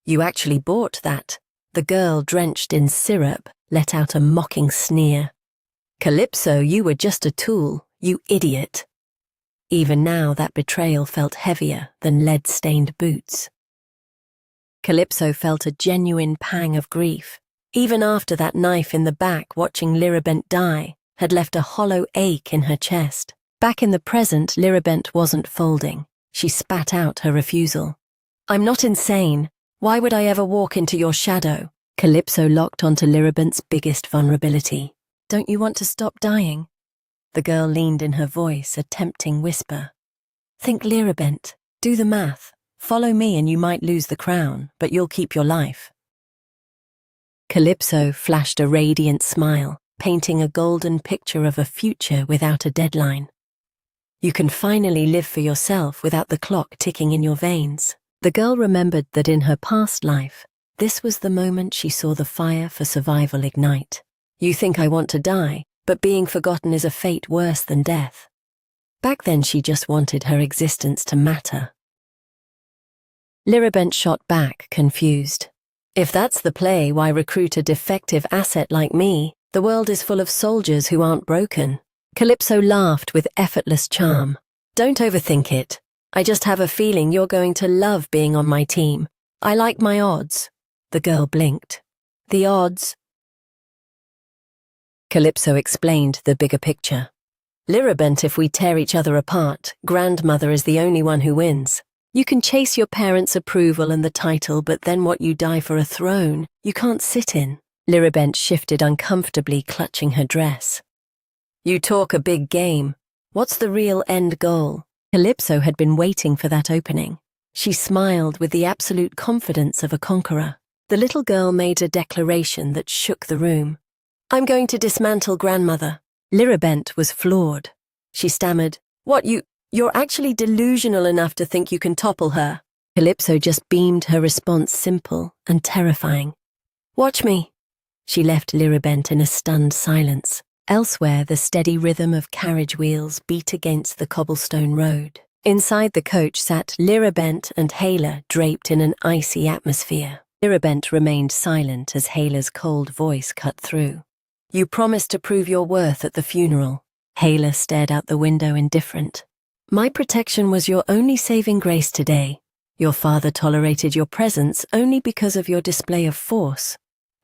You actually bought that. The girl, drenched in syrup, let out a mocking sneer. Calypso, you were just a tool, you idiot. Even now, that betrayal felt heavier than lead-stained boots. Calypso felt a genuine pang of grief. Even after that knife in the back, watching Liribent die had left a hollow ache in her chest. Back in the present, Liribent wasn't folding. She spat out her refusal. I'm not insane. Why would I ever walk into your shadow? Calypso locked onto Liribent's biggest vulnerability. Don't you want to stop dying? The girl leaned in her voice, a tempting whisper. Think, Liribent. Do the math. Follow me and you might lose the crown, but you'll keep your life. Calypso flashed a radiant smile, painting a golden picture of a future without a deadline. You can finally live for yourself without the clock ticking in your veins. The girl remembered that in her past life, this was the moment she saw the fire for survival ignite. You think I want to die, but being forgotten is a fate worse than death. Back then she just wanted her existence to matter. Liribent shot back, confused. If that's the play, why recruit a defective asset like me? The world is full of soldiers who aren't broken. Calypso laughed with effortless charm. Don't overthink it. I just have a feeling you're going to love being on my team. I like my odds. The girl blinked. The odds? Calypso explained the bigger picture. Liribent, if we tear each other apart, grandmother is the only one who wins. You can chase your parents' approval and the title, but then what, you die for a throne you can't sit in. Liribent shifted uncomfortably, clutching her dress. You talk a big game. What's the real end goal? Calypso had been waiting for that opening. She smiled with the absolute confidence of a conqueror. The little girl made a declaration that shook the room. I'm going to dismantle grandmother. Liribent was floored. She stammered, What, you're actually delusional enough to think you can topple her? Calypso just beamed, her response simple and terrifying. Watch me. She left Liribent in a stunned silence. Elsewhere, the steady rhythm of carriage wheels beat against the cobblestone road. Inside the coach sat Liribent and Yahello, draped in an icy atmosphere. Liribent remained silent as Yahello's cold voice cut through. You promised to prove your worth at the funeral. Yahello stared out the window, indifferent. My protection was your only saving grace today. Your father tolerated your presence only because of your display of force.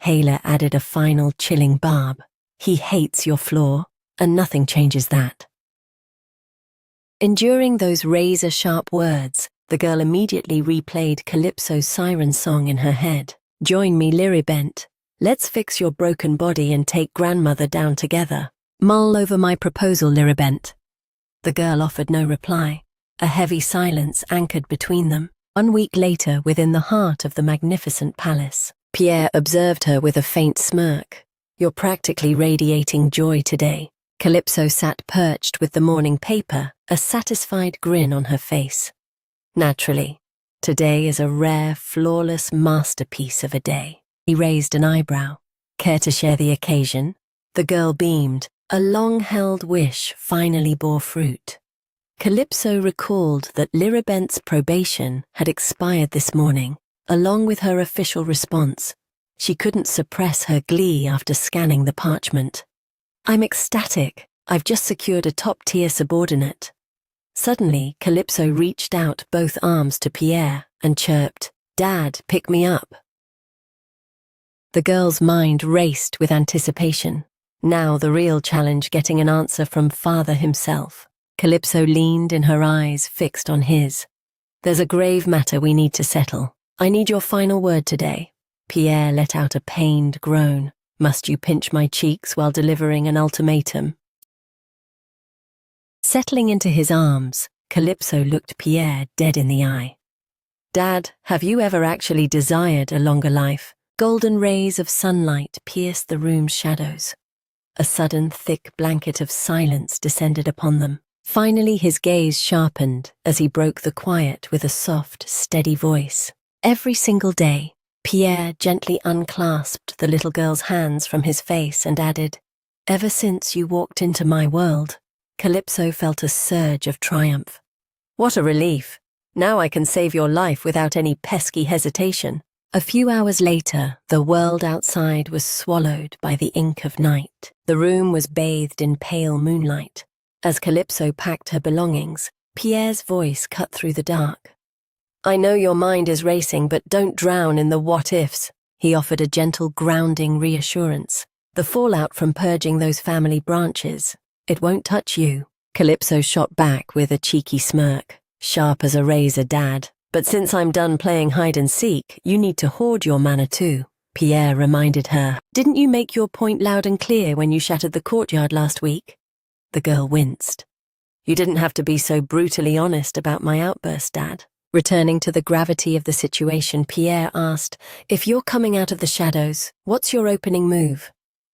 Yahello added a final chilling barb. He hates your flaw, and nothing changes that. Enduring those razor-sharp words, the girl immediately replayed Calypso's siren song in her head. Join me, Liribent. Let's fix your broken body and take grandmother down together. Mull over my proposal, Liribent. The girl offered no reply. A heavy silence anchored between them. 1 week later, within the heart of the magnificent palace, Pierre observed her with a faint smirk. You're practically radiating joy today. Calypso sat perched with the morning paper, a satisfied grin on her face. Naturally. Today is a rare, flawless masterpiece of a day. He raised an eyebrow. Care to share the occasion? The girl beamed. A long-held wish finally bore fruit. Calypso recalled that Liribent's probation had expired this morning, along with her official response. She couldn't suppress her glee after scanning the parchment. I'm ecstatic. I've just secured a top-tier subordinate. Suddenly, Calypso reached out both arms to Pierre and chirped, "Dad, pick me up." The girl's mind raced with anticipation. Now the real challenge, getting an answer from father himself. Calypso leaned in her eyes fixed on his. "There's a grave matter we need to settle. I need your final word today." Pierre let out a pained groan. "Must you pinch my cheeks while delivering an ultimatum?" Settling into his arms, Calypso looked Pierre dead in the eye. "Dad, have you ever actually desired a longer life?" Golden rays of sunlight pierced the room's shadows. A sudden thick blanket of silence descended upon them. Finally his gaze sharpened as he broke the quiet with a soft, steady voice. Every single day, Pierre gently unclasped the little girl's hands from his face and added, "Ever since you walked into my world." Calypso felt a surge of triumph. "What a relief. Now I can save your life without any pesky hesitation." A few hours later, the world outside was swallowed by the ink of night. The room was bathed in pale moonlight. As Calypso packed her belongings, Pierre's voice cut through the dark. "I know your mind is racing, but don't drown in the what-ifs." He offered a gentle, grounding reassurance. "The fallout from purging those family branches, it won't touch you." Calypso shot back with a cheeky smirk. "Sharp as a razor, Dad. But since I'm done playing hide-and-seek, you need to hoard your mana too." Pierre reminded her. "Didn't you make your point loud and clear when you shattered the courtyard last week?" The girl winced. "You didn't have to be so brutally honest about my outburst, Dad." Returning to the gravity of the situation, Pierre asked, "If you're coming out of the shadows, what's your opening move?"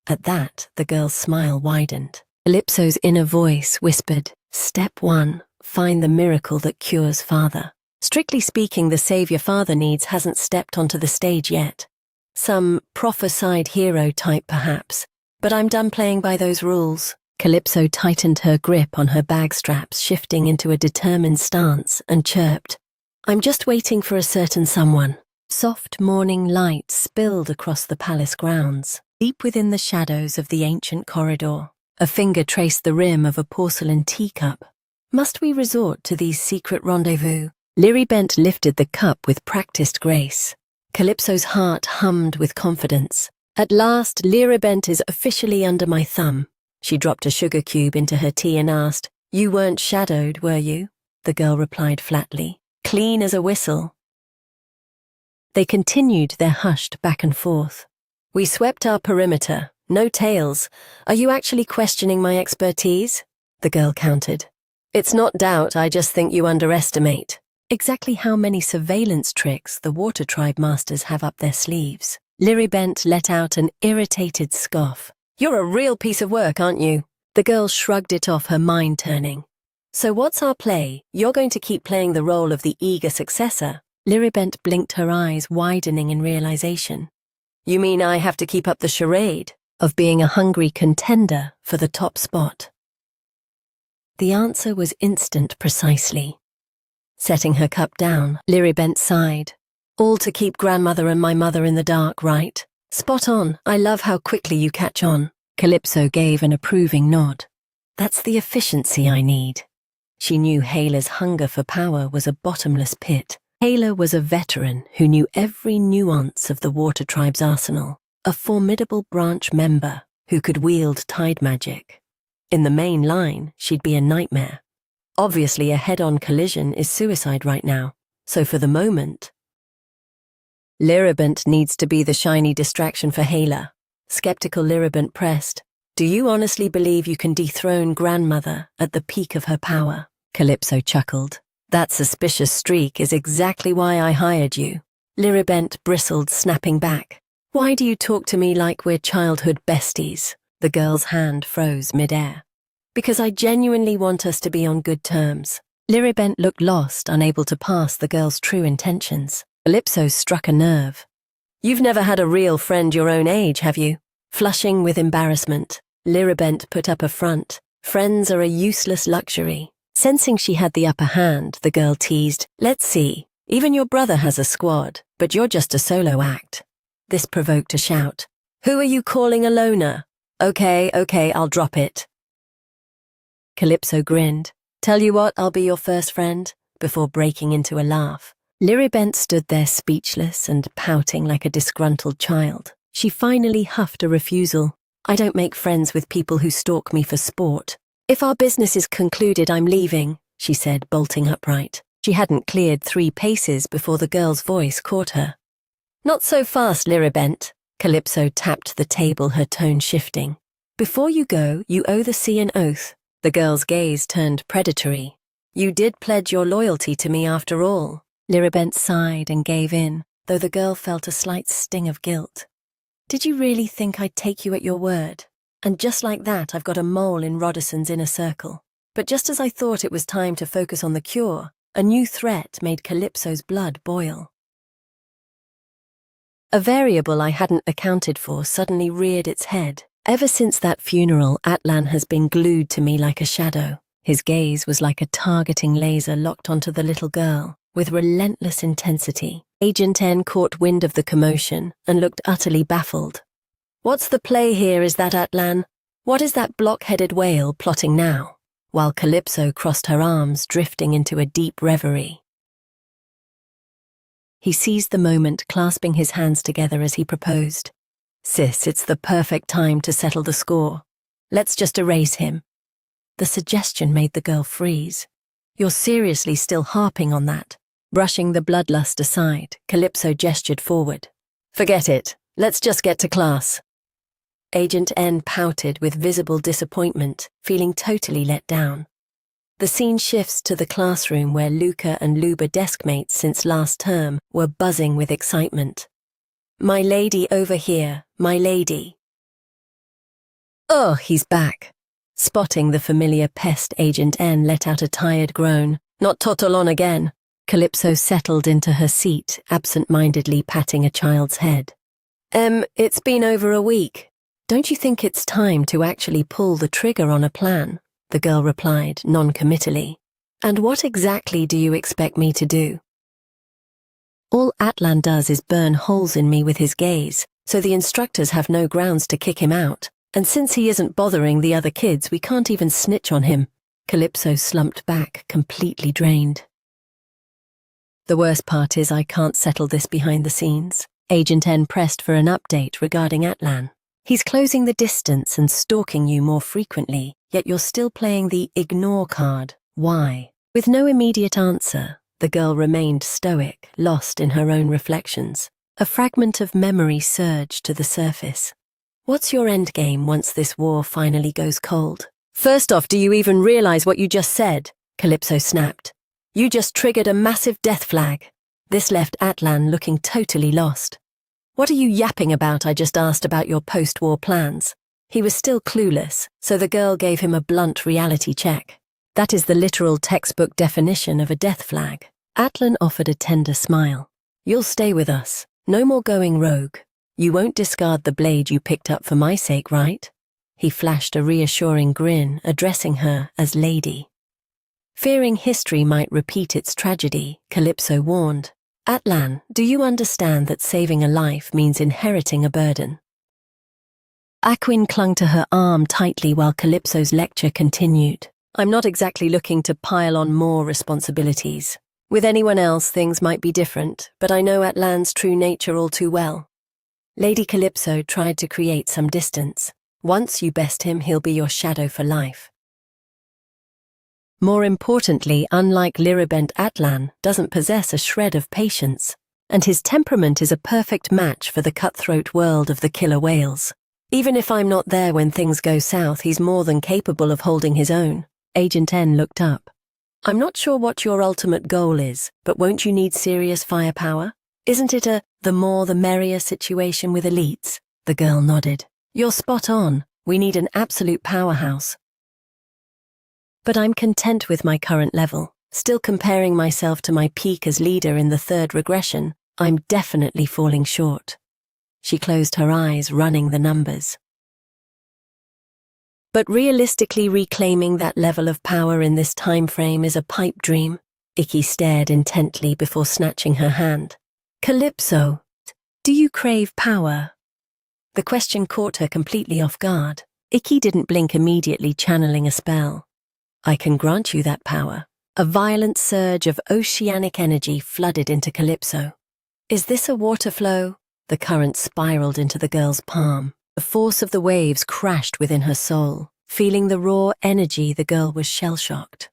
At that, the girl's smile widened. Calypso's inner voice whispered, "Step 1, find the miracle that cures father." Strictly speaking, the savior father needs hasn't stepped onto the stage yet. Some prophesied hero type perhaps, but I'm done playing by those rules. Calypso tightened her grip on her bag straps, shifting into a determined stance, and chirped, "I'm just waiting for a certain someone." Soft morning light spilled across the palace grounds. Deep within the shadows of the ancient corridor, a finger traced the rim of a porcelain teacup. Must we resort to these secret rendezvous? Liribent lifted the cup with practiced grace. Calypso's heart hummed with confidence. "At last, Liribent is officially under my thumb." She dropped a sugar cube into her tea and asked, "You weren't shadowed, were you?" The girl replied flatly, "Clean as a whistle." They continued their hushed back and forth. "We swept our perimeter. No tails. Are you actually questioning my expertise?" The girl countered. "It's not doubt, I just think you underestimate." Exactly how many surveillance tricks the Water Tribe masters have up their sleeves. Liribent let out an irritated scoff. "You're a real piece of work, aren't you?" The girl shrugged it off, her mind turning. "So what's our play? You're going to keep playing the role of the eager successor?" Liribent blinked, her eyes widening in realization. "You mean I have to keep up the charade of being a hungry contender for the top spot?" The answer was instant precisely. Setting her cup down, Liribent sighed. "All to keep grandmother and my mother in the dark, right?" "Spot on. I love how quickly you catch on." Calypso gave an approving nod. "That's the efficiency I need." She knew Hayla's hunger for power was a bottomless pit. Hayla was a veteran who knew every nuance of the Water Tribe's arsenal, a formidable branch member who could wield tide magic. In the main line, she'd be a nightmare. Obviously, a head-on collision is suicide right now, so for the moment, Liribent needs to be the shiny distraction for Hayla. Skeptical Liribent pressed, "Do you honestly believe you can dethrone grandmother at the peak of her power?" Calypso chuckled. "That suspicious streak is exactly why I hired you." Liribent bristled, snapping back. "Why do you talk to me like we're childhood besties?" The girl's hand froze mid-air. "Because I genuinely want us to be on good terms. Liribent looked lost, unable to pass the girl's true intentions. Calypso struck a nerve. "You've never had a real friend your own age, have you?" Flushing with embarrassment, Liribent put up a front. Friends are a useless luxury. Sensing she had the upper hand, the girl teased, "Let's see. Even your brother has a squad, but you're just a solo act." This provoked a shout. "Who are you calling a loner?" Okay, I'll drop it." Calypso grinned. "Tell you what, I'll be your first friend," before breaking into a laugh. Liribent stood there speechless and pouting like a disgruntled child. She finally huffed a refusal. "I don't make friends with people who stalk me for sport. If our business is concluded, I'm leaving," she said, bolting upright. She hadn't cleared 3 paces before the girl's voice caught her. "Not so fast, Liribent." Calypso tapped the table, her tone shifting. "Before you go, you owe the sea an oath." The girl's gaze turned predatory. "You did pledge your loyalty to me after all." Liribent sighed and gave in, though the girl felt a slight sting of guilt. "Did you really think I'd take you at your word? And just like that, I've got a mole in Rodderson's inner circle." But just as I thought it was time to focus on the cure, a new threat made Calypso's blood boil. A variable I hadn't accounted for suddenly reared its head. Ever since that funeral, Atlan has been glued to me like a shadow. His gaze was like a targeting laser locked onto the little girl, with relentless intensity. Agent N caught wind of the commotion and looked utterly baffled. "What's the play here, is that, Atlan? What is that block-headed whale plotting now?" While Calypso crossed her arms, drifting into a deep reverie. He seized the moment, clasping his hands together as he proposed. "Sis, it's the perfect time to settle the score. Let's just erase him." The suggestion made the girl freeze. "You're seriously still harping on that?" Brushing the bloodlust aside, Calypso gestured forward. "Forget it. Let's just get to class." Agent N pouted with visible disappointment, feeling totally let down. The scene shifts to the classroom where Luca and Luba, deskmates since last term, were buzzing with excitement. "My lady over here, my lady." "Oh, he's back." Spotting the familiar pest, Agent N let out a tired groan. "Not Totolon again." Calypso settled into her seat, absent-mindedly patting a child's head. It's been over a week. Don't you think it's time to actually pull the trigger on a plan?" The girl replied, non-committally. "And what exactly do you expect me to do?" "All Atlan does is burn holes in me with his gaze, so the instructors have no grounds to kick him out. And since he isn't bothering the other kids, we can't even snitch on him." Calypso slumped back, completely drained. "The worst part is I can't settle this behind the scenes." Agent N pressed for an update regarding Atlan. "He's closing the distance and stalking you more frequently, yet you're still playing the ignore card. Why?" With no immediate answer, the girl remained stoic, lost in her own reflections. A fragment of memory surged to the surface. "What's your endgame once this war finally goes cold?" "First off, do you even realize what you just said?" Calypso snapped. "You just triggered a massive death flag." This left Atlan looking totally lost. "What are you yapping about? I just asked about your post-war plans." He was still clueless, so the girl gave him a blunt reality check. "That is the literal textbook definition of a death flag." Atlan offered a tender smile. "You'll stay with us. No more going rogue. You won't discard the blade you picked up for my sake, right?" He flashed a reassuring grin, addressing her as lady. Fearing history might repeat its tragedy, Calypso warned, "Atlan, do you understand that saving a life means inheriting a burden?" Aquin clung to her arm tightly while Calypso's lecture continued. "I'm not exactly looking to pile on more responsibilities. With anyone else, things might be different, but I know Atlan's true nature all too well." Lady Calypso tried to create some distance. "Once you best him, he'll be your shadow for life. More importantly, unlike Liribent, Atlan doesn't possess a shred of patience, and his temperament is a perfect match for the cutthroat world of the killer whales. Even if I'm not there when things go south, he's more than capable of holding his own." Agent N looked up. "I'm not sure what your ultimate goal is, but won't you need serious firepower? Isn't it a the more the merrier situation with elites?" The girl nodded. "You're spot on. We need an absolute powerhouse. But I'm content with my current level. Still comparing myself to my peak as leader in the third regression, I'm definitely falling short. She closed her eyes, running the numbers. But realistically, reclaiming that level of power in this time frame is a pipe dream. Ikki stared intently before snatching her hand. Calypso, do you crave power? The question caught her completely off guard. Ikki didn't blink, immediately channeling a spell. I can grant you that power. A violent surge of oceanic energy flooded into Calypso. Is this a water flow? The current spiraled into the girl's palm. The force of the waves crashed within her soul. Feeling the raw energy, the girl was shell-shocked.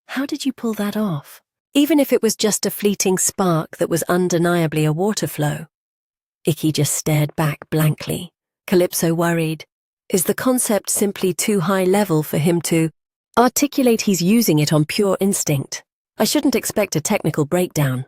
How did you pull that off? Even if it was just a fleeting spark that was undeniably a water flow. Ikki just stared back blankly. Calypso worried. Is the concept simply too high level for him to articulate? He's using it on pure instinct. I shouldn't expect a technical breakdown.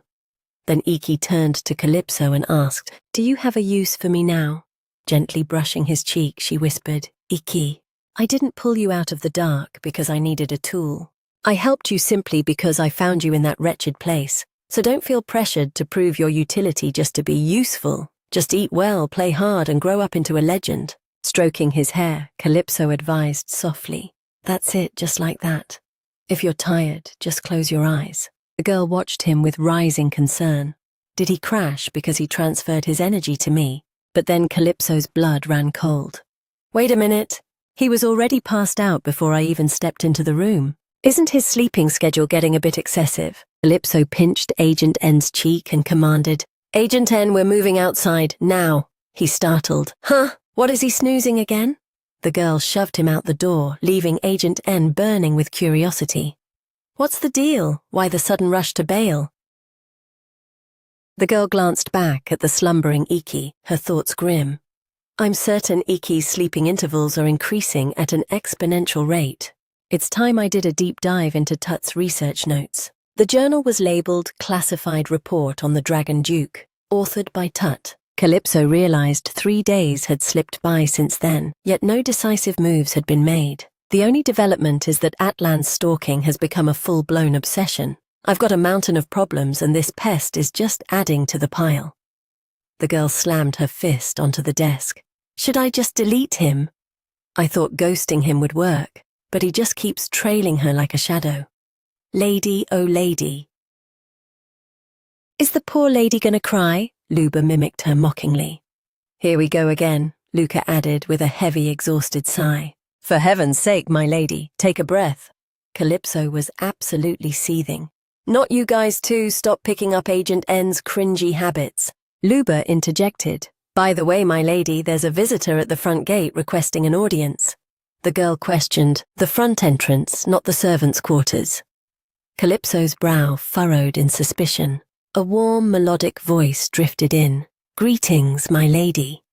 Then Ikki turned to Calypso and asked, Do you have a use for me now? Gently brushing his cheek, she whispered, Ikki, I didn't pull you out of the dark because I needed a tool. I helped you simply because I found you in that wretched place. So don't feel pressured to prove your utility just to be useful. Just eat well, play hard, and grow up into a legend. Stroking his hair, Calypso advised softly. That's it, just like that. If you're tired, just close your eyes. The girl watched him with rising concern. Did he crash because he transferred his energy to me? But then Calypso's blood ran cold. Wait a minute. He was already passed out before I even stepped into the room. Isn't his sleeping schedule getting a bit excessive? Calypso pinched Agent N's cheek and commanded, Agent N, we're moving outside, now. He startled. Huh? What is he snoozing again? The girl shoved him out the door, leaving Agent N burning with curiosity. What's the deal? Why the sudden rush to bail? The girl glanced back at the slumbering Ikki, her thoughts grim. I'm certain Ikki's sleeping intervals are increasing at an exponential rate. It's time I did a deep dive into Tut's research notes. The journal was labeled Classified Report on the Dragon Duke, authored by Tut. Calypso realized 3 days had slipped by since then, yet no decisive moves had been made. The only development is that Atlan's stalking has become a full-blown obsession. I've got a mountain of problems, and this pest is just adding to the pile. The girl slammed her fist onto the desk. Should I just delete him? I thought ghosting him would work, but he just keeps trailing her like a shadow. Lady, oh lady. Is the poor lady gonna cry? Luba mimicked her mockingly. Here we go again, Luca added with a heavy, exhausted sigh. For heaven's sake, my lady, take a breath. Calypso was absolutely seething. Not you guys too, stop picking up Agent N's cringy habits. Luba interjected. By the way, my lady, there's a visitor at the front gate requesting an audience. The girl questioned, the front entrance, not the servants' quarters. Calypso's brow furrowed in suspicion. A warm, melodic voice drifted in. Greetings, my lady.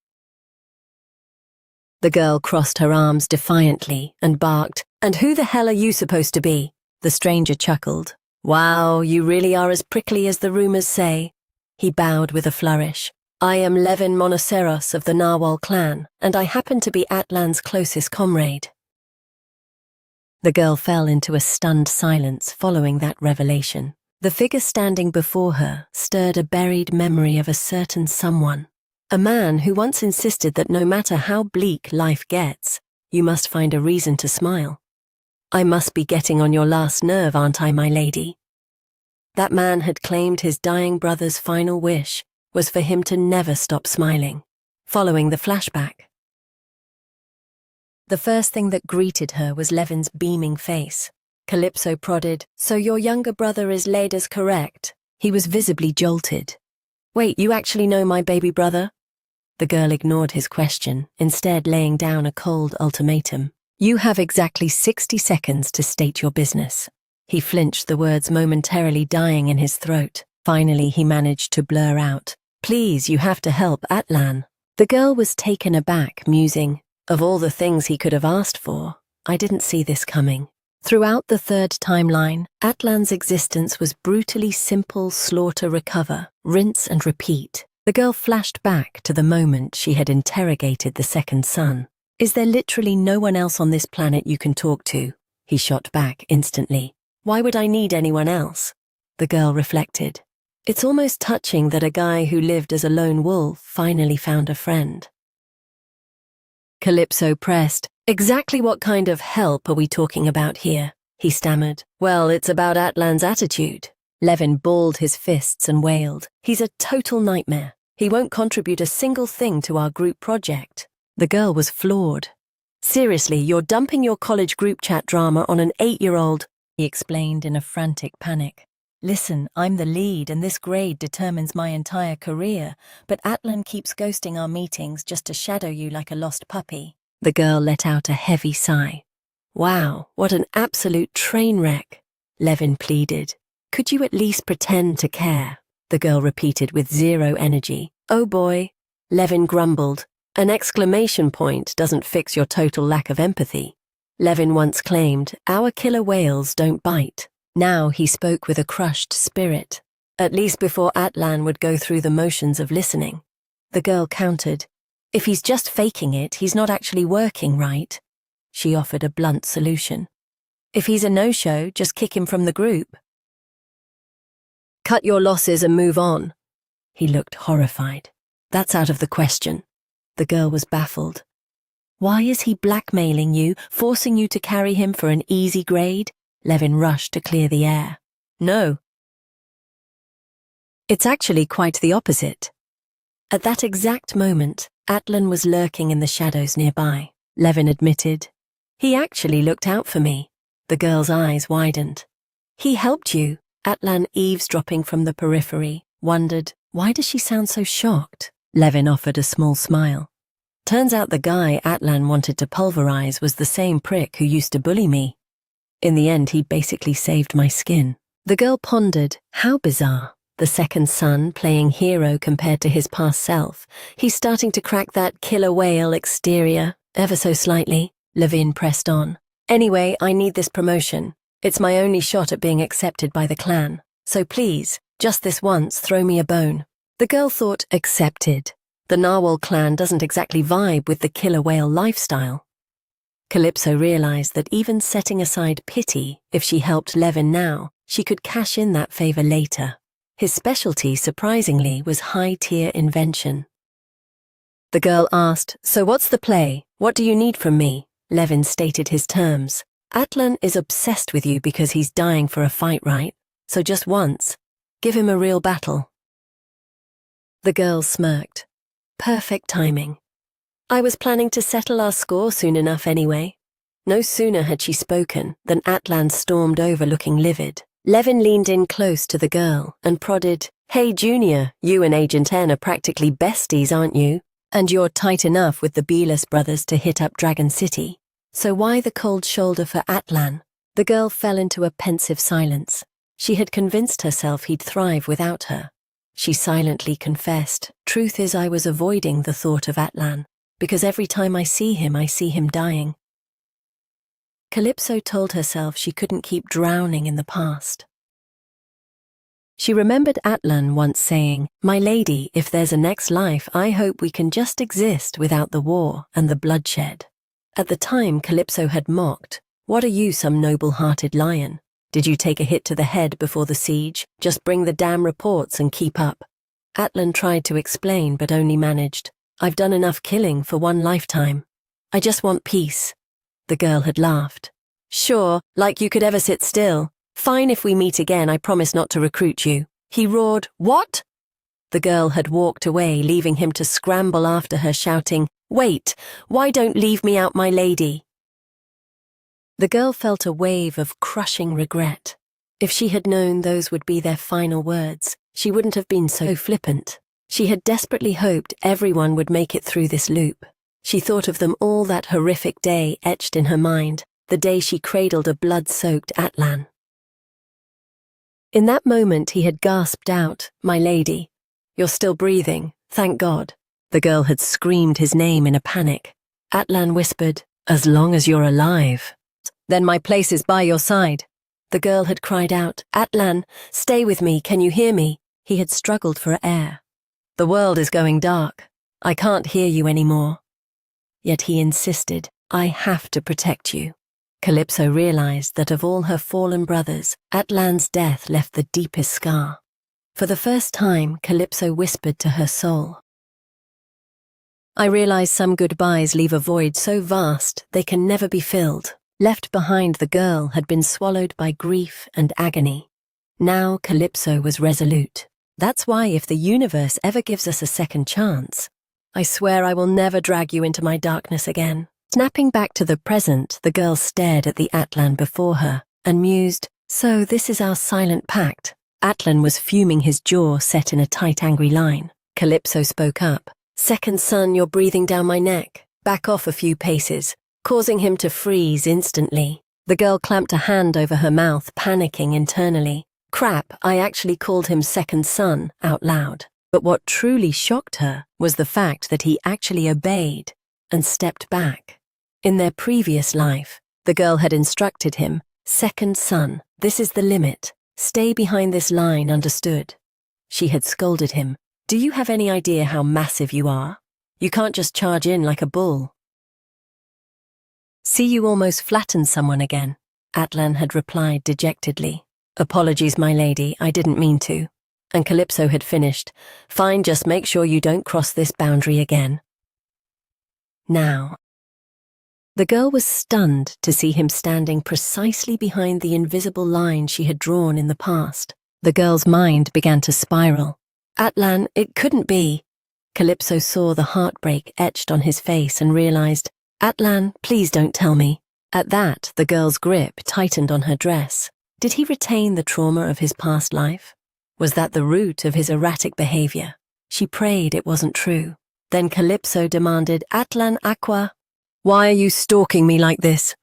The girl crossed her arms defiantly and barked, And who the hell are you supposed to be? The stranger chuckled. Wow, you really are as prickly as the rumors say. He bowed with a flourish. I am Levin Monoceros of the Narwhal clan, and I happen to be Atlan's closest comrade. The girl fell into a stunned silence following that revelation. The figure standing before her stirred a buried memory of a certain someone. A man who once insisted that no matter how bleak life gets, you must find a reason to smile. I must be getting on your last nerve, aren't I, my lady? That man had claimed his dying brother's final wish was for him to never stop smiling. Following the flashback, the first thing that greeted her was Levin's beaming face. Calypso prodded, So your younger brother is laid as correct? He was visibly jolted. Wait, you actually know my baby brother? The girl ignored his question, instead laying down a cold ultimatum. You have exactly 60 seconds to state your business. He flinched, the words momentarily dying in his throat. Finally, he managed to blur out, Please, you have to help Atlan. The girl was taken aback, musing, Of all the things he could have asked for, I didn't see this coming. Throughout the third timeline, Atlan's existence was brutally simple slaughter recover, rinse and repeat. The girl flashed back to the moment she had interrogated the second son. Is there literally no one else on this planet you can talk to? He shot back instantly. Why would I need anyone else? The girl reflected. It's almost touching that a guy who lived as a lone wolf finally found a friend. Calypso pressed. Exactly what kind of help are we talking about here? He stammered. Well, it's about Atlan's attitude. Levin balled his fists and wailed. He's a total nightmare. He won't contribute a single thing to our group project. The girl was floored. Seriously, you're dumping your college group chat drama on an 8-year-old, he explained in a frantic panic. Listen, I'm the lead and this grade determines my entire career, but Atlan keeps ghosting our meetings just to shadow you like a lost puppy. The girl let out a heavy sigh. Wow, what an absolute train wreck, Levin pleaded. Could you at least pretend to care? The girl repeated with zero energy. Oh boy, Levin grumbled. An exclamation point doesn't fix your total lack of empathy. Levin once claimed, our killer whales don't bite. Now he spoke with a crushed spirit. At least before Atlan would go through the motions of listening. The girl countered. If he's just faking it, he's not actually working, right? She offered a blunt solution. If he's a no-show, just kick him from the group. Cut your losses and move on. He looked horrified. That's out of the question. The girl was baffled. Why is he blackmailing you, forcing you to carry him for an easy grade? Levin rushed to clear the air. No. It's actually quite the opposite. At that exact moment, Atlan was lurking in the shadows nearby. Levin admitted. He actually looked out for me. The girl's eyes widened. He helped you. Atlan, eavesdropping from the periphery, wondered, why does she sound so shocked? Levin offered a small smile. Turns out the guy Atlan wanted to pulverize was the same prick who used to bully me. In the end, he basically saved my skin. The girl pondered, how bizarre. The second son playing hero compared to his past self. He's starting to crack that killer whale exterior, ever so slightly. Levin pressed on. Anyway, I need this promotion. It's my only shot at being accepted by the clan. So please, just this once, throw me a bone. The girl thought, accepted. The narwhal clan doesn't exactly vibe with the killer whale lifestyle. Calypso realized that even setting aside pity, if she helped Levin now, she could cash in that favor later. His specialty, surprisingly, was high-tier invention. The girl asked, so what's the play? What do you need from me? Levin stated his terms. Atlan is obsessed with you because he's dying for a fight, right? So just once, give him a real battle. The girl smirked. Perfect timing. I was planning to settle our score soon enough anyway. No sooner had she spoken than Atlan stormed over looking livid. Levin leaned in close to the girl and prodded, Hey Junior, you and Agent N are practically besties, aren't you? And you're tight enough with the Villainous brothers to hit up Dragon City. So why the cold shoulder for Atlan? The girl fell into a pensive silence. She had convinced herself he'd thrive without her. She silently confessed, truth is I was avoiding the thought of Atlan, because every time I see him dying. Calypso told herself she couldn't keep drowning in the past. She remembered Atlan once saying, My lady, if there's a next life, I hope we can just exist without the war and the bloodshed. At the time, Calypso had mocked, What are you, some noble-hearted lion? Did you take a hit to the head before the siege? Just bring the damn reports and keep up. Atlan tried to explain but only managed, I've done enough killing for one lifetime. I just want peace. The girl had laughed. Sure, like you could ever sit still. Fine, if we meet again, I promise not to recruit you. He roared, What? The girl had walked away, leaving him to scramble after her, shouting, Wait, why don't leave me out, my lady? The girl felt a wave of crushing regret. If she had known those would be their final words, she wouldn't have been so flippant. She had desperately hoped everyone would make it through this loop. She thought of them all that horrific day etched in her mind, the day she cradled a blood-soaked Atlan. In that moment he had gasped out, My lady, you're still breathing, thank God. The girl had screamed his name in a panic. Atlan whispered, As long as you're alive. Then my place is by your side. The girl had cried out, Atlan, stay with me, can you hear me? He had struggled for air. The world is going dark. I can't hear you anymore. Yet he insisted, I have to protect you. Calypso realized that of all her fallen brothers, Atlan's death left the deepest scar. For the first time, Calypso whispered to her soul, "I realize some goodbyes leave a void so vast they can never be filled." Left behind, the girl had been swallowed by grief and agony. Now Calypso was resolute. That's why if the universe ever gives us a second chance, I swear I will never drag you into my darkness again. Snapping back to the present, the girl stared at the Atlan before her and mused, "So this is our silent pact." Atlan was fuming, his jaw set in a tight, angry line. Calypso spoke up. "Second son, you're breathing down my neck. Back off a few paces," causing him to freeze instantly. The girl clamped a hand over her mouth, panicking internally. Crap, I actually called him second son out loud. But what truly shocked her was the fact that he actually obeyed and stepped back. In their previous life, the girl had instructed him, "Second son, this is the limit. Stay behind this line, understood?" She had scolded him, "Do you have any idea how massive you are? You can't just charge in like a bull." "See, you almost flattened someone again," Atlan had replied dejectedly. "Apologies, my lady, I didn't mean to." And Calypso had finished, "Fine, just make sure you don't cross this boundary again." Now, the girl was stunned to see him standing precisely behind the invisible line she had drawn in the past. The girl's mind began to spiral. "Atlan, it couldn't be." Calypso saw the heartbreak etched on his face and realized, "Atlan, please don't tell me." At that, the girl's grip tightened on her dress. Did he retain the trauma of his past life? Was that the root of his erratic behavior? She prayed it wasn't true. Then Calypso demanded, "Atlan Aqua, why are you stalking me like this?"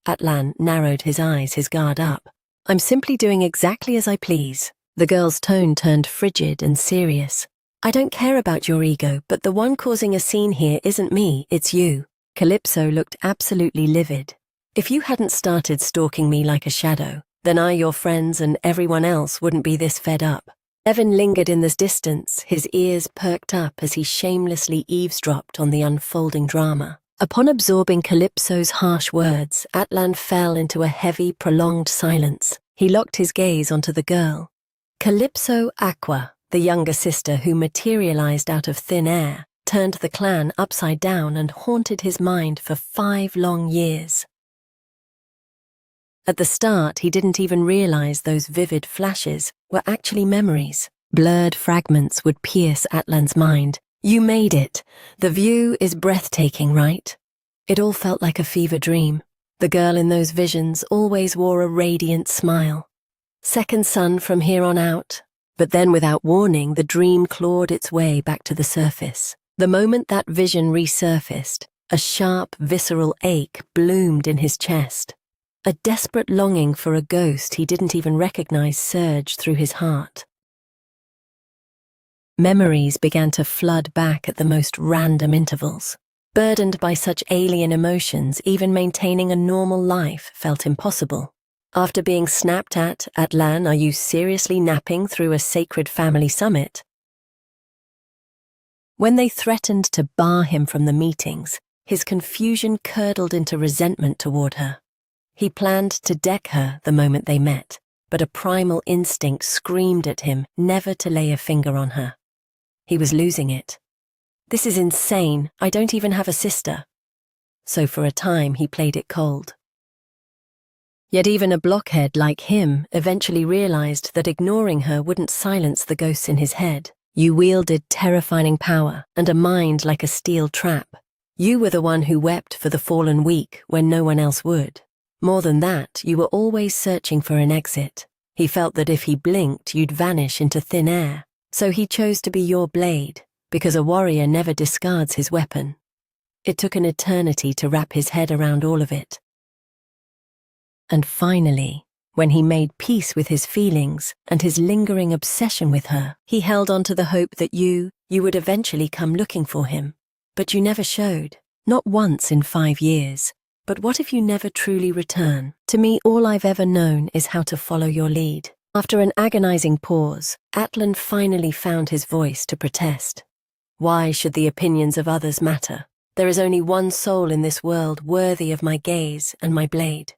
Atlan narrowed his eyes, his guard up. "I'm simply doing exactly as I please." The girl's tone turned frigid and serious. "I don't care about your ego, but the one causing a scene here isn't me, it's you." Calypso looked absolutely livid. "If you hadn't started stalking me like a shadow, then I, your friends, and everyone else wouldn't be this fed up." Evan lingered in the distance, his ears perked up as he shamelessly eavesdropped on the unfolding drama. Upon absorbing Calypso's harsh words, Atlan fell into a heavy, prolonged silence. He locked his gaze onto the girl. Calypso Aqua, the younger sister who materialized out of thin air, turned the clan upside down and haunted his mind for 5 long years. At the start, he didn't even realize those vivid flashes were actually memories. Blurred fragments would pierce Atlan's mind. "You made it. The view is breathtaking, right?" It all felt like a fever dream. The girl in those visions always wore a radiant smile. "Second son from here on out." But then, without warning, the dream clawed its way back to the surface. The moment that vision resurfaced, a sharp, visceral ache bloomed in his chest. A desperate longing for a ghost he didn't even recognize surged through his heart. Memories began to flood back at the most random intervals. Burdened by such alien emotions, even maintaining a normal life felt impossible. After being snapped at, "Atlan, are you seriously napping through a sacred family summit?" When they threatened to bar him from the meetings, his confusion curdled into resentment toward her. He planned to deck her the moment they met, but a primal instinct screamed at him never to lay a finger on her. He was losing it. "This is insane. I don't even have a sister." So for a time he played it cold. Yet even a blockhead like him eventually realized that ignoring her wouldn't silence the ghosts in his head. You wielded terrifying power and a mind like a steel trap. You were the one who wept for the fallen weak when no one else would. More than that, you were always searching for an exit. He felt that if he blinked, you'd vanish into thin air. So he chose to be your blade, because a warrior never discards his weapon. It took an eternity to wrap his head around all of it. And finally, when he made peace with his feelings and his lingering obsession with her, he held on to the hope that you would eventually come looking for him. But you never showed, not once in 5 years. But what if you never truly return? To me, all I've ever known is how to follow your lead. After an agonizing pause, Atlan finally found his voice to protest. Why should the opinions of others matter? There is only one soul in this world worthy of my gaze and my blade.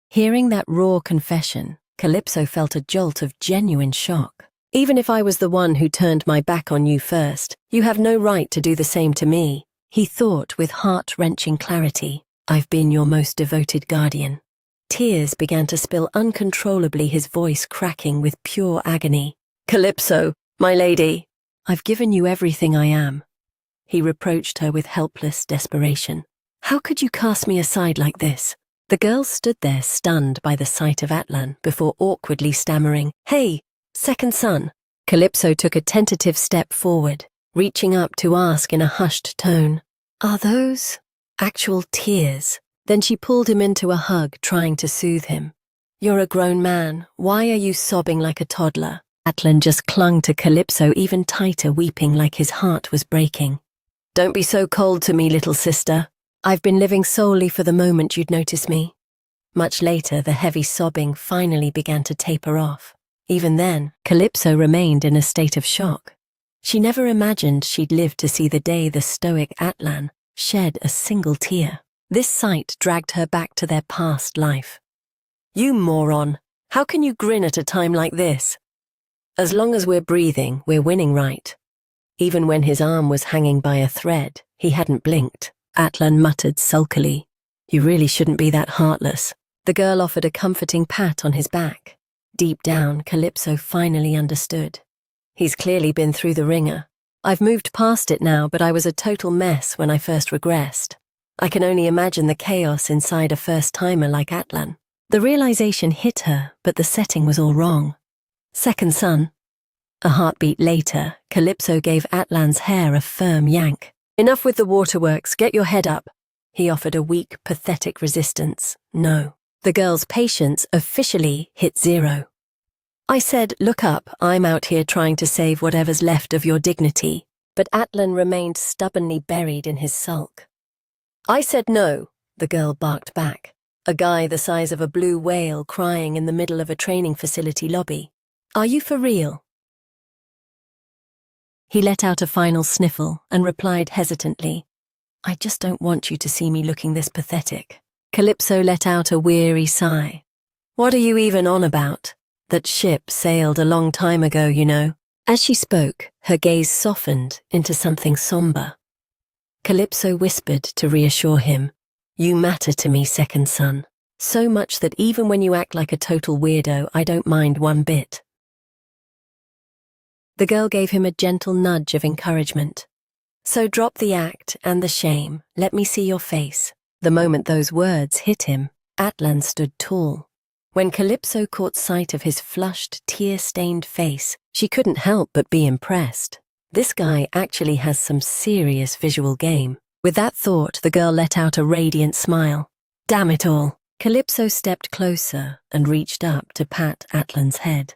Hearing that raw confession, Calypso felt a jolt of genuine shock. Even if I was the one who turned my back on you first, you have no right to do the same to me, he thought with heart-wrenching clarity. I've been your most devoted guardian. Tears began to spill uncontrollably, his voice cracking with pure agony. Calypso, my lady, I've given you everything I am. He reproached her with helpless desperation. How could you cast me aside like this? The girl stood there stunned by the sight of Atlan before awkwardly stammering, Hey, second son. Calypso took a tentative step forward, reaching up to ask in a hushed tone, Are those actual tears? Then she pulled him into a hug, trying to soothe him. You're a grown man. Why are you sobbing like a toddler? Atlan just clung to Calypso even tighter, weeping like his heart was breaking. Don't be so cold to me, little sister. I've been living solely for the moment you'd notice me. Much later, the heavy sobbing finally began to taper off. Even then, Calypso remained in a state of shock. She never imagined she'd live to see the day the stoic Atlan shed a single tear. This sight dragged her back to their past life. You moron! How can you grin at a time like this? As long as we're breathing, we're winning, right? Even when his arm was hanging by a thread, he hadn't blinked. Atlan muttered sulkily. You really shouldn't be that heartless. The girl offered a comforting pat on his back. Deep down, Calypso finally understood. He's clearly been through the ringer. I've moved past it now, but I was a total mess when I first regressed. I can only imagine the chaos inside a first-timer like Atlan. The realization hit her, but the setting was all wrong. Second son. A heartbeat later, Calypso gave Atlan's hair a firm yank. Enough with the waterworks, get your head up. He offered a weak, pathetic resistance. No. The girl's patience officially hit zero. I said, look up, I'm out here trying to save whatever's left of your dignity. But Atlan remained stubbornly buried in his sulk. I said no, the girl barked back. A guy the size of a blue whale crying in the middle of a training facility lobby. Are you for real? He let out a final sniffle and replied hesitantly, I just don't want you to see me looking this pathetic. Calypso let out a weary sigh. What are you even on about? That ship sailed a long time ago, you know. As she spoke, her gaze softened into something somber. Calypso whispered to reassure him, You matter to me, second son. So much that even when you act like a total weirdo, I don't mind one bit. The girl gave him a gentle nudge of encouragement. So drop the act and the shame. Let me see your face. The moment those words hit him, Atlan stood tall. When Calypso caught sight of his flushed, tear-stained face, she couldn't help but be impressed. This guy actually has some serious visual game. With that thought, the girl let out a radiant smile. Damn it all. Calypso stepped closer and reached up to pat Atlan's head.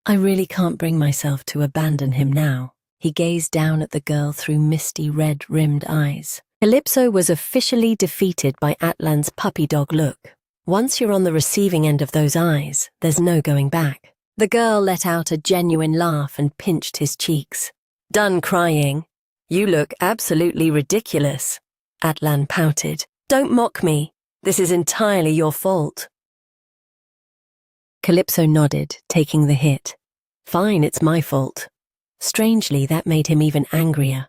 I really can't bring myself to abandon him now. He gazed down at the girl through misty red-rimmed eyes. Calypso was officially defeated by Atlan's puppy dog look. Once you're on the receiving end of those eyes, there's no going back. The girl let out a genuine laugh and pinched his cheeks. Done crying. You look absolutely ridiculous. Atlan pouted. Don't mock me. This is entirely your fault. Calypso nodded, taking the hit. Fine, it's my fault. Strangely, that made him even angrier.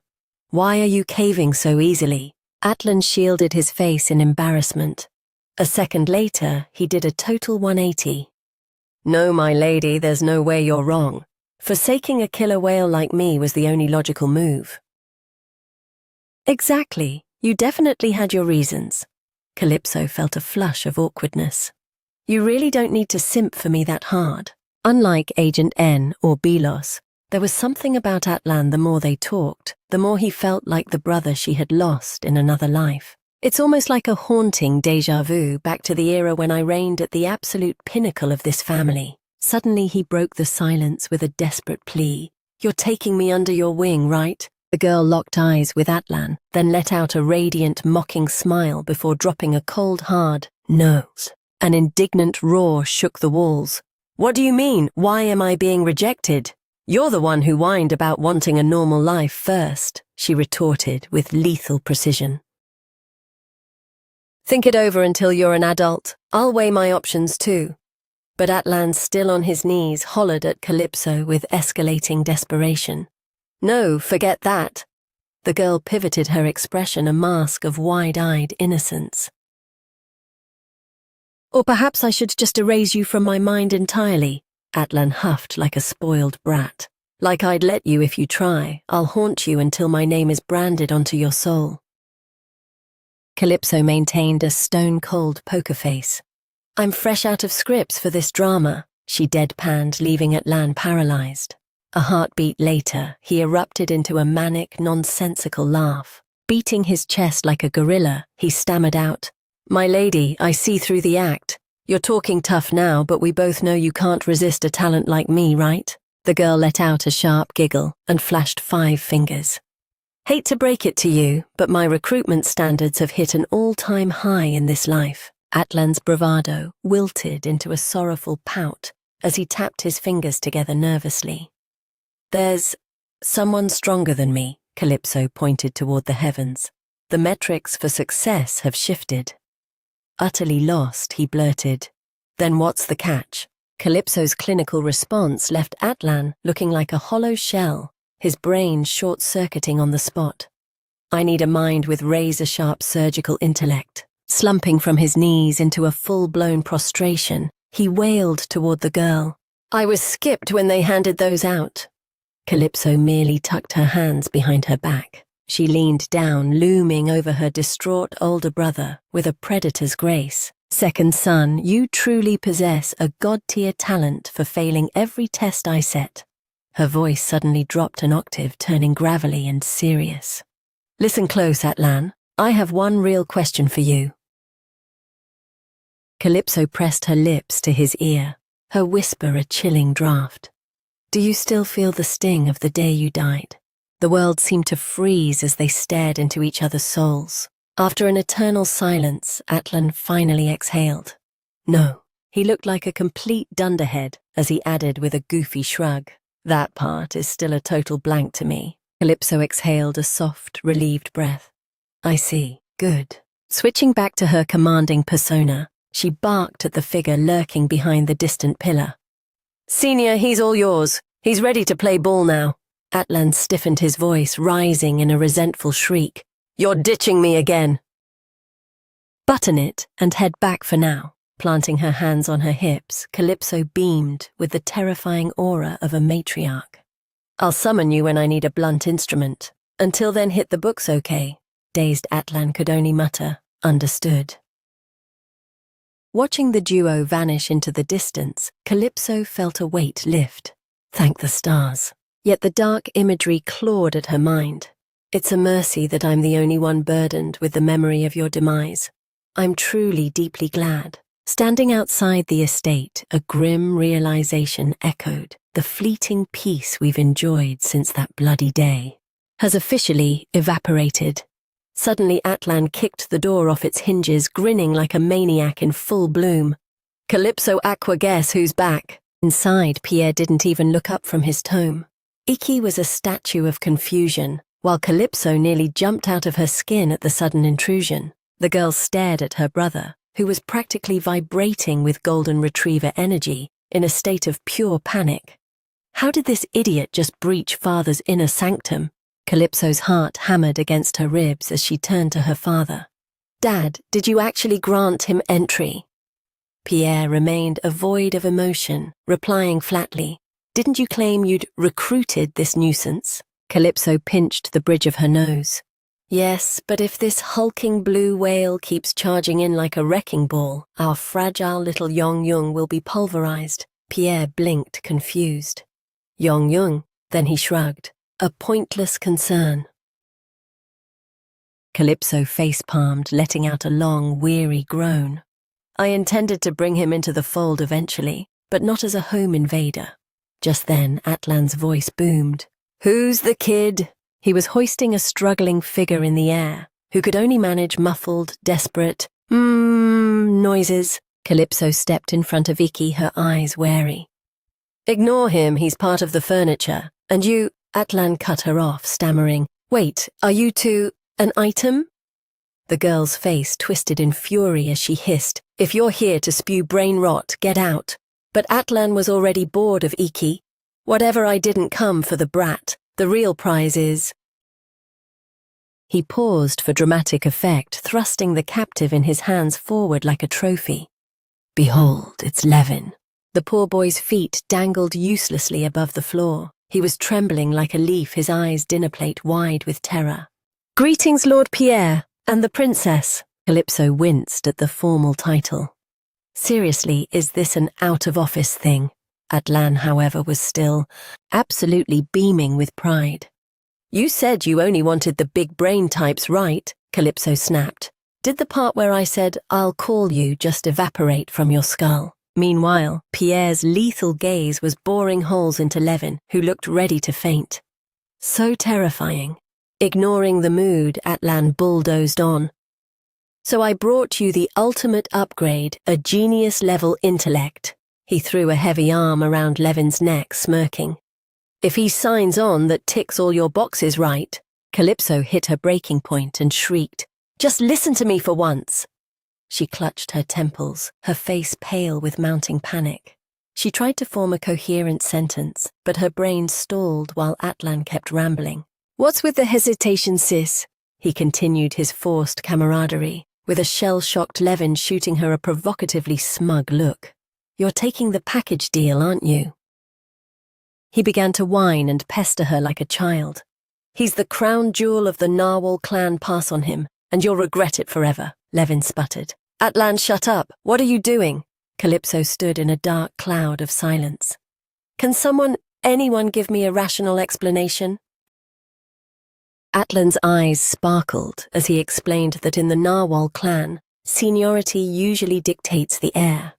Why are you caving so easily? Atlan shielded his face in embarrassment. A second later, he did a total 180. No, my lady, there's no way you're wrong. Forsaking a killer whale like me was the only logical move. Exactly. You definitely had your reasons. Calypso felt a flush of awkwardness. You really don't need to simp for me that hard. Unlike Agent N or Belos, there was something about Atlan the more they talked, the more he felt like the brother she had lost in another life. It's almost like a haunting déjà vu back to the era when I reigned at the absolute pinnacle of this family. Suddenly he broke the silence with a desperate plea. You're taking me under your wing, right? The girl locked eyes with Atlan, then let out a radiant, mocking smile before dropping a cold, hard no. An indignant roar shook the walls. What do you mean? Why am I being rejected? You're the one who whined about wanting a normal life first, she retorted with lethal precision. Think it over until you're an adult. I'll weigh my options too. But Atlan, still on his knees, hollered at Calypso with escalating desperation. No, forget that. The girl pivoted her expression a mask of wide-eyed innocence. Or perhaps I should just erase you from my mind entirely, Atlan huffed like a spoiled brat. Like I'd let you if you try. I'll haunt you until my name is branded onto your soul. Calypso maintained a stone-cold poker face. I'm fresh out of scripts for this drama, she deadpanned, leaving Atlan paralyzed. A heartbeat later, he erupted into a manic, nonsensical laugh. Beating his chest like a gorilla, he stammered out, My lady, I see through the act. You're talking tough now, but we both know you can't resist a talent like me, right? The girl let out a sharp giggle and flashed 5 fingers. Hate to break it to you, but my recruitment standards have hit an all-time high in this life. Atlan's bravado wilted into a sorrowful pout as he tapped his fingers together nervously. There's someone stronger than me, Calypso pointed toward the heavens. The metrics for success have shifted. Utterly lost, he blurted, Then what's the catch? Calypso's clinical response left Atlan looking like a hollow shell, his brain short-circuiting on the spot. I need a mind with razor-sharp surgical intellect. Slumping from his knees into a full-blown prostration, he wailed toward the girl. I was skipped when they handed those out. Calypso merely tucked her hands behind her back. She leaned down, looming over her distraught older brother with a predator's grace. Second son, you truly possess a god-tier talent for failing every test I set. Her voice suddenly dropped an octave, turning gravelly and serious. Listen close, Atlan. I have one real question for you. Calypso pressed her lips to his ear, her whisper a chilling draft. Do you still feel the sting of the day you died? The world seemed to freeze as they stared into each other's souls. After an eternal silence, Atlan finally exhaled. No. He looked like a complete dunderhead as he added with a goofy shrug. That part is still a total blank to me. Calypso exhaled a soft, relieved breath. I see. Good. Switching back to her commanding persona, she barked at the figure lurking behind the distant pillar. Senior, he's all yours. He's ready to play ball now. Atlan stiffened his voice, rising in a resentful shriek. You're ditching me again. Button it and head back for now. Planting her hands on her hips, Calypso beamed with the terrifying aura of a matriarch. I'll summon you when I need a blunt instrument. Until then, hit the books, okay? Dazed Atlan could only mutter, understood. Watching the duo vanish into the distance, Calypso felt a weight lift. Thank the stars. Yet the dark imagery clawed at her mind. It's a mercy that I'm the only one burdened with the memory of your demise. I'm truly deeply glad. Standing outside the estate, a grim realization echoed. The fleeting peace we've enjoyed since that bloody day has officially evaporated. Suddenly Atlan kicked the door off its hinges, grinning like a maniac in full bloom. Calypso Aqua, guess who's back? Inside, Pierre didn't even look up from his tome. Iki was a statue of confusion, while Calypso nearly jumped out of her skin at the sudden intrusion. The girl stared at her brother, who was practically vibrating with golden retriever energy, in a state of pure panic. How did this idiot just breach father's inner sanctum? Calypso's heart hammered against her ribs as she turned to her father. Dad, did you actually grant him entry? Pierre remained a void of emotion, replying flatly, Didn't you claim you'd recruited this nuisance? Calypso pinched the bridge of her nose. Yes, but if this hulking blue whale keeps charging in like a wrecking ball, our fragile little Yong-Yung will be pulverized. Pierre blinked, confused. Yong-Yung? Then he shrugged. A pointless concern. Calypso face-palmed, letting out a long, weary groan. I intended to bring him into the fold eventually, but not as a home invader. Just then, Atlan's voice boomed. Who's the kid? He was hoisting a struggling figure in the air, who could only manage muffled, desperate, noises. Calypso stepped in front of Iki, her eyes wary. Ignore him, he's part of the furniture. And you— Atlan cut her off, stammering, "Wait, are you two an item?" The girl's face twisted in fury as she hissed, "If you're here to spew brain rot, get out." But Atlan was already bored of Iki. "Whatever, I didn't come for the brat. The real prize is—" He paused for dramatic effect, thrusting the captive in his hands forward like a trophy. "Behold, it's Levin." The poor boy's feet dangled uselessly above the floor. He was trembling like a leaf, his eyes dinner plate wide with terror. "Greetings, Lord Pierre, and the princess." Calypso winced at the formal title. Seriously, is this an out-of-office thing? Atlan, however, was still absolutely beaming with pride. "You said you only wanted the big brain types, right?" Calypso snapped. "Did the part where I said, 'I'll call you,' just evaporate from your skull?" Meanwhile, Pierre's lethal gaze was boring holes into Levin, who looked ready to faint. So terrifying. Ignoring the mood, Atlan bulldozed on. "So I brought you the ultimate upgrade, a genius-level intellect." He threw a heavy arm around Levin's neck, smirking. "If he signs on that ticks all your boxes right." Calypso hit her breaking point and shrieked, "Just listen to me for once." She clutched her temples, her face pale with mounting panic. She tried to form a coherent sentence, but her brain stalled while Atlan kept rambling. "What's with the hesitation, sis?" He continued his forced camaraderie, with a shell-shocked Levin shooting her a provocatively smug look. "You're taking the package deal, aren't you?" He began to whine and pester her like a child. "He's the crown jewel of the Narwhal clan, pass on him, and you'll regret it forever," Levin sputtered. "Atlan, shut up. What are you doing?" Calypso stood in a dark cloud of silence. "Can anyone give me a rational explanation?" Atlan's eyes sparkled as he explained that in the Narwhal clan, seniority usually dictates the heir.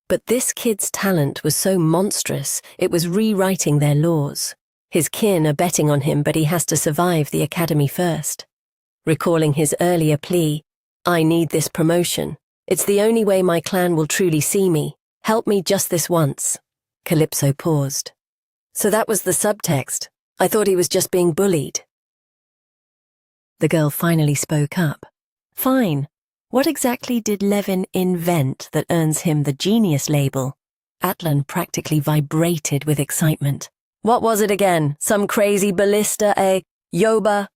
But this kid's talent was so monstrous, it was rewriting their laws. His kin are betting on him, but he has to survive the academy first. Recalling his earlier plea, "I need this promotion. It's the only way my clan will truly see me. Help me just this once." Calypso paused. "So that was the subtext. I thought he was just being bullied." The girl finally spoke up. "Fine. What exactly did Levin invent that earns him the genius label?" Atlan practically vibrated with excitement. "What was it again? Some crazy ballista, Yoba?"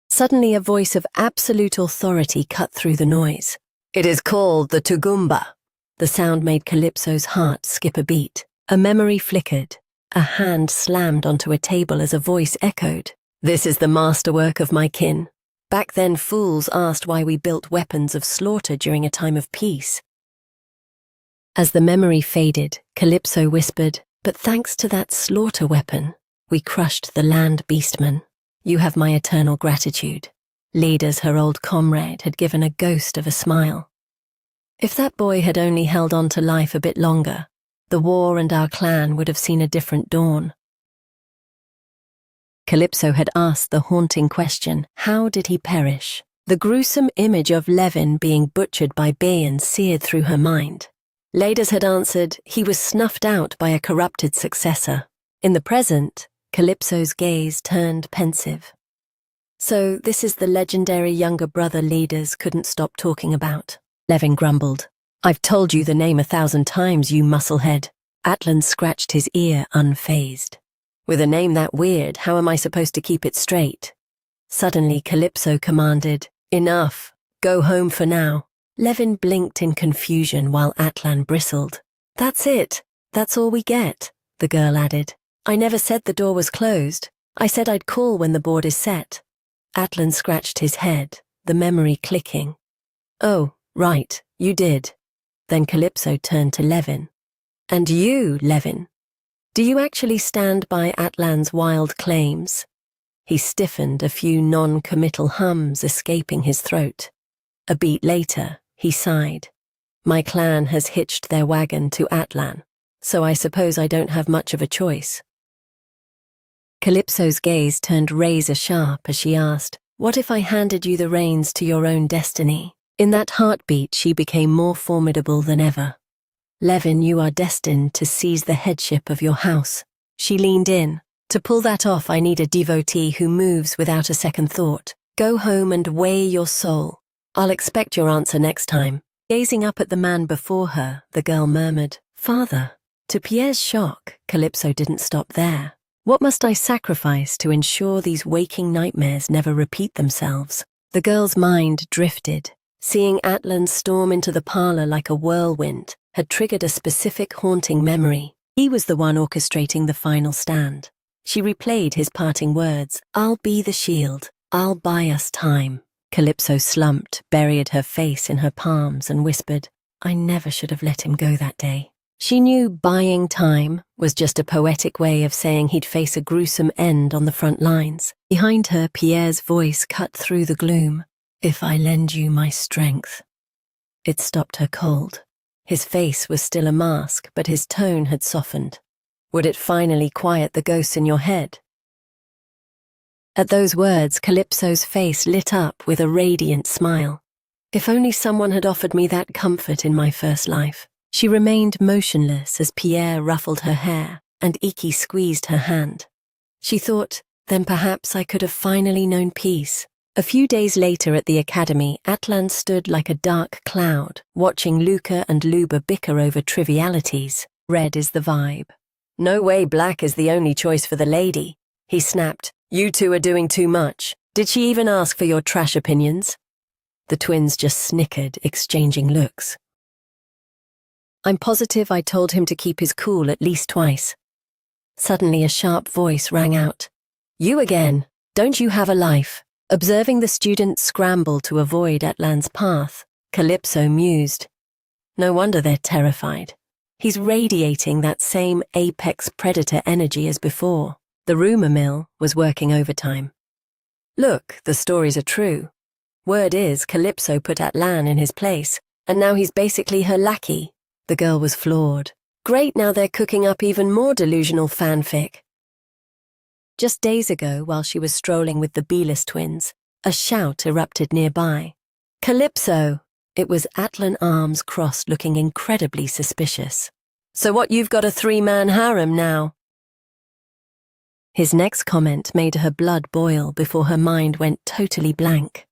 Suddenly a voice of absolute authority cut through the noise. "It is called the Tugumba." The sound made Calypso's heart skip a beat. A memory flickered. A hand slammed onto a table as a voice echoed. "This is the masterwork of my kin. Back then fools asked why we built weapons of slaughter during a time of peace." As the memory faded, Calypso whispered, "But thanks to that slaughter weapon, we crushed the land beastmen. You have my eternal gratitude." Leaders, her old comrade, had given a ghost of a smile. If that boy had only held on to life a bit longer, the war and our clan would have seen a different dawn. Calypso had asked the haunting question, how did he perish? The gruesome image of Levin being butchered by Bayan seared through her mind. Leaders had answered, he was snuffed out by a corrupted successor. In the present, Calypso's gaze turned pensive. "So this is the legendary younger brother leaders couldn't stop talking about," Levin grumbled. "I've told you the name 1,000 times, you musclehead." Atlan scratched his ear unfazed. "With a name that weird, how am I supposed to keep it straight?" Suddenly Calypso commanded, "Enough. Go home for now." Levin blinked in confusion while Atlan bristled. "That's it. That's all we get," the girl added. "I never said the door was closed. I said I'd call when the board is set." Atlan scratched his head, the memory clicking. "Oh, right, you did." Then Calypso turned to Levin. "And you, Levin, do you actually stand by Atlan's wild claims?" He stiffened, a few non-committal hums escaping his throat. A beat later, he sighed. "My clan has hitched their wagon to Atlan, so I suppose I don't have much of a choice." Calypso's gaze turned razor-sharp as she asked, "What if I handed you the reins to your own destiny?" In that heartbeat, she became more formidable than ever. Levin, you are destined to seize the headship of your house. She leaned in. To pull that off, I need a devotee who moves without a second thought. Go home and weigh your soul. I'll expect your answer next time. Gazing up at the man before her, the girl murmured, Father. To Pierre's shock, Calypso didn't stop there. What must I sacrifice to ensure these waking nightmares never repeat themselves? The girl's mind drifted. Seeing Atlan storm into the parlor like a whirlwind had triggered a specific haunting memory. He was the one orchestrating the final stand. She replayed his parting words, I'll be the shield. I'll buy us time. Calypso slumped, buried her face in her palms and whispered, I never should have let him go that day. She knew buying time was just a poetic way of saying he'd face a gruesome end on the front lines. Behind her, Pierre's voice cut through the gloom. If I lend you my strength. It stopped her cold. His face was still a mask, but his tone had softened. Would it finally quiet the ghosts in your head? At those words, Calypso's face lit up with a radiant smile. If only someone had offered me that comfort in my first life. She remained motionless as Pierre ruffled her hair and Iki squeezed her hand. She thought, then perhaps I could have finally known peace. A few days later at the academy, Atlan stood like a dark cloud, watching Luca and Luba bicker over trivialities. Red is the vibe. No way black is the only choice for the lady. He snapped, You two are doing too much. Did she even ask for your trash opinions? The twins just snickered, exchanging looks. I'm positive I told him to keep his cool at least twice. Suddenly a sharp voice rang out. You again? Don't you have a life? Observing the students scramble to avoid Atlan's path, Calypso mused. No wonder they're terrified. He's radiating that same apex predator energy as before. The rumor mill was working overtime. Look, the stories are true. Word is Calypso put Atlan in his place, and now he's basically her lackey. The girl was floored. Great, now they're cooking up even more delusional fanfic. Just days ago, while she was strolling with the Beluga twins, a shout erupted nearby. Calypso! It was Atlan, arms crossed, looking incredibly suspicious. So what, you've got a 3-man harem now? His next comment made her blood boil before her mind went totally blank.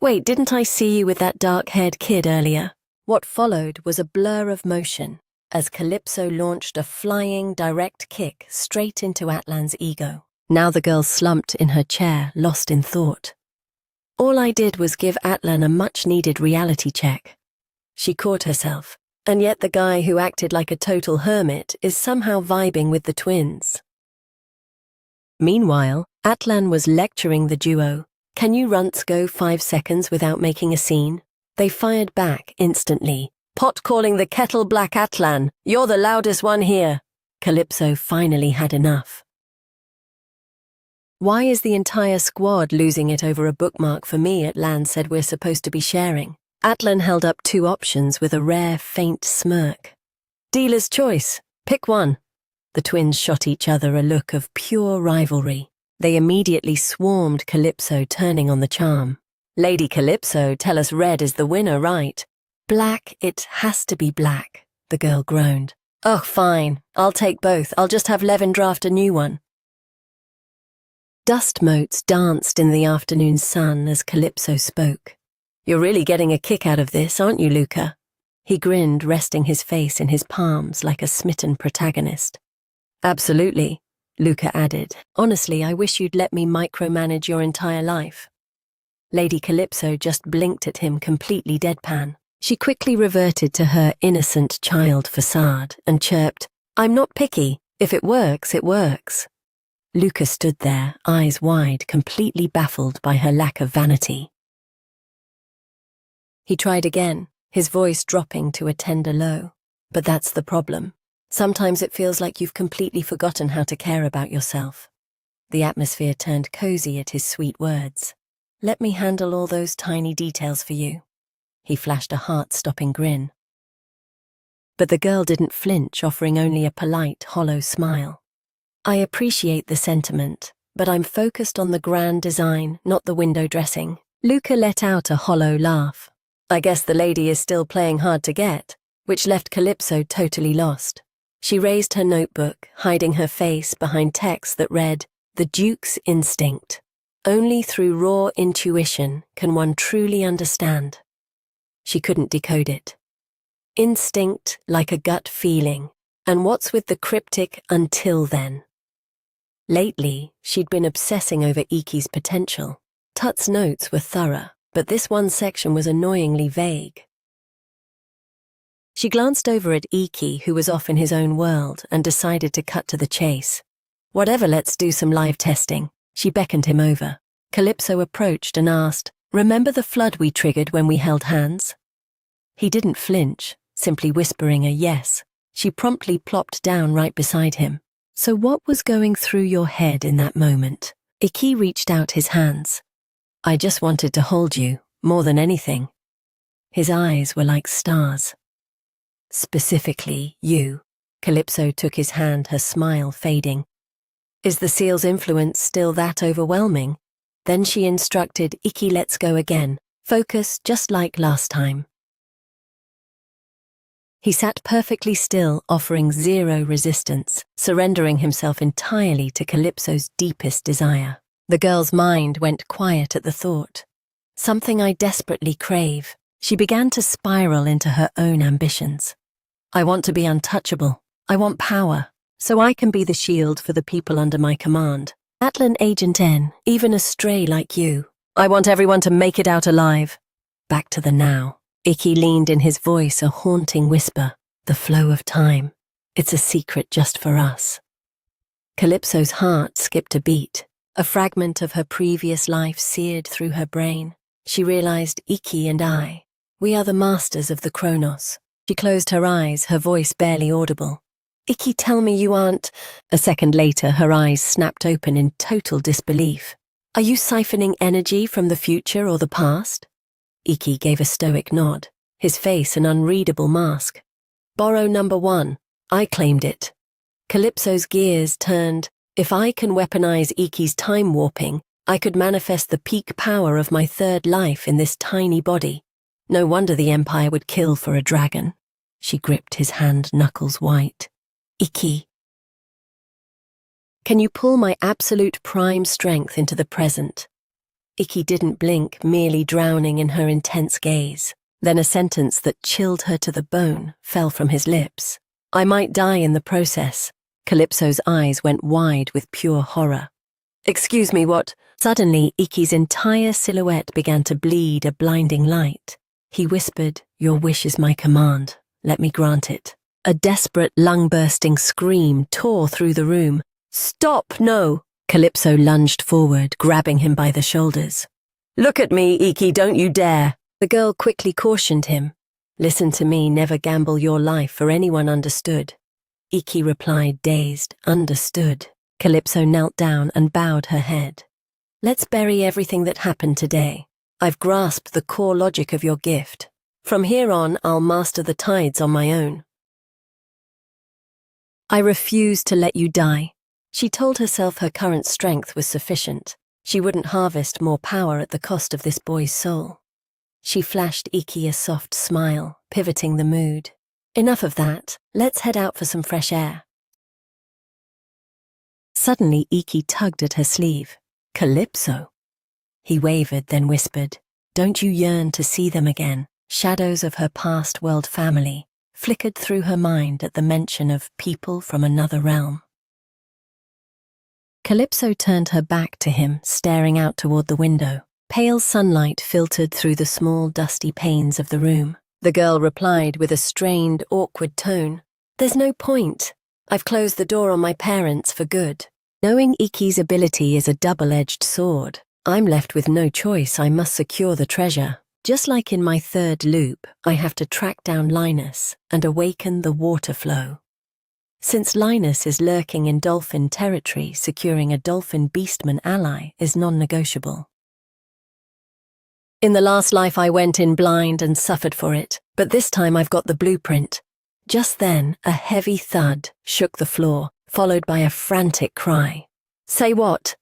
Wait, didn't I see you with that dark-haired kid earlier? What followed was a blur of motion as Calypso launched a flying, direct kick straight into Atlan's ego. Now the girl slumped in her chair, lost in thought. All I did was give Atlan a much-needed reality check. She caught herself, and yet the guy who acted like a total hermit is somehow vibing with the twins. Meanwhile, Atlan was lecturing the duo. Can you runts go 5 seconds without making a scene? They fired back instantly. Pot calling the kettle black, Atlan. You're the loudest one here. Calypso finally had enough. Why is the entire squad losing it over a bookmark for me? Atlan said we're supposed to be sharing. Atlan held up 2 options with a rare, faint smirk. Dealer's choice. Pick one. The twins shot each other a look of pure rivalry. They immediately swarmed Calypso, turning on the charm. Lady Calypso, tell us red is the winner, right? Black, it has to be black, the girl groaned. Oh, fine. I'll take both. I'll just have Levin draft a new one. Dust motes danced in the afternoon sun as Calypso spoke. You're really getting a kick out of this, aren't you, Luca? He grinned, resting his face in his palms like a smitten protagonist. Absolutely, Luca added. Honestly, I wish you'd let me micromanage your entire life. Lady Calypso just blinked at him, completely deadpan. She quickly reverted to her innocent child facade and chirped, I'm not picky. If it works, it works. Luca stood there, eyes wide, completely baffled by her lack of vanity. He tried again, his voice dropping to a tender low. But that's the problem. Sometimes it feels like you've completely forgotten how to care about yourself. The atmosphere turned cozy at his sweet words. Let me handle all those tiny details for you. He flashed a heart-stopping grin. But the girl didn't flinch, offering only a polite, hollow smile. I appreciate the sentiment, but I'm focused on the grand design, not the window dressing. Luca let out a hollow laugh. I guess the lady is still playing hard to get. which left Calypso totally lost. She raised her notebook, hiding her face behind text that read, "The Duke's Instinct. Only through raw intuition can one truly understand." She couldn't decode it. Instinct like a gut feeling, and what's with the cryptic "until then"? Lately, she'd been obsessing over Iki's potential. Tut's notes were thorough, but this one section was annoyingly vague. She glanced over at Iki, who was off in his own world, and decided to cut to the chase. "Whatever, let's do some live testing." She beckoned him over. Calypso approached and asked, "Remember the flood we triggered when we held hands?" He didn't flinch, simply whispering a yes. She promptly plopped down right beside him. "So what was going through your head in that moment?" Iki reached out his hands. "I just wanted to hold you, more than anything." His eyes were like stars. "Specifically, you." Calypso took his hand, her smile fading. "Is the seal's influence still that overwhelming?" Then she instructed, "Iki, let's go again. Focus just like last time." He sat perfectly still, offering zero resistance, surrendering himself entirely to Calypso's deepest desire. The girl's mind went quiet at the thought. "Something I desperately crave." She began to spiral into her own ambitions. "I want to be untouchable. I want power, so I can be the shield for the people under my command. Atlan Agent N, even a stray like you. I want everyone to make it out alive." Back to the now. Iki leaned in his voice, a haunting whisper. "The flow of time. It's a secret just for us." Calypso's heart skipped a beat. A fragment of her previous life seared through her brain. She realized, Iki and I, we are the masters of the Chronos. She closed her eyes, her voice barely audible. "Iki, tell me you aren't..." A second later, her eyes snapped open in total disbelief. "Are you siphoning energy from the future or the past?" Iki gave a stoic nod, his face an unreadable mask. "Borrow number 1. I claimed it." Calypso's gears turned. "If I can weaponize Iki's time warping, I could manifest the peak power of my third life in this tiny body. No wonder the Empire would kill for a dragon." She gripped his hand, knuckles white. "Iki, can you pull my absolute prime strength into the present?" Iki didn't blink, merely drowning in her intense gaze. Then a sentence that chilled her to the bone fell from his lips. "I might die in the process." Calypso's eyes went wide with pure horror. "Excuse me, what?" Suddenly, Iki's entire silhouette began to bleed a blinding light. He whispered, "Your wish is my command. Let me grant it." A desperate, lung-bursting scream tore through the room. "Stop, no!" Calypso lunged forward, grabbing him by the shoulders. "Look at me, Iki, don't you dare!" The girl quickly cautioned him. "Listen to me, never gamble your life for anyone, understood?" Iki replied, dazed, "Understood." Calypso knelt down and bowed her head. "Let's bury everything that happened today. I've grasped the core logic of your gift. From here on, I'll master the tides on my own." "I refuse to let you die." She told herself her current strength was sufficient. She wouldn't harvest more power at the cost of this boy's soul. She flashed Iki a soft smile, pivoting the mood. "Enough of that. Let's head out for some fresh air." Suddenly, Iki tugged at her sleeve. "Calypso." He wavered, then whispered, "Don't you yearn to see them again?" Shadows of her past world family flickered through her mind at the mention of people from another realm. Calypso turned her back to him, staring out toward the window. Pale sunlight filtered through the small, dusty panes of the room. The girl replied with a strained, awkward tone, "There's no point. I've closed the door on my parents for good. Knowing Iki's ability is a double-edged sword. I'm left with no choice. I must secure the treasure. Just like in my third loop, I have to track down Linus and awaken the water flow. Since Linus is lurking in dolphin territory, securing a dolphin beastman ally is non-negotiable. In the last life I went in blind and suffered for it, but this time I've got the blueprint." Just then, a heavy thud shook the floor, followed by a frantic cry. "Say what?"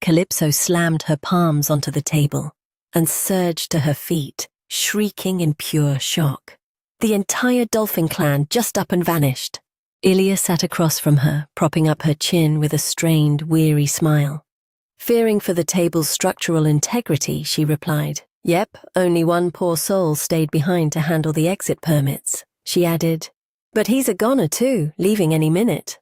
Calypso slammed her palms onto the table and surged to her feet, shrieking in pure shock. The entire dolphin clan just up and vanished. Ilya sat across from her, propping up her chin with a strained, weary smile. Fearing for the table's structural integrity, she replied, "Yep, only one poor soul stayed behind to handle the exit permits." She added, "But he's a goner too, leaving any minute."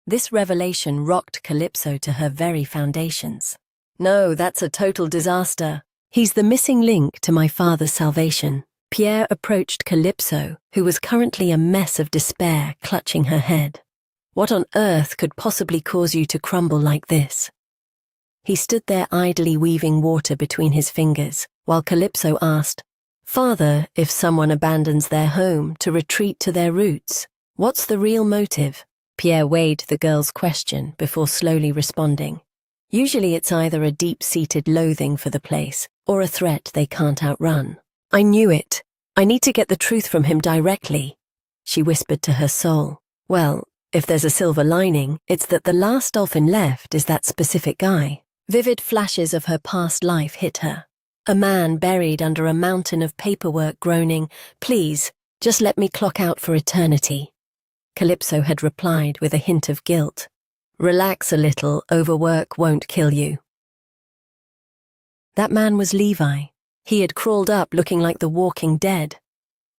This revelation rocked Calypso to her very foundations. "No, that's a total disaster. He's the missing link to my father's salvation." Pierre approached Calypso, who was currently a mess of despair clutching her head. "What on earth could possibly cause you to crumble like this?" He stood there idly weaving water between his fingers, while Calypso asked, "Father, if someone abandons their home to retreat to their roots, what's the real motive?" Pierre weighed the girl's question before slowly responding. "Usually it's either a deep-seated loathing for the place or a threat they can't outrun." "I knew it. I need to get the truth from him directly," she whispered to her soul. "Well, if there's a silver lining, it's that the last dolphin left is that specific guy." Vivid flashes of her past life hit her. A man buried under a mountain of paperwork groaning, "Please, just let me clock out for eternity." Calypso had replied with a hint of guilt. "Relax a little, overwork won't kill you." That man was Levi. He had crawled up looking like the walking dead.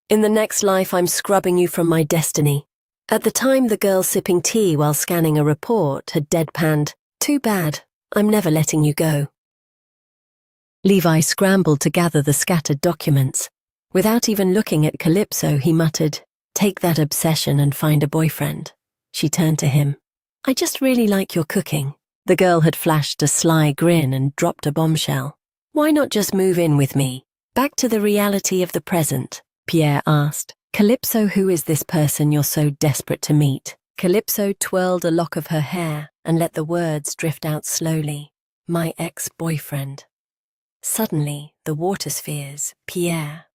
"In the next life I'm scrubbing you from my destiny." At the time the girl sipping tea while scanning a report had deadpanned, "Too bad, I'm never letting you go." Levi scrambled to gather the scattered documents. Without even looking at Calypso, he muttered, "Take that obsession and find a boyfriend." She turned to him. "I just really like your cooking." The girl had flashed a sly grin and dropped a bombshell. "Why not just move in with me? Back to the reality of the present," Pierre asked. "Calypso, who is this person you're so desperate to meet?" Calypso twirled a lock of her hair and let the words drift out slowly. "My ex-boyfriend." Suddenly, the water spheres, Pierre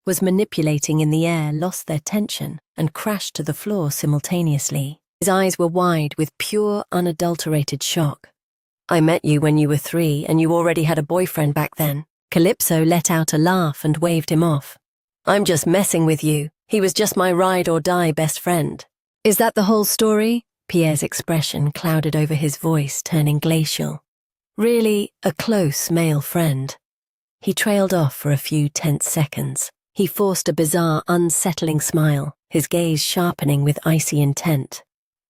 was manipulating in the air, lost their tension and crashed to the floor simultaneously. His eyes were wide with pure, unadulterated shock. "I met you when you were 3 and you already had a boyfriend back then." Calypso let out a laugh and waved him off. "I'm just messing with you. He was just my ride-or-die best friend." "Is that the whole story?" Pierre's expression clouded over his voice, turning glacial. "Really, a close male friend." He trailed off for a few tense seconds. He forced a bizarre, unsettling smile, his gaze sharpening with icy intent.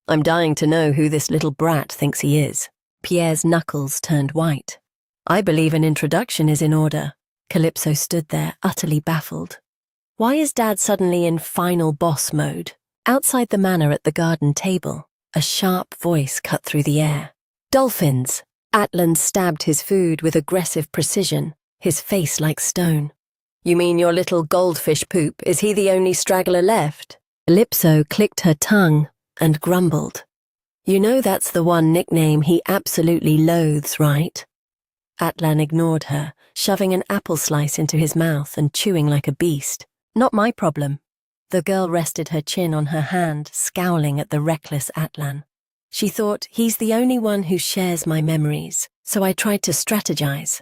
"I'm dying to know who this little brat thinks he is." Pierre's knuckles turned white. "I believe an introduction is in order." Calypso stood there, utterly baffled. Why is Dad suddenly in final boss mode? Outside the manor at the garden table, a sharp voice cut through the air. "Dolphins!" Atlan stabbed his food with aggressive precision, his face like stone. "You mean your little goldfish poop? Is he the only straggler left?" Calypso clicked her tongue and grumbled. "You know that's the one nickname he absolutely loathes, right?" Atlan ignored her, shoving an apple slice into his mouth and chewing like a beast. "Not my problem." The girl rested her chin on her hand, scowling at the reckless Atlan. She thought, "He's the only one who shares my memories, so I tried to strategize.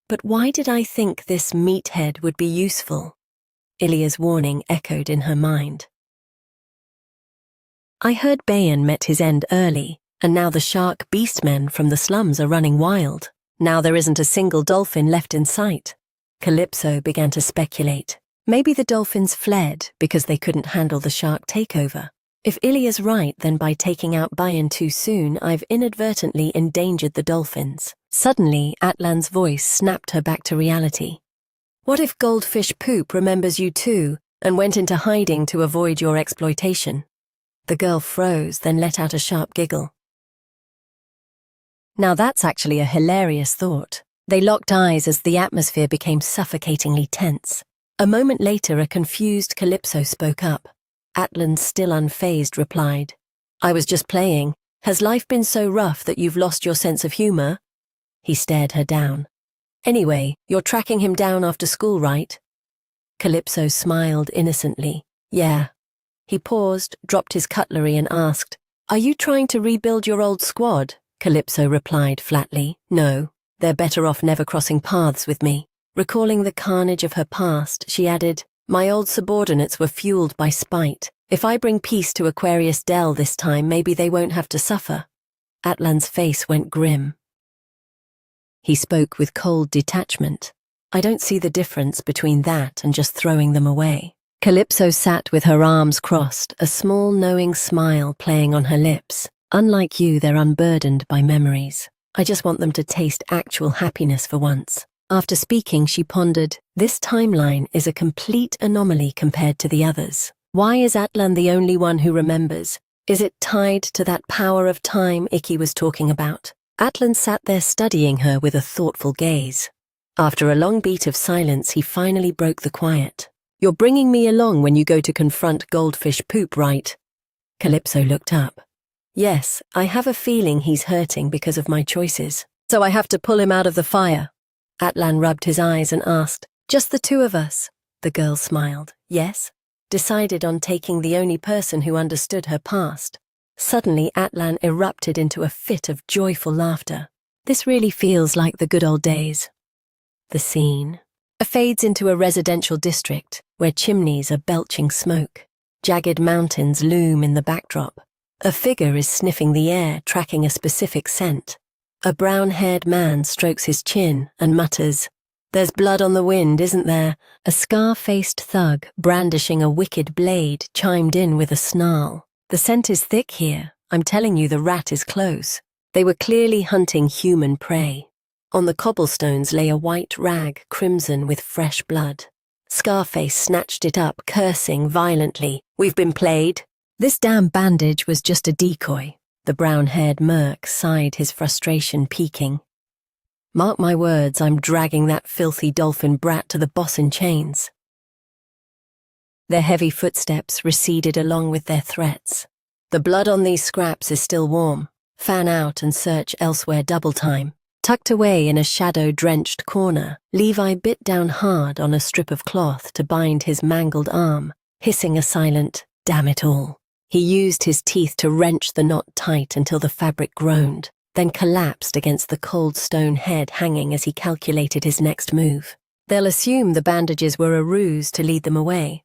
But why did I think this meathead would be useful?" Ilya's warning echoed in her mind. "I heard Bayan met his end early, and now the shark beastmen from the slums are running wild. Now there isn't a single dolphin left in sight." Calypso began to speculate. Maybe the dolphins fled because they couldn't handle the shark takeover. If Ilya's right, then by taking out Bayan too soon, I've inadvertently endangered the dolphins. Suddenly, Atlan's voice snapped her back to reality. "What if Goldfish Poop remembers you too, and went into hiding to avoid your exploitation?" The girl froze, then let out a sharp giggle. Now that's actually a hilarious thought. They locked eyes as the atmosphere became suffocatingly tense. A moment later, a confused Calypso spoke up. Atlan, still unfazed, replied, "I was just playing. Has life been so rough that you've lost your sense of humor?" He stared her down. "Anyway, you're tracking him down after school, right?" Calypso smiled innocently. "Yeah." He paused, dropped his cutlery and asked, "Are you trying to rebuild your old squad?" Calypso replied flatly, "No, they're better off never crossing paths with me." Recalling the carnage of her past, she added, My old subordinates were fueled by spite. If I bring peace to Aquarius Dell this time, maybe they won't have to suffer. Atlan's face went grim. He spoke with cold detachment. I don't see the difference between that and just throwing them away. Calypso sat with her arms crossed, a small knowing smile playing on her lips. Unlike you, they're unburdened by memories. I just want them to taste actual happiness for once. After speaking, she pondered, this timeline is a complete anomaly compared to the others. Why is Atlan the only one who remembers? Is it tied to that power of time Ikki was talking about? Atlan sat there studying her with a thoughtful gaze. After a long beat of silence, he finally broke the quiet. You're bringing me along when you go to confront goldfish poop, right? Calypso looked up. Yes, I have a feeling he's hurting because of my choices. So I have to pull him out of the fire. Atlan rubbed his eyes and asked, just the two of us? The girl smiled. Yes? Decided on taking the only person who understood her past. Suddenly, Atlan erupted into a fit of joyful laughter. This really feels like the good old days. The scene fades into a residential district where chimneys are belching smoke. Jagged mountains loom in the backdrop. A figure is sniffing the air, tracking a specific scent. A brown-haired man strokes his chin and mutters, "There's blood on the wind, isn't there?" A scar-faced thug, brandishing a wicked blade, chimed in with a snarl. "The scent is thick here. I'm telling you, the rat is close." They were clearly hunting human prey. On the cobblestones lay a white rag, crimson with fresh blood. Scarface snatched it up, cursing violently. "We've been played." This damn bandage was just a decoy. The brown-haired merc sighed, his frustration peaking. "Mark my words, I'm dragging that filthy dolphin brat to the boss in chains." Their heavy footsteps receded along with their threats. "The blood on these scraps is still warm. Fan out and search elsewhere double time." Tucked away in a shadow-drenched corner, Levi bit down hard on a strip of cloth to bind his mangled arm, hissing a silent, "Damn it all." He used his teeth to wrench the knot tight until the fabric groaned, then collapsed against the cold stone head hanging as he calculated his next move. They'll assume the bandages were a ruse to lead them away.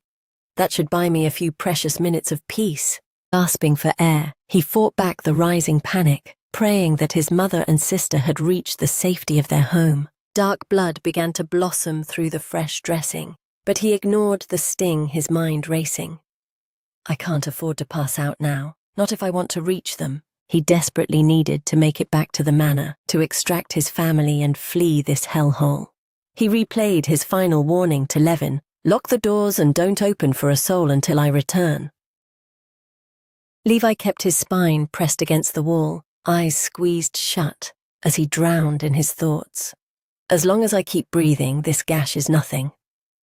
That should buy me a few precious minutes of peace. Gasping for air, he fought back the rising panic, praying that his mother and sister had reached the safety of their home. Dark blood began to blossom through the fresh dressing, but he ignored the sting, his mind racing. I can't afford to pass out now, not if I want to reach them. He desperately needed to make it back to the manor, to extract his family and flee this hellhole. He replayed his final warning to Levin, "Lock the doors and don't open for a soul until I return." Levi kept his spine pressed against the wall, eyes squeezed shut, as he drowned in his thoughts. As long as I keep breathing, this gash is nothing.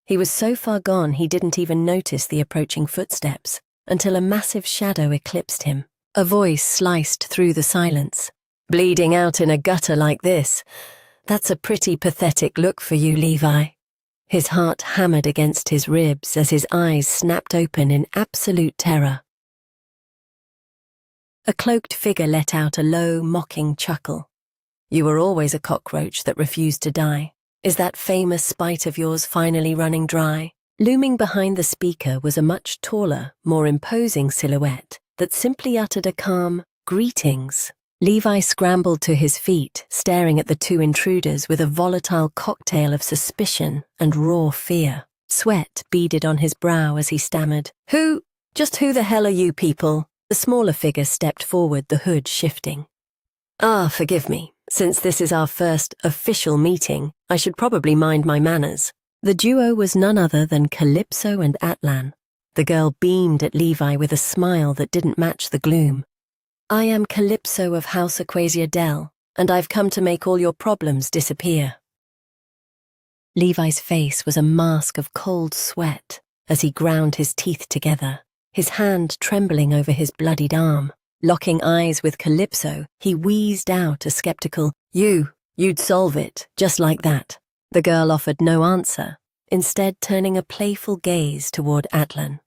He was so far gone he didn't even notice the approaching footsteps, until a massive shadow eclipsed him. A voice sliced through the silence. "Bleeding out in a gutter like this? That's a pretty pathetic look for you, Levi." His heart hammered against his ribs as his eyes snapped open in absolute terror. A cloaked figure let out a low, mocking chuckle. "You were always a cockroach that refused to die. Is that famous spite of yours finally running dry?" Looming behind the speaker was a much taller, more imposing silhouette that simply uttered a calm, "Greetings." Levi scrambled to his feet, staring at the two intruders with a volatile cocktail of suspicion and raw fear. Sweat beaded on his brow as he stammered, Just who the hell are you people?" The smaller figure stepped forward, the hood shifting. Forgive me. Since this is our first official meeting, I should probably mind my manners." The duo was none other than Calypso and Atlan. The girl beamed at Levi with a smile that didn't match the gloom. "I am Calypso of House Aquasia Dell, and I've come to make all your problems disappear." Levi's face was a mask of cold sweat as he ground his teeth together, his hand trembling over his bloodied arm. Locking eyes with Calypso, he wheezed out a skeptical, You'd solve it, just like that." The girl offered no answer, instead turning a playful gaze toward Atlan.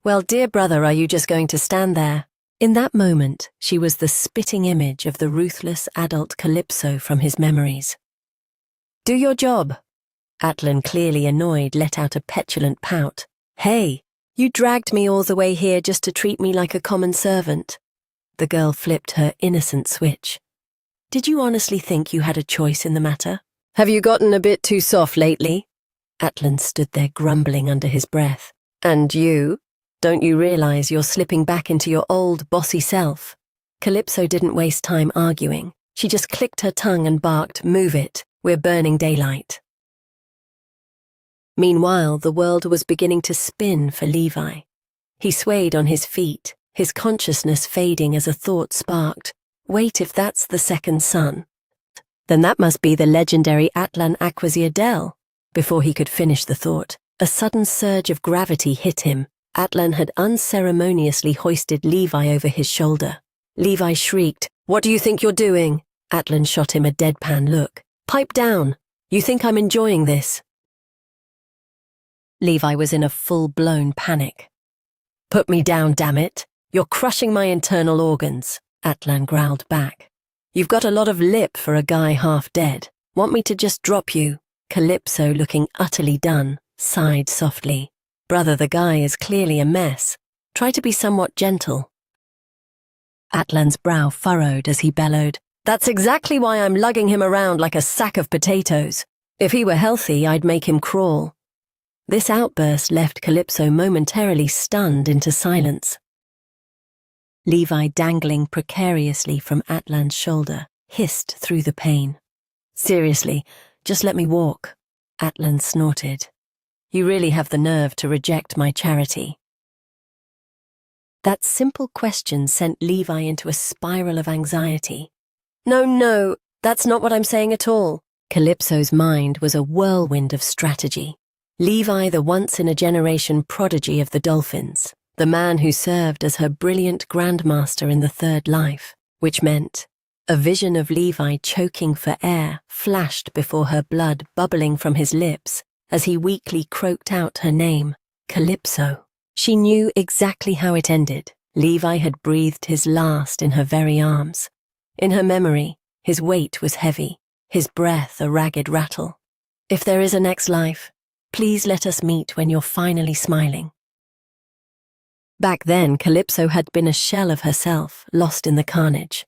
"Well, dear brother, are you just going to stand there?" In that moment, she was the spitting image of the ruthless adult Calypso from his memories. "Do your job." Atlan, clearly annoyed, let out a petulant pout. Hey, you dragged me all the way here just to treat me like a common servant. The girl flipped her innocent switch. Did you honestly think you had a choice in the matter? Have you gotten a bit too soft lately? Atlan stood there grumbling under his breath. And you? Don't you realize you're slipping back into your old bossy self? Calypso didn't waste time arguing. She just clicked her tongue and barked, "Move it, we're burning daylight." Meanwhile, the world was beginning to spin for Levi. He swayed on his feet, his consciousness fading as a thought sparked. Wait, if that's the second son, then that must be the legendary Atlan Aquasiadel. Before he could finish the thought, a sudden surge of gravity hit him. Atlan had unceremoniously hoisted Levi over his shoulder. Levi shrieked, "What do you think you're doing?" Atlan shot him a deadpan look. "Pipe down. You think I'm enjoying this?" Levi was in a full-blown panic. "Put me down, damn it. You're crushing my internal organs," Atlan growled back. "You've got a lot of lip for a guy half dead. Want me to just drop you?" Calypso, looking utterly done, sighed softly. "Brother, the guy is clearly a mess. Try to be somewhat gentle." Atlan's brow furrowed as he bellowed, "That's exactly why I'm lugging him around like a sack of potatoes. If he were healthy, I'd make him crawl." This outburst left Calypso momentarily stunned into silence. Levi, dangling precariously from Atlan's shoulder, hissed through the pain. "Seriously, just let me walk," Atlan snorted. "You really have the nerve to reject my charity." That simple question sent Levi into a spiral of anxiety. No, that's not what I'm saying at all." Calypso's mind was a whirlwind of strategy. Levi, the once-in-a-generation prodigy of the dolphins, the man who served as her brilliant grandmaster in the third life, which meant a vision of Levi choking for air flashed before her, blood bubbling from his lips as he weakly croaked out her name, Calypso. She knew exactly how it ended. Levi had breathed his last in her very arms. In her memory, his weight was heavy, his breath a ragged rattle. "If there is a next life, please let us meet when you're finally smiling." Back then, Calypso had been a shell of herself, lost in the carnage.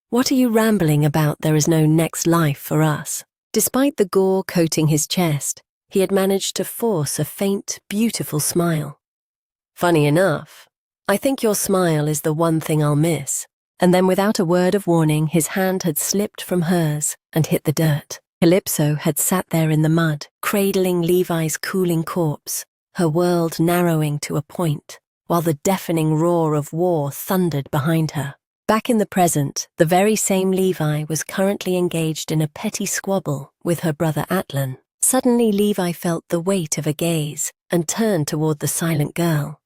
"What are you rambling about? There is no next life for us." Despite the gore coating his chest, he had managed to force a faint, beautiful smile. "Funny enough, I think your smile is the one thing I'll miss." And then, without a word of warning, his hand had slipped from hers and hit the dirt. Calypso had sat there in the mud, cradling Levi's cooling corpse, her world narrowing to a point, while the deafening roar of war thundered behind her. Back in the present, the very same Levi was currently engaged in a petty squabble with her brother Atlan. Suddenly, Levi felt the weight of a gaze and turned toward the silent girl.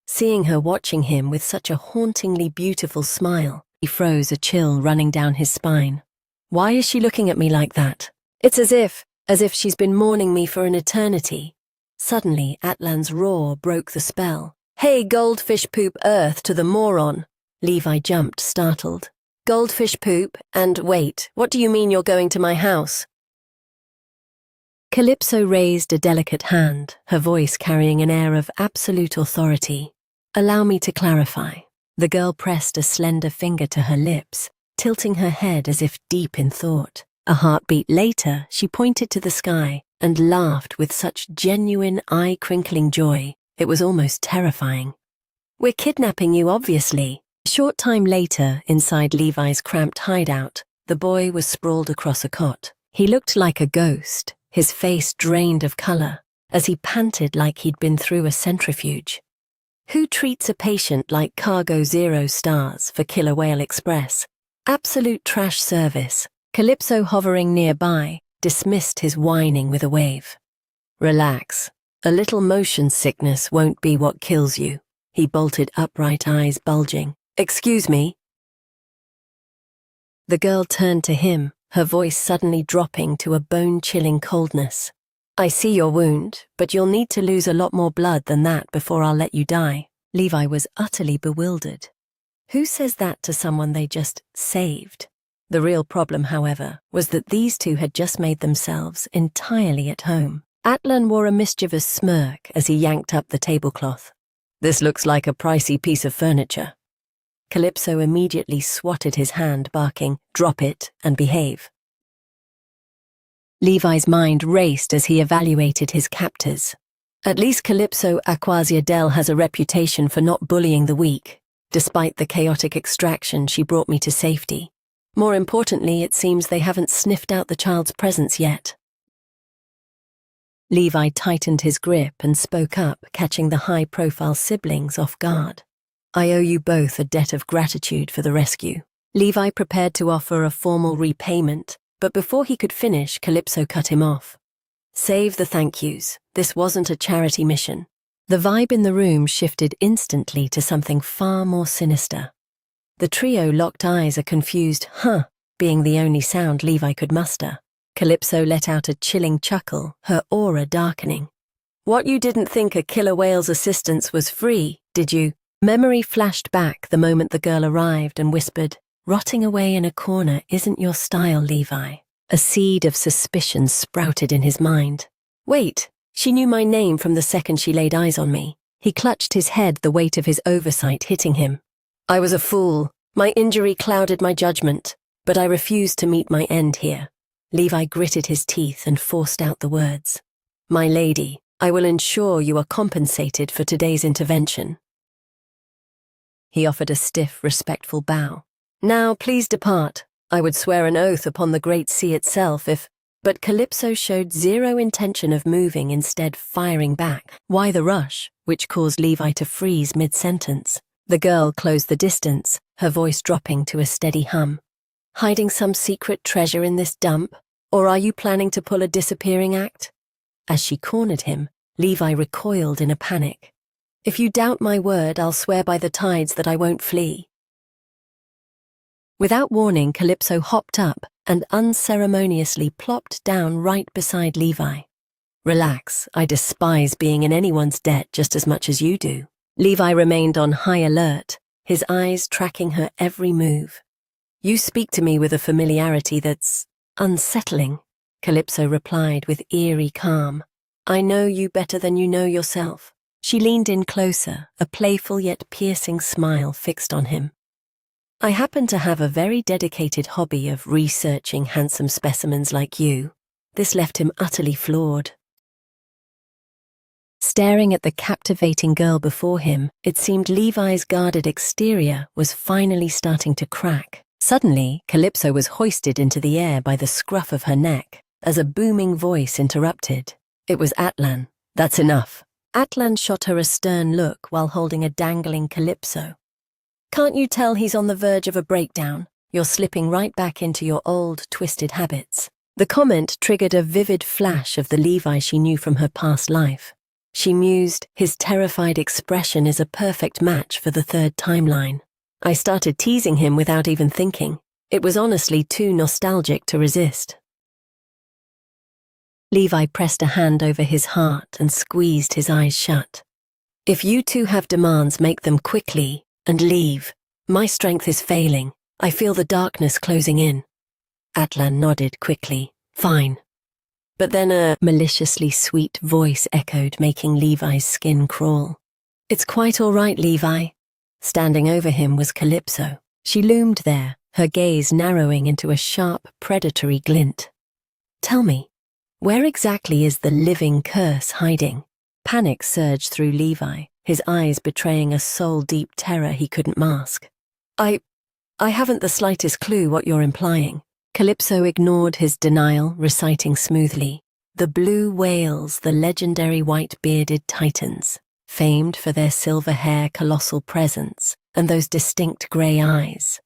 Seeing her watching him with such a hauntingly beautiful smile, he froze, a chill running down his spine. "Why is she looking at me like that? It's as if she's been mourning me for an eternity." Suddenly, Atlan's roar broke the spell. "Hey, goldfish poop earth to the moron!" Levi jumped, startled. "Goldfish poop? And wait, what do you mean you're going to my house?" Calypso raised a delicate hand, her voice carrying an air of absolute authority. "Allow me to clarify." The girl pressed a slender finger to her lips, tilting her head as if deep in thought. A heartbeat later, she pointed to the sky and laughed with such genuine, eye-crinkling joy, it was almost terrifying. "We're kidnapping you, obviously." A short time later, inside Levi's cramped hideout, the boy was sprawled across a cot. He looked like a ghost, his face drained of color, as he panted like he'd been through a centrifuge. Who treats a patient like Cargo 0 stars for Killer Whale Express? Absolute trash service. Calypso, hovering nearby, dismissed his whining with a wave. "Relax. A little motion sickness won't be what kills you." He bolted upright, eyes bulging. "Excuse me?" The girl turned to him, her voice suddenly dropping to a bone-chilling coldness. "I see your wound, but you'll need to lose a lot more blood than that before I'll let you die." Levi was utterly bewildered. Who says that to someone they just saved? The real problem, however, was that these two had just made themselves entirely at home. Atlan wore a mischievous smirk as he yanked up the tablecloth. "This looks like a pricey piece of furniture." Calypso immediately swatted his hand, barking, "Drop it and behave." Levi's mind raced as he evaluated his captors. At least Calypso Aquasiadel has a reputation for not bullying the weak. Despite the chaotic extraction, she brought me to safety. More importantly, it seems they haven't sniffed out the child's presence yet. Levi tightened his grip and spoke up, catching the high-profile siblings off guard. "I owe you both a debt of gratitude for the rescue." Levi prepared to offer a formal repayment, but before he could finish, Calypso cut him off. "Save the thank yous. This wasn't a charity mission." The vibe in the room shifted instantly to something far more sinister. The trio locked eyes, a confused "huh" being the only sound Levi could muster. Calypso let out a chilling chuckle, her aura darkening. "What, you didn't think a killer whale's assistance was free, did you?" Memory flashed back the moment the girl arrived and whispered, "Rotting away in a corner isn't your style, Levi." A seed of suspicion sprouted in his mind. Wait, she knew my name from the second she laid eyes on me. He clutched his head, the weight of his oversight hitting him. "I was a fool. My injury clouded my judgment, but I refused to meet my end here." Levi gritted his teeth and forced out the words. "My lady, I will ensure you are compensated for today's intervention." He offered a stiff, respectful bow. "Now, please depart. I would swear an oath upon the great sea itself if—" But Calypso showed zero intention of moving, instead firing back. "Why the rush?" which caused Levi to freeze mid-sentence. The girl closed the distance, her voice dropping to a steady hum. "Hiding some secret treasure in this dump? Or are you planning to pull a disappearing act?" As she cornered him, Levi recoiled in a panic. "If you doubt my word, I'll swear by the tides that I won't flee." Without warning, Calypso hopped up and unceremoniously plopped down right beside Levi. "Relax, I despise being in anyone's debt just as much as you do." Levi remained on high alert, his eyes tracking her every move. "You speak to me with a familiarity that's unsettling," Calypso replied with eerie calm. "I know you better than you know yourself." She leaned in closer, a playful yet piercing smile fixed on him. "I happen to have a very dedicated hobby of researching handsome specimens like you." This left him utterly floored. Staring at the captivating girl before him, it seemed Levi's guarded exterior was finally starting to crack. Suddenly, Calypso was hoisted into the air by the scruff of her neck, as a booming voice interrupted. It was Atlan. "That's enough." Atlan shot her a stern look while holding a dangling Calypso. "Can't you tell he's on the verge of a breakdown? You're slipping right back into your old, twisted habits." The comment triggered a vivid flash of the Levi she knew from her past life. She mused, "His terrified expression is a perfect match for the third timeline." I started teasing him without even thinking. It was honestly too nostalgic to resist. Levi pressed a hand over his heart and squeezed his eyes shut. "If you two have demands, make them quickly and leave. My strength is failing. I feel the darkness closing in." Atlan nodded quickly. "Fine." But then a maliciously sweet voice echoed, making Levi's skin crawl. "It's quite all right, Levi." Standing over him was Calypso. She loomed there, her gaze narrowing into a sharp, predatory glint. "Tell me, where exactly is the living curse hiding?" Panic surged through Levi, his eyes betraying a soul-deep terror he couldn't mask. I haven't the slightest clue what you're implying." Calypso ignored his denial, reciting smoothly. "The blue whales, the legendary white-bearded titans, famed for their silver hair, colossal presence, and those distinct grey eyes."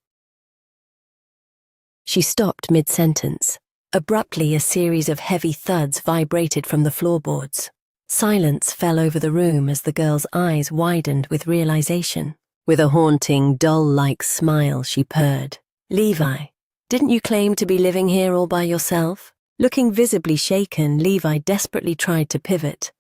She stopped mid-sentence. Abruptly, a series of heavy thuds vibrated from the floorboards. Silence fell over the room as the girl's eyes widened with realization. With a haunting, doll-like smile, she purred. "Levi, didn't you claim to be living here all by yourself?" Looking visibly shaken, Levi desperately tried to pivot.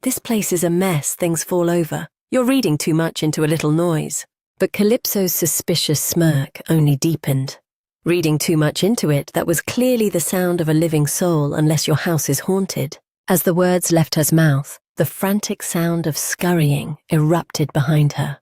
"This place is a mess, things fall over. You're reading too much into a little noise." But Calypso's suspicious smirk only deepened. "Reading too much into it, that was clearly the sound of a living soul unless your house is haunted." As the words left her mouth, the frantic sound of scurrying erupted behind her.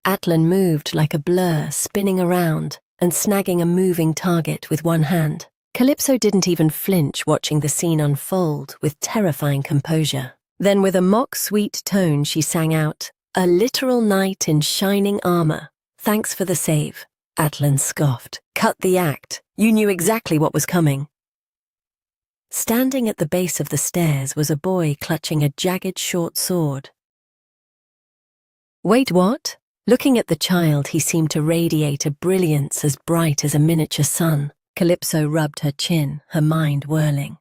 Atlan moved like a blur, spinning around and snagging a moving target with one hand. Calypso didn't even flinch, watching the scene unfold with terrifying composure. Then with a mock-sweet tone she sang out, "A literal knight in shining armor. Thanks for the save." Atlan scoffed. "Cut the act. You knew exactly what was coming." Standing at the base of the stairs was a boy clutching a jagged short sword. "Wait, what?" Looking at the child, he seemed to radiate a brilliance as bright as a miniature sun. Calypso rubbed her chin, her mind whirling.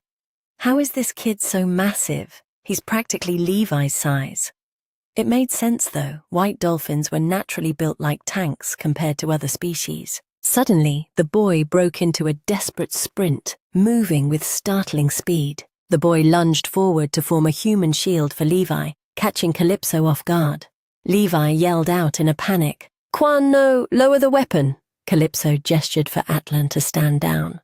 How is this kid so massive? He's practically Levi's size. It made sense, though. White dolphins were naturally built like tanks compared to other species. Suddenly, the boy broke into a desperate sprint, moving with startling speed. The boy lunged forward to form a human shield for Levi, catching Calypso off guard. Levi yelled out in a panic, "Quan, no, lower the weapon." Calypso gestured for Atlan to stand down.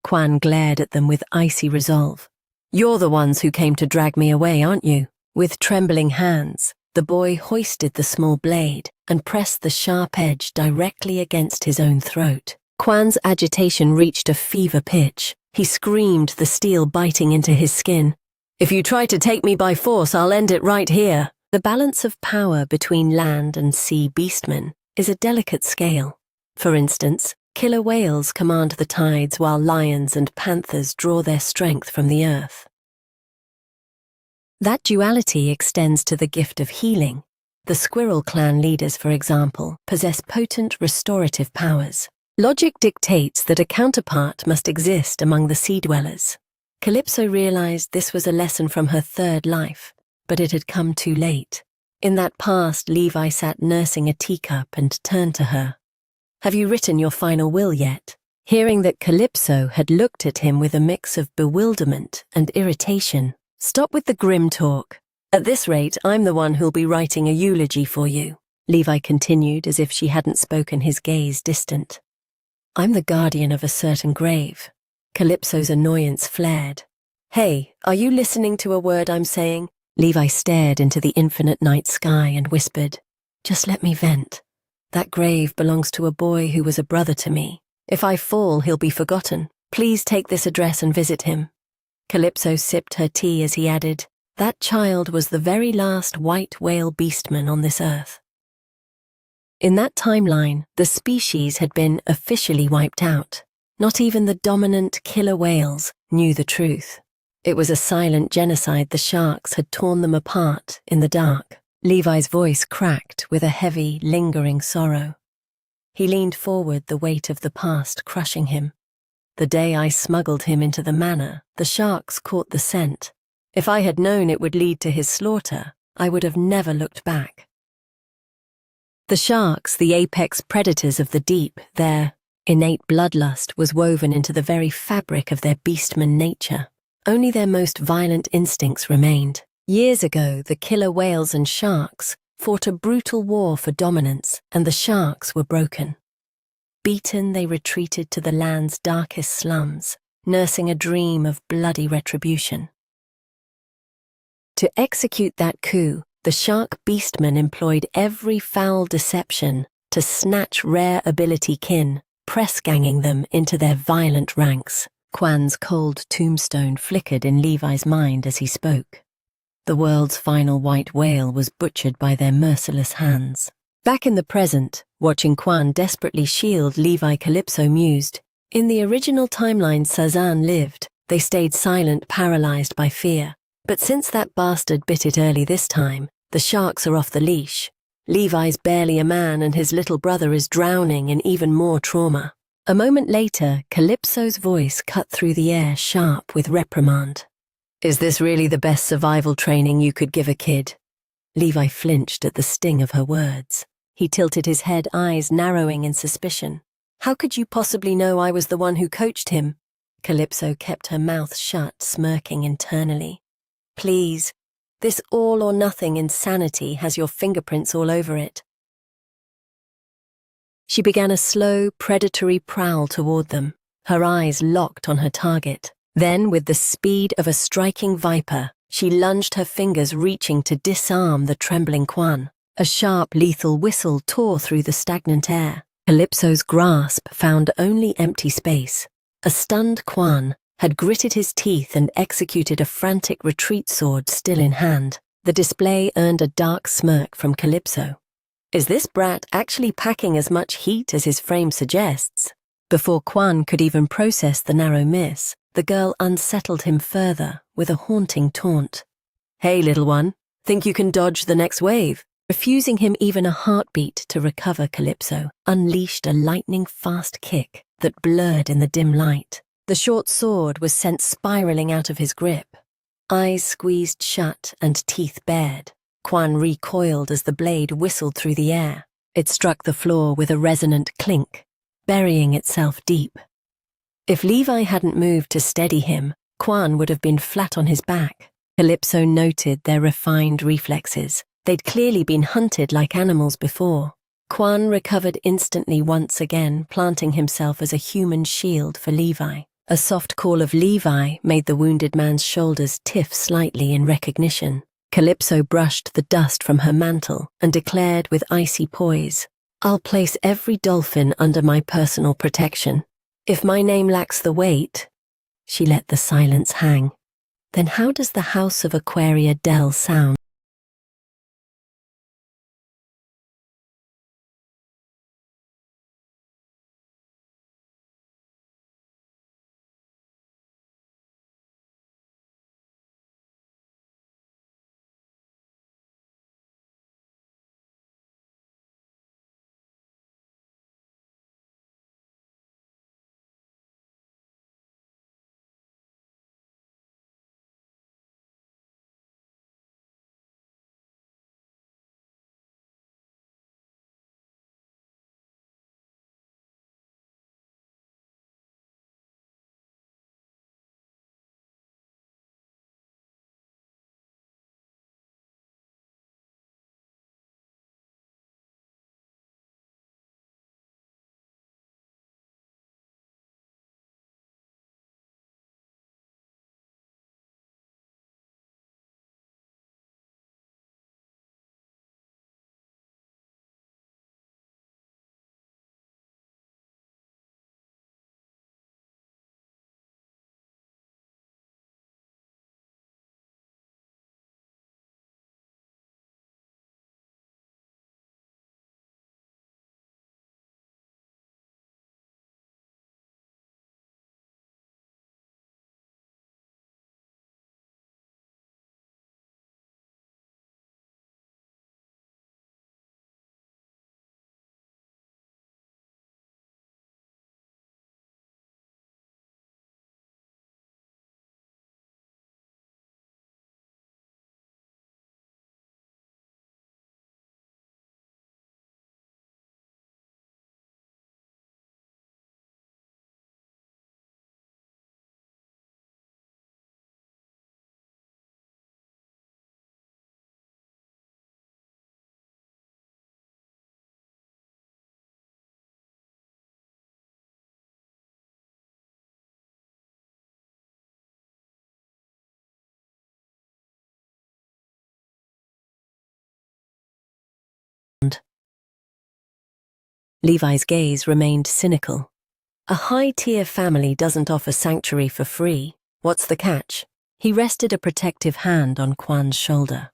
Quan glared at them with icy resolve. "You're the ones who came to drag me away, aren't you?" With trembling hands, the boy hoisted the small blade and pressed the sharp edge directly against his own throat. Quan's agitation reached a fever pitch. He screamed, the steel biting into his skin. "If you try to take me by force, I'll end it right here." The balance of power between land and sea beastmen is a delicate scale. For instance, killer whales command the tides while lions and panthers draw their strength from the earth. That duality extends to the gift of healing. The squirrel clan leaders, for example, possess potent restorative powers. Logic dictates that a counterpart must exist among the sea dwellers. Calypso realized this was a lesson from her third life, but it had come too late. In that past, Levi sat nursing a teacup and turned to her. "Have you written your final will yet?" Hearing that Calypso had looked at him with a mix of bewilderment and irritation. "Stop with the grim talk. At this rate, I'm the one who'll be writing a eulogy for you," Levi continued as if she hadn't spoken, his gaze distant. "I'm the guardian of a certain grave." Calypso's annoyance flared. "Hey, are you listening to a word I'm saying?" Levi stared into the infinite night sky and whispered, "Just let me vent. That grave belongs to a boy who was a brother to me. If I fall, he'll be forgotten. Please take this address and visit him." Calypso sipped her tea as he added, "That child was the very last white whale beastman on this earth." In that timeline, the species had been officially wiped out. Not even the dominant killer whales knew the truth. It was a silent genocide. The sharks had torn them apart in the dark. Levi's voice cracked with a heavy, lingering sorrow. He leaned forward, the weight of the past crushing him. "The day I smuggled him into the manor, the sharks caught the scent. If I had known it would lead to his slaughter, I would have never looked back." The sharks, the apex predators of the deep, their innate bloodlust was woven into the very fabric of their beastman nature. Only their most violent instincts remained. Years ago, the killer whales and sharks fought a brutal war for dominance, and the sharks were broken. Beaten, they retreated to the land's darkest slums, nursing a dream of bloody retribution. To execute that coup, the shark beastmen employed every foul deception to snatch rare ability kin, press-ganging them into their violent ranks. Quan's cold tombstone flickered in Levi's mind as he spoke. The world's final white whale was butchered by their merciless hands. Back in the present, watching Quan desperately shield Levi, Calypso mused. In the original timeline Sazan lived, they stayed silent, paralyzed by fear. But since that bastard bit it early this time, the sharks are off the leash. Levi's barely a man and his little brother is drowning in even more trauma. A moment later, Calypso's voice cut through the air, sharp with reprimand. "Is this really the best survival training you could give a kid?" Levi flinched at the sting of her words. He tilted his head, eyes narrowing in suspicion. "How could you possibly know I was the one who coached him?" Calypso kept her mouth shut, smirking internally. "Please, this all-or-nothing insanity has your fingerprints all over it." She began a slow, predatory prowl toward them, her eyes locked on her target. Then, with the speed of a striking viper, she lunged her fingers reaching to disarm the trembling Quan. A sharp, lethal whistle tore through the stagnant air. Calypso's grasp found only empty space. A stunned Quan had gritted his teeth and executed a frantic retreat sword still in hand. The display earned a dark smirk from Calypso. Is this brat actually packing as much heat as his frame suggests? Before Quan could even process the narrow miss, the girl unsettled him further with a haunting taunt. Hey, little one, think you can dodge the next wave? Refusing him even a heartbeat to recover, Calypso unleashed a lightning-fast kick that blurred in the dim light. The short sword was sent spiraling out of his grip. Eyes squeezed shut and teeth bared, Quan recoiled as the blade whistled through the air. It struck the floor with a resonant clink, burying itself deep. If Levi hadn't moved to steady him, Quan would have been flat on his back. Calypso noted their refined reflexes. They'd clearly been hunted like animals before. Quan recovered instantly once again, planting himself as a human shield for Levi. A soft call of Levi made the wounded man's shoulders tiff slightly in recognition. Calypso brushed the dust from her mantle and declared with icy poise, I'll place every dolphin under my personal protection. If my name lacks the weight, she let the silence hang. Then how does the House of Aquaria Dell sound? Levi's gaze remained cynical. A high-tier family doesn't offer sanctuary for free. What's the catch? He rested a protective hand on Quan's shoulder.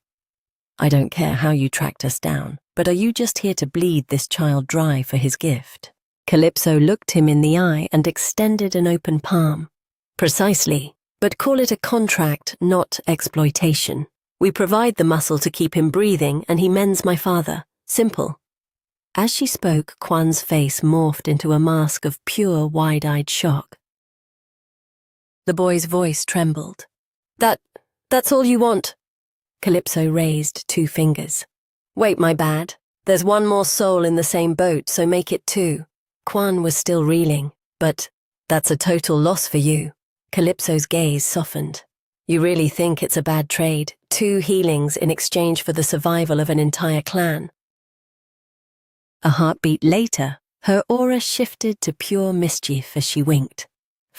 I don't care how you tracked us down, but are you just here to bleed this child dry for his gift? Calypso looked him in the eye and extended an open palm. Precisely, but call it a contract, not exploitation. We provide the muscle to keep him breathing, and he mends my father. Simple. As she spoke, Quan's face morphed into a mask of pure, wide-eyed shock. The boy's voice trembled. That's all you want? Calypso raised 2 fingers. Wait, my bad. There's one more soul in the same boat, so make it 2. Quan was still reeling, but that's a total loss for you. Calypso's gaze softened. You really think it's a bad trade? 2 healings in exchange for the survival of an entire clan? A heartbeat later, her aura shifted to pure mischief as she winked.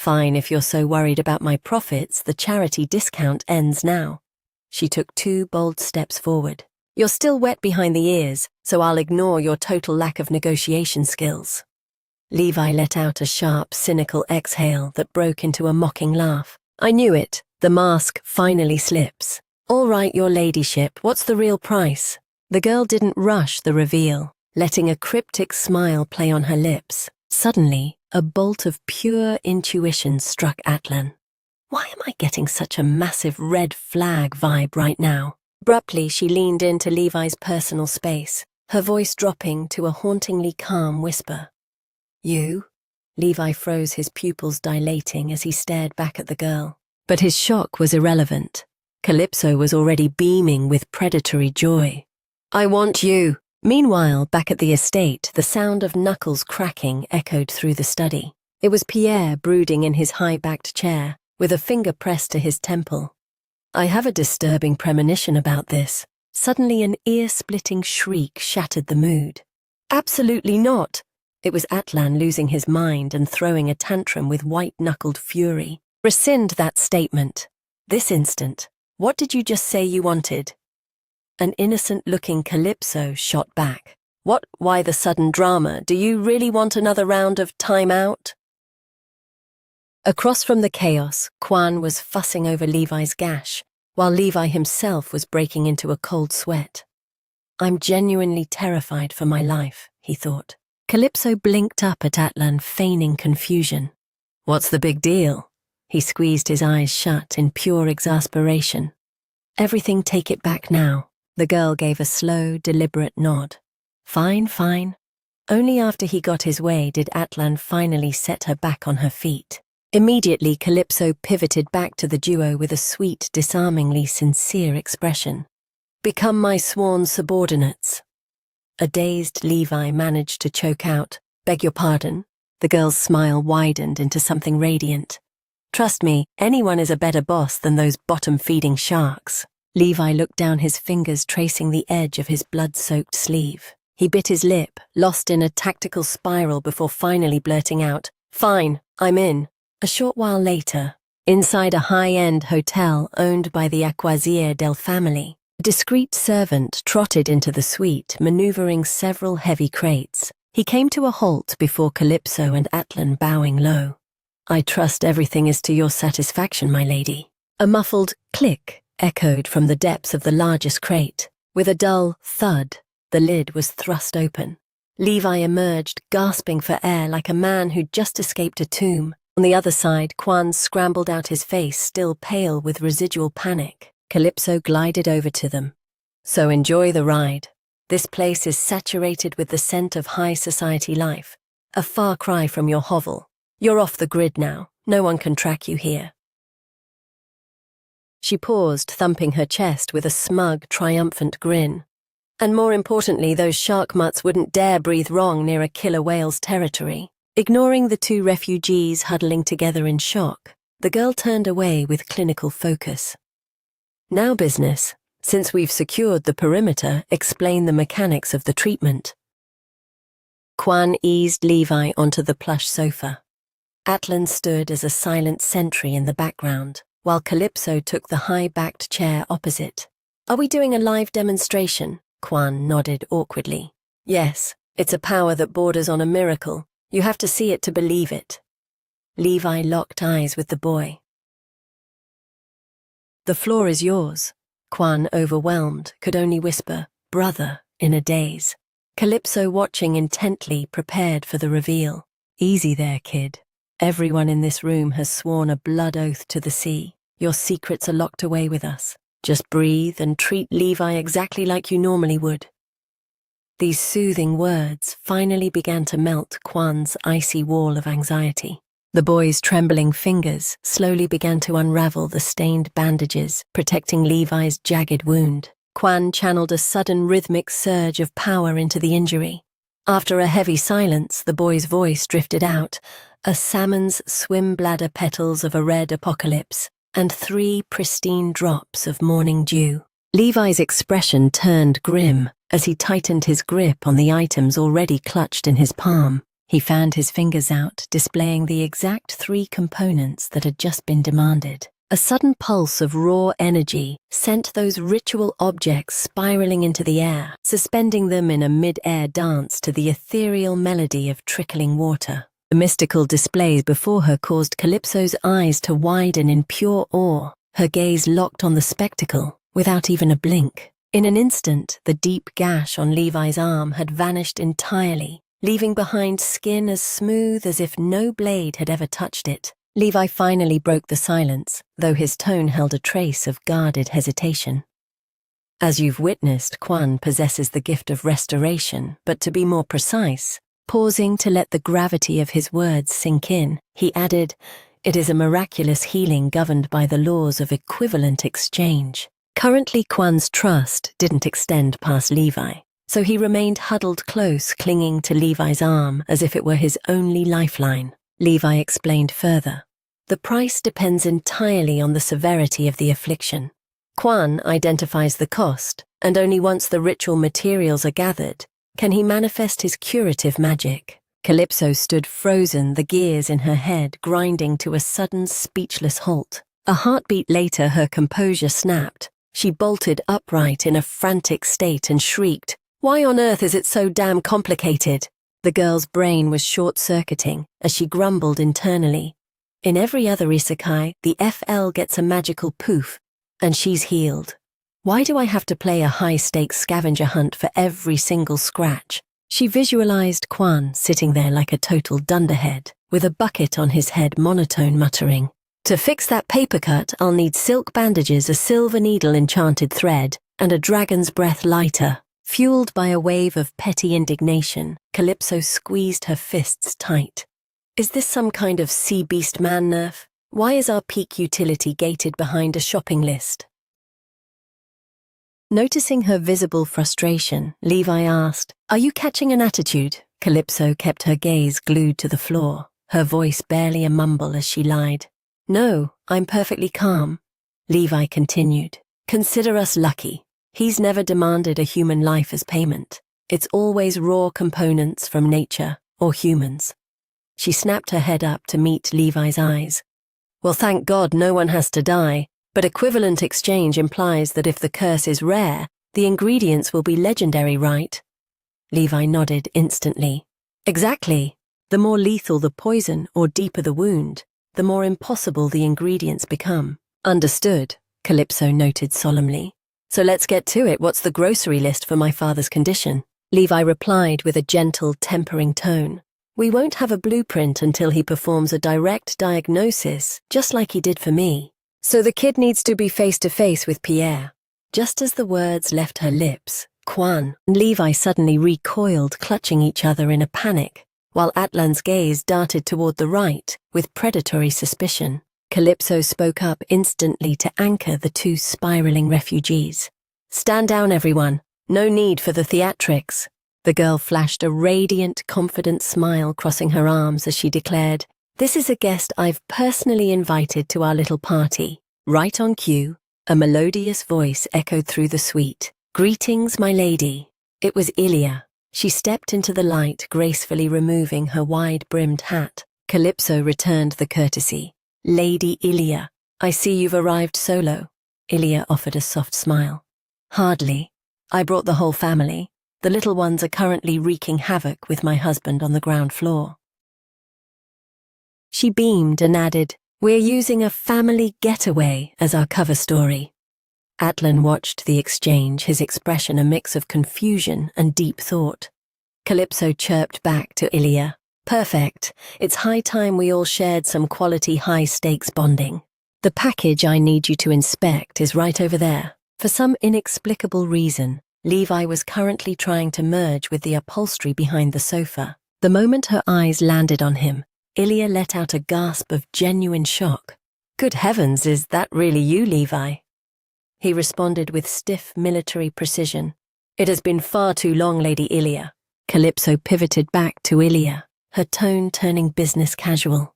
Fine, if you're so worried about my profits, the charity discount ends now. She took 2 bold steps forward. You're still wet behind the ears, so I'll ignore your total lack of negotiation skills. Levi let out a sharp, cynical exhale that broke into a mocking laugh. I knew it. The mask finally slips. All right, your ladyship, what's the real price? The girl didn't rush the reveal, letting a cryptic smile play on her lips. Suddenly, a bolt of pure intuition struck Atlan. Why am I getting such a massive red flag vibe right now? Abruptly, she leaned into Levi's personal space, her voice dropping to a hauntingly calm whisper. You? Levi froze, his pupils dilating as he stared back at the girl. But his shock was irrelevant. Calypso was already beaming with predatory joy. I want you. Meanwhile, back at the estate, the sound of knuckles cracking echoed through the study. It was Pierre brooding in his high-backed chair, with a finger pressed to his temple. I have a disturbing premonition about this. Suddenly an ear-splitting shriek shattered the mood. Absolutely not! It was Atlan losing his mind and throwing a tantrum with white-knuckled fury. Rescind that statement. This instant. What did you just say you wanted? An innocent-looking Calypso shot back. What? Why the sudden drama? Do you really want another round of time out? Across from the chaos, Quan was fussing over Levi's gash, while Levi himself was breaking into a cold sweat. I'm genuinely terrified for my life, he thought. Calypso blinked up at Atlan, feigning confusion. What's the big deal? He squeezed his eyes shut in pure exasperation. Everything, take it back now. The girl gave a slow, deliberate nod. Fine, fine. Only after he got his way did Atlan finally set her back on her feet. Immediately, Calypso pivoted back to the duo with a sweet, disarmingly sincere expression. Become my sworn subordinates. A dazed Levi managed to choke out, beg your pardon. The girl's smile widened into something radiant. Trust me, anyone is a better boss than those bottom-feeding sharks. Levi looked down, his fingers tracing the edge of his blood-soaked sleeve. He bit his lip, lost in a tactical spiral before finally blurting out, Fine, I'm in. A short while later, inside a high-end hotel owned by the Acquasier del family, a discreet servant trotted into the suite, maneuvering several heavy crates. He came to a halt before Calypso and Atlan, bowing low. I trust everything is to your satisfaction, my lady. A muffled click echoed from the depths of the largest crate. With a dull thud, the lid was thrust open. Levi emerged, gasping for air like a man who'd just escaped a tomb. On the other side, Quan scrambled out, his face still pale with residual panic. Calypso glided over to them. So enjoy the ride. This place is saturated with the scent of high society life. A far cry from your hovel. You're off the grid now. No one can track you here. She paused, thumping her chest with a smug, triumphant grin. And more importantly, those shark mutts wouldn't dare breathe wrong near a killer whale's territory. Ignoring the 2 refugees huddling together in shock, the girl turned away with clinical focus. Now business. Since we've secured the perimeter, explain the mechanics of the treatment. Quan eased Levi onto the plush sofa. Atlan stood as a silent sentry in the background, while Calypso took the high-backed chair opposite. Are we doing a live demonstration? Quan nodded awkwardly. Yes, it's a power that borders on a miracle. You have to see it to believe it. Levi locked eyes with the boy. The floor is yours. Quan, overwhelmed, could only whisper, brother, in a daze. Calypso, watching intently, prepared for the reveal. Easy there, kid. Everyone in this room has sworn a blood oath to the sea. Your secrets are locked away with us. Just breathe and treat Levi exactly like you normally would. These soothing words finally began to melt Quan's icy wall of anxiety. The boy's trembling fingers slowly began to unravel the stained bandages protecting Levi's jagged wound. Quan channeled a sudden rhythmic surge of power into the injury. After a heavy silence, the boy's voice drifted out, a salmon's swim bladder petals of a red apocalypse, and 3 pristine drops of morning dew. Levi's expression turned grim as he tightened his grip on the items already clutched in his palm. He fanned his fingers out, displaying the exact 3 components that had just been demanded. A sudden pulse of raw energy sent those ritual objects spiraling into the air, suspending them in a mid-air dance to the ethereal melody of trickling water. The mystical display before her caused Calypso's eyes to widen in pure awe, her gaze locked on the spectacle, without even a blink. In an instant, the deep gash on Levi's arm had vanished entirely, leaving behind skin as smooth as if no blade had ever touched it. Levi finally broke the silence, though his tone held a trace of guarded hesitation. As you've witnessed, Quan possesses the gift of restoration, but to be more precise, pausing to let the gravity of his words sink in, he added, "It is a miraculous healing governed by the laws of equivalent exchange." Currently, Quan's trust didn't extend past Levi, so he remained huddled close, clinging to Levi's arm as if it were his only lifeline. Levi explained further. The price depends entirely on the severity of the affliction. Quan identifies the cost, and only once the ritual materials are gathered can he manifest his curative magic. Calypso stood frozen, the gears in her head grinding to a sudden, speechless halt. A heartbeat later, her composure snapped. She bolted upright in a frantic state and shrieked, "Why on earth is it so damn complicated?" The girl's brain was short-circuiting as she grumbled internally. In every other isekai, the FL gets a magical poof, and she's healed. Why do I have to play a high-stakes scavenger hunt for every single scratch? She visualized Quan sitting there like a total dunderhead, with a bucket on his head, monotone muttering, "To fix that paper cut, I'll need silk bandages, a silver needle enchanted thread, and a dragon's breath lighter." Fueled by a wave of petty indignation, Calypso squeezed her fists tight. Is this some kind of sea beast man nerf? Why is our peak utility gated behind a shopping list? Noticing her visible frustration, Levi asked, "Are you catching an attitude?" Calypso kept her gaze glued to the floor, her voice barely a mumble as she lied. "No, I'm perfectly calm." Levi continued, "Consider us lucky. He's never demanded a human life as payment. It's always raw components from nature or humans." She snapped her head up to meet Levi's eyes. "Well, thank God no one has to die, but equivalent exchange implies that if the curse is rare, the ingredients will be legendary, right?" Levi nodded instantly. "Exactly. The more lethal the poison or deeper the wound, the more impossible the ingredients become." "Understood," Calypso noted solemnly. "So let's get to it. What's the grocery list for my father's condition?" Levi replied with a gentle, tempering tone. "We won't have a blueprint until he performs a direct diagnosis, just like he did for me. So the kid needs to be face-to-face with Pierre." Just as the words left her lips, Quan and Levi suddenly recoiled, clutching each other in a panic, while Atlan's gaze darted toward the right with predatory suspicion. Calypso spoke up instantly to anchor the 2 spiraling refugees. "Stand down, everyone. No need for the theatrics." The girl flashed a radiant, confident smile crossing her arms as she declared, "This is a guest I've personally invited to our little party." Right on cue, a melodious voice echoed through the suite. "Greetings, my lady." It was Ilya. She stepped into the light, gracefully removing her wide-brimmed hat. Calypso returned the courtesy. "Lady Ilya, I see you've arrived solo." Ilya offered a soft smile. "Hardly. I brought the whole family. The little ones are currently wreaking havoc with my husband on the ground floor." She beamed and added, "We're using a family getaway as our cover story." Atlan watched the exchange, his expression a mix of confusion and deep thought. Calypso chirped back to Ilya, "Perfect. It's high time we all shared some quality high-stakes bonding. The package I need you to inspect is right over there." For some inexplicable reason, Levi was currently trying to merge with the upholstery behind the sofa. The moment her eyes landed on him, Ilya let out a gasp of genuine shock. "Good heavens, is that really you, Levi?" He responded with stiff military precision. "It has been far too long, Lady Ilya." Calypso pivoted back to Ilya, her tone turning business casual.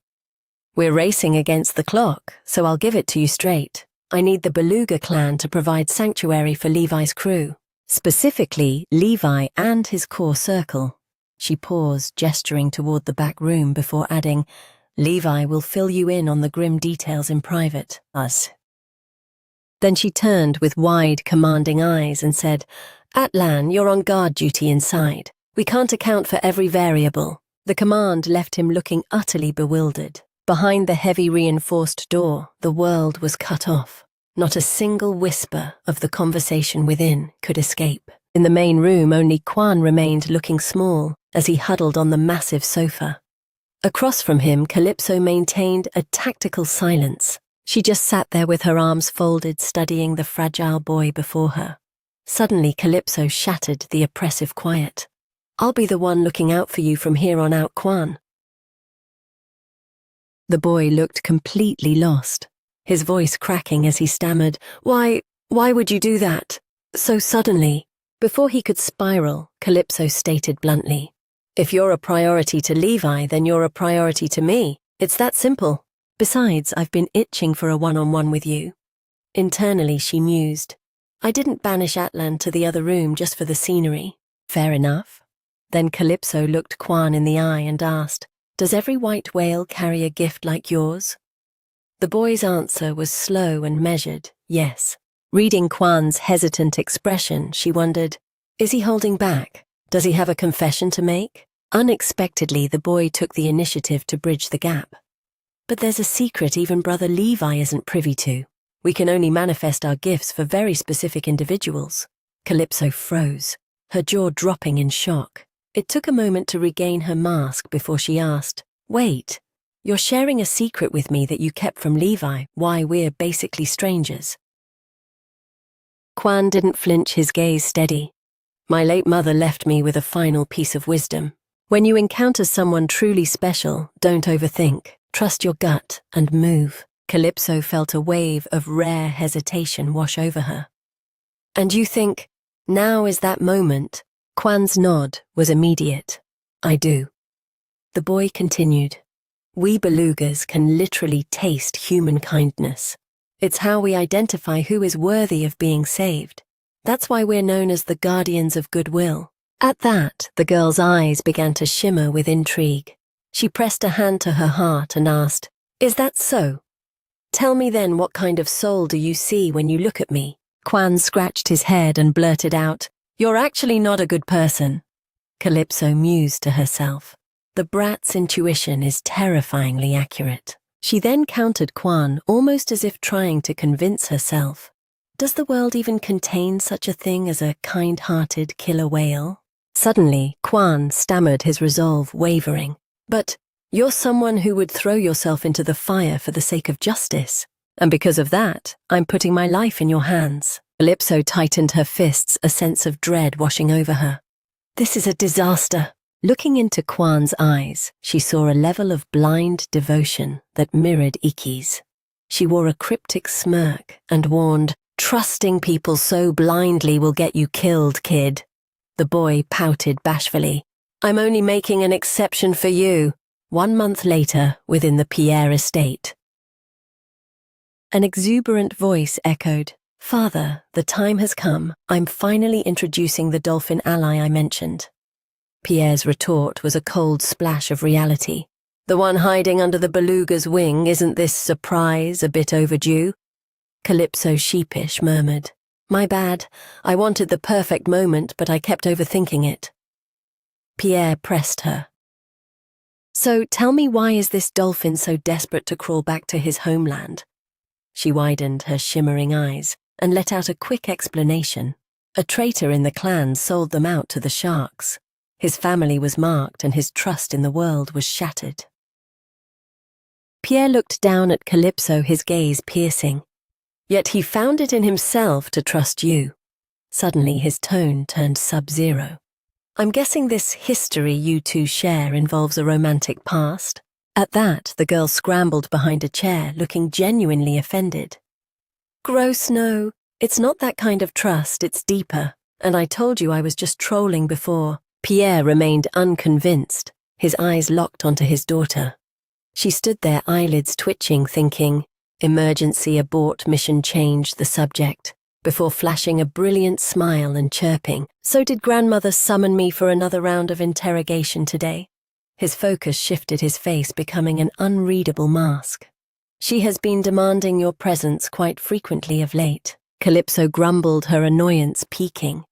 "We're racing against the clock, so I'll give it to you straight. I need the Beluga clan to provide sanctuary for Levi's crew. Specifically, Levi and his core circle." She paused, gesturing toward the back room before adding, Levi will fill you in on the grim details in private, us. Then she turned with wide, commanding eyes and said, Atlan, you're on guard duty inside. We can't account for every variable. The command left him looking utterly bewildered. Behind the heavy reinforced door, the world was cut off. Not a single whisper of the conversation within could escape. In the main room, only Kwan remained looking small as he huddled on the massive sofa. Across from him, Calypso maintained a tactical silence. She just sat there with her arms folded, studying the fragile boy before her. Suddenly, Calypso shattered the oppressive quiet. I'll be the one looking out for you from here on out, Kwan. The boy looked completely lost, his voice cracking as he stammered, Why would you do that? So suddenly. Before he could spiral, Calypso stated bluntly, If you're a priority to Levi, then you're a priority to me. It's that simple. Besides, I've been itching for a one-on-one with you. Internally, she mused. I didn't banish Atlan to the other room just for the scenery. Fair enough. Then Calypso looked Kwan in the eye and asked, Does every white whale carry a gift like yours? The boy's answer was slow and measured, yes. Reading Kwan's hesitant expression, she wondered, Is he holding back? Does he have a confession to make? Unexpectedly, the boy took the initiative to bridge the gap. But there's a secret even Brother Levi isn't privy to. We can only manifest our gifts for very specific individuals. Calypso froze, her jaw dropping in shock. It took a moment to regain her mask before she asked, Wait, you're sharing a secret with me that you kept from Levi, why we're basically strangers. Kwan didn't flinch, his gaze steady. My late mother left me with a final piece of wisdom. When you encounter someone truly special, don't overthink. Trust your gut and move. Calypso felt a wave of rare hesitation wash over her. And you think, now is that moment? Kwan's nod was immediate. I do. The boy continued. We belugas can literally taste human kindness. It's how we identify who is worthy of being saved. That's why we're known as the guardians of goodwill. At that, the girl's eyes began to shimmer with intrigue. She pressed a hand to her heart and asked, Is that so? Tell me then, what kind of soul do you see when you look at me? Kwan scratched his head and blurted out, You're actually not a good person. Calypso mused to herself. The brat's intuition is terrifyingly accurate. She then countered Kwan, almost as if trying to convince herself. Does the world even contain such a thing as a kind-hearted killer whale? Suddenly, Kwan stammered, his resolve wavering. But you're someone who would throw yourself into the fire for the sake of justice. And because of that, I'm putting my life in your hands. Calypso tightened her fists, a sense of dread washing over her. This is a disaster. Looking into Kwan's eyes, she saw a level of blind devotion that mirrored Iki's. She wore a cryptic smirk and warned, Trusting people so blindly will get you killed, kid. The boy pouted bashfully. I'm only making an exception for you. 1 month later, within the Pierre estate. An exuberant voice echoed, Father, the time has come. I'm finally introducing the dolphin ally I mentioned. Pierre's retort was a cold splash of reality. The one hiding under the beluga's wing, isn't this surprise a bit overdue? Calypso sheepish murmured, My bad. I wanted the perfect moment, but I kept overthinking it. Pierre pressed her. So tell me, why is this dolphin so desperate to crawl back to his homeland? She widened her shimmering eyes and let out a quick explanation. A traitor in the clan sold them out to the sharks. His family was marked and his trust in the world was shattered. Pierre looked down at Calypso, his gaze piercing. Yet he found it in himself to trust you. Suddenly his tone turned sub-zero. I'm guessing this history you two share involves a romantic past? At that, the girl scrambled behind a chair, looking genuinely offended. Gross, no. It's not that kind of trust, it's deeper. And I told you I was just trolling before. Pierre remained unconvinced, his eyes locked onto his daughter. She stood there, eyelids twitching, thinking, emergency abort, mission change, the subject. before flashing a brilliant smile and chirping. So did grandmother summon me for another round of interrogation today? His focus shifted, his face becoming an unreadable mask. She has been demanding your presence quite frequently of late. Calypso grumbled, her annoyance peaking.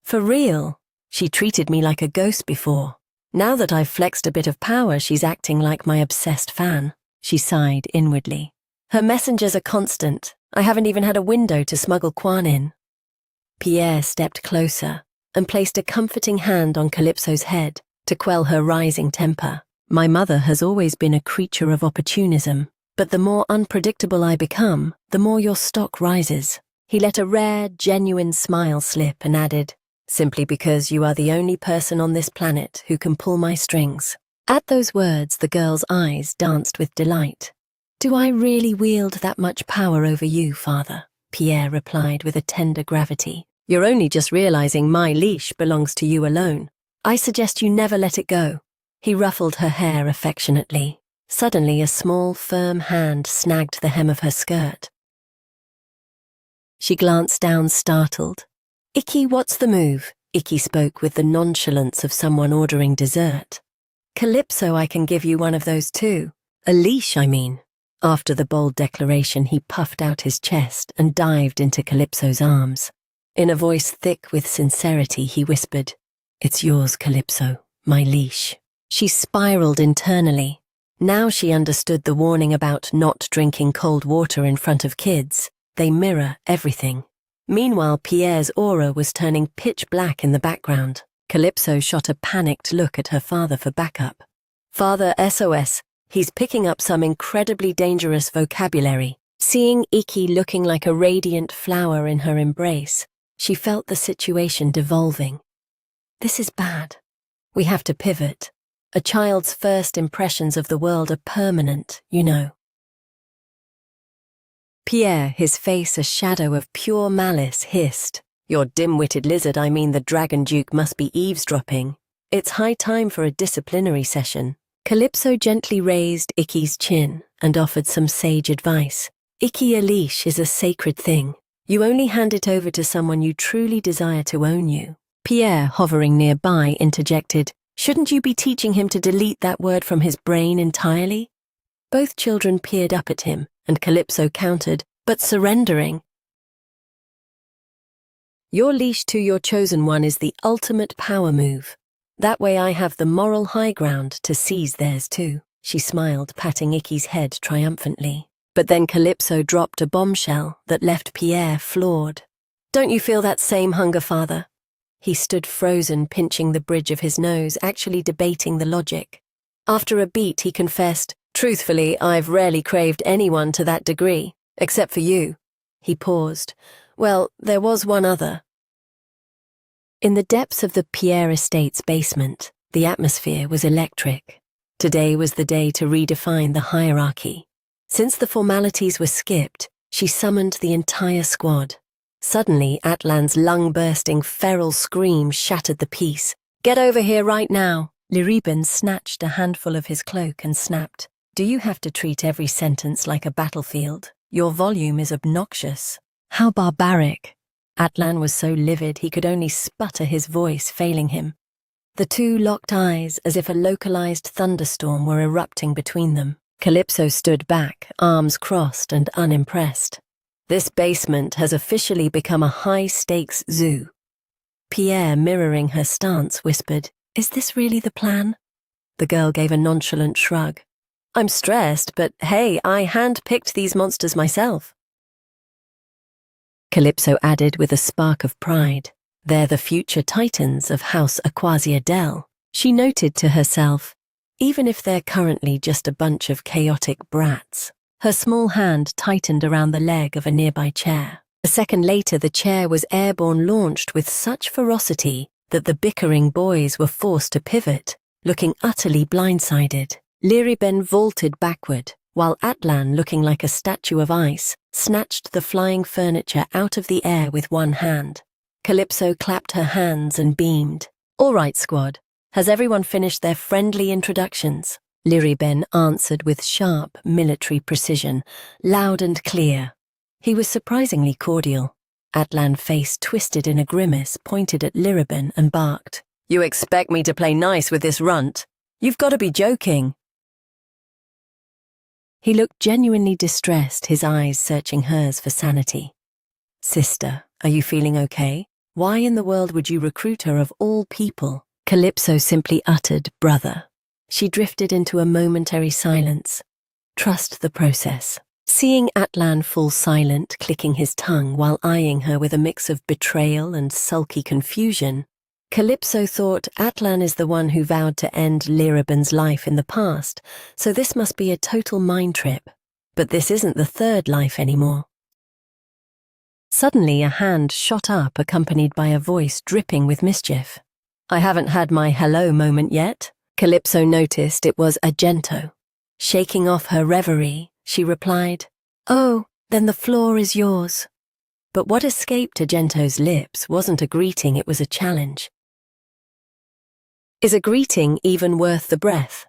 For real? She treated me like a ghost before. Now that I've flexed a bit of power, she's acting like my obsessed fan. She sighed inwardly. Her messengers are constant. I haven't even had a window to smuggle Quan in. Pierre stepped closer and placed a comforting hand on Calypso's head to quell her rising temper. My mother has always been a creature of opportunism, but the more unpredictable I become, the more your stock rises. He let a rare, genuine smile slip and added, simply because you are the only person on this planet who can pull my strings. At those words, the girl's eyes danced with delight. Do I really wield that much power over you, father? Pierre replied with a tender gravity. You're only just realizing my leash belongs to you alone. I suggest you never let it go. He ruffled her hair affectionately. Suddenly, a small, firm hand snagged the hem of her skirt. She glanced down, startled. Icky, what's the move? Icky spoke with the nonchalance of someone ordering dessert. Calypso, I can give you one of those too. A leash, I mean. After the bold declaration, he puffed out his chest and dived into Calypso's arms. In a voice thick with sincerity, he whispered, It's yours, Calypso, my leash. She spiraled internally. Now she understood the warning about not drinking cold water in front of kids. They mirror everything. Meanwhile, Pierre's aura was turning pitch black in the background. Calypso shot a panicked look at her father for backup. Father, SOS, he's picking up some incredibly dangerous vocabulary. Seeing Icky looking like a radiant flower in her embrace, she felt the situation devolving. This is bad. We have to pivot. A child's first impressions of the world are permanent, you know. Pierre, his face a shadow of pure malice, hissed. Your dim-witted lizard, I mean the Dragon Duke, must be eavesdropping. It's high time for a disciplinary session. Calypso gently raised Icky's chin and offered some sage advice. Icky, a leash is a sacred thing. You only hand it over to someone you truly desire to own you. Pierre, hovering nearby, interjected, Shouldn't you be teaching him to delete that word from his brain entirely? Both children peered up at him, and Calypso countered, but surrendering. Your leash to your chosen one is the ultimate power move. That way I have the moral high ground to seize theirs too. She smiled, patting Icky's head triumphantly. But then Calypso dropped a bombshell that left Pierre floored. Don't you feel that same hunger, father? He stood frozen, pinching the bridge of his nose, actually debating the logic. After a beat, he confessed, Truthfully, I've rarely craved anyone to that degree, except for you. He paused. Well, there was one other. In the depths of the Pierre estate's basement, the atmosphere was electric. Today was the day to redefine the hierarchy. Since the formalities were skipped, she summoned the entire squad. Suddenly, Atlan's lung-bursting feral scream shattered the peace. Get over here right now. Liriben snatched a handful of his cloak and snapped. Do you have to treat every sentence like a battlefield? Your volume is obnoxious. How barbaric. Atlan was so livid he could only sputter, his voice failing him. The two locked eyes as if a localized thunderstorm were erupting between them. Calypso stood back, arms crossed and unimpressed. This basement has officially become a high-stakes zoo. Pierre, mirroring her stance, whispered, Is this really the plan? The girl gave a nonchalant shrug. I'm stressed, but hey, I hand-picked these monsters myself. Calypso added with a spark of pride. They're the future titans of House Aquasia Del. She noted to herself, even if they're currently just a bunch of chaotic brats. Her small hand tightened around the leg of a nearby chair. A second later, the chair was airborne launched with such ferocity that the bickering boys were forced to pivot, looking utterly blindsided. Liriben vaulted backward, while Atlan, looking like a statue of ice, snatched the flying furniture out of the air with one hand. Calypso clapped her hands and beamed. All right, squad. Has everyone finished their friendly introductions? Liriben answered with sharp military precision, loud and clear. He was surprisingly cordial. Atlan's face twisted in a grimace, pointed at Liribin and barked, "You expect me to play nice with this runt? You've got to be joking." He looked genuinely distressed, his eyes searching hers for sanity. "Sister, are you feeling okay? Why in the world would you recruit her of all people?" Calypso simply uttered, "Brother." She drifted into a momentary silence. Trust the process. Seeing Atlan fall silent, clicking his tongue while eyeing her with a mix of betrayal and sulky confusion, Calypso thought Atlan is the one who vowed to end Liribin's life in the past, so this must be a total mind trip. But this isn't the third life anymore. Suddenly a hand shot up, accompanied by a voice dripping with mischief. "I haven't had my hello moment yet." Calypso noticed it was Argento. Shaking off her reverie, she replied, "Oh, then the floor is yours." But what escaped Argento's lips wasn't a greeting, it was a challenge. "Is a greeting even worth the breath?"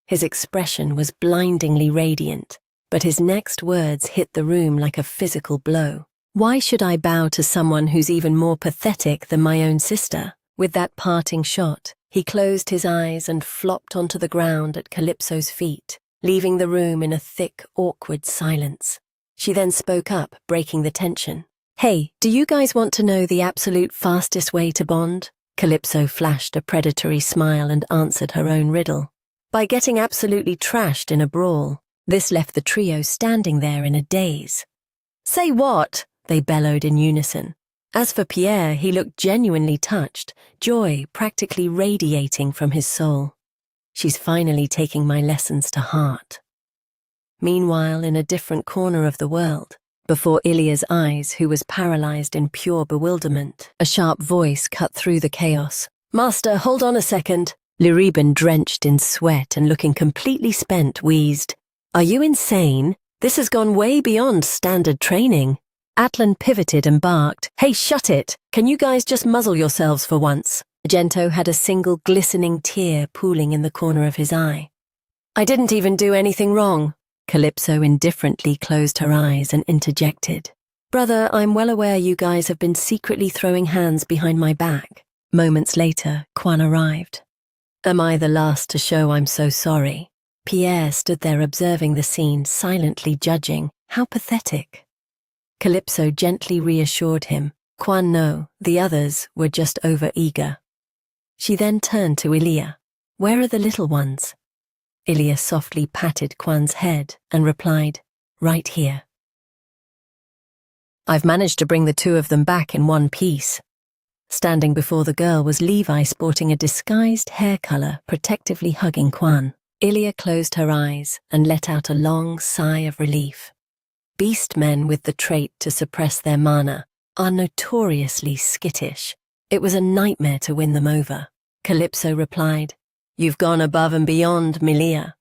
His expression was blindingly radiant, but his next words hit the room like a physical blow. "Why should I bow to someone who's even more pathetic than my own sister?" With that parting shot, he closed his eyes and flopped onto the ground at Calypso's feet, leaving the room in a thick, awkward silence. She then spoke up, breaking the tension. "Hey, do you guys want to know the absolute fastest way to bond?" Calypso flashed a predatory smile and answered her own riddle. "By getting absolutely trashed in a brawl." This left the trio standing there in a daze. "Say what?" they bellowed in unison. As for Pierre, he looked genuinely touched, joy practically radiating from his soul. "She's finally taking my lessons to heart." Meanwhile, in a different corner of the world, before Ilya's eyes, who was paralyzed in pure bewilderment, a sharp voice cut through the chaos. "Master, hold on a second." Liribin, drenched in sweat and looking completely spent, wheezed, "Are you insane? This has gone way beyond standard training." Atlan pivoted and barked, "Hey, shut it! Can you guys just muzzle yourselves for once?" Argento had a single glistening tear pooling in the corner of his eye. "I didn't even do anything wrong." Calypso indifferently closed her eyes and interjected, "Brother, I'm well aware you guys have been secretly throwing hands behind my back." Moments later, Quan arrived. "Am I the last to show I'm so sorry?" Pierre stood there observing the scene, silently judging. How pathetic. Calypso gently reassured him. Quan, no, the others were just over-eager. She then turned to Ilya. "Where are the little ones?" Ilya softly patted Quan's head and replied, "Right here." "I've managed to bring the two of them back in one piece." Standing before the girl was Levi, sporting a disguised hair color, protectively hugging Quan. Ilya closed her eyes and let out a long sigh of relief. Beast men with the trait to suppress their mana are notoriously skittish. It was a nightmare to win them over. Calypso replied, "You've gone above and beyond, Milia."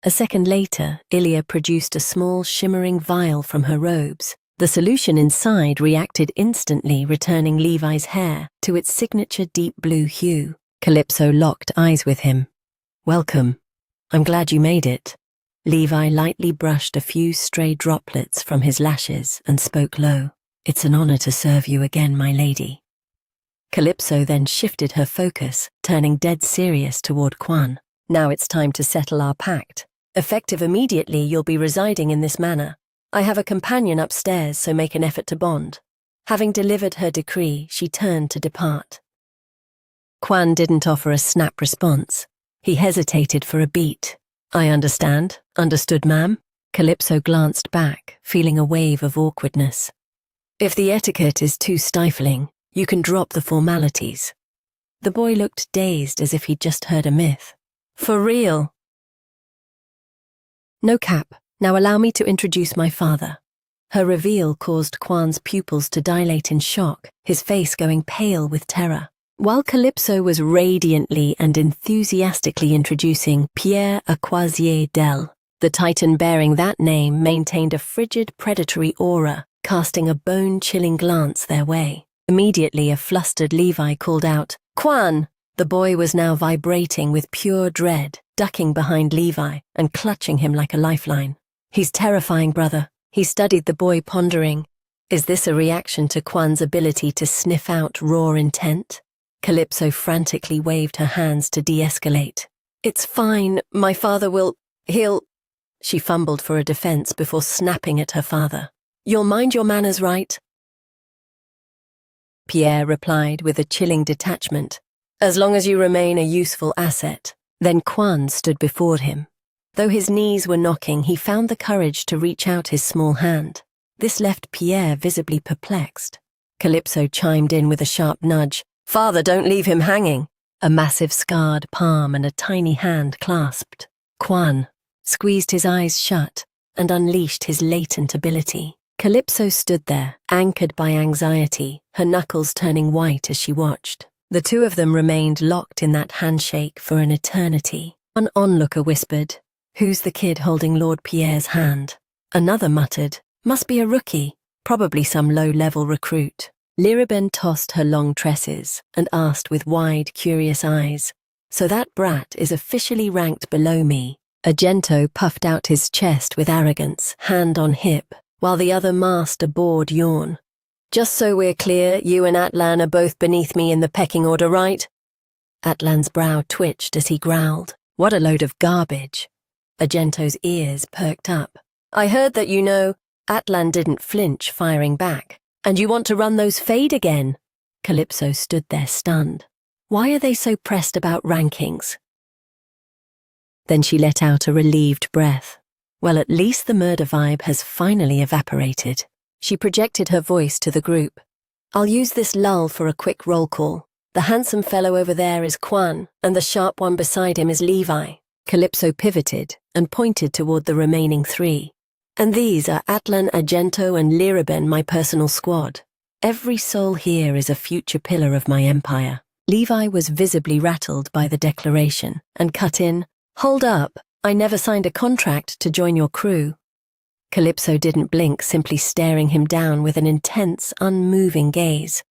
A second later, Ilya produced a small shimmering vial from her robes. The solution inside reacted instantly, returning Levi's hair to its signature deep blue hue. Calypso locked eyes with him. "Welcome. I'm glad you made it." Levi lightly brushed a few stray droplets from his lashes and spoke low. "It's an honor to serve you again, my lady." Calypso then shifted her focus, turning dead serious toward Quan. "Now it's time to settle our pact. Effective immediately, you'll be residing in this manor. I have a companion upstairs, so make an effort to bond." Having delivered her decree, she turned to depart. Quan didn't offer a snap response. He hesitated for a beat. "I understand. Understood, ma'am." Calypso glanced back, feeling a wave of awkwardness. "If the etiquette is too stifling, you can drop the formalities." The boy looked dazed, as if he'd just heard a myth. "For real?" "No cap. Now allow me to introduce my father." Her reveal caused Quan's pupils to dilate in shock, his face going pale with terror. While Calypso was radiantly and enthusiastically introducing Pierre Aquasier Del, the titan bearing that name maintained a frigid, predatory aura, casting a bone-chilling glance their way. Immediately, a flustered Levi called out, "Quan!" The boy was now vibrating with pure dread, ducking behind Levi and clutching him like a lifeline. "He's terrifying, brother." He studied the boy, pondering, Is this a reaction to Kwan's ability to sniff out raw intent? Calypso frantically waved her hands to de-escalate. It's fine, my father he'll… She fumbled for a defense before snapping at her father. You'll mind your manners, right? Pierre replied with a chilling detachment. As long as you remain a useful asset. Then Kwan stood before him. Though his knees were knocking, he found the courage to reach out his small hand. This left Pierre visibly perplexed. Calypso chimed in with a sharp nudge. Father, don't leave him hanging. A massive scarred palm and a tiny hand clasped. Kwan squeezed his eyes shut and unleashed his latent ability. Calypso stood there, anchored by anxiety, her knuckles turning white as she watched. The two of them remained locked in that handshake for an eternity. One onlooker whispered, "Who's the kid holding Lord Pierre's hand?" Another muttered, "Must be a rookie, probably some low-level recruit." Liriben tossed her long tresses and asked with wide, curious eyes, "So that brat is officially ranked below me?" Argento puffed out his chest with arrogance, hand on hip, while the other masked a bored yawn. "Just so we're clear, you and Atlan are both beneath me in the pecking order, right?" Atlan's brow twitched as he growled, "What a load of garbage." Argento's ears perked up. "I heard that Atlan didn't flinch, firing back. And you want to run those fade again?" Calypso stood there stunned. Why are they so pressed about rankings? Then she let out a relieved breath. Well, at least the murder vibe has finally evaporated. She projected her voice to the group. "I'll use this lull for a quick roll call. The handsome fellow over there is Kwan, and the sharp one beside him is Levi." Calypso pivoted and pointed toward the remaining three. "And these are Atlan, Argento, and Liriben, my personal squad. Every soul here is a future pillar of my empire." Levi was visibly rattled by the declaration and cut in, "Hold up, I never signed a contract to join your crew." Calypso didn't blink, simply staring him down with an intense, unmoving gaze.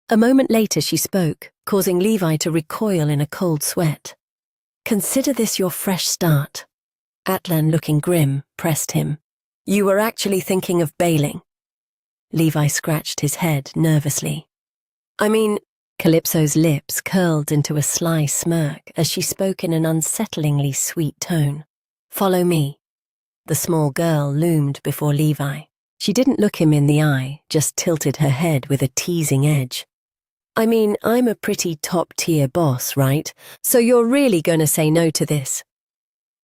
A moment later she spoke, causing Levi to recoil in a cold sweat. "Consider this your fresh start." Atlan, looking grim, pressed him. "You were actually thinking of bailing?" Levi scratched his head nervously. "I mean," Calypso's lips curled into a sly smirk as she spoke in an unsettlingly sweet tone. "Follow me." The small girl loomed before Levi. She didn't look him in the eye, just tilted her head with a teasing edge. "I mean, I'm a pretty top-tier boss, right? So you're really going to say no to this?"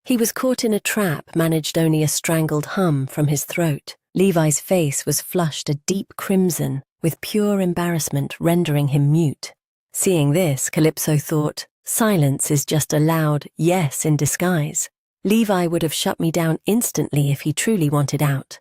He was caught in a trap, managed only a strangled hum from his throat. Levi's face was flushed a deep crimson, with pure embarrassment rendering him mute. Seeing this, Calypso thought, silence is just a loud yes in disguise. Levi would have shut me down instantly if he truly wanted out.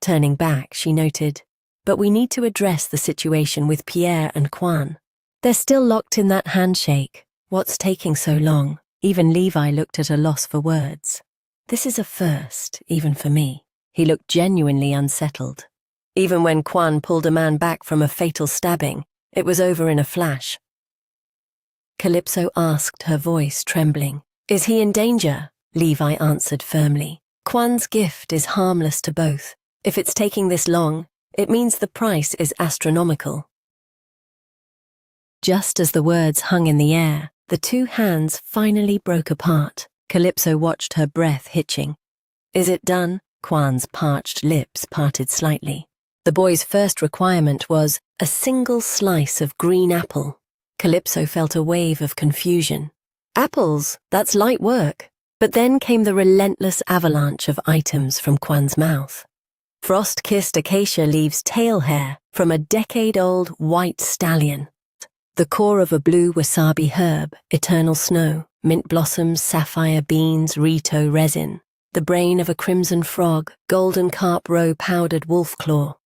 Turning back, she noted, "But we need to address the situation with Pierre and Kwan. They're still locked in that handshake. What's taking so long?" Even Levi looked at a loss for words. "This is a first, even for me." He looked genuinely unsettled. Even when Kwan pulled a man back from a fatal stabbing, it was over in a flash. Calypso asked, her voice trembling. "Is he in danger?" Levi answered firmly. "Kwan's gift is harmless to both. If it's taking this long, it means the price is astronomical." Just as the words hung in the air, the two hands finally broke apart. Calypso watched her breath hitching. "Is it done?" Kwan's parched lips parted slightly. The boy's first requirement was a single slice of green apple. Calypso felt a wave of confusion. Apples, that's light work. But then came the relentless avalanche of items from Kwan's mouth. Frost-kissed acacia leaves tail hair from a decade-old white stallion. The core of a blue wasabi herb, eternal snow, mint blossoms, sapphire beans, rito resin. The brain of a crimson frog, golden carp roe powdered wolf claw.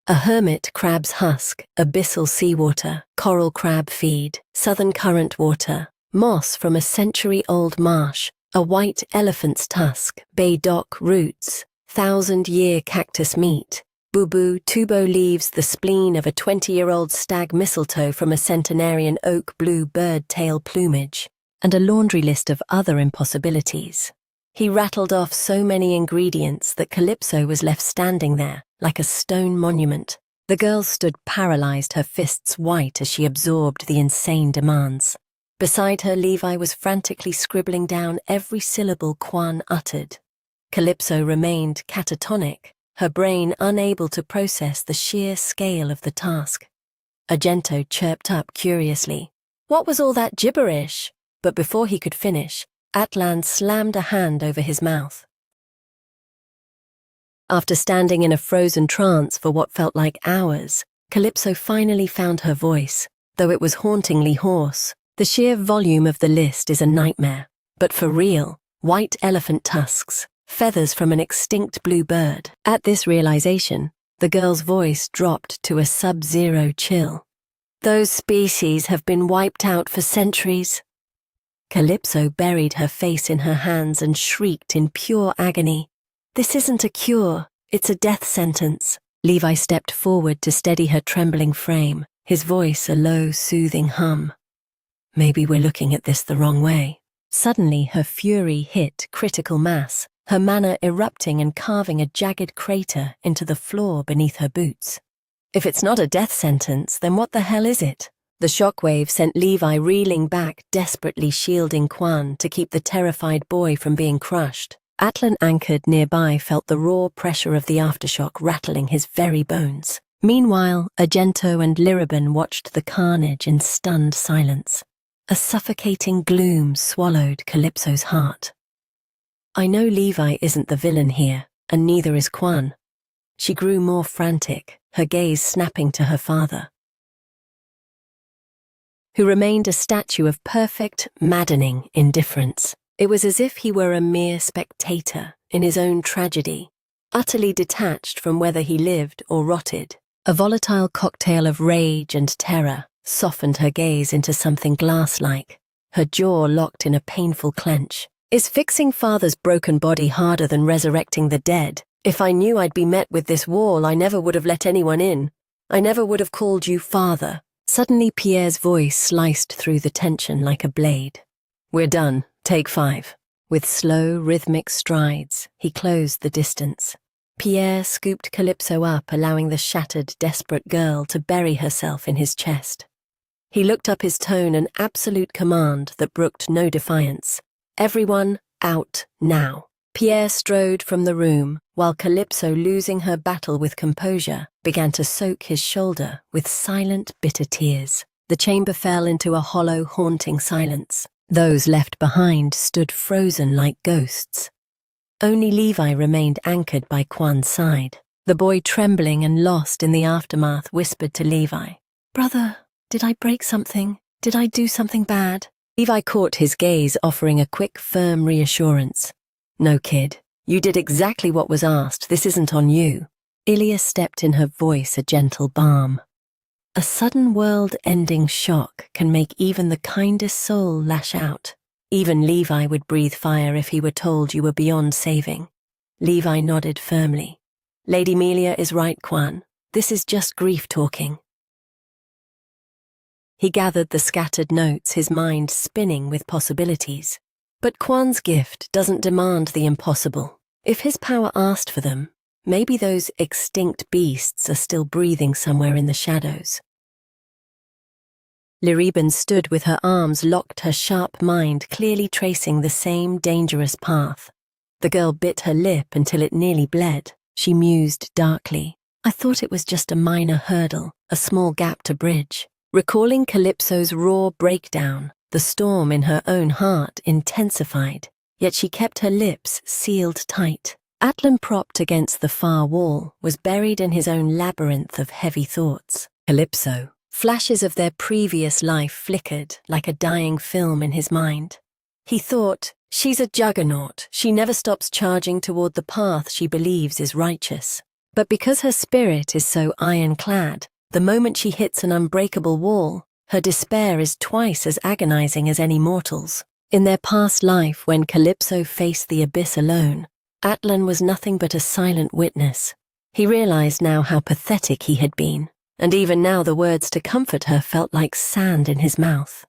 A hermit crab's husk, abyssal seawater, coral crab feed, southern current water, moss from a century-old marsh, a white elephant's tusk, bay dock roots, 1,000-year cactus meat, boo-boo tubo leaves the spleen of a 20-year-old stag mistletoe from a centenarian oak blue bird tail plumage, and a laundry list of other impossibilities. He rattled off so many ingredients that Calypso was left standing there, like a stone monument. The girl stood paralyzed, her fists white as she absorbed the insane demands. Beside her, Levi was frantically scribbling down every syllable Quan uttered. Calypso remained catatonic, her brain unable to process the sheer scale of the task. Argento chirped up curiously. What was all that gibberish? But before he could finish, Atlan slammed a hand over his mouth. After standing in a frozen trance for what felt like hours, Calypso finally found her voice, though it was hauntingly hoarse. The sheer volume of the list is a nightmare. But for real, white elephant tusks, feathers from an extinct blue bird. At this realization, the girl's voice dropped to a sub-zero chill. Those species have been wiped out for centuries. Calypso buried her face in her hands and shrieked in pure agony. This isn't a cure, it's a death sentence. Levi stepped forward to steady her trembling frame, his voice a low, soothing hum. Maybe we're looking at this the wrong way. Suddenly her fury hit critical mass, her mana erupting and carving a jagged crater into the floor beneath her boots. If it's not a death sentence, then what the hell is it? The shockwave sent Levi reeling back, desperately shielding Quan to keep the terrified boy from being crushed. Atlan, anchored nearby, felt the raw pressure of the aftershock rattling his very bones. Meanwhile, Argento and Liriban watched the carnage in stunned silence. A suffocating gloom swallowed Calypso's heart. I know Levi isn't the villain here, and neither is Quan. She grew more frantic, her gaze snapping to her father, who remained a statue of perfect, maddening indifference. It was as if he were a mere spectator in his own tragedy, utterly detached from whether he lived or rotted. A volatile cocktail of rage and terror softened her gaze into something glass-like, her jaw locked in a painful clench. Is fixing father's broken body harder than resurrecting the dead? If I knew I'd be met with this wall, I never would have let anyone in. I never would have called you father. Suddenly Pierre's voice sliced through the tension like a blade. We're done. Take 5. With slow, rhythmic strides, he closed the distance. Pierre scooped Calypso up, allowing the shattered, desperate girl to bury herself in his chest. He looked up, his tone an absolute command that brooked no defiance. Everyone out now. Pierre strode from the room, while Calypso, losing her battle with composure, began to soak his shoulder with silent, bitter tears. The chamber fell into a hollow, haunting silence. Those left behind stood frozen like ghosts. Only Levi remained anchored by Quan's side. The boy, trembling and lost in the aftermath, whispered to Levi, "Brother, did I break something? Did I do something bad?" Levi caught his gaze, offering a quick, firm reassurance. "No, kid. You did exactly what was asked. This isn't on you." Ilya stepped in, her voice a gentle balm. A sudden world-ending shock can make even the kindest soul lash out. Even Levi would breathe fire if he were told you were beyond saving. Levi nodded firmly. Lady Melia is right, Quan. This is just grief talking. He gathered the scattered notes, his mind spinning with possibilities. But Quan's gift doesn't demand the impossible. If his power asked for them, maybe those extinct beasts are still breathing somewhere in the shadows. Liriban stood with her arms locked, her sharp mind clearly tracing the same dangerous path. The girl bit her lip until it nearly bled. She mused darkly. I thought it was just a minor hurdle, a small gap to bridge. Recalling Calypso's raw breakdown, the storm in her own heart intensified, yet she kept her lips sealed tight. Atlan, propped against the far wall, was buried in his own labyrinth of heavy thoughts. Calypso. Flashes of their previous life flickered like a dying film in his mind. He thought, she's a juggernaut. She never stops charging toward the path she believes is righteous. But because her spirit is so ironclad, the moment she hits an unbreakable wall, her despair is twice as agonizing as any mortal's. In their past life, when Calypso faced the abyss alone, Atlan was nothing but a silent witness. He realized now how pathetic he had been. And even now the words to comfort her felt like sand in his mouth.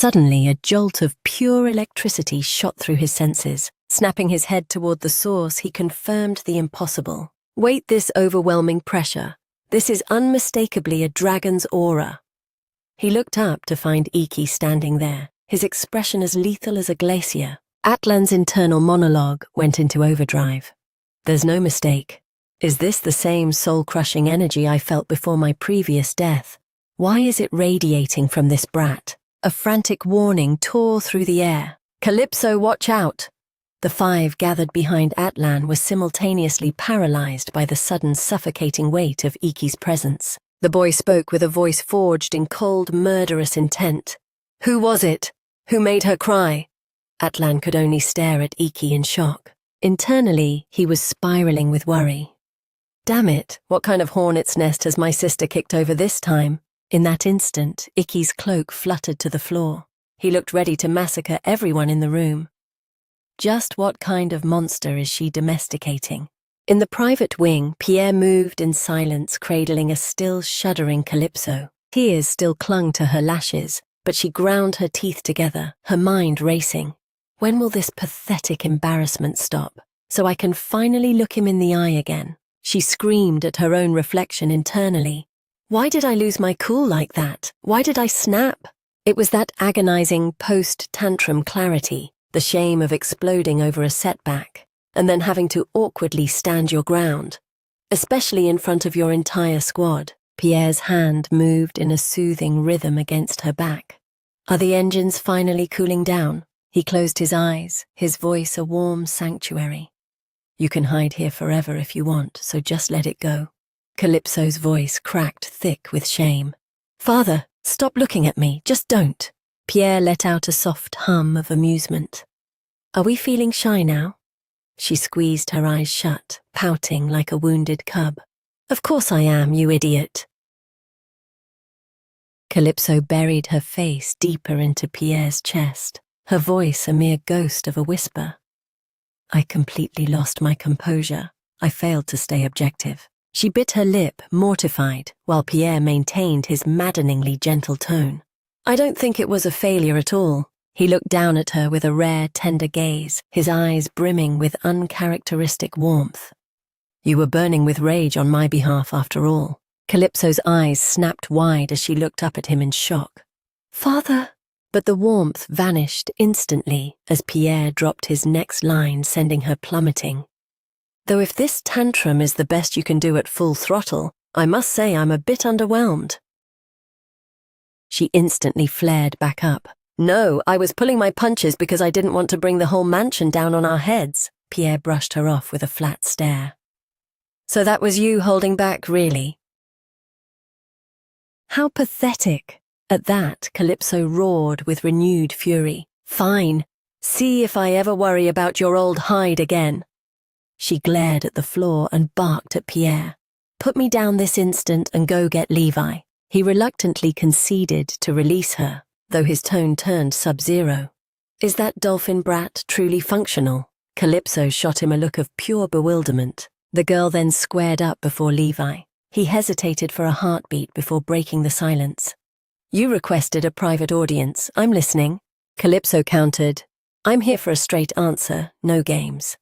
Suddenly, a jolt of pure electricity shot through his senses. Snapping his head toward the source, he confirmed the impossible. Wait, this overwhelming pressure. This is unmistakably a dragon's aura. He looked up to find Iki standing there, his expression as lethal as a glacier. Atlan's internal monologue went into overdrive. There's no mistake. Is this the same soul-crushing energy I felt before my previous death? Why is it radiating from this brat? A frantic warning tore through the air. Calypso, watch out! The five gathered behind Atlan were simultaneously paralyzed by the sudden suffocating weight of Iki's presence. The boy spoke with a voice forged in cold, murderous intent. Who was it? Who made her cry? Atlan could only stare at Iki in shock. Internally, he was spiraling with worry. Damn it, what kind of hornet's nest has my sister kicked over this time? In that instant, Iki's cloak fluttered to the floor. He looked ready to massacre everyone in the room. Just what kind of monster is she domesticating? In the private wing, Pierre moved in silence, cradling a still shuddering Calypso. Tears still clung to her lashes, but she ground her teeth together, her mind racing. When will this pathetic embarrassment stop, so I can finally look him in the eye again? She screamed at her own reflection internally. Why did I lose my cool like that? Why did I snap? It was that agonizing post-tantrum clarity, the shame of exploding over a setback, and then having to awkwardly stand your ground, especially in front of your entire squad. Pierre's hand moved in a soothing rhythm against her back. Are the engines finally cooling down? He closed his eyes, his voice a warm sanctuary. You can hide here forever if you want, so just let it go. Calypso's voice cracked thick with shame. Father, stop looking at me, just don't. Pierre let out a soft hum of amusement. Are we feeling shy now? She squeezed her eyes shut, pouting like a wounded cub. Of course I am, you idiot. Calypso buried her face deeper into Pierre's chest, her voice a mere ghost of a whisper. I completely lost my composure. I failed to stay objective. She bit her lip, mortified, while Pierre maintained his maddeningly gentle tone. I don't think it was a failure at all. He looked down at her with a rare, tender gaze, his eyes brimming with uncharacteristic warmth. You were burning with rage on my behalf after all. Calypso's eyes snapped wide as she looked up at him in shock. Father! But the warmth vanished instantly as Pierre dropped his next line, sending her plummeting. Though if this tantrum is the best you can do at full throttle, I must say I'm a bit underwhelmed. She instantly flared back up. No, I was pulling my punches because I didn't want to bring the whole mansion down on our heads. Pierre brushed her off with a flat stare. So that was you holding back, really? How pathetic. At that, Calypso roared with renewed fury. Fine. See if I ever worry about your old hide again. She glared at the floor and barked at Pierre. Put me down this instant and go get Levi. He reluctantly conceded to release her, though his tone turned sub-zero. Is that dolphin brat truly functional? Calypso shot him a look of pure bewilderment. The girl then squared up before Levi. He hesitated for a heartbeat before breaking the silence. You requested a private audience. I'm listening. Calypso countered. I'm here for a straight answer, no games.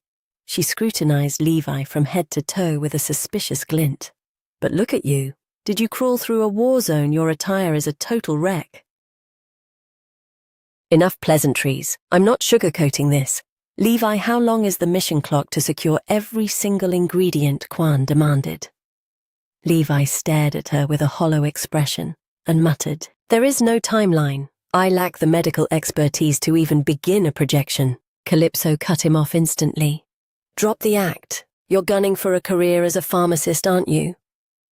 She scrutinized Levi from head to toe with a suspicious glint. But look at you. Did you crawl through a war zone? Your attire is a total wreck. Enough pleasantries. I'm not sugarcoating this. Levi, how long is the mission clock to secure every single ingredient Quan demanded? Levi stared at her with a hollow expression and muttered, There is no timeline. I lack the medical expertise to even begin a projection. Calypso cut him off instantly. Drop the act. You're gunning for a career as a pharmacist, aren't you?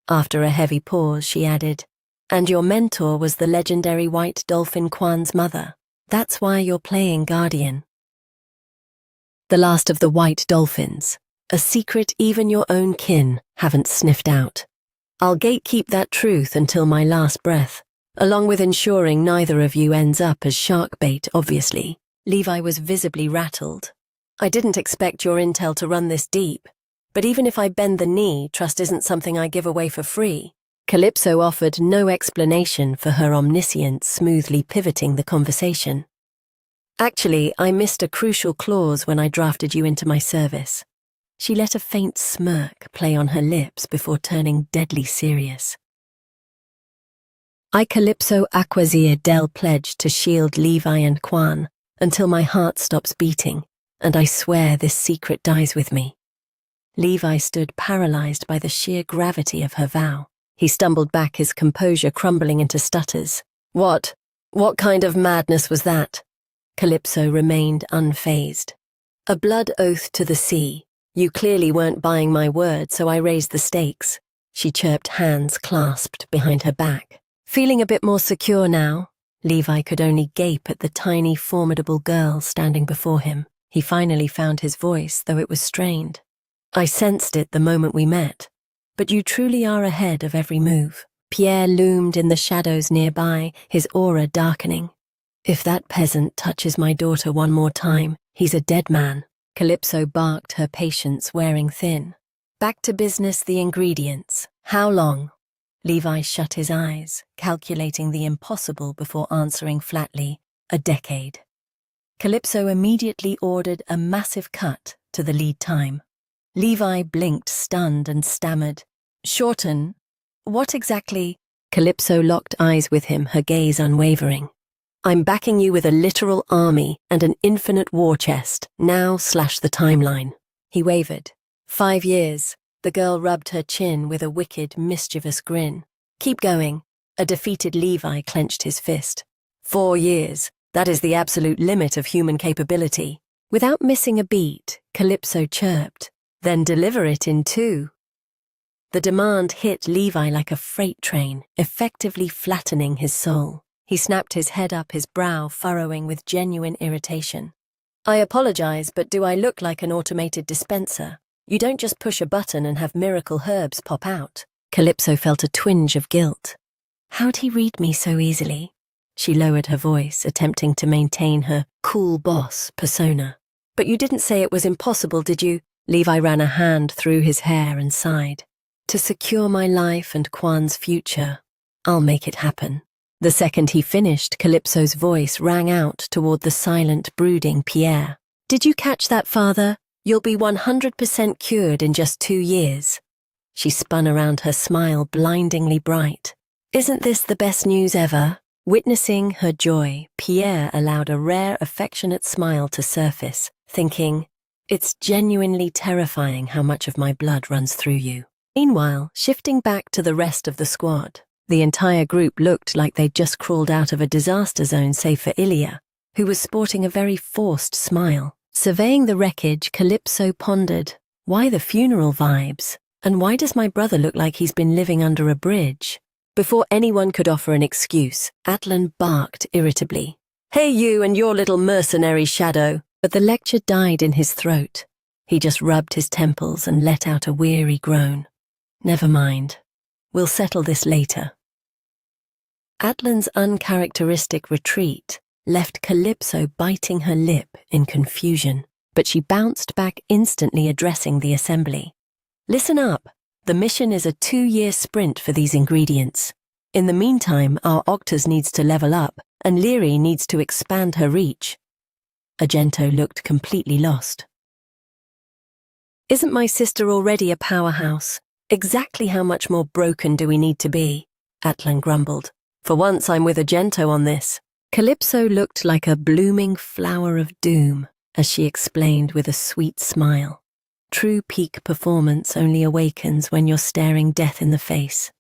After a heavy pause, she added, And your mentor was the legendary white dolphin Quan's mother. That's why you're playing Guardian. The last of the white dolphins. A secret even your own kin haven't sniffed out. I'll gatekeep that truth until my last breath, along with ensuring neither of you ends up as shark bait, obviously. Levi was visibly rattled. I didn't expect your intel to run this deep, but even if I bend the knee, trust isn't something I give away for free. Calypso offered no explanation for her omniscience smoothly pivoting the conversation. Actually, I missed a crucial clause when I drafted you into my service. She let a faint smirk play on her lips before turning deadly serious. I Calypso Aquazir Del pledge to shield Levi and Quan until my heart stops beating, and I swear this secret dies with me. Levi stood paralyzed by the sheer gravity of her vow. He stumbled back, his composure crumbling into stutters. What kind of madness was that? Calypso remained unfazed. A blood oath to the sea. You clearly weren't buying my word, so I raised the stakes. She chirped, hands clasped behind her back. Feeling a bit more secure now, Levi could only gape at the tiny, formidable girl standing before him. He finally found his voice, though it was strained. I sensed it the moment we met, but you truly are ahead of every move. Pierre loomed in the shadows nearby, his aura darkening. If that peasant touches my daughter one more time, he's a dead man. Calypso barked, her patience wearing thin. Back to business, the ingredients. How long? Levi shut his eyes, calculating the impossible before answering flatly, a decade. Calypso immediately ordered a massive cut to the lead time. Levi blinked, stunned, and stammered. Shorten? What exactly? Calypso locked eyes with him, her gaze unwavering. I'm backing you with a literal army and an infinite war chest. Now slash the timeline. He wavered. 5 years. The girl rubbed her chin with a wicked, mischievous grin. Keep going. A defeated Levi clenched his fist. 4 years. That is the absolute limit of human capability. Without missing a beat, Calypso chirped. Then deliver it in 2. The demand hit Levi like a freight train, effectively flattening his soul. He snapped his head up, his brow furrowing with genuine irritation. I apologize, but do I look like an automated dispenser? You don't just push a button and have miracle herbs pop out. Calypso felt a twinge of guilt. How'd he read me so easily? She lowered her voice, attempting to maintain her cool boss persona. But you didn't say it was impossible, did you? Levi ran a hand through his hair and sighed. To secure my life and Quan's future, I'll make it happen. The second he finished, Calypso's voice rang out toward the silent, brooding Pierre. Did you catch that, father? You'll be 100% cured in just 2 years. She spun around, her smile blindingly bright. Isn't this the best news ever? Witnessing her joy, Pierre allowed a rare, affectionate smile to surface, thinking, it's genuinely terrifying how much of my blood runs through you. Meanwhile, shifting back to the rest of the squad, the entire group looked like they'd just crawled out of a disaster zone save for Ilya, who was sporting a very forced smile. Surveying the wreckage, Calypso pondered, why the funeral vibes? And why does my brother look like he's been living under a bridge? Before anyone could offer an excuse, Atlan barked irritably. Hey you and your little mercenary shadow. But the lecture died in his throat. He just rubbed his temples and let out a weary groan. Never mind. We'll settle this later. Atlan's uncharacteristic retreat left Calypso biting her lip in confusion, but she bounced back instantly, addressing the assembly. Listen up. The mission is a 2-year sprint for these ingredients. In the meantime, our Octas needs to level up, and Lyri needs to expand her reach. Argento looked completely lost. Isn't my sister already a powerhouse? Exactly how much more broken do we need to be? Atlan grumbled. For once I'm with Argento on this. Calypso looked like a blooming flower of doom, as she explained with a sweet smile. True peak performance only awakens when you're staring death in the face.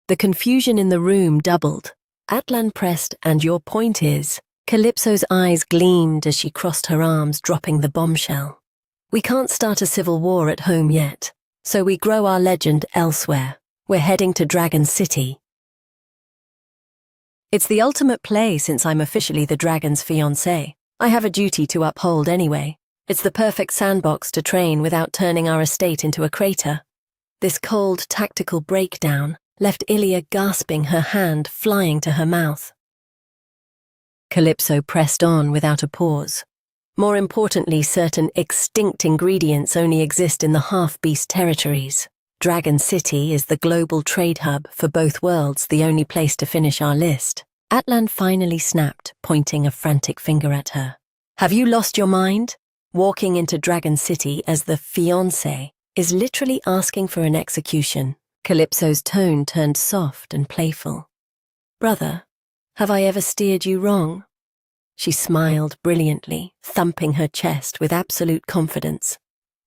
The confusion in the room doubled. Atlan pressed, and your point is... Calypso's eyes gleamed as she crossed her arms, dropping the bombshell. We can't start a civil war at home yet, so we grow our legend elsewhere. We're heading to Dragon City. It's the ultimate play since I'm officially the dragon's fiancé. I have a duty to uphold anyway. It's the perfect sandbox to train without turning our estate into a crater. This cold, tactical breakdown left Ilya gasping, her hand flying to her mouth. Calypso pressed on without a pause. More importantly, certain extinct ingredients only exist in the half-beast territories. Dragon City is the global trade hub for both worlds, the only place to finish our list. Atlan finally snapped, pointing a frantic finger at her. Have you lost your mind? Walking into Dragon City as the fiancé is literally asking for an execution. Calypso's tone turned soft and playful. Brother, have I ever steered you wrong? She smiled brilliantly, thumping her chest with absolute confidence.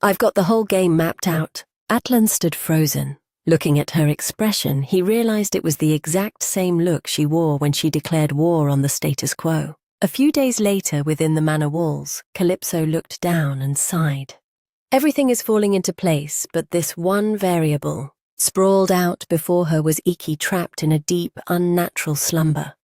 I've got the whole game mapped out. Atlan stood frozen. Looking at her expression, he realized it was the exact same look she wore when she declared war on the status quo. A few days later, within the manor walls, Calypso looked down and sighed. Everything is falling into place, but this one variable. Sprawled out before her was Iki, trapped in a deep, unnatural slumber.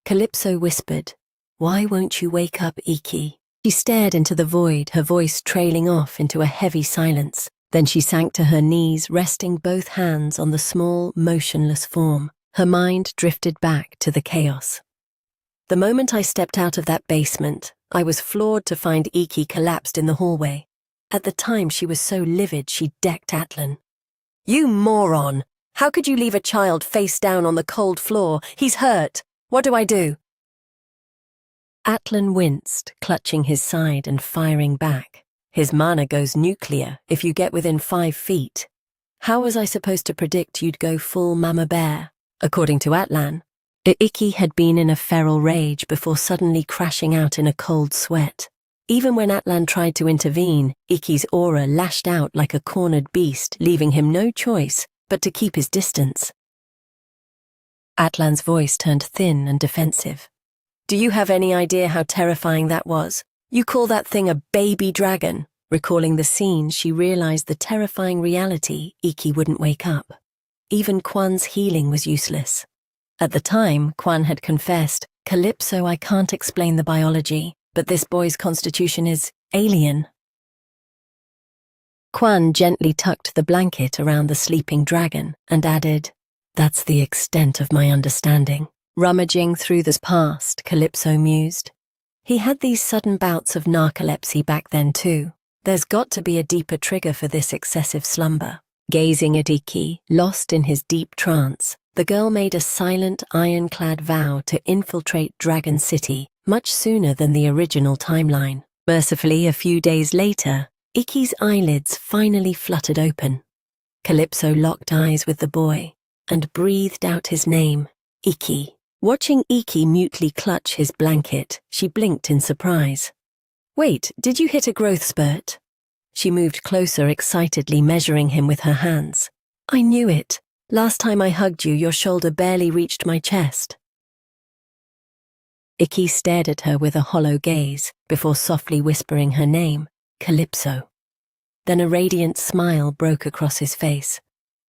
Calypso whispered, "Why won't you wake up, Iki?" She stared into the void, her voice trailing off into a heavy silence. Then she sank to her knees, resting both hands on the small, motionless form. Her mind drifted back to the chaos. The moment I stepped out of that basement, I was floored to find Iki collapsed in the hallway. At the time, she was so livid she decked Atlan. "You moron! How could you leave a child face down on the cold floor? He's hurt. What do I do?" Atlan winced, clutching his side and firing back. His mana goes nuclear if you get within 5 feet. How was I supposed to predict you'd go full mama bear? According to Atlan, Iki had been in a feral rage before suddenly crashing out in a cold sweat. Even when Atlan tried to intervene, Iki's aura lashed out like a cornered beast, leaving him no choice but to keep his distance. Atlan's voice turned thin and defensive. "Do you have any idea how terrifying that was? You call that thing a baby dragon?" Recalling the scene, she realized the terrifying reality: Iki wouldn't wake up. Even Kwan's healing was useless. At the time, Kwan had confessed, "Calypso, I can't explain the biology, but this boy's constitution is alien." Kwan gently tucked the blanket around the sleeping dragon and added, "That's the extent of my understanding." Rummaging through the past, Calypso mused. He had these sudden bouts of narcolepsy back then too. There's got to be a deeper trigger for this excessive slumber. Gazing at Iki, lost in his deep trance, the girl made a silent, ironclad vow to infiltrate Dragon City much sooner than the original timeline. Mercifully, a few days later, Iki's eyelids finally fluttered open. Calypso locked eyes with the boy and breathed out his name, Iki. Watching Iki mutely clutch his blanket, she blinked in surprise. "Wait, did you hit a growth spurt?" She moved closer, excitedly measuring him with her hands. "I knew it. Last time I hugged you, your shoulder barely reached my chest." Iki stared at her with a hollow gaze before softly whispering her name, Calypso. Then a radiant smile broke across his face.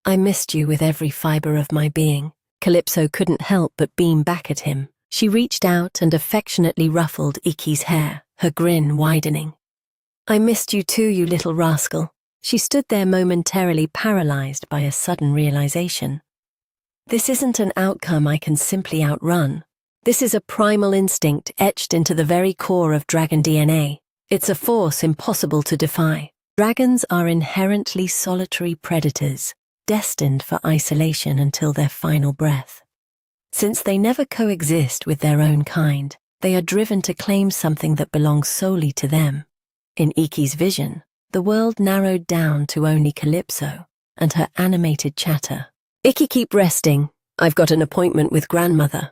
"I missed you with every fiber of my being." Calypso couldn't help but beam back at him. She reached out and affectionately ruffled Iki's hair, her grin widening. "I missed you too, you little rascal." She stood there momentarily paralyzed by a sudden realization. This isn't an outcome I can simply outrun. This is a primal instinct etched into the very core of dragon DNA. It's a force impossible to defy. Dragons are inherently solitary predators, destined for isolation until their final breath. Since they never coexist with their own kind, they are driven to claim something that belongs solely to them. In Iki's vision, the world narrowed down to only Calypso and her animated chatter. "Iki, keep resting. I've got an appointment with grandmother."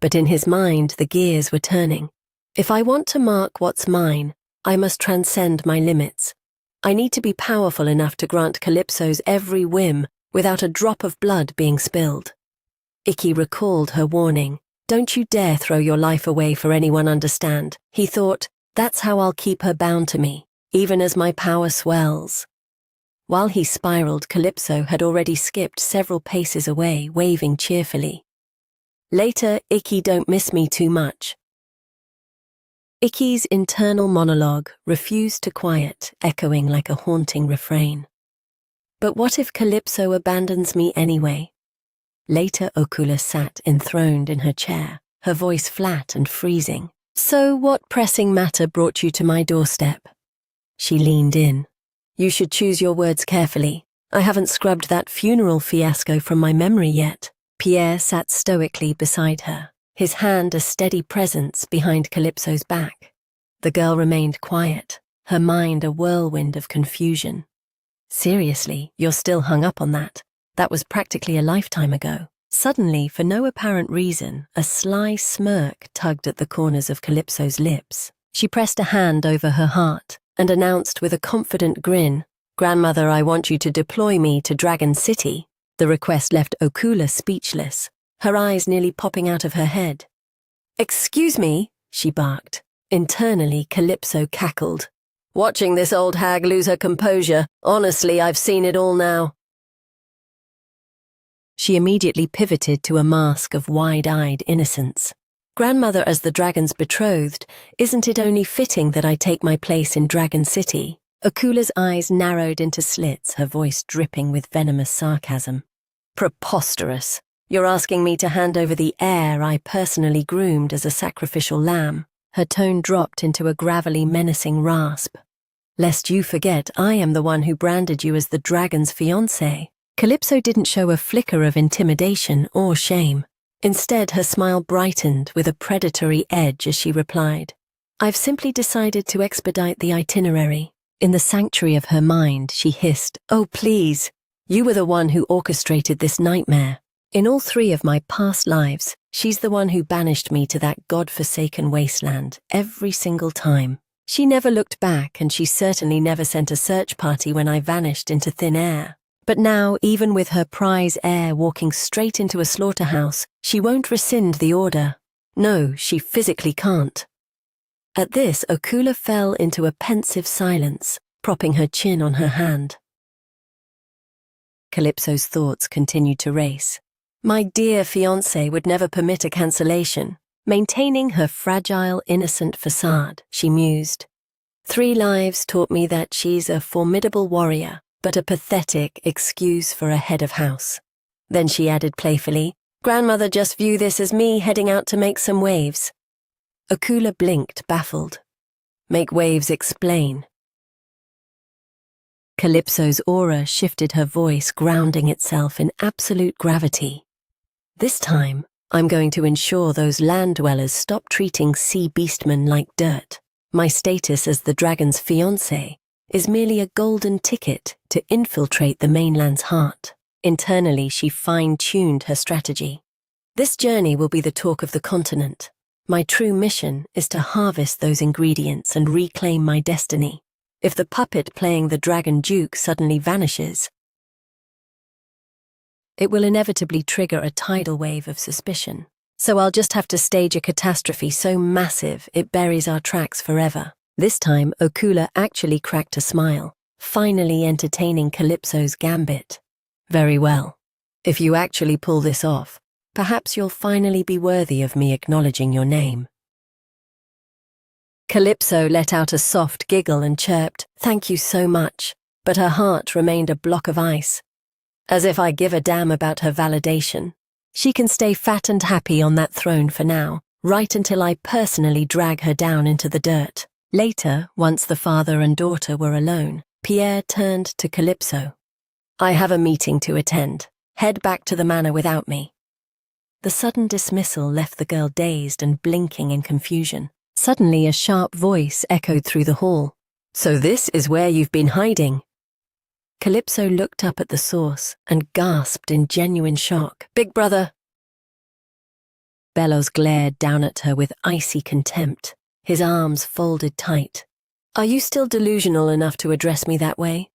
But in his mind, the gears were turning. If I want to mark what's mine, I must transcend my limits. I need to be powerful enough to grant Calypso's every whim without a drop of blood being spilled. Iki recalled her warning. "Don't you dare throw your life away for anyone, understand?" He thought, "That's how I'll keep her bound to me, even as my power swells." While he spiraled, Calypso had already skipped several paces away, waving cheerfully. "Later, Iki, don't miss me too much." Iki's internal monologue refused to quiet, echoing like a haunting refrain. But what if Calypso abandons me anyway? Later, Okula sat enthroned in her chair, her voice flat and freezing. "So what pressing matter brought you to my doorstep?" She leaned in. "You should choose your words carefully. I haven't scrubbed that funeral fiasco from my memory yet. Pierre sat stoically beside her, his hand a steady presence behind Calypso's back. The girl remained quiet, her mind a whirlwind of confusion. Seriously, you're still hung up on that? That was practically a lifetime ago. Suddenly, for no apparent reason, a sly smirk tugged at the corners of Calypso's lips. She pressed a hand over her heart and announced with a confident grin, "Grandmother, I want you to deploy me to Dragon City." The request left Okula speechless, her eyes nearly popping out of her head. "Excuse me," she barked. Internally, Calypso cackled. "Watching this old hag lose her composure, honestly, I've seen it all now." She immediately pivoted to a mask of wide-eyed innocence. "Grandmother, as the dragon's betrothed, isn't it only fitting that I take my place in Dragon City?" Okula's eyes narrowed into slits, her voice dripping with venomous sarcasm. "Preposterous. You're asking me to hand over the heir I personally groomed as a sacrificial lamb." Her tone dropped into a gravelly, menacing rasp. "Lest you forget, I am the one who branded you as the dragon's fiancé." Calypso didn't show a flicker of intimidation or shame. Instead, her smile brightened with a predatory edge as she replied, "I've simply decided to expedite the itinerary." In the sanctuary of her mind, she hissed, "Oh, please. You were the one who orchestrated this nightmare. In all 3 of my past lives, she's the one who banished me to that god-forsaken wasteland every single time. She never looked back, and she certainly never sent a search party when I vanished into thin air. But now, even with her prize heir walking straight into a slaughterhouse, she won't rescind the order. No, she physically can't." At this, Okula fell into a pensive silence, propping her chin on her hand. Calypso's thoughts continued to race. My dear fiancé would never permit a cancellation. Maintaining her fragile, innocent facade, she mused. 3 lives taught me that she's a formidable warrior, but a pathetic excuse for a head of house. Then she added playfully, "Grandmother, just view this as me heading out to make some waves." Okula blinked, baffled. "Make waves, explain." Calypso's aura shifted, her voice grounding itself in absolute gravity. "This time, I'm going to ensure those land dwellers stop treating sea beastmen like dirt. My status as the dragon's fiancé is merely a golden ticket to infiltrate the mainland's heart." Internally, she fine-tuned her strategy. "This journey will be the talk of the continent. My true mission is to harvest those ingredients and reclaim my destiny. If the puppet playing the Dragon Duke suddenly vanishes, it will inevitably trigger a tidal wave of suspicion. So I'll just have to stage a catastrophe so massive it buries our tracks forever." This time, Okula actually cracked a smile, finally entertaining Calypso's gambit. "Very well. If you actually pull this off, perhaps you'll finally be worthy of me acknowledging your name." Calypso let out a soft giggle and chirped, "Thank you so much," but her heart remained a block of ice. As if I give a damn about her validation. She can stay fat and happy on that throne for now, right until I personally drag her down into the dirt. Later, once the father and daughter were alone, Pierre turned to Calypso. "I have a meeting to attend. Head back to the manor without me." The sudden dismissal left the girl dazed and blinking in confusion. Suddenly, a sharp voice echoed through the hall. "So this is where you've been hiding?" Calypso looked up at the source and gasped in genuine shock. "Big brother!" Bellows glared down at her with icy contempt, his arms folded tight. "Are you still delusional enough to address me that way?